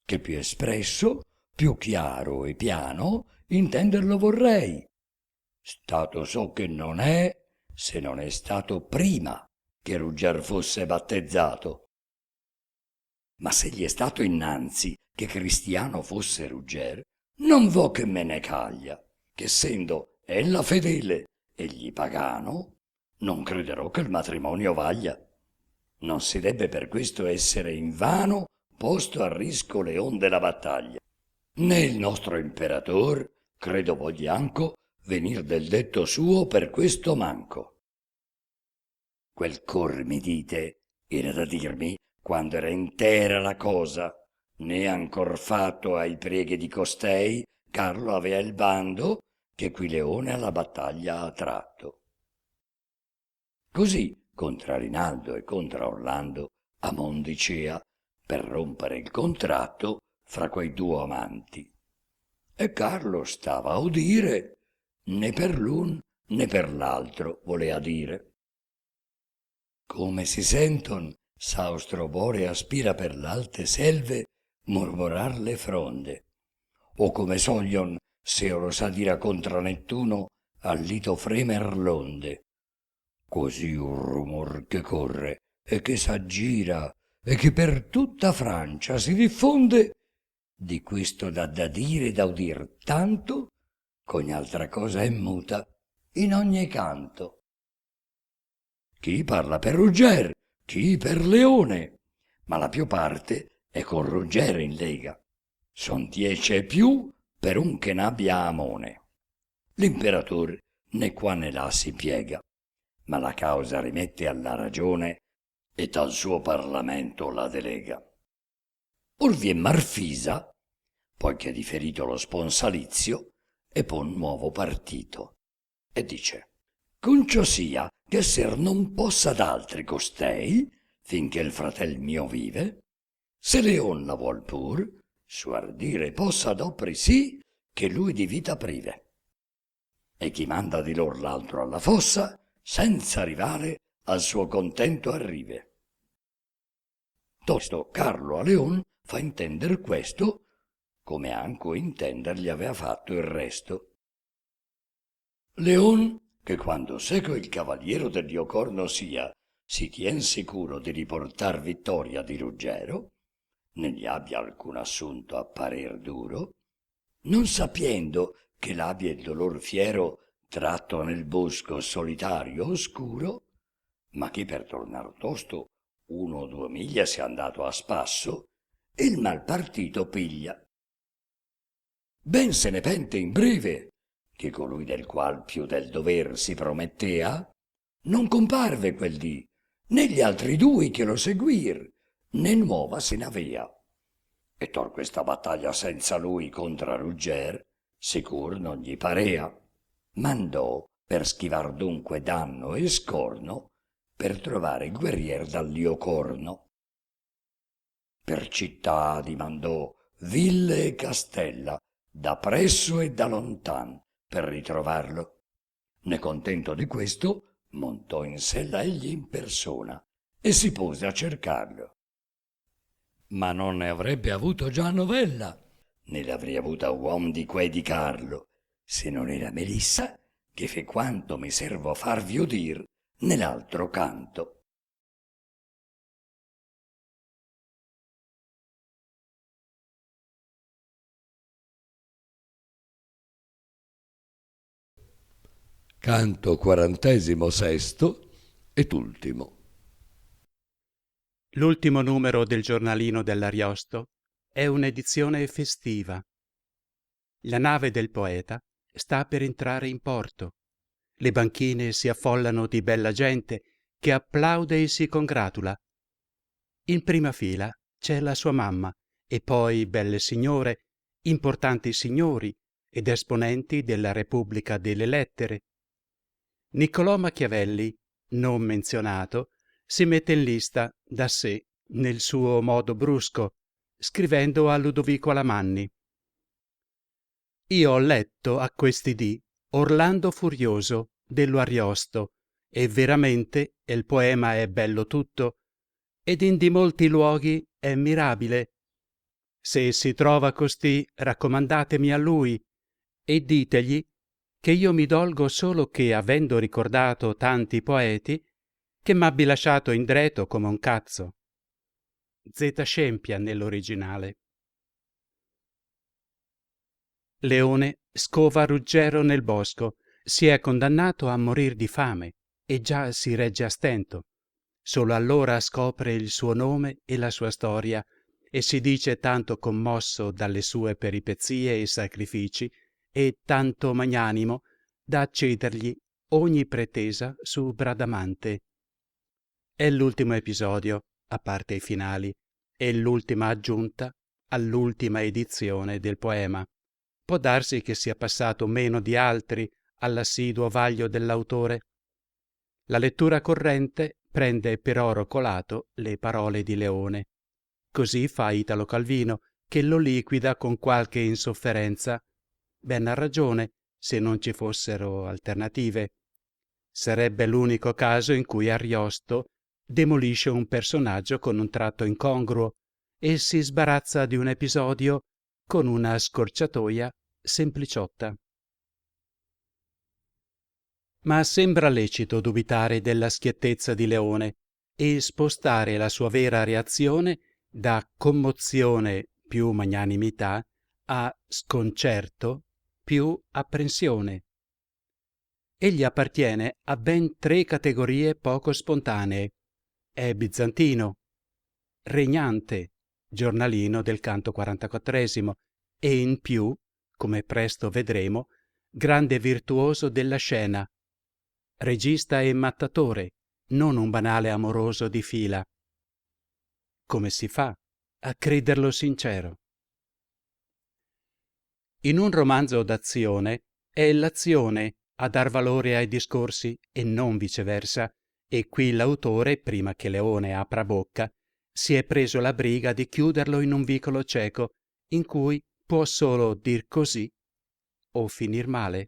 Che più espresso, più chiaro e piano intenderlo vorrei. Stato so che non è, se non è stato prima che Rugger fosse battezzato. Ma se gli è stato innanzi che cristiano fosse Rugger, non vo che me ne caglia, che essendo ella fedele egli pagano, non crederò che il matrimonio vaglia. Non si debbe per questo essere invano posto a risco leon della battaglia. Né il nostro imperator, credo voglianco, venir del detto suo per questo manco. Quel cor, mi dite, era da dirmi quando era intera la cosa, né ancor fatto ai prieghi di costei, Carlo avea il bando che qui Leone alla battaglia ha tratto. Così contra Rinaldo e contra Orlando Amon dicea per rompere il contratto fra quei due amanti. E Carlo stava a udire, né per l'un né per l'altro volea dire. Come si senton s'austro bore aspira per l'alte selve mormorar le fronde, o come soglion se oro s'adira contra Nettuno al lito fremer l'onde. Così un rumor che corre e che s'aggira e che per tutta Francia si diffonde, di questo dà da dire e da udir tanto, ch'ogni altra cosa è muta in ogni canto. Chi parla per Rugger, chi per Leone, ma la più parte è con Rugger in lega. Son 10 e più per un che n'abbia Amone. L'imperatore né qua né là si piega, ma la causa rimette alla ragione e al suo Parlamento la delega. Or vien Marfisa, poi che è diferito lo sponsalizio, e pon nuovo partito, e dice: concio sia che esser non possa d'altri costei, finché il fratel mio vive, se Leon la vuol pur, su ardire possa dopri sì che lui di vita prive. E chi manda di lor l'altro alla fossa, senza rivale al suo contento arrive. Tosto Carlo a Leon fa intender questo, come anco intender gli avea fatto il resto. Leon, che quando seco il cavaliero del Diocorno sia, si tien sicuro di riportar vittoria di Ruggero, né gli abbia alcun assunto a parer duro, non sapiendo che l'abbia il dolor fiero tratto nel bosco solitario oscuro, ma che per tornar tosto 1 o 2 miglia sia andato a spasso, e il mal partito piglia. Ben se ne pente in breve che colui del qual più del dover si promettea non comparve quel dì, né gli altri due che lo seguir, né nuova se n'avea. E tor questa battaglia senza lui contra Rugger, sicur non gli parea. Mandò per schivar dunque danno e scorno, per trovare guerrier dall'io corno. Per città dimandò ville e castella, da presso e da lontan, per ritrovarlo. Ne contento di questo, montò in sella egli in persona e si pose a cercarlo. Ma non ne avrebbe avuto già novella, né l'avrei avuta uom di que di Carlo, se non era Melissa, che fe quanto mi servo a farvi udir nell'altro canto. Canto 46 ed ultimo. L'ultimo numero del giornalino dell'Ariosto è un'edizione festiva. La nave del poeta sta per entrare in porto. Le banchine si affollano di bella gente che applaude e si congratula. In prima fila c'è la sua mamma e poi belle signore, importanti signori ed esponenti della Repubblica delle Lettere. Niccolò Machiavelli, non menzionato, si mette in lista da sé nel suo modo brusco, scrivendo a Ludovico Alamanni. Io ho letto a questi dì Orlando Furioso dello Ariosto e veramente il poema è bello tutto ed in di molti luoghi è mirabile. Se si trova costì raccomandatemi a lui e ditegli che io mi dolgo solo che, avendo ricordato tanti poeti, che m'abbi lasciato indreto come un cazzo. Z. Scempia nell'originale. Leone scova Ruggero nel bosco, si è condannato a morir di fame e già si regge a stento. Solo allora scopre il suo nome e la sua storia e si dice tanto commosso dalle sue peripezie e sacrifici e tanto magnanimo da accedergli ogni pretesa su Bradamante. È l'ultimo episodio, a parte i finali, e l'ultima aggiunta all'ultima edizione del poema. Può darsi che sia passato meno di altri all'assiduo vaglio dell'autore. La lettura corrente prende per oro colato le parole di Leone. Così fa Italo Calvino, che lo liquida con qualche insofferenza. Ben ha ragione, se non ci fossero alternative. Sarebbe l'unico caso in cui Ariosto demolisce un personaggio con un tratto incongruo e si sbarazza di un episodio con una scorciatoia sempliciotta. Ma sembra lecito dubitare della schiettezza di Leone e spostare la sua vera reazione da commozione più magnanimità a sconcerto più apprensione. Egli appartiene a ben 3 categorie poco spontanee. È bizantino, regnante, giornalino del canto 44esimo e in più, come presto vedremo, grande virtuoso della scena, regista e mattatore, non un banale amoroso di fila. Come si fa a crederlo sincero? In un romanzo d'azione è l'azione a dar valore ai discorsi e non viceversa, e qui l'autore, prima che Leone apra bocca, si è preso la briga di chiuderlo in un vicolo cieco, in cui può solo dir così o finir male.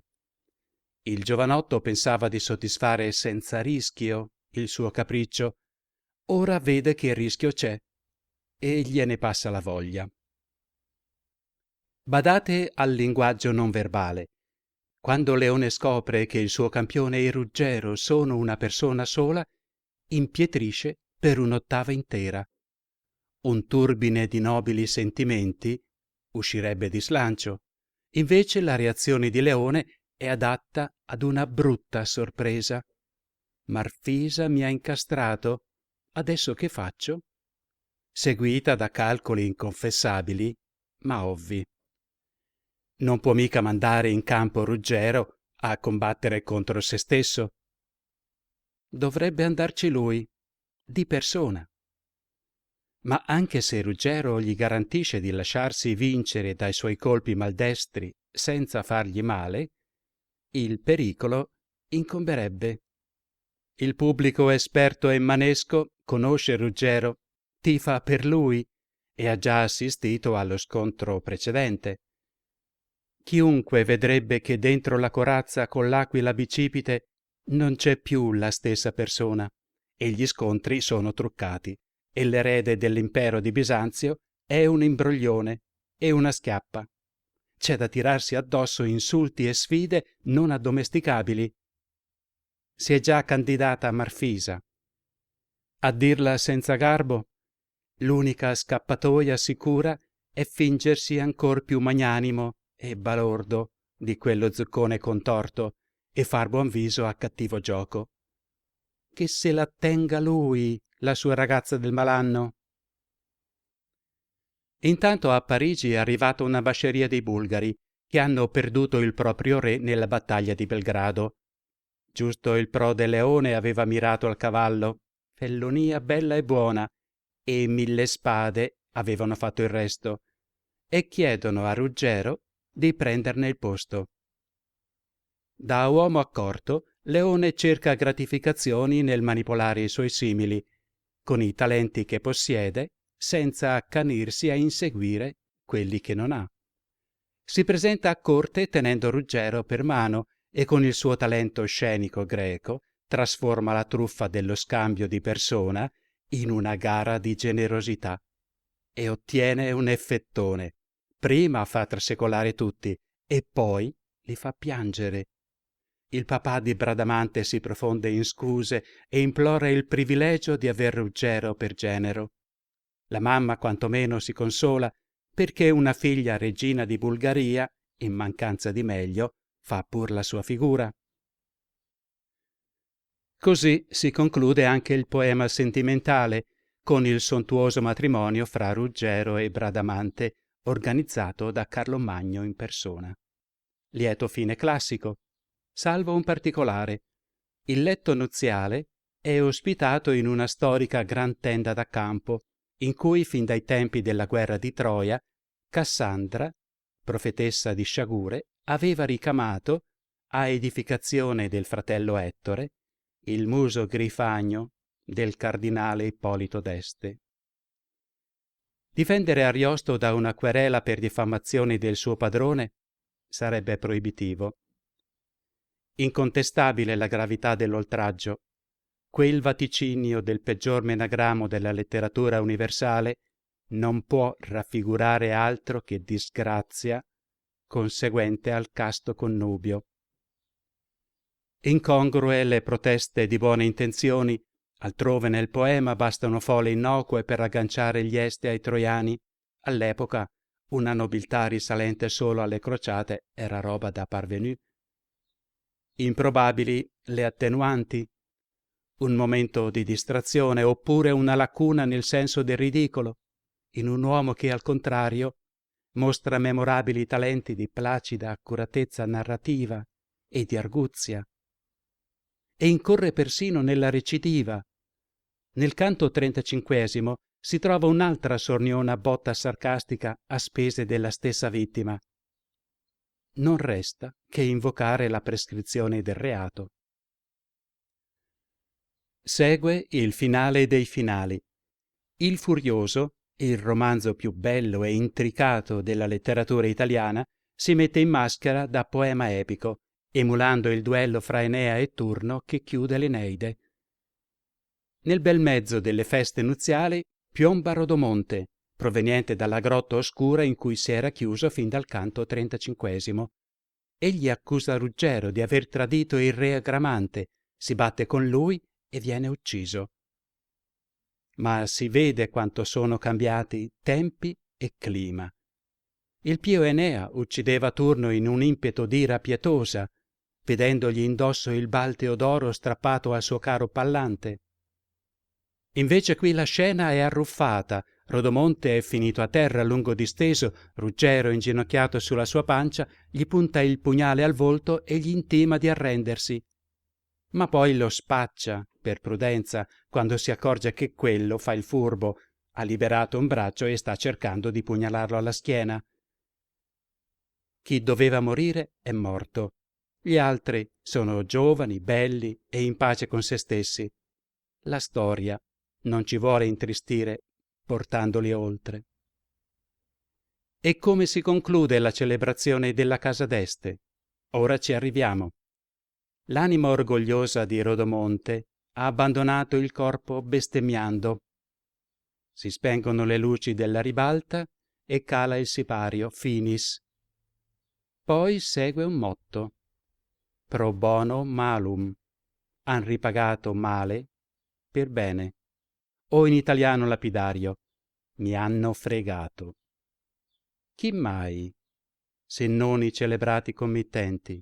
Il giovanotto pensava di soddisfare senza rischio il suo capriccio. Ora vede che il rischio c'è e gliene passa la voglia. Badate al linguaggio non verbale. Quando Leone scopre che il suo campione e Ruggero sono una persona sola, impietrisce per un'ottava intera. Un turbine di nobili sentimenti uscirebbe di slancio. Invece la reazione di Leone è adatta ad una brutta sorpresa. Marfisa mi ha incastrato, adesso che faccio? Seguita da calcoli inconfessabili, ma ovvi. Non può mica mandare in campo Ruggero a combattere contro se stesso. Dovrebbe andarci lui, di persona. Ma anche se Ruggero gli garantisce di lasciarsi vincere dai suoi colpi maldestri senza fargli male, il pericolo incomberebbe. Il pubblico esperto e manesco conosce Ruggero, tifa per lui e ha già assistito allo scontro precedente. Chiunque vedrebbe che dentro la corazza con l'aquila bicipite non c'è più la stessa persona e gli scontri sono truccati e l'erede dell'impero di Bisanzio è un imbroglione e una schiappa. C'è da tirarsi addosso insulti e sfide non addomesticabili. Si è già candidata a Marfisa. A dirla senza garbo, l'unica scappatoia sicura è fingersi ancor più magnanimo e balordo di quello zuccone contorto e far buon viso a cattivo gioco. Che se la tenga lui, la sua ragazza del malanno. Intanto a Parigi è arrivata una basceria dei bulgari che hanno perduto il proprio re nella battaglia di Belgrado. Giusto il prode Leone aveva mirato al cavallo, fellonia bella e buona, e 1000 spade avevano fatto il resto, e chiedono a Ruggero di prenderne il posto. Da uomo accorto, Leone cerca gratificazioni nel manipolare i suoi simili, con i talenti che possiede, senza accanirsi a inseguire quelli che non ha. Si presenta a corte tenendo Ruggero per mano e con il suo talento scenico greco trasforma la truffa dello scambio di persona in una gara di generosità e ottiene un effettone. Prima fa trasecolare tutti e poi li fa piangere. Il papà di Bradamante si profonde in scuse e implora il privilegio di aver Ruggero per genero. La mamma quantomeno si consola perché una figlia regina di Bulgaria, in mancanza di meglio, fa pur la sua figura. Così si conclude anche il poema sentimentale con il sontuoso matrimonio fra Ruggero e Bradamante, organizzato da Carlo Magno in persona. Lieto fine classico, salvo un particolare. Il letto nuziale è ospitato in una storica gran tenda da campo, in cui fin dai tempi della guerra di Troia, Cassandra, profetessa di sciagure, aveva ricamato, a edificazione del fratello Ettore, il muso grifagno del cardinale Ippolito d'Este. Difendere Ariosto da una querela per diffamazione del suo padrone sarebbe proibitivo. Incontestabile la gravità dell'oltraggio. Quel vaticinio del peggior menagramo della letteratura universale non può raffigurare altro che disgrazia conseguente al casto connubio. Incongrue le proteste di buone intenzioni, altrove nel poema bastano fole innocue per agganciare gli Esti ai Troiani. All'epoca una nobiltà risalente solo alle crociate era roba da parvenu. Improbabili le attenuanti, un momento di distrazione oppure una lacuna nel senso del ridicolo, in un uomo che al contrario mostra memorabili talenti di placida accuratezza narrativa e di arguzia, e incorre persino nella recidiva. Nel canto 35 si trova un'altra sorniona botta sarcastica a spese della stessa vittima. Non resta che invocare la prescrizione del reato. Segue il finale dei finali. Il Furioso, il romanzo più bello e intricato della letteratura italiana, si mette in maschera da poema epico, emulando il duello fra Enea e Turno che chiude l'Eneide. Nel bel mezzo delle feste nuziali piomba Rodomonte, proveniente dalla grotta oscura in cui si era chiuso fin dal canto 35. Egli accusa Ruggero di aver tradito il re Agramante, si batte con lui e viene ucciso. Ma si vede quanto sono cambiati tempi e clima. Il pio Enea uccideva Turno in un impeto d'ira pietosa, vedendogli indosso il balteo d'oro strappato al suo caro Pallante. Invece qui la scena è arruffata, Rodomonte è finito a terra lungo disteso, Ruggero inginocchiato sulla sua pancia gli punta il pugnale al volto e gli intima di arrendersi. Ma poi lo spaccia, per prudenza, quando si accorge che quello fa il furbo, ha liberato un braccio e sta cercando di pugnalarlo alla schiena. Chi doveva morire è morto. Gli altri sono giovani, belli e in pace con se stessi. La storia non ci vuole intristire portandoli oltre. E come si conclude la celebrazione della casa d'Este? Ora ci arriviamo. L'anima orgogliosa di Rodomonte ha abbandonato il corpo bestemmiando. Si spengono le luci della ribalta e cala il sipario finis. Poi segue un motto: pro bono malum. Han ripagato male per bene. O in italiano lapidario: mi hanno fregato. Chi mai, se non i celebrati committenti?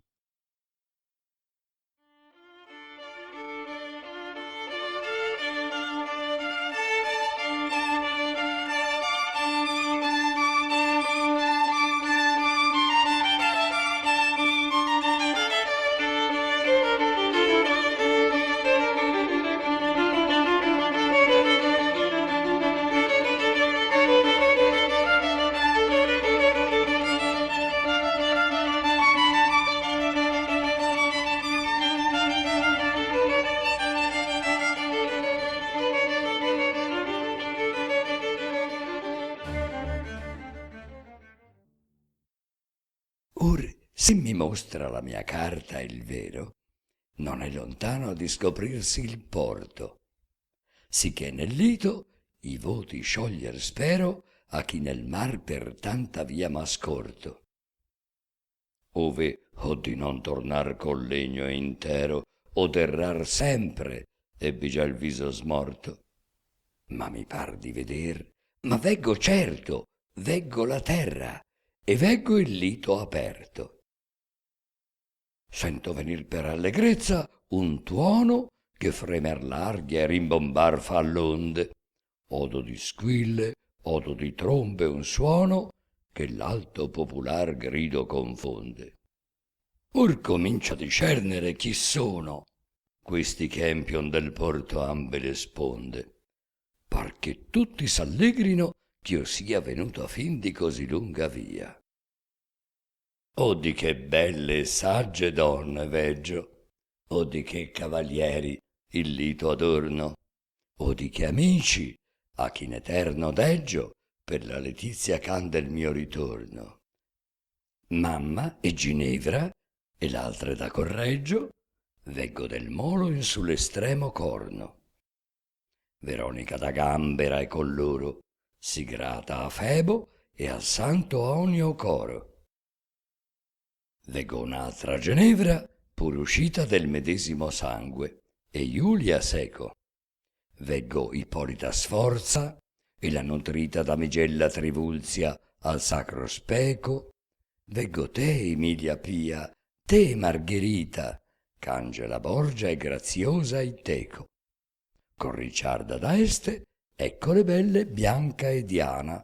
Or, se mi mostra la mia carta il vero, non è lontano di scoprirsi il porto, sicché nel lito i voti scioglier spero a chi nel mar per tanta via m'ha scorto. Ove ho di non tornar col legno intero, o terrar sempre, ebbi già il viso smorto. Ma mi par di veder, ma veggo certo, veggo la terra, e veggo il lito aperto. Sento venir per allegrezza un tuono che fremer l'arghia e rimbombar fa l'onde. Odo di squille, odo di trombe un suono che l'alto popolar grido confonde. Or comincio a discernere chi sono questi che empion del porto ambe le sponde, par che tutti s'allegrino ch'io sia venuto a fin di così lunga via. O di che belle e sagge donne veggio, o di che cavalieri il lito adorno, o di che amici a chi in eterno deggio per la letizia can del mio ritorno. Mamma e Ginevra e l'altre da Correggio veggo del molo in sull'estremo corno. Veronica da Gambera e con loro si grata a Febo e al santo Onio coro. Veggo un'altra Ginevra pur uscita del medesimo sangue e Giulia seco. Veggo Ippolita Sforza e la nutrita damigella Trivulzia al sacro speco. Veggo te, Emilia Pia, te, Margherita, ch'Angela Borgia e graziosa Iteco. Con Ricciarda da Este, ecco le belle Bianca e Diana,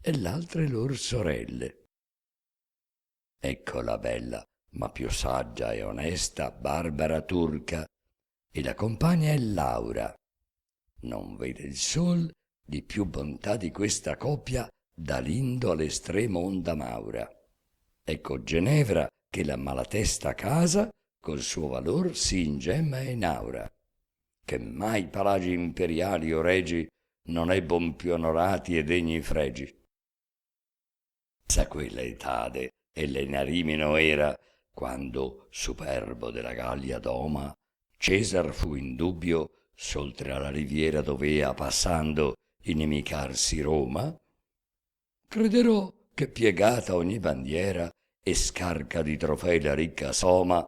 e l'altre lor sorelle. Ecco la bella, ma più saggia e onesta, Barbara Turca, e la compagna è Laura. Non vede il sol di più bontà di questa coppia da Lindo all'estremo onda Maura. Ecco Ginevra che la malatesta casa col suo valor si ingemma e inaura, che mai palagi imperiali o regi non ebbon più onorati e degni fregi. Sa quella etade e l'enarimino era, quando, superbo della Gallia Doma, Cesar fu in dubbio, s'oltre alla riviera dovea, passando, inimicarsi Roma? Crederò che piegata ogni bandiera e scarca di trofei la ricca soma,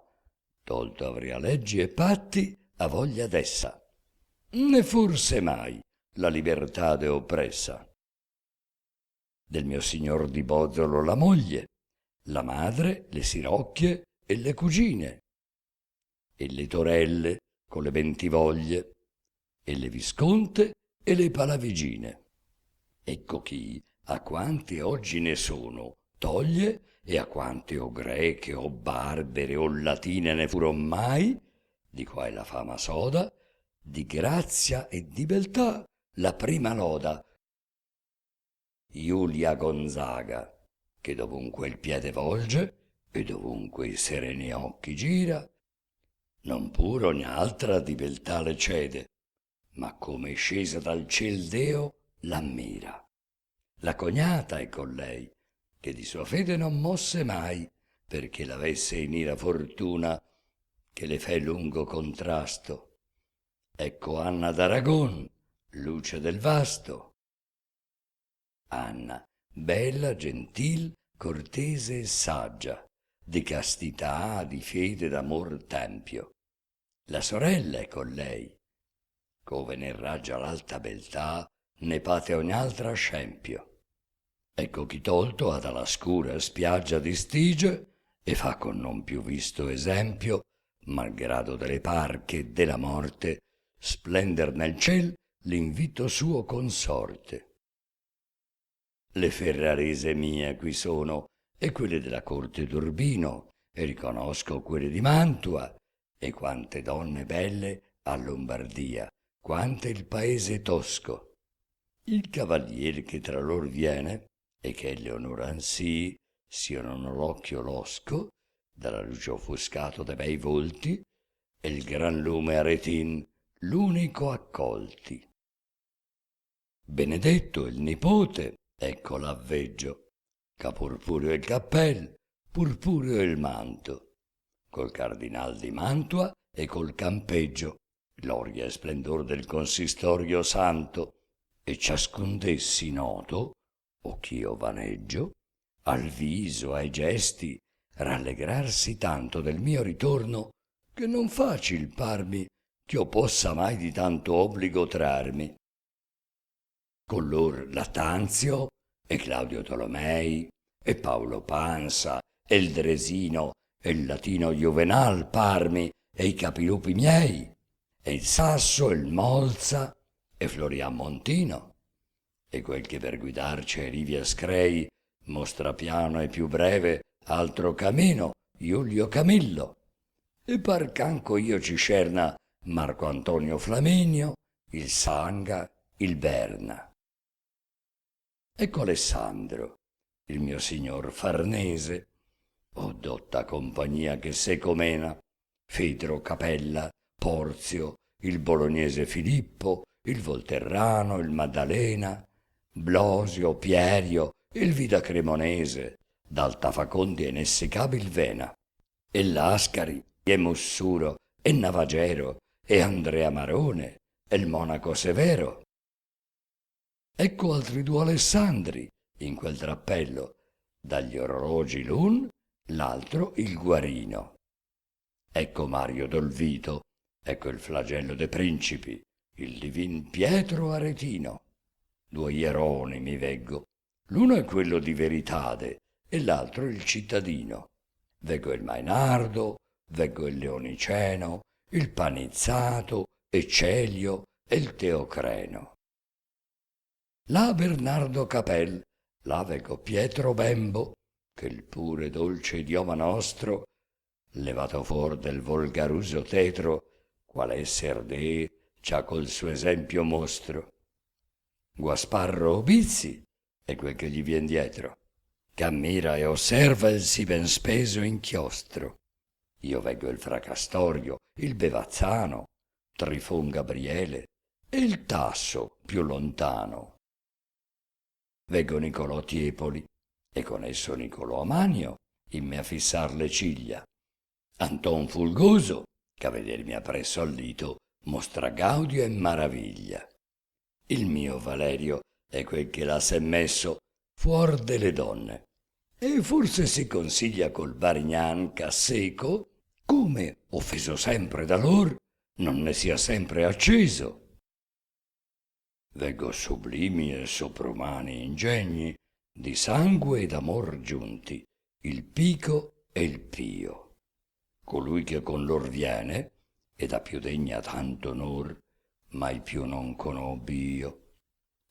tolto avria leggi e patti a voglia d'essa, né forse mai la libertade oppressa. Del mio signor di Bozzolo la moglie, la madre, le sirocchie e le cugine, e le torelle con le bentivoglie, e le visconte e le palavigine. Ecco chi, a quanti oggi ne sono, toglie, e a quante o greche o barbere o latine ne furon mai, di qua è la fama soda, di grazia e di beltà la prima loda, Giulia Gonzaga, che dovunque il piede volge e dovunque i sereni occhi gira, non pur ogni altra di beltà le cede, ma come scesa dal ciel Deo l'ammira. La cognata è con lei, che di sua fede non mosse mai, perché l'avesse in ira fortuna, che le fe lungo contrasto. Ecco Anna d'Aragon, luce del vasto. Anna, bella, gentil, cortese e saggia, di castità, di fede, d'amor tempio. La sorella è con lei, cove ne raggia l'alta beltà, ne pate ogni altra scempio. Ecco chi tolto ad alla scura spiaggia di Stige e fa con non più visto esempio, malgrado delle parche e della morte, splender nel ciel l'invito suo consorte. Le ferrarese mie qui sono e quelle della corte d'Urbino, e riconosco quelle di Mantua, e quante donne belle a Lombardia, quante il paese tosco. Il cavalier che tra lor viene, e che le onoran sì, siano l'occhio losco, dalla luce offuscato dai bei volti, e il gran lume aretin, l'unico accolti. Benedetto il nipote, ecco l'avveggio, c'ha purpureo il cappel, purpureo il manto, col cardinal di Mantua e col campeggio, gloria e splendor del consistorio santo, e ciascun d'essi noto, o ch'io vaneggio, al viso, ai gesti, rallegrarsi tanto del mio ritorno, che non facil parmi ch'io possa mai di tanto obbligo trarmi. Con lor Lattanzio e Claudio Tolomei e Paolo Pansa e il Dresino e il latino Juvenal parmi e i capilupi miei e il Sasso e il Molza e Florian Montino e quel che per guidarci ai rivi Ascrei mostra piano e più breve altro camino, Giulio Camillo, e par c'anco io ci scerna Marco Antonio Flaminio, il Sanga, il Berna. Ecco Alessandro, il mio signor Farnese, o dotta compagnia che secomena, Fedro Capella, Porzio, il bolognese Filippo, il Volterrano, il Maddalena, Blosio, Pierio, il Vida Cremonese, d'Altafacondi e Nessicabil Vena, e Lascari, e Mussuro, e Navagero, e Andrea Marone, e il Monaco Severo. Ecco altri due Alessandri in quel drappello, dagli orologi l'un, l'altro il Guarino. Ecco Mario Dolvito, ecco il flagello dei principi, il divin Pietro Aretino. Due ieroni mi veggo, l'uno è quello di Veritade e l'altro il cittadino. Veggo il Mainardo, veggo il Leoniceno, il Panizzato, e Celio e il Teocreno. Là Bernardo Capel, là veggo Pietro Bembo, che il pure dolce idioma nostro, levato fuor del volgaruso tetro, qual esser dee, c'ha col suo esempio mostro. Guasparro Obizzi è quel che gli vien dietro, che ammira e osserva il sì ben speso inchiostro. Io veggo il Fracastorio, il Bevazzano, Trifon Gabriele e il Tasso più lontano. Veggo Nicolò Tiepoli e con esso Nicolò Amanio in me a fissar le ciglia. Anton Fulgoso, che a vedermi appresso al lito mostra gaudio e maraviglia. Il mio Valerio è quel che l'ha s'è messo fuor delle donne e forse si consiglia col Varignan Casseco come, offeso sempre da lor, non ne sia sempre acceso. Veggo sublimi e soprumani ingegni, di sangue e d'amor giunti, il Pico e il Pio. Colui che con lor viene, ed ha più degna tanto onor, mai più non conobbi io.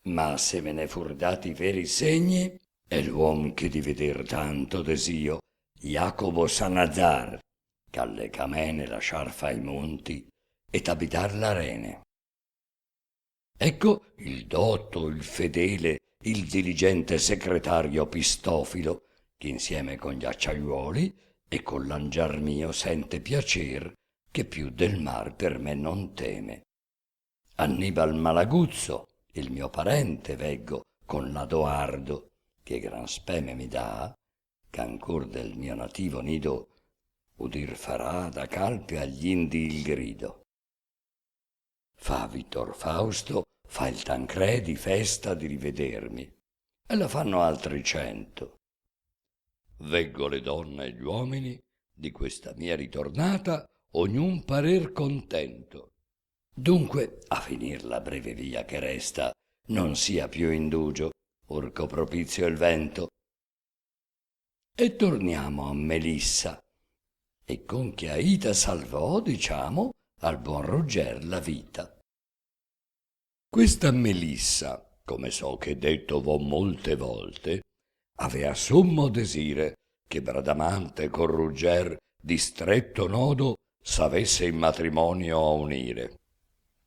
Ma se me ne fur dati veri segni, è l'uom che di veder tanto desio, Jacobo Sanazar, ch'alle camene lasciar fa i monti, et abitar l'arene. Ecco il dotto, il fedele il diligente segretario Pistofilo, che insieme con gli acciaiuoli e con l'angiar mio sente piacer, che più del mar per me non teme. Annibal Malaguzzo, il mio parente, veggo con l'Adoardo, che gran speme mi dà, ch'ancor del mio nativo nido udir farà da calpe agli indi il grido. Fa Vittor Fausto, fa il Tancredi festa di rivedermi, e la fanno altri 100. Veggo le donne e gli uomini di questa mia ritornata, ognun parer contento. Dunque, a finir la breve via che resta, non sia più indugio, orco propizio il vento. E torniamo a Melissa, e con che Aida salvò, diciamo, al buon Roger la vita. Questa Melissa, come so che detto vo molte volte, avea sommo desire che Bradamante con Ruger di stretto nodo s'avesse in matrimonio a unire,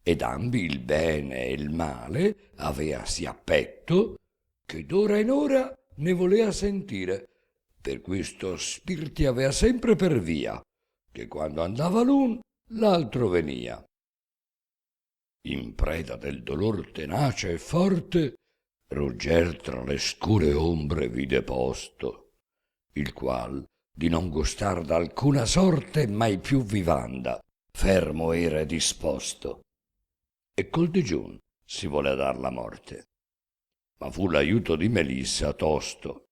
ed ambi il bene e il male avea sì a petto che d'ora in ora ne volea sentire. Per questo spirti avea sempre per via, che quando andava l'un, l'altro venia. In preda del dolor tenace e forte, Roger tra le scure ombre vide posto, il qual, di non gustar d'alcuna sorte mai più vivanda, fermo era disposto, e col digiun si volea dar la morte. Ma fu l'aiuto di Melissa tosto,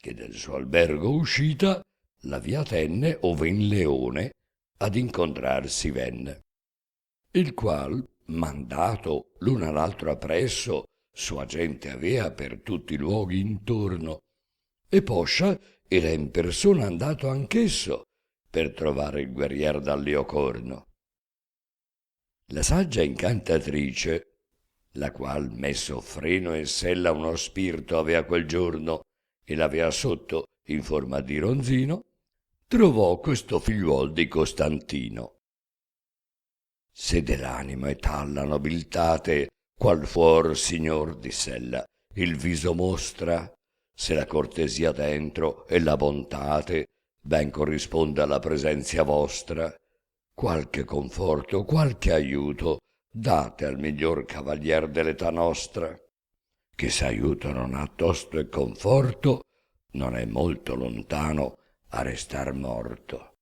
che del suo albergo uscita la via tenne ove in leone ad incontrarsi venne, il qual, mandato l'un all'altro appresso, sua gente avea per tutti i luoghi intorno, e poscia era in persona andato anch'esso per trovare il guerrier dal Leocorno. La saggia incantatrice, la qual messo freno e sella uno spirito avea quel giorno e l'avea sotto in forma di ronzino, trovò questo figliuol di Costantino. Se dell'animo è tal la nobiltate, qual fuor, signor, diss'ella, il viso mostra, se la cortesia dentro e la bontate ben corrisponde alla presenzia vostra, qualche conforto, qualche aiuto date al miglior cavalier dell'età nostra, che se aiuto non ha tosto e conforto, non è molto lontano a restar morto.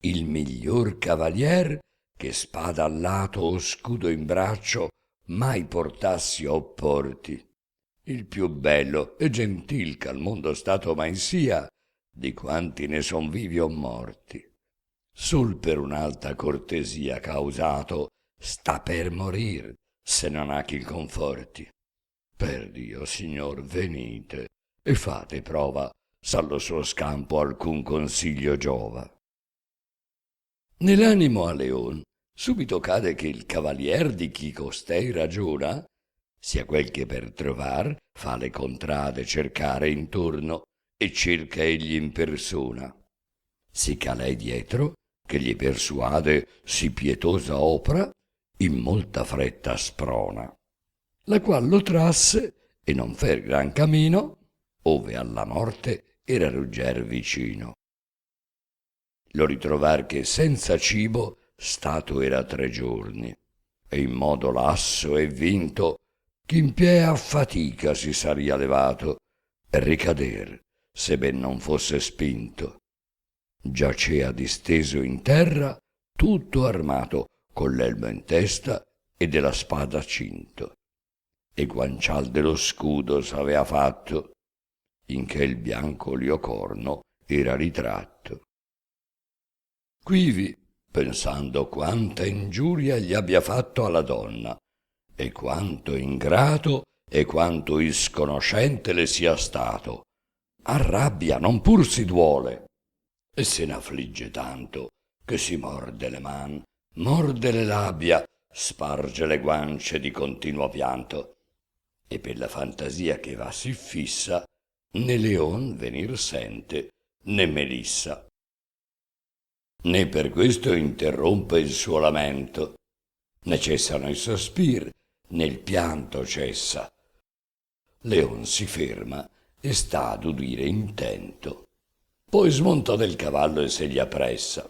Il miglior cavalier che spada al lato o scudo in braccio mai portassi a opporti, il più bello e gentil che al mondo stato mai sia, di quanti ne son vivi o morti. Sul per un'alta cortesia causato sta per morir, se non ha chi il conforti. Per Dio, signor, venite e fate prova s'allo suo scampo alcun consiglio giova. Nell'animo a Leon subito cade che il cavalier di chi costei ragiona sia quel che per trovar fa le contrade cercare intorno e cerca egli in persona. Si ca lei dietro, che gli persuade si pietosa opra, in molta fretta sprona, la qual lo trasse e non fer gran camino, ove alla morte era Rugger vicino. Lo ritrovar che senza cibo stato era 3 giorni, e in modo lasso e vinto, ch'in pie a fatica si saria levato, e ricader, se ben non fosse spinto. Giacea disteso in terra, tutto armato, con l'elmo in testa e della spada cinto, e guancial dello scudo s'avea fatto, in che il bianco Liocorno era ritratto. Quivi, pensando quanta ingiuria gli abbia fatto alla donna, e quanto ingrato e quanto isconoscente le sia stato, arrabbia non pur si duole, e se n'affligge tanto che si morde le man, morde le labbia, sparge le guance di continuo pianto, e per la fantasia che va si fissa, né Leon venir sente, né Melissa. Né per questo interrompe il suo lamento, né cessano i sospir, né il pianto cessa, Leon si ferma e sta ad udire intento. Poi smonta del cavallo e se gli appressa.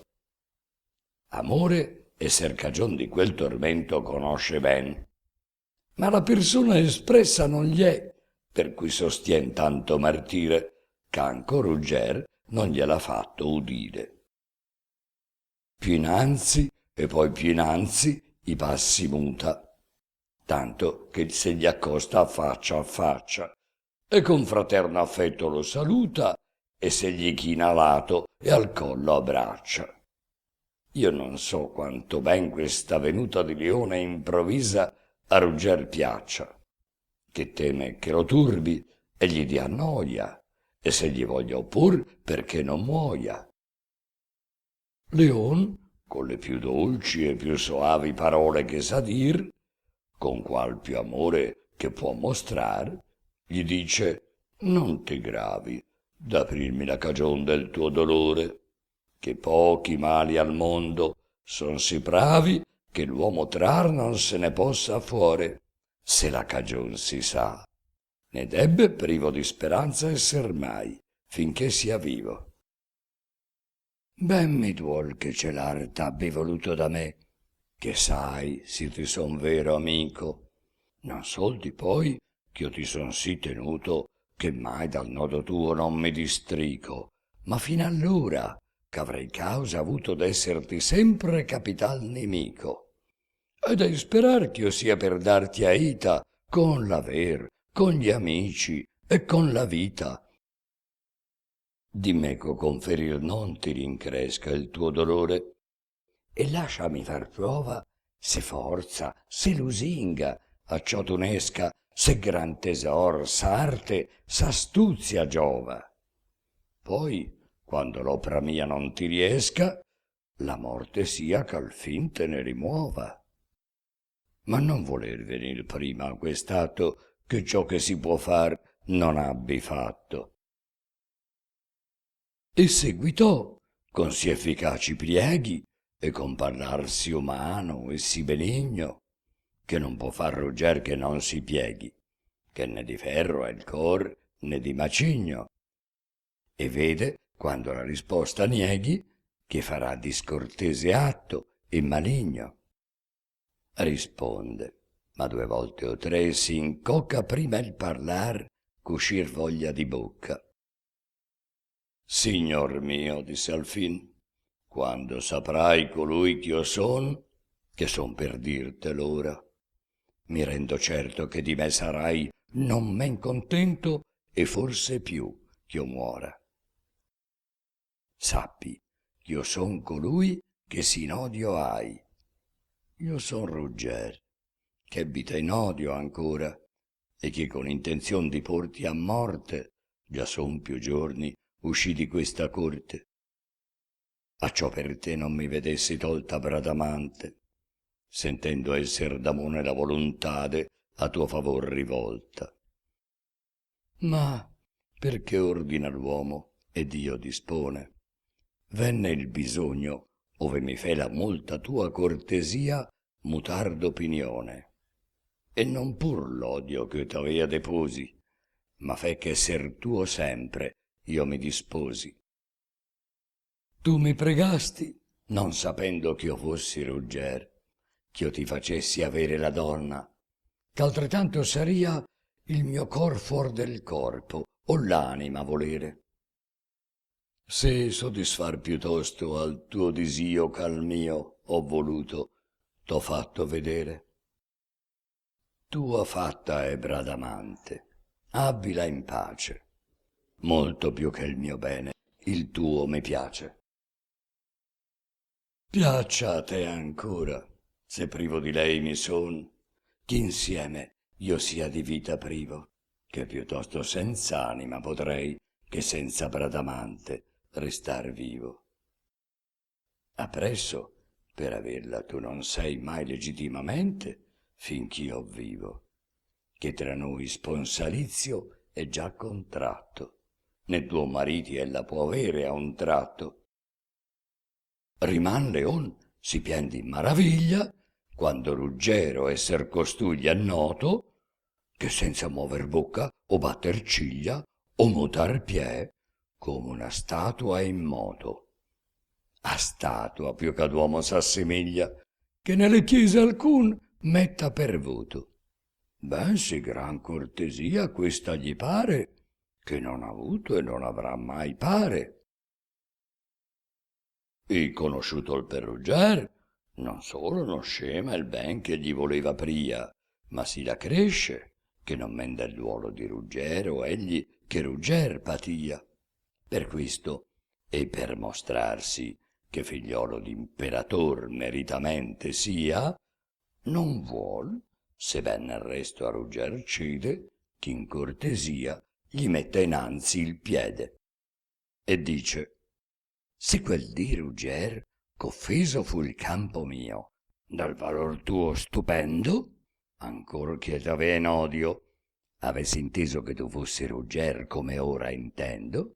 Amore, esser cagion di quel tormento, conosce ben, ma la persona espressa non gli è, per cui sostien tanto martire, ch'anco Rugger non gliel'ha fatto udire. Più innanzi e poi più innanzi i passi muta, tanto che se gli accosta a faccia, e con fraterno affetto lo saluta, e se gli china a lato e al collo abbraccia. Io non so quanto ben questa venuta di Leone improvvisa a Rugger piaccia, che teme che lo turbi e gli dia noia, e se gli voglia oppur perché non muoia. Leon, con le più dolci e più soavi parole che sa dir, con qual più amore che può mostrar, gli dice: non ti gravi d'aprirmi la cagion del tuo dolore, che pochi mali al mondo son sì bravi che l'uomo trar non se ne possa fuore, se la cagion si sa, né debbe privo di speranza esser mai, finché sia vivo. Ben mi duol che celar t'abbi voluto da me, che sai, si ti son vero amico, non soldi poi ch'io ti son sì tenuto, che mai dal nodo tuo non mi districo, ma fin allora ch'avrei causa avuto d'esserti sempre capital nemico. Ed è sperar ch'io sia per darti aita con l'aver, con gli amici e con la vita. Dimmeco conferir non ti rincresca il tuo dolore, e lasciami far prova se forza, se lusinga, acciò t'unesca, se gran tesor, s'arte, s'astuzia giova. Poi, quando l'opra mia non ti riesca, la morte sia ch'al fin te ne rimuova. Ma non voler venir prima a quest'atto, che ciò che si può far non abbi fatto. E seguitò con sì efficaci prieghi e con parlar sì umano e sì benigno, che non può far Rugger che non si pieghi, che né di ferro è il cor né di macigno, e vede quando la risposta nieghi che farà discortese atto e maligno. Risponde, ma 2 volte o 3 si incocca prima il parlar c'uscir voglia di bocca. Signor mio, disse alfin, quando saprai colui ch'io son, che son per dirtelo ora, mi rendo certo che di me sarai non men contento e forse più ch'io muora. Sappi ch'io son colui che sin odio hai. Io son Rugger, che abita in odio ancora, e che con intenzion di porti a morte già son più giorni uscì di questa corte. Acciò per te non mi vedessi tolta Bradamante, sentendo esser d'amore la volontade a tuo favor rivolta. Ma perché ordina l'uomo e Dio dispone, venne il bisogno, ove mi fe la molta tua cortesia, mutar d'opinione, e non pur l'odio che t'avea deposi, ma fe che esser tuo sempre io mi disposi. Tu mi pregasti, non sapendo ch'io fossi Rugger, ch'io ti facessi avere la donna, ch'altrettanto saria il mio cor fuor del corpo o l'anima volere. Se soddisfar piuttosto al tuo disio ch'al mio ho voluto, t'ho fatto vedere. Tua fatta è Bradamante, abbila in pace, molto più che il mio bene, il tuo mi piace. Piaccia a te ancora, se privo di lei mi son, ch'insieme io sia di vita privo, che piuttosto senza anima potrei che senza Bradamante restar vivo. Appresso, per averla tu non sei mai legittimamente, finch'io vivo, che tra noi sponsalizio è già contratto, né tuo mariti ella può avere a un tratto. Riman Leon si pien di maraviglia, quando Ruggero esser costui gli è noto, che senza muover bocca o batter ciglia o mutar piè, come una statua in moto. A statua più che ad uomo s'assimiglia, che nelle chiese alcun metta per voto. Ben sì gran cortesia questa gli pare, che non ha avuto e non avrà mai pare. E conosciuto il perugger, non solo non scema il ben che gli voleva pria, ma si la cresce, che non menda il duolo di Ruggero egli che Rugger patia. Per questo, e per mostrarsi che figliolo d'imperator meritamente sia, non vuol, se ben nel resto a Rugger cede, ch'in cortesia gli metta innanzi il piede. E dice: se quel dì Rugger, ch'offeso fu il campo mio, dal valor tuo stupendo, ancor che t'avea in odio, avessi inteso che tu fossi Rugger come ora intendo,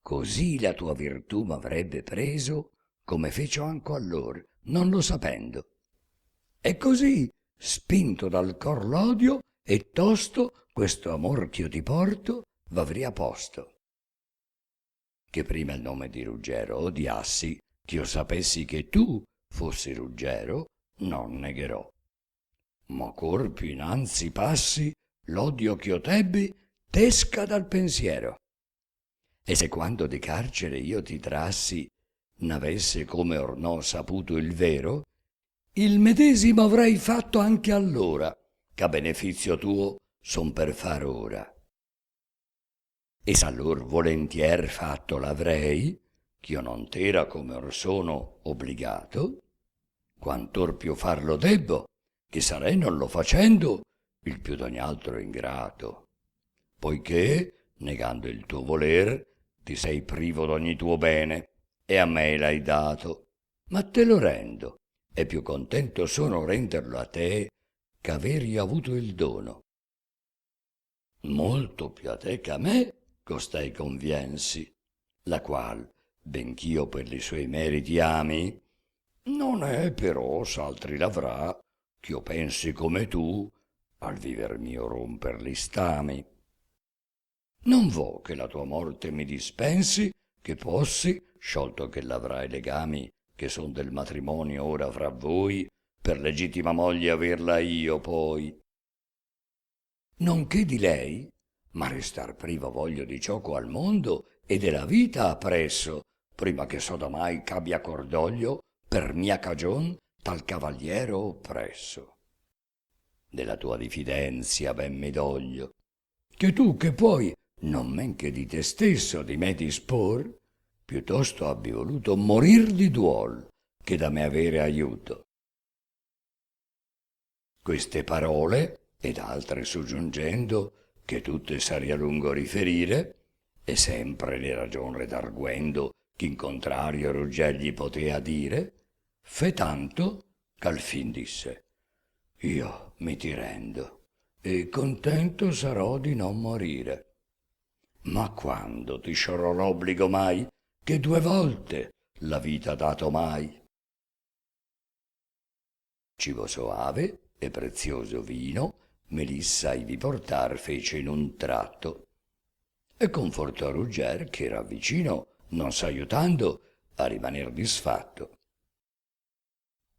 così la tua virtù m'avrebbe preso, come fece anco allor, non lo sapendo. E così, spinto dal cor l'odio, e tosto questo amor ch'io ti porto, v'avria posto. Che prima il nome di Ruggero odiassi, ch'io sapessi che tu fossi Ruggero, non negherò. Ma cor più innanzi passi, l'odio ch'io tebbi t'esca dal pensiero. E se quando di carcere io ti trassi, n'avesse come or no saputo il vero, il medesimo avrei fatto anche allora, ch'a benefizio tuo son per far ora. E s'allor volentier fatto l'avrei, ch'io non t'era come or sono obbligato, quantor più farlo debbo, che sarei non lo facendo il più d'ogni altro ingrato, poiché, negando il tuo voler, ti sei privo d'ogni tuo bene, e a me l'hai dato, ma te lo rendo, e più contento sono renderlo a te, ch'aver io avuto il dono. Molto più a te che a me costei conviensi, la qual, bench'io per li suoi meriti ami, non è però s'altri l'avrà, ch'io pensi come tu, al viver mio romper gli stami. Non vo che la tua morte mi dispensi, che possi, sciolto che l'avrai legami che son del matrimonio ora fra voi, per legittima moglie averla io poi. Nonché di lei, ma restar privo voglio di gioco al mondo e della vita appresso, prima che sodamai c'abbia cordoglio per mia cagion tal cavaliero oppresso. Della tua diffidenzia ben mi doglio, che tu che puoi, non men che di te stesso di me dispor, piuttosto abbi voluto morir di duol che da me avere aiuto. Queste parole, ed altre soggiungendo, che tutte saria lungo riferire, e sempre le ragion redarguendo ch'in contrario Rugger gli potea dire, fe tanto ch'al fin disse: io mi ti rendo, e contento sarò di non morire. Ma quando ti sciorrò l'obbligo mai, che 2 volte la vita dato mai? Cibo soave e prezioso vino Melissa ivi portar fece in un tratto, e confortò Rugger che era vicino, non s'aiutando, a rimaner disfatto.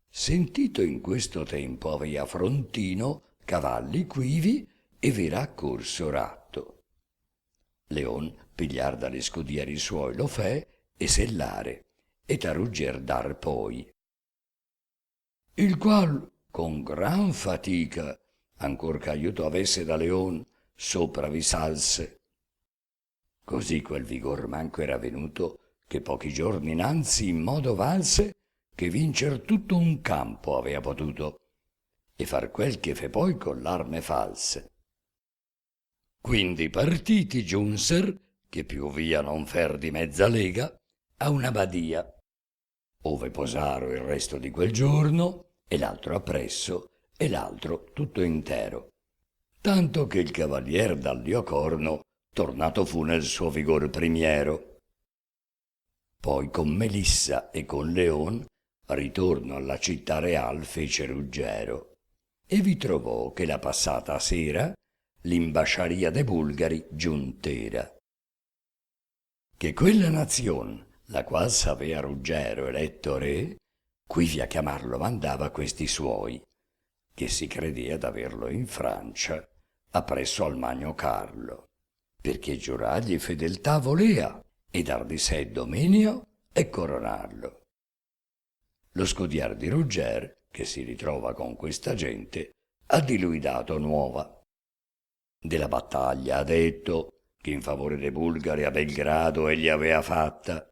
Sentito in questo tempo avea Frontino cavalli quivi e v'era accorso ratto. Leon pigliar dalle scudieri suoi lo fe e sellare, et a Rugger dar poi, il qual con gran fatica, ancor ch'aiuto avesse da Leon, sopra vi salse. Così quel vigor manco era venuto, che pochi giorni innanzi in modo valse, che vincer tutto un campo avea potuto, e far quel che fe poi con l'arme false. Quindi partiti giunser, che più via non fer di mezza lega, a una badia, ove posaro il resto di quel giorno, e l'altro appresso, e l'altro tutto intero. Tanto che il cavalier dal Liocorno tornato fu nel suo vigor primiero. Poi con Melissa e con Leon ritorno alla città real fece Ruggero, e vi trovò che la passata sera l'imbasciaria de bulgari giuntera. Che quella nazion, la qual s'avea Ruggero eletto re, quivi a chiamarlo mandava questi suoi, che si credea d'averlo in Francia, appresso al Magno Carlo, perché giurargli fedeltà volea e dar di sé dominio e coronarlo. Lo scodiar di Rugger, che si ritrova con questa gente, ha di lui dato nuova. Della battaglia ha detto che in favore dei bulgari a Belgrado egli avea fatta,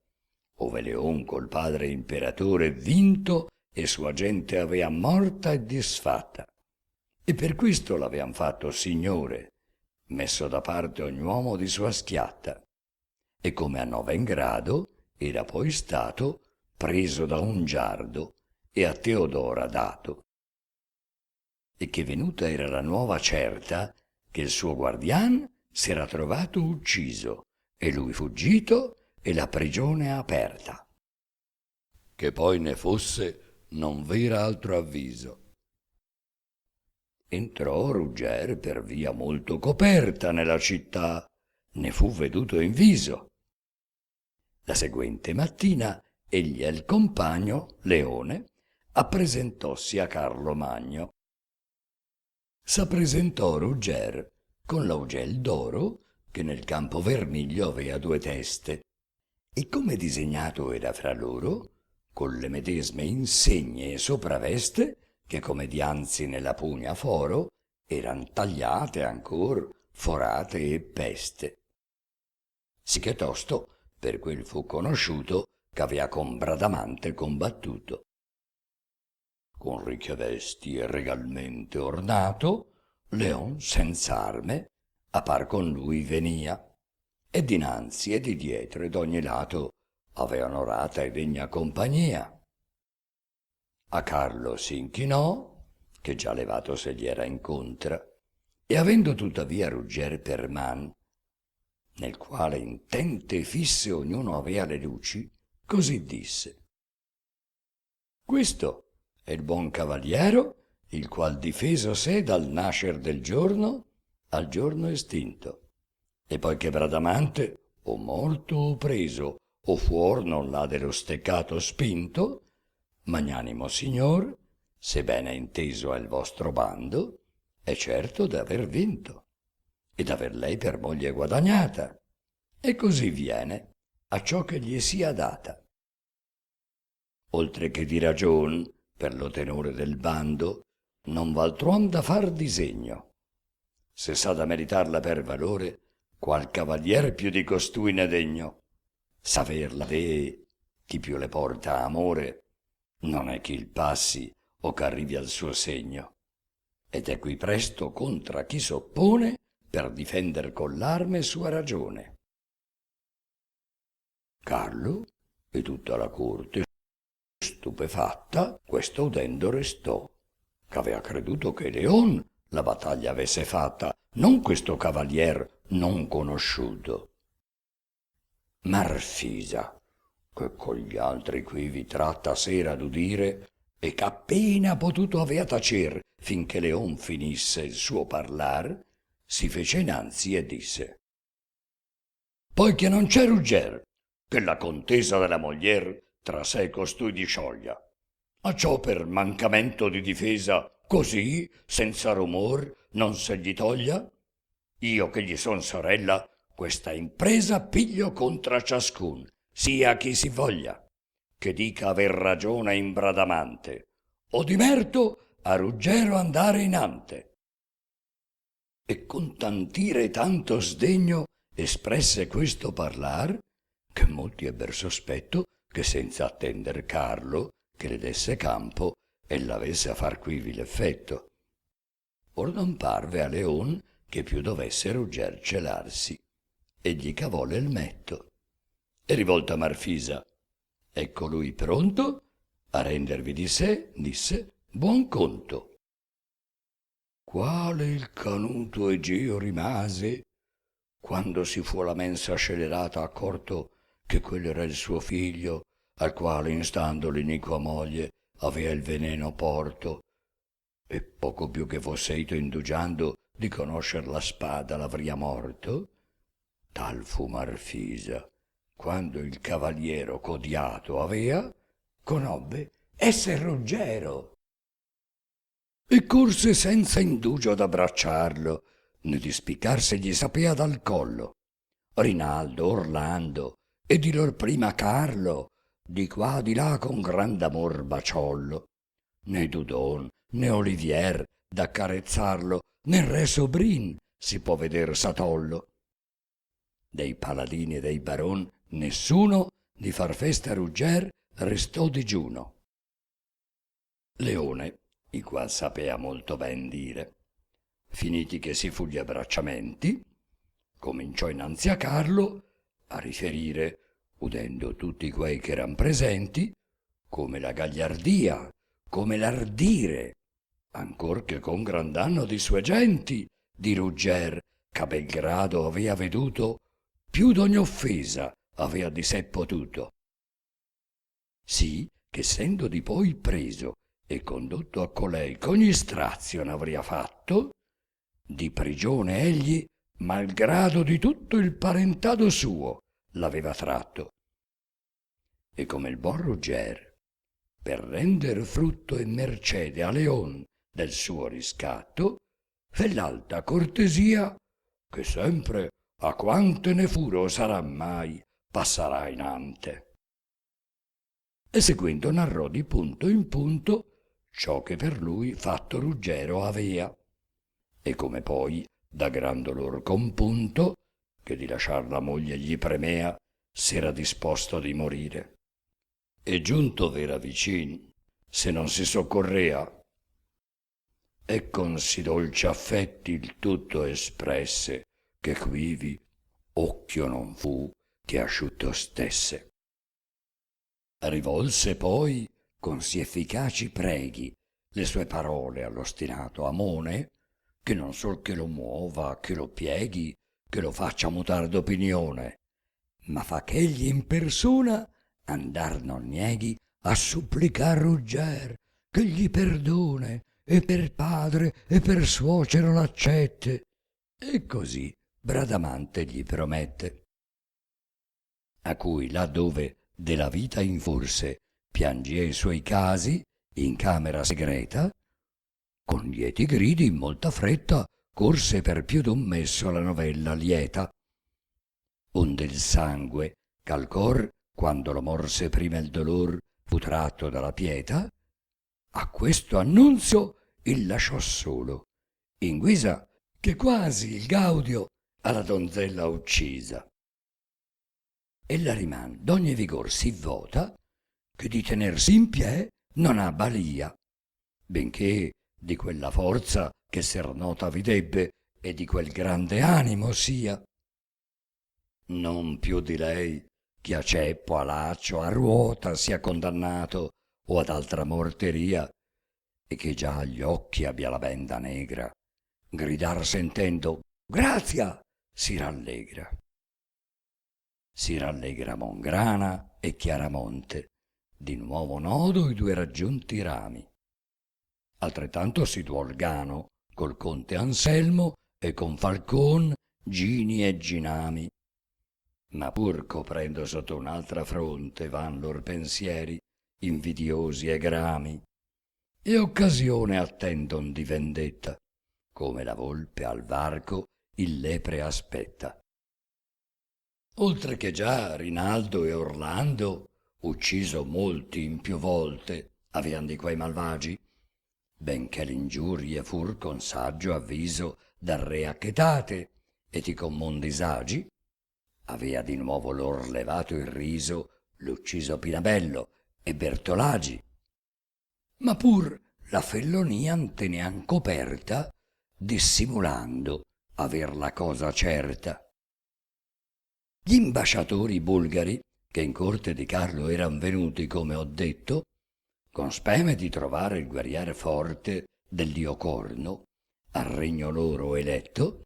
ove Leon col padre imperatore vinto e sua gente avea morta e disfatta. E per questo l'avean fatto signore, messo da parte ogni uomo di sua schiatta. E come a Novengrado era poi stato preso da un giardo e a Teodora dato. E che venuta era la nuova certa che il suo guardian s'era trovato ucciso e lui fuggito e la prigione aperta. Che poi ne fosse, non v'era altro avviso. Entrò Rugger per via molto coperta nella città, ne fu veduto in viso. La seguente mattina egli e il compagno, Leone, appresentossi a Carlo Magno. S'appresentò Rugger con l'augel d'oro che nel campo vermiglio avea 2 teste, e come disegnato era fra loro, con le medesme insegne e sopraveste, che come dianzi nella pugna foro, eran tagliate ancor, forate e peste. Sicché tosto per quel fu conosciuto ch'avea con Bradamante combattuto. Con ricche vesti e regalmente ornato, Leon senz'arme a par con lui venia, e dinanzi e di dietro e d'ogni lato avea onorata e degna compagnia. A Carlo si inchinò, che già levato se gli era incontra, e avendo tuttavia Rugger per man, nel quale intente fisse ognuno avea le luci, così disse: questo è il buon cavaliero, il qual difeso sé dal nascer del giorno al giorno estinto, e poi che Bradamante o morto o preso o fuor non l'ha dello steccato spinto, magnanimo signor, se bene inteso è il vostro bando, è certo d'aver vinto e d'aver lei per moglie guadagnata, e così viene a ciò che gli sia data. Oltre che di ragion, per lo tenore del bando, non v'altruom da far disegno. Se s'ha da meritarla per valore, qual cavalier più di costui n'è degno. Saverla de chi più le porta amore, non è chi il passi o ch'arrivi al suo segno, ed è qui presto contra chi s'oppone per difender con l'arme sua ragione. Carlo e tutta la corte stupefatta questo udendo restò, ch'avea creduto che Leon la battaglia avesse fatta, non questo cavalier non conosciuto. Marfisa, che con gli altri qui vi tratta sera d'udire, e ch'appena potuto avea tacer finché Leon finisse il suo parlar, si fece innanzi e disse: poi che non c'è Rugger, che la contesa della moglier tra sé e costui discioglia, a ciò per mancamento di difesa, così senza rumor non se gli toglia? Io che gli son sorella, questa impresa piglio contra ciascun, sia chi si voglia, che dica aver ragione in Bradamante, o di merto a Ruggero andare inante. E con tant'ira e tanto sdegno espresse questo parlar, che molti ebber sospetto che senza attender Carlo, che le desse campo, ella avesse a far quivi l'effetto. Or non parve a Leon che più dovesse Rugger celarsi, e gli cavò l'elmetto. E rivolta a Marfisa: ecco lui pronto a rendervi di sé, disse, buon conto. Quale il canuto Egeo rimase, quando si fu la mensa scelerata accorto che quello era il suo figlio, al quale instando l'iniqua moglie avea il veneno porto, e poco più che fosseito indugiando di conoscer la spada l'avria morto, tal fu Marfisa, quando il cavaliero codiato avea, conobbe esser Ruggero, e corse senza indugio ad abbracciarlo, né di spiccarsegli sapea dal collo. Rinaldo, Orlando, e di lor prima Carlo, di qua di là con grand'amor baciollo. Né Dudon, né Olivier, d'accarezzarlo, né re Sobrin si può veder Satollo. Dei paladini e dei baron, nessuno di far festa a Rugger restò digiuno. Leone, il qual sapea molto ben dire, finiti che si fu gli abbracciamenti, cominciò innanzi a Carlo a riferire, udendo tutti quei che eran presenti, come la gagliardia, come l'ardire, ancor che con gran danno di sue genti, di Rugger, ch'a Belgrado avea veduto, più d'ogni offesa avea di sé potuto. Sì, che essendo di poi preso e condotto a colei ch'ogni strazio n'avria fatto, di prigione egli, malgrado di tutto il parentado suo, l'aveva tratto. E come il buon Rugger, per render frutto e mercede a Leon del suo riscatto, fe l'alta cortesia, che sempre, a quante ne furo sarà mai, passerà inante. E seguendo narrò di punto in punto ciò che per lui fatto Ruggero avea, e come poi, da gran dolor compunto, che di lasciar la moglie gli premea, s'era disposto di morire. E giunto v'era vicin, se non si soccorrea, e con sì dolci affetti il tutto espresse, che quivi occhio non fu che asciutto stesse. Rivolse poi con sì efficaci preghi le sue parole all'ostinato Amone, che non sol che lo muova, che lo pieghi, che lo faccia mutar d'opinione, ma fa ch'egli in persona andar non nieghi a supplicar Rugger che gli perdone e per padre e per suocero l'accette, e così Bradamante gli promette. A cui là dove della vita inforse piangia i suoi casi in camera segreta, con lieti gridi in molta fretta corse per più d'un messo la novella lieta, onde il sangue ch'al cor, quando lo morse prima il dolor, fu tratto dalla pieta, a questo annunzio il lasciò solo, in guisa che quasi il gaudio alla donzella uccisa. Ella riman d'ogni vigor si vota che di tenersi in pie non ha balia, benché di quella forza che ser nota videbbe e di quel grande animo sia. Non più di lei che a ceppo, a laccio, a ruota sia condannato o ad altra morteria, e che già agli occhi abbia la benda negra, gridar sentendo grazia si rallegra. Si rallegra Mongrana e Chiaramonte, di nuovo nodo i due raggiunti rami. Altrettanto si duol Gano col conte Anselmo e con Falcon, Gini e Ginami. Ma pur coprendo sotto un'altra fronte van lor pensieri, invidiosi e grami, e occasione attendon di vendetta, come la volpe al varco il lepre aspetta. Oltre che già Rinaldo e Orlando, ucciso molti in più volte, avean di quei malvagi, benché l'ingiurie fur con saggio avviso dal re acchetate e di common disagi, avea di nuovo lor levato il riso l'ucciso Pinabello e Bertolagi. Ma pur la fellonian tenean coperta, dissimulando aver la cosa certa. Gli imbasciatori bulgari, che in corte di Carlo eran venuti, come ho detto, con speme di trovare il guerriere forte del dio Corno, al regno loro eletto,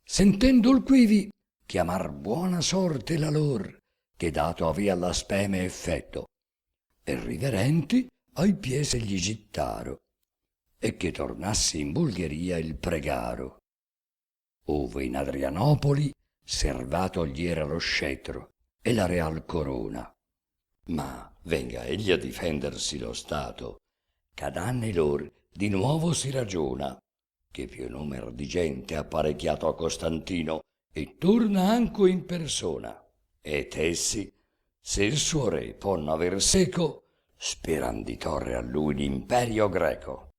sentendo il quivi chiamar buona sorte la lor, che dato avea alla speme effetto, e riverenti ai piedi gli gittaro, e che tornasse in Bulgaria il pregaro, ove in Adrianopoli servato gli era lo scettro e la real corona. Ma venga egli a difendersi lo Stato, ch'ad anni lor di nuovo si ragiona, che più numer di gente apparecchiato a Costantino e torna anco in persona, et essi, se il suo re ponno aver seco, speran di torre a lui l'imperio greco.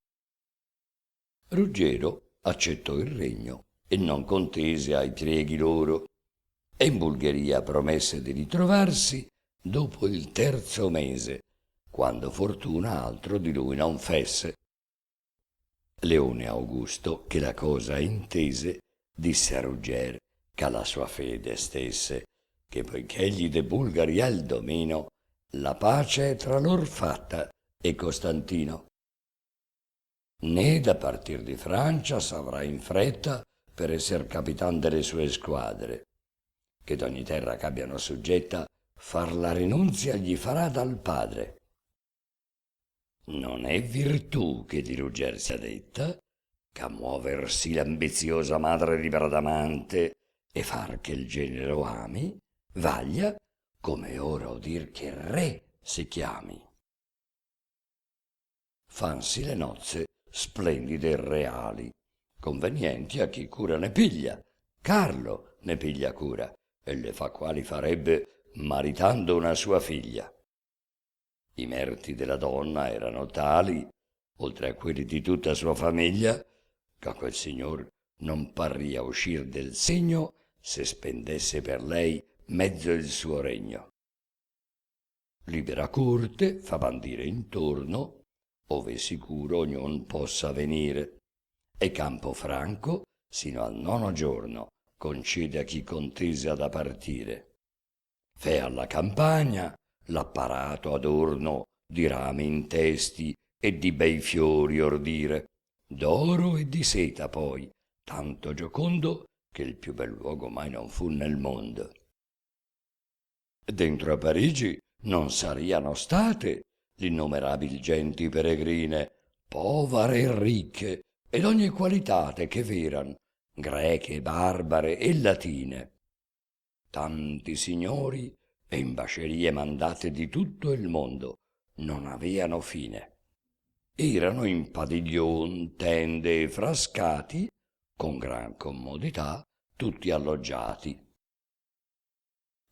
Ruggero accettò il regno e non contese ai pieghi loro, e in Bulgaria promesse di ritrovarsi dopo il terzo mese, quando fortuna altro di lui non fesse. Leone Augusto, che la cosa intese, disse a Rugger che alla sua fede stesse, che poiché egli de Bulgari ha il domino, la pace è tra lor fatta e Costantino. Né da partir di Francia s'avrà in fretta per esser capitan delle sue squadre, che d'ogni terra ch'abbiano suggetta far la rinunzia gli farà dal padre. Non è virtù che di Rugger sia detta, ch'a muoversi l'ambiziosa madre di Bradamante e far che il genero ami, vaglia, come ora udir che re si chiami. Fansi le nozze splendide e reali, convenienti a chi cura ne piglia. Carlo ne piglia cura e le fa quali farebbe maritando una sua figlia. I meriti della donna erano tali, oltre a quelli di tutta sua famiglia, che a quel signor non parria uscir del segno se spendesse per lei mezzo il suo regno. Libera corte fa bandire intorno, ove sicuro ognon possa venire, e campo franco sino al 9° giorno concede a chi contese da partire. Fe alla campagna l'apparato adorno di rami intesti e di bei fiori ordire, d'oro e di seta poi, tanto giocondo che il più bel luogo mai non fu nel mondo. Dentro a Parigi non sariano state l'innomerabil genti peregrine, povare e ricche, ed ogni qualitate che v'eran, greche, barbare e latine. Tanti signori e imbascerie mandate di tutto il mondo non aveano fine. Erano in padiglion, tende e frascati, con gran comodità, tutti alloggiati.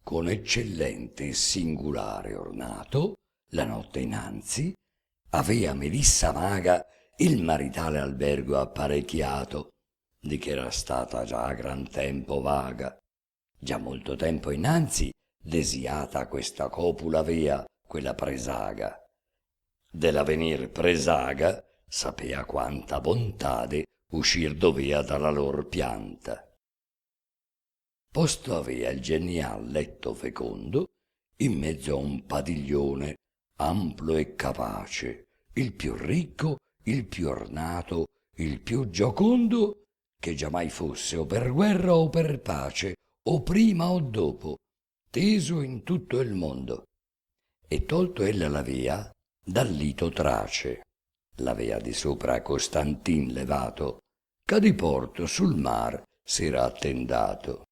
Con eccellente e singolare ornato, la notte innanzi, avea Melissa maga il maritale albergo apparecchiato, di che era stata già a gran tempo vaga. Già molto tempo innanzi desiata questa copula avea quella presaga. Della venir presaga sapea quanta bontade uscir dovea dalla lor pianta. Posto avea il genial letto fecondo in mezzo a un padiglione amplo e capace, il più ricco, il più ornato, il più giocondo che giammai fosse o per guerra o per pace, o prima o dopo, teso in tutto il mondo. E tolto ella l'avea dal lito Trace, l'avea di sopra a Costantin levato, che di porto sul mar s'era attendato.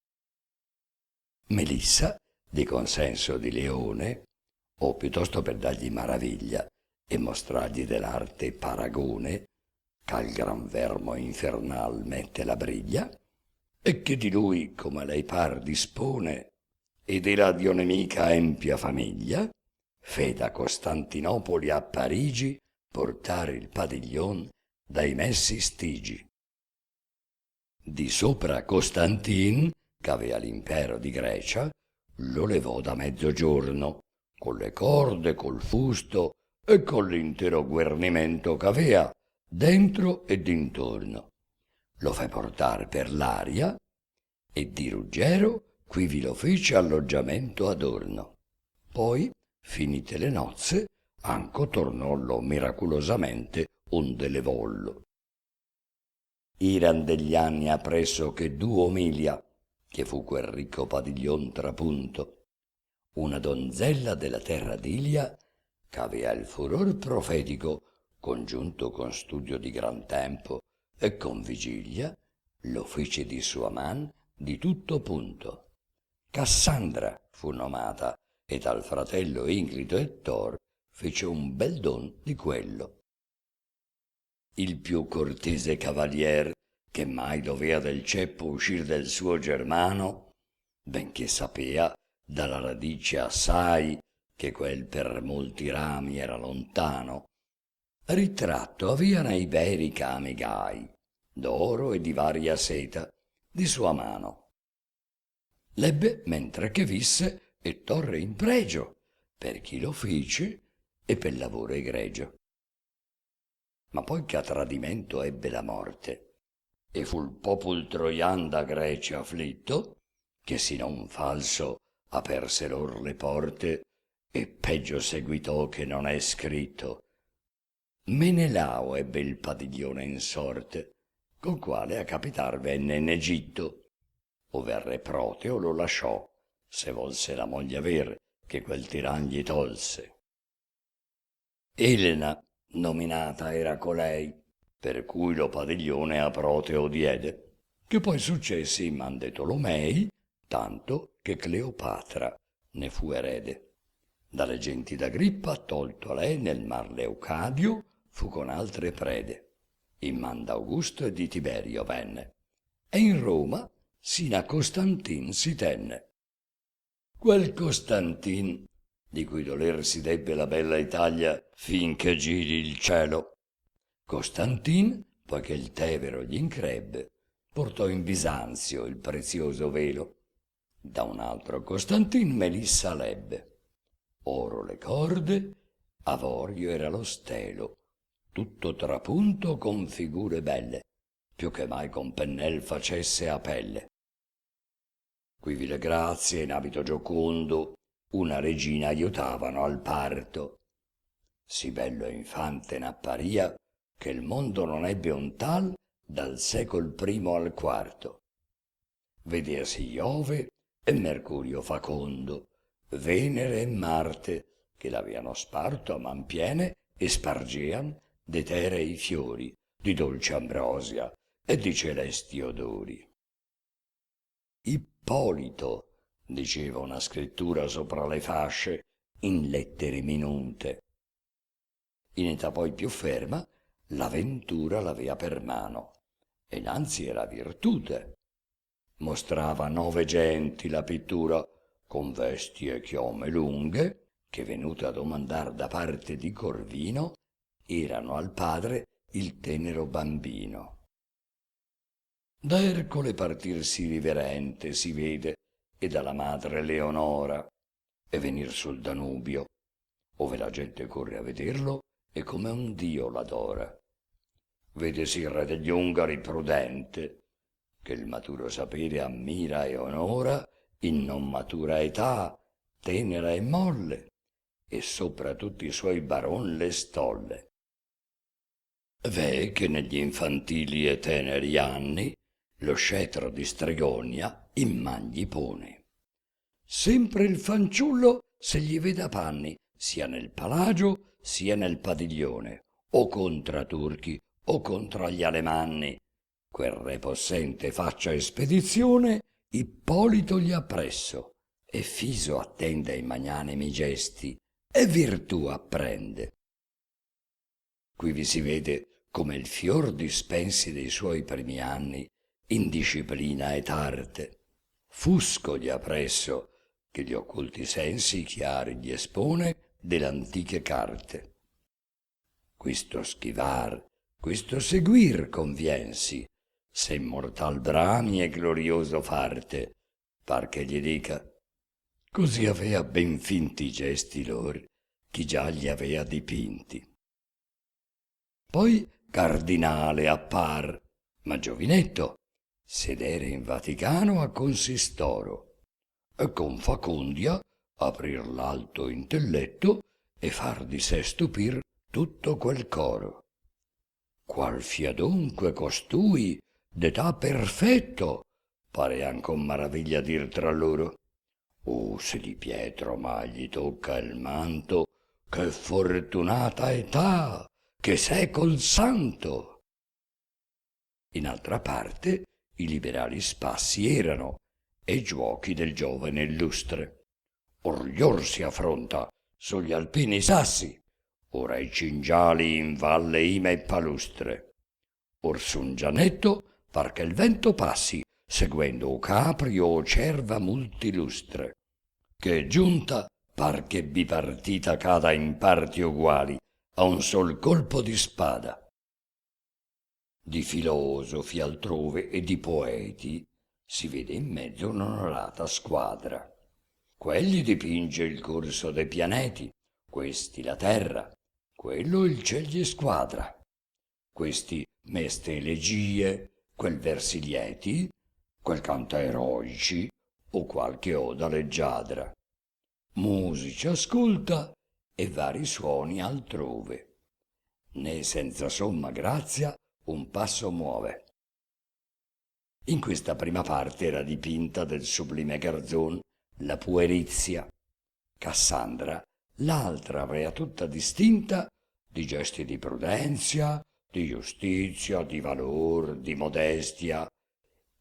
Melissa, di consenso di Leone, o piuttosto per dargli maraviglia e mostrargli dell'arte paragone, ch'al gran vermo infernal mette la briglia, e che di lui, come lei par, dispone, e della dio nemica empia famiglia, fe da Costantinopoli a Parigi portare il padiglion dai messi stigi. Di sopra Costantin, ch'avea l'impero di Grecia, lo levò da mezzogiorno, con le corde, col fusto e con l'intero guernimento ch'avea dentro e d'intorno. Lo fe portar per l'aria e di Ruggero quivi lo fece alloggiamento adorno. Poi, finite le nozze, anco tornollo miracolosamente onde levollo. Iran degli anni appresso che 2 milia, che fu quel ricco padiglion trapunto, una donzella della terra d'Ilia, ch'avea il furor profetico congiunto con studio di gran tempo e con vigilia, l'uffici di sua man di tutto punto. Cassandra fu nomata, ed al fratello Inglito e Tor fece un bel don di quello. Il più cortese cavalier che mai dovea del ceppo uscir del suo germano, benché sapea dalla radice assai che quel per molti rami era lontano, ritratto avea nei veri camigai, d'oro e di varia seta, di sua mano. L'ebbe mentre che visse e torre in pregio per chi lo fece e per lavoro egregio. Ma poi che a tradimento ebbe la morte, e fu il popol troian da Grecia afflitto, che si non falso aperse lor le porte, e peggio seguitò che non è scritto. Menelao ebbe il padiglione in sorte, col quale a capitar venne in Egitto, ove al re Proteo lo lasciò, se volse la moglie aver, che quel tiran gli tolse. Elena nominata era colei, per cui lo padiglione a Proteo diede, che poi successe in man de Tolomei, tanto che Cleopatra ne fu erede. Dalle genti d'Agrippa, tolto a lei nel mar Leucadio, fu con altre prede. In man d'Augusto e di Tiberio venne, e in Roma sino a Costantin si tenne. Quel Costantin, di cui doler si debbe la bella Italia finché giri il cielo. Costantin, poiché il Tevero gli increbbe, portò in Bisanzio il prezioso velo. Da un altro Costantin Melissa l'ebbe. Oro le corde, avorio era lo stelo, tutto trapunto con figure belle, più che mai con pennel facesse a pelle. Quivi le grazie in abito giocondo una regina aiutavano al parto. Sì bello e infante n'apparia che il mondo non ebbe un tal dal secol primo al quarto. Vedesi Iove e Mercurio facondo, Venere e Marte, che l'avevano sparto a man piene e spargean d'eterei fiori, di dolce ambrosia e di celesti odori. Ippolito, diceva una scrittura sopra le fasce, in lettere minunte. In età poi più ferma, la ventura l'avea per mano, e innanzi era virtute. Mostrava 9 genti la pittura, con vesti e chiome lunghe, che venute a domandar da parte di Corvino, erano al padre il tenero bambino. Da Ercole partirsi riverente si vede, e dalla madre Leonora, e venir sul Danubio, ove la gente corre a vederlo e come un dio l'adora. Vedesi il re degli Ungari prudente, che il maturo sapere ammira e onora in non matura età, tenera e molle, e sopra tutti i suoi baron le stolle. Ve che negli infantili e teneri anni lo scettro di Stregonia in man gli pone. Sempre il fanciullo se gli veda panni, sia nel palagio sia nel padiglione, o contra turchi o contra gli alemanni. Quel re possente faccia espedizione, Ippolito gli appresso, e fiso attende ai magnanimi gesti, e virtù apprende. Qui vi si vede come il fior dispensi dei suoi primi anni in disciplina ed arte. Fusco gli appresso, che gli occulti sensi chiari gli espone delle antiche carte. Questo schivar, questo seguir conviensi, se immortal brami e glorioso farte, par che gli dica, così avea ben finti gesti lor, chi già gli avea dipinti. Poi cardinale appar, ma giovinetto, sedere in Vaticano a consistoro, e con facondia aprir l'alto intelletto e far di sé stupir tutto quel coro. Qual fia dunque costui d'età perfetto, parean con maraviglia dir tra loro. Oh, se di Pietro ma gli tocca il manto, che fortunata età, che sei col santo. In altra parte i liberali spassi erano e giuochi del giovane illustre. Orglior si affronta sugli alpini sassi, ora i cingiali in valle ima e palustre. Or sun gianetto par che il vento passi, seguendo o capri o cerva multilustre, che giunta par che bipartita cada in parti uguali a un sol colpo di spada. Di filosofi altrove e di poeti si vede in mezzo un'onorata squadra. Quelli dipinge il corso dei pianeti, questi la terra, quello il ciel gli squadra. Questi meste elegie, quel versi lieti, quel canta eroici o qualche oda leggiadra. Musici ascolta e vari suoni altrove, né senza somma grazia un passo muove. In questa prima parte era dipinta del sublime Garzon la puerizia, Cassandra l'altra avea tutta distinta di gesti di prudenzia, di giustizia, di valor, di modestia,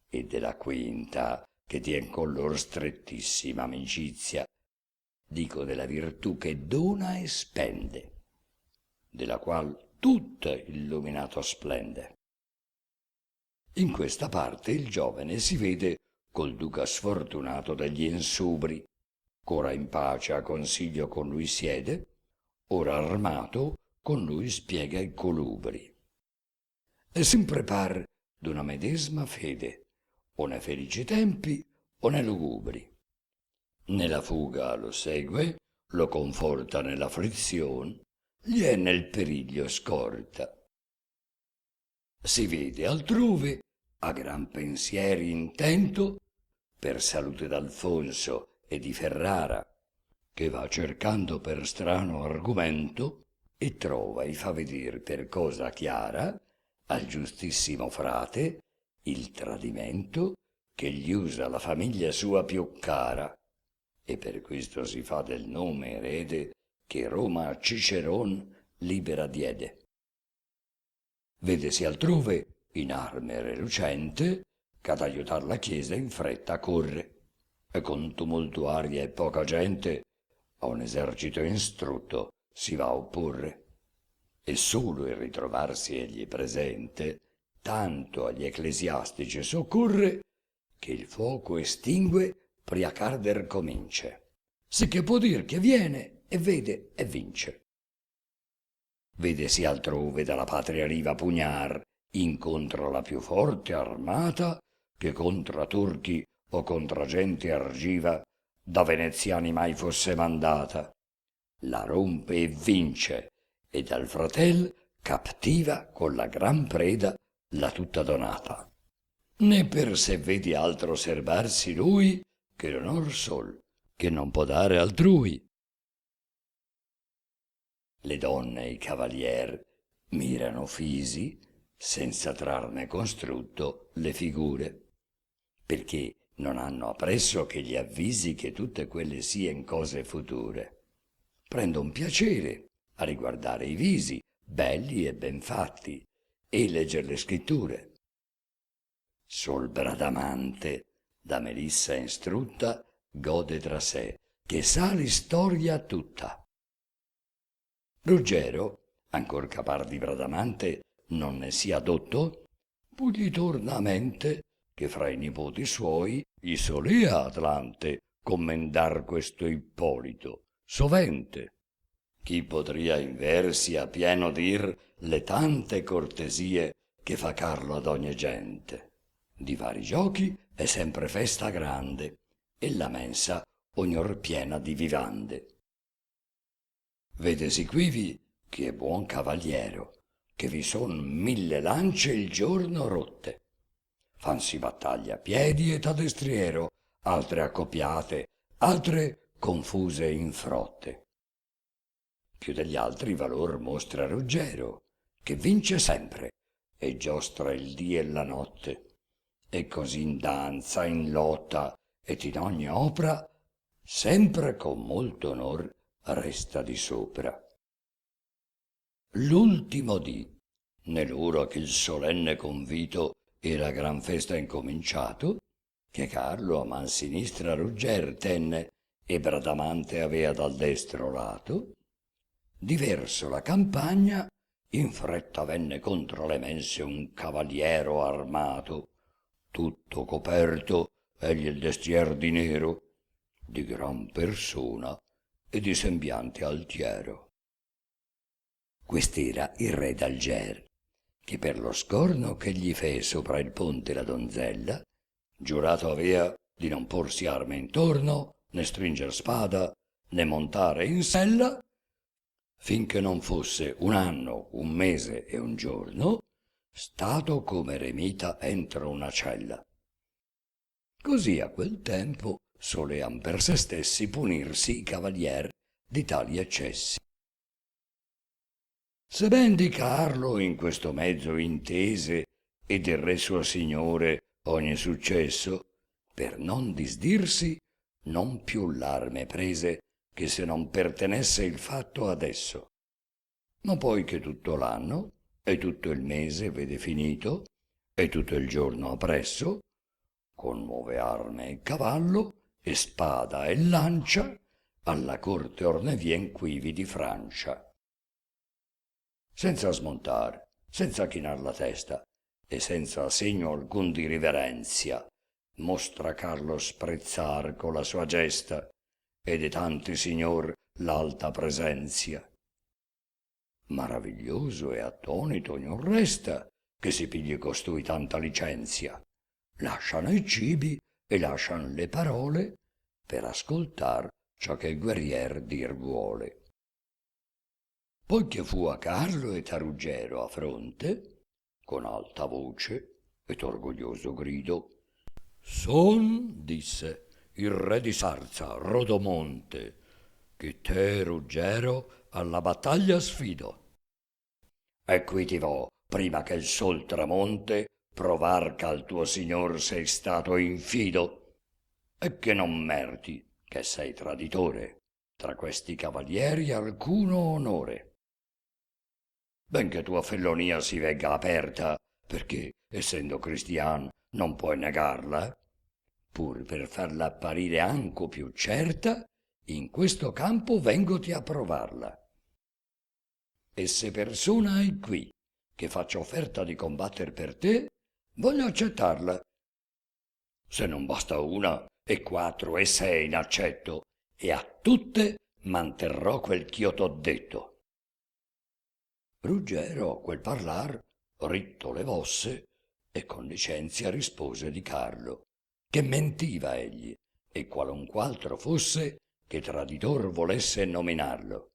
e della quinta che tien con lor strettissima amicizia, dico della virtù che dona e spende, della qual tutto illuminato splende. In questa parte il giovane si vede col duca sfortunato degli insubri, ch'ora in pace a consiglio con lui siede, ora armato con lui spiega i colubri. E sempre par d'una medesma fede, o ne felici tempi o ne lugubri. Nella fuga lo segue, lo conforta nell'afflizion, gli è nel periglio scorta. Si vede altrove, a gran pensieri intento, per salute d'Alfonso e di Ferrara, che va cercando per strano argomento e trova e fa veder per cosa chiara al giustissimo frate il tradimento che gli usa la famiglia sua più cara, e per questo si fa del nome erede che Roma a Ciceron libera diede. Vedesi altrove in arme relucente ch'ad aiutar la chiesa in fretta corre, e con tumultuaria e poca gente a un esercito instrutto si va a opporre. E solo il ritrovarsi egli presente tanto agli ecclesiastici soccorre che il fuoco estingue pria ch'arder comincia, sicché può dir che viene e vede e vince. Vedesi altrove dalla patria riva pugnar incontra la più forte armata che contra turchi o contra gente argiva da veneziani mai fosse mandata. La rompe e vince, e dal fratel captiva con la gran preda la tutta donata. Né per se vedi altro serbarsi lui che l'onor sol che non può dare altrui. Le donne e i cavalier mirano fisi senza trarne construtto le figure, perché non hanno appresso che gli avvisi che tutte quelle sien cose future. Prendon piacere a riguardare i visi belli e ben fatti e legger le scritture. Sol Bradamante, da Melissa instrutta, gode tra sé che sa l'istoria tutta. Ruggero, ancor capar di Bradamante non ne sia dotto, pugli torna a mente che fra i nipoti suoi gli solea Atlante commendar questo Ippolito sovente. Chi potria in versi a pieno dir le tante cortesie che fa Carlo ad ogni gente. Di vari giochi è sempre festa grande e la mensa ognor piena di vivande. Vedesi quivi che è buon cavaliero, che vi son 1000 lance il giorno rotte. Fansi battaglia a piedi et a destriero, altre accoppiate, altre confuse in frotte. Più degli altri valor mostra Ruggero, che vince sempre e giostra il dì e la notte, e così in danza, in lotta et in ogni opra, sempre con molto onor resta di sopra. L'ultimo dì, nell'ora che il solenne convito e la gran festa incominciato, che Carlo a man sinistra Rugger tenne e Bradamante avea dal destro lato, diverso la campagna, in fretta venne contro le mense un cavaliero armato, tutto coperto egli il destier di nero, di gran persona e di sembiante altiero. Quest'era il re d'Alger, che per lo scorno che gli fe sopra il ponte la donzella, giurato avea di non porsi arme intorno, né stringer spada, né montare in sella, finché non fosse un anno, un mese e un giorno, stato come eremita entro una cella. Così a quel tempo solean per se stessi punirsi i cavalier di tali eccessi. Se ben di Carlo in questo mezzo intese e del re suo signore ogni successo, per non disdirsi, non più l'arme prese che se non pertenesse il fatto adesso. Ma poi che tutto l'anno e tutto il mese vede finito e tutto il giorno appresso, con nuove arme e cavallo e spada e lancia, alla corte or ne vien quivi di Francia. Senza smontar, senza chinar la testa e senza segno alcun di riverenzia, mostra Carlo sprezzar con la sua gesta e de tanti signor l'alta presenzia. Maraviglioso e attonito ognuno resta che si pigli costui tanta licenzia. Lasciano i cibi e lascian le parole per ascoltar ciò che il guerrier dir vuole. Poi che fu a Carlo e a Ruggero a fronte, con alta voce ed orgoglioso grido, «Son», disse, «il re di Sarza, Rodomonte, che te, Ruggero, alla battaglia sfido. E qui ti vo, prima che il sol tramonte, provar ch'al tuo signor sei stato infido, e che non merti, che sei traditore, tra questi cavalieri alcuno onore. Benché tua fellonia si vegga aperta, perché, essendo cristian, non puoi negarla, pur per farla apparire anco più certa, in questo campo vengoti a provarla. E se persona hai qui che faccia offerta di combatter per te, voglio accettarla. Se non basta una, e quattro e sei n'accetto, e a tutte manterrò quel ch'io t'ho detto. Ruggero a quel parlar ritto levosse e con licenzia rispose di Carlo, che mentiva egli, e qualunqu'altro fosse che traditor volesse nominarlo,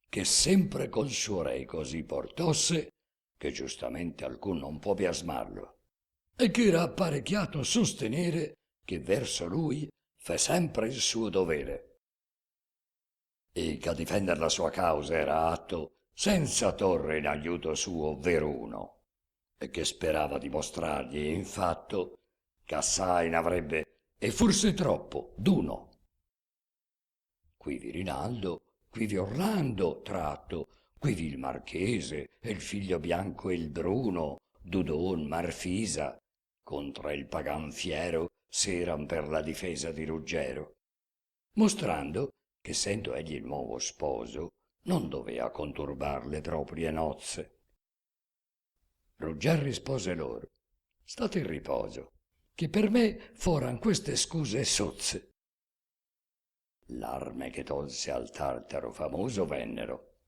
che sempre col suo re così portosse, che giustamente alcun non può biasmarlo, e che era apparecchiato a sostenere che verso lui fe sempre il suo dovere, e che a difender la sua causa era atto senza torre in aiuto suo veruno, e che sperava dimostrargli in fatto ch'assai n'avrebbe, e forse troppo, d'uno. Quivi Rinaldo, quivi Orlando tratto, quivi il marchese e il figlio bianco e il bruno, Dudon, Marfisa, contra il pagan fiero s'eran per la difesa di Ruggero, mostrando che essendo egli il nuovo sposo non dovea conturbar le proprie nozze. Rugger rispose loro, state in riposo, che per me foran queste scuse sozze. L'arme che tolse al tartaro famoso vennero,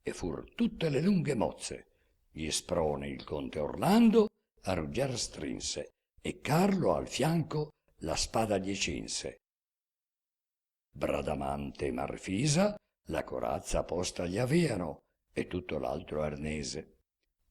e fur tutte le lunghe mozze. Gli sprone il conte Orlando a Rugger strinse, e Carlo al fianco la spada gli cinse. Bradamante e Marfisa la corazza posta gli aveano, e tutto l'altro arnese.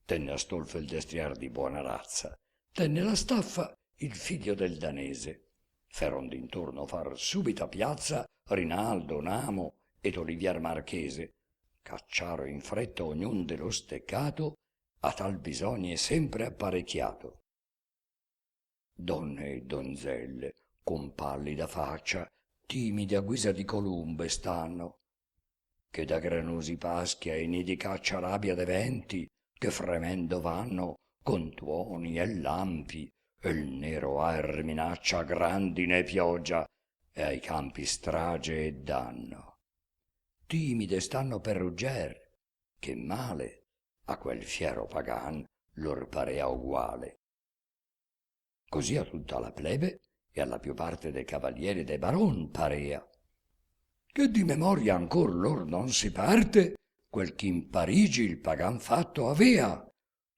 Tenne Astolfo il destrier di buona razza, tenne la staffa il figlio del danese. Feron d'intorno far subita piazza Rinaldo, Namo ed Olivier Marchese. Cacciaro in fretta ognun dello steccato, a tal bisogni sempre apparecchiato. Donne e donzelle, con pallida faccia, timidi a guisa di columbe stanno. che da granosi paschi ai nidi cacciarabia de venti, che fremendo vanno con tuoni e lampi, e il nero aer minaccia grandine e pioggia, e ai campi strage e danno. Timide stanno per rugger, che male a quel fiero pagan lor parea uguale. Così a tutta la plebe e alla più parte dei cavalieri e dei baron parea, che di memoria ancor lor non si parte quel che in Parigi il pagan fatto avea,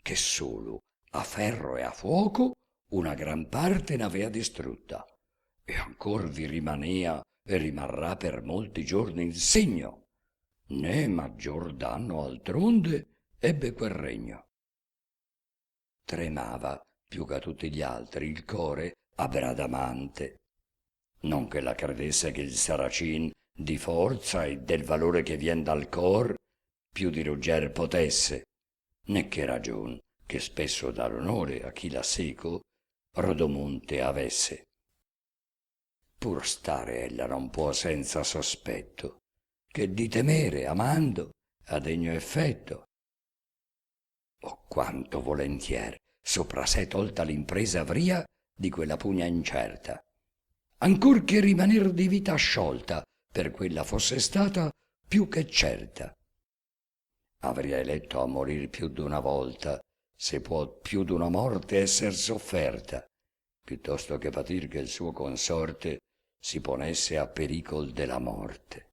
che solo a ferro e a fuoco una gran parte n'avea distrutta, e ancor vi rimanea e rimarrà per molti giorni il segno, né maggior danno altronde ebbe quel regno. Tremava più che a tutti gli altri il core a Bradamante, non che la credesse che il Saracin di forza e del valore che vien dal cor più di rugger potesse, né che ragion che spesso dà l'onore a chi la seco Rodomonte avesse. Pur stare ella non può senza sospetto, che di temere amando ha degno effetto. Oh, quanto volentier sopra sé tolta l'impresa avria di quella pugna incerta, ancor che rimaner di vita sciolta per quella fosse stata più che certa. Avria eletto a morir più d'una volta, se può più d'una morte esser sofferta, piuttosto che patir che il suo consorte si ponesse a pericol della morte.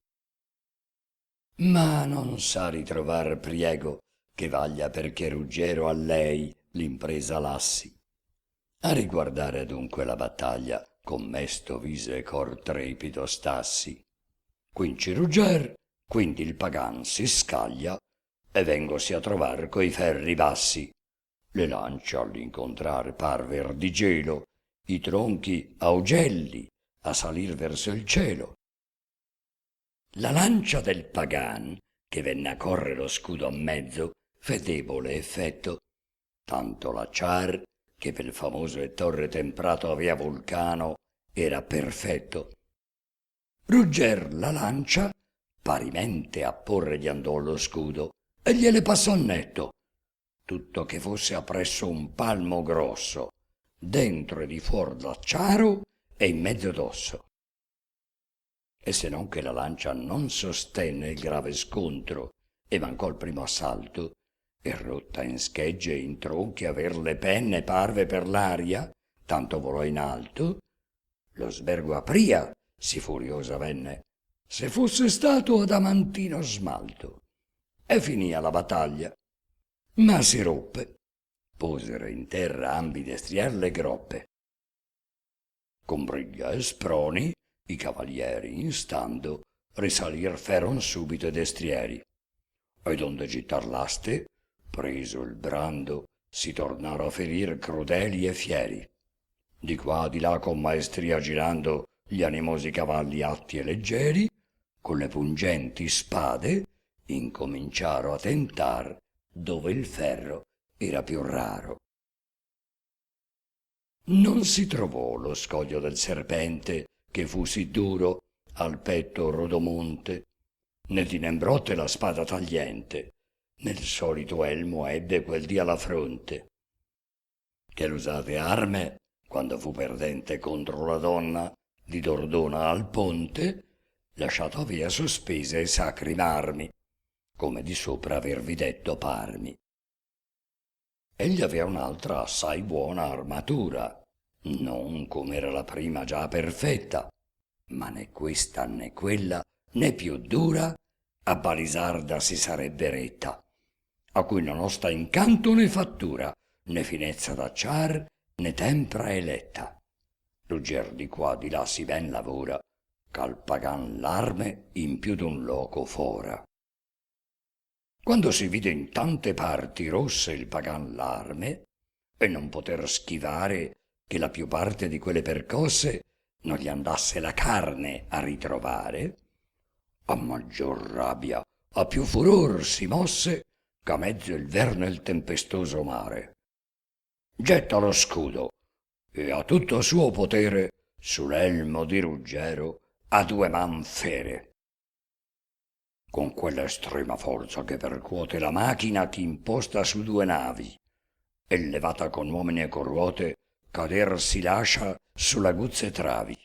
Ma non sa ritrovar priego che vaglia perché Ruggero a lei l'impresa lassi. A riguardare adunque la battaglia con mesto viso e cor trepido stassi. Quinci Rugger, quindi il pagan si scaglia e vengosi a trovar coi ferri bassi. Le lance all'incontrar parver di gelo, i tronchi augelli a salir verso il cielo. La lancia del pagan, che venne a corre lo scudo a mezzo, fe debole effetto, tanto l'acciar che pel famoso e torre temprato avea Vulcano era perfetto. Rugger la lancia parimente a porre gli andò lo scudo e gliele passò netto, tutto che fosse appresso un palmo grosso, dentro e di fuor l'acciaro e in mezzo d'osso. E se non che la lancia non sostenne il grave scontro e mancò il primo assalto, e rotta in schegge e in tronchi aver le penne parve per l'aria, tanto volò in alto, lo sbergo apria, si furiosa venne, se fosse stato adamantino smalto, e finì la battaglia. Ma si ruppe, posero in terra ambi destrier le groppe. Con briglia e sproni, i cavalieri instando risalir feron subito i destrieri, ed onde gittar l'aste, preso il brando, si tornaro a ferir crudeli e fieri. Di qua di là con maestria girando gli animosi cavalli atti e leggeri, con le pungenti spade incominciaro a tentar dove il ferro era più raro. Non si trovò lo scoglio del serpente che fu sì duro al petto Rodomonte, né di Nembrotte la spada tagliente, nel solito elmo ebbe quel dì alla fronte. Che l'usate arme, quando fu perdente contro la donna di Dordona al ponte, lasciato via sospese i sacri marmi, come di sopra avervi detto parmi. Egli aveva un'altra assai buona armatura, non come era la prima già perfetta, ma né questa né quella né più dura a Balisarda si sarebbe retta, a cui non osta incanto né fattura, né finezza d'acciar né tempra eletta. Rugger di qua di là si ben lavora, ch'al pagan l'arme in più d'un loco fora. Quando si vide in tante parti rosse il pagan l'arme, e non poter schivare che la più parte di quelle percosse non gli andasse la carne a ritrovare, a maggior rabbia, a più furor si mosse ch'a mezzo il verno e il tempestoso mare. Getta lo scudo e a tutto suo potere sull'elmo di Ruggero a due man fere. con quella estrema forza che percuote la macchina che imposta su due navi, e levata con uomini e con ruote, cader si lascia sulle aguzze travi.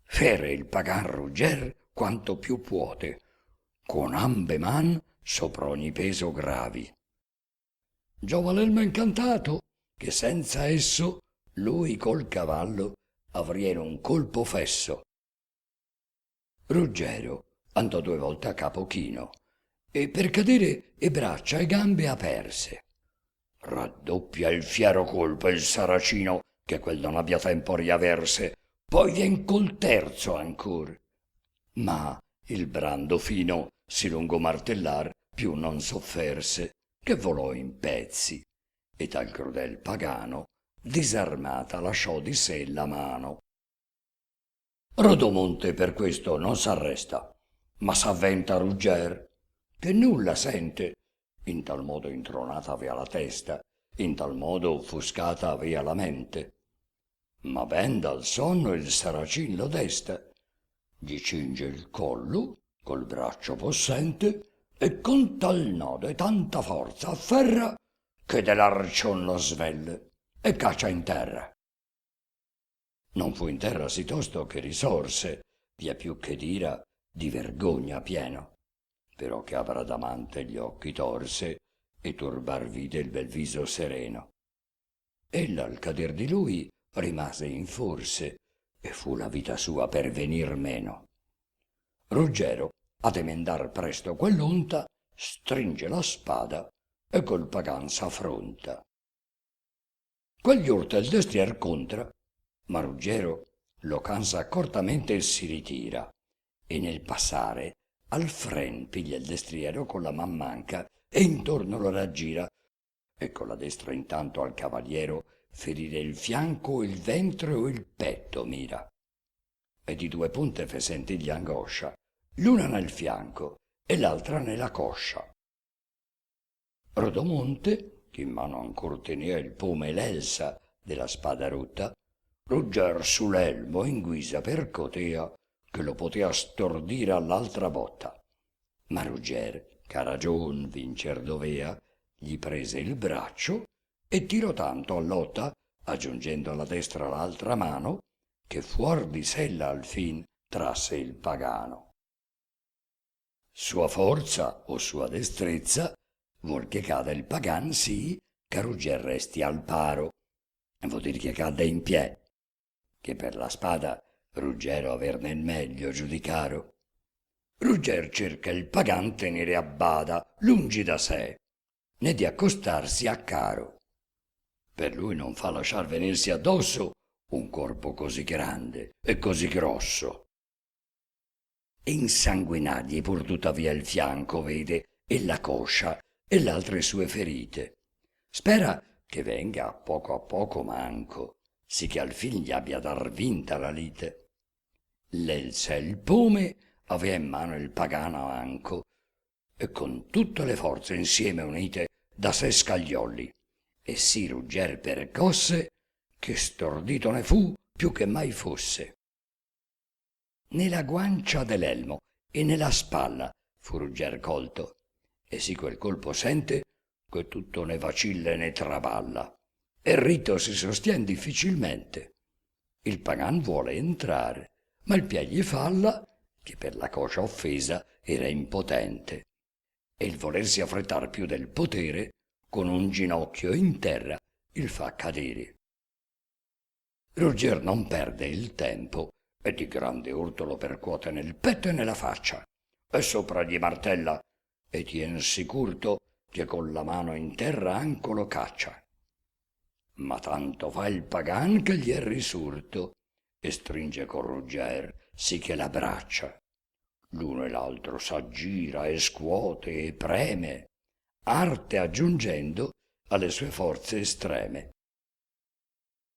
Fere il pagan rugger quanto più puote, con ambe man sopra ogni peso gravi. Giova l'elmo incantato, che senza esso lui col cavallo avriera un colpo fesso. Ruggero andò 2 volte a capo chino, e per cadere e braccia e gambe aperse. Raddoppia il fiero colpo il saracino, che quel non abbia tempo riaverse, poi vien col terzo ancor. Ma il brando fino si lungo martellar più non sofferse, che volò in pezzi, e al crudel pagano disarmata lasciò di sé la mano. Rodomonte per questo non s'arresta, ma s'avventa Rugger, che nulla sente. In tal modo intronata avea la testa, in tal modo offuscata avea la mente. Ma ben dal sonno il saracin lo desta, gli cinge il collo col braccio possente, e con tal nodo e tanta forza afferra, che dell'arcion lo svelle e caccia in terra. Non fu in terra sì tosto che risorse, via più che d'ira, di vergogna pieno, però che a Bradamante gli occhi torse e turbar vide il bel viso sereno. Ella al cader di lui rimase in forse, e fu la vita sua per venir meno. Ruggero, ad emendar presto quell'onta, stringe la spada e col pagan s'affronta. Quegli urta il destrier contra, ma Ruggero lo cansa accortamente e si ritira, e nel passare al fren piglia il destriero con la man manca e intorno lo raggira, e con la destra intanto al cavaliero ferire il fianco, il ventre o il petto mira. E di 2 punte fe sentigli angoscia, l'una nel fianco e l'altra nella coscia. Rodomonte, che in mano ancor tenea il pomo e l'elsa della spada rotta, Rugger su l'elmo in guisa percotea, che lo potea stordire all'altra botta. Ma Rugger, che ragion vincer dovea, gli prese il braccio e tirò tanto a lotta, aggiungendo alla destra l'altra mano, che fuor di sella al fin trasse il pagano. Sua forza o sua destrezza vuol che cada il pagan sì, che Rugger resti al paro, vuol dir che cadde in pie, che per la spada Ruggero averne il meglio giudicaro. Rugger cerca il pagan tenere a bada, lungi da sé, né di accostarsi a caro. Per lui non fa lasciar venirsi addosso un corpo così grande e così grosso. E insanguinargli pur tuttavia il fianco, vede, e la coscia e l'altre sue ferite. Spera che venga a poco manco, sì che al fin gli abbia dar vinta la lite. L'elsa e il pome avea in mano il pagano anco, e con tutte le forze insieme unite da sé scagliolli, e sì Rugger percosse, che stordito ne fu più che mai fosse. Nella guancia dell'elmo e nella spalla fu Rugger colto, e sì quel colpo sente che tutto ne vacilla e ne traballa, e rito si sostien difficilmente. Il pagan vuole entrare, ma il pie gli falla, che per la coscia offesa era impotente, e il volersi affrettar più del potere, con un ginocchio in terra il fa cadere. Rugger non perde il tempo, e di grande urto lo percuote nel petto e nella faccia, e sopra gli martella, e tien sicurto che con la mano in terra anco lo caccia. Ma tanto fa il pagan che gli è risurto, e stringe con Rugger sì che l'abbraccia. L'uno e l'altro s'aggira e scuote e preme, arte aggiungendo alle sue forze estreme.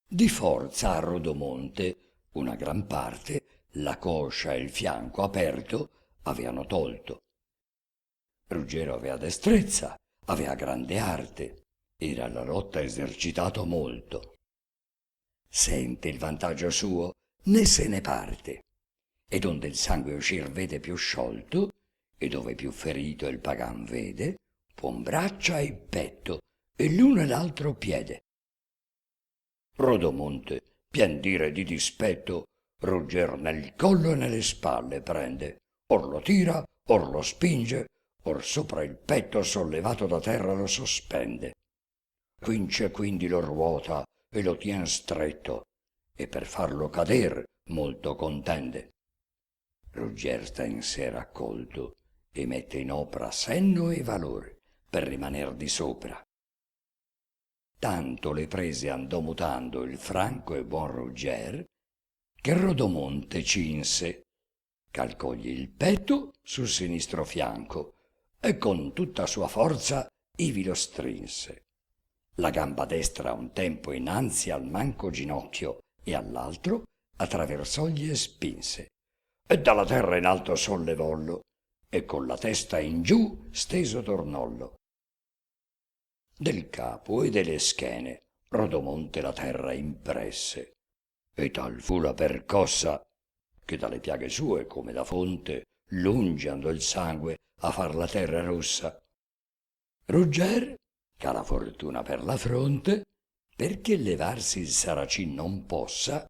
Di forza a Rodomonte una gran parte, la coscia e il fianco aperto, aveano tolto. Ruggero avea destrezza, avea grande arte, era alla lotta esercitato molto. Sente il vantaggio suo, né se ne parte, ed onde il sangue uscir vede più sciolto, e dove più ferito il pagan vede, pon braccia e petto e l'uno e l'altro piede. Rodomonte, pien dire di dispetto, Rugger nel collo e nelle spalle prende, or lo tira, or lo spinge, or sopra il petto sollevato da terra lo sospende. Quince quindi lo ruota e lo tien stretto, e per farlo cader molto contende. Rugger sta in sé raccolto e mette in opera senno e valore per rimaner di sopra. Tanto le prese andò mutando il franco e buon Rugger, che Rodomonte cinse, calcogli il petto sul sinistro fianco e con tutta sua forza ivi lo strinse. La gamba destra un tempo innanzi al manco ginocchio e all'altro attraversogli e spinse, e dalla terra in alto sollevollo, e con la testa in giù steso tornollo. Del capo e delle schene Rodomonte la terra impresse, e tal fu la percossa che dalle piaghe sue come da fonte lungi andò il sangue a far la terra rossa. Rugger, c'ha la fortuna per la fronte, perché levarsi il saracin non possa,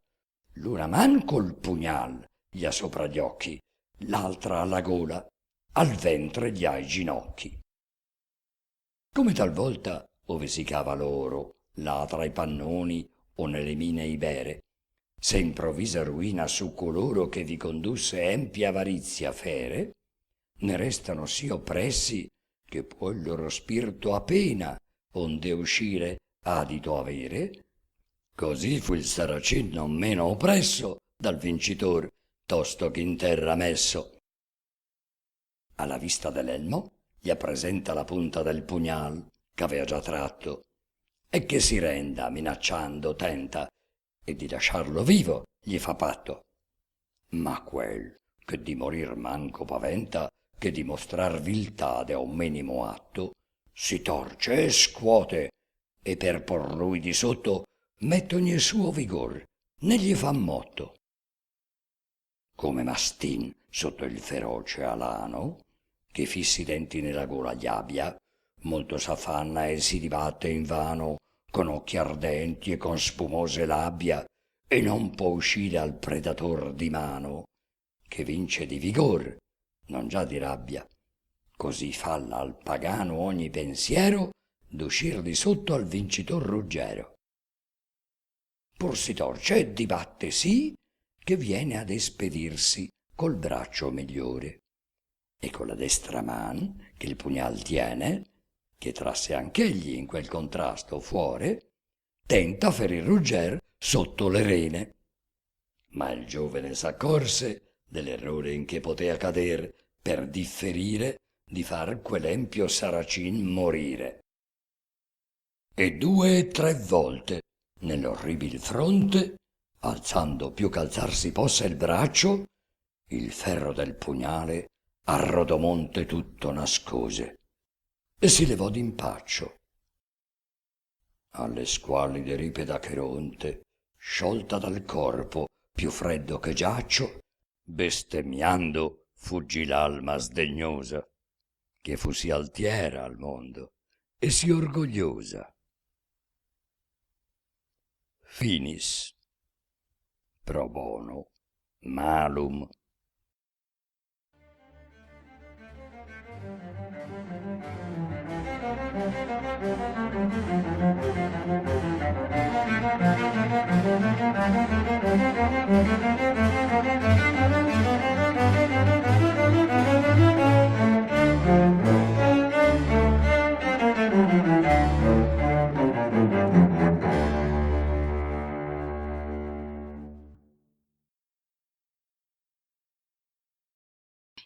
l'una man col pugnal gli ha sopra gli occhi, l'altra alla gola, al ventre gli ha i ginocchi. Come talvolta, ove si cava l'oro, là tra i pannoni o nelle mine ibere, se improvvisa ruina su coloro che vi condusse empia avarizia fere, ne restano sì oppressi che può il loro spirito a pena onde uscire adito avere. Così fu il saracin non meno oppresso dal vincitor, tosto che in terra messo. Alla vista dell'elmo gli appresenta la punta del pugnal ch'avea già tratto, e che si renda minacciando tenta, e di lasciarlo vivo gli fa patto. Ma quel che di morir manco paventa, che di mostrar viltà a un minimo atto, si torce e scuote, e per por lui di sotto mette ogni suo vigor, né gli fa motto. Come mastin sotto il feroce alano, che fissi i denti nella gola gli abbia, molto s'affanna e si dibatte invano, con occhi ardenti e con spumose labbia, e non può uscire al predator di mano, che vince di vigor, non già di rabbia. Così falla al pagano ogni pensiero d'uscir di sotto al vincitor ruggero. Pur si torce e dibatte sì, che viene ad espedirsi col braccio migliore, e con la destra man che il pugnal tiene, che trasse anch'egli in quel contrasto fuori, tenta ferir Rugger sotto le rene. Ma il giovane s'accorse dell'errore in che potea cader per differire di far quell'empio saracin morire. E 2 e 3 volte nell'orribil fronte, alzando più ch'alzarsi possa il braccio, il ferro del pugnale a Rodomonte tutto nascose, e si levò d'impaccio. Alle squallide ripe d'Acheronte, sciolta dal corpo, più freddo che giaccio, bestemmiando fuggì l'alma sdegnosa, che fu sì altiera al mondo e sì orgogliosa. Finis. Pro bono malum.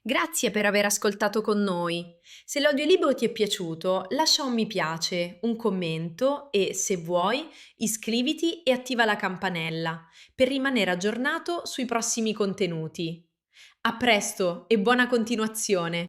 Grazie per aver ascoltato con noi. Se l'audiolibro ti è piaciuto, lascia un mi piace, un commento e, se vuoi, iscriviti e attiva la campanella per rimanere aggiornato sui prossimi contenuti. A presto e buona continuazione!